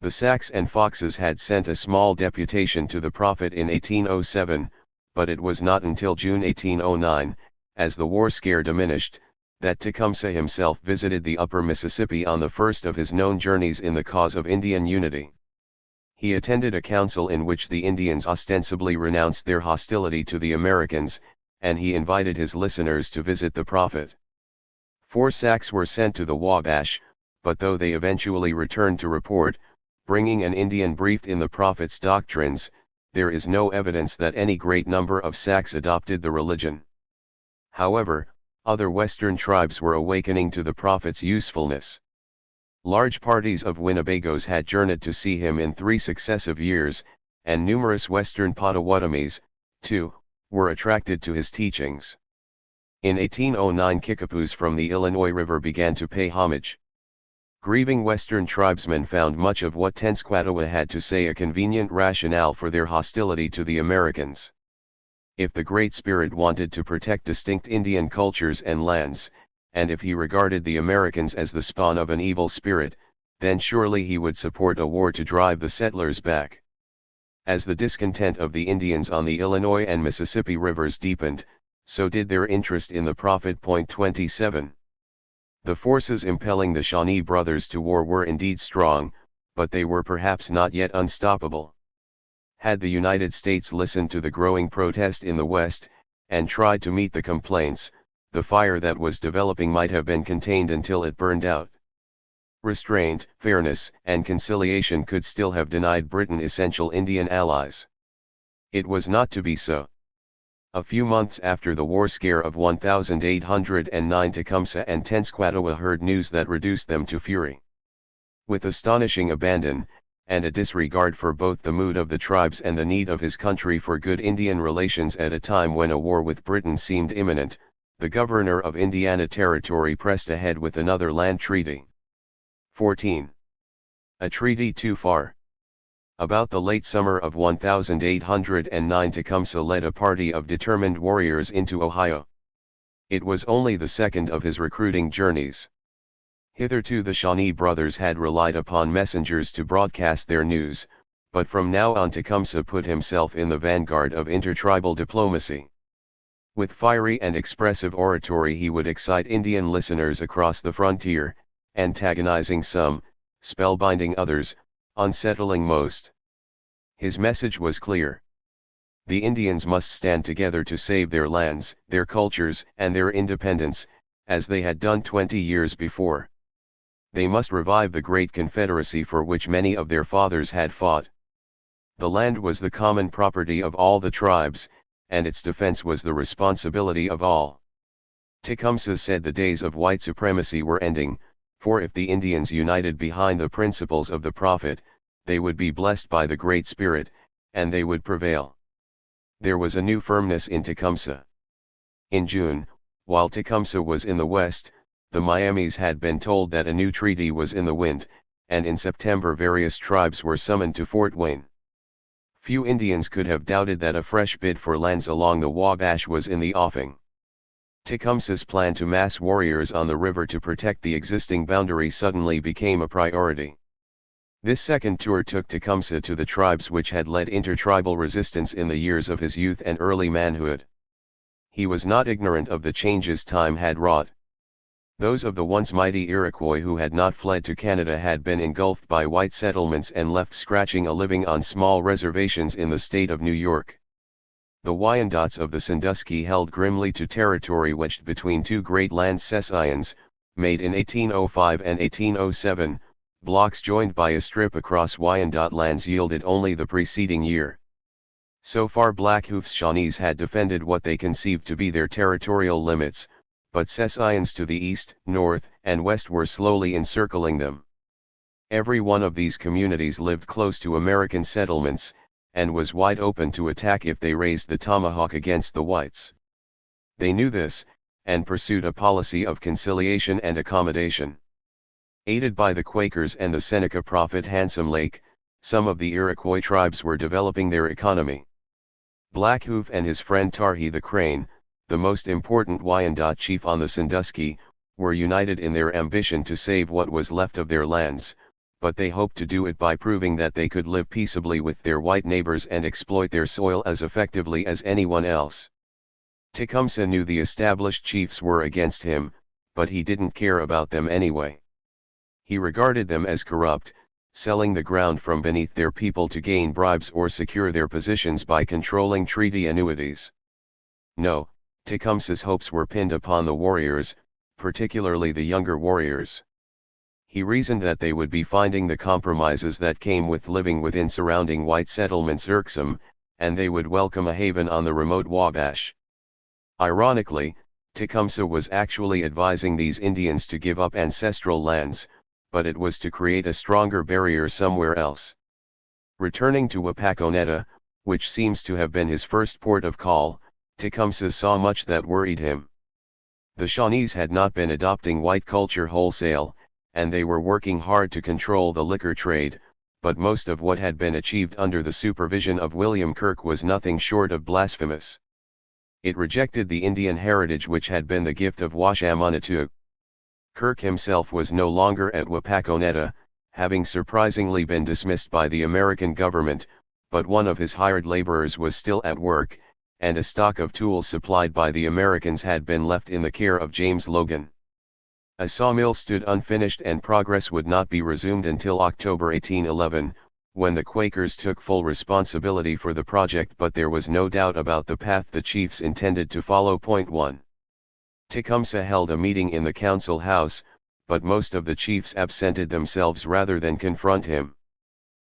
The Sacs and Foxes had sent a small deputation to the Prophet in 1807, but it was not until June 1809, as the war scare diminished, that Tecumseh himself visited the upper Mississippi on the first of his known journeys in the cause of Indian unity. He attended a council in which the Indians ostensibly renounced their hostility to the Americans, and he invited his listeners to visit the Prophet. 4 Sacs were sent to the Wabash, but though they eventually returned to report, bringing an Indian briefed in the Prophet's doctrines, there is no evidence that any great number of Sacs adopted the religion. However, other Western tribes were awakening to the Prophet's usefulness. Large parties of Winnebagos had journeyed to see him in 3 successive years, and numerous Western Potawatomis, too, were attracted to his teachings. In 1809 Kickapoos from the Illinois River began to pay homage. Grieving Western tribesmen found much of what Tenskwatawa had to say a convenient rationale for their hostility to the Americans. If the Great Spirit wanted to protect distinct Indian cultures and lands, and if he regarded the Americans as the spawn of an evil spirit, then surely he would support a war to drive the settlers back. As the discontent of the Indians on the Illinois and Mississippi rivers deepened, so did their interest in the Prophet. 27. The forces impelling the Shawnee brothers to war were indeed strong, but they were perhaps not yet unstoppable. Had the United States listened to the growing protest in the West, and tried to meet the complaints, the fire that was developing might have been contained until it burned out. Restraint, fairness, and conciliation could still have denied Britain essential Indian allies. It was not to be so. A few months after the war scare of 1809 Tecumseh and Tenskwatawa heard news that reduced them to fury. With astonishing abandon, and a disregard for both the mood of the tribes and the need of his country for good Indian relations at a time when a war with Britain seemed imminent, the governor of Indiana Territory pressed ahead with another land treaty. 14. A treaty too far. About the late summer of 1809 Tecumseh led a party of determined warriors into Ohio. It was only the second of his recruiting journeys. Hitherto the Shawnee brothers had relied upon messengers to broadcast their news, but from now on Tecumseh put himself in the vanguard of intertribal diplomacy. With fiery and expressive oratory he would excite Indian listeners across the frontier, antagonizing some, spellbinding others, unsettling most. His message was clear. The Indians must stand together to save their lands, their cultures, and their independence, as they had done 20 years before. They must revive the great confederacy for which many of their fathers had fought. The land was the common property of all the tribes, and its defense was the responsibility of all. Tecumseh said the days of white supremacy were ending, for if the Indians united behind the principles of the Prophet, they would be blessed by the Great Spirit, and they would prevail. There was a new firmness in Tecumseh. In June, while Tecumseh was in the West, the Miamis had been told that a new treaty was in the wind, and in September various tribes were summoned to Fort Wayne. Few Indians could have doubted that a fresh bid for lands along the Wabash was in the offing. Tecumseh's plan to mass warriors on the river to protect the existing boundary suddenly became a priority. This second tour took Tecumseh to the tribes which had led intertribal resistance in the years of his youth and early manhood. He was not ignorant of the changes time had wrought. Those of the once mighty Iroquois who had not fled to Canada had been engulfed by white settlements and left scratching a living on small reservations in the state of New York. The Wyandots of the Sandusky held grimly to territory wedged between two great land cessions, made in 1805 and 1807, blocks joined by a strip across Wyandot lands yielded only the preceding year. So far Blackhoof's Shawnees had defended what they conceived to be their territorial limits, but cessions to the east, north, and west were slowly encircling them. Every one of these communities lived close to American settlements, and was wide open to attack if they raised the tomahawk against the whites. They knew this, and pursued a policy of conciliation and accommodation. Aided by the Quakers and the Seneca prophet Handsome Lake, some of the Iroquois tribes were developing their economy. Blackhoof and his friend Tarhi the Crane, the most important Wyandot chief on the Sandusky, were united in their ambition to save what was left of their lands, but they hoped to do it by proving that they could live peaceably with their white neighbors and exploit their soil as effectively as anyone else. Tecumseh knew the established chiefs were against him, but he didn't care about them anyway. He regarded them as corrupt, selling the ground from beneath their people to gain bribes or secure their positions by controlling treaty annuities. No, Tecumseh's hopes were pinned upon the warriors, particularly the younger warriors. He reasoned that they would be finding the compromises that came with living within surrounding white settlements irksome, and they would welcome a haven on the remote Wabash. Ironically, Tecumseh was actually advising these Indians to give up ancestral lands, but it was to create a stronger barrier somewhere else. Returning to Wapakoneta, which seems to have been his first port of call, Tecumseh saw much that worried him. The Shawnees had not been adopting white culture wholesale, and they were working hard to control the liquor trade, but most of what had been achieved under the supervision of William Kirk was nothing short of blasphemous. It rejected the Indian heritage which had been the gift of Washamanitug. Kirk himself was no longer at Wapakoneta, having surprisingly been dismissed by the American government, but one of his hired laborers was still at work, and a stock of tools supplied by the Americans had been left in the care of James Logan. A sawmill stood unfinished and progress would not be resumed until October 1811, when the Quakers took full responsibility for the project, but there was no doubt about the path the chiefs intended to follow. Point 1. Tecumseh held a meeting in the council house, but most of the chiefs absented themselves rather than confront him.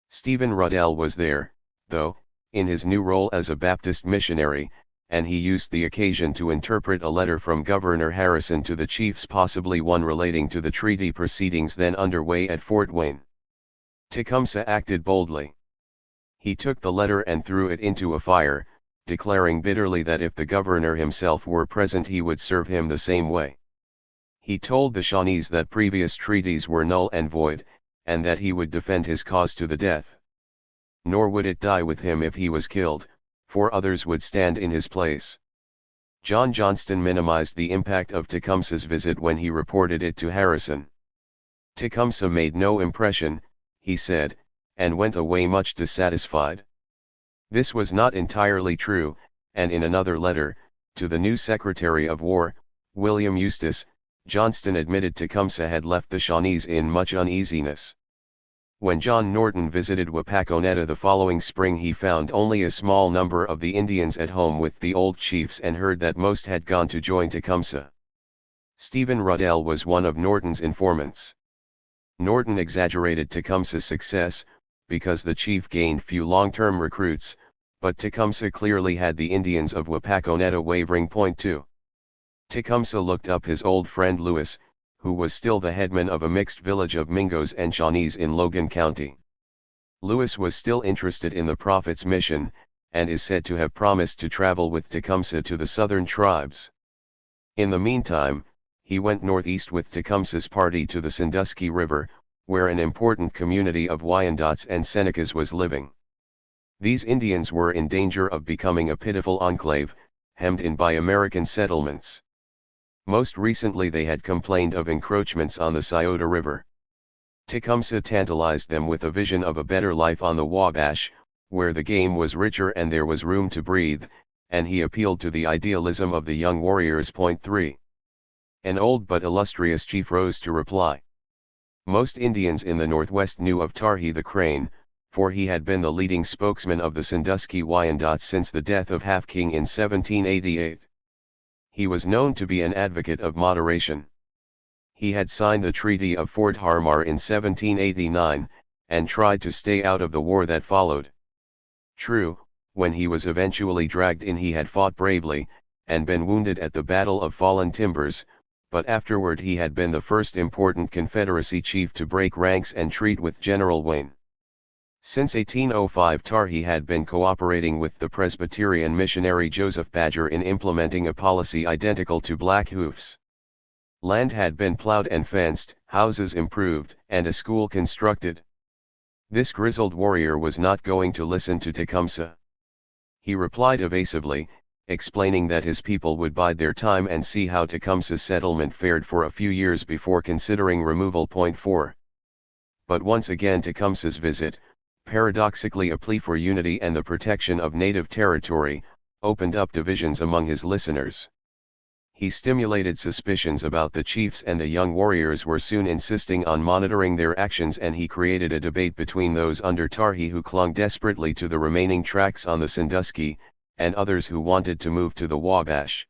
Stephen Ruddell was there, though, in his new role as a Baptist missionary, and he used the occasion to interpret a letter from Governor Harrison to the chiefs, possibly one relating to the treaty proceedings then underway at Fort Wayne. Tecumseh acted boldly. He took the letter and threw it into a fire, declaring bitterly that if the governor himself were present he would serve him the same way. He told the Shawnees that previous treaties were null and void, and that he would defend his cause to the death. Nor would it die with him if he was killed, for others would stand in his place. John Johnston minimized the impact of Tecumseh's visit when he reported it to Harrison. Tecumseh made no impression, he said, and went away much dissatisfied. This was not entirely true, and in another letter, to the new Secretary of War, William Eustis, Johnston admitted Tecumseh had left the Shawnees in much uneasiness. When John Norton visited Wapakoneta the following spring, he found only a small number of the Indians at home with the old chiefs and heard that most had gone to join Tecumseh. Stephen Ruddell was one of Norton's informants. Norton exaggerated Tecumseh's success, because the chief gained few long-term recruits, but Tecumseh clearly had the Indians of Wapakoneta wavering. Point 2. Tecumseh looked up his old friend Lewis, who was still the headman of a mixed village of Mingos and Shawnees in Logan County. Lewis was still interested in the prophet's mission, and is said to have promised to travel with Tecumseh to the southern tribes. In the meantime, he went northeast with Tecumseh's party to the Sandusky River, where an important community of Wyandots and Senecas was living. These Indians were in danger of becoming a pitiful enclave, hemmed in by American settlements. Most recently they had complained of encroachments on the Scioto River. Tecumseh tantalized them with a vision of a better life on the Wabash, where the game was richer and there was room to breathe, and he appealed to the idealism of the young warriors. Point 3. An old but illustrious chief rose to reply. Most Indians in the Northwest knew of Tarhi the Crane, for he had been the leading spokesman of the Sandusky Wyandots since the death of Half King in 1788. He was known to be an advocate of moderation. He had signed the Treaty of Fort Harmar in 1789, and tried to stay out of the war that followed. True, when he was eventually dragged in he had fought bravely, and been wounded at the Battle of Fallen Timbers, but afterward he had been the first important Confederacy chief to break ranks and treat with General Wayne. Since 1805 he had been cooperating with the Presbyterian missionary Joseph Badger in implementing a policy identical to Black Hoof's. Land had been plowed and fenced, houses improved, and a school constructed. This grizzled warrior was not going to listen to Tecumseh. He replied evasively, explaining that his people would bide their time and see how Tecumseh's settlement fared for a few years before considering removal. 4. But once again Tecumseh's visit, paradoxically a plea for unity and the protection of native territory, opened up divisions among his listeners. He stimulated suspicions about the chiefs, and the young warriors were soon insisting on monitoring their actions, and he created a debate between those under Tarhi who clung desperately to the remaining tracks on the Sandusky, and others who wanted to move to the Wabash.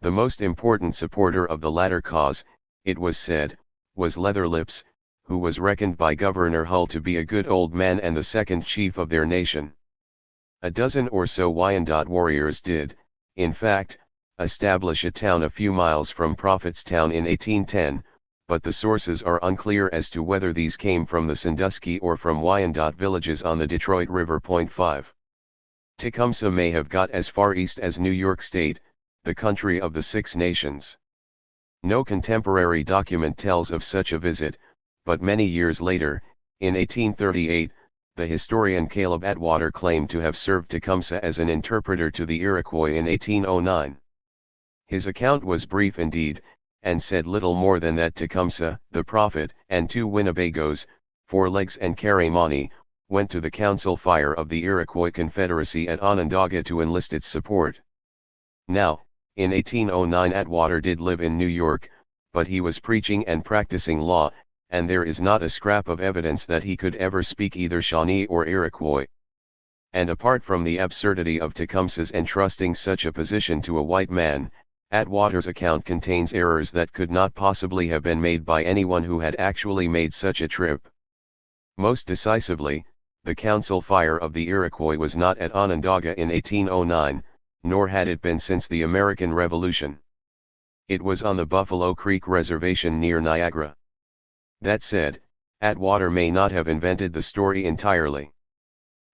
The most important supporter of the latter cause, it was said, was Leatherlips, who was reckoned by Governor Hull to be a good old man and the second chief of their nation. A dozen or so Wyandot warriors did, in fact, establish a town a few miles from Prophetstown in 1810, but the sources are unclear as to whether these came from the Sandusky or from Wyandot villages on the Detroit River. 5. Tecumseh may have got as far east as New York State, the country of the Six Nations. No contemporary document tells of such a visit, but many years later, in 1838, the historian Caleb Atwater claimed to have served Tecumseh as an interpreter to the Iroquois in 1809. His account was brief indeed, and said little more than that Tecumseh, the prophet, and 2 Winnebagos, Four Legs and Karimani, went to the council fire of the Iroquois Confederacy at Onondaga to enlist its support. Now, in 1809 Atwater did live in New York, but he was preaching and practicing law, and there is not a scrap of evidence that he could ever speak either Shawnee or Iroquois. And apart from the absurdity of Tecumseh's entrusting such a position to a white man, Atwater's account contains errors that could not possibly have been made by anyone who had actually made such a trip. Most decisively, the council fire of the Iroquois was not at Onondaga in 1809, nor had it been since the American Revolution. It was on the Buffalo Creek Reservation near Niagara. That said, Atwater may not have invented the story entirely.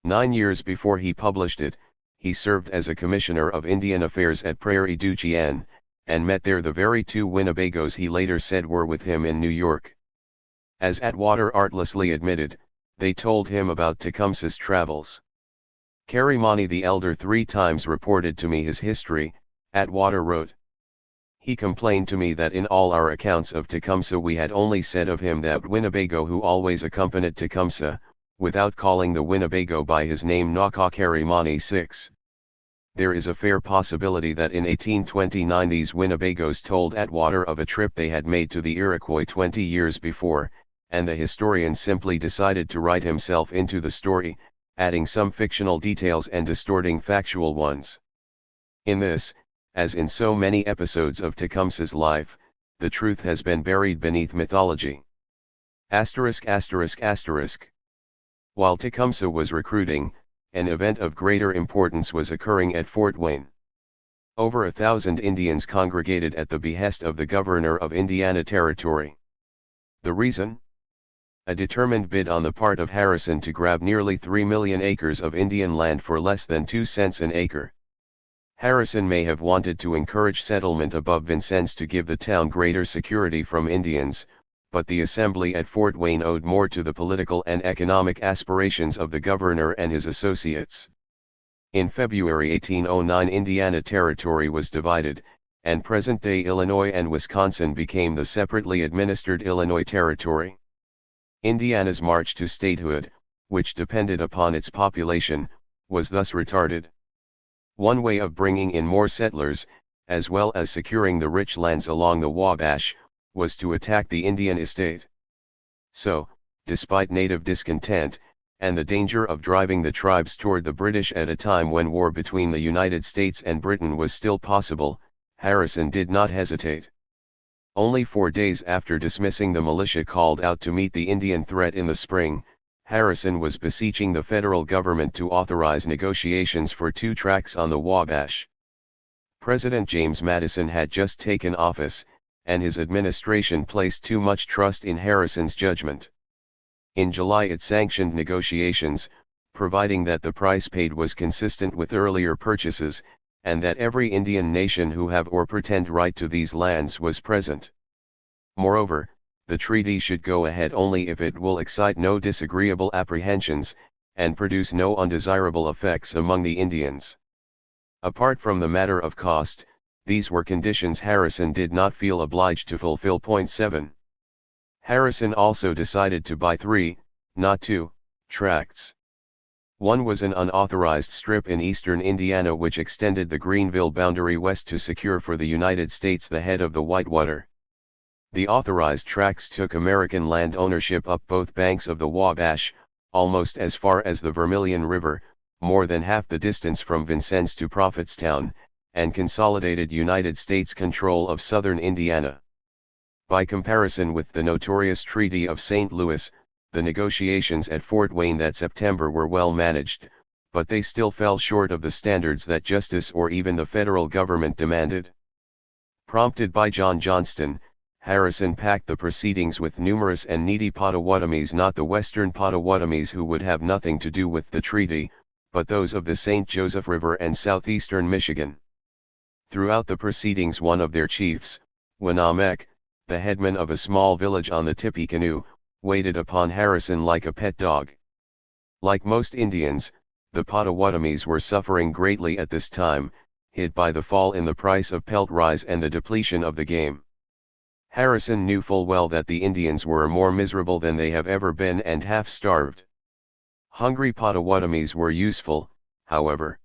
9 years before he published it, he served as a commissioner of Indian Affairs at Prairie du Chien, and met there the very 2 Winnebagos he later said were with him in New York. As Atwater artlessly admitted, they told him about Tecumseh's travels. Karimani the elder 3 times reported to me his history, Atwater wrote. He complained to me that in all our accounts of Tecumseh we had only said of him that Winnebago who always accompanied Tecumseh, without calling the Winnebago by his name Naka Karimani 6. There is a fair possibility that in 1829 these Winnebagos told Atwater of a trip they had made to the Iroquois 20 years before, and the historian simply decided to write himself into the story, adding some fictional details and distorting factual ones. In this, as in so many episodes of Tecumseh's life, the truth has been buried beneath mythology. ******* While Tecumseh was recruiting, an event of greater importance was occurring at Fort Wayne. Over 1,000 Indians congregated at the behest of the governor of Indiana Territory. The reason? A determined bid on the part of Harrison to grab nearly 3 million acres of Indian land for less than 2 cents an acre. Harrison may have wanted to encourage settlement above Vincennes to give the town greater security from Indians, but the assembly at Fort Wayne owed more to the political and economic aspirations of the governor and his associates. In February 1809 Indiana Territory was divided, and present-day Illinois and Wisconsin became the separately administered Illinois Territory. Indiana's march to statehood, which depended upon its population, was thus retarded. One way of bringing in more settlers, as well as securing the rich lands along the Wabash, was to attack the Indian estate. So, despite native discontent, and the danger of driving the tribes toward the British at a time when war between the United States and Britain was still possible, Harrison did not hesitate. Only 4 days after dismissing the militia called out to meet the Indian threat in the spring, Harrison was beseeching the federal government to authorize negotiations for 2 tracts on the Wabash. President James Madison had just taken office, and his administration placed too much trust in Harrison's judgment. In July it sanctioned negotiations, providing that the price paid was consistent with earlier purchases, and that every Indian nation who have or pretend right to these lands was present. Moreover, the treaty should go ahead only if it will excite no disagreeable apprehensions, and produce no undesirable effects among the Indians. Apart from the matter of cost, these were conditions Harrison did not feel obliged to fulfill. Point 7. Harrison also decided to buy 3, not 2, tracts. One was an unauthorized strip in eastern Indiana which extended the Greenville boundary west to secure for the United States the head of the Whitewater. The authorized tracts took American land ownership up both banks of the Wabash, almost as far as the Vermilion River, more than half the distance from Vincennes to Prophetstown, and consolidated United States control of southern Indiana. By comparison with the notorious Treaty of St. Louis, the negotiations at Fort Wayne that September were well managed, but they still fell short of the standards that justice or even the federal government demanded. Prompted by John Johnston, Harrison packed the proceedings with numerous and needy Potawatomis, not the western Potawatomis who would have nothing to do with the treaty, but those of the St. Joseph River and southeastern Michigan. Throughout the proceedings one of their chiefs, Wanamek, the headman of a small village on the Tippecanoe, waited upon Harrison like a pet dog. Like most Indians, the Potawatomis were suffering greatly at this time, hit by the fall in the price of pelt rise and the depletion of the game. Harrison knew full well that the Indians were more miserable than they have ever been and half-starved. Hungry Potawatomis were useful, however.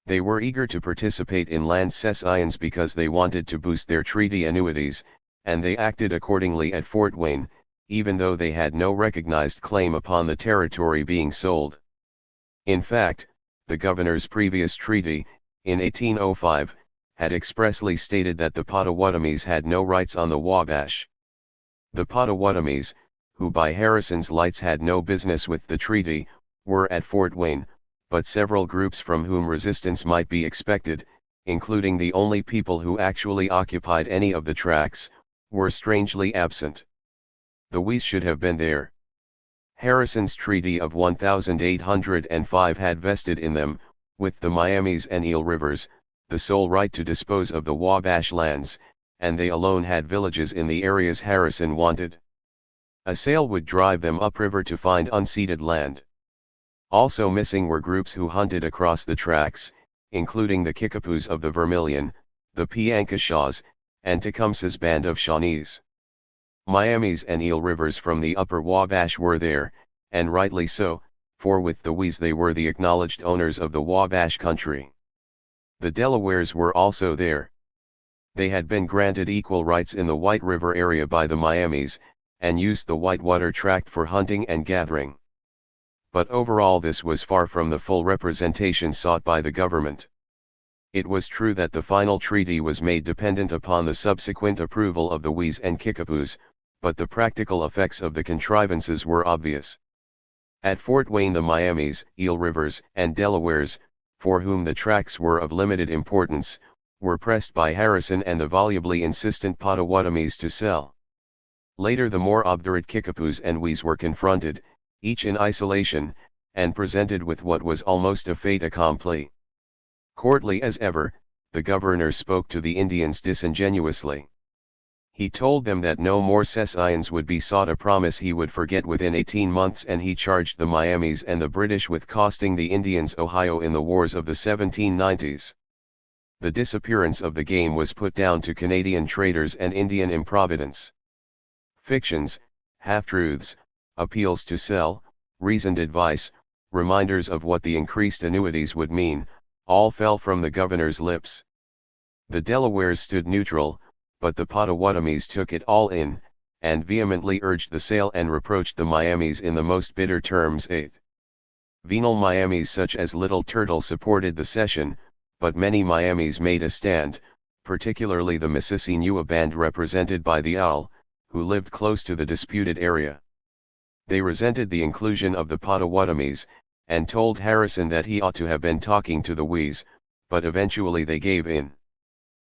They were eager to participate in land cessions because they wanted to boost their treaty annuities, and they acted accordingly at Fort Wayne, even though they had no recognized claim upon the territory being sold. In fact, the governor's previous treaty, in 1805, had expressly stated that the Potawatomis had no rights on the Wabash. The Potawatomis, who by Harrison's lights had no business with the treaty, were at Fort Wayne, but several groups from whom resistance might be expected, including the only people who actually occupied any of the tracts, were strangely absent. The Whees should have been there. Harrison's treaty of 1805 had vested in them, with the Miamis and Eel Rivers, the sole right to dispose of the Wabash lands, and they alone had villages in the areas Harrison wanted. A sale would drive them upriver to find unceded land. Also missing were groups who hunted across the tracts, including the Kickapoos of the Vermilion, the Piankashaws, and Tecumseh's band of Shawnees. Miamis and Eel Rivers from the upper Wabash were there, and rightly so, for with the Whees they were the acknowledged owners of the Wabash country. The Delawares were also there. They had been granted equal rights in the White River area by the Miamis, and used the Whitewater tract for hunting and gathering. But overall this was far from the full representation sought by the government. It was true that the final treaty was made dependent upon the subsequent approval of the Whees and Kickapoos, but the practical effects of the contrivances were obvious. At Fort Wayne the Miamis, Eel Rivers, and Delawares, for whom the tracts were of limited importance, were pressed by Harrison and the volubly insistent Potawatomis to sell. Later the more obdurate Kickapoos and Whees were confronted, each in isolation, and presented with what was almost a fait accompli. Courtly as ever, the governor spoke to the Indians disingenuously. He told them that no more cessions would be sought, a promise he would forget within 18 months, and he charged the Miamis and the British with costing the Indians Ohio in the wars of the 1790s. The disappearance of the game was put down to Canadian traders and Indian improvidence. Fictions, half-truths, appeals to sell, reasoned advice, reminders of what the increased annuities would mean, all fell from the governor's lips. The Delawares stood neutral, but the Potawatomis took it all in, and vehemently urged the sale and reproached the Miamis in the most bitter terms. 8. Venal Miamis such as Little Turtle supported the cession, but many Miamis made a stand, particularly the Mississauga band represented by the Owl, who lived close to the disputed area. They resented the inclusion of the Potawatomis, and told Harrison that he ought to have been talking to the Whees, but eventually they gave in.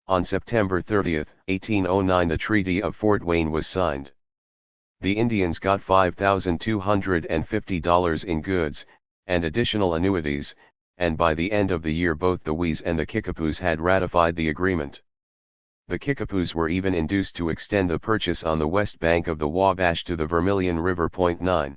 On September 30, 1809 the Treaty of Fort Wayne was signed. The Indians got $5,250 in goods, and additional annuities, and by the end of the year both the Wees and the Kickapoos had ratified the agreement. The Kickapoos were even induced to extend the purchase on the west bank of the Wabash to the Vermilion River. 9.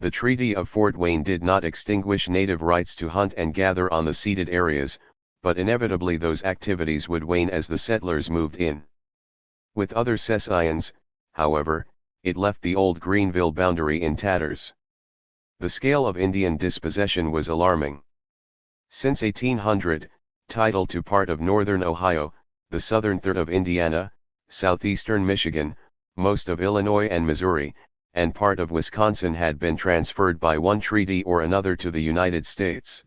The Treaty of Fort Wayne did not extinguish native rights to hunt and gather on the ceded areas, but inevitably those activities would wane as the settlers moved in. With other cessions, however, it left the old Greenville boundary in tatters. The scale of Indian dispossession was alarming. Since 1800, title to part of northern Ohio, the southern third of Indiana, southeastern Michigan, most of Illinois and Missouri, and part of Wisconsin had been transferred by one treaty or another to the United States.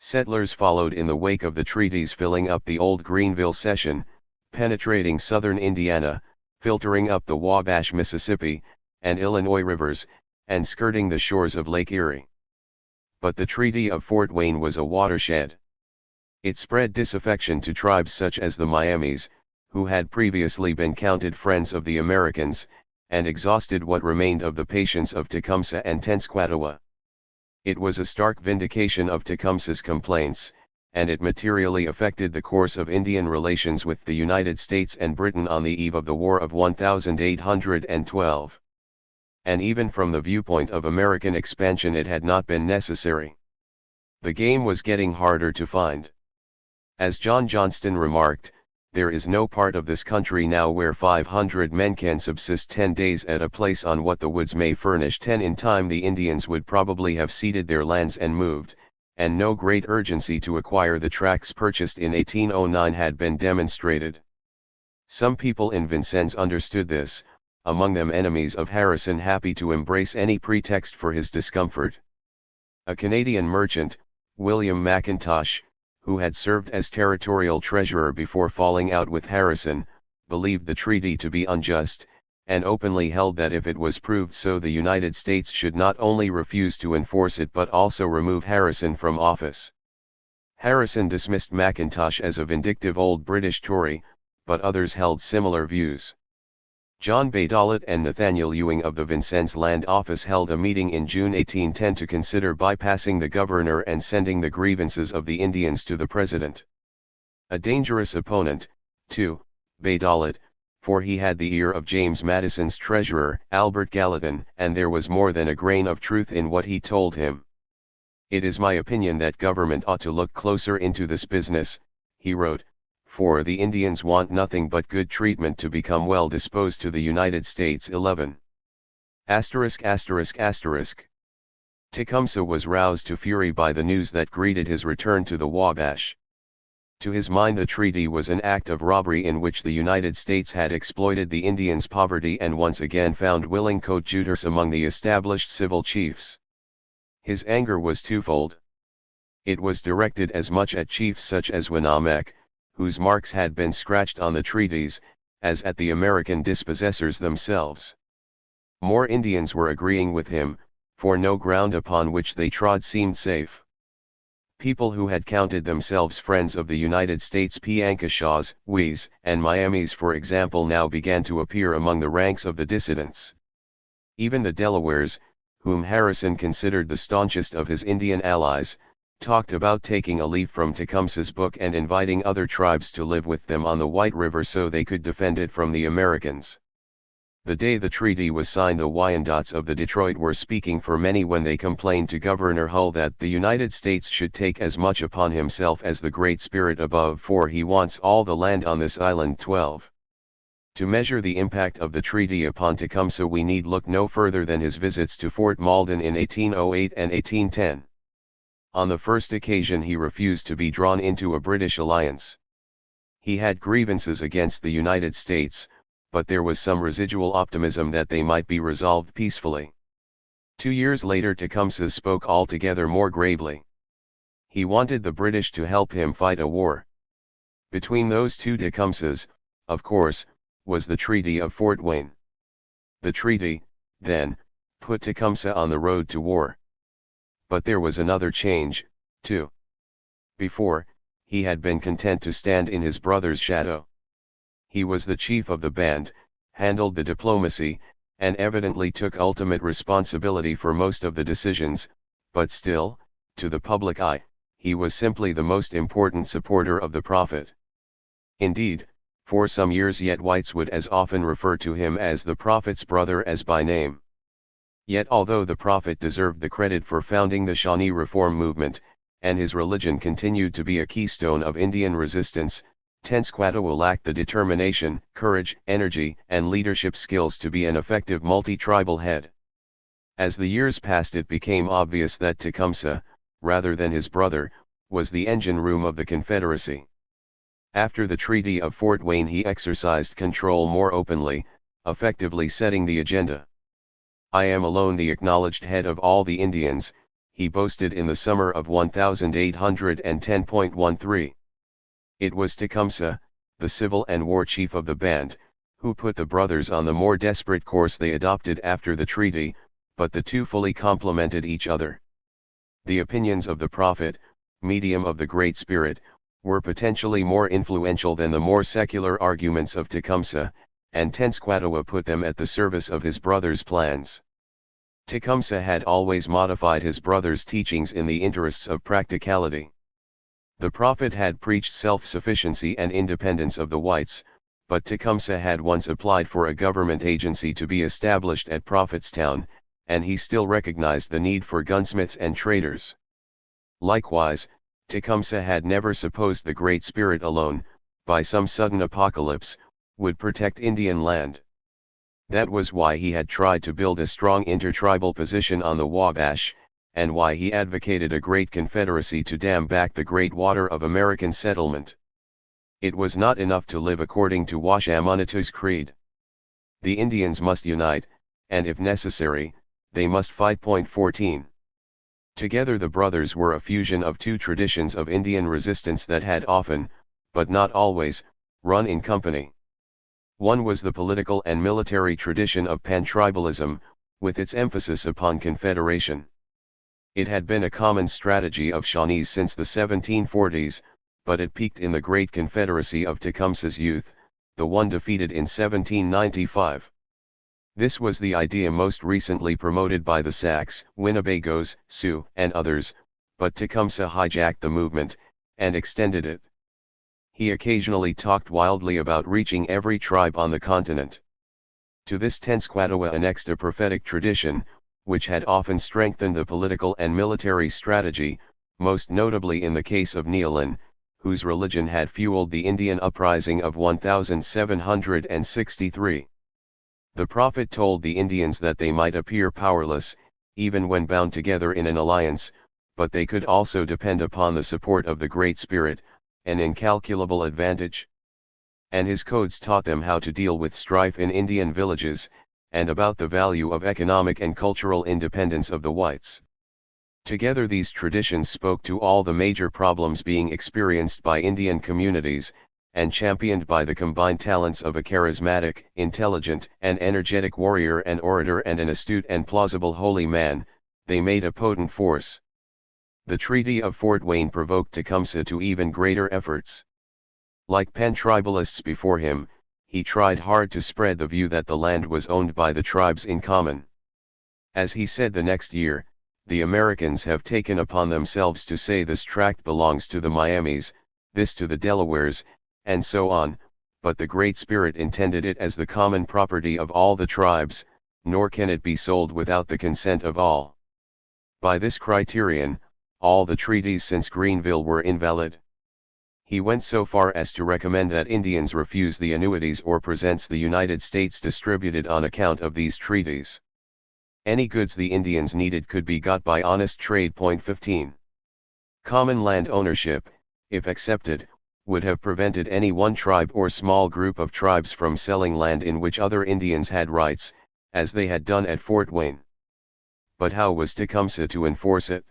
Settlers followed in the wake of the treaties, filling up the old Greenville cession, penetrating southern Indiana, filtering up the Wabash, Mississippi, and Illinois rivers, and skirting the shores of Lake Erie. But the Treaty of Fort Wayne was a watershed. It spread disaffection to tribes such as the Miamis, who had previously been counted friends of the Americans, and exhausted what remained of the patience of Tecumseh and Tenskwatawa. It was a stark vindication of Tecumseh's complaints, and it materially affected the course of Indian relations with the United States and Britain on the eve of the War of 1812. And even from the viewpoint of American expansion it had not been necessary. The game was getting harder to find. As John Johnston remarked, there is no part of this country now where 500 men can subsist 10 days at a place on what the woods may furnish 10 in time. The Indians would probably have ceded their lands and moved, and no great urgency to acquire the tracts purchased in 1809 had been demonstrated. Some people in Vincennes understood this, among them enemies of Harrison happy to embrace any pretext for his discomfort. A Canadian merchant, William McIntosh, who had served as territorial treasurer before falling out with Harrison, believed the treaty to be unjust, and openly held that if it was proved so the United States should not only refuse to enforce it but also remove Harrison from office. Harrison dismissed McIntosh as a vindictive old British Tory, but others held similar views. John Baydolet and Nathaniel Ewing of the Vincennes Land Office held a meeting in June 1810 to consider bypassing the governor and sending the grievances of the Indians to the president. A dangerous opponent, too, Baydolet, for he had the ear of James Madison's treasurer, Albert Gallatin, and there was more than a grain of truth in what he told him. "It is my opinion that government ought to look closer into this business," he wrote, "for the Indians want nothing but good treatment to become well disposed to the United States." 11. Tecumseh was roused to fury by the news that greeted his return to the Wabash. To his mind the treaty was an act of robbery in which the United States had exploited the Indians' poverty and once again found willing coadjutors among the established civil chiefs. His anger was twofold. It was directed as much at chiefs such as Winnemac, whose marks had been scratched on the treaties, as at the American dispossessors themselves. More Indians were agreeing with him, for no ground upon which they trod seemed safe. People who had counted themselves friends of the United States, Piankashaws, Wees, and Miamis for example, now began to appear among the ranks of the dissidents. Even the Delawares, whom Harrison considered the staunchest of his Indian allies, talked about taking a leaf from Tecumseh's book and inviting other tribes to live with them on the White River so they could defend it from the Americans. The day the treaty was signed the Wyandots of the Detroit were speaking for many when they complained to Governor Hull that the United States should take as much upon himself as the Great Spirit above, for he wants all the land on this island. 12. To measure the impact of the treaty upon Tecumseh we need look no further than his visits to Fort Malden in 1808 and 1810. On the first occasion he refused to be drawn into a British alliance. He had grievances against the United States, but there was some residual optimism that they might be resolved peacefully. 2 years later Tecumseh spoke altogether more gravely. He wanted the British to help him fight a war. Between those two Tecumsehs, of course, was the Treaty of Fort Wayne. The treaty, then, put Tecumseh on the road to war. But there was another change, too. Before, he had been content to stand in his brother's shadow. He was the chief of the band, handled the diplomacy, and evidently took ultimate responsibility for most of the decisions, but still, to the public eye, he was simply the most important supporter of the Prophet. Indeed, for some years yet whites would as often refer to him as the Prophet's brother as by name. Yet although the Prophet deserved the credit for founding the Shawnee reform movement, and his religion continued to be a keystone of Indian resistance, Tenskwatawa lacked the determination, courage, energy, and leadership skills to be an effective multi-tribal head. As the years passed, it became obvious that Tecumseh, rather than his brother, was the engine room of the Confederacy. After the Treaty of Fort Wayne, he exercised control more openly, effectively setting the agenda. "I am alone the acknowledged head of all the Indians," he boasted in the summer of 1810.13. It was Tecumseh, the civil and war chief of the band, who put the brothers on the more desperate course they adopted after the treaty, but the two fully complemented each other. The opinions of the Prophet, medium of the Great Spirit, were potentially more influential than the more secular arguments of Tecumseh, and Tenskwatawa put them at the service of his brother's plans. Tecumseh had always modified his brother's teachings in the interests of practicality. The Prophet had preached self-sufficiency and independence of the whites, but Tecumseh had once applied for a government agency to be established at Prophetstown, and he still recognized the need for gunsmiths and traders. Likewise, Tecumseh had never supposed the Great Spirit alone, by some sudden apocalypse, would protect Indian land. That was why he had tried to build a strong intertribal position on the Wabash, and why he advocated a great confederacy to dam back the great water of American settlement. It was not enough to live according to Washamanitu's creed. The Indians must unite, and if necessary, they must fight. 14. Together the brothers were a fusion of two traditions of Indian resistance that had often, but not always, run in company. One was the political and military tradition of pantribalism, with its emphasis upon confederation. It had been a common strategy of Shawnees since the 1740s, but it peaked in the Great Confederacy of Tecumseh's youth, the one defeated in 1795. This was the idea most recently promoted by the Sacs, Winnebagos, Sioux, and others, but Tecumseh hijacked the movement, and extended it. He occasionally talked wildly about reaching every tribe on the continent. To this Tenskwatawa annexed a prophetic tradition, which had often strengthened the political and military strategy, most notably in the case of Neolin, whose religion had fueled the Indian uprising of 1763. The Prophet told the Indians that they might appear powerless, even when bound together in an alliance, but they could also depend upon the support of the Great Spirit, an incalculable advantage. And his codes taught them how to deal with strife in Indian villages, and about the value of economic and cultural independence of the whites. Together these traditions spoke to all the major problems being experienced by Indian communities, and championed by the combined talents of a charismatic, intelligent, and energetic warrior and orator and an astute and plausible holy man, they made a potent force. The Treaty of Fort Wayne provoked Tecumseh to even greater efforts. Like pantribalists before him, he tried hard to spread the view that the land was owned by the tribes in common. As he said the next year, "The Americans have taken upon themselves to say this tract belongs to the Miamis, this to the Delawares, and so on, but the Great Spirit intended it as the common property of all the tribes, nor can it be sold without the consent of all." By this criterion, all the treaties since Greenville were invalid. He went so far as to recommend that Indians refuse the annuities or presents the United States distributed on account of these treaties. Any goods the Indians needed could be got by honest trade. 15. Common land ownership, if accepted, would have prevented any one tribe or small group of tribes from selling land in which other Indians had rights, as they had done at Fort Wayne. But how was Tecumseh to enforce it?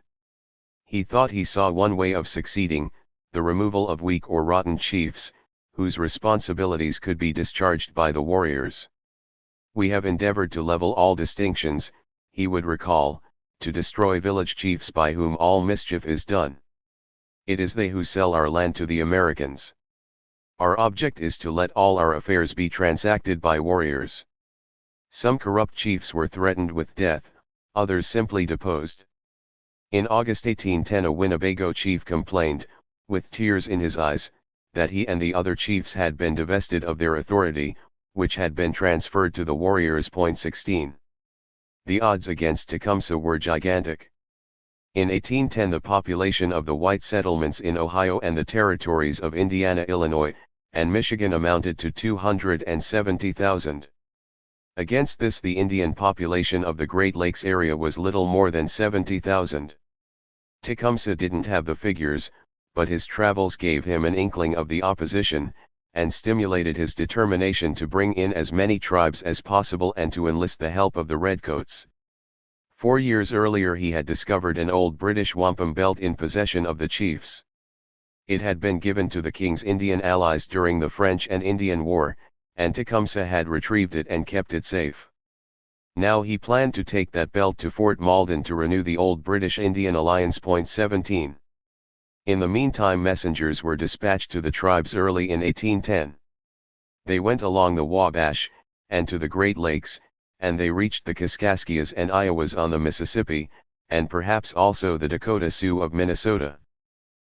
He thought he saw one way of succeeding, the removal of weak or rotten chiefs, whose responsibilities could be discharged by the warriors. "We have endeavored to level all distinctions," he would recall, "to destroy village chiefs by whom all mischief is done. It is they who sell our land to the Americans. Our object is to let all our affairs be transacted by warriors. Some corrupt chiefs were threatened with death, others simply deposed. In August 1810 a Winnebago chief complained, with tears in his eyes, that he and the other chiefs had been divested of their authority, which had been transferred to the warriors. 16. The odds against Tecumseh were gigantic. In 1810 the population of the white settlements in Ohio and the territories of Indiana, Illinois, and Michigan amounted to 270,000. Against this the Indian population of the Great Lakes area was little more than 70,000. Tecumseh didn't have the figures, but his travels gave him an inkling of the opposition, and stimulated his determination to bring in as many tribes as possible and to enlist the help of the Redcoats. 4 years earlier he had discovered an old British wampum belt in possession of the chiefs. It had been given to the king's Indian allies during the French and Indian War, and Tecumseh had retrieved it and kept it safe. Now he planned to take that belt to Fort Malden to renew the old British-Indian alliance. 17. In the meantime messengers were dispatched to the tribes early in 1810. They went along the Wabash, and to the Great Lakes, and they reached the Kaskaskias and Iowas on the Mississippi, and perhaps also the Dakota Sioux of Minnesota.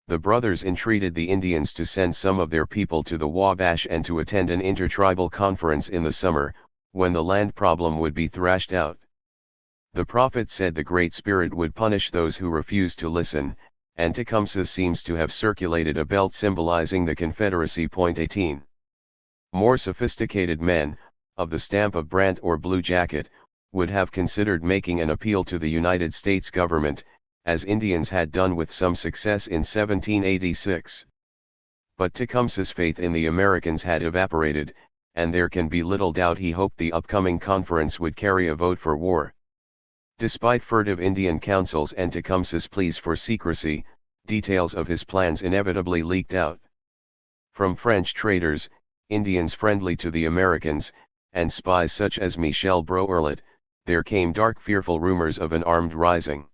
The brothers entreated the Indians to send some of their people to the Wabash and to attend an intertribal conference in the summer, when the land problem would be thrashed out. The prophet said the Great Spirit would punish those who refused to listen, and Tecumseh seems to have circulated a belt symbolizing the Confederacy. 18. More sophisticated men, of the stamp of Brant or Blue Jacket, would have considered making an appeal to the United States government, as Indians had done with some success in 1786. But Tecumseh's faith in the Americans had evaporated, and there can be little doubt he hoped the upcoming conference would carry a vote for war. Despite furtive Indian counsels and Tecumseh's pleas for secrecy, details of his plans inevitably leaked out. From French traders, Indians friendly to the Americans, and spies such as Michel Broerlet, there came dark fearful rumors of an armed rising.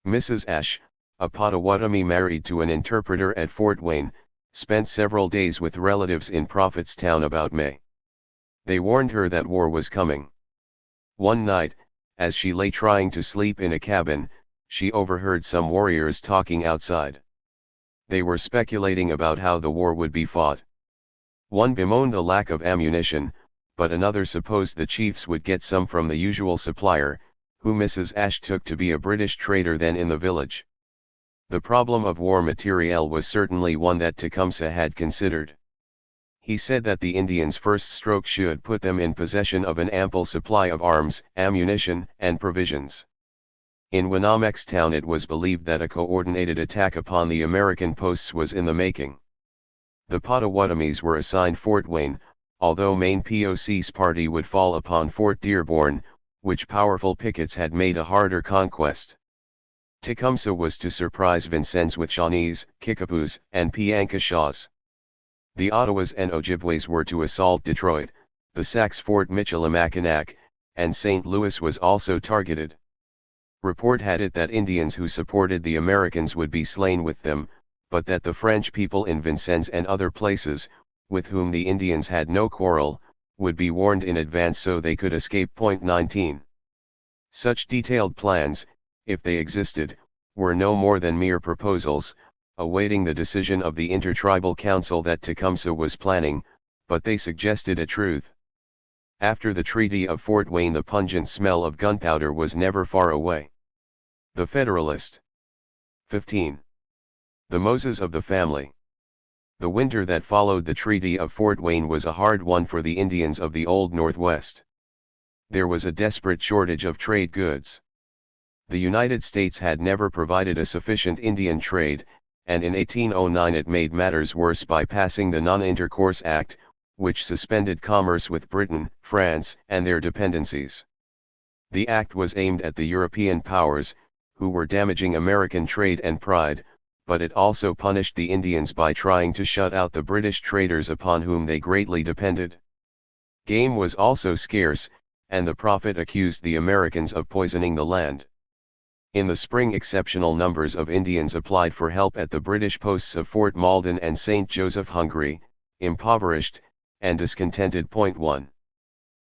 Mrs. Ashe, a Potawatomi married to an interpreter at Fort Wayne, spent several days with relatives in Prophetstown about May. They warned her that war was coming. One night, as she lay trying to sleep in a cabin, she overheard some warriors talking outside. They were speculating about how the war would be fought. One bemoaned the lack of ammunition, but another supposed the chiefs would get some from the usual supplier, who Mrs. Ashe took to be a British trader then in the village. The problem of war materiel was certainly one that Tecumseh had considered. He said that the Indians' first stroke should put them in possession of an ample supply of arms, ammunition, and provisions. In Winnamextown it was believed that a coordinated attack upon the American posts was in the making. The Potawatomis were assigned Fort Wayne, although Maine POC's party would fall upon Fort Dearborn, which powerful pickets had made a harder conquest. Tecumseh was to surprise Vincennes with Shawnees, Kickapoos, and Piankashaws. The Ottawas and Ojibways were to assault Detroit, the Sacs Fort Michilimackinac, and St. Louis was also targeted. Report had it that Indians who supported the Americans would be slain with them, but that the French people in Vincennes and other places, with whom the Indians had no quarrel, would be warned in advance so they could escape. 19. Such detailed plans, if they existed, were no more than mere proposals, awaiting the decision of the intertribal council that Tecumseh was planning, but they suggested a truth. After the Treaty of Fort Wayne the pungent smell of gunpowder was never far away. The Federalist. 15. The Moses of the family. The winter that followed the Treaty of Fort Wayne was a hard one for the Indians of the Old Northwest. There was a desperate shortage of trade goods. The United States had never provided a sufficient Indian trade, and in 1809 it made matters worse by passing the Non-Intercourse Act, which suspended commerce with Britain, France, and their dependencies. The act was aimed at the European powers, who were damaging American trade and pride, but it also punished the Indians by trying to shut out the British traders upon whom they greatly depended. Game was also scarce, and the prophet accused the Americans of poisoning the land. In the spring, exceptional numbers of Indians applied for help at the British posts of Fort Malden and St. Joseph. Hungry, impoverished, and discontented. 1.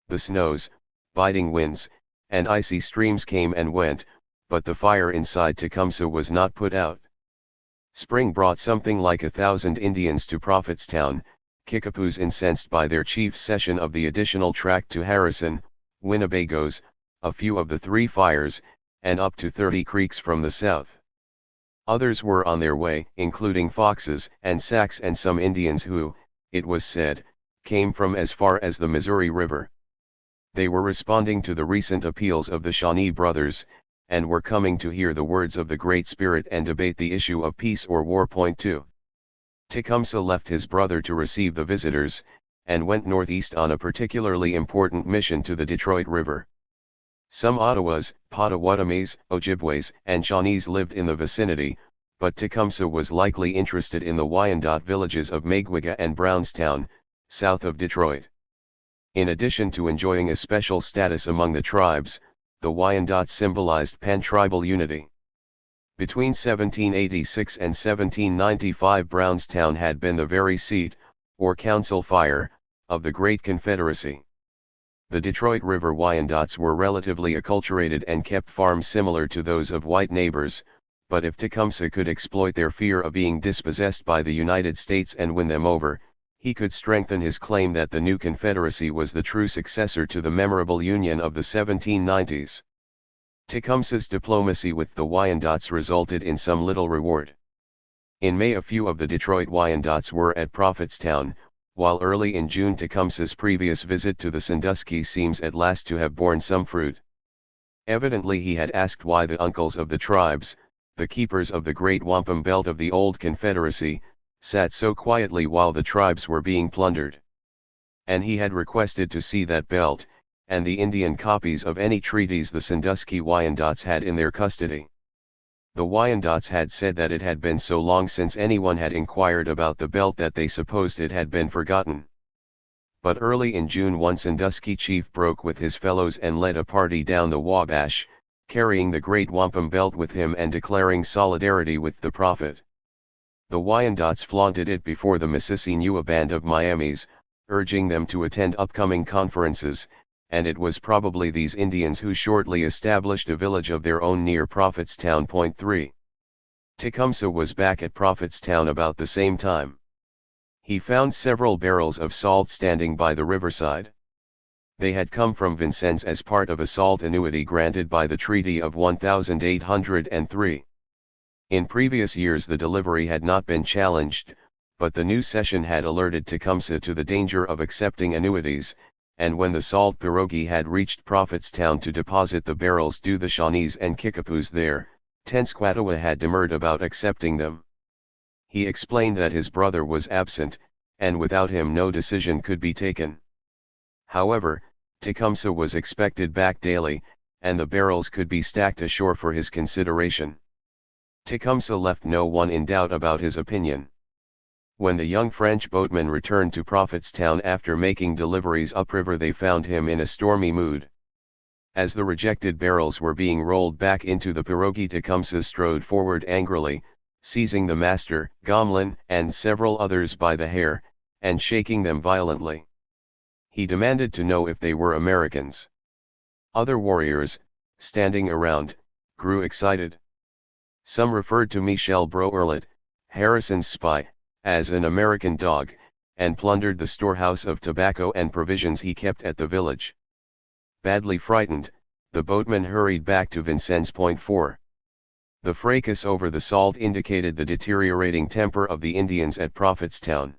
The snows, biting winds, and icy streams came and went, but the fire inside Tecumseh was not put out. Spring brought something like 1,000 Indians to Prophetstown, Kickapoos incensed by their chief's cession of the additional tract to Harrison, Winnebagos, a few of the three fires, and up to 30 Creeks from the south. Others were on their way, including Foxes and Sacs and some Indians who, it was said, came from as far as the Missouri River. They were responding to the recent appeals of the Shawnee brothers, and were coming to hear the words of the Great Spirit and debate the issue of peace or war. 2. Tecumseh left his brother to receive the visitors, and went northeast on a particularly important mission to the Detroit River. Some Ottawas, Potawatomis, Ojibways, and Shawnees lived in the vicinity, but Tecumseh was likely interested in the Wyandot villages of Magwiga and Brownstown, south of Detroit. In addition to enjoying a special status among the tribes, the Wyandots symbolized pan-tribal unity. Between 1786 and 1795, Brownstown had been the very seat, or council fire, of the Great Confederacy. The Detroit River Wyandots were relatively acculturated and kept farms similar to those of white neighbors, but if Tecumseh could exploit their fear of being dispossessed by the United States and win them over, he could strengthen his claim that the new Confederacy was the true successor to the memorable Union of the 1790s. Tecumseh's diplomacy with the Wyandots resulted in some little reward. In May, a few of the Detroit Wyandots were at Prophetstown, while early in June Tecumseh's previous visit to the Sandusky seems at last to have borne some fruit. Evidently he had asked why the uncles of the tribes, the keepers of the great wampum belt of the old Confederacy, sat so quietly while the tribes were being plundered. And he had requested to see that belt, and the Indian copies of any treaties the Sandusky Wyandots had in their custody. The Wyandots had said that it had been so long since anyone had inquired about the belt that they supposed it had been forgotten. But early in June one Sandusky chief broke with his fellows and led a party down the Wabash, carrying the great wampum belt with him and declaring solidarity with the prophet. The Wyandots flaunted it before the Mississauga band of Miamis, urging them to attend upcoming conferences, and it was probably these Indians who shortly established a village of their own near Prophetstown. 3. Tecumseh was back at Prophetstown about the same time. He found several barrels of salt standing by the riverside. They had come from Vincennes as part of a salt annuity granted by the Treaty of 1803. In previous years the delivery had not been challenged, but the new cession had alerted Tecumseh to the danger of accepting annuities, and when the salt pirogue had reached Prophetstown to deposit the barrels due the Shawnees and Kickapoos there, Tenskwatawa had demurred about accepting them. He explained that his brother was absent, and without him no decision could be taken. However, Tecumseh was expected back daily, and the barrels could be stacked ashore for his consideration. Tecumseh left no one in doubt about his opinion. When the young French boatmen returned to Prophetstown after making deliveries upriver, they found him in a stormy mood. As the rejected barrels were being rolled back into the pirogue, Tecumseh strode forward angrily, seizing the master, Gomlin, and several others by the hair, and shaking them violently. He demanded to know if they were Americans. Other warriors, standing around, grew excited. Some referred to Michel Broerlet, Harrison's spy, as an American dog, and plundered the storehouse of tobacco and provisions he kept at the village. Badly frightened, the boatmen hurried back to Vincennes. 4. The fracas over the salt indicated the deteriorating temper of the Indians at Prophetstown.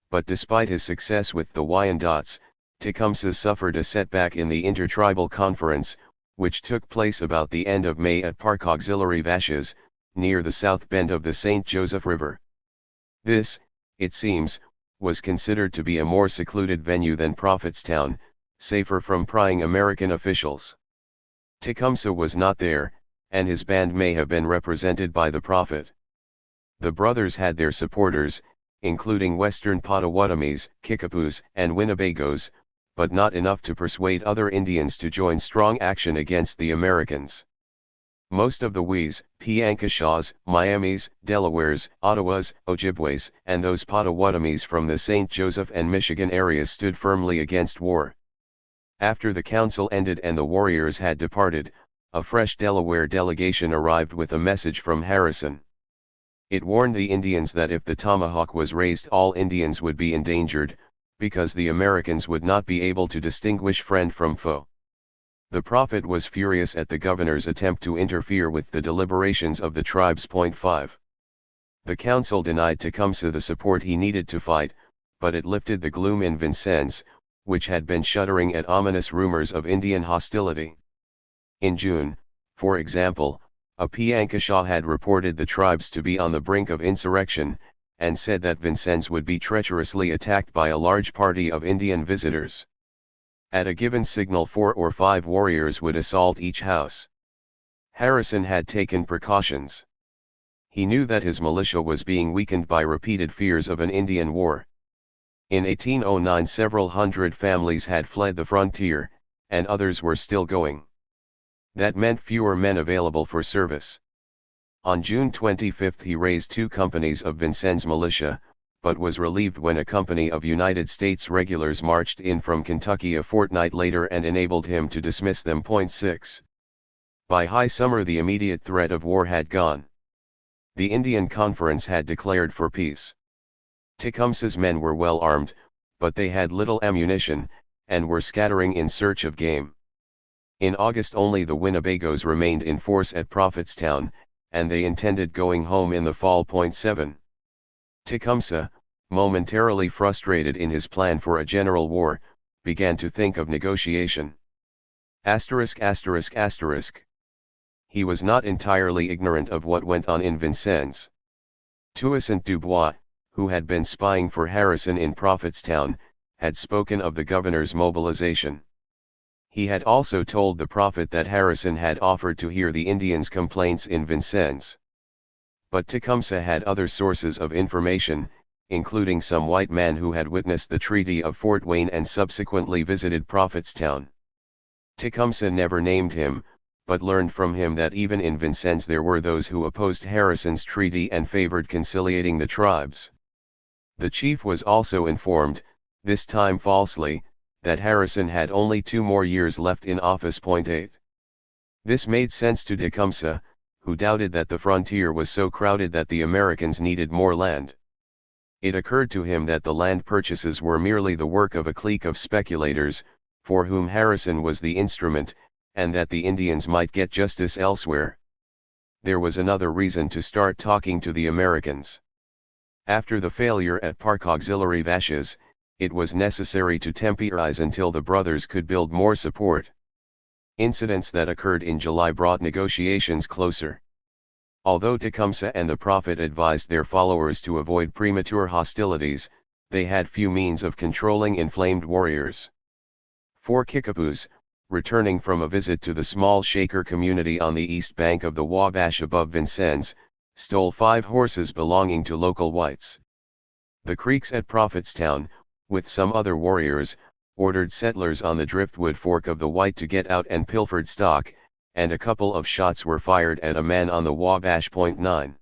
But despite his success with the Wyandots, Tecumseh suffered a setback in the Intertribal Conference, which took place about the end of May at Park Auxiliary Vaches, near the south bend of the St. Joseph River. This, it seems, was considered to be a more secluded venue than Prophetstown, safer from prying American officials. Tecumseh was not there, and his band may have been represented by the prophet. The brothers had their supporters, including Western Potawatomis, Kickapoos, and Winnebagos, but not enough to persuade other Indians to join strong action against the Americans. Most of the Wes, Piankashas, Miamis, Delawares, Ottawas, Ojibways, and those Potawatomis from the St. Joseph and Michigan areas stood firmly against war. After the council ended and the warriors had departed, a fresh Delaware delegation arrived with a message from Harrison. It warned the Indians that if the tomahawk was raised, all Indians would be endangered, because the Americans would not be able to distinguish friend from foe. The prophet was furious at the governor's attempt to interfere with the deliberations of the tribes. 5. The council denied Tecumseh the support he needed to fight, but it lifted the gloom in Vincennes, which had been shuddering at ominous rumors of Indian hostility. In June, for example, a Piankashaw had reported the tribes to be on the brink of insurrection, and said that Vincennes would be treacherously attacked by a large party of Indian visitors. At a given signal 4 or 5 warriors would assault each house. Harrison had taken precautions. He knew that his militia was being weakened by repeated fears of an Indian war. In 1809 several hundred families had fled the frontier, and others were still going. That meant fewer men available for service. On June 25 he raised 2 companies of Vincennes militia, but was relieved when a company of United States regulars marched in from Kentucky a fortnight later and enabled him to dismiss them. 6. By high summer the immediate threat of war had gone. The Indian Conference had declared for peace. Tecumseh's men were well armed, but they had little ammunition, and were scattering in search of game. In August only the Winnebagoes remained in force at Prophetstown, and they intended going home in the fall. 7. Tecumseh, momentarily frustrated in his plan for a general war, began to think of negotiation. He was not entirely ignorant of what went on in Vincennes. Toussaint Dubois, who had been spying for Harrison in Prophetstown, had spoken of the governor's mobilization. He had also told the prophet that Harrison had offered to hear the Indians' complaints in Vincennes. But Tecumseh had other sources of information, including some white man who had witnessed the Treaty of Fort Wayne and subsequently visited Prophetstown. Tecumseh never named him, but learned from him that even in Vincennes there were those who opposed Harrison's treaty and favored conciliating the tribes. The chief was also informed, this time falsely, that Harrison had only 2 more years left in office. 8. This made sense to Tecumseh, who doubted that the frontier was so crowded that the Americans needed more land. It occurred to him that the land purchases were merely the work of a clique of speculators, for whom Harrison was the instrument, and that the Indians might get justice elsewhere. There was another reason to start talking to the Americans. After the failure at Park Auxiliary Vaches, it was necessary to temporize until the brothers could build more support. Incidents that occurred in July brought negotiations closer. Although Tecumseh and the prophet advised their followers to avoid premature hostilities, they had few means of controlling inflamed warriors. 4 Kickapoos, returning from a visit to the small Shaker community on the east bank of the Wabash above Vincennes, stole 5 horses belonging to local whites. The Creeks at Prophetstown, with some other warriors, ordered settlers on the Driftwood Fork of the White to get out and pilfered stock, and a couple of shots were fired at a man on the Wabash. 9.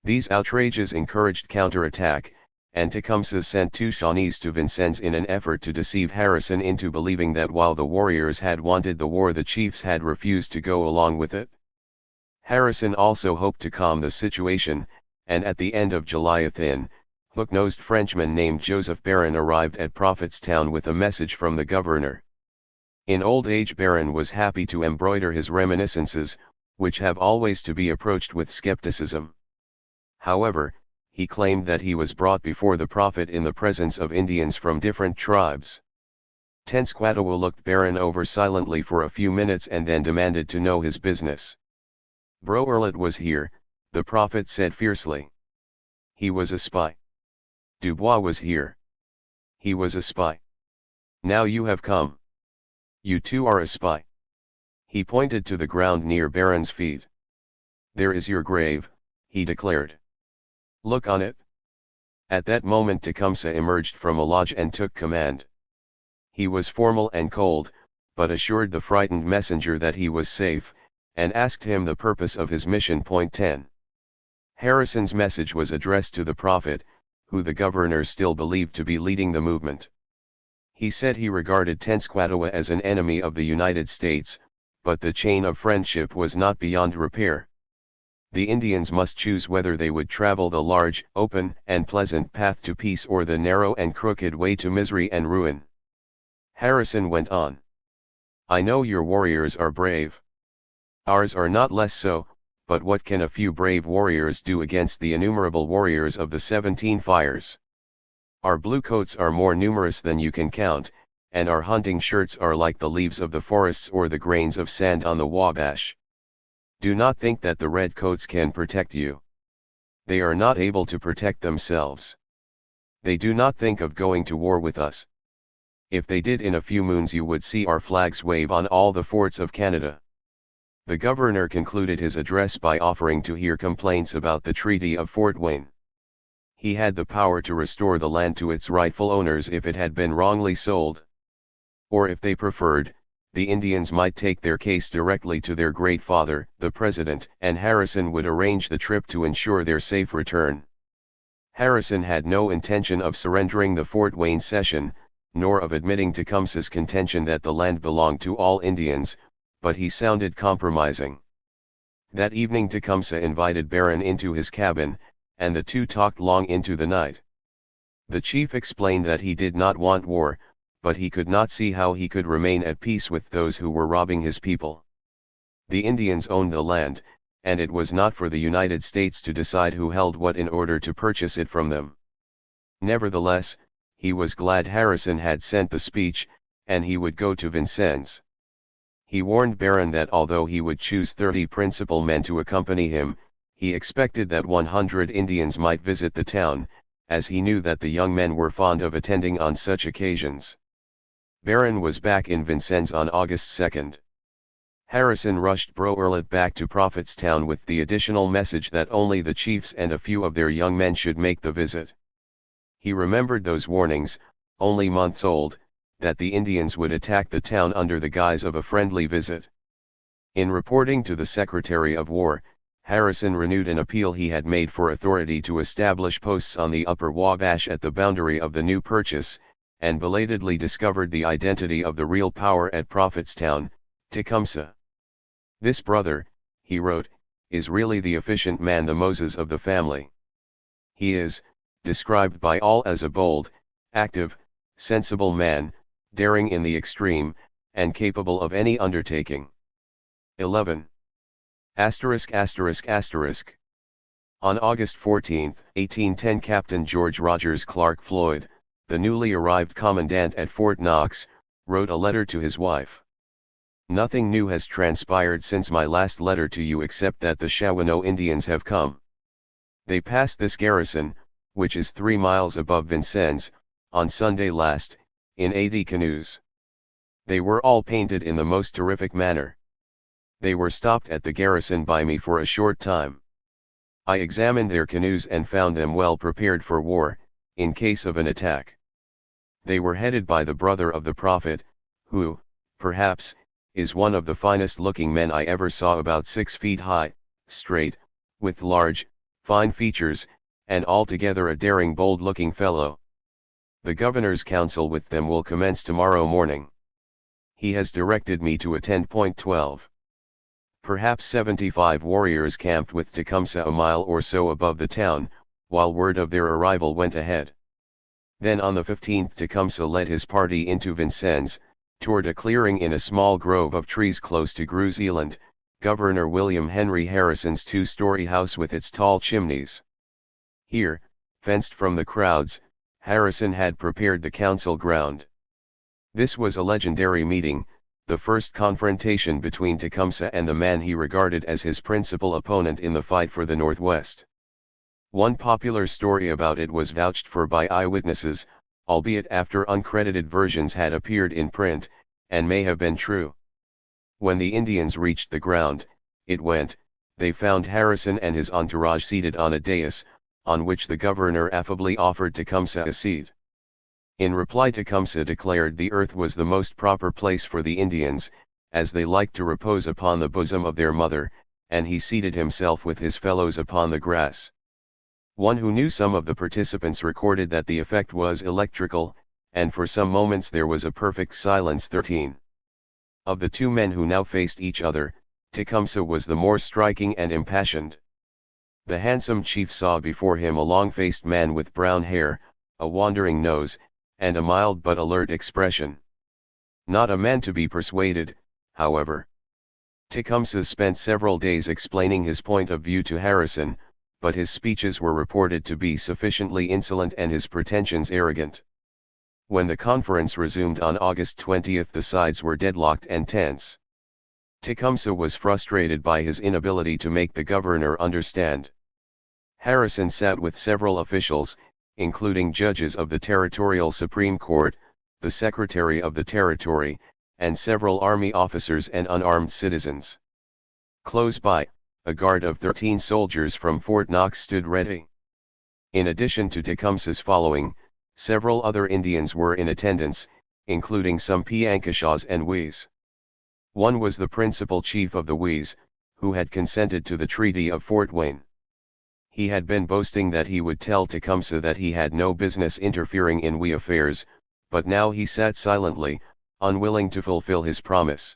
These outrages encouraged counterattack, and Tecumseh sent 2 Shawnees to Vincennes in an effort to deceive Harrison into believing that while the warriors had wanted the war the chiefs had refused to go along with it. Harrison also hoped to calm the situation, and at the end of July a thin, hook-nosed Frenchman named Joseph Barron arrived at Prophetstown with a message from the governor. In old age Barron was happy to embroider his reminiscences, which have always to be approached with skepticism. However, he claimed that he was brought before the prophet in the presence of Indians from different tribes. Tenskwatawa looked Barron over silently for a few minutes and then demanded to know his business. Bro Earlett was here, the prophet said fiercely. He was a spy. Dubois was here. He was a spy. Now you have come. You too are a spy. He pointed to the ground near Barron's feet. There is your grave, he declared. Look on it. At that moment Tecumseh emerged from a lodge and took command. He was formal and cold, but assured the frightened messenger that he was safe, and asked him the purpose of his mission. 10. Harrison's message was addressed to the prophet, who the governor still believed to be leading the movement. He said he regarded Tenskwatawa as an enemy of the United States, but the chain of friendship was not beyond repair. The Indians must choose whether they would travel the large, open, and pleasant path to peace or the narrow and crooked way to misery and ruin. Harrison went on. I know your warriors are brave. Ours are not less so, but what can a few brave warriors do against the innumerable warriors of the 17 fires? Our bluecoats are more numerous than you can count, and our hunting shirts are like the leaves of the forests or the grains of sand on the Wabash. Do not think that the redcoats can protect you. They are not able to protect themselves. They do not think of going to war with us. If they did, in a few moons you would see our flags wave on all the forts of Canada. The governor concluded his address by offering to hear complaints about the Treaty of Fort Wayne. He had the power to restore the land to its rightful owners if it had been wrongly sold. Or if they preferred, the Indians might take their case directly to their great father, the president, and Harrison would arrange the trip to ensure their safe return. Harrison had no intention of surrendering the Fort Wayne cession, nor of admitting Tecumseh's contention that the land belonged to all Indians, but he sounded compromising. That evening Tecumseh invited Barron into his cabin, and the two talked long into the night. The chief explained that he did not want war, but he could not see how he could remain at peace with those who were robbing his people. The Indians owned the land, and it was not for the United States to decide who held what in order to purchase it from them. Nevertheless, he was glad Harrison had sent the speech, and he would go to Vincennes. He warned Barron that although he would choose 30 principal men to accompany him, he expected that 100 Indians might visit the town, as he knew that the young men were fond of attending on such occasions. Barron was back in Vincennes on August 2. Harrison rushed Broerlet back to Prophetstown with the additional message that only the chiefs and a few of their young men should make the visit. He remembered those warnings, only months old, that the Indians would attack the town under the guise of a friendly visit. In reporting to the Secretary of War, Harrison renewed an appeal he had made for authority to establish posts on the upper Wabash at the boundary of the new purchase, and belatedly discovered the identity of the real power at Prophetstown, Tecumseh. This brother, he wrote, is really the efficient man, the Moses of the family. He is, described by all as a bold, active, sensible man, daring in the extreme, and capable of any undertaking. 11. On August 14, 1810, Captain George Rogers Clark Floyd, the newly arrived commandant at Fort Knox, wrote a letter to his wife. Nothing new has transpired since my last letter to you except that the Shawanoe Indians have come. They passed this garrison, which is 3 miles above Vincennes, on Sunday last, in 80 canoes. They were all painted in the most terrific manner. They were stopped at the garrison by me for a short time. I examined their canoes and found them well prepared for war, in case of an attack. They were headed by the brother of the prophet, who, perhaps, is one of the finest looking men I ever saw, about 6 feet high, straight, with large, fine features, and altogether a daring, bold looking fellow. The governor's council with them will commence tomorrow morning. He has directed me to attend. 12. Perhaps 75 warriors camped with Tecumseh a mile or so above the town, while word of their arrival went ahead. Then on the 15th Tecumseh led his party into Vincennes, toward a clearing in a small grove of trees close to Gruzealand, Governor William Henry Harrison's 2-story house with its tall chimneys. Here, fenced from the crowds, Harrison had prepared the council ground. This was a legendary meeting, the first confrontation between Tecumseh and the man he regarded as his principal opponent in the fight for the Northwest. One popular story about it was vouched for by eyewitnesses, albeit after uncredited versions had appeared in print, and may have been true. When the Indians reached the ground, they found Harrison and his entourage seated on a dais, on which the governor affably offered Tecumseh a seat. In reply Tecumseh declared the earth was the most proper place for the Indians, as they liked to repose upon the bosom of their mother, and he seated himself with his fellows upon the grass. One who knew some of the participants recorded that the effect was electrical, and for some moments there was a perfect silence. 13. Of the two men who now faced each other, Tecumseh was the more striking and impassioned. The handsome chief saw before him a long-faced man with brown hair, a wandering nose, and a mild but alert expression. Not a man to be persuaded, however. Tecumseh spent several days explaining his point of view to Harrison, but his speeches were reported to be sufficiently insolent and his pretensions arrogant. When the conference resumed on August 20, the sides were deadlocked and tense. Tecumseh was frustrated by his inability to make the governor understand. Harrison sat with several officials, including judges of the Territorial Supreme Court, the Secretary of the Territory, and several army officers and unarmed citizens. Close by, a guard of 13 soldiers from Fort Knox stood ready. In addition to Tecumseh's following, several other Indians were in attendance, including some Piankeshaws and Wees. One was the principal chief of the Wees, who had consented to the Treaty of Fort Wayne. He had been boasting that he would tell Tecumseh that he had no business interfering in Wee affairs, but now he sat silently, unwilling to fulfill his promise.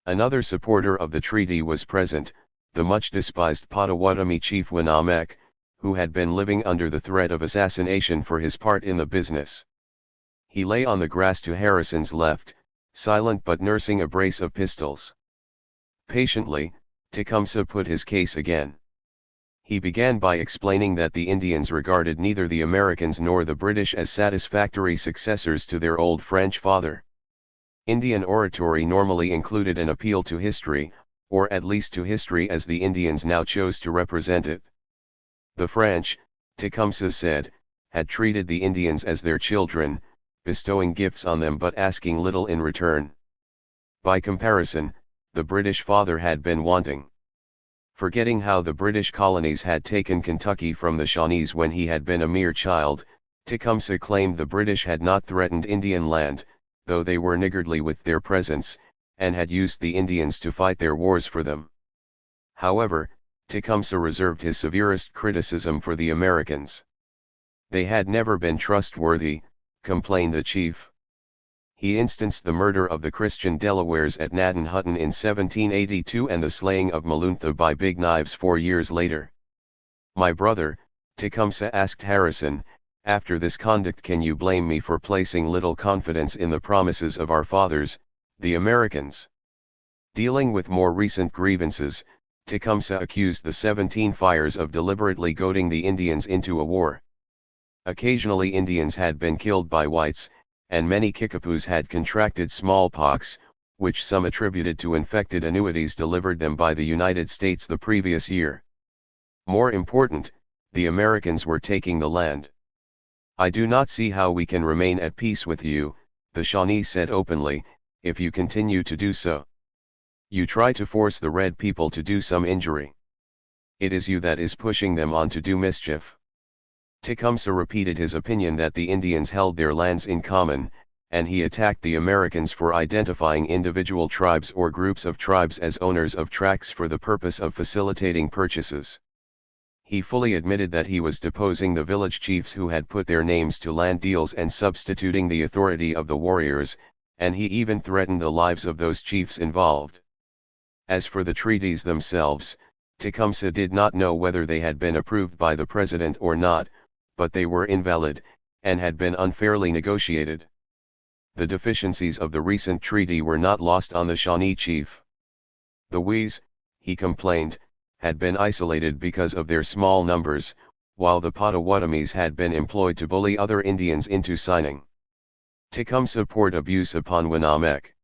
Another supporter of the treaty was present, the much despised Potawatomi chief Winamek, who had been living under the threat of assassination for his part in the business. He lay on the grass to Harrison's left, silent but nursing a brace of pistols. Patiently, Tecumseh put his case again. He began by explaining that the Indians regarded neither the Americans nor the British as satisfactory successors to their old French father. Indian oratory normally included an appeal to history, or at least to history as the Indians now chose to represent it. The French, Tecumseh said, had treated the Indians as their children, bestowing gifts on them but asking little in return. By comparison, the British father had been wanting. Forgetting how the British colonies had taken Kentucky from the Shawnees when he had been a mere child, Tecumseh claimed the British had not threatened Indian land, though they were niggardly with their presence, and had used the Indians to fight their wars for them. However, Tecumseh reserved his severest criticism for the Americans. They had never been trustworthy, complained the chief. He instanced the murder of the Christian Delawares at Natin-Hutton in 1782 and the slaying of Maluntha by Big Knives 4 years later. "My brother," Tecumseh asked Harrison, "after this conduct can you blame me for placing little confidence in the promises of our fathers, the Americans?" Dealing with more recent grievances, Tecumseh accused the 17 Fires of deliberately goading the Indians into a war. Occasionally Indians had been killed by whites, and many Kickapoos had contracted smallpox, which some attributed to infected annuities delivered them by the United States the previous year. More important, the Americans were taking the land. "I do not see how we can remain at peace with you," the Shawnee said openly, "if you continue to do so. You try to force the red people to do some injury. It is you that is pushing them on to do mischief." Tecumseh repeated his opinion that the Indians held their lands in common, and he attacked the Americans for identifying individual tribes or groups of tribes as owners of tracts for the purpose of facilitating purchases. He fully admitted that he was deposing the village chiefs who had put their names to land deals and substituting the authority of the warriors, and he even threatened the lives of those chiefs involved. As for the treaties themselves, Tecumseh did not know whether they had been approved by the president or not, but they were invalid, and had been unfairly negotiated. The deficiencies of the recent treaty were not lost on the Shawnee chief. The Wees, he complained, had been isolated because of their small numbers, while the Potawatomis had been employed to bully other Indians into signing. Tecumseh poured abuse upon Winamek.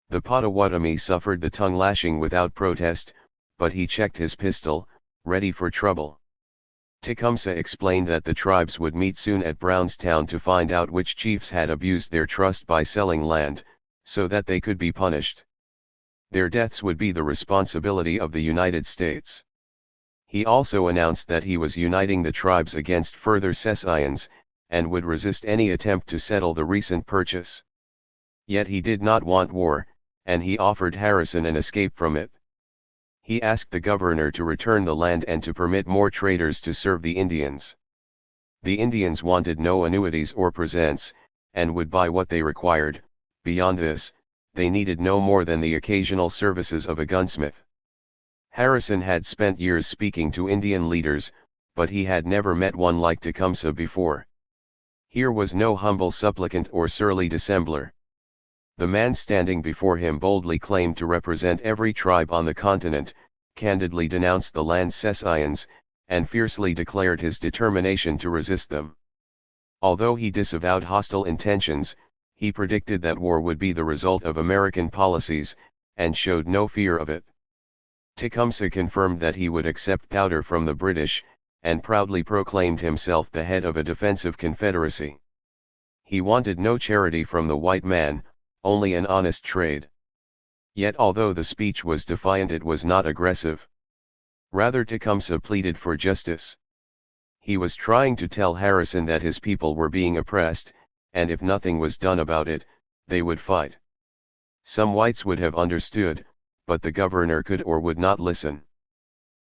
The Potawatomi suffered the tongue lashing without protest, but he checked his pistol, ready for trouble. Tecumseh explained that the tribes would meet soon at Brownstown to find out which chiefs had abused their trust by selling land, so that they could be punished. Their deaths would be the responsibility of the United States. He also announced that he was uniting the tribes against further secessions, and would resist any attempt to settle the recent purchase. Yet he did not want war, and he offered Harrison an escape from it. He asked the governor to return the land and to permit more traders to serve the Indians. The Indians wanted no annuities or presents, and would buy what they required. Beyond this, they needed no more than the occasional services of a gunsmith. Harrison had spent years speaking to Indian leaders, but he had never met one like Tecumseh before. Here was no humble supplicant or surly dissembler. The man standing before him boldly claimed to represent every tribe on the continent, candidly denounced the land cessions, and fiercely declared his determination to resist them. Although he disavowed hostile intentions, he predicted that war would be the result of American policies, and showed no fear of it. Tecumseh confirmed that he would accept powder from the British, and proudly proclaimed himself the head of a defensive confederacy. He wanted no charity from the white man, only an honest trade. Yet although the speech was defiant, it was not aggressive. Rather, Tecumseh pleaded for justice. He was trying to tell Harrison that his people were being oppressed, and if nothing was done about it, they would fight. Some whites would have understood, but the governor could or would not listen.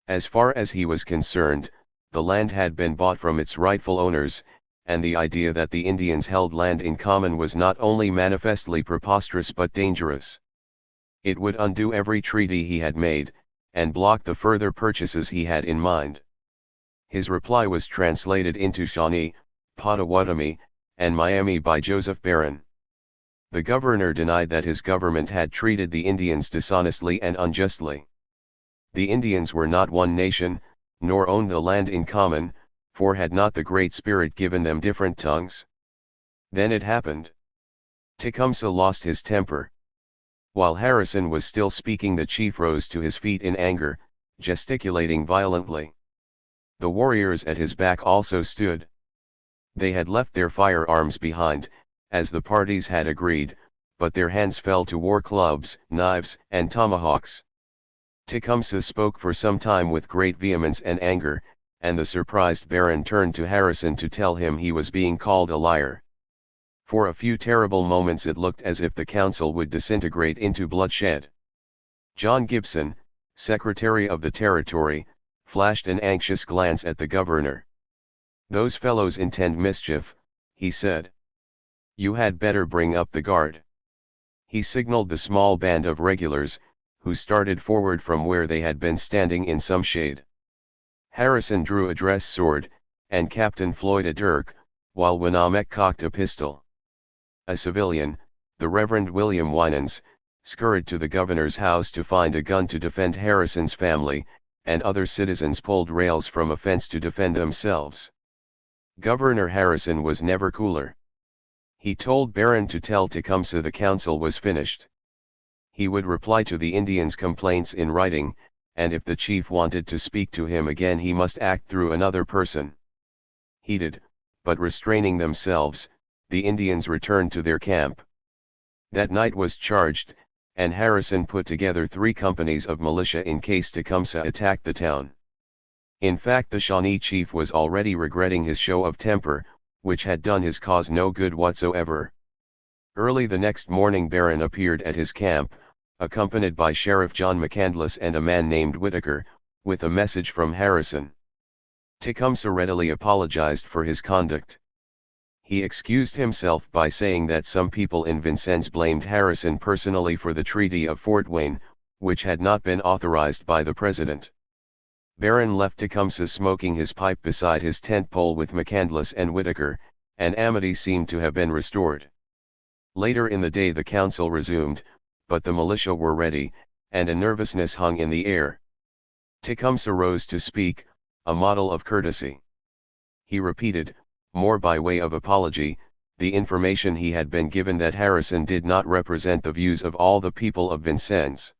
As far as he was concerned, the land had been bought from its rightful owners, and the idea that the Indians held land in common was not only manifestly preposterous but dangerous. It would undo every treaty he had made, and block the further purchases he had in mind. His reply was translated into Shawnee, Pottawatomie, and Miami by Joseph Barron. The governor denied that his government had treated the Indians dishonestly and unjustly. The Indians were not one nation, nor owned the land in common, for had not the Great Spirit given them different tongues? Then it happened. Tecumseh lost his temper. While Harrison was still speaking, the chief rose to his feet in anger, gesticulating violently. The warriors at his back also stood. They had left their firearms behind, as the parties had agreed, but their hands fell to war clubs, knives, and tomahawks. Tecumseh spoke for some time with great vehemence and anger, and the surprised Barron turned to Harrison to tell him he was being called a liar. For a few terrible moments it looked as if the council would disintegrate into bloodshed. John Gibson, Secretary of the Territory, flashed an anxious glance at the governor. "Those fellows intend mischief," he said. "You had better bring up the guard." He signaled the small band of regulars, who started forward from where they had been standing in some shade. Harrison drew a dress sword, and Captain Floyd a dirk, while Winamek cocked a pistol. A civilian, the Reverend William Winans, scurried to the governor's house to find a gun to defend Harrison's family, and other citizens pulled rails from a fence to defend themselves. Governor Harrison was never cooler. He told Barron to tell Tecumseh the council was finished. He would reply to the Indians' complaints in writing, and if the chief wanted to speak to him again he must act through another person. Heated, but restraining themselves, the Indians returned to their camp. That night was charged, and Harrison put together 3 companies of militia in case Tecumseh attacked the town. In fact, the Shawnee chief was already regretting his show of temper, which had done his cause no good whatsoever. Early the next morning Barron appeared at his camp, accompanied by Sheriff John McCandless and a man named Whitaker, with a message from Harrison. Tecumseh readily apologized for his conduct. He excused himself by saying that some people in Vincennes blamed Harrison personally for the Treaty of Fort Wayne, which had not been authorized by the president. Barron left Tecumseh smoking his pipe beside his tent pole with McCandless and Whitaker, and amity seemed to have been restored. Later in the day the council resumed, but the militia were ready, and a nervousness hung in the air. Tecumseh rose to speak, a model of courtesy. He repeated, more by way of apology, the information he had been given that Harrison did not represent the views of all the people of Vincennes.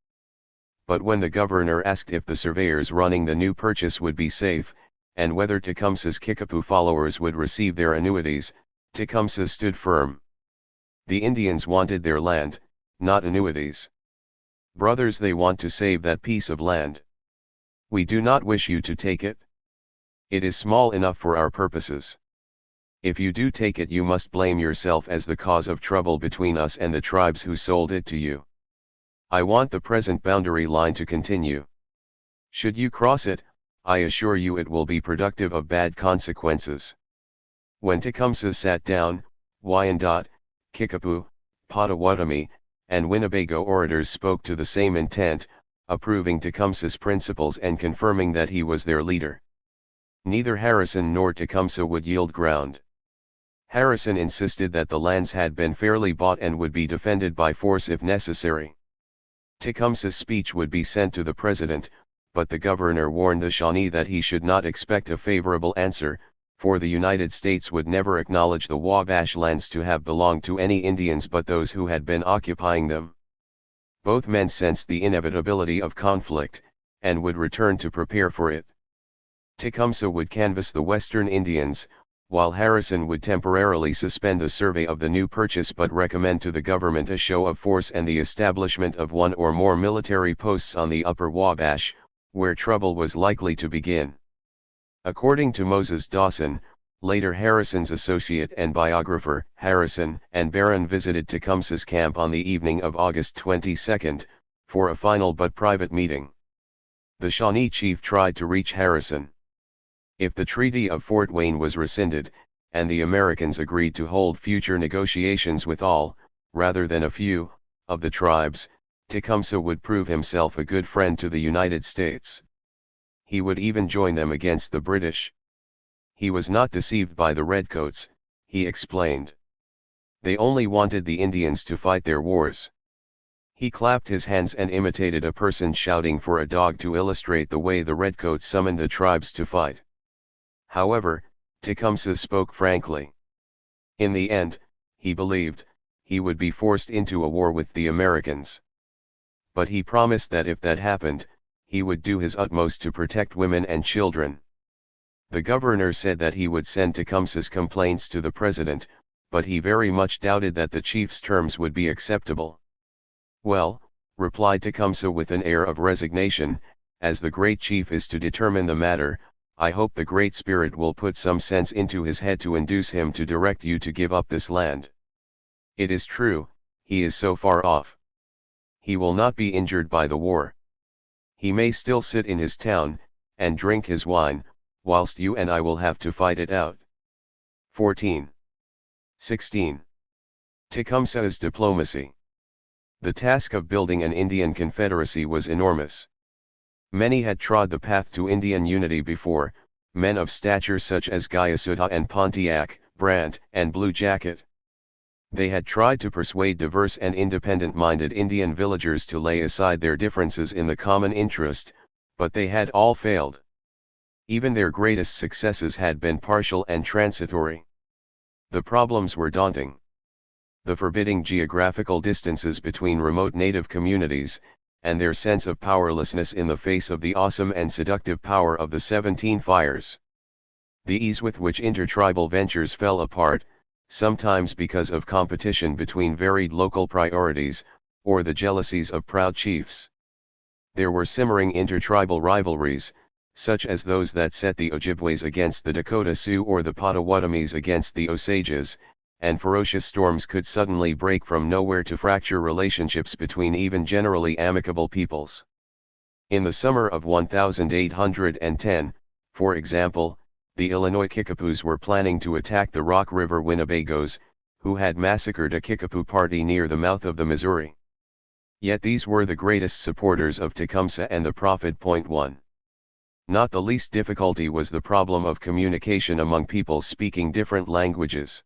But when the governor asked if the surveyors running the new purchase would be safe, and whether Tecumseh's Kickapoo followers would receive their annuities, Tecumseh stood firm. The Indians wanted their land, not annuities. Brothers, they want to save that piece of land. We do not wish you to take it. It is small enough for our purposes. If you do take it, you must blame yourself as the cause of trouble between us and the tribes who sold it to you. I want the present boundary line to continue. Should you cross it, I assure you it will be productive of bad consequences. When Tecumseh sat down, Wyandotte, Kickapoo, Potawatomi, and Winnebago orators spoke to the same intent, approving Tecumseh's principles and confirming that he was their leader. Neither Harrison nor Tecumseh would yield ground. Harrison insisted that the lands had been fairly bought and would be defended by force if necessary. Tecumseh's speech would be sent to the president, but the governor warned the Shawnee that he should not expect a favorable answer, for the United States would never acknowledge the Wabash lands to have belonged to any Indians but those who had been occupying them. Both men sensed the inevitability of conflict, and would return to prepare for it. Tecumseh would canvass the Western Indians, while Harrison would temporarily suspend the survey of the new purchase but recommend to the government a show of force and the establishment of one or more military posts on the upper Wabash, where trouble was likely to begin. According to Moses Dawson, later Harrison's associate and biographer, Harrison and Barron visited Tecumseh's camp on the evening of August 22, for a final but private meeting. The Shawnee chief tried to reach Harrison. If the Treaty of Fort Wayne was rescinded, and the Americans agreed to hold future negotiations with all, rather than a few, of the tribes, Tecumseh would prove himself a good friend to the United States. He would even join them against the British. He was not deceived by the Redcoats, he explained. They only wanted the Indians to fight their wars. He clapped his hands and imitated a person shouting for a dog to illustrate the way the Redcoats summoned the tribes to fight. However, Tecumseh spoke frankly. In the end, he believed, he would be forced into a war with the Americans. But he promised that if that happened, he would do his utmost to protect women and children. The governor said that he would send Tecumseh's complaints to the president, but he very much doubted that the chief's terms would be acceptable. Well, replied Tecumseh with an air of resignation, as the great chief is to determine the matter, I hope the Great Spirit will put some sense into his head to induce him to direct you to give up this land. It is true, he is so far off. He will not be injured by the war. He may still sit in his town, and drink his wine, whilst you and I will have to fight it out. 14. 16. Tecumseh's diplomacy. The task of building an Indian confederacy was enormous. Many had trod the path to Indian unity before, men of stature such as Guyasuta and Pontiac, Brant, and Blue Jacket. They had tried to persuade diverse and independent-minded Indian villagers to lay aside their differences in the common interest, but they had all failed. Even their greatest successes had been partial and transitory. The problems were daunting. The forbidding geographical distances between remote native communities, and their sense of powerlessness in the face of the awesome and seductive power of the 17 Fires. The ease with which intertribal ventures fell apart, sometimes because of competition between varied local priorities, or the jealousies of proud chiefs. There were simmering intertribal rivalries, such as those that set the Ojibways against the Dakota Sioux or the Potawatomis against the Osages, and ferocious storms could suddenly break from nowhere to fracture relationships between even generally amicable peoples. In the summer of 1810, for example, the Illinois Kickapoos were planning to attack the Rock River Winnebagos, who had massacred a Kickapoo party near the mouth of the Missouri. Yet these were the greatest supporters of Tecumseh and the Prophet. 1. Not the least difficulty was the problem of communication among peoples speaking different languages.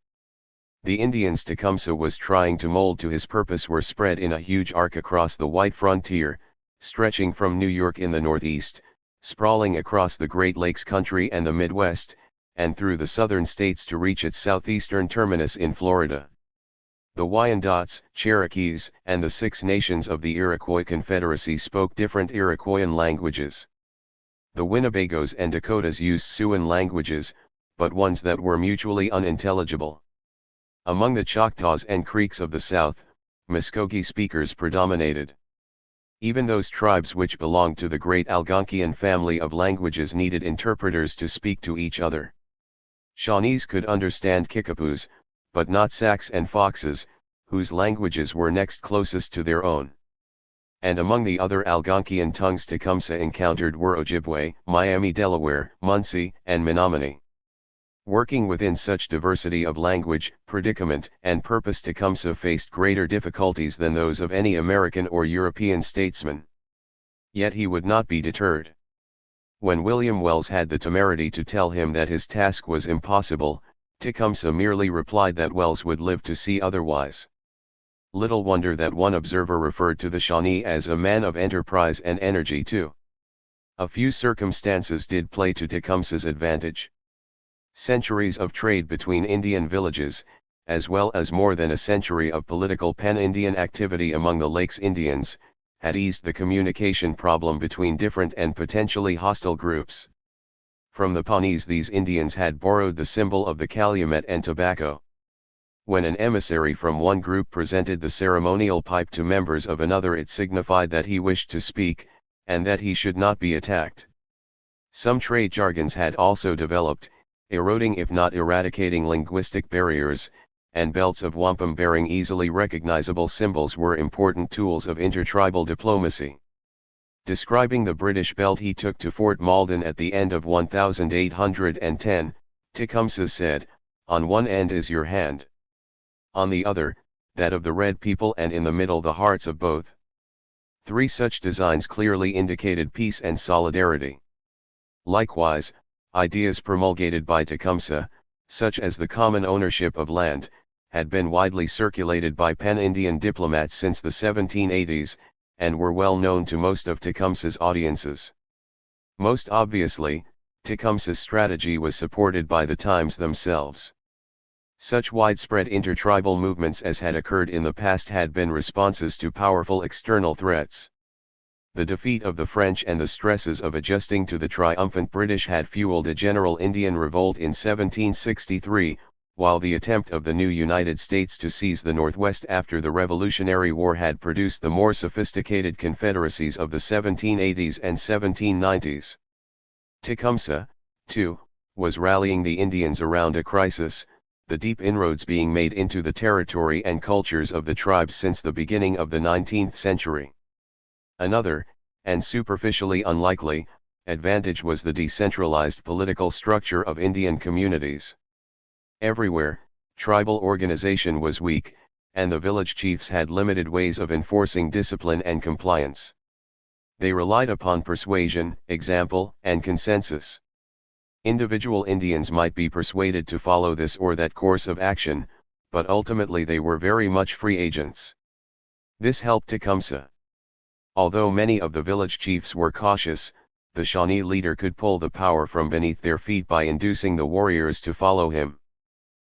The Indians Tecumseh was trying to mold to his purpose were spread in a huge arc across the white frontier, stretching from New York in the northeast, sprawling across the Great Lakes country and the Midwest, and through the southern states to reach its southeastern terminus in Florida. The Wyandottes, Cherokees, and the Six Nations of the Iroquois Confederacy spoke different Iroquoian languages. The Winnebagos and Dakotas used Siouan languages, but ones that were mutually unintelligible. Among the Choctaws and Creeks of the South, Muskogee speakers predominated. Even those tribes which belonged to the great Algonquian family of languages needed interpreters to speak to each other. Shawnees could understand Kickapoos, but not Sacs and Foxes, whose languages were next closest to their own. and among the other Algonquian tongues Tecumseh encountered were Ojibwe, Miami Delaware, Munsee, and Menominee. Working within such diversity of language, predicament, and purpose, Tecumseh faced greater difficulties than those of any American or European statesman. Yet he would not be deterred. When William Wells had the temerity to tell him that his task was impossible, Tecumseh merely replied that Wells would live to see otherwise. Little wonder that one observer referred to the Shawnee as a man of enterprise and energy too. A few circumstances did play to Tecumseh's advantage. Centuries of trade between Indian villages, as well as more than a century of political pan-Indian activity among the Lakes Indians, had eased the communication problem between different and potentially hostile groups. From the Pawnees these Indians had borrowed the symbol of the calumet and tobacco. When an emissary from one group presented the ceremonial pipe to members of another, it signified that he wished to speak, and that he should not be attacked. Some trade jargons had also developed, eroding if not eradicating linguistic barriers, and belts of wampum bearing easily recognizable symbols were important tools of intertribal diplomacy. Describing the British belt he took to Fort Malden at the end of 1810, Tecumseh said, "On one end is your hand. On the other, that of the red people, and in the middle the hearts of both." Three such designs clearly indicated peace and solidarity. Likewise, ideas promulgated by Tecumseh, such as the common ownership of land, had been widely circulated by pan-Indian diplomats since the 1780s, and were well known to most of Tecumseh's audiences. Most obviously, Tecumseh's strategy was supported by the times themselves. Such widespread intertribal movements as had occurred in the past had been responses to powerful external threats. The defeat of the French and the stresses of adjusting to the triumphant British had fueled a general Indian revolt in 1763, while the attempt of the new United States to seize the Northwest after the Revolutionary War had produced the more sophisticated confederacies of the 1780s and 1790s. Tecumseh, too, was rallying the Indians around a crisis, the deep inroads being made into the territory and cultures of the tribes since the beginning of the 19th century. Another, and superficially unlikely, advantage was the decentralized political structure of Indian communities. Everywhere, tribal organization was weak, and the village chiefs had limited ways of enforcing discipline and compliance. They relied upon persuasion, example, and consensus. Individual Indians might be persuaded to follow this or that course of action, but ultimately they were very much free agents. This helped Tecumseh. Although many of the village chiefs were cautious, the Shawnee leader could pull the power from beneath their feet by inducing the warriors to follow him.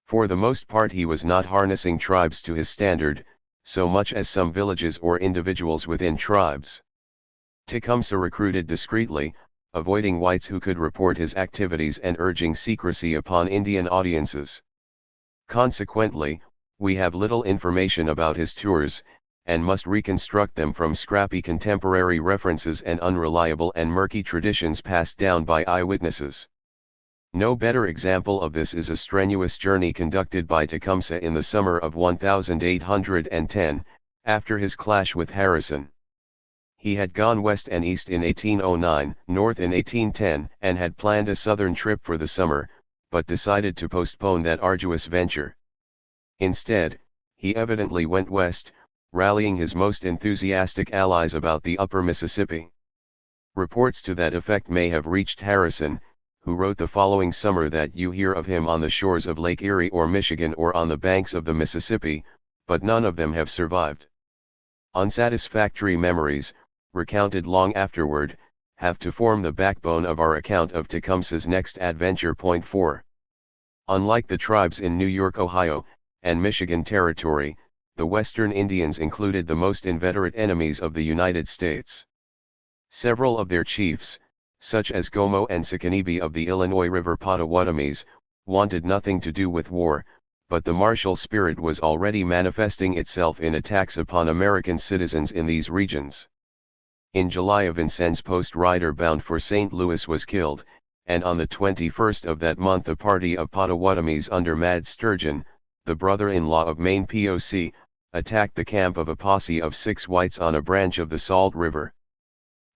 For the most part he was not harnessing tribes to his standard, so much as some villages or individuals within tribes. Tecumseh recruited discreetly, avoiding whites who could report his activities and urging secrecy upon Indian audiences. Consequently, we have little information about his tours, and must reconstruct them from scrappy contemporary references and unreliable and murky traditions passed down by eyewitnesses. No better example of this is a strenuous journey conducted by Tecumseh in the summer of 1810, after his clash with Harrison. He had gone west and east in 1809, north in 1810, and had planned a southern trip for the summer, but decided to postpone that arduous venture. Instead, he evidently went west, rallying his most enthusiastic allies about the upper Mississippi. Reports to that effect may have reached Harrison, who wrote the following summer that you hear of him on the shores of Lake Erie or Michigan or on the banks of the Mississippi, but none of them have survived. Unsatisfactory memories, recounted long afterward, have to form the backbone of our account of Tecumseh's next adventure. Point 4. Unlike the tribes in New York, Ohio, and Michigan Territory, the Western Indians included the most inveterate enemies of the United States. Several of their chiefs, such as Gomo and Sicanebe of the Illinois River Potawatomis, wanted nothing to do with war, but the martial spirit was already manifesting itself in attacks upon American citizens in these regions. In July a Vincennes Post rider bound for St. Louis was killed, and on the 21st of that month a party of Potawatomis under Mad Sturgeon, the brother-in-law of Maine POC, attacked the camp of a posse of 6 whites on a branch of the Salt River.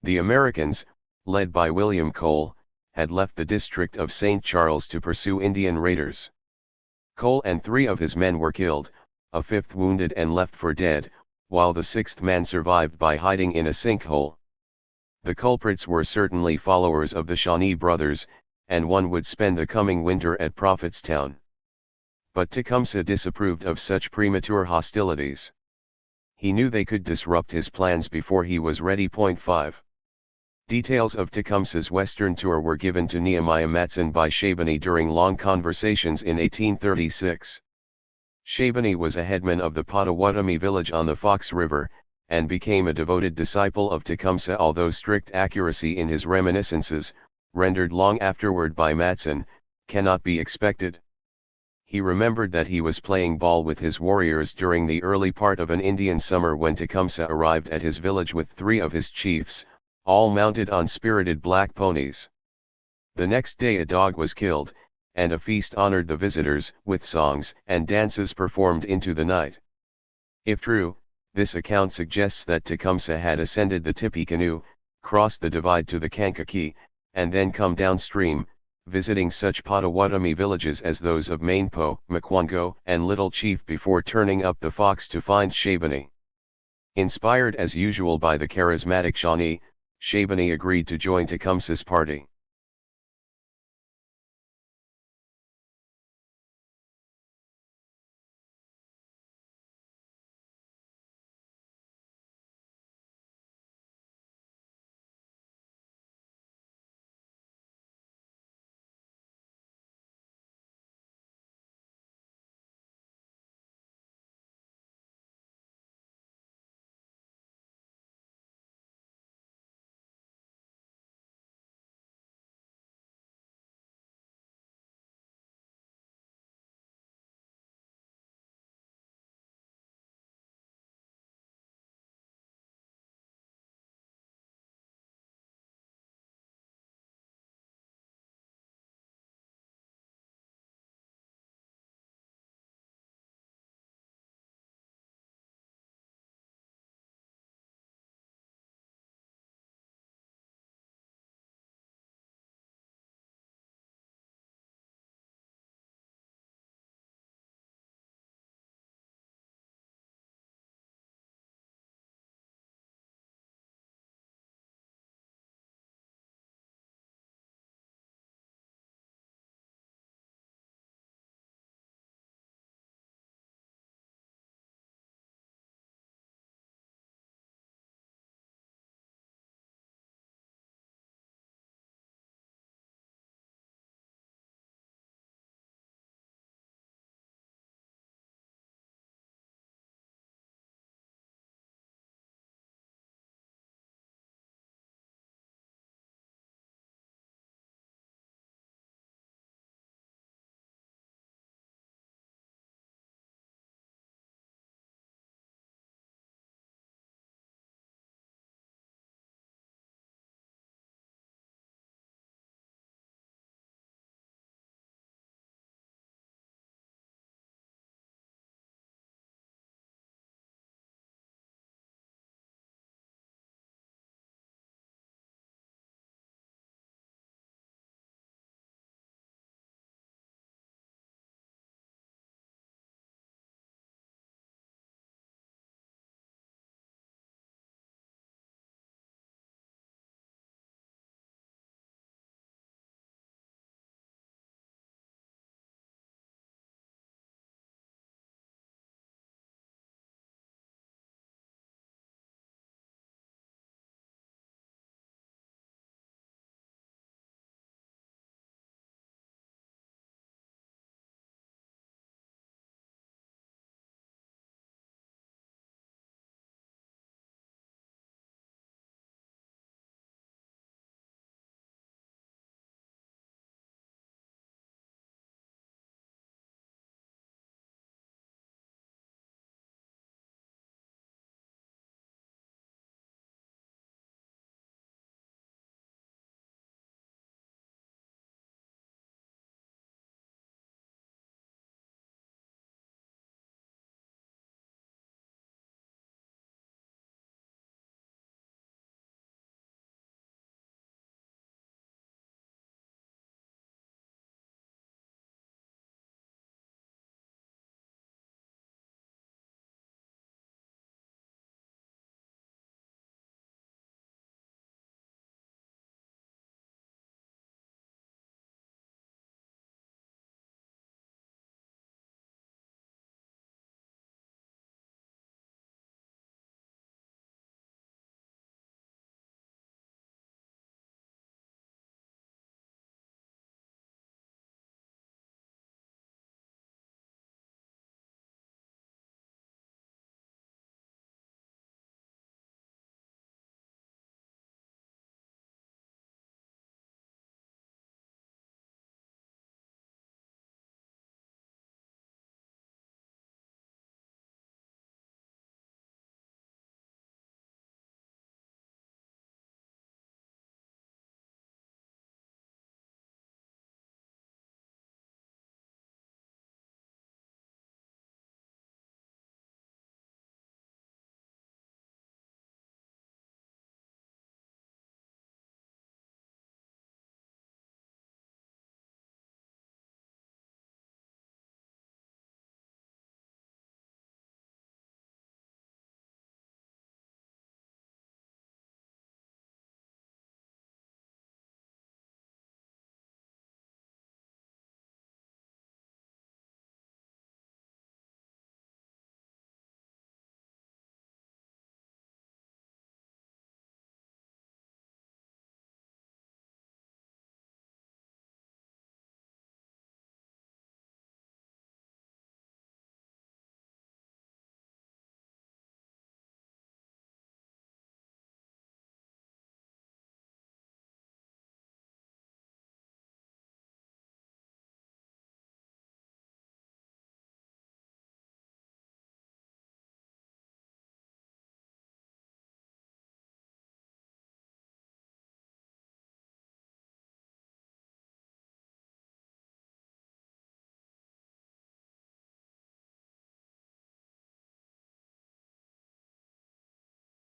The Americans, led by William Cole, had left the district of St. Charles to pursue Indian raiders. Cole and 3 of his men were killed, a 5th wounded and left for dead, while the 6th man survived by hiding in a sinkhole. The culprits were certainly followers of the Shawnee brothers, and one would spend the coming winter at Prophetstown. But Tecumseh disapproved of such premature hostilities. He knew they could disrupt his plans before he was ready. 5. Details of Tecumseh's western tour were given to Nehemiah Matson by Shabani during long conversations in 1836. Shabani was a headman of the Potawatomi village on the Fox River, and became a devoted disciple of Tecumseh, although strict accuracy in his reminiscences, rendered long afterward by Matson, cannot be expected. He remembered that he was playing ball with his warriors during the early part of an Indian summer when Tecumseh arrived at his village with 3 of his chiefs, all mounted on spirited black ponies. The next day a dog was killed, and a feast honored the visitors with songs and dances performed into the night. If true, this account suggests that Tecumseh had ascended the Tippecanoe, crossed the divide to the Kankakee, and then come downstream, visiting such Potawatomi villages as those of Mainpo, Mukwango, and Little Chief before turning up the Fox to find Shabani. Inspired as usual by the charismatic Shawnee, Shabani agreed to join Tecumseh's party.